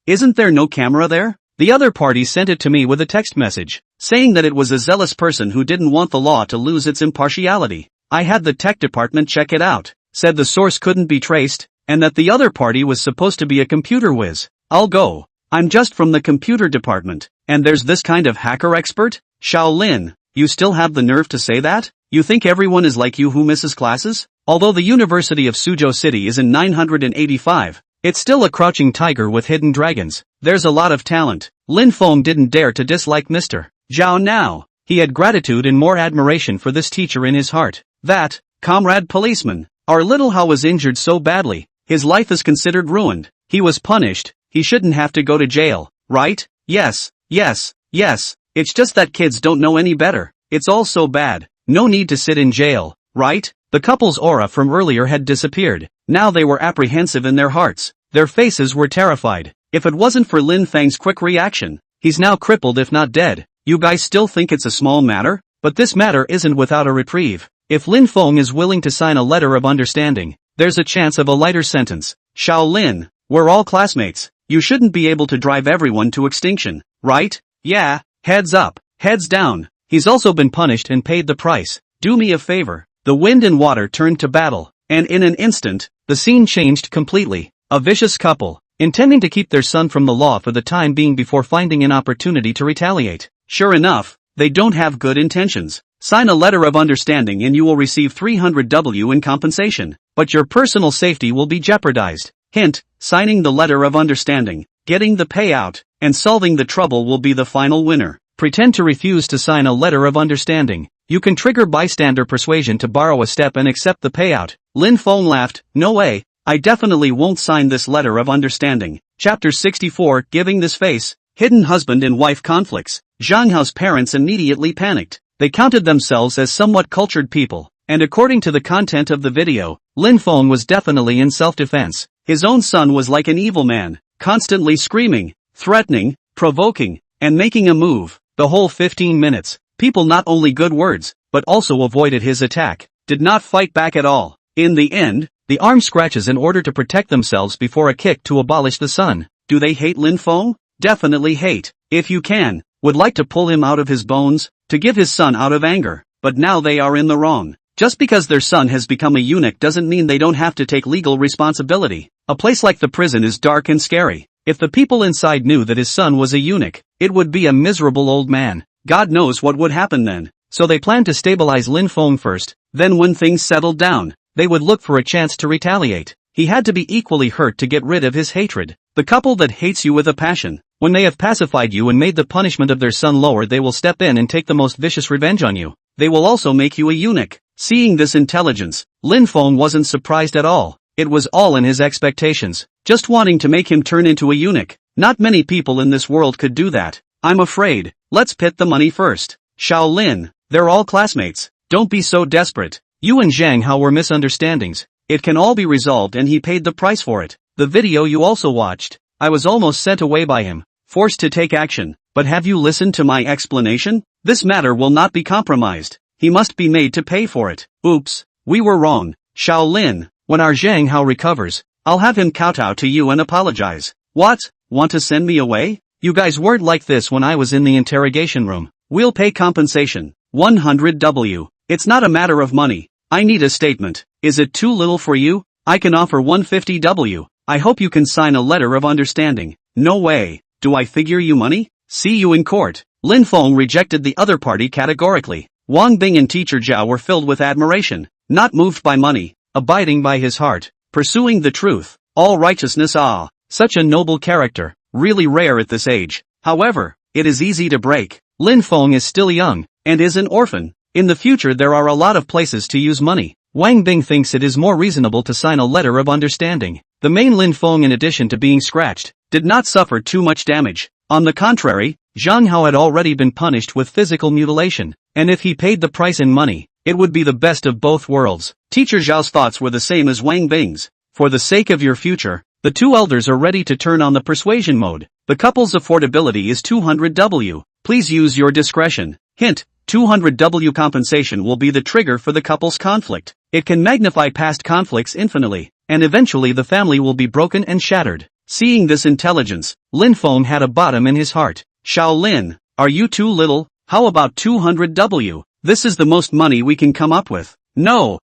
Isn't there no camera there? The other party sent it to me with a text message, saying that it was a zealous person who didn't want the law to lose its impartiality. I had the tech department check it out, said the source couldn't be traced, and that the other party was supposed to be a computer whiz. I'll go. I'm just from the computer department, and there's this kind of hacker expert? Shaolin, you still have the nerve to say that? You think everyone is like you who misses classes? Although the University of Suzhou City is in 985, it's still a crouching tiger with hidden dragons. There's a lot of talent. Lin Feng didn't dare to dislike Mr. Zhao now. He had gratitude and more admiration for this teacher in his heart. That, comrade policeman, our little Hao was injured so badly, his life is considered ruined. He was punished. He shouldn't have to go to jail, right? Yes, Yes, it's just that kids don't know any better. It's all so bad. No need to sit in jail, right? The couple's aura from earlier had disappeared. Now they were apprehensive in their hearts. Their faces were terrified. If it wasn't for Lin Feng's quick reaction, he's now crippled if not dead. You guys still think it's a small matter? But this matter isn't without a reprieve. If Lin Feng is willing to sign a letter of understanding, there's a chance of a lighter sentence. Shaolin, we're all classmates. You shouldn't be able to drive everyone to extinction, right? Yeah, heads up, heads down. He's also been punished and paid the price. Do me a favor. The wind and water turned to battle, and in an instant, the scene changed completely. A vicious couple, intending to keep their son from the law for the time being before finding an opportunity to retaliate. Sure enough, they don't have good intentions. Sign a letter of understanding and you will receive 300W in compensation, but your personal safety will be jeopardized. Hint, signing the letter of understanding, getting the payout, and solving the trouble will be the final winner. Pretend to refuse to sign a letter of understanding. You can trigger bystander persuasion to borrow a step and accept the payout. Lin Feng laughed. No way, I definitely won't sign this letter of understanding. Chapter 64, Giving This Face. Hidden husband and wife conflicts. Zhang Hao's parents immediately panicked. They counted themselves as somewhat cultured people, and according to the content of the video, Lin Feng was definitely in self-defense. His own son was like an evil man, constantly screaming, threatening, provoking, and making a move. The whole 15 minutes, people not only good words, but also avoided his attack, did not fight back at all. In the end, the arm scratches in order to protect themselves before a kick to abolish the son. Do they hate Lin Feng? Definitely hate. If you can, would like to pull him out of his bones, to give his son out of anger, but now they are in the wrong. Just because their son has become a eunuch doesn't mean they don't have to take legal responsibility. A place like the prison is dark and scary. If the people inside knew that his son was a eunuch, it would be a miserable old man. God knows what would happen then. So they planned to stabilize Lin Feng first, then when things settled down, they would look for a chance to retaliate. He had to be equally hurt to get rid of his hatred. The couple that hates you with a passion, when they have pacified you and made the punishment of their son lower, they will step in and take the most vicious revenge on you. They will also make you a eunuch. Seeing this intelligence, Lin Feng wasn't surprised at all. It was all in his expectations, just wanting to make him turn into a eunuch. Not many people in this world could do that. I'm afraid. Let's pit the money first. Shaolin, they're all classmates. Don't be so desperate. You and Zhang Hao were misunderstandings. It can all be resolved and he paid the price for it. The video you also watched, I was almost sent away by him, forced to take action. But have you listened to my explanation? This matter will not be compromised. He must be made to pay for it. Oops, we were wrong. Shaolin, when our Zhang Hao recovers, I'll have him kowtow to you and apologize. What? Want to send me away? You guys weren't like this when I was in the interrogation room. We'll pay compensation. 100W. It's not a matter of money. I need a statement. Is it too little for you? I can offer 150W. I hope you can sign a letter of understanding. No way. Do I figure you money? See you in court. Lin Feng rejected the other party categorically. Wang Bing and Teacher Zhao were filled with admiration, not moved by money, abiding by his heart, pursuing the truth, all righteousness. Such a noble character, really rare at this age. However, it is easy to break. Lin Feng is still young, and is an orphan. In the future there are a lot of places to use money. Wang Bing thinks it is more reasonable to sign a letter of understanding. The main Lin Feng, in addition to being scratched, did not suffer too much damage. On the contrary, Zhang Hao had already been punished with physical mutilation, and if he paid the price in money, it would be the best of both worlds. Teacher Zhao's thoughts were the same as Wang Bing's. For the sake of your future, the two elders are ready to turn on the persuasion mode. The couple's affordability is 200W. Please use your discretion. Hint, 200W compensation will be the trigger for the couple's conflict. It can magnify past conflicts infinitely, and eventually the family will be broken and shattered. Seeing this intelligence, Lin Feng had a bottom in his heart. Shaolin, are you too little? How about 200W? This is the most money we can come up with. No,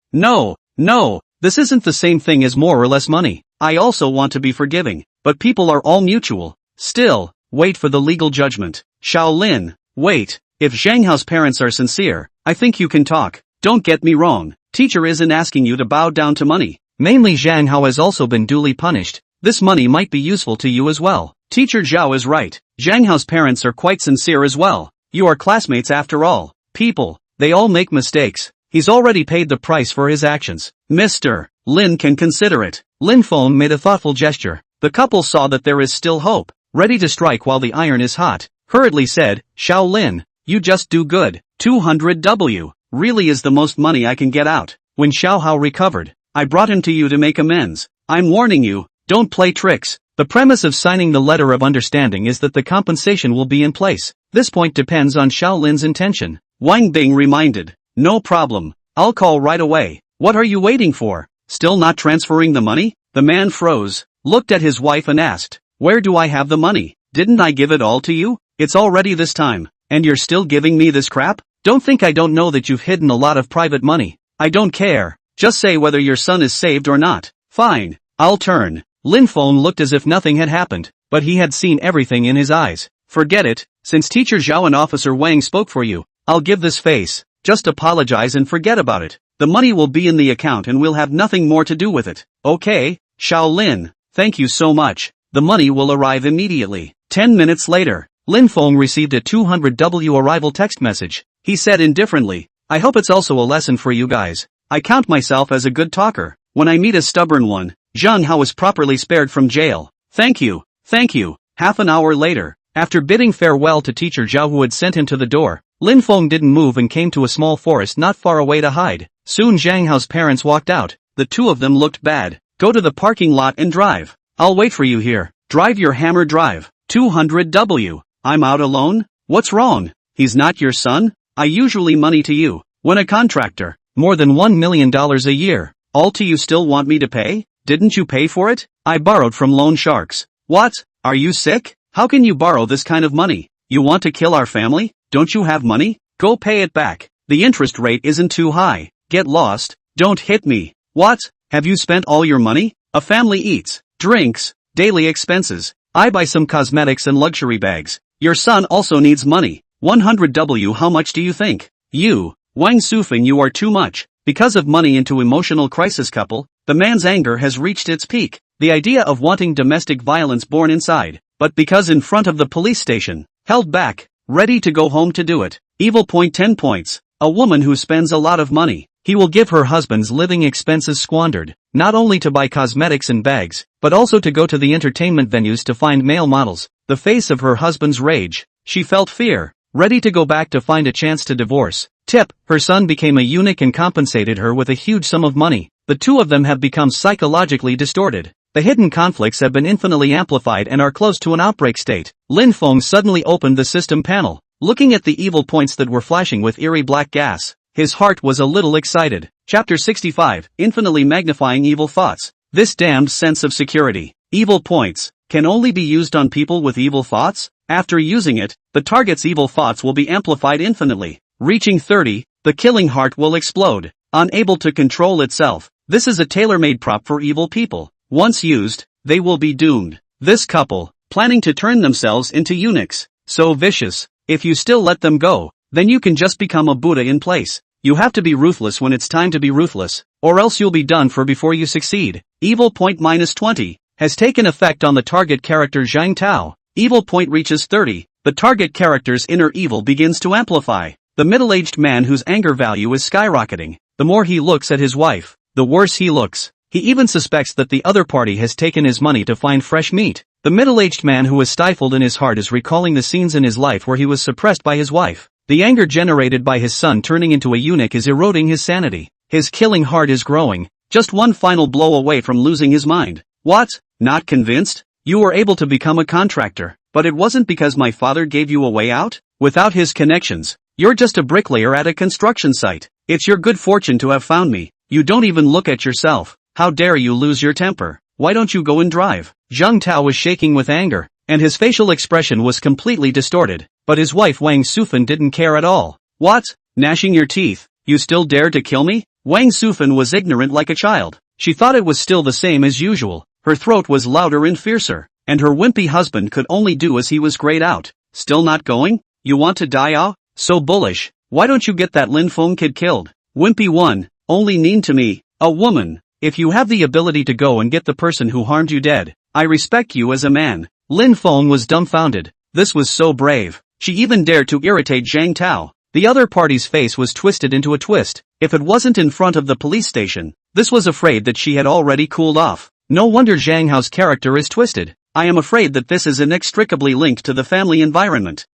this isn't the same thing as more or less money. I also want to be forgiving, but people are all mutual. Still, wait for the legal judgment. Shaolin, wait. If Zhang Hao's parents are sincere, I think you can talk. Don't get me wrong, teacher isn't asking you to bow down to money. Mainly Zhang Hao has also been duly punished. This money might be useful to you as well. Teacher Zhao is right. Zhang Hao's parents are quite sincere as well. You are classmates after all. People, they all make mistakes. He's already paid the price for his actions. Mr. Lin can consider it. Lin Feng made a thoughtful gesture. The couple saw that there is still hope. Ready to strike while the iron is hot. hurriedly said, Shaolin, you just do good. 200W. Really is the most money I can get out. When Xiao Hao recovered, I brought him to you to make amends. I'm warning you, don't play tricks. The premise of signing the letter of understanding is that the compensation will be in place. This point depends on Shaolin's intention. Wang Bing reminded. No problem. I'll call right away. What are you waiting for? Still not transferring the money? The man froze, looked at his wife and asked, where do I have the money? Didn't I give it all to you? It's all ready this time. And you're still giving me this crap? Don't think I don't know that you've hidden a lot of private money. I don't care. Just say whether your son is saved or not. Fine. I'll turn. Lin Feng looked as if nothing had happened, but he had seen everything in his eyes. Forget it. Since Teacher Zhao and Officer Wang spoke for you, I'll give this face. Just apologize and forget about it. The money will be in the account and we'll have nothing more to do with it. Okay, Shaolin. Thank you so much. The money will arrive immediately. 10 minutes later, Lin Feng received a 200W arrival text message. He said indifferently, I hope it's also a lesson for you guys. I count myself as a good talker. When I meet a stubborn one, Zhang Hao is properly spared from jail. Thank you. Thank you. Half an hour later, after bidding farewell to Teacher Zhao who had sent him to the door, Lin Feng didn't move and came to a small forest not far away to hide. Soon Zhang Hao's parents walked out. The two of them looked bad. Go to the parking lot and drive. I'll wait for you here. Drive your hammer drive. 200W. I'm out alone? What's wrong? He's not your son? I usually money to you. When a contractor. More than $1 million a year. All to you still want me to pay? Didn't you pay for it? I borrowed from loan sharks. What? Are you sick? How can you borrow this kind of money? You want to kill our family? Don't you have money? Go pay it back. The interest rate isn't too high. Get lost. Don't hit me. What? Have you spent all your money? A family eats, drinks, daily expenses. I buy some cosmetics and luxury bags. Your son also needs money. 100W. How much do you think? You, Wang Sufeng, you are too much. Because of money into emotional crisis couple, the man's anger has reached its peak. The idea of wanting domestic violence born inside, but because in front of the police station, held back, ready to go home to do it. Evil point 10 points. A woman who spends a lot of money. He will give her husband's living expenses squandered, not only to buy cosmetics and bags, but also to go to the entertainment venues to find male models. The face of her husband's rage. She felt fear, ready to go back to find a chance to divorce. Tip, her son became a eunuch and compensated her with a huge sum of money. The two of them have become psychologically distorted. The hidden conflicts have been infinitely amplified and are close to an outbreak state. Lin Feng suddenly opened the system panel, looking at the evil points that were flashing with eerie black gas. His heart was a little excited. Chapter 65, Infinitely Magnifying Evil Thoughts. This damned sense of security. Evil points can only be used on people with evil thoughts. After using it, the target's evil thoughts will be amplified infinitely. Reaching 30, the killing heart will explode, unable to control itself. This is a tailor-made prop for evil people. Once used, they will be doomed. This couple, planning to turn themselves into eunuchs, so vicious. If you still let them go, then you can just become a Buddha in place. You have to be ruthless when it's time to be ruthless, or else you'll be done for before you succeed. Evil point -20 has taken effect on the target character Zhang Tao. Evil point reaches 30, the target character's inner evil begins to amplify. The middle-aged man whose anger value is skyrocketing. The more he looks at his wife, the worse he looks. He even suspects that the other party has taken his money to find fresh meat. The middle-aged man who is stifled in his heart is recalling the scenes in his life where he was suppressed by his wife. The anger generated by his son turning into a eunuch is eroding his sanity. His killing heart is growing, just one final blow away from losing his mind. What? Not convinced? You were able to become a contractor, but it wasn't because my father gave you a way out? Without his connections, you're just a bricklayer at a construction site. It's your good fortune to have found me. You don't even look at yourself. How dare you lose your temper? Why don't you go and drive? Zhang Tao was shaking with anger, and his facial expression was completely distorted. But his wife Wang Sufeng didn't care at all. What? Gnashing your teeth? You still dare to kill me? Wang Sufeng was ignorant like a child. She thought it was still the same as usual. Her throat was louder and fiercer, and her wimpy husband could only do as he was grayed out. Still not going? You want to die? Ah? So bullish. Why don't you get that Lin Feng kid killed? Wimpy one, only mean to me, a woman. If you have the ability to go and get the person who harmed you dead, I respect you as a man. Lin Feng was dumbfounded. This was so brave. She even dared to irritate Zhang Tao. The other party's face was twisted into a twist. If it wasn't in front of the police station, this was afraid that she had already cooled off. No wonder Zhang Hao's character is twisted. I am afraid that this is inextricably linked to the family environment.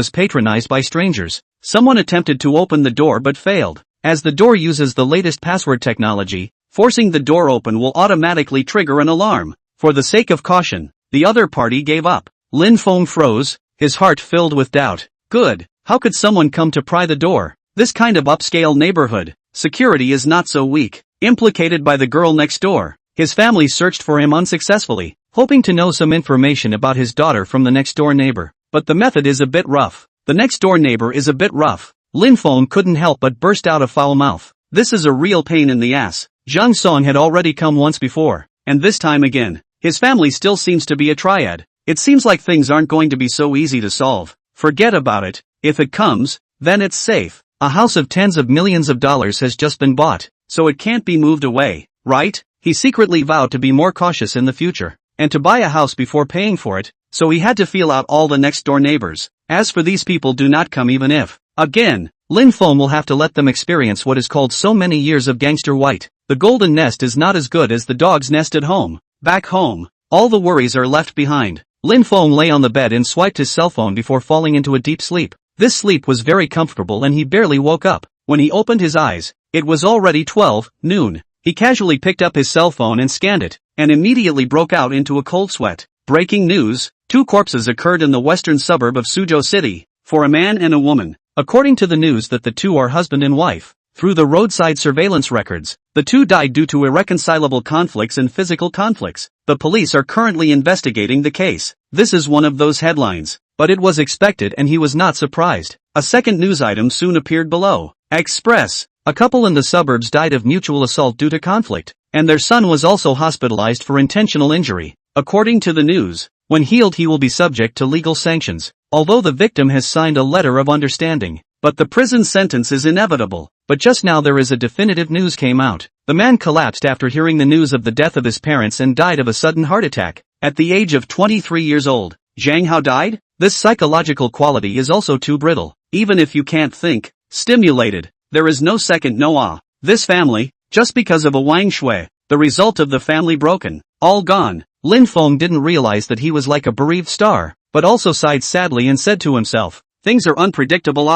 was patronized by strangers. Someone attempted to open the door but failed. As the door uses the latest password technology, forcing the door open will automatically trigger an alarm. For the sake of caution, the other party gave up. Lin Feng froze, his heart filled with doubt. Good. How could someone come to pry the door? This kind of upscale neighborhood, security is not so weak. Implicated by the girl next door, his family searched for him unsuccessfully, hoping to know some information about his daughter from the next door neighbor. But the method is a bit rough. The next door neighbor is a bit rough. Lin Feng couldn't help but burst out a foul mouth. This is a real pain in the ass. Zhang Song had already come once before, and this time again. His family still seems to be a triad. It seems like things aren't going to be so easy to solve. Forget about it. If it comes, then it's safe. A house of tens of millions of dollars has just been bought, so it can't be moved away, right? He secretly vowed to be more cautious in the future, and to buy a house before paying for it, so he had to feel out all the next door neighbors. As for these people do not come even if. Again, Lin Feng will have to let them experience what is called so many years of gangster white. The golden nest is not as good as the dog's nest at home. Back home, all the worries are left behind. Lin Feng lay on the bed and swiped his cell phone before falling into a deep sleep. This sleep was very comfortable and he barely woke up. When he opened his eyes, it was already 12 noon. He casually picked up his cell phone and scanned it, and immediately broke out into a cold sweat. Breaking news, 2 corpses occurred in the western suburb of Suzhou City, for a man and a woman. According to the news that the 2 are husband and wife. Through the roadside surveillance records, the 2 died due to irreconcilable conflicts and physical conflicts. The police are currently investigating the case. This is one of those headlines, but it was expected and he was not surprised. A second news item soon appeared below. Express. A couple in the suburbs died of mutual assault due to conflict, and their son was also hospitalized for intentional injury. According to the news, when healed he will be subject to legal sanctions, although the victim has signed a letter of understanding. But the prison sentence is inevitable. But just now there is a definitive news came out. The man collapsed after hearing the news of the death of his parents and died of a sudden heart attack. At the age of 23 years old, Zhang Hao died? This psychological quality is also too brittle. Even if you can't think, stimulated, there is no second no. This family, just because of a Wang Shui, the result of the family broken, all gone. Lin Feng didn't realize that he was like a bereaved star, but also sighed sadly and said to himself, things are unpredictable.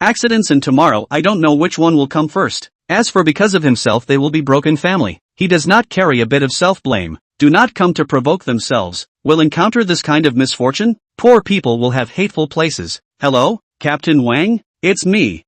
Accidents and tomorrow I don't know which one will come first. As for because of himself they will be broken family. He does not carry a bit of self-blame. Do not come to provoke themselves. Will encounter this kind of misfortune? Poor people will have hateful places. Hello, Captain Wang? It's me.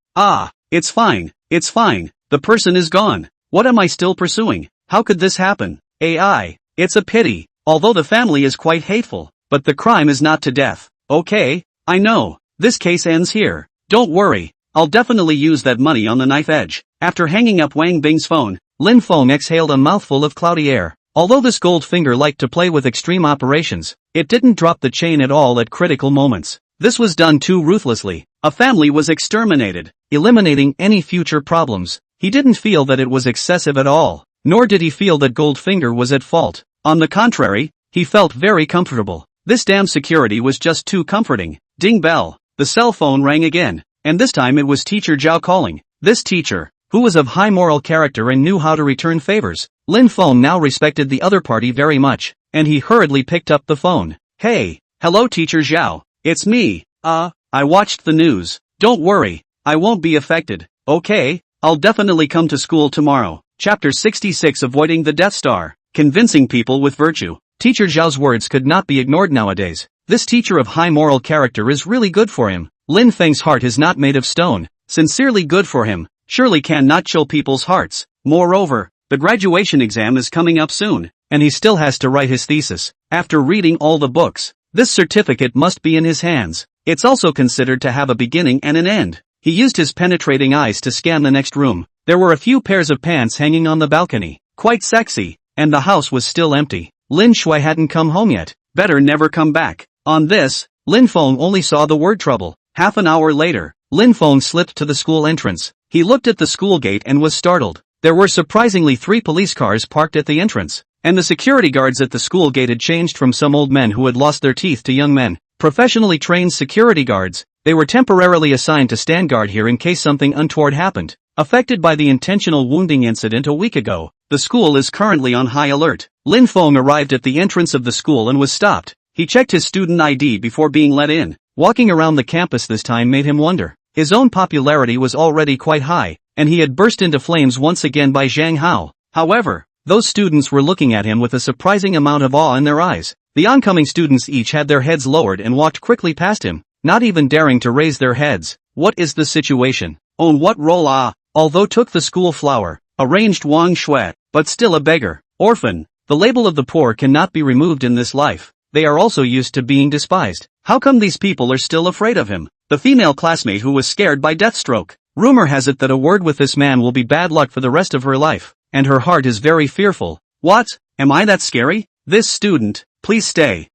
It's fine. It's fine. The person is gone. What am I still pursuing? How could this happen? AI. It's a pity. Although the family is quite hateful, but the crime is not to death. Okay, I know. This case ends here. Don't worry, I'll definitely use that money on the knife edge. After hanging up Wang Bing's phone, Lin Feng exhaled a mouthful of cloudy air. Although this gold finger liked to play with extreme operations, it didn't drop the chain at all at critical moments. This was done too ruthlessly. A family was exterminated, eliminating any future problems. He didn't feel that it was excessive at all, nor did he feel that Goldfinger was at fault. On the contrary, he felt very comfortable. This damn security was just too comforting. Ding bell. The cell phone rang again, and this time it was Teacher Zhao calling. This teacher, who was of high moral character and knew how to return favors. Lin Feng now respected the other party very much, and he hurriedly picked up the phone. Hey, hello Teacher Zhao, it's me. I watched the news. Don't worry, I won't be affected, okay? I'll definitely come to school tomorrow. Chapter 66 Avoiding the Death Star. Convincing people with virtue. Teacher Zhao's words could not be ignored nowadays. This teacher of high moral character is really good for him. Lin Feng's heart is not made of stone. Sincerely good for him. Surely can not chill people's hearts. Moreover, the graduation exam is coming up soon, and he still has to write his thesis. After reading all the books, this certificate must be in his hands. It's also considered to have a beginning and an end. He used his penetrating eyes to scan the next room. There were a few pairs of pants hanging on the balcony. Quite sexy. And the house was still empty. Lin Shui hadn't come home yet. Better never come back. On this, Lin Feng only saw the word trouble. Half an hour later, Lin Feng slipped to the school entrance. He looked at the school gate and was startled. There were surprisingly 3 police cars parked at the entrance, and the security guards at the school gate had changed from some old men who had lost their teeth to young men. Professionally trained security guards, they were temporarily assigned to stand guard here in case something untoward happened. Affected by the intentional wounding incident a week ago, the school is currently on high alert. Lin Feng arrived at the entrance of the school and was stopped. He checked his student ID before being let in. Walking around the campus this time made him wonder. His own popularity was already quite high, and he had burst into flames once again by Zhang Hao. However, those students were looking at him with a surprising amount of awe in their eyes. The oncoming students each had their heads lowered and walked quickly past him, not even daring to raise their heads. What is the situation? On what role? Although took the school flower, arranged Wang Shui, but still a beggar. Orphan. The label of the poor cannot be removed in this life. They are also used to being despised. How come these people are still afraid of him? The female classmate who was scared by Deathstroke. Rumor has it that a word with this man will be bad luck for the rest of her life, and her heart is very fearful. What? Am I that scary? This student, please stay.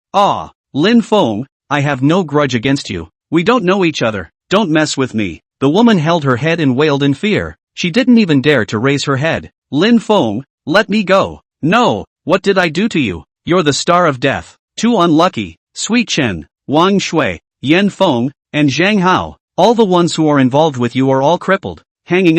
Lin Feng, I have no grudge against you. We don't know each other. Don't mess with me. The woman held her head and wailed in fear. She didn't even dare to raise her head. Lin Feng, let me go. No, what did I do to you? You're the star of death. Too unlucky. Sui Chen, Wang Shui, Yan Feng, and Zhang Hao. All the ones who are involved with you are all crippled. Hanging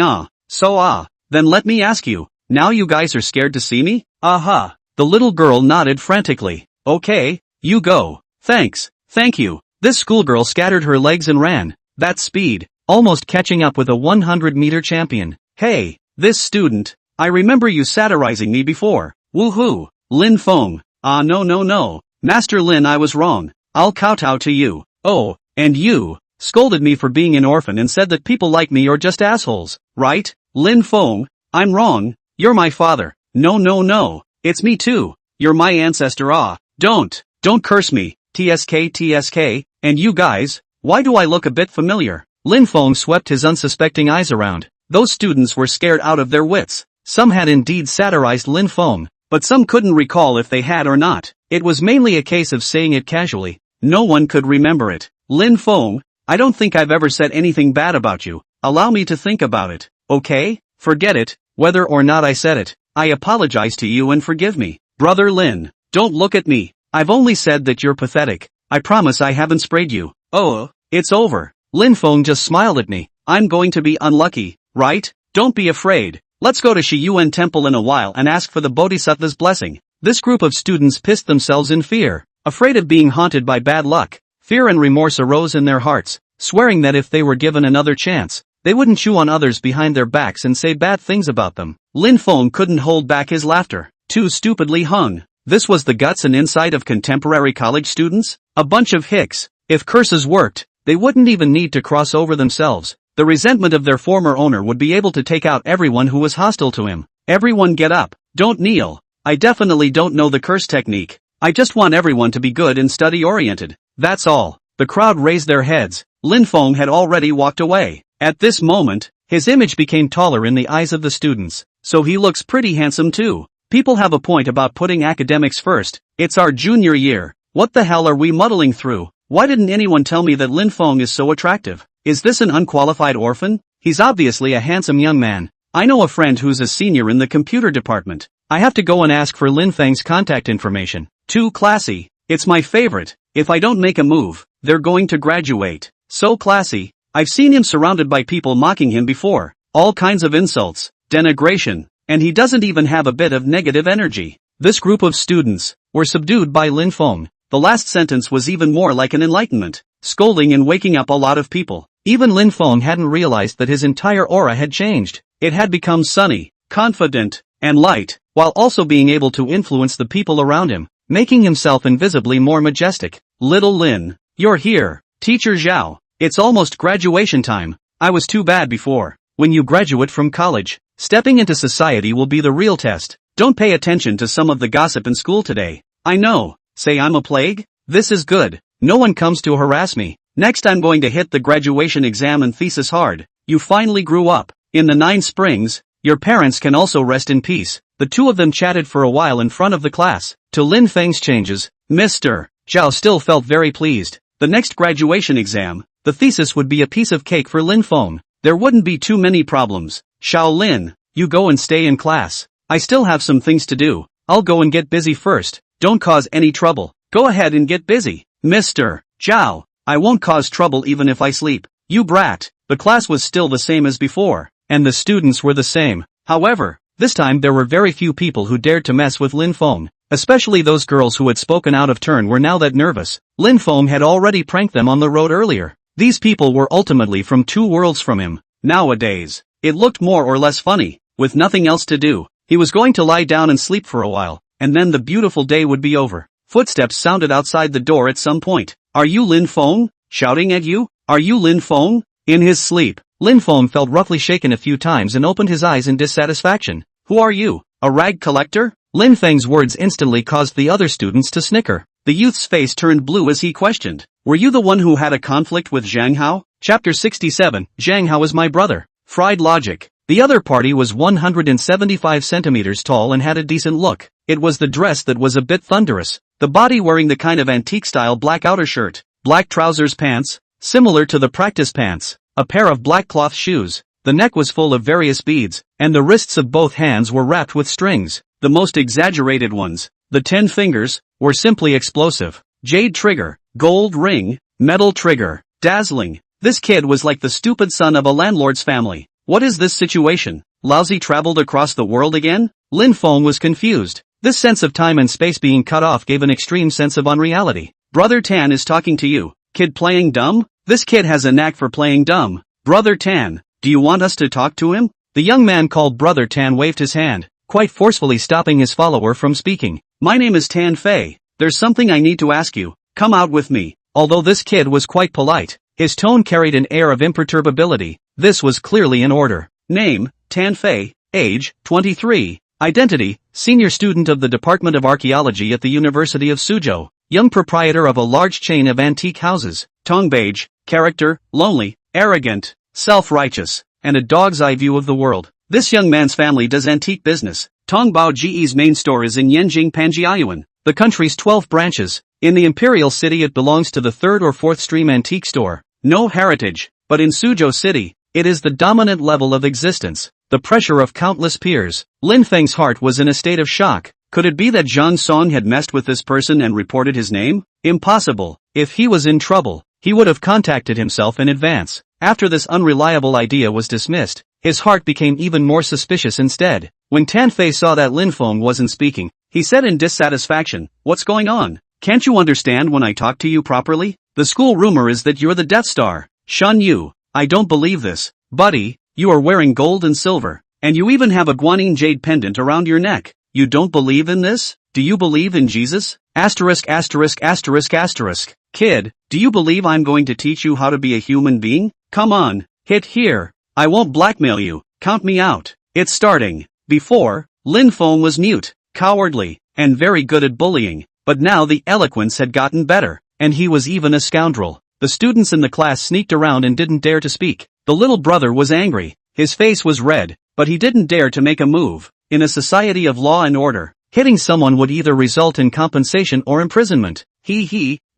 then let me ask you, now you guys are scared to see me? The little girl nodded frantically. Okay, you go. Thanks, thank you. This schoolgirl scattered her legs and ran. That speed, almost catching up with a 100-meter champion. Hey, this student, I remember you satirizing me before. Woohoo, Lin Feng. No. Master Lin, I was wrong. I'll kowtow to you. Oh, and you scolded me for being an orphan and said that people like me are just assholes, right? Lin Feng, I'm wrong. You're my father. No. It's me too. You're my ancestor. Don't curse me. TSK, and you guys, why do I look a bit familiar? Lin Feng swept his unsuspecting eyes around. Those students were scared out of their wits. Some had indeed satirized Lin Feng, but some couldn't recall if they had or not. It was mainly a case of saying it casually. No one could remember it. Lin Feng, I don't think I've ever said anything bad about you. Allow me to think about it, okay? Forget it, whether or not I said it. I apologize to you and forgive me. Brother Lin, don't look at me. I've only said that you're pathetic. I promise I haven't sprayed you. Oh, it's over. Lin Feng just smiled at me. I'm going to be unlucky, right? Don't be afraid. Let's go to Shiyuan Temple in a while and ask for the Bodhisattva's blessing. This group of students pissed themselves in fear, afraid of being haunted by bad luck. Fear and remorse arose in their hearts, swearing that if they were given another chance, they wouldn't chew on others behind their backs and say bad things about them. Lin Feng couldn't hold back his laughter. Too stupidly hung. This was the guts and insight of contemporary college students? A bunch of hicks. If curses worked, they wouldn't even need to cross over themselves. The resentment of their former owner would be able to take out everyone who was hostile to him. Everyone get up. Don't kneel. I definitely don't know the curse technique. I just want everyone to be good and study-oriented. That's all. The crowd raised their heads. Lin Feng had already walked away. At this moment, his image became taller in the eyes of the students. So he looks pretty handsome too. People have a point about putting academics first. It's our junior year. What the hell are we muddling through? Why didn't anyone tell me that Lin Feng is so attractive? Is this an unqualified orphan? He's obviously a handsome young man. I know a friend who's a senior in the computer department. I have to go and ask for Lin Feng's contact information. Too classy. It's my favorite. If I don't make a move, they're going to graduate. So classy. I've seen him surrounded by people mocking him before. All kinds of insults, denigration, and he doesn't even have a bit of negative energy. This group of students were subdued by Lin Feng. The last sentence was even more like an enlightenment. scolding and waking up a lot of people. Even Lin Feng hadn't realized that his entire aura had changed. It had become sunny, confident, and light, while also being able to influence the people around him, making himself invisibly more majestic. Little Lin, you're here. Teacher Zhao, it's almost graduation time. I was too bad before. When you graduate from college, stepping into society will be the real test. Don't pay attention to some of the gossip in school today. I know. Say I'm a plague? This is good. No one comes to harass me. Next I'm going to hit the graduation exam and thesis hard. You finally grew up. In the 9 springs, your parents can also rest in peace. The two of them chatted for a while in front of the class. To Lin Feng's changes, Mr. Zhao still felt very pleased. The next graduation exam, the thesis would be a piece of cake for Lin Feng. There wouldn't be too many problems. Xiao Lin, you go and stay in class. I still have some things to do. I'll go and get busy first. Don't cause any trouble. Go ahead and get busy. Mr. Zhao, I won't cause trouble even if I sleep. You brat. The class was still the same as before, and the students were the same. However, this time there were very few people who dared to mess with Lin Feng. Especially those girls who had spoken out of turn were now that nervous. Lin Feng had already pranked them on the road earlier. These people were ultimately from 2 worlds from him. Nowadays, it looked more or less funny. With nothing else to do, he was going to lie down and sleep for a while, and then the beautiful day would be over. Footsteps sounded outside the door at some point. Are you Lin Feng? Shouting at you? Are you Lin Feng? In his sleep, Lin Feng felt roughly shaken a few times and opened his eyes in dissatisfaction. Who are you? A rag collector? Lin Feng's words instantly caused the other students to snicker. The youth's face turned blue as he questioned. Were you the one who had a conflict with Zhang Hao? Chapter 67, Zhang Hao is my brother. Fried logic. The other party was 175 centimeters tall and had a decent look. It was the dress that was a bit thunderous. The body wearing the kind of antique-style black outer shirt, black trousers pants, similar to the practice pants, a pair of black cloth shoes. The neck was full of various beads, and the wrists of both hands were wrapped with strings. The most exaggerated ones, the 10 fingers, were simply explosive. Jade trigger, gold ring, metal trigger, dazzling. This kid was like the stupid son of a landlord's family. What is this situation? Lousy traveled across the world again? Lin Feng was confused. This sense of time and space being cut off gave an extreme sense of unreality. Brother Tan is talking to you. Kid playing dumb? This kid has a knack for playing dumb. Brother Tan, do you want us to talk to him? The young man called Brother Tan waved his hand, quite forcefully stopping his follower from speaking. My name is Tan Fei. There's something I need to ask you. Come out with me. Although this kid was quite polite, his tone carried an air of imperturbability. This was clearly in order. Name, Tan Fei. Age, 23. Identity, senior student of the Department of Archaeology at the University of Suzhou. Young proprietor of a large chain of antique houses. Tongbage, character, lonely, arrogant, self-righteous, and a dog's eye view of the world. This young man's family does antique business. Tongbao Ge's main store is in Yanjing Panjiayuan, the country's 12 branches. In the imperial city it belongs to the 3rd or 4th stream antique store. No heritage, but in Suzhou City, it is the dominant level of existence. The pressure of countless peers. Lin Feng's heart was in a state of shock. Could it be that Zhang Song had messed with this person and reported his name? Impossible. If he was in trouble, he would have contacted himself in advance. After this unreliable idea was dismissed, his heart became even more suspicious instead. When Tan Fei saw that Lin Feng wasn't speaking, he said in dissatisfaction, "What's going on? Can't you understand when I talk to you properly? The school rumor is that you're the Death Star. Shun you. I don't believe this. Buddy, you are wearing gold and silver, and you even have a guanine jade pendant around your neck. You don't believe in this? Do you believe in Jesus? Asterisk asterisk asterisk asterisk. Kid, do you believe I'm going to teach you how to be a human being? Come on, hit here. I won't blackmail you. Count me out. It's starting." Before, Lin Feng was mute, cowardly, and very good at bullying, but now the eloquence had gotten better, and he was even a scoundrel. The students in the class sneaked around and didn't dare to speak. The little brother was angry. His face was red, but he didn't dare to make a move. In a society of law and order, hitting someone would either result in compensation or imprisonment.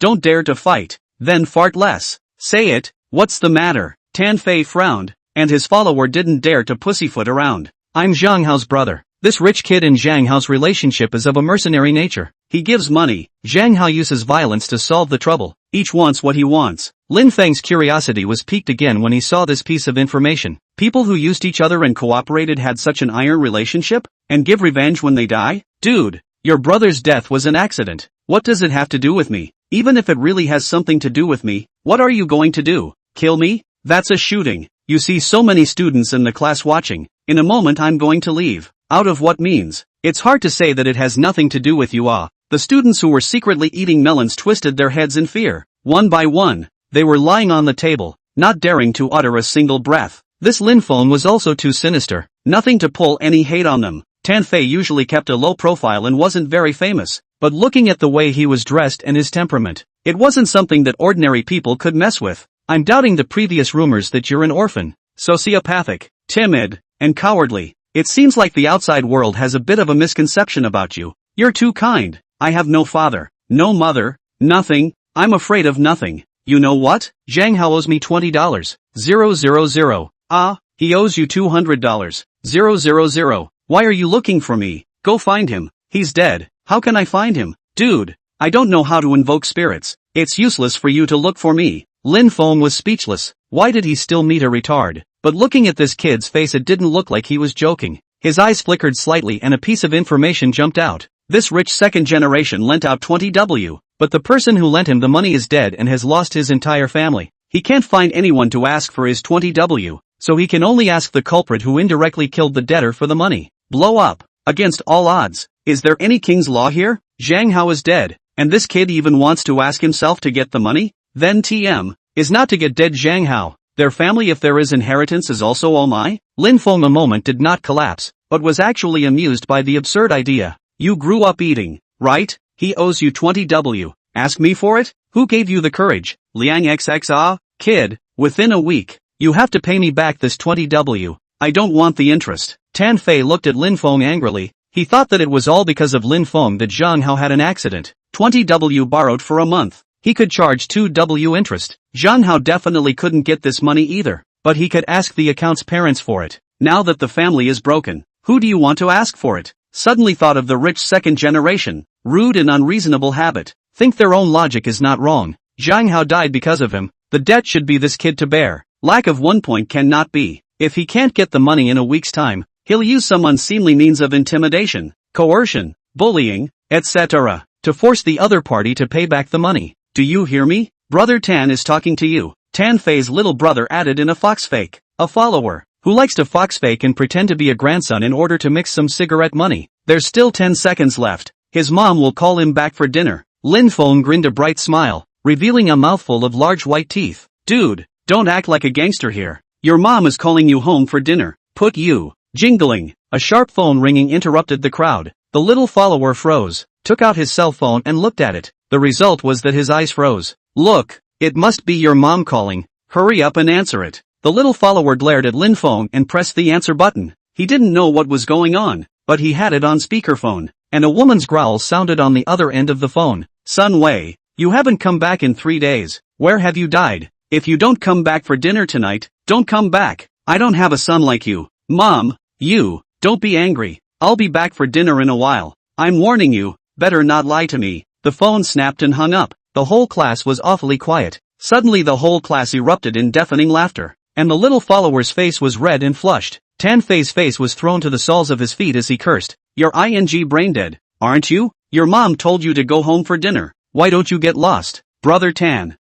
Don't dare to fight. Then fart less. Say it. What's the matter? Tan Fei frowned, and his follower didn't dare to pussyfoot around. I'm Zhang Hao's brother. This rich kid and Zhang Hao's relationship is of a mercenary nature. He gives money. Zhang Hao uses violence to solve the trouble. Each wants what he wants. Lin Feng's curiosity was piqued again when he saw this piece of information. People who used each other and cooperated had such an iron relationship? And give revenge when they die? Dude, your brother's death was an accident. What does it have to do with me? Even if it really has something to do with me, what are you going to do? Kill me? That's a shooting. You see so many students in the class watching. In a moment I'm going to leave. Out of what means? It's hard to say that it has nothing to do with you. The students who were secretly eating melons twisted their heads in fear. One by one, they were lying on the table, not daring to utter a single breath. This Lin Feng was also too sinister. Nothing to pull any hate on them. Tan Fei usually kept a low profile and wasn't very famous, but looking at the way he was dressed and his temperament, it wasn't something that ordinary people could mess with. I'm doubting the previous rumors that you're an orphan, sociopathic, timid, and cowardly. It seems like the outside world has a bit of a misconception about you. You're too kind. I have no father, no mother, nothing. I'm afraid of nothing. You know what? Zhang Hao owes me $20. 000. He owes you $200. 000. Why are you looking for me? Go find him. He's dead. How can I find him? Dude, I don't know how to invoke spirits. It's useless for you to look for me. Lin Feng was speechless. Why did he still meet a retard? But looking at this kid's face, it didn't look like he was joking. His eyes flickered slightly and a piece of information jumped out. This rich second generation lent out 20W, but the person who lent him the money is dead and has lost his entire family. He can't find anyone to ask for his 20W, so he can only ask the culprit who indirectly killed the debtor for the money. Blow up. Against all odds. Is there any king's law here? Zhang Hao is dead, and this kid even wants to ask himself to get the money? Then TM is not to get dead Zhang Hao. Their family, if there is inheritance, is also all my? Lin Feng a moment did not collapse, but was actually amused by the absurd idea. You grew up eating, right? He owes you 20W. Ask me for it? Who gave you the courage? Liang XX kid, within a week, you have to pay me back this 20W. I don't want the interest. Tan Fei looked at Lin Feng angrily. He thought that it was all because of Lin Feng that Zhang Hao had an accident. 20W borrowed for a month. He could charge 2W interest. Zhang Hao definitely couldn't get this money either, but he could ask the account's parents for it. Now that the family is broken, who do you want to ask for it? Suddenly thought of the rich second generation. Rude and unreasonable habit. Think their own logic is not wrong. Zhang Hao died because of him. The debt should be this kid to bear. Lack of 1 point cannot be. If he can't get the money in a week's time, he'll use some unseemly means of intimidation, coercion, bullying, etc., to force the other party to pay back the money. Do you hear me? Brother Tan is talking to you. Tan Fei's little brother added in a fox fake, a follower, who likes to fox fake and pretend to be a grandson in order to mix some cigarette money. There's still 10 seconds left. His mom will call him back for dinner. Lin Feng grinned a bright smile, revealing a mouthful of large white teeth. Dude, don't act like a gangster here. Your mom is calling you home for dinner. Put you. Jingling. A sharp phone ringing interrupted the crowd. The little follower froze, took out his cell phone and looked at it. The result was that his eyes froze. Look, it must be your mom calling. Hurry up and answer it. The little follower glared at Lin Feng and pressed the answer button. He didn't know what was going on, but he had it on speakerphone, and a woman's growl sounded on the other end of the phone. Sun Wei, you haven't come back in 3 days. Where have you died? If you don't come back for dinner tonight, don't come back. I don't have a son like you. Mom, don't be angry. I'll be back for dinner in a while. I'm warning you, better not lie to me. The phone snapped and hung up. The whole class was awfully quiet. Suddenly the whole class erupted in deafening laughter, and the little follower's face was red and flushed. Tan Fei's face was thrown to the soles of his feet as he cursed. You're brain dead, aren't you? Your mom told you to go home for dinner. Why don't you get lost? Brother Tan.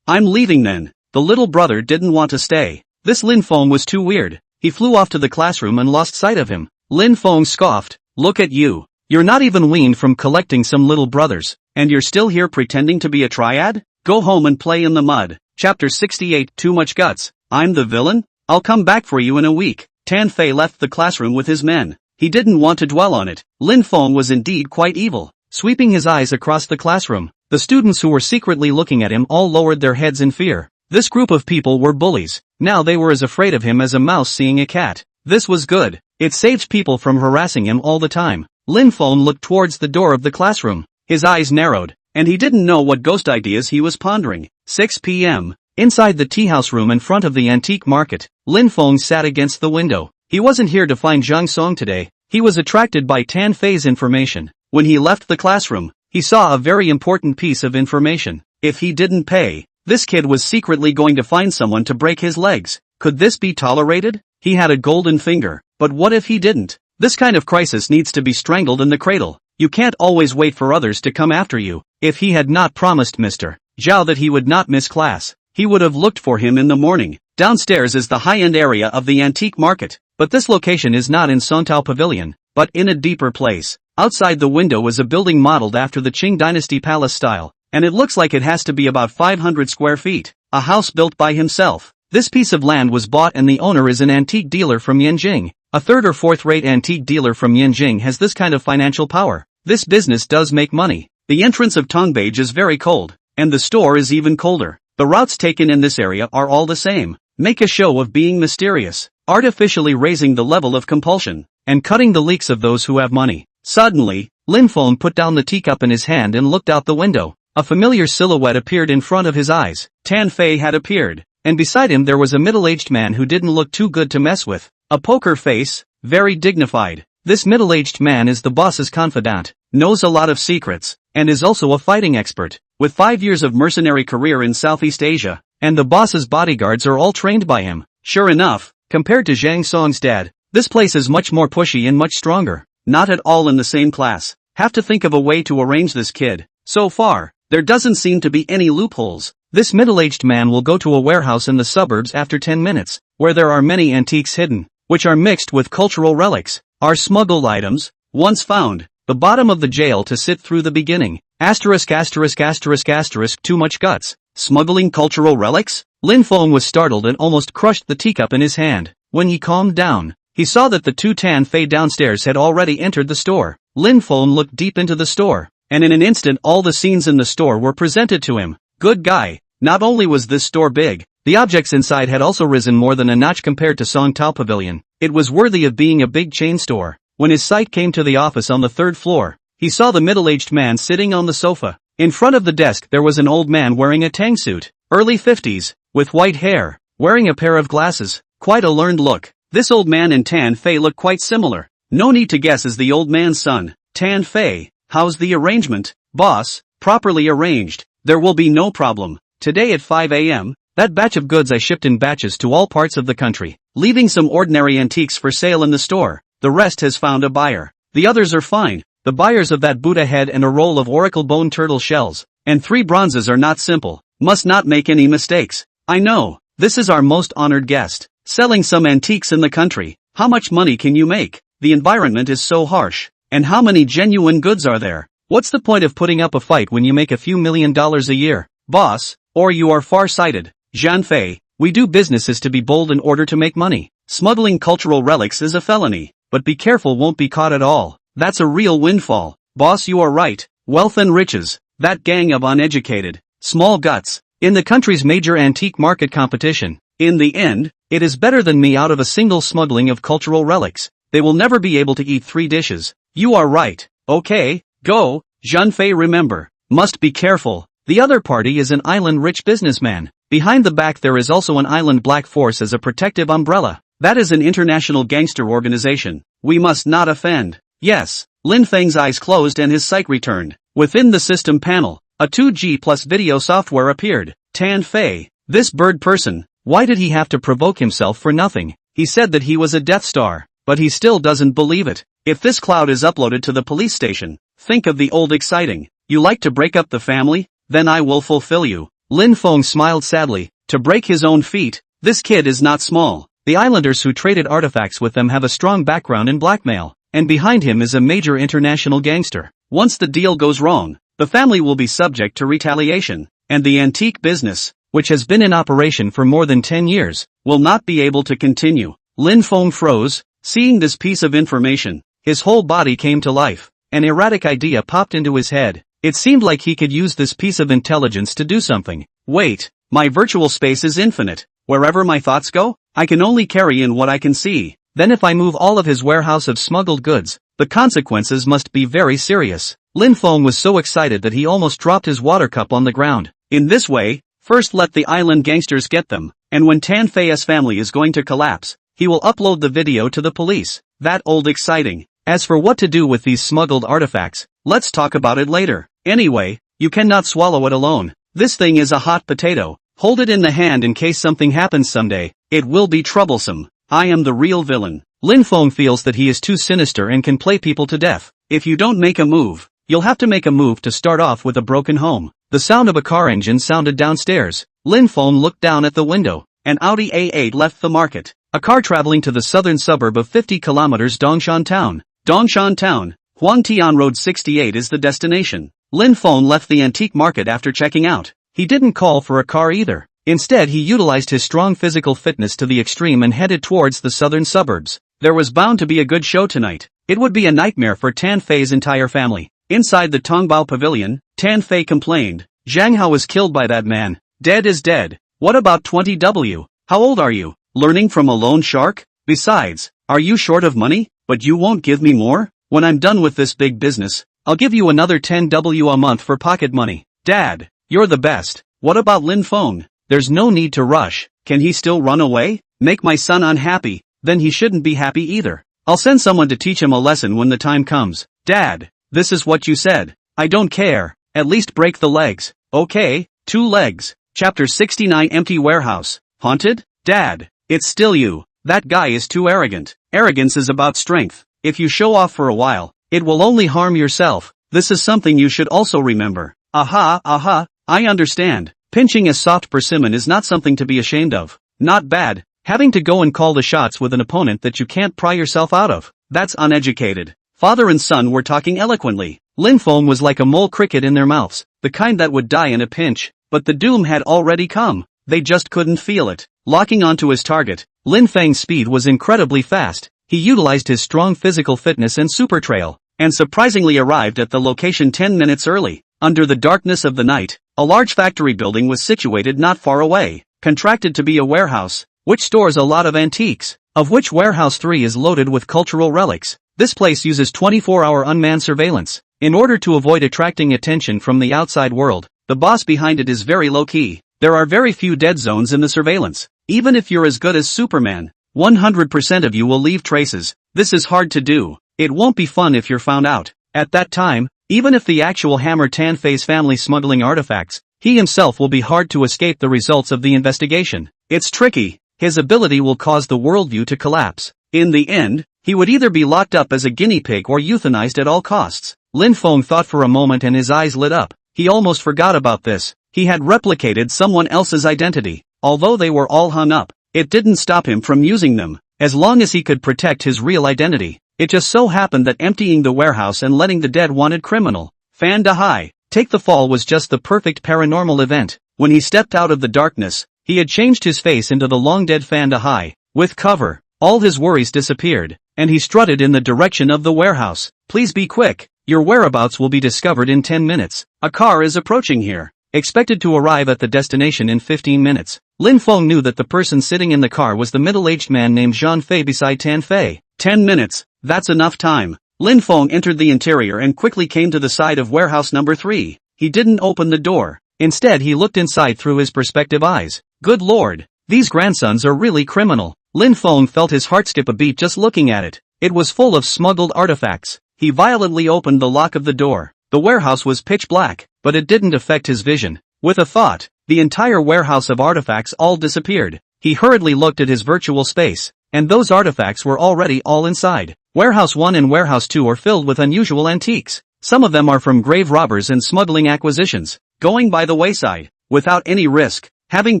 I'm leaving then. The little brother didn't want to stay. This Lin Feng was too weird. He flew off to the classroom and lost sight of him. Lin Feng scoffed. Look at you. You're not even weaned from collecting some little brothers, and you're still here pretending to be a triad? Go home and play in the mud. Chapter 68. Too much guts. I'm the villain? I'll come back for you in a week. Tan Fei left the classroom with his men. He didn't want to dwell on it. Lin Feng was indeed quite evil. Sweeping his eyes across the classroom, the students who were secretly looking at him all lowered their heads in fear. This group of people were bullies. Now they were as afraid of him as a mouse seeing a cat. This was good. It saved people from harassing him all the time. Lin Feng looked towards the door of the classroom. His eyes narrowed, and he didn't know what ghost ideas he was pondering. 6 p.m. Inside the teahouse room in front of the antique market, Lin Feng sat against the window. He wasn't here to find Zhang Song today. He was attracted by Tan Fei's information. When he left the classroom, he saw a very important piece of information. If he didn't pay, this kid was secretly going to find someone to break his legs. Could this be tolerated? He had a golden finger, but what if he didn't? This kind of crisis needs to be strangled in the cradle. You can't always wait for others to come after you. If he had not promised Mr. Zhao that he would not miss class, he would have looked for him in the morning. Downstairs is the high-end area of the antique market, but this location is not in Songtao Pavilion, but in a deeper place. Outside the window is a building modeled after the Qing Dynasty palace style, and it looks like it has to be about 500 square feet, a house built by himself. This piece of land was bought and the owner is an antique dealer from Yanjing. A third or fourth-rate antique dealer from Yanjing has this kind of financial power. This business does make money. The entrance of Tongbage is very cold, and the store is even colder. The routes taken in this area are all the same. Make a show of being mysterious, artificially raising the level of compulsion, and cutting the leaks of those who have money. Suddenly, Lin Feng put down the teacup in his hand and looked out the window. A familiar silhouette appeared in front of his eyes. Tan Fei had appeared, and beside him there was a middle-aged man who didn't look too good to mess with. A poker face, very dignified. This middle-aged man is the boss's confidant, knows a lot of secrets, and is also a fighting expert. With 5 years of mercenary career in Southeast Asia, and the boss's bodyguards are all trained by him. Sure enough, compared to Zhang Song's dad, this place is much more pushy and much stronger. Not at all in the same class. Have to think of a way to arrange this kid. So far, there doesn't seem to be any loopholes. This middle-aged man will go to a warehouse in the suburbs after 10 minutes, where there are many antiques hidden, which are mixed with cultural relics, are smuggled items, once found, the bottom of the jail to sit through the beginning, asterisk asterisk asterisk asterisk too much guts, smuggling cultural relics? Lin Feng was startled and almost crushed the teacup in his hand. When he calmed down, he saw that the two Tan Fei downstairs had already entered the store. Lin Feng looked deep into the store, and in an instant all the scenes in the store were presented to him. Good guy. Not only was this store big, the objects inside had also risen more than a notch compared to Song Tao Pavilion. It was worthy of being a big chain store. When his sight came to the office on the third floor, he saw the middle-aged man sitting on the sofa. In front of the desk there was an old man wearing a tang suit, early 50s, with white hair, wearing a pair of glasses, quite a learned look. This old man and Tan Fei look quite similar. No need to guess is the old man's son. Tan Fei, how's the arrangement? Boss, properly arranged. There will be no problem. Today at 5 a.m., that batch of goods I shipped in batches to all parts of the country, leaving some ordinary antiques for sale in the store. The rest has found a buyer. The others are fine. The buyers of that Buddha head and a roll of oracle bone turtle shells, and 3 bronzes are not simple. Must not make any mistakes. I know. This is our most honored guest. Selling some antiques in the country. How much money can you make? The environment is so harsh. And how many genuine goods are there? What's the point of putting up a fight when you make a few $1 million a year? Boss, or you are far-sighted. Zhan Fei, we do businesses to be bold in order to make money. Smuggling cultural relics is a felony, but be careful won't be caught at all. That's a real windfall. Boss, you are right. Wealth and riches. That gang of uneducated, small guts, in the country's major antique market competition. In the end, it is better than me out of a single smuggling of cultural relics. They will never be able to eat 3 dishes. You are right. Okay, go. Zhan Fei, remember, must be careful. The other party is an island-rich businessman. Behind the back there is also an island black force as a protective umbrella. That is an international gangster organization. We must not offend. Yes. Lin Feng's eyes closed and his sight returned. Within the system panel, a 2G plus video software appeared. Tan Fei, this bird person, why did he have to provoke himself for nothing? He said that he was a Death Star, but he still doesn't believe it. If this cloud is uploaded to the police station, think of the old exciting. You like to break up the family? Then I will fulfill you. Lin Feng smiled sadly. To break his own feet, this kid is not small. The islanders who traded artifacts with them have a strong background in blackmail, and behind him is a major international gangster. Once the deal goes wrong, the family will be subject to retaliation, and the antique business, which has been in operation for more than 10 years, will not be able to continue. Lin Feng froze, seeing this piece of information. His whole body came to life. An erratic idea popped into his head. It seemed like he could use this piece of intelligence to do something. Wait, my virtual space is infinite. Wherever my thoughts go, I can only carry in what I can see. Then if I move all of his warehouse of smuggled goods, the consequences must be very serious. Lin Feng was so excited that he almost dropped his water cup on the ground. In this way, first let the island gangsters get them, and when Tan Fei's family is going to collapse, he will upload the video to the police. That old exciting. As for what to do with these smuggled artifacts, let's talk about it later. Anyway, you cannot swallow it alone. This thing is a hot potato. Hold it in the hand in case something happens someday. It will be troublesome. I am the real villain. Lin Feng feels that he is too sinister and can play people to death. If you don't make a move, you'll have to make a move to start off with a broken home. The sound of a car engine sounded downstairs. Lin Feng looked down at the window. An Audi A8 left the market. A car traveling to the southern suburb of 50 kilometers Dongshan Town. Dongshan Town, Huangtian Road 68 is the destination. Lin Feng left the antique market after checking out. He didn't call for a car either. Instead he utilized his strong physical fitness to the extreme and headed towards the southern suburbs. There was bound to be a good show tonight. It would be a nightmare for Tan Fei's entire family. Inside the Tongbao Pavilion, Tan Fei complained. Zhang Hao was killed by that man. Dead is dead. What about 20W? How old are you? Learning from a loan shark? Besides, are you short of money? But you won't give me more? When I'm done with this big business, I'll give you another 10W a month for pocket money. Dad, you're the best. What about Lin Feng? There's no need to rush. Can he still run away? Make my son unhappy, then he shouldn't be happy either. I'll send someone to teach him a lesson when the time comes. Dad, this is what you said. I don't care. At least break the legs. Okay, 2 legs. Chapter 69 Empty Warehouse. Haunted? Dad, it's still you. That guy is too arrogant. Arrogance is about strength. If you show off for a while, it will only harm yourself. This is something you should also remember. Aha, I understand. Pinching a soft persimmon is not something to be ashamed of. Not bad. Having to go and call the shots with an opponent that you can't pry yourself out of. That's uneducated. Father and son were talking eloquently. Lin Feng was like a mole cricket in their mouths, the kind that would die in a pinch. But the doom had already come. They just couldn't feel it. Locking onto his target, Lin Feng's speed was incredibly fast. He utilized his strong physical fitness and super trail, and surprisingly arrived at the location 10 minutes early. Under the darkness of the night, a large factory building was situated not far away, contracted to be a warehouse, which stores a lot of antiques, of which Warehouse 3 is loaded with cultural relics. This place uses 24-hour unmanned surveillance. In order to avoid attracting attention from the outside world, the boss behind it is very low-key. There are very few dead zones in the surveillance. Even if you're as good as Superman, 100% of you will leave traces. This is hard to do. It won't be fun if you're found out. At that time, even if the actual Hammer Tan Fei's family smuggling artifacts, he himself will be hard to escape the results of the investigation. It's tricky. His ability will cause the worldview to collapse. In the end, he would either be locked up as a guinea pig or euthanized at all costs. Lin Feng thought for a moment and his eyes lit up. He almost forgot about this. He had replicated someone else's identity. Although they were all hung up, it didn't stop him from using them, as long as he could protect his real identity. It just so happened that emptying the warehouse and letting the dead wanted criminal Fan Dahai take the fall was just the perfect paranormal event. When he stepped out of the darkness, he had changed his face into the long-dead Fan Dahai. With cover, all his worries disappeared, and he strutted in the direction of the warehouse. Please be quick. Your whereabouts will be discovered in 10 minutes. A car is approaching here. Expected to arrive at the destination in 15 minutes. Lin Feng knew that the person sitting in the car was the middle-aged man named Zhang Fei beside Tan Fei. 10 minutes. That's enough time. Lin Feng entered the interior and quickly came to the side of warehouse number 3. He didn't open the door. Instead he looked inside through his perspective eyes. Good lord. These grandsons are really criminal. Lin Feng felt his heart skip a beat just looking at it. It was full of smuggled artifacts. He violently opened the lock of the door. The warehouse was pitch black, but it didn't affect his vision. With a thought, the entire warehouse of artifacts all disappeared. He hurriedly looked at his virtual space, and those artifacts were already all inside. Warehouse 1 and Warehouse 2 are filled with unusual antiques. Some of them are from grave robbers and smuggling acquisitions, going by the wayside, without any risk. Having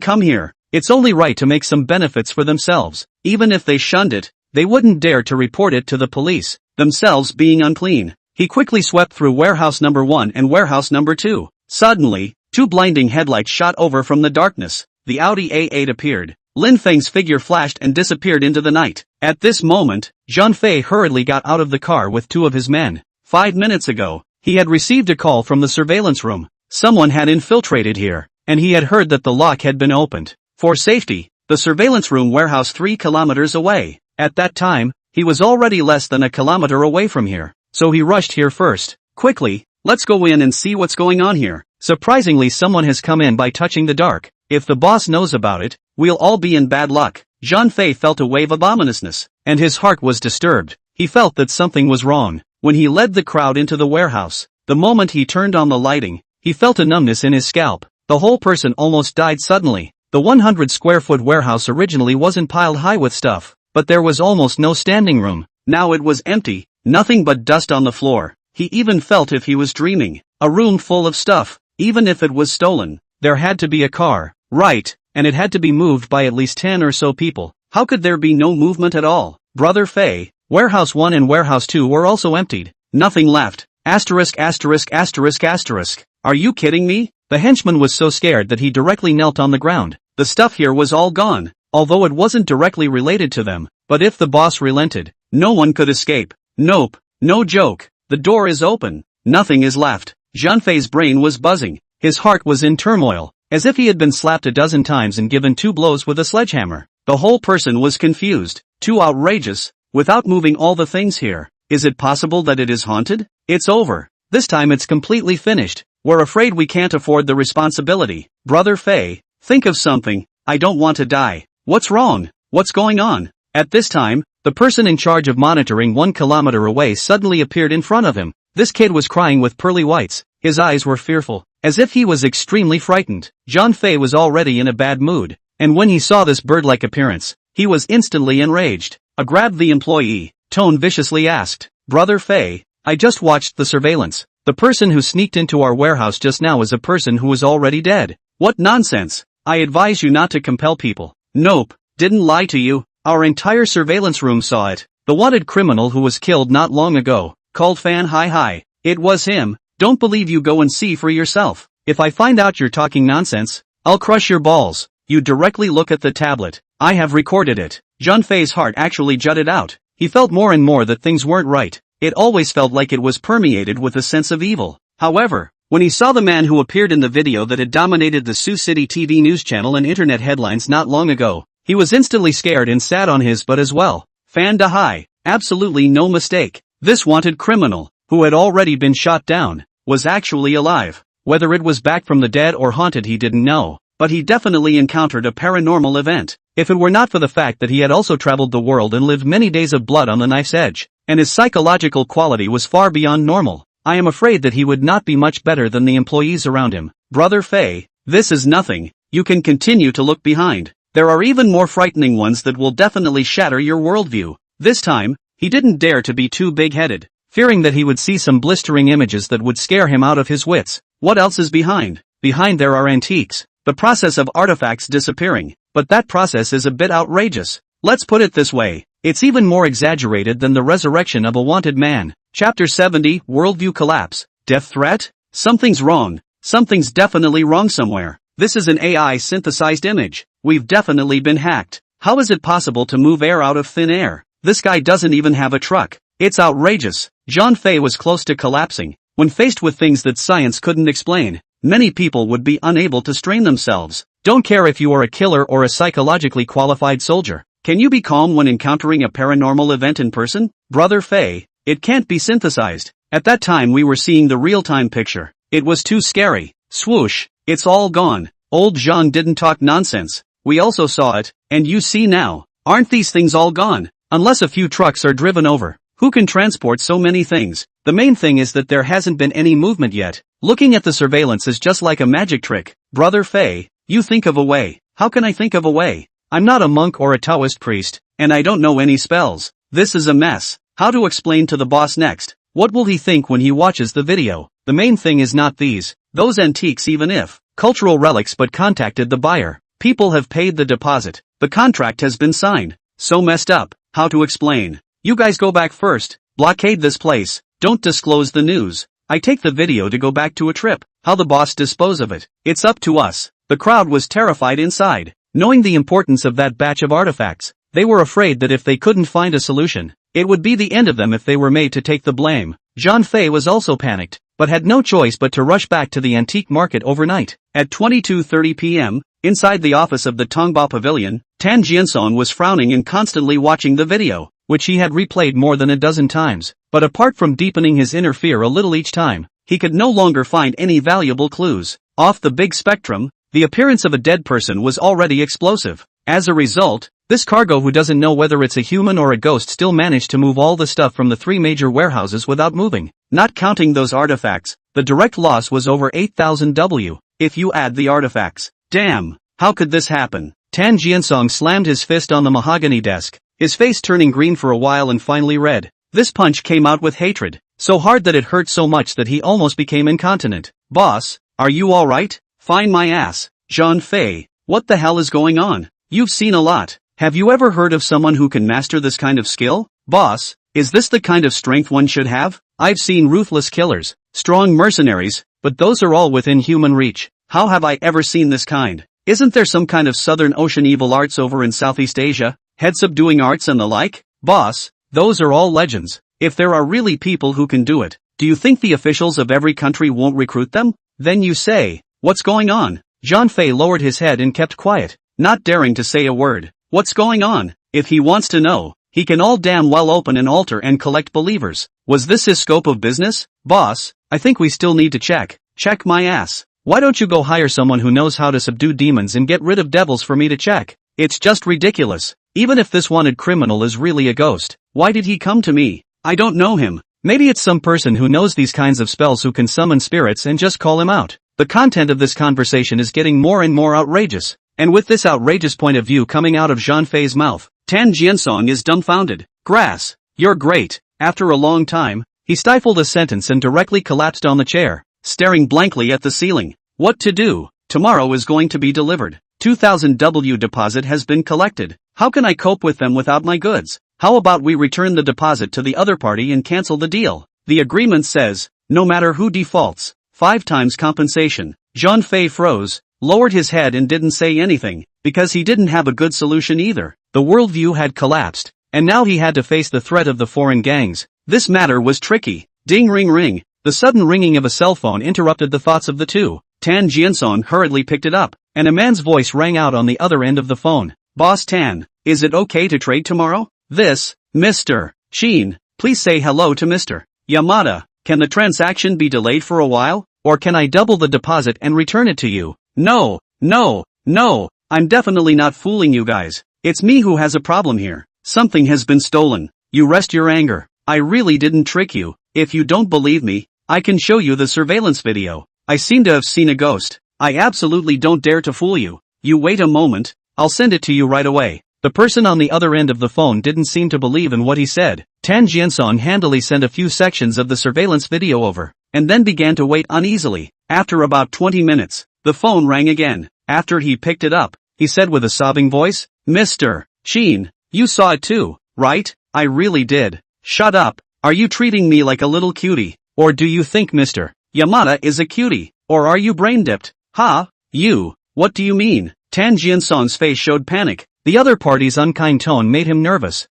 come here, it's only right to make some benefits for themselves. Even if they shunned it, they wouldn't dare to report it to the police, themselves being unclean. He quickly swept through warehouse number 1 and warehouse number 2. Suddenly, 2 blinding headlights shot over from the darkness. The Audi A8 appeared. Lin Feng's figure flashed and disappeared into the night. At this moment, Zhang Fei hurriedly got out of the car with 2 of his men. 5 minutes ago, he had received a call from the surveillance room. Someone had infiltrated here, and he had heard that the lock had been opened. For safety, the surveillance room warehouse 3 kilometers away. At that time, he was already less than a kilometer away from here, so he rushed here first. Quickly, let's go in and see what's going on here. Surprisingly, someone has come in by touching the dark. If the boss knows about it, we'll all be in bad luck. Zhang Fei felt a wave of ominousness, and his heart was disturbed. He felt that something was wrong. When he led the crowd into the warehouse, the moment he turned on the lighting, he felt a numbness in his scalp. The whole person almost died suddenly. The 100-square-foot warehouse originally wasn't piled high with stuff, but there was almost no standing room. Now it was empty. Nothing but dust on the floor. He even felt if he was dreaming. A room full of stuff. Even if it was stolen, there had to be a car, right, and it had to be moved by at least 10 or so people. How could there be no movement at all? Brother Fei, Warehouse 1 and Warehouse 2 were also emptied. Nothing left. Asterisk asterisk asterisk asterisk. Are you kidding me? The henchman was so scared that he directly knelt on the ground. The stuff here was all gone, although it wasn't directly related to them. But if the boss relented, no one could escape. Nope, no joke. The door is open. Nothing is left. Zhanfei's brain was buzzing. His heart was in turmoil, as if he had been slapped a dozen times and given 2 blows with a sledgehammer. The whole person was confused. Too outrageous. Without moving all the things here, is it possible that it is haunted? It's over. This time it's completely finished. We're afraid we can't afford the responsibility. Brother Fei, think of something. I don't want to die. What's wrong? What's going on? At this time, the person in charge of monitoring 1 kilometer away suddenly appeared in front of him. This kid was crying with pearly whites. His eyes were fearful, as if he was extremely frightened. Zhanfei was already in a bad mood, and when he saw this bird-like appearance, he was instantly enraged. Grabbed the employee, Tone viciously asked, Brother Fei, I just watched the surveillance. The person who sneaked into our warehouse just now is a person who is already dead. What nonsense! I advise you not to compel people. Nope, didn't lie to you. Our entire surveillance room saw it. The wanted criminal who was killed not long ago, called Fan Hi. It was him. Don't believe you, go and see for yourself. If I find out you're talking nonsense, I'll crush your balls. You directly look at the tablet. I have recorded it. Zhanfei's heart actually jutted out. He felt more and more that things weren't right. It always felt like it was permeated with a sense of evil. However, when he saw the man who appeared in the video that had dominated the Sioux City TV news channel and internet headlines not long ago, he was instantly scared and sat on his butt as well. Fan Dahai, absolutely no mistake. This wanted criminal, who had already been shot down, was actually alive. Whether it was back from the dead or haunted he didn't know, but he definitely encountered a paranormal event. If it were not for the fact that he had also traveled the world and lived many days of blood on the knife's edge, and his psychological quality was far beyond normal, I am afraid that he would not be much better than the employees around him. Brother Fei, this is nothing. You can continue to look behind. There are even more frightening ones that will definitely shatter your worldview. This time, he didn't dare to be too big-headed, fearing that he would see some blistering images that would scare him out of his wits. What else is behind? Behind there are antiques, the process of artifacts disappearing, but that process is a bit outrageous. Let's put it this way, it's even more exaggerated than the resurrection of a wanted man. Chapter 70, Worldview Collapse. Death threat? Something's wrong. Something's definitely wrong somewhere. This is an AI synthesized image. We've definitely been hacked. How is it possible to move air out of thin air? This guy doesn't even have a truck. It's outrageous. Zhanfei was close to collapsing. When faced with things that science couldn't explain, many people would be unable to strain themselves. Don't care if you are a killer or a psychologically qualified soldier. Can you be calm when encountering a paranormal event in person? Brother Fei, it can't be synthesized. At that time we were seeing the real-time picture. It was too scary. Swoosh, it's all gone. Old Zhang didn't talk nonsense. We also saw it, and you see now. Aren't these things all gone? Unless a few trucks are driven over. Who can transport so many things? The main thing is that there hasn't been any movement yet. Looking at the surveillance is just like a magic trick. Brother Fei, you think of a way. How can I think of a way? I'm not a monk or a Taoist priest, and I don't know any spells. This is a mess. How to explain to the boss next? What will he think when he watches the video? The main thing is not those antiques, even if cultural relics, but contacted the buyer. People have paid the deposit. The contract has been signed. So messed up. How to explain? You guys go back first. Blockade this place. Don't disclose the news. I take the video to go back to a trip. How the boss dispose of it? It's up to us. The crowd was terrified inside. Knowing the importance of that batch of artifacts, they were afraid that if they couldn't find a solution, it would be the end of them if they were made to take the blame. Zhanfei was also panicked, but had no choice but to rush back to the antique market overnight. At 22:30 p.m., inside the office of the Tongba Pavilion, Tan Jiansong was frowning and constantly watching the video, which he had replayed more than a dozen times. But apart from deepening his inner fear a little each time, he could no longer find any valuable clues. Off the big spectrum, the appearance of a dead person was already explosive. As a result, this cargo who doesn't know whether it's a human or a ghost still managed to move all the stuff from the 3 major warehouses without moving. Not counting those artifacts, the direct loss was over 8,000 W, if you add the artifacts. Damn, how could this happen? Tan Jiansong slammed his fist on the mahogany desk, his face turning green for a while and finally red. This punch came out with hatred, so hard that it hurt so much that he almost became incontinent. Boss, are you alright? Fine my ass. Zhang Fei, what the hell is going on? You've seen a lot. Have you ever heard of someone who can master this kind of skill? Boss, is this the kind of strength one should have? I've seen ruthless killers, strong mercenaries, but those are all within human reach. How have I ever seen this kind? Isn't there some kind of Southern Ocean evil arts over in Southeast Asia? Head subduing arts and the like? Boss, those are all legends. If there are really people who can do it, do you think the officials of every country won't recruit them? Then you say, what's going on? Zhang Fei lowered his head and kept quiet, not daring to say a word. What's going on? If he wants to know, he can all damn well open an altar and collect believers. Was this his scope of business? Boss, I think we still need to check. Check my ass. Why don't you go hire someone who knows how to subdue demons and get rid of devils for me to check? It's just ridiculous. Even if this wanted criminal is really a ghost, why did he come to me? I don't know him. Maybe it's some person who knows these kinds of spells who can summon spirits and just call him out. The content of this conversation is getting more and more outrageous. And with this outrageous point of view coming out of Zhang Fei's mouth, Tan Jiansong is dumbfounded. Grass, you're great. After a long time, he stifled a sentence and directly collapsed on the chair, staring blankly at the ceiling. What to do? Tomorrow is going to be delivered. 2,000 W deposit has been collected. How can I cope with them without my goods? How about we return the deposit to the other party and cancel the deal? The agreement says, no matter who defaults, 5 times compensation. Zhang Fei froze, lowered his head and didn't say anything, because he didn't have a good solution either. The worldview had collapsed, and now he had to face the threat of the foreign gangs. This matter was tricky. Ding ring ring. The sudden ringing of a cell phone interrupted the thoughts of the two. Tan Jiansong hurriedly picked it up, and a man's voice rang out on the other end of the phone. Boss Tan, is it okay to trade tomorrow? This, Mr. Sheen, please say hello to Mr. Yamada. Can the transaction be delayed for a while, or can I double the deposit and return it to you? No, no, no, I'm definitely not fooling you guys. It's me who has a problem here. Something has been stolen. You rest your anger. I really didn't trick you. If you don't believe me, I can show you the surveillance video. I seem to have seen a ghost. I absolutely don't dare to fool you. You wait a moment, I'll send it to you right away. The person on the other end of the phone didn't seem to believe in what he said. Tan Jiansong handily sent a few sections of the surveillance video over, and then began to wait uneasily. After about 20 minutes, the phone rang again. After he picked it up, he said with a sobbing voice, Mr. Sheen, you saw it too, right? I really did. Shut up. Are you treating me like a little cutie? Or do you think Mr. Yamada is a cutie? Or are you brain-dipped? Ha? You? What do you mean? Tan Jiansong's face showed panic. The other party's unkind tone made him nervous.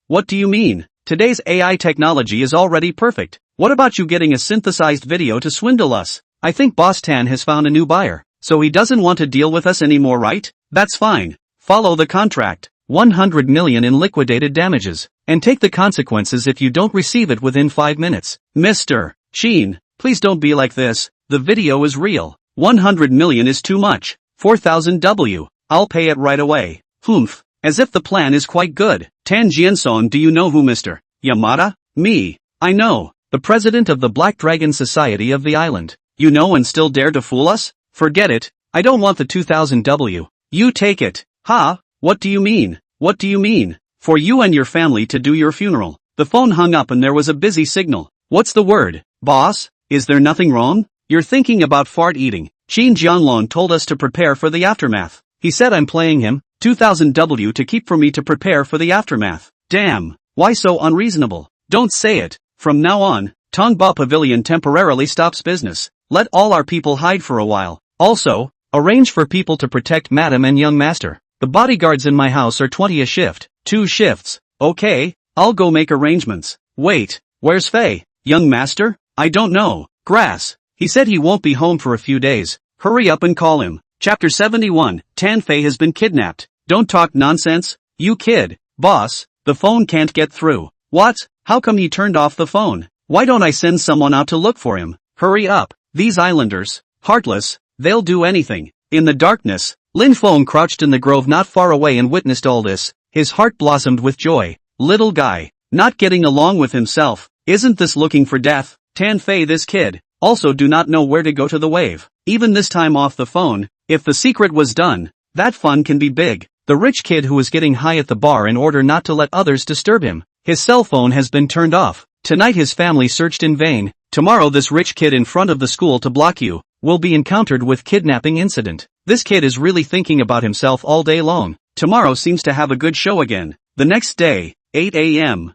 What do you mean? Today's AI technology is already perfect. What about you getting a synthesized video to swindle us? I think Boss Tan has found a new buyer, so he doesn't want to deal with us anymore, right? That's fine. Follow the contract. 100 million in liquidated damages, and take the consequences if you don't receive it within 5 minutes. Mr. Sheen, please don't be like this. The video is real. 100 million is too much. 4,000 W. I'll pay it right away. Humph. As if the plan is quite good. Tan Jiansong, do you know who Mr. Yamada? Me. I know. The president of the Black Dragon Society of the island. You know and still dare to fool us? Forget it. I don't want the 2,000 W. You take it. Ha? What do you mean? What do you mean? For you and your family to do your funeral. The phone hung up and there was a busy signal. What's the word? Boss? Is there nothing wrong? You're thinking about fart eating. Qin Jianlong told us to prepare for the aftermath. He said I'm playing him. 2,000 W to keep for me to prepare for the aftermath. Damn. Why so unreasonable? Don't say it. From now on, Tongba Pavilion temporarily stops business. Let all our people hide for a while. Also, arrange for people to protect Madam and young master. The bodyguards in my house are 20 a shift. 2 shifts. Okay, I'll go make arrangements. Wait, where's Fei? Young master? I don't know. Grass. He said he won't be home for a few days. Hurry up and call him. Chapter 71. Tan Fei has been kidnapped. Don't talk nonsense. You kid. Boss, the phone can't get through. What? How come he turned off the phone? Why don't I send someone out to look for him? Hurry up. These islanders. Heartless. They'll do anything. In the darkness, Lin Feng crouched in the grove not far away and witnessed all this. His heart blossomed with joy. Little guy. Not getting along with himself. Isn't this looking for death? Tan Fei, this kid. Also do not know where to go to the wave. Even this time off the phone. If the secret was done, that fun can be big. The rich kid who was getting high at the bar in order not to let others disturb him. His cell phone has been turned off. Tonight his family searched in vain. Tomorrow this rich kid in front of the school to block you will be encountered with kidnapping incident. This kid is really thinking about himself all day long. Tomorrow seems to have a good show again. The next day, 8 a.m.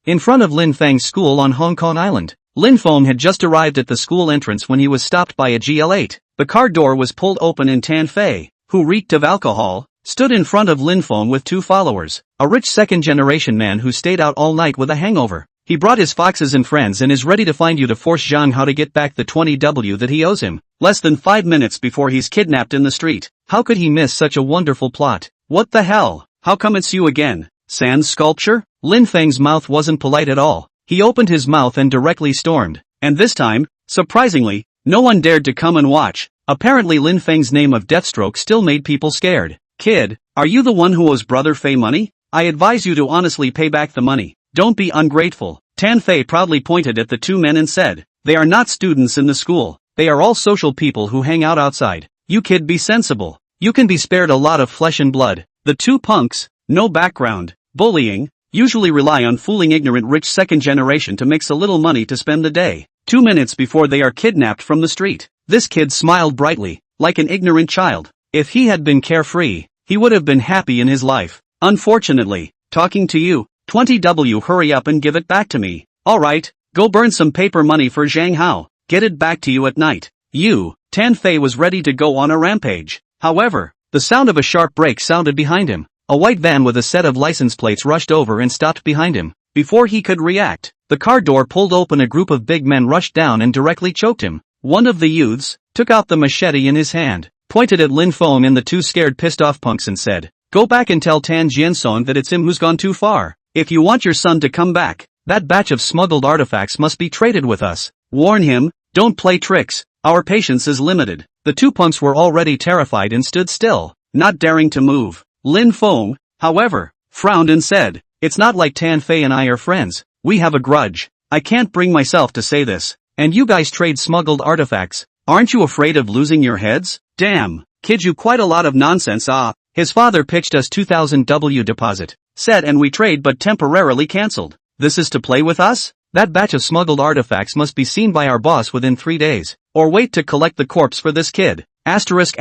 In front of Lin Feng's school on Hong Kong Island. Lin Feng had just arrived at the school entrance when he was stopped by a GL8. The car door was pulled open and Tan Fei, who reeked of alcohol, stood in front of Lin Feng with two followers, a rich second-generation man who stayed out all night with a hangover. He brought his foxes and friends and is ready to find you to force Zhang Hao to get back the 20W that he owes him. Less than 5 minutes before he's kidnapped in the street. How could he miss such a wonderful plot? What the hell? How come it's you again? Sand sculpture? Lin Feng's mouth wasn't polite at all. He opened his mouth and directly stormed. And this time, surprisingly, no one dared to come and watch. Apparently Lin Feng's name of Deathstroke still made people scared. Kid, are you the one who owes Brother Fei money? I advise you to honestly pay back the money. Don't be ungrateful. Tan Fei proudly pointed at the two men and said, they are not students in the school. They are all social people who hang out outside. You kid, be sensible. You can be spared a lot of flesh and blood. The two punks, no background, bullying, usually rely on fooling ignorant rich second generation to make a little money to spend the day. 2 minutes before they are kidnapped from the street. This kid smiled brightly, like an ignorant child. If he had been carefree, he would have been happy in his life. Unfortunately, talking to you, 20W, hurry up and give it back to me. Alright, go burn some paper money for Zhang Hao. Get it back to you at night. Tan Fei was ready to go on a rampage. However, the sound of a sharp brake sounded behind him. A white van with a set of license plates rushed over and stopped behind him. Before he could react, the car door pulled open. A group of big men rushed down and directly choked him. One of the youths took out the machete in his hand, pointed at Lin Feng and the two scared pissed off punks and said, go back and tell Tan Jiansong that it's him who's gone too far. If you want your son to come back, that batch of smuggled artifacts must be traded with us. Warn him, don't play tricks, our patience is limited. The two punks were already terrified and stood still, not daring to move. Lin Feng, however, frowned and said, it's not like Tan Fei and I are friends, we have a grudge. I can't bring myself to say this. And you guys trade smuggled artifacts, aren't you afraid of losing your heads? Damn, kid, you quite a lot of nonsense. His father pitched us 2000W deposit, said, and we trade but temporarily cancelled. This is to play with us? That batch of smuggled artifacts must be seen by our boss within 3 days, or wait to collect the corpse for this kid. Asterisk.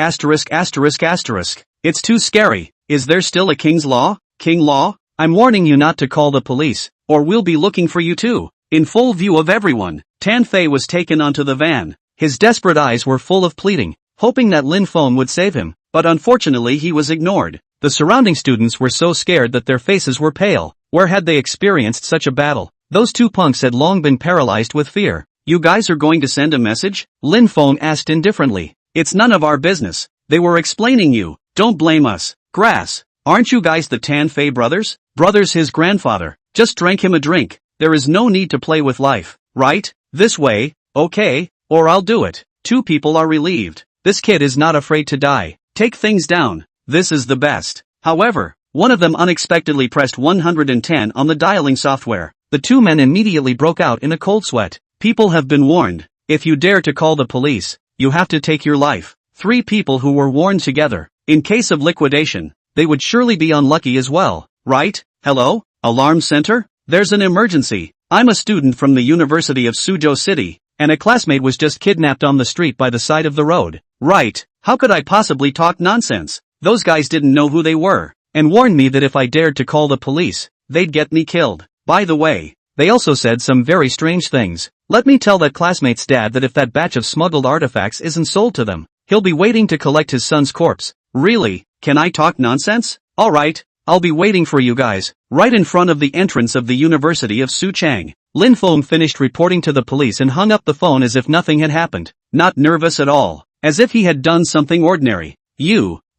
It's too scary. Is there still a king's law? King law? I'm warning you not to call the police, or we'll be looking for you too. In full view of everyone, Tan Fei was taken onto the van. His desperate eyes were full of pleading, hoping that Lin Feng would save him, but unfortunately he was ignored. The surrounding students were so scared that their faces were pale. Where had they experienced such a battle? Those two punks had long been paralyzed with fear. You guys are going to send a message? Lin Feng asked indifferently. It's none of our business. They were explaining you. Don't blame us. Grass. Aren't you guys the Tan Fei brothers? Brothers, his grandfather. Just drank him a drink. There is no need to play with life, right? This way, okay, or I'll do it. Two people are relieved. This kid is not afraid to die. Take things down. This is the best. However, one of them unexpectedly pressed 110 on the dialing software. The two men immediately broke out in a cold sweat. People have been warned. If you dare to call the police, you have to take your life. 3 people who were warned together. In case of liquidation, they would surely be unlucky as well, right? Hello? Alarm center? There's an emergency. I'm a student from the University of Suzhou City, and a classmate was just kidnapped on the street by the side of the road. Right, how could I possibly talk nonsense? Those guys didn't know who they were, and warned me that if I dared to call the police, they'd get me killed. By the way, they also said some very strange things. Let me tell that classmate's dad that if that batch of smuggled artifacts isn't sold to them, he'll be waiting to collect his son's corpse. Really? Can I talk nonsense? Alright, I'll be waiting for you guys, right in front of the entrance of the University of Suchang. Lin Feng finished reporting to the police and hung up the phone as if nothing had happened. Not nervous at all. As if he had done something ordinary.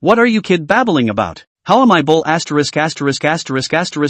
What are you kid babbling about? How am I bull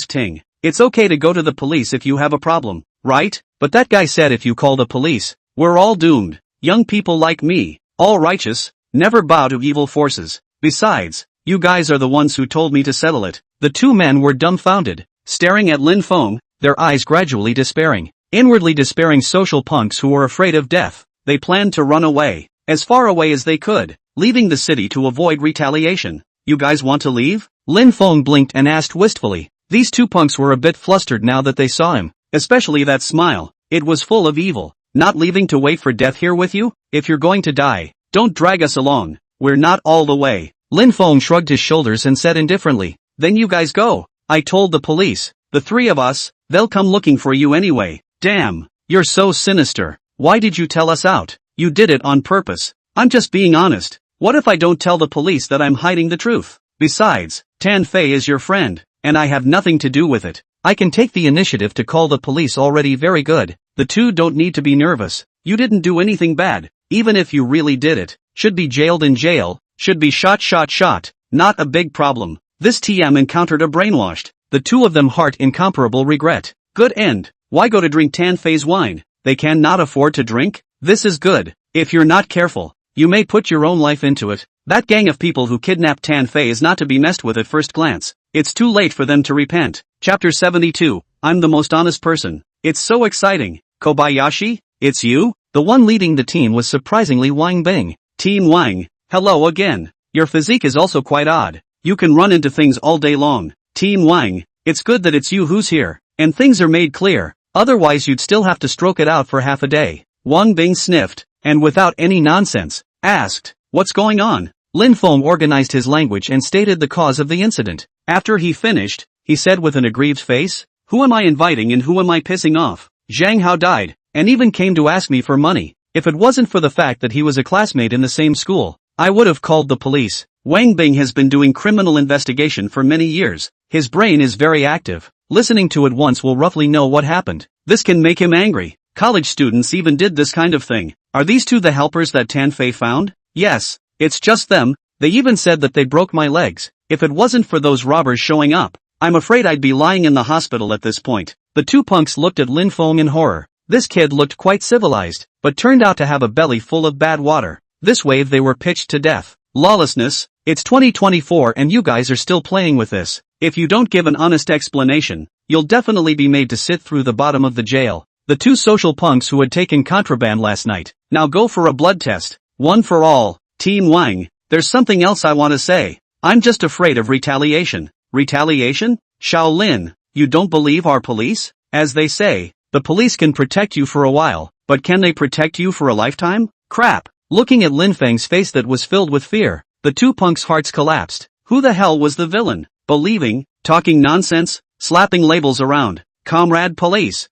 ting? It's okay to go to the police if you have a problem, right? But that guy said if you call the police, we're all doomed. Young people like me, all righteous, never bow to evil forces. Besides, you guys are the ones who told me to settle it. The two men were dumbfounded, staring at Lin Feng, their eyes gradually despairing. Inwardly despairing social punks who were afraid of death. They planned to run away, as far away as they could, leaving the city to avoid retaliation. You guys want to leave? Lin Feng blinked and asked wistfully. These two punks were a bit flustered now that they saw him, especially that smile. It was full of evil. Not leaving to wait for death here with you? If you're going to die, don't drag us along. We're not all the way. Lin Feng shrugged his shoulders and said indifferently, then you guys go. I told the police. The three of us, they'll come looking for you anyway. Damn, you're so sinister. Why did you tell us out? You did it on purpose. I'm just being honest. What if I don't tell the police that I'm hiding the truth? Besides, Tan Fei is your friend, and I have nothing to do with it. I can take the initiative to call the police already. Very good. The two don't need to be nervous. You didn't do anything bad. Even if you really did it, should be jailed in jail, should be shot. Not a big problem. This TM encountered a brainwashed. The two of them heart incomparable regret. Good end. Why go to drink Tan Fei's wine? They cannot afford to drink? This is good. If you're not careful, you may put your own life into it. That gang of people who kidnapped Tan Fei is not to be messed with at first glance. It's too late for them to repent. Chapter 72. I'm the most honest person. It's so exciting. Kobayashi, it's you? The one leading the team was surprisingly Wang Bing. Team Wang, hello again. Your physique is also quite odd. You can run into things all day long. Team Wang, it's good that it's you who's here, and things are made clear. Otherwise you'd still have to stroke it out for half a day. Wang Bing sniffed, and without any nonsense, asked, what's going on? Lin Feng organized his language and stated the cause of the incident. After he finished, he said with an aggrieved face, who am I inviting and who am I pissing off? Zhang Hao died, and even came to ask me for money. If it wasn't for the fact that he was a classmate in the same school, I would have called the police. Wang Bing has been doing criminal investigation for many years. His brain is very active. Listening to it once will roughly know what happened. This can make him angry. College students even did this kind of thing. Are these two the helpers that Tan Fei found? Yes, it's just them. They even said that they broke my legs. If it wasn't for those robbers showing up, I'm afraid I'd be lying in the hospital at this point. The two punks looked at Lin Feng in horror. This kid looked quite civilized, but turned out to have a belly full of bad water. This wave they were pitched to death. Lawlessness. It's 2024 and you guys are still playing with this. If you don't give an honest explanation, you'll definitely be made to sit through the bottom of the jail. The two social punks who had taken contraband last night, now go for a blood test. One for all. Team Wang, there's something else I want to say. I'm just afraid of retaliation. Retaliation? Shaolin, you don't believe our police? As they say, the police can protect you for a while, but can they protect you for a lifetime? Crap. Looking at Lin Feng's face that was filled with fear, the two punks' hearts collapsed. Who the hell was the villain? Believing, talking nonsense, slapping labels around. Comrade police.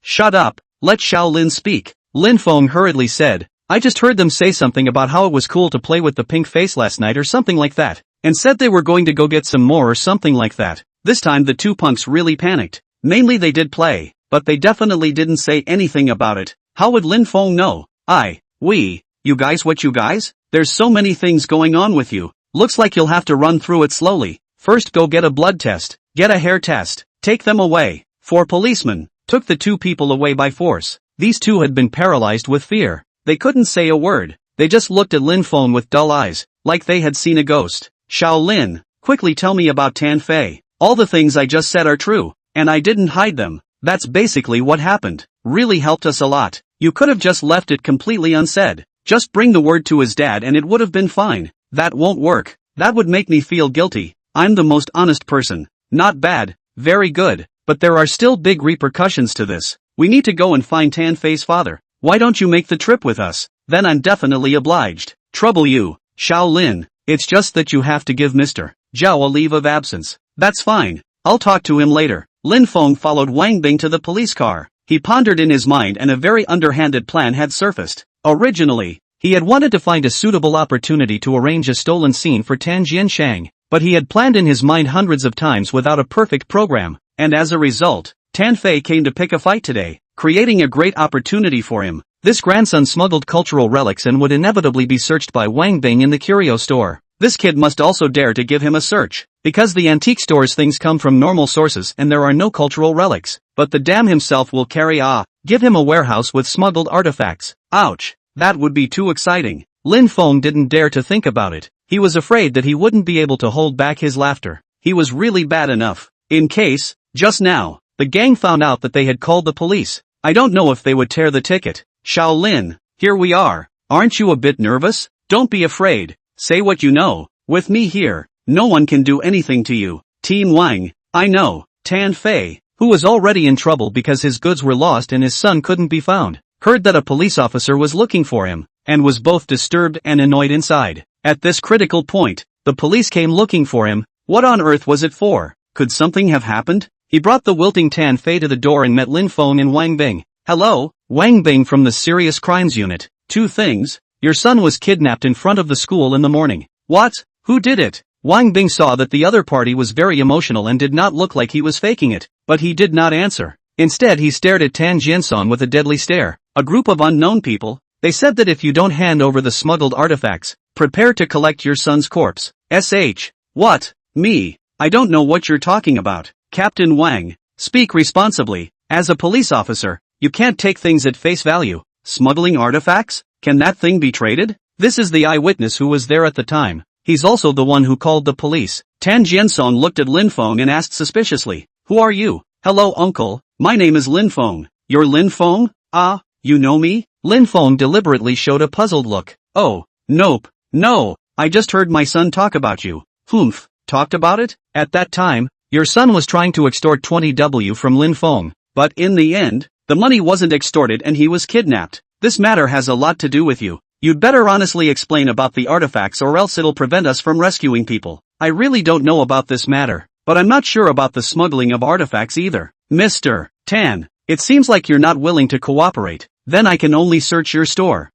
Shut up, let Shaolin speak. Lin Feng hurriedly said, I just heard them say something about how it was cool to play with the pink face last night or something like that, and said they were going to go get some more or something like that. This time the two punks really panicked. Mainly they did play, but they definitely didn't say anything about it. How would Lin Feng know? You guys, what you guys? There's so many things going on with you. Looks like you'll have to run through it slowly. First go get a blood test, get a hair test, take them away. 4 policemen took the two people away by force. These two had been paralyzed with fear. They couldn't say a word. They just looked at Lin Feng with dull eyes, like they had seen a ghost. Shaolin, quickly tell me about Tan Fei. All the things I just said are true, and I didn't hide them. That's basically what happened. Really helped us a lot. You could have just left it completely unsaid. Just bring the word to his dad and it would have been fine. That won't work. That would make me feel guilty. I'm the most honest person. Not bad. Very good. But there are still big repercussions to this. We need to go and find Tan Fei's father. Why don't you make the trip with us? Then I'm definitely obliged. Trouble you, Shaolin. It's just that you have to give Mr. Zhao a leave of absence. That's fine. I'll talk to him later. Lin Feng followed Wang Bing to the police car. He pondered in his mind and a very underhanded plan had surfaced. Originally, he had wanted to find a suitable opportunity to arrange a stolen scene for Tan Jianshang, but he had planned in his mind hundreds of times without a perfect program, and as a result, Tan Fei came to pick a fight today, creating a great opportunity for him. This grandson smuggled cultural relics and would inevitably be searched by Wang Bing in the curio store. This kid must also dare to give him a search, because the antique store's things come from normal sources and there are no cultural relics, but the dam himself will give him a warehouse with smuggled artifacts. Ouch, that would be too exciting. Lin Feng didn't dare to think about it. He was afraid that he wouldn't be able to hold back his laughter. He was really bad enough. In case, just now, the gang found out that they had called the police. I don't know if they would tear the ticket. Shaolin, here we are. Aren't you a bit nervous? Don't be afraid. Say what you know. With me here, no one can do anything to you. Team Wang, I know. Tan Fei, who was already in trouble because his goods were lost and his son couldn't be found, heard that a police officer was looking for him, and was both disturbed and annoyed inside. At this critical point, the police came looking for him. What on earth was it for? Could something have happened? He brought the wilting Tan Fei to the door and met Lin Feng and Wang Bing. Hello, Wang Bing from the Serious Crimes Unit. Two things. Your son was kidnapped in front of the school in the morning. What? Who did it? Wang Bing saw that the other party was very emotional and did not look like he was faking it, but he did not answer. Instead he stared at Tan Jiansong with a deadly stare. A group of unknown people. They said that if you don't hand over the smuggled artifacts, prepare to collect your son's corpse. What? Me? I don't know what you're talking about. Captain Wang, speak responsibly. As a police officer, you can't take things at face value. Smuggling artifacts? Can that thing be traded? This is the eyewitness who was there at the time. He's also the one who called the police. Tan Jiansong looked at Lin Feng and asked suspiciously, "Who are you?" "Hello uncle, my name is Lin Feng." "You're Lin Feng? Ah, you know me?" Lin Feng deliberately showed a puzzled look. "Oh, nope, no, I just heard my son talk about you." "Humph, talked about it?" "At that time, your son was trying to extort 20W from Lin Feng. But in the end, the money wasn't extorted and he was kidnapped. This matter has a lot to do with you. You'd better honestly explain about the artifacts or else it'll prevent us from rescuing people." "I really don't know about this matter, but I'm not sure about the smuggling of artifacts either." "Mr. Tan, it seems like you're not willing to cooperate. Then I can only search your store."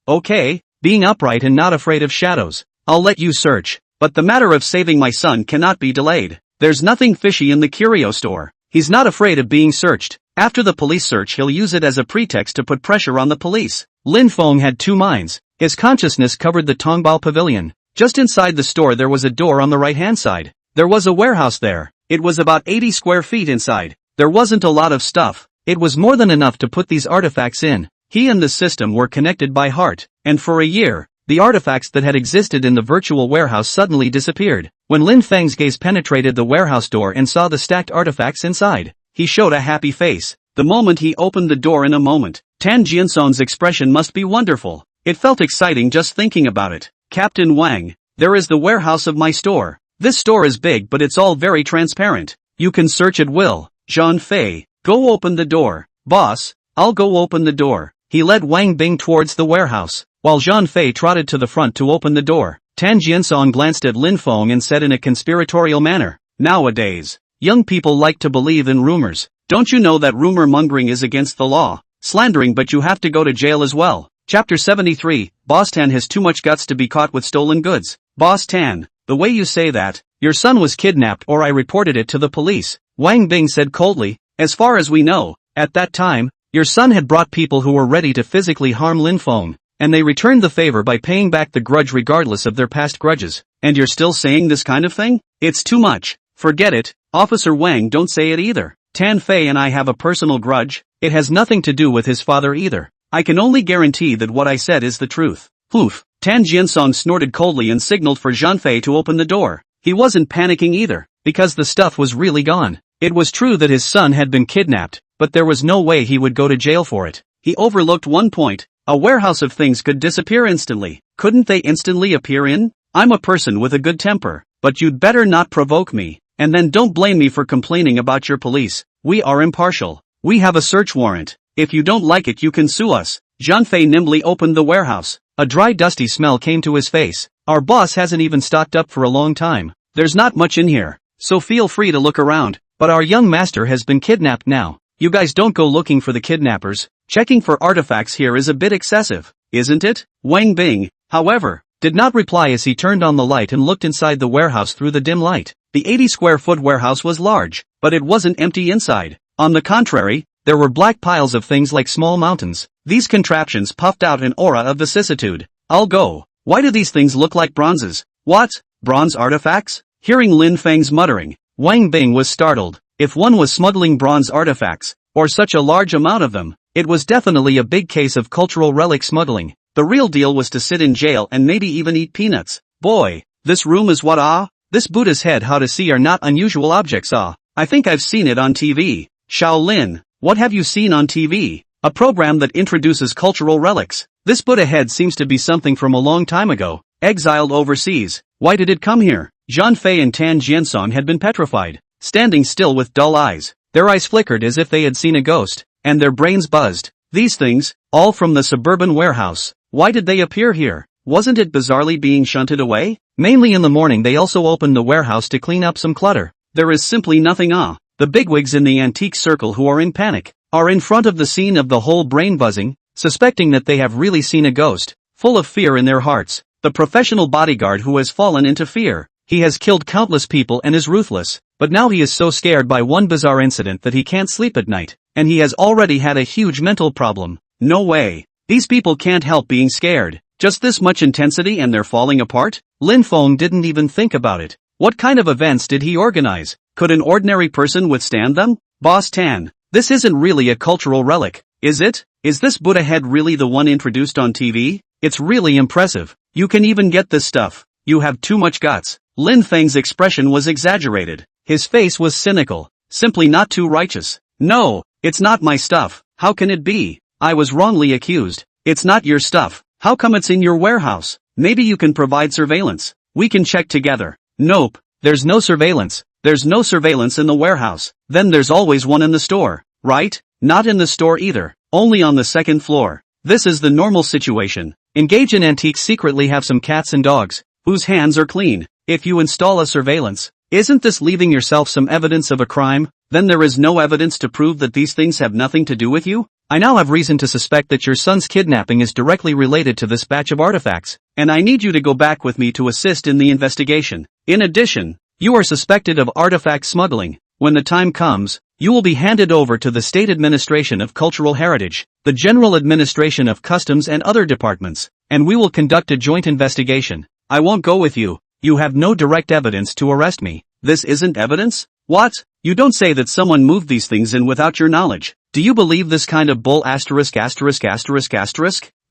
Okay, being upright and not afraid of shadows. "I'll let you search, but the matter of saving my son cannot be delayed. There's nothing fishy in the curio store." He's not afraid of being searched. After the police search he'll use it as a pretext to put pressure on the police. Lin Feng had two minds. His consciousness covered the Tongbao Pavilion. Just inside the store there was a door on the right-hand side. There was a warehouse there. It was about 80 square feet inside. There wasn't a lot of stuff. It was more than enough to put these artifacts in. He and the system were connected by heart, and for a year, the artifacts that had existed in the virtual warehouse suddenly disappeared. When Lin Feng's gaze penetrated the warehouse door and saw the stacked artifacts inside, he showed a happy face. The moment he opened the door in a moment, Tan Jiansong's expression must be wonderful. It felt exciting just thinking about it. "Captain Wang, there is the warehouse of my store. This store is big but it's all very transparent. You can search at will." "Zhang Fei, go open the door." "Boss, I'll go open the door." He led Wang Bing towards the warehouse, while Zhang Fei trotted to the front to open the door. Tan Jiansong glanced at Lin Feng and said in a conspiratorial manner, "Nowadays, young people like to believe in rumors. Don't you know that rumor mongering is against the law? Slandering, but you have to go to jail as well." Chapter 73, Boss Tan has too much guts to be caught with stolen goods. "Boss Tan, the way you say that, your son was kidnapped or I reported it to the police," Wang Bing said coldly. "As far as we know, at that time, your son had brought people who were ready to physically harm Lin Feng, and they returned the favor by paying back the grudge regardless of their past grudges. And you're still saying this kind of thing? It's too much." "Forget it, Officer Wang, don't say it either. Tan Fei and I have a personal grudge. It has nothing to do with his father either. I can only guarantee that what I said is the truth." "Poof." Tan Jiansong snorted coldly and signaled for Zhang Fei to open the door. He wasn't panicking either, because the stuff was really gone. It was true that his son had been kidnapped, but there was no way he would go to jail for it. He overlooked one point. A warehouse of things could disappear instantly. Couldn't they instantly appear in? "I'm a person with a good temper, but you'd better not provoke me, and then don't blame me for complaining about your police. We are impartial. We have a search warrant. If you don't like it you can sue us." Zhang Fei nimbly opened the warehouse. A dry dusty smell came to his face. "Our boss hasn't even stocked up for a long time. There's not much in here, so feel free to look around. But our young master has been kidnapped now. You guys don't go looking for the kidnappers. Checking for artifacts here is a bit excessive, isn't it?" Wang Bing, however, did not reply as he turned on the light and looked inside the warehouse through the dim light. The 80-square-foot warehouse was large, but it wasn't empty inside. On the contrary, there were black piles of things like small mountains. These contraptions puffed out an aura of vicissitude. "I'll go. Why do these things look like bronzes?" "What? Bronze artifacts?" Hearing Lin Feng's muttering, Wang Bing was startled. If one was smuggling bronze artifacts, or such a large amount of them, it was definitely a big case of cultural relic smuggling. The real deal was to sit in jail and maybe even eat peanuts. "Boy, this room is what this Buddha's head how to see are not unusual objects I think I've seen it on TV. Shaolin, what have you seen on TV? A program that introduces cultural relics. This Buddha head seems to be something from a long time ago, exiled overseas. Why did it come here?" Zhang Fei and Tan Jiansong had been petrified. standing still with dull eyes. Their eyes flickered as if they had seen a ghost, and their brains buzzed. These things, all from the suburban warehouse. Why did they appear here? Wasn't it bizarrely being shunted away? Mainly in the morning they also opened the warehouse to clean up some clutter. There is simply nothing. The bigwigs in the antique circle who are in panic, are in front of the scene of the whole brain buzzing, suspecting that they have really seen a ghost, full of fear in their hearts. The professional bodyguard who has fallen into fear. He has killed countless people and is ruthless, but now he is so scared by one bizarre incident that he can't sleep at night, and he has already had a huge mental problem. No way. These people can't help being scared. Just this much intensity and they're falling apart? Lin Feng didn't even think about it. What kind of events did he organize? Could an ordinary person withstand them? Boss Tan, this isn't really a cultural relic, is it? Is this Buddha head really the one introduced on TV? It's really impressive. You can even get this stuff. You have too much guts. Lin Feng's expression was exaggerated. His face was cynical, simply not too righteous. No, it's not my stuff. How can it be? I was wrongly accused. It's not your stuff. How come it's in your warehouse? Maybe you can provide surveillance. We can check together. Nope, there's no surveillance. There's no surveillance in the warehouse. Then there's always one in the store, right? Not in the store either. Only on the second floor. This is the normal situation. Engage in antiques, secretly have some cats and dogs, whose hands are clean. If you install a surveillance, isn't this leaving yourself some evidence of a crime? Then there is no evidence to prove that these things have nothing to do with you? I now have reason to suspect that your son's kidnapping is directly related to this batch of artifacts, and I need you to go back with me to assist in the investigation. In addition, you are suspected of artifact smuggling. When the time comes, you will be handed over to the State Administration of Cultural Heritage, the General Administration of Customs and other departments, and we will conduct a joint investigation. I won't go with you. You have no direct evidence to arrest me. This isn't evidence? What? You don't say that someone moved these things in without your knowledge. Do you believe this kind of bull ********?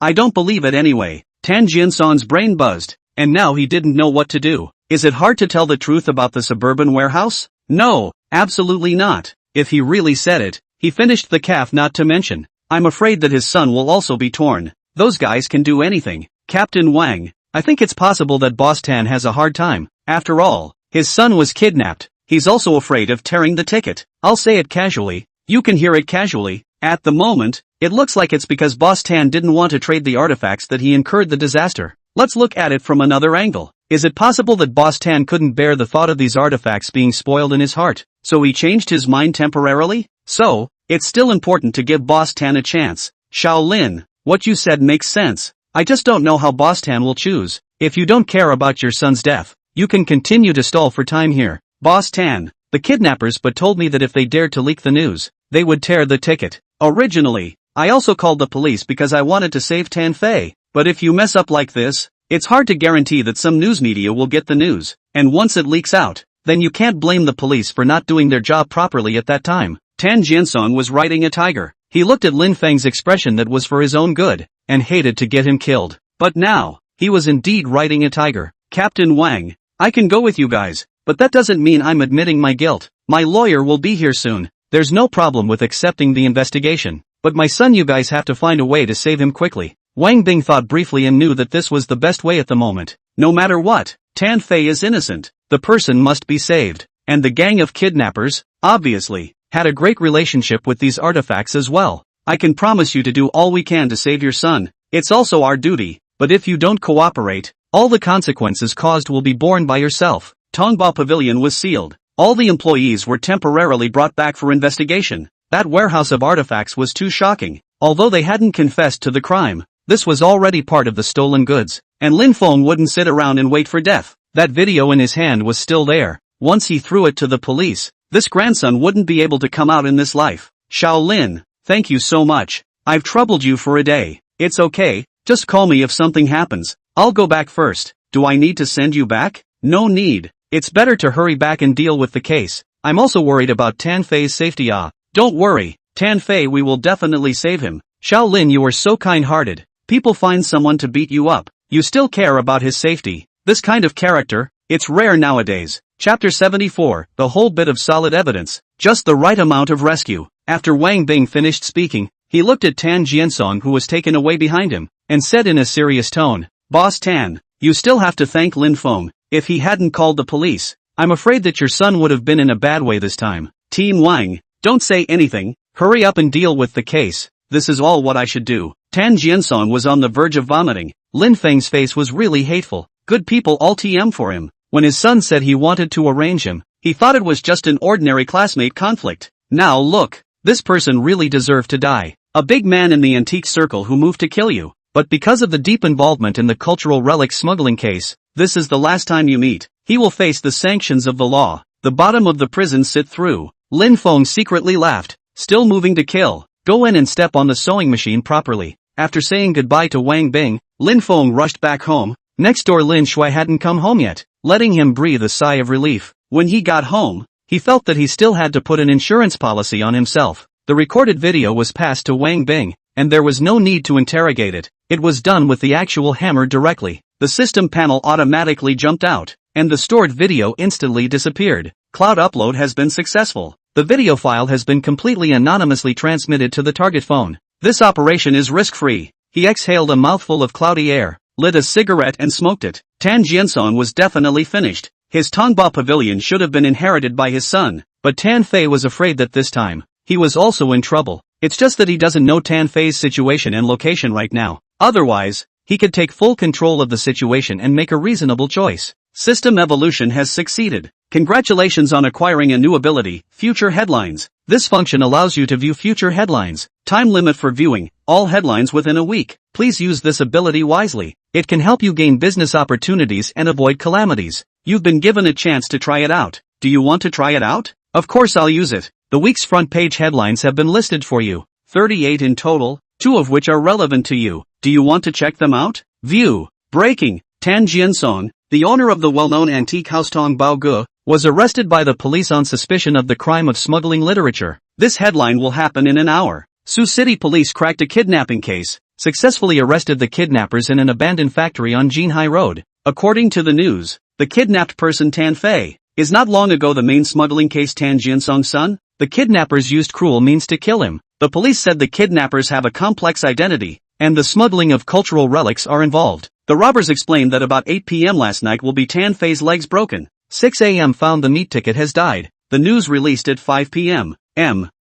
I don't believe it anyway. Tan Jiansan's brain buzzed, and now he didn't know what to do. Is it hard to tell the truth about the suburban warehouse? No, absolutely not. If he really said it, he finished the calf, not to mention. I'm afraid that his son will also be torn. Those guys can do anything. Captain Wang, I think it's possible that Boss Tan has a hard time. After all, his son was kidnapped. He's also afraid of tearing the ticket. I'll say it casually. You can hear it casually. At the moment, it looks like it's because Boss Tan didn't want to trade the artifacts that he incurred the disaster. Let's look at it from another angle. Is it possible that Boss Tan couldn't bear the thought of these artifacts being spoiled in his heart, so he changed his mind temporarily? So, it's still important to give Boss Tan a chance. Shaolin, what you said makes sense. I just don't know how Boss Tan will choose. If you don't care about your son's death, you can continue to stall for time here. Boss Tan, the kidnappers but told me that if they dared to leak the news, they would tear the ticket. Originally, I also called the police because I wanted to save Tan Fei, but if you mess up like this, it's hard to guarantee that some news media will get the news, and once it leaks out, then you can't blame the police for not doing their job properly at that time. Tan Jiansong was riding a tiger. He looked at Lin Feng's expression that was for his own good, and hated to get him killed. But now, he was indeed riding a tiger. Captain Wang, I can go with you guys, but that doesn't mean I'm admitting my guilt. My lawyer will be here soon. There's no problem with accepting the investigation, but my son, you guys have to find a way to save him quickly. Wang Bing thought briefly and knew that this was the best way at the moment. No matter what, Tan Fei is innocent. The person must be saved. And the gang of kidnappers, obviously, had a great relationship with these artifacts as well. I can promise you to do all we can to save your son. It's also our duty, but if you don't cooperate, all the consequences caused will be borne by yourself. Tongba Pavilion was sealed. All the employees were temporarily brought back for investigation. That warehouse of artifacts was too shocking. Although they hadn't confessed to the crime, this was already part of the stolen goods, and Lin Feng wouldn't sit around and wait for death. That video in his hand was still there. Once he threw it to the police, this grandson wouldn't be able to come out in this life. Shaolin, thank you so much. I've troubled you for a day. It's okay, just call me if something happens. I'll go back first. Do I need to send you back? No need. It's better to hurry back and deal with the case. I'm also worried about Tan Fei's safety. Don't worry, Tan Fei, we will definitely save him. Shaolin, you are so kind-hearted. People find someone to beat you up. You still care about his safety. This kind of character, it's rare nowadays. Chapter 74, the whole bit of solid evidence. Just the right amount of rescue. After Wang Bing finished speaking, he looked at Tan Jiansong, who was taken away behind him, and said in a serious tone, Boss Tan, you still have to thank Lin Feng. If he hadn't called the police, I'm afraid that your son would have been in a bad way this time. Team Wang, don't say anything, hurry up and deal with the case, this is all what I should do. Tan Jiansong was on the verge of vomiting. Lin Feng's face was really hateful. Good people all TM for him. When his son said he wanted to arrange him, he thought it was just an ordinary classmate conflict. Now look, this person really deserved to die. A big man in the antique circle who moved to kill you. But because of the deep involvement in the cultural relic smuggling case, this is the last time you meet. He will face the sanctions of the law. The bottom of the prison sit through. Lin Feng secretly laughed. Still moving to kill. Go in and step on the sewing machine properly. After saying goodbye to Wang Bing, Lin Feng rushed back home. Next door Lin Shui hadn't come home yet, letting him breathe a sigh of relief. When he got home, he felt that he still had to put an insurance policy on himself. The recorded video was passed to Wang Bing, and there was no need to interrogate it. It was done with the actual hammer directly. The system panel automatically jumped out, and the stored video instantly disappeared. Cloud upload has been successful. The video file has been completely anonymously transmitted to the target phone. This operation is risk-free. He exhaled a mouthful of cloudy air, lit a cigarette and smoked it. Tan Jiansong was definitely finished. His Tongba pavilion should have been inherited by his son, but Tan Fei was afraid that this time, he was also in trouble. It's just that he doesn't know Tan Fei's situation and location right now. Otherwise, he could take full control of the situation and make a reasonable choice. System evolution has succeeded. Congratulations on acquiring a new ability, Future Headlines. This function allows you to view future headlines. Time limit for viewing, all headlines within a week. Please use this ability wisely. It can help you gain business opportunities and avoid calamities. You've been given a chance to try it out. Do you want to try it out? Of course I'll use it. The week's front page headlines have been listed for you. 38 in total, 2 of which are relevant to you. Do you want to check them out? View. Breaking. Tan Jiansong, the owner of the well-known antique house Tong Bao Ge, was arrested by the police on suspicion of the crime of smuggling literature. This headline will happen in an hour. Sioux City police cracked a kidnapping case, successfully arrested the kidnappers in an abandoned factory on Jinhai Road. According to the news, the kidnapped person Tan Fei is not long ago the main smuggling case Tan Jiansong's son. The kidnappers used cruel means to kill him. The police said the kidnappers have a complex identity, and the smuggling of cultural relics are involved. The robbers explained that about 8 p.m. last night will be Tan Fei's legs broken. 6 a.m. found the meat ticket has died. The news released at 5 p.m.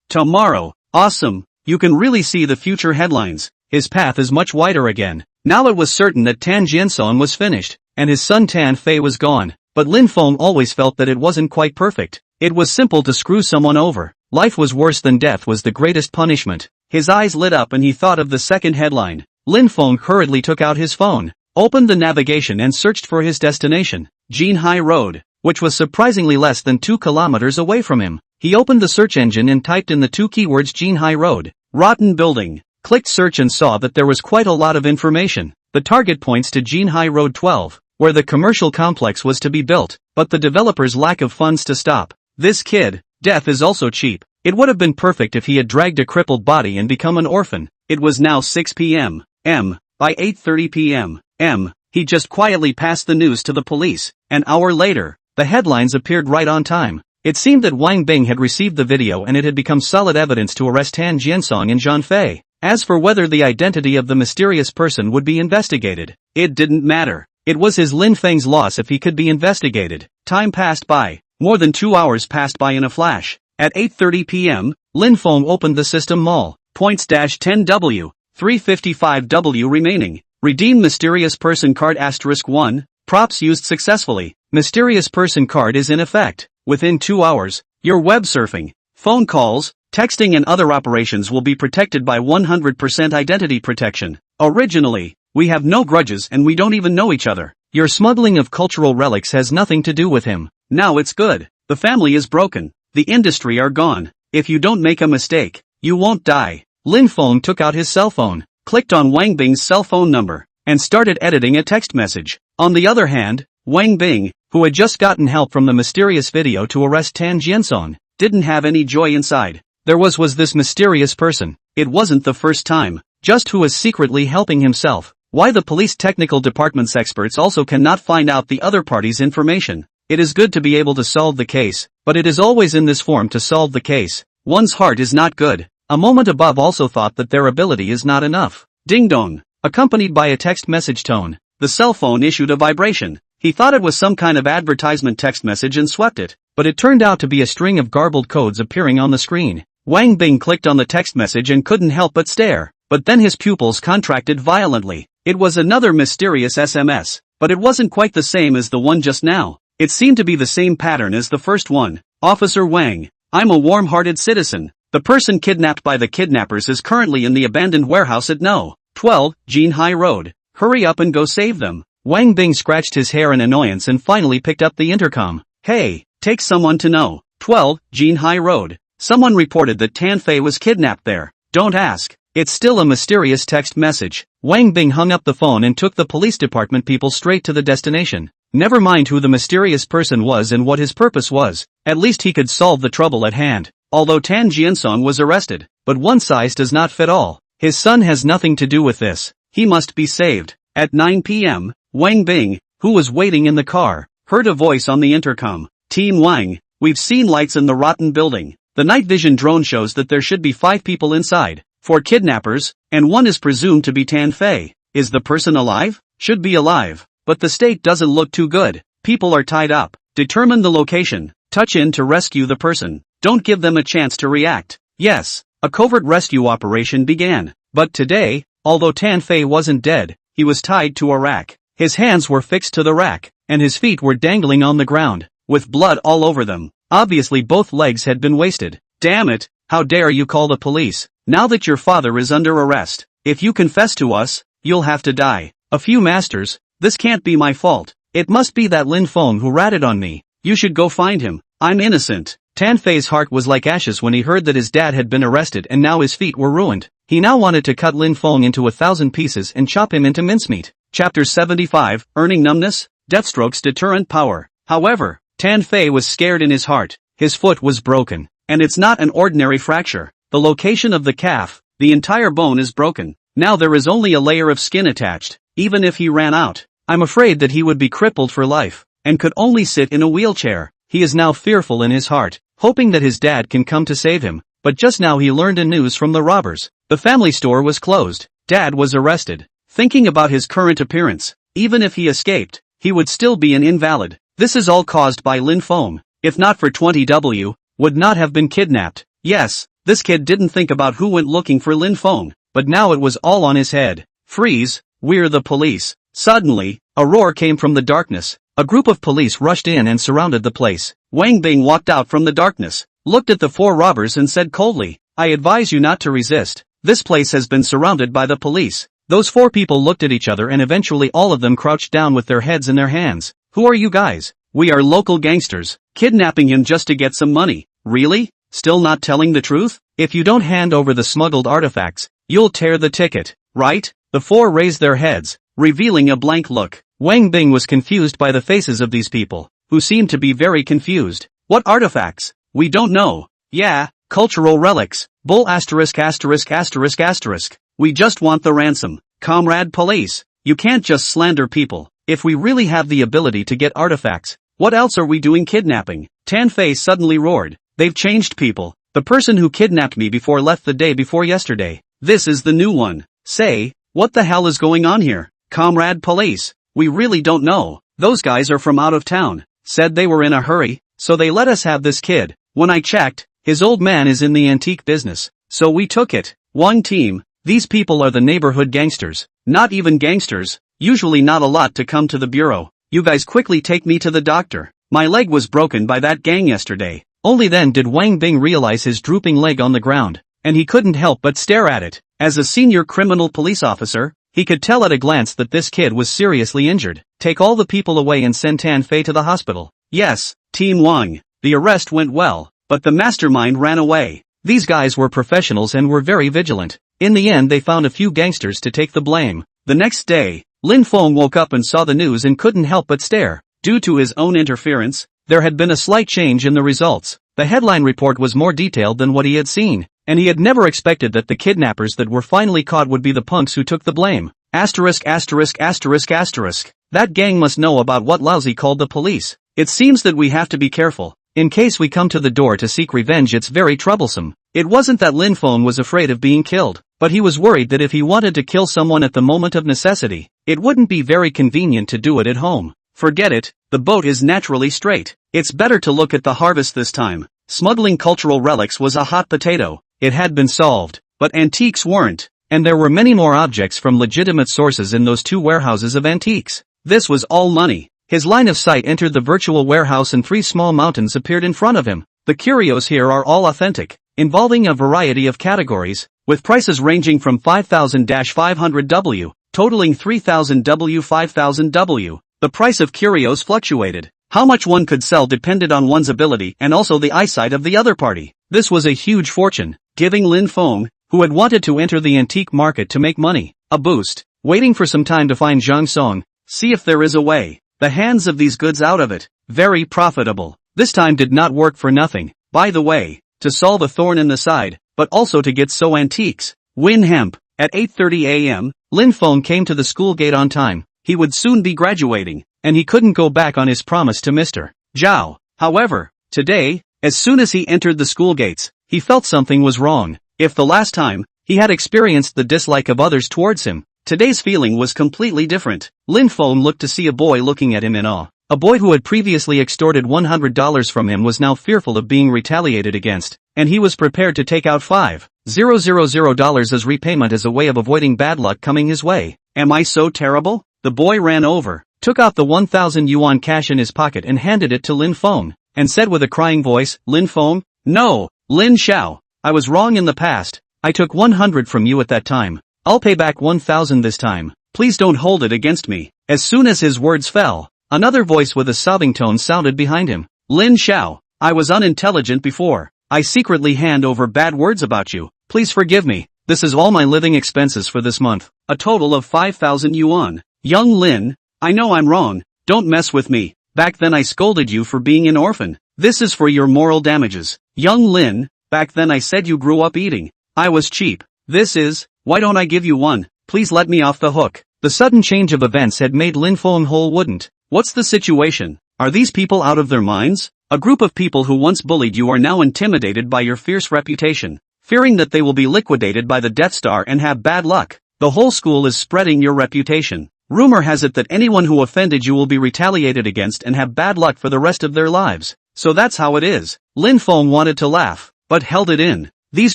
Tomorrow. Awesome. You can really see the future headlines. His path is much wider again. Now it was certain that Tan Jiansong was finished, and his son Tan Fei was gone. But Lin Feng always felt that it wasn't quite perfect. It was simple to screw someone over. Life was worse than death was the greatest punishment. His eyes lit up and he thought of the second headline. Lin Feng hurriedly took out his phone, opened the navigation and searched for his destination, Jinhai Road, which was surprisingly less than 2 kilometers away from him. He opened the search engine and typed in the 2 keywords Jinhai Road, rotten building, clicked search and saw that there was quite a lot of information. The target points to Jinhai Road 12, where the commercial complex was to be built, but the developers' lack of funds to stop. This kid, death is also cheap. It would have been perfect if he had dragged a crippled body and become an orphan. It was now 6 p.m. By 8:30 p.m. He just quietly passed the news to the police. An hour later, the headlines appeared right on time. It seemed that Wang Bing had received the video and it had become solid evidence to arrest Tan Jiansong and Zhang Fei. As for whether the identity of the mysterious person would be investigated, it didn't matter. It was his Lin Feng's loss if he could be investigated. Time passed by. More than 2 hours passed by in a flash. At 8:30 p.m., Lin Feng opened the system mall. Points-10W, 355W remaining. Redeem mysterious person card *1, props used successfully. Mysterious person card is in effect. Within 2 hours, your web surfing, phone calls, texting and other operations will be protected by 100% identity protection. Originally, we have no grudges and we don't even know each other. Your smuggling of cultural relics has nothing to do with him. Now it's good. The family is broken. The industry are gone. If you don't make a mistake, you won't die. Lin Feng took out his cell phone, clicked on Wang Bing's cell phone number, and started editing a text message. On the other hand, Wang Bing, who had just gotten help from the mysterious video to arrest Tan Jiansong, didn't have any joy inside. There was this mysterious person. It wasn't the first time. Just who was secretly helping himself. Why the police technical department's experts also cannot find out the other party's information. It is good to be able to solve the case, but it is always in this form to solve the case. One's heart is not good. A moment above also thought that their ability is not enough. Ding dong. Accompanied by a text message tone, the cell phone issued a vibration. He thought it was some kind of advertisement text message and swept it, but it turned out to be a string of garbled codes appearing on the screen. Wang Bing clicked on the text message and couldn't help but stare, but then his pupils contracted violently. It was another mysterious SMS, but it wasn't quite the same as the one just now. It seemed to be the same pattern as the first one. Officer Wang, I'm a warm-hearted citizen. The person kidnapped by the kidnappers is currently in the abandoned warehouse at No. 12, Jinhai Road. Hurry up and go save them. Wang Bing scratched his hair in annoyance and finally picked up the intercom. Hey, take someone to No. 12, Jinhai Road. Someone reported that Tan Fei was kidnapped there. Don't ask. It's still a mysterious text message. Wang Bing hung up the phone and took the police department people straight to the destination. Never mind who the mysterious person was and what his purpose was. At least he could solve the trouble at hand. Although Tan Jiansong was arrested, but one size does not fit all. His son has nothing to do with this. He must be saved. At 9 p.m., Wang Bing, who was waiting in the car, heard a voice on the intercom. Team Wang, we've seen lights in the rotten building. The night vision drone shows that there should be 5 people inside, 4 kidnappers, and one is presumed to be Tan Fei. Is the person alive? Should be alive, but the state doesn't look too good. People are tied up. Determine the location. Touch in to rescue the person. Don't give them a chance to react. Yes, a covert rescue operation began. But today, although Tan Fei wasn't dead, he was tied to a rack. His hands were fixed to the rack, and his feet were dangling on the ground, with blood all over them. Obviously both legs had been wasted. Damn it, how dare you call the police? Now that your father is under arrest, if you confess to us, you'll have to die. A few masters, this can't be my fault. It must be that Lin Feng who ratted on me. You should go find him. I'm innocent. Tan Fei's heart was like ashes when he heard that his dad had been arrested and now his feet were ruined. He now wanted to cut Lin Feng into 1,000 pieces and chop him into mincemeat. Chapter 75, Earning Numbness, Deathstroke's Deterrent Power. However, Tan Fei was scared in his heart. His foot was broken. And it's not an ordinary fracture. The location of the calf, the entire bone is broken. Now there is only a layer of skin attached. Even if he ran out, I'm afraid that he would be crippled for life, and could only sit in a wheelchair. He is now fearful in his heart, hoping that his dad can come to save him. But just now he learned the news from the robbers. The family store was closed. Dad was arrested. Thinking about his current appearance, even if he escaped, he would still be an invalid. This is all caused by Lin Feng. If not for 20W, would not have been kidnapped. Yes, this kid didn't think about who went looking for Lin Feng, but now it was all on his head. Freeze, we're the police. Suddenly, a roar came from the darkness. A group of police rushed in and surrounded the place. Wang Bing walked out from the darkness, looked at the 4 robbers and said coldly, I advise you not to resist. This place has been surrounded by the police. Those 4 people looked at each other and eventually all of them crouched down with their heads in their hands. Who are you guys? We are local gangsters. Kidnapping him just to get some money. Really? Still not telling the truth? If you don't hand over the smuggled artifacts, you'll tear the ticket, right? The 4 raised their heads, revealing a blank look. Wang Bing was confused by the faces of these people, who seemed to be very confused. What artifacts? We don't know. Yeah, cultural relics. Bull asterisk asterisk asterisk asterisk. We just want the ransom. Comrade police, you can't just slander people. If we really have the ability to get artifacts, what else are we doing kidnapping? Tan Fei suddenly roared. They've changed people. The person who kidnapped me before left the day before yesterday. This is the new one. Say, what the hell is going on here? Comrade police, we really don't know. Those guys are from out of town. Said they were in a hurry, so they let us have this kid. When I checked, his old man is in the antique business. So we took it. One team. These people are the neighborhood gangsters. Not even gangsters. Usually not a lot to come to the bureau. You guys quickly take me to the doctor. My leg was broken by that gang yesterday. Only then did Wang Bing realize his drooping leg on the ground, and he couldn't help but stare at it. As a senior criminal police officer, he could tell at a glance that this kid was seriously injured. Take all the people away and send Tan Fei to the hospital. Yes, Team Wang. The arrest went well, but the mastermind ran away. These guys were professionals and were very vigilant. In the end they found a few gangsters to take the blame. The next day, Lin Feng woke up and saw the news and couldn't help but stare. Due to his own interference, there had been a slight change in the results. The headline report was more detailed than what he had seen, and he had never expected that the kidnappers that were finally caught would be the punks who took the blame. Asterisk asterisk asterisk asterisk. That gang must know about what Lousy called the police. It seems that we have to be careful. In case we come to the door to seek revenge, it's very troublesome. It wasn't that Lin Feng was afraid of being killed, but he was worried that if he wanted to kill someone at the moment of necessity, it wouldn't be very convenient to do it at home. Forget it, the boat is naturally straight. It's better to look at the harvest this time. Smuggling cultural relics was a hot potato. It had been solved, but antiques weren't. And there were many more objects from legitimate sources in those 2 warehouses of antiques. This was all money. His line of sight entered the virtual warehouse and 3 small mountains appeared in front of him. The curios here are all authentic, involving a variety of categories, with prices ranging from 5,000-500 W, totaling 3,000 W 5,000 W. The price of curios fluctuated. How much one could sell depended on one's ability and also the eyesight of the other party. This was a huge fortune, giving Lin Feng, who had wanted to enter the antique market to make money, a boost. Waiting for some time to find Zhang Song, see if there is a way. The hands of these goods out of it, very profitable. This time did not work for nothing, by the way, to solve a thorn in the side, but also to get so antiques. Win hemp. At 8:30 a.m., Lin Feng came to the school gate on time. He would soon be graduating, and he couldn't go back on his promise to Mr. Zhao. However, today, as soon as he entered the school gates, he felt something was wrong. If the last time, he had experienced the dislike of others towards him, today's feeling was completely different. Lin Feng looked to see a boy looking at him in awe. A boy who had previously extorted $100 from him was now fearful of being retaliated against, and he was prepared to take out $5,000 as repayment as a way of avoiding bad luck coming his way. Am I so terrible? The boy ran over, took out the 1,000 yuan cash in his pocket and handed it to Lin Feng, and said with a crying voice, Lin Feng? No, Lin Xiao. I was wrong in the past. I took 100 from you at that time. I'll pay back 1,000 this time. Please don't hold it against me. As soon as his words fell, another voice with a sobbing tone sounded behind him. Lin Xiao, I was unintelligent before. I secretly hand over bad words about you. Please forgive me. This is all my living expenses for this month. A total of 5,000 yuan. Young Lin, I know I'm wrong. Don't mess with me. Back then I scolded you for being an orphan. This is for your moral damages. Young Lin, back then I said you grew up eating. I was cheap. This is, why don't I give you one? Please let me off the hook. The sudden change of events had made Lin Feng whole wouldn't. What's the situation? Are these people out of their minds? A group of people who once bullied you are now intimidated by your fierce reputation, fearing that they will be liquidated by the Death Star and have bad luck. The whole school is spreading your reputation. Rumor has it that anyone who offended you will be retaliated against and have bad luck for the rest of their lives. So that's how it is. Lin Feng wanted to laugh, but held it in. These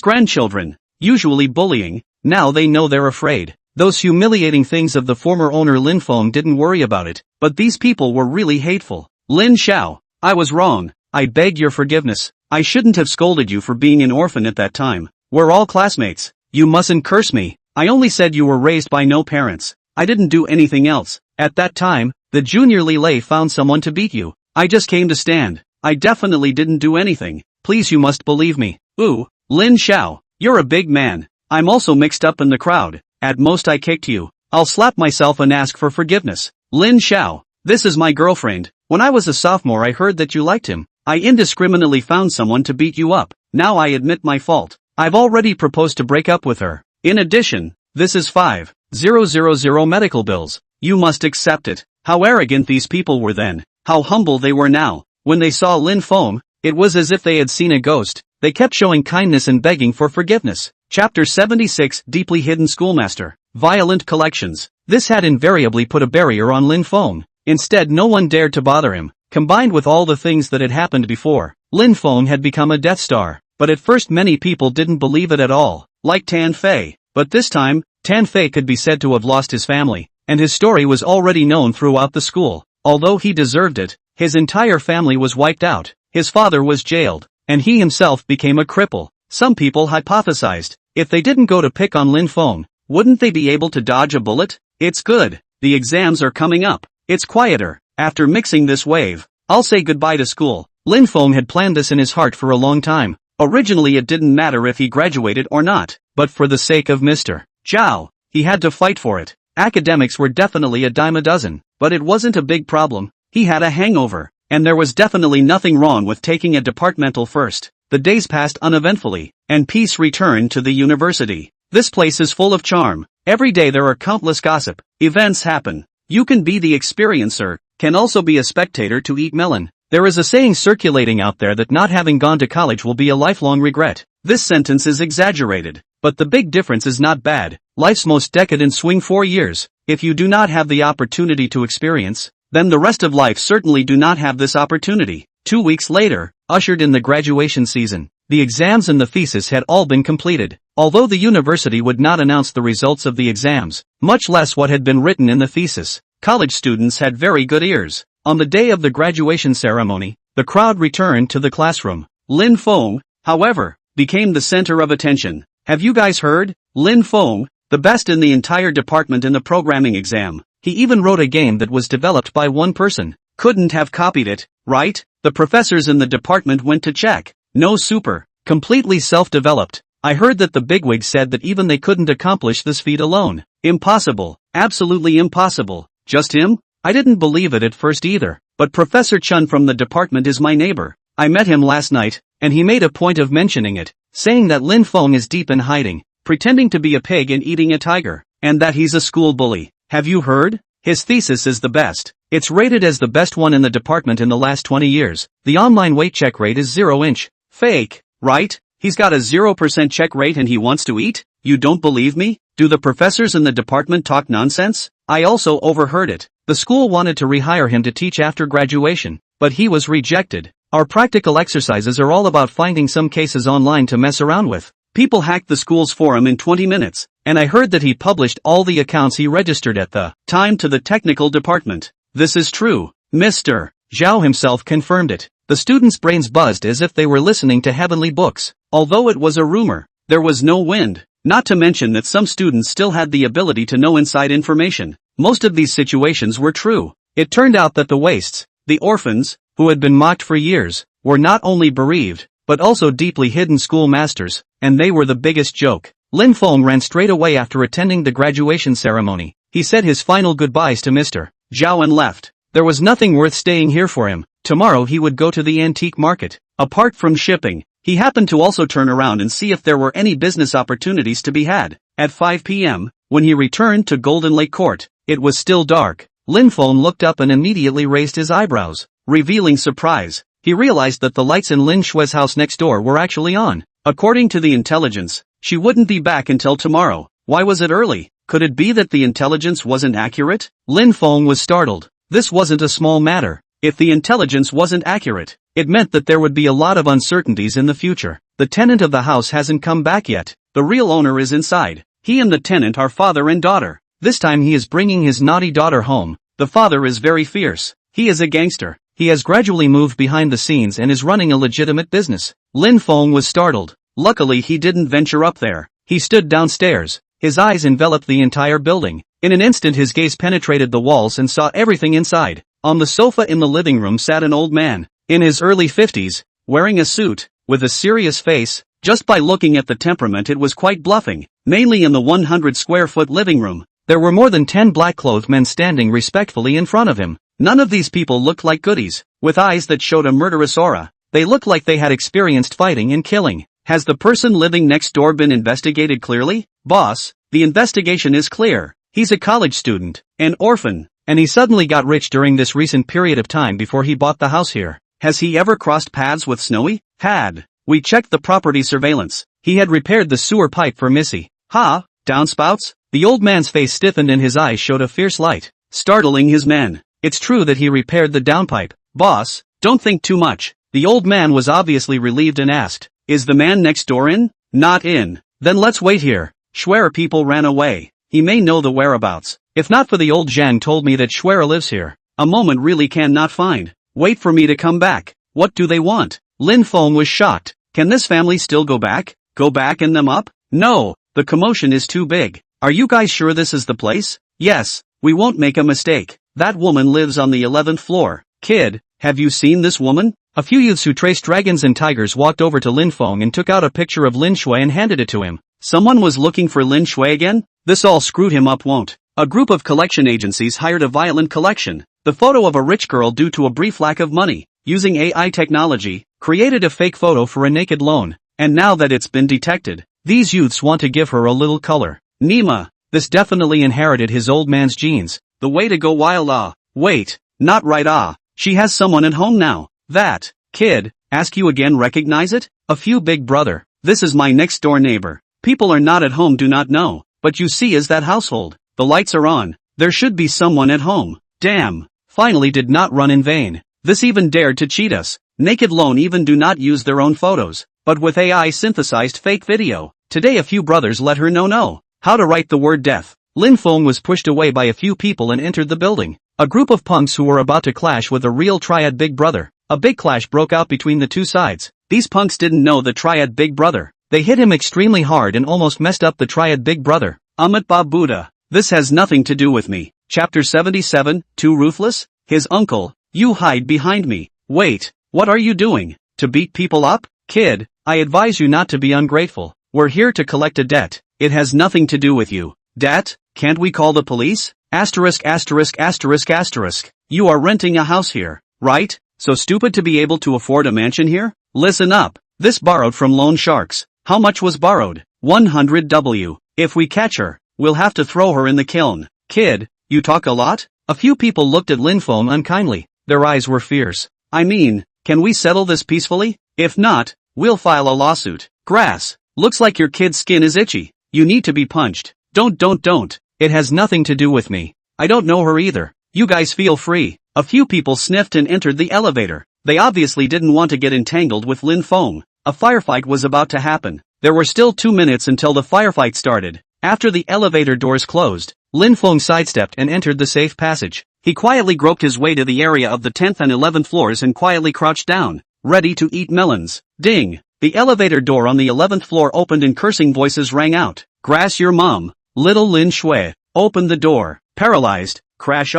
grandchildren, usually bullying, now they know they're afraid. Those humiliating things of the former owner Lin Feng didn't worry about it, but these people were really hateful. Lin Xiao, I was wrong. I beg your forgiveness. I shouldn't have scolded you for being an orphan at that time. We're all classmates. You mustn't curse me. I only said you were raised by no parents. I didn't do anything else. At that time, the junior Li Lei found someone to beat you. I just came to stand. I definitely didn't do anything. Please, you must believe me. Ooh, Lin Xiao, you're a big man. I'm also mixed up in the crowd. At most I kicked you. I'll slap myself and ask for forgiveness. Lin Xiao, this is my girlfriend. When I was a sophomore I heard that you liked him. I indiscriminately found someone to beat you up. Now I admit my fault. I've already proposed to break up with her. In addition, this is 5,000 medical bills. You must accept it. How arrogant these people were then. How humble they were now. When they saw Lin Feng, it was as if they had seen a ghost. They kept showing kindness and begging for forgiveness. Chapter 76, Deeply Hidden Schoolmaster. Violent Collections. This had invariably put a barrier on Lin Feng. Instead, no one dared to bother him. Combined with all the things that had happened before, Lin Feng had become a Death Star. But at first many people didn't believe it at all, like Tan Fei. But this time, Tan Fei could be said to have lost his family, and his story was already known throughout the school. Although he deserved it, his entire family was wiped out. His father was jailed, and he himself became a cripple. Some people hypothesized, if they didn't go to pick on Lin Feng, wouldn't they be able to dodge a bullet? It's good. The exams are coming up. It's quieter. After mixing this wave, I'll say goodbye to school. Lin Feng had planned this in his heart for a long time. Originally it didn't matter if he graduated or not, but for the sake of Mr. Zhao, he had to fight for it. Academics were definitely a dime a dozen, but it wasn't a big problem. He had a hangover, and there was definitely nothing wrong with taking a departmental first. The days passed uneventfully, and peace returned to the university. This place is full of charm. Every day there are countless gossip. Events happen. You can be the experiencer, can also be a spectator to eat melon. There is a saying circulating out there that not having gone to college will be a lifelong regret. This sentence is exaggerated, but the big difference is not bad. Life's most decadent swing 4 years. If you do not have the opportunity to experience, then the rest of life certainly do not have this opportunity. 2 weeks later, ushered in the graduation season. The exams and the thesis had all been completed. Although the university would not announce the results of the exams, much less what had been written in the thesis, college students had very good ears. On the day of the graduation ceremony, the crowd returned to the classroom. Lin Feng, however, became the center of attention. Have you guys heard? Lin Feng, the best in the entire department in the programming exam. He even wrote a game that was developed by one person. Couldn't have copied it, right? The professors in the department went to check. No super. Completely self-developed. I heard that the bigwigs said that even they couldn't accomplish this feat alone. Impossible. Absolutely impossible. Just him? I didn't believe it at first either. But Professor Chun from the department is my neighbor. I met him last night, and he made a point of mentioning it, saying that Lin Feng is deep in hiding, pretending to be a pig and eating a tiger, and that he's a school bully. Have you heard? His thesis is the best. It's rated as the best one in the department in the last 20 years. The online weight check rate is 0-inch. Fake, right? He's got a 0% check rate and he wants to eat? You don't believe me? Do the professors in the department talk nonsense? I also overheard it. The school wanted to rehire him to teach after graduation, but he was rejected. Our practical exercises are all about finding some cases online to mess around with. People hacked the school's forum in 20 minutes, and I heard that he published all the accounts he registered at the time to the technical department. This is true. Mr. Zhao himself confirmed it. The students' brains buzzed as if they were listening to heavenly books. Although it was a rumor, there was no wind. Not to mention that some students still had the ability to know inside information. Most of these situations were true. It turned out that the wastes, the orphans, who had been mocked for years, were not only bereaved, but also deeply hidden schoolmasters, and they were the biggest joke. Lin Feng ran straight away after attending the graduation ceremony. He said his final goodbyes to Mr. Zhao and left. There was nothing worth staying here for him. Tomorrow he would go to the antique market. Apart from shipping, he happened to also turn around and see if there were any business opportunities to be had. At 5 p.m., when he returned to Golden Lake Court, it was still dark. Lin Feng looked up and immediately raised his eyebrows, revealing surprise. He realized that the lights in Lin Shue's house next door were actually on. According to the intelligence, she wouldn't be back until tomorrow. Why was it early? Could it be that the intelligence wasn't accurate? Lin Feng was startled. This wasn't a small matter. If the intelligence wasn't accurate, it meant that there would be a lot of uncertainties in the future. The tenant of the house hasn't come back yet. The real owner is inside. He and the tenant are father and daughter. This time he is bringing his naughty daughter home. The father is very fierce. He is a gangster. He has gradually moved behind the scenes and is running a legitimate business. Lin Feng was startled. Luckily he didn't venture up there. He stood downstairs. His eyes enveloped the entire building. In an instant his gaze penetrated the walls and saw everything inside. On the sofa in the living room sat an old man, in his early 50s, wearing a suit, with a serious face. Just by looking at the temperament it was quite bluffing. Mainly in the 100-square-foot living room, there were more than 10 black-clothed men standing respectfully in front of him. None of these people looked like goodies, with eyes that showed a murderous aura. They looked like they had experienced fighting and killing. Has the person living next door been investigated clearly? Boss, the investigation is clear. He's a college student, an orphan, and he suddenly got rich during this recent period of time before he bought the house here. Has he ever crossed paths with Snowy? Had. We checked the property surveillance. He had repaired the sewer pipe for Missy. Ha, downspouts? The old man's face stiffened and his eyes showed a fierce light, startling his men. It's true that he repaired the downpipe. Boss, don't think too much. The old man was obviously relieved and asked, is the man next door in? Not in. Then let's wait here. Schwer people ran away. He may know the whereabouts. If not for the old Zhang told me that Schwer lives here. A moment really cannot find. Wait for me to come back. What do they want? Lin Feng was shocked. Can this family still go back? Go back and them up? No, the commotion is too big. Are you guys sure this is the place? Yes, we won't make a mistake. That woman lives on the 11th floor. Kid, have you seen this woman? A few youths who traced dragons and tigers walked over to Lin Feng and took out a picture of Lin Shui and handed it to him. Someone was looking for Lin Shui again? This all screwed him up, won't? A group of collection agencies hired a violent collection. The photo of a rich girl due to a brief lack of money, using AI technology, created a fake photo for a naked loan. And now that it's been detected, these youths want to give her a little color. Nima, this definitely inherited his old man's genes. The way to go wild. Wait, not right. She has someone at home now. That, kid, ask you again, recognize it? A few big brother. This is my next door neighbor. People are not at home, do not know. But you see is that household. The lights are on. There should be someone at home. Damn. finally did not run in vain. This even dared to cheat us. Naked Lone even do not use their own photos, but with AI synthesized fake video. Today a few brothers let her know how to write the word death. Lin Feng was pushed away by a few people and entered the building. A group of punks who were about to clash with a real triad big brother. A big clash broke out between the two sides. These punks didn't know the triad big brother. They hit him extremely hard and almost messed up the triad big brother. Amit Ba Buddha. This has nothing to do with me. Chapter 77, Too Ruthless? His uncle. You hide behind me. Wait, what are you doing? To beat people up? Kid, I advise you not to be ungrateful. We're here to collect a debt. It has nothing to do with you. Debt? Can't we call the police? Asterisk asterisk asterisk asterisk. You are renting a house here, right? So stupid to be able to afford a mansion here? Listen up. This borrowed from loan sharks. How much was borrowed? 100 W. If we catch her, we'll have to throw her in the kiln. Kid, you talk a lot? A few people looked at Lin Feng unkindly. Their eyes were fierce. I mean, can we settle this peacefully? If not, we'll file a lawsuit. Grass. Looks like your kid's skin is itchy. You need to be punched. Don't. It has nothing to do with me. I don't know her either. You guys feel free. A few people sniffed and entered the elevator. They obviously didn't want to get entangled with Lin Feng. A firefight was about to happen. There were still 2 minutes until the firefight started. After the elevator doors closed, Lin Feng sidestepped and entered the safe passage. He quietly groped his way to the area of the 10th and 11th floors and quietly crouched down, ready to eat melons. Ding! The elevator door on the 11th floor opened and cursing voices rang out. Grass your mom. Little Lin Shui. Open the door. Paralyzed. Crash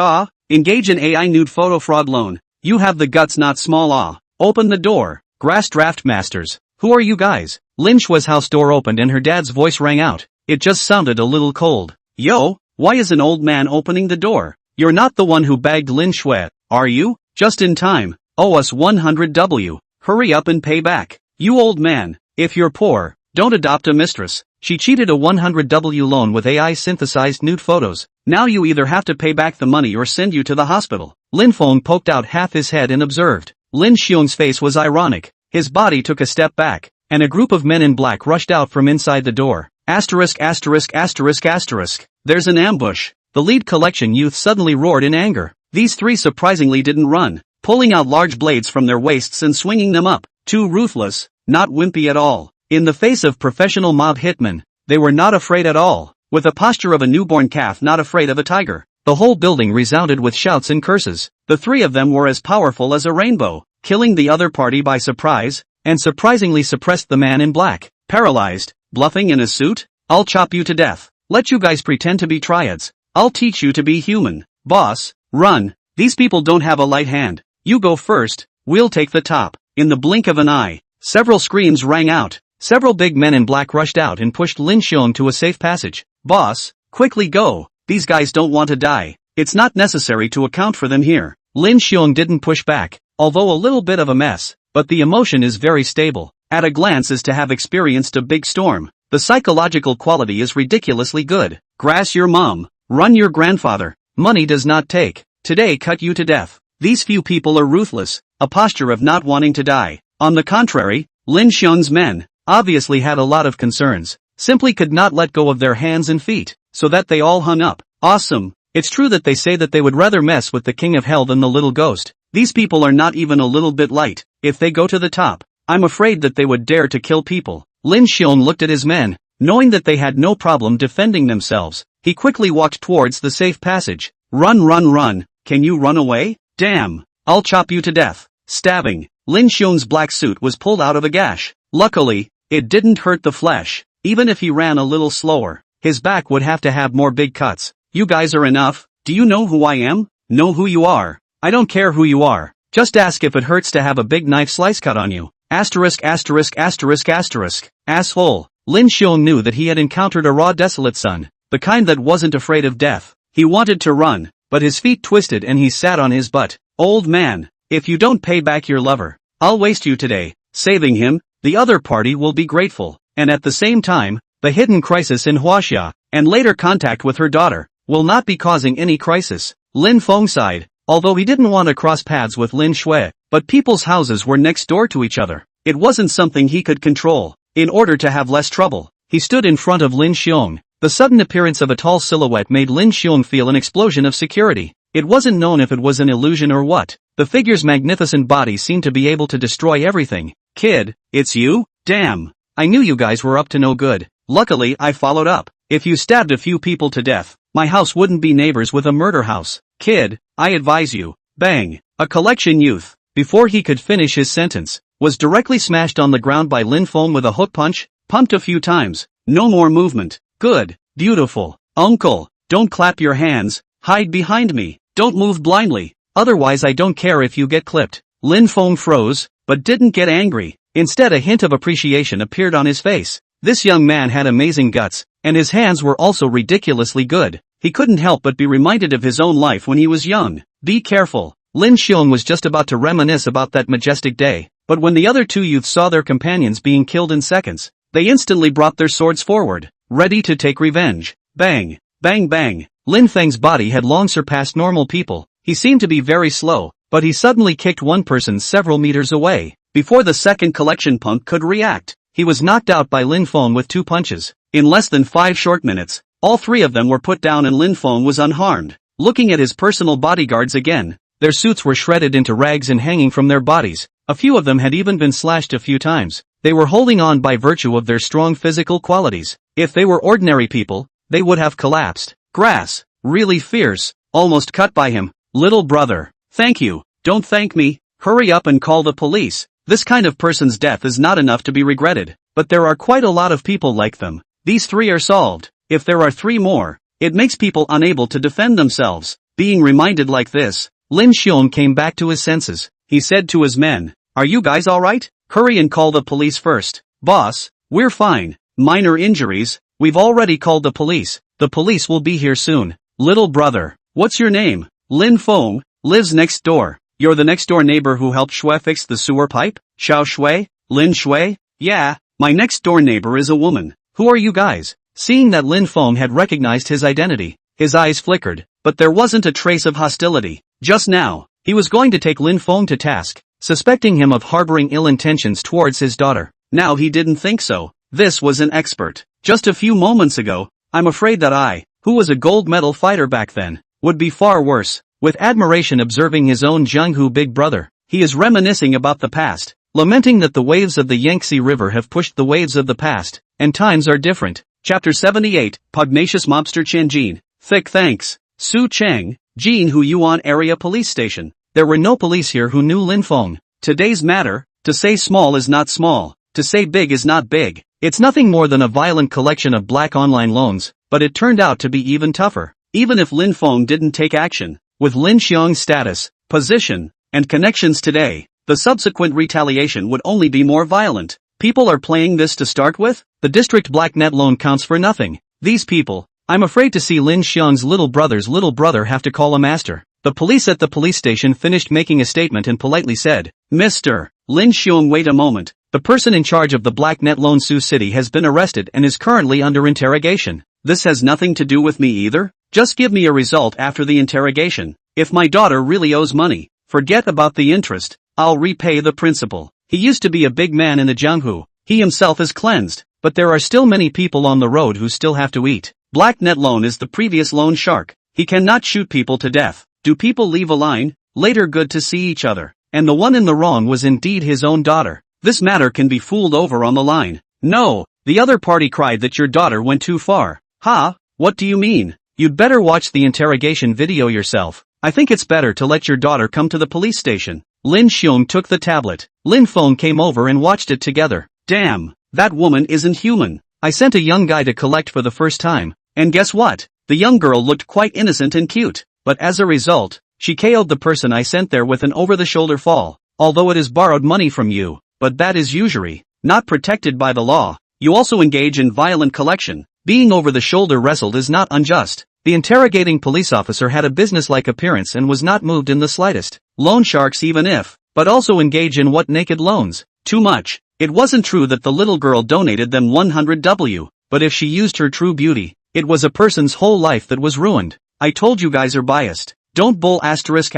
engage in AI nude photo fraud loan. You have the guts not small Open the door. Grass draft masters. Who are you guys? Lin Shui's house door opened and her dad's voice rang out. It just sounded a little cold. Yo, why is an old man opening the door? You're not the one who bagged Lin Shui, are you? Just in time. Owe us 100 W. Hurry up and pay back. You old man, if you're poor, don't adopt a mistress. She cheated a 100 W loan with AI synthesized nude photos. Now you either have to pay back the money or send you to the hospital. Lin Feng poked out half his head and observed. Lin Xiong's face was ironic. His body took a step back, and a group of men in black rushed out from inside the door. Asterisk asterisk asterisk asterisk. There's an ambush. The lead collection youth suddenly roared in anger. These three surprisingly didn't run, pulling out large blades from their waists and swinging them up. Too ruthless, not wimpy at all. In the face of professional mob hitmen, they were not afraid at all. With a posture of a newborn calf not afraid of a tiger. The whole building resounded with shouts and curses. The three of them were as powerful as a rainbow, killing the other party by surprise, and surprisingly suppressed the man in black. Paralyzed, bluffing in a suit? I'll chop you to death. Let you guys pretend to be triads. I'll teach you to be human. Boss, run. These people don't have a light hand. You go first, we'll take the top. In the blink of an eye, several screams rang out. Several big men in black rushed out and pushed Lin Xiong to a safe passage. Boss, quickly go. These guys don't want to die. It's not necessary to account for them here. Lin Xiong didn't push back, although a little bit of a mess, but the emotion is very stable. At a glance is to have experienced a big storm. The psychological quality is ridiculously good. Grass your mom. Run your grandfather. Money does not take. Today cut you to death. These few people are ruthless, a posture of not wanting to die. On the contrary, Lin Xiong's men obviously had a lot of concerns, simply could not let go of their hands and feet, so that they all hung up. Awesome. It's true that they say that they would rather mess with the king of hell than the little ghost. These people are not even a little bit light. If they go to the top, I'm afraid that they would dare to kill people. Lin Xiong looked at his men, knowing that they had no problem defending themselves. He quickly walked towards the safe passage. Run. Can you run away? Damn. I'll chop you to death. Stabbing. Lin Xiong's black suit was pulled out of a gash. Luckily, it didn't hurt the flesh. Even if he ran a little slower, his back would have to have more big cuts. You guys are enough. Do you know who I am? Know who you are. I don't care who you are. Just ask if it hurts to have a big knife slice cut on you. Asterisk asterisk asterisk asterisk. Asshole. Lin Xiong knew that he had encountered a raw desolate son, the kind that wasn't afraid of death. He wanted to run, but his feet twisted and he sat on his butt. Old man, if you don't pay back your lover, I'll waste you today. Saving him, the other party will be grateful, and at the same time, the hidden crisis in Huaxia, and later contact with her daughter, will not be causing any crisis. Lin Feng sighed, although he didn't want to cross paths with Lin Shui, but people's houses were next door to each other. It wasn't something he could control. In order to have less trouble, he stood in front of Lin Xiong. The sudden appearance of a tall silhouette made Lin Xiong feel an explosion of security. It wasn't known if it was an illusion or what. The figure's magnificent body seemed to be able to destroy everything. Kid, it's you? Damn. I knew you guys were up to no good. Luckily I followed up. If you stabbed a few people to death, my house wouldn't be neighbors with a murder house. Kid, I advise you. Bang. A collection youth, before he could finish his sentence, was directly smashed on the ground by Lin Feng with a hook punch, pumped a few times. No more movement. Good. Beautiful. Uncle, don't clap your hands. Hide behind me. Don't move blindly. Otherwise I don't care if you get clipped. Lin Feng froze, but didn't get angry. Instead a hint of appreciation appeared on his face. This young man had amazing guts, and his hands were also ridiculously good. He couldn't help but be reminded of his own life when he was young. Be careful. Lin Xiong was just about to reminisce about that majestic day, but when the other two youths saw their companions being killed in seconds, they instantly brought their swords forward, ready to take revenge. Bang. Bang bang. Lin Feng's body had long surpassed normal people. He seemed to be very slow, but he suddenly kicked one person several meters away. Before the second collection punk could react, he was knocked out by Lin Feng with 2 punches. In less than 5 short minutes, all 3 of them were put down and Lin Feng was unharmed. Looking at his personal bodyguards again, their suits were shredded into rags and hanging from their bodies. A few of them had even been slashed a few times. They were holding on by virtue of their strong physical qualities. If they were ordinary people, they would have collapsed. Grass. Really fierce. Almost cut by him. Little brother. Thank you. Don't thank me. Hurry up and call the police. This kind of person's death is not enough to be regretted, but there are quite a lot of people like them. These 3 are solved. If there are 3 more, it makes people unable to defend themselves. Being reminded like this, Lin Xiong came back to his senses. He said to his men, "Are you guys alright? Hurry and call the police first." "Boss, we're fine. Minor injuries. We've already called the police. The police will be here soon." "Little brother, what's your name?" "Lin Feng, lives next door." "You're the next door neighbor who helped Shui fix the sewer pipe? Xiao Shui? Lin Shui?" "Yeah, my next door neighbor is a woman." "Who are you guys?" Seeing that Lin Feng had recognized his identity, his eyes flickered, but there wasn't a trace of hostility. Just now, he was going to take Lin Feng to task, suspecting him of harboring ill intentions towards his daughter. Now he didn't think so. This was an expert. Just a few moments ago, I'm afraid that I, who was a gold medal fighter back then, would be far worse. With admiration observing his own Jianghu big brother, he is reminiscing about the past, lamenting that the waves of the Yangtze River have pushed the waves of the past, and times are different. Chapter 78, Pugnacious Mobster Chen. Thick thanks. Su Cheng, Jean Hu Yuan Area Police Station. There were no police here who knew Lin Feng. Today's matter, to say small is not small, to say big is not big. It's nothing more than a violent collection of black online loans, but it turned out to be even tougher. Even if Lin Feng didn't take action, with Lin Xiong's status, position, and connections today, the subsequent retaliation would only be more violent. People are playing this to start with? The district black net loan counts for nothing. These people, I'm afraid to see Lin Xiong's little brother have to call a master. The police at the police station finished making a statement and politely said, "Mr. Lin Xiong, wait a moment. The person in charge of the black net loan Sioux City has been arrested and is currently under interrogation." "This has nothing to do with me either. Just give me a result after the interrogation. If my daughter really owes money, forget about the interest. I'll repay the principal." He used to be a big man in the Jianghu. He himself is cleansed, but there are still many people on the road who still have to eat. Black net loan is the previous loan shark. He cannot shoot people to death. Do people leave a line? Later, good to see each other. And the one in the wrong was indeed his own daughter. This matter can be fooled over on the line. "No," the other party cried, "that your daughter went too far." "Ha? What do you mean? You'd better watch the interrogation video yourself. I think it's better to let your daughter come to the police station." Lin Xiong took the tablet. Lin Feng came over and watched it together. "Damn, that woman isn't human. I sent a young guy to collect for the first time, and guess what? The young girl looked quite innocent and cute, but as a result, she KO'd the person I sent there with an over-the-shoulder fall. Although it is borrowed money from you, but that is usury, not protected by the law. You also engage in violent collection. Being over-the-shoulder wrestled is not unjust." The interrogating police officer had a businesslike appearance and was not moved in the slightest. Loan sharks, even if, but also engage in what naked loans? Too much. It wasn't true that the little girl donated them 100W, but if she used her true beauty, it was a person's whole life that was ruined. I told you guys are biased. Don't bull asterisk.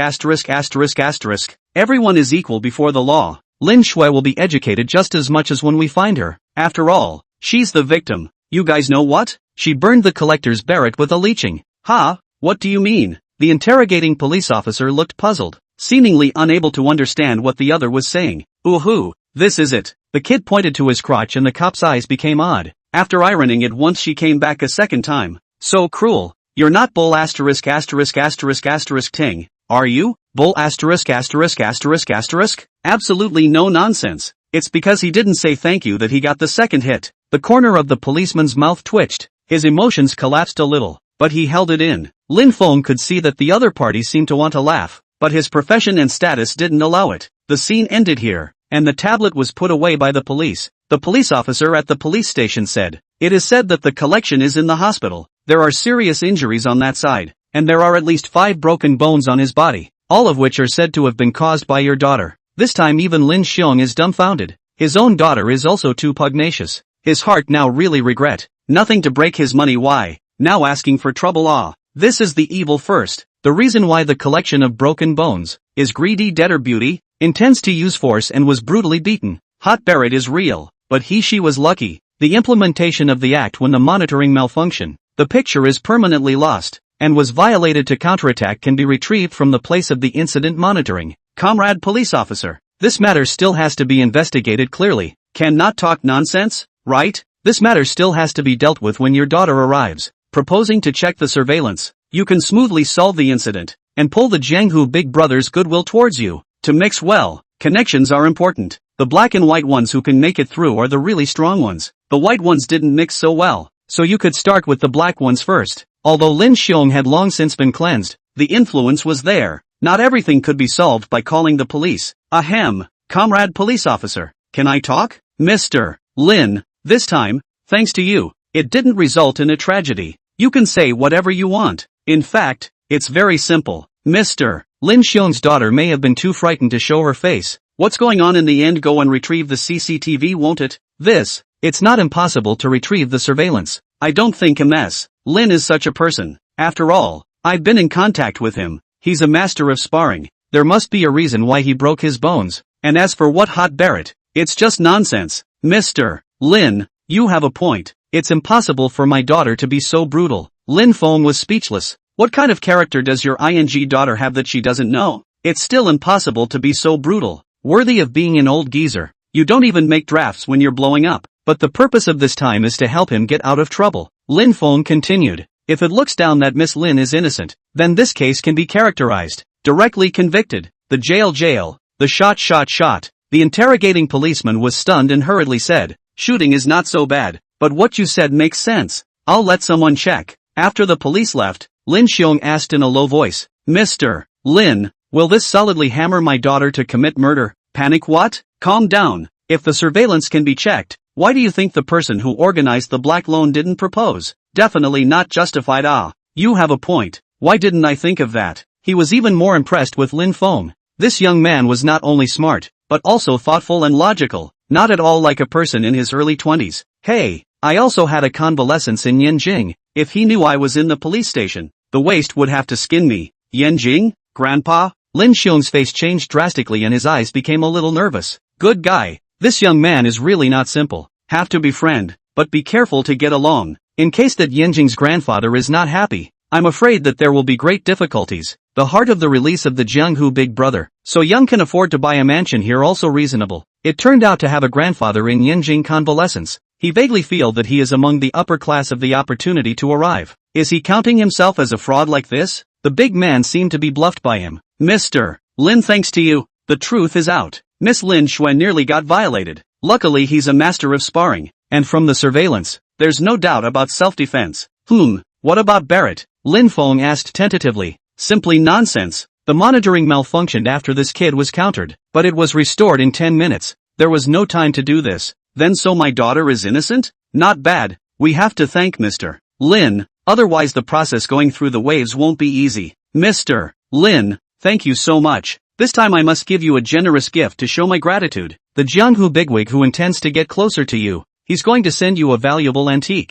Everyone is equal before the law. Lin Shui will be educated just as much as when we find her. After all, she's the victim. You guys know what? She burned the collector's barret with a leeching. "Ha? What do you mean?" The interrogating police officer looked puzzled, seemingly unable to understand what the other was saying. Ooh, this is it. The kid pointed to his crotch and the cop's eyes became odd. After ironing it once she came back a second time. So cruel. You're not bull asterisk asterisk asterisk asterisk ting, are you? Bull asterisk asterisk asterisk asterisk? Absolutely no nonsense. It's because he didn't say thank you that he got the second hit. The corner of the policeman's mouth twitched. His emotions collapsed a little, but he held it in. Lin Feng could see that the other party seemed to want to laugh, but his profession and status didn't allow it. The scene ended here, and the tablet was put away by the police. The police officer at the police station said, "It is said that the collection is in the hospital. There are serious injuries on that side, and there are at least 5 broken bones on his body, all of which are said to have been caused by your daughter." This time even Lin Xiong is dumbfounded. His own daughter is also too pugnacious. His heart now really regret. Nothing to break his money, why? Now asking for trouble. This is the evil first. The reason why the collection of broken bones is greedy debtor beauty, intends to use force and was brutally beaten. Hot Barrett is real, but she was lucky. The implementation of the act when the monitoring malfunction, the picture is permanently lost, and was violated to counterattack can be retrieved from the place of the incident monitoring. Comrade police officer, this matter still has to be investigated clearly. Cannot talk nonsense, right? This matter still has to be dealt with when your daughter arrives. Proposing to check the surveillance, you can smoothly solve the incident, and pull the Jianghu big brother's goodwill towards you. To mix well, connections are important. The black and white ones who can make it through are the really strong ones. The white ones didn't mix so well, so you could start with the black ones first. Although Lin Xiong had long since been cleansed, the influence was there. Not everything could be solved by calling the police. Ahem, comrade police officer, can I talk? Mr. Lin, this time, thanks to you, it didn't result in a tragedy. You can say whatever you want. In fact, it's very simple. Mr. Lin Xiong's daughter may have been too frightened to show her face. What's going on in the end? Go and retrieve the CCTV, won't it? It's not impossible to retrieve the surveillance. I don't think MS. Lin is such a person. After all, I've been in contact with him. He's a master of sparring. There must be a reason why he broke his bones. And as for what Hot Barrett, it's just nonsense. Mr. Lin, you have a point. It's impossible for my daughter to be so brutal. Lin Feng was speechless. What kind of character does your ing daughter have that she doesn't know? It's still impossible to be so brutal. Worthy of being an old geezer. You don't even make drafts when you're blowing up. But the purpose of this time is to help him get out of trouble. Lin Feng continued. If it looks down that Miss Lin is innocent, then this case can be characterized. Directly convicted. The jail. The shot. The interrogating policeman was stunned and hurriedly said, shooting is not so bad, but what you said makes sense. I'll let someone check. After the police left, Lin Xiong asked in a low voice, Mr. Lin, will this solidly hammer my daughter to commit murder? Panic what? Calm down. If the surveillance can be checked, why do you think the person who organized the black loan didn't propose? Definitely not justified. You have a point. Why didn't I think of that? He was even more impressed with Lin Feng. This young man was not only smart, but also thoughtful and logical, not at all like a person in his early 20s. Hey, I also had a convalescence in Yanjing. If he knew I was in the police station, the waste would have to skin me. Yanjing? Grandpa? Lin Xiong's face changed drastically and his eyes became a little nervous. Good guy. This young man is really not simple. Have to befriend, but be careful to get along. In case that Yanjing's grandfather is not happy, I'm afraid that there will be great difficulties. The heart of the release of the Jianghu big brother, so young can afford to buy a mansion here also reasonable. It turned out to have a grandfather in Yanjing convalescence. He vaguely feel that he is among the upper class of the opportunity to arrive. Is he counting himself as a fraud like this? The big man seemed to be bluffed by him. Mr. Lin, thanks to you, the truth is out. Miss Lin Shui nearly got violated. Luckily he's a master of sparring, and from the surveillance, there's no doubt about self-defense. What about Barrett? Lin Feng asked tentatively. Simply nonsense. The monitoring malfunctioned after this kid was countered, but it was restored in 10 minutes. There was no time to do this. Then so my daughter is innocent? Not bad. We have to thank Mr. Lin, otherwise the process going through the waves won't be easy. Mr. Lin, thank you so much. This time I must give you a generous gift to show my gratitude. The Jianghu bigwig who intends to get closer to you. He's going to send you a valuable antique.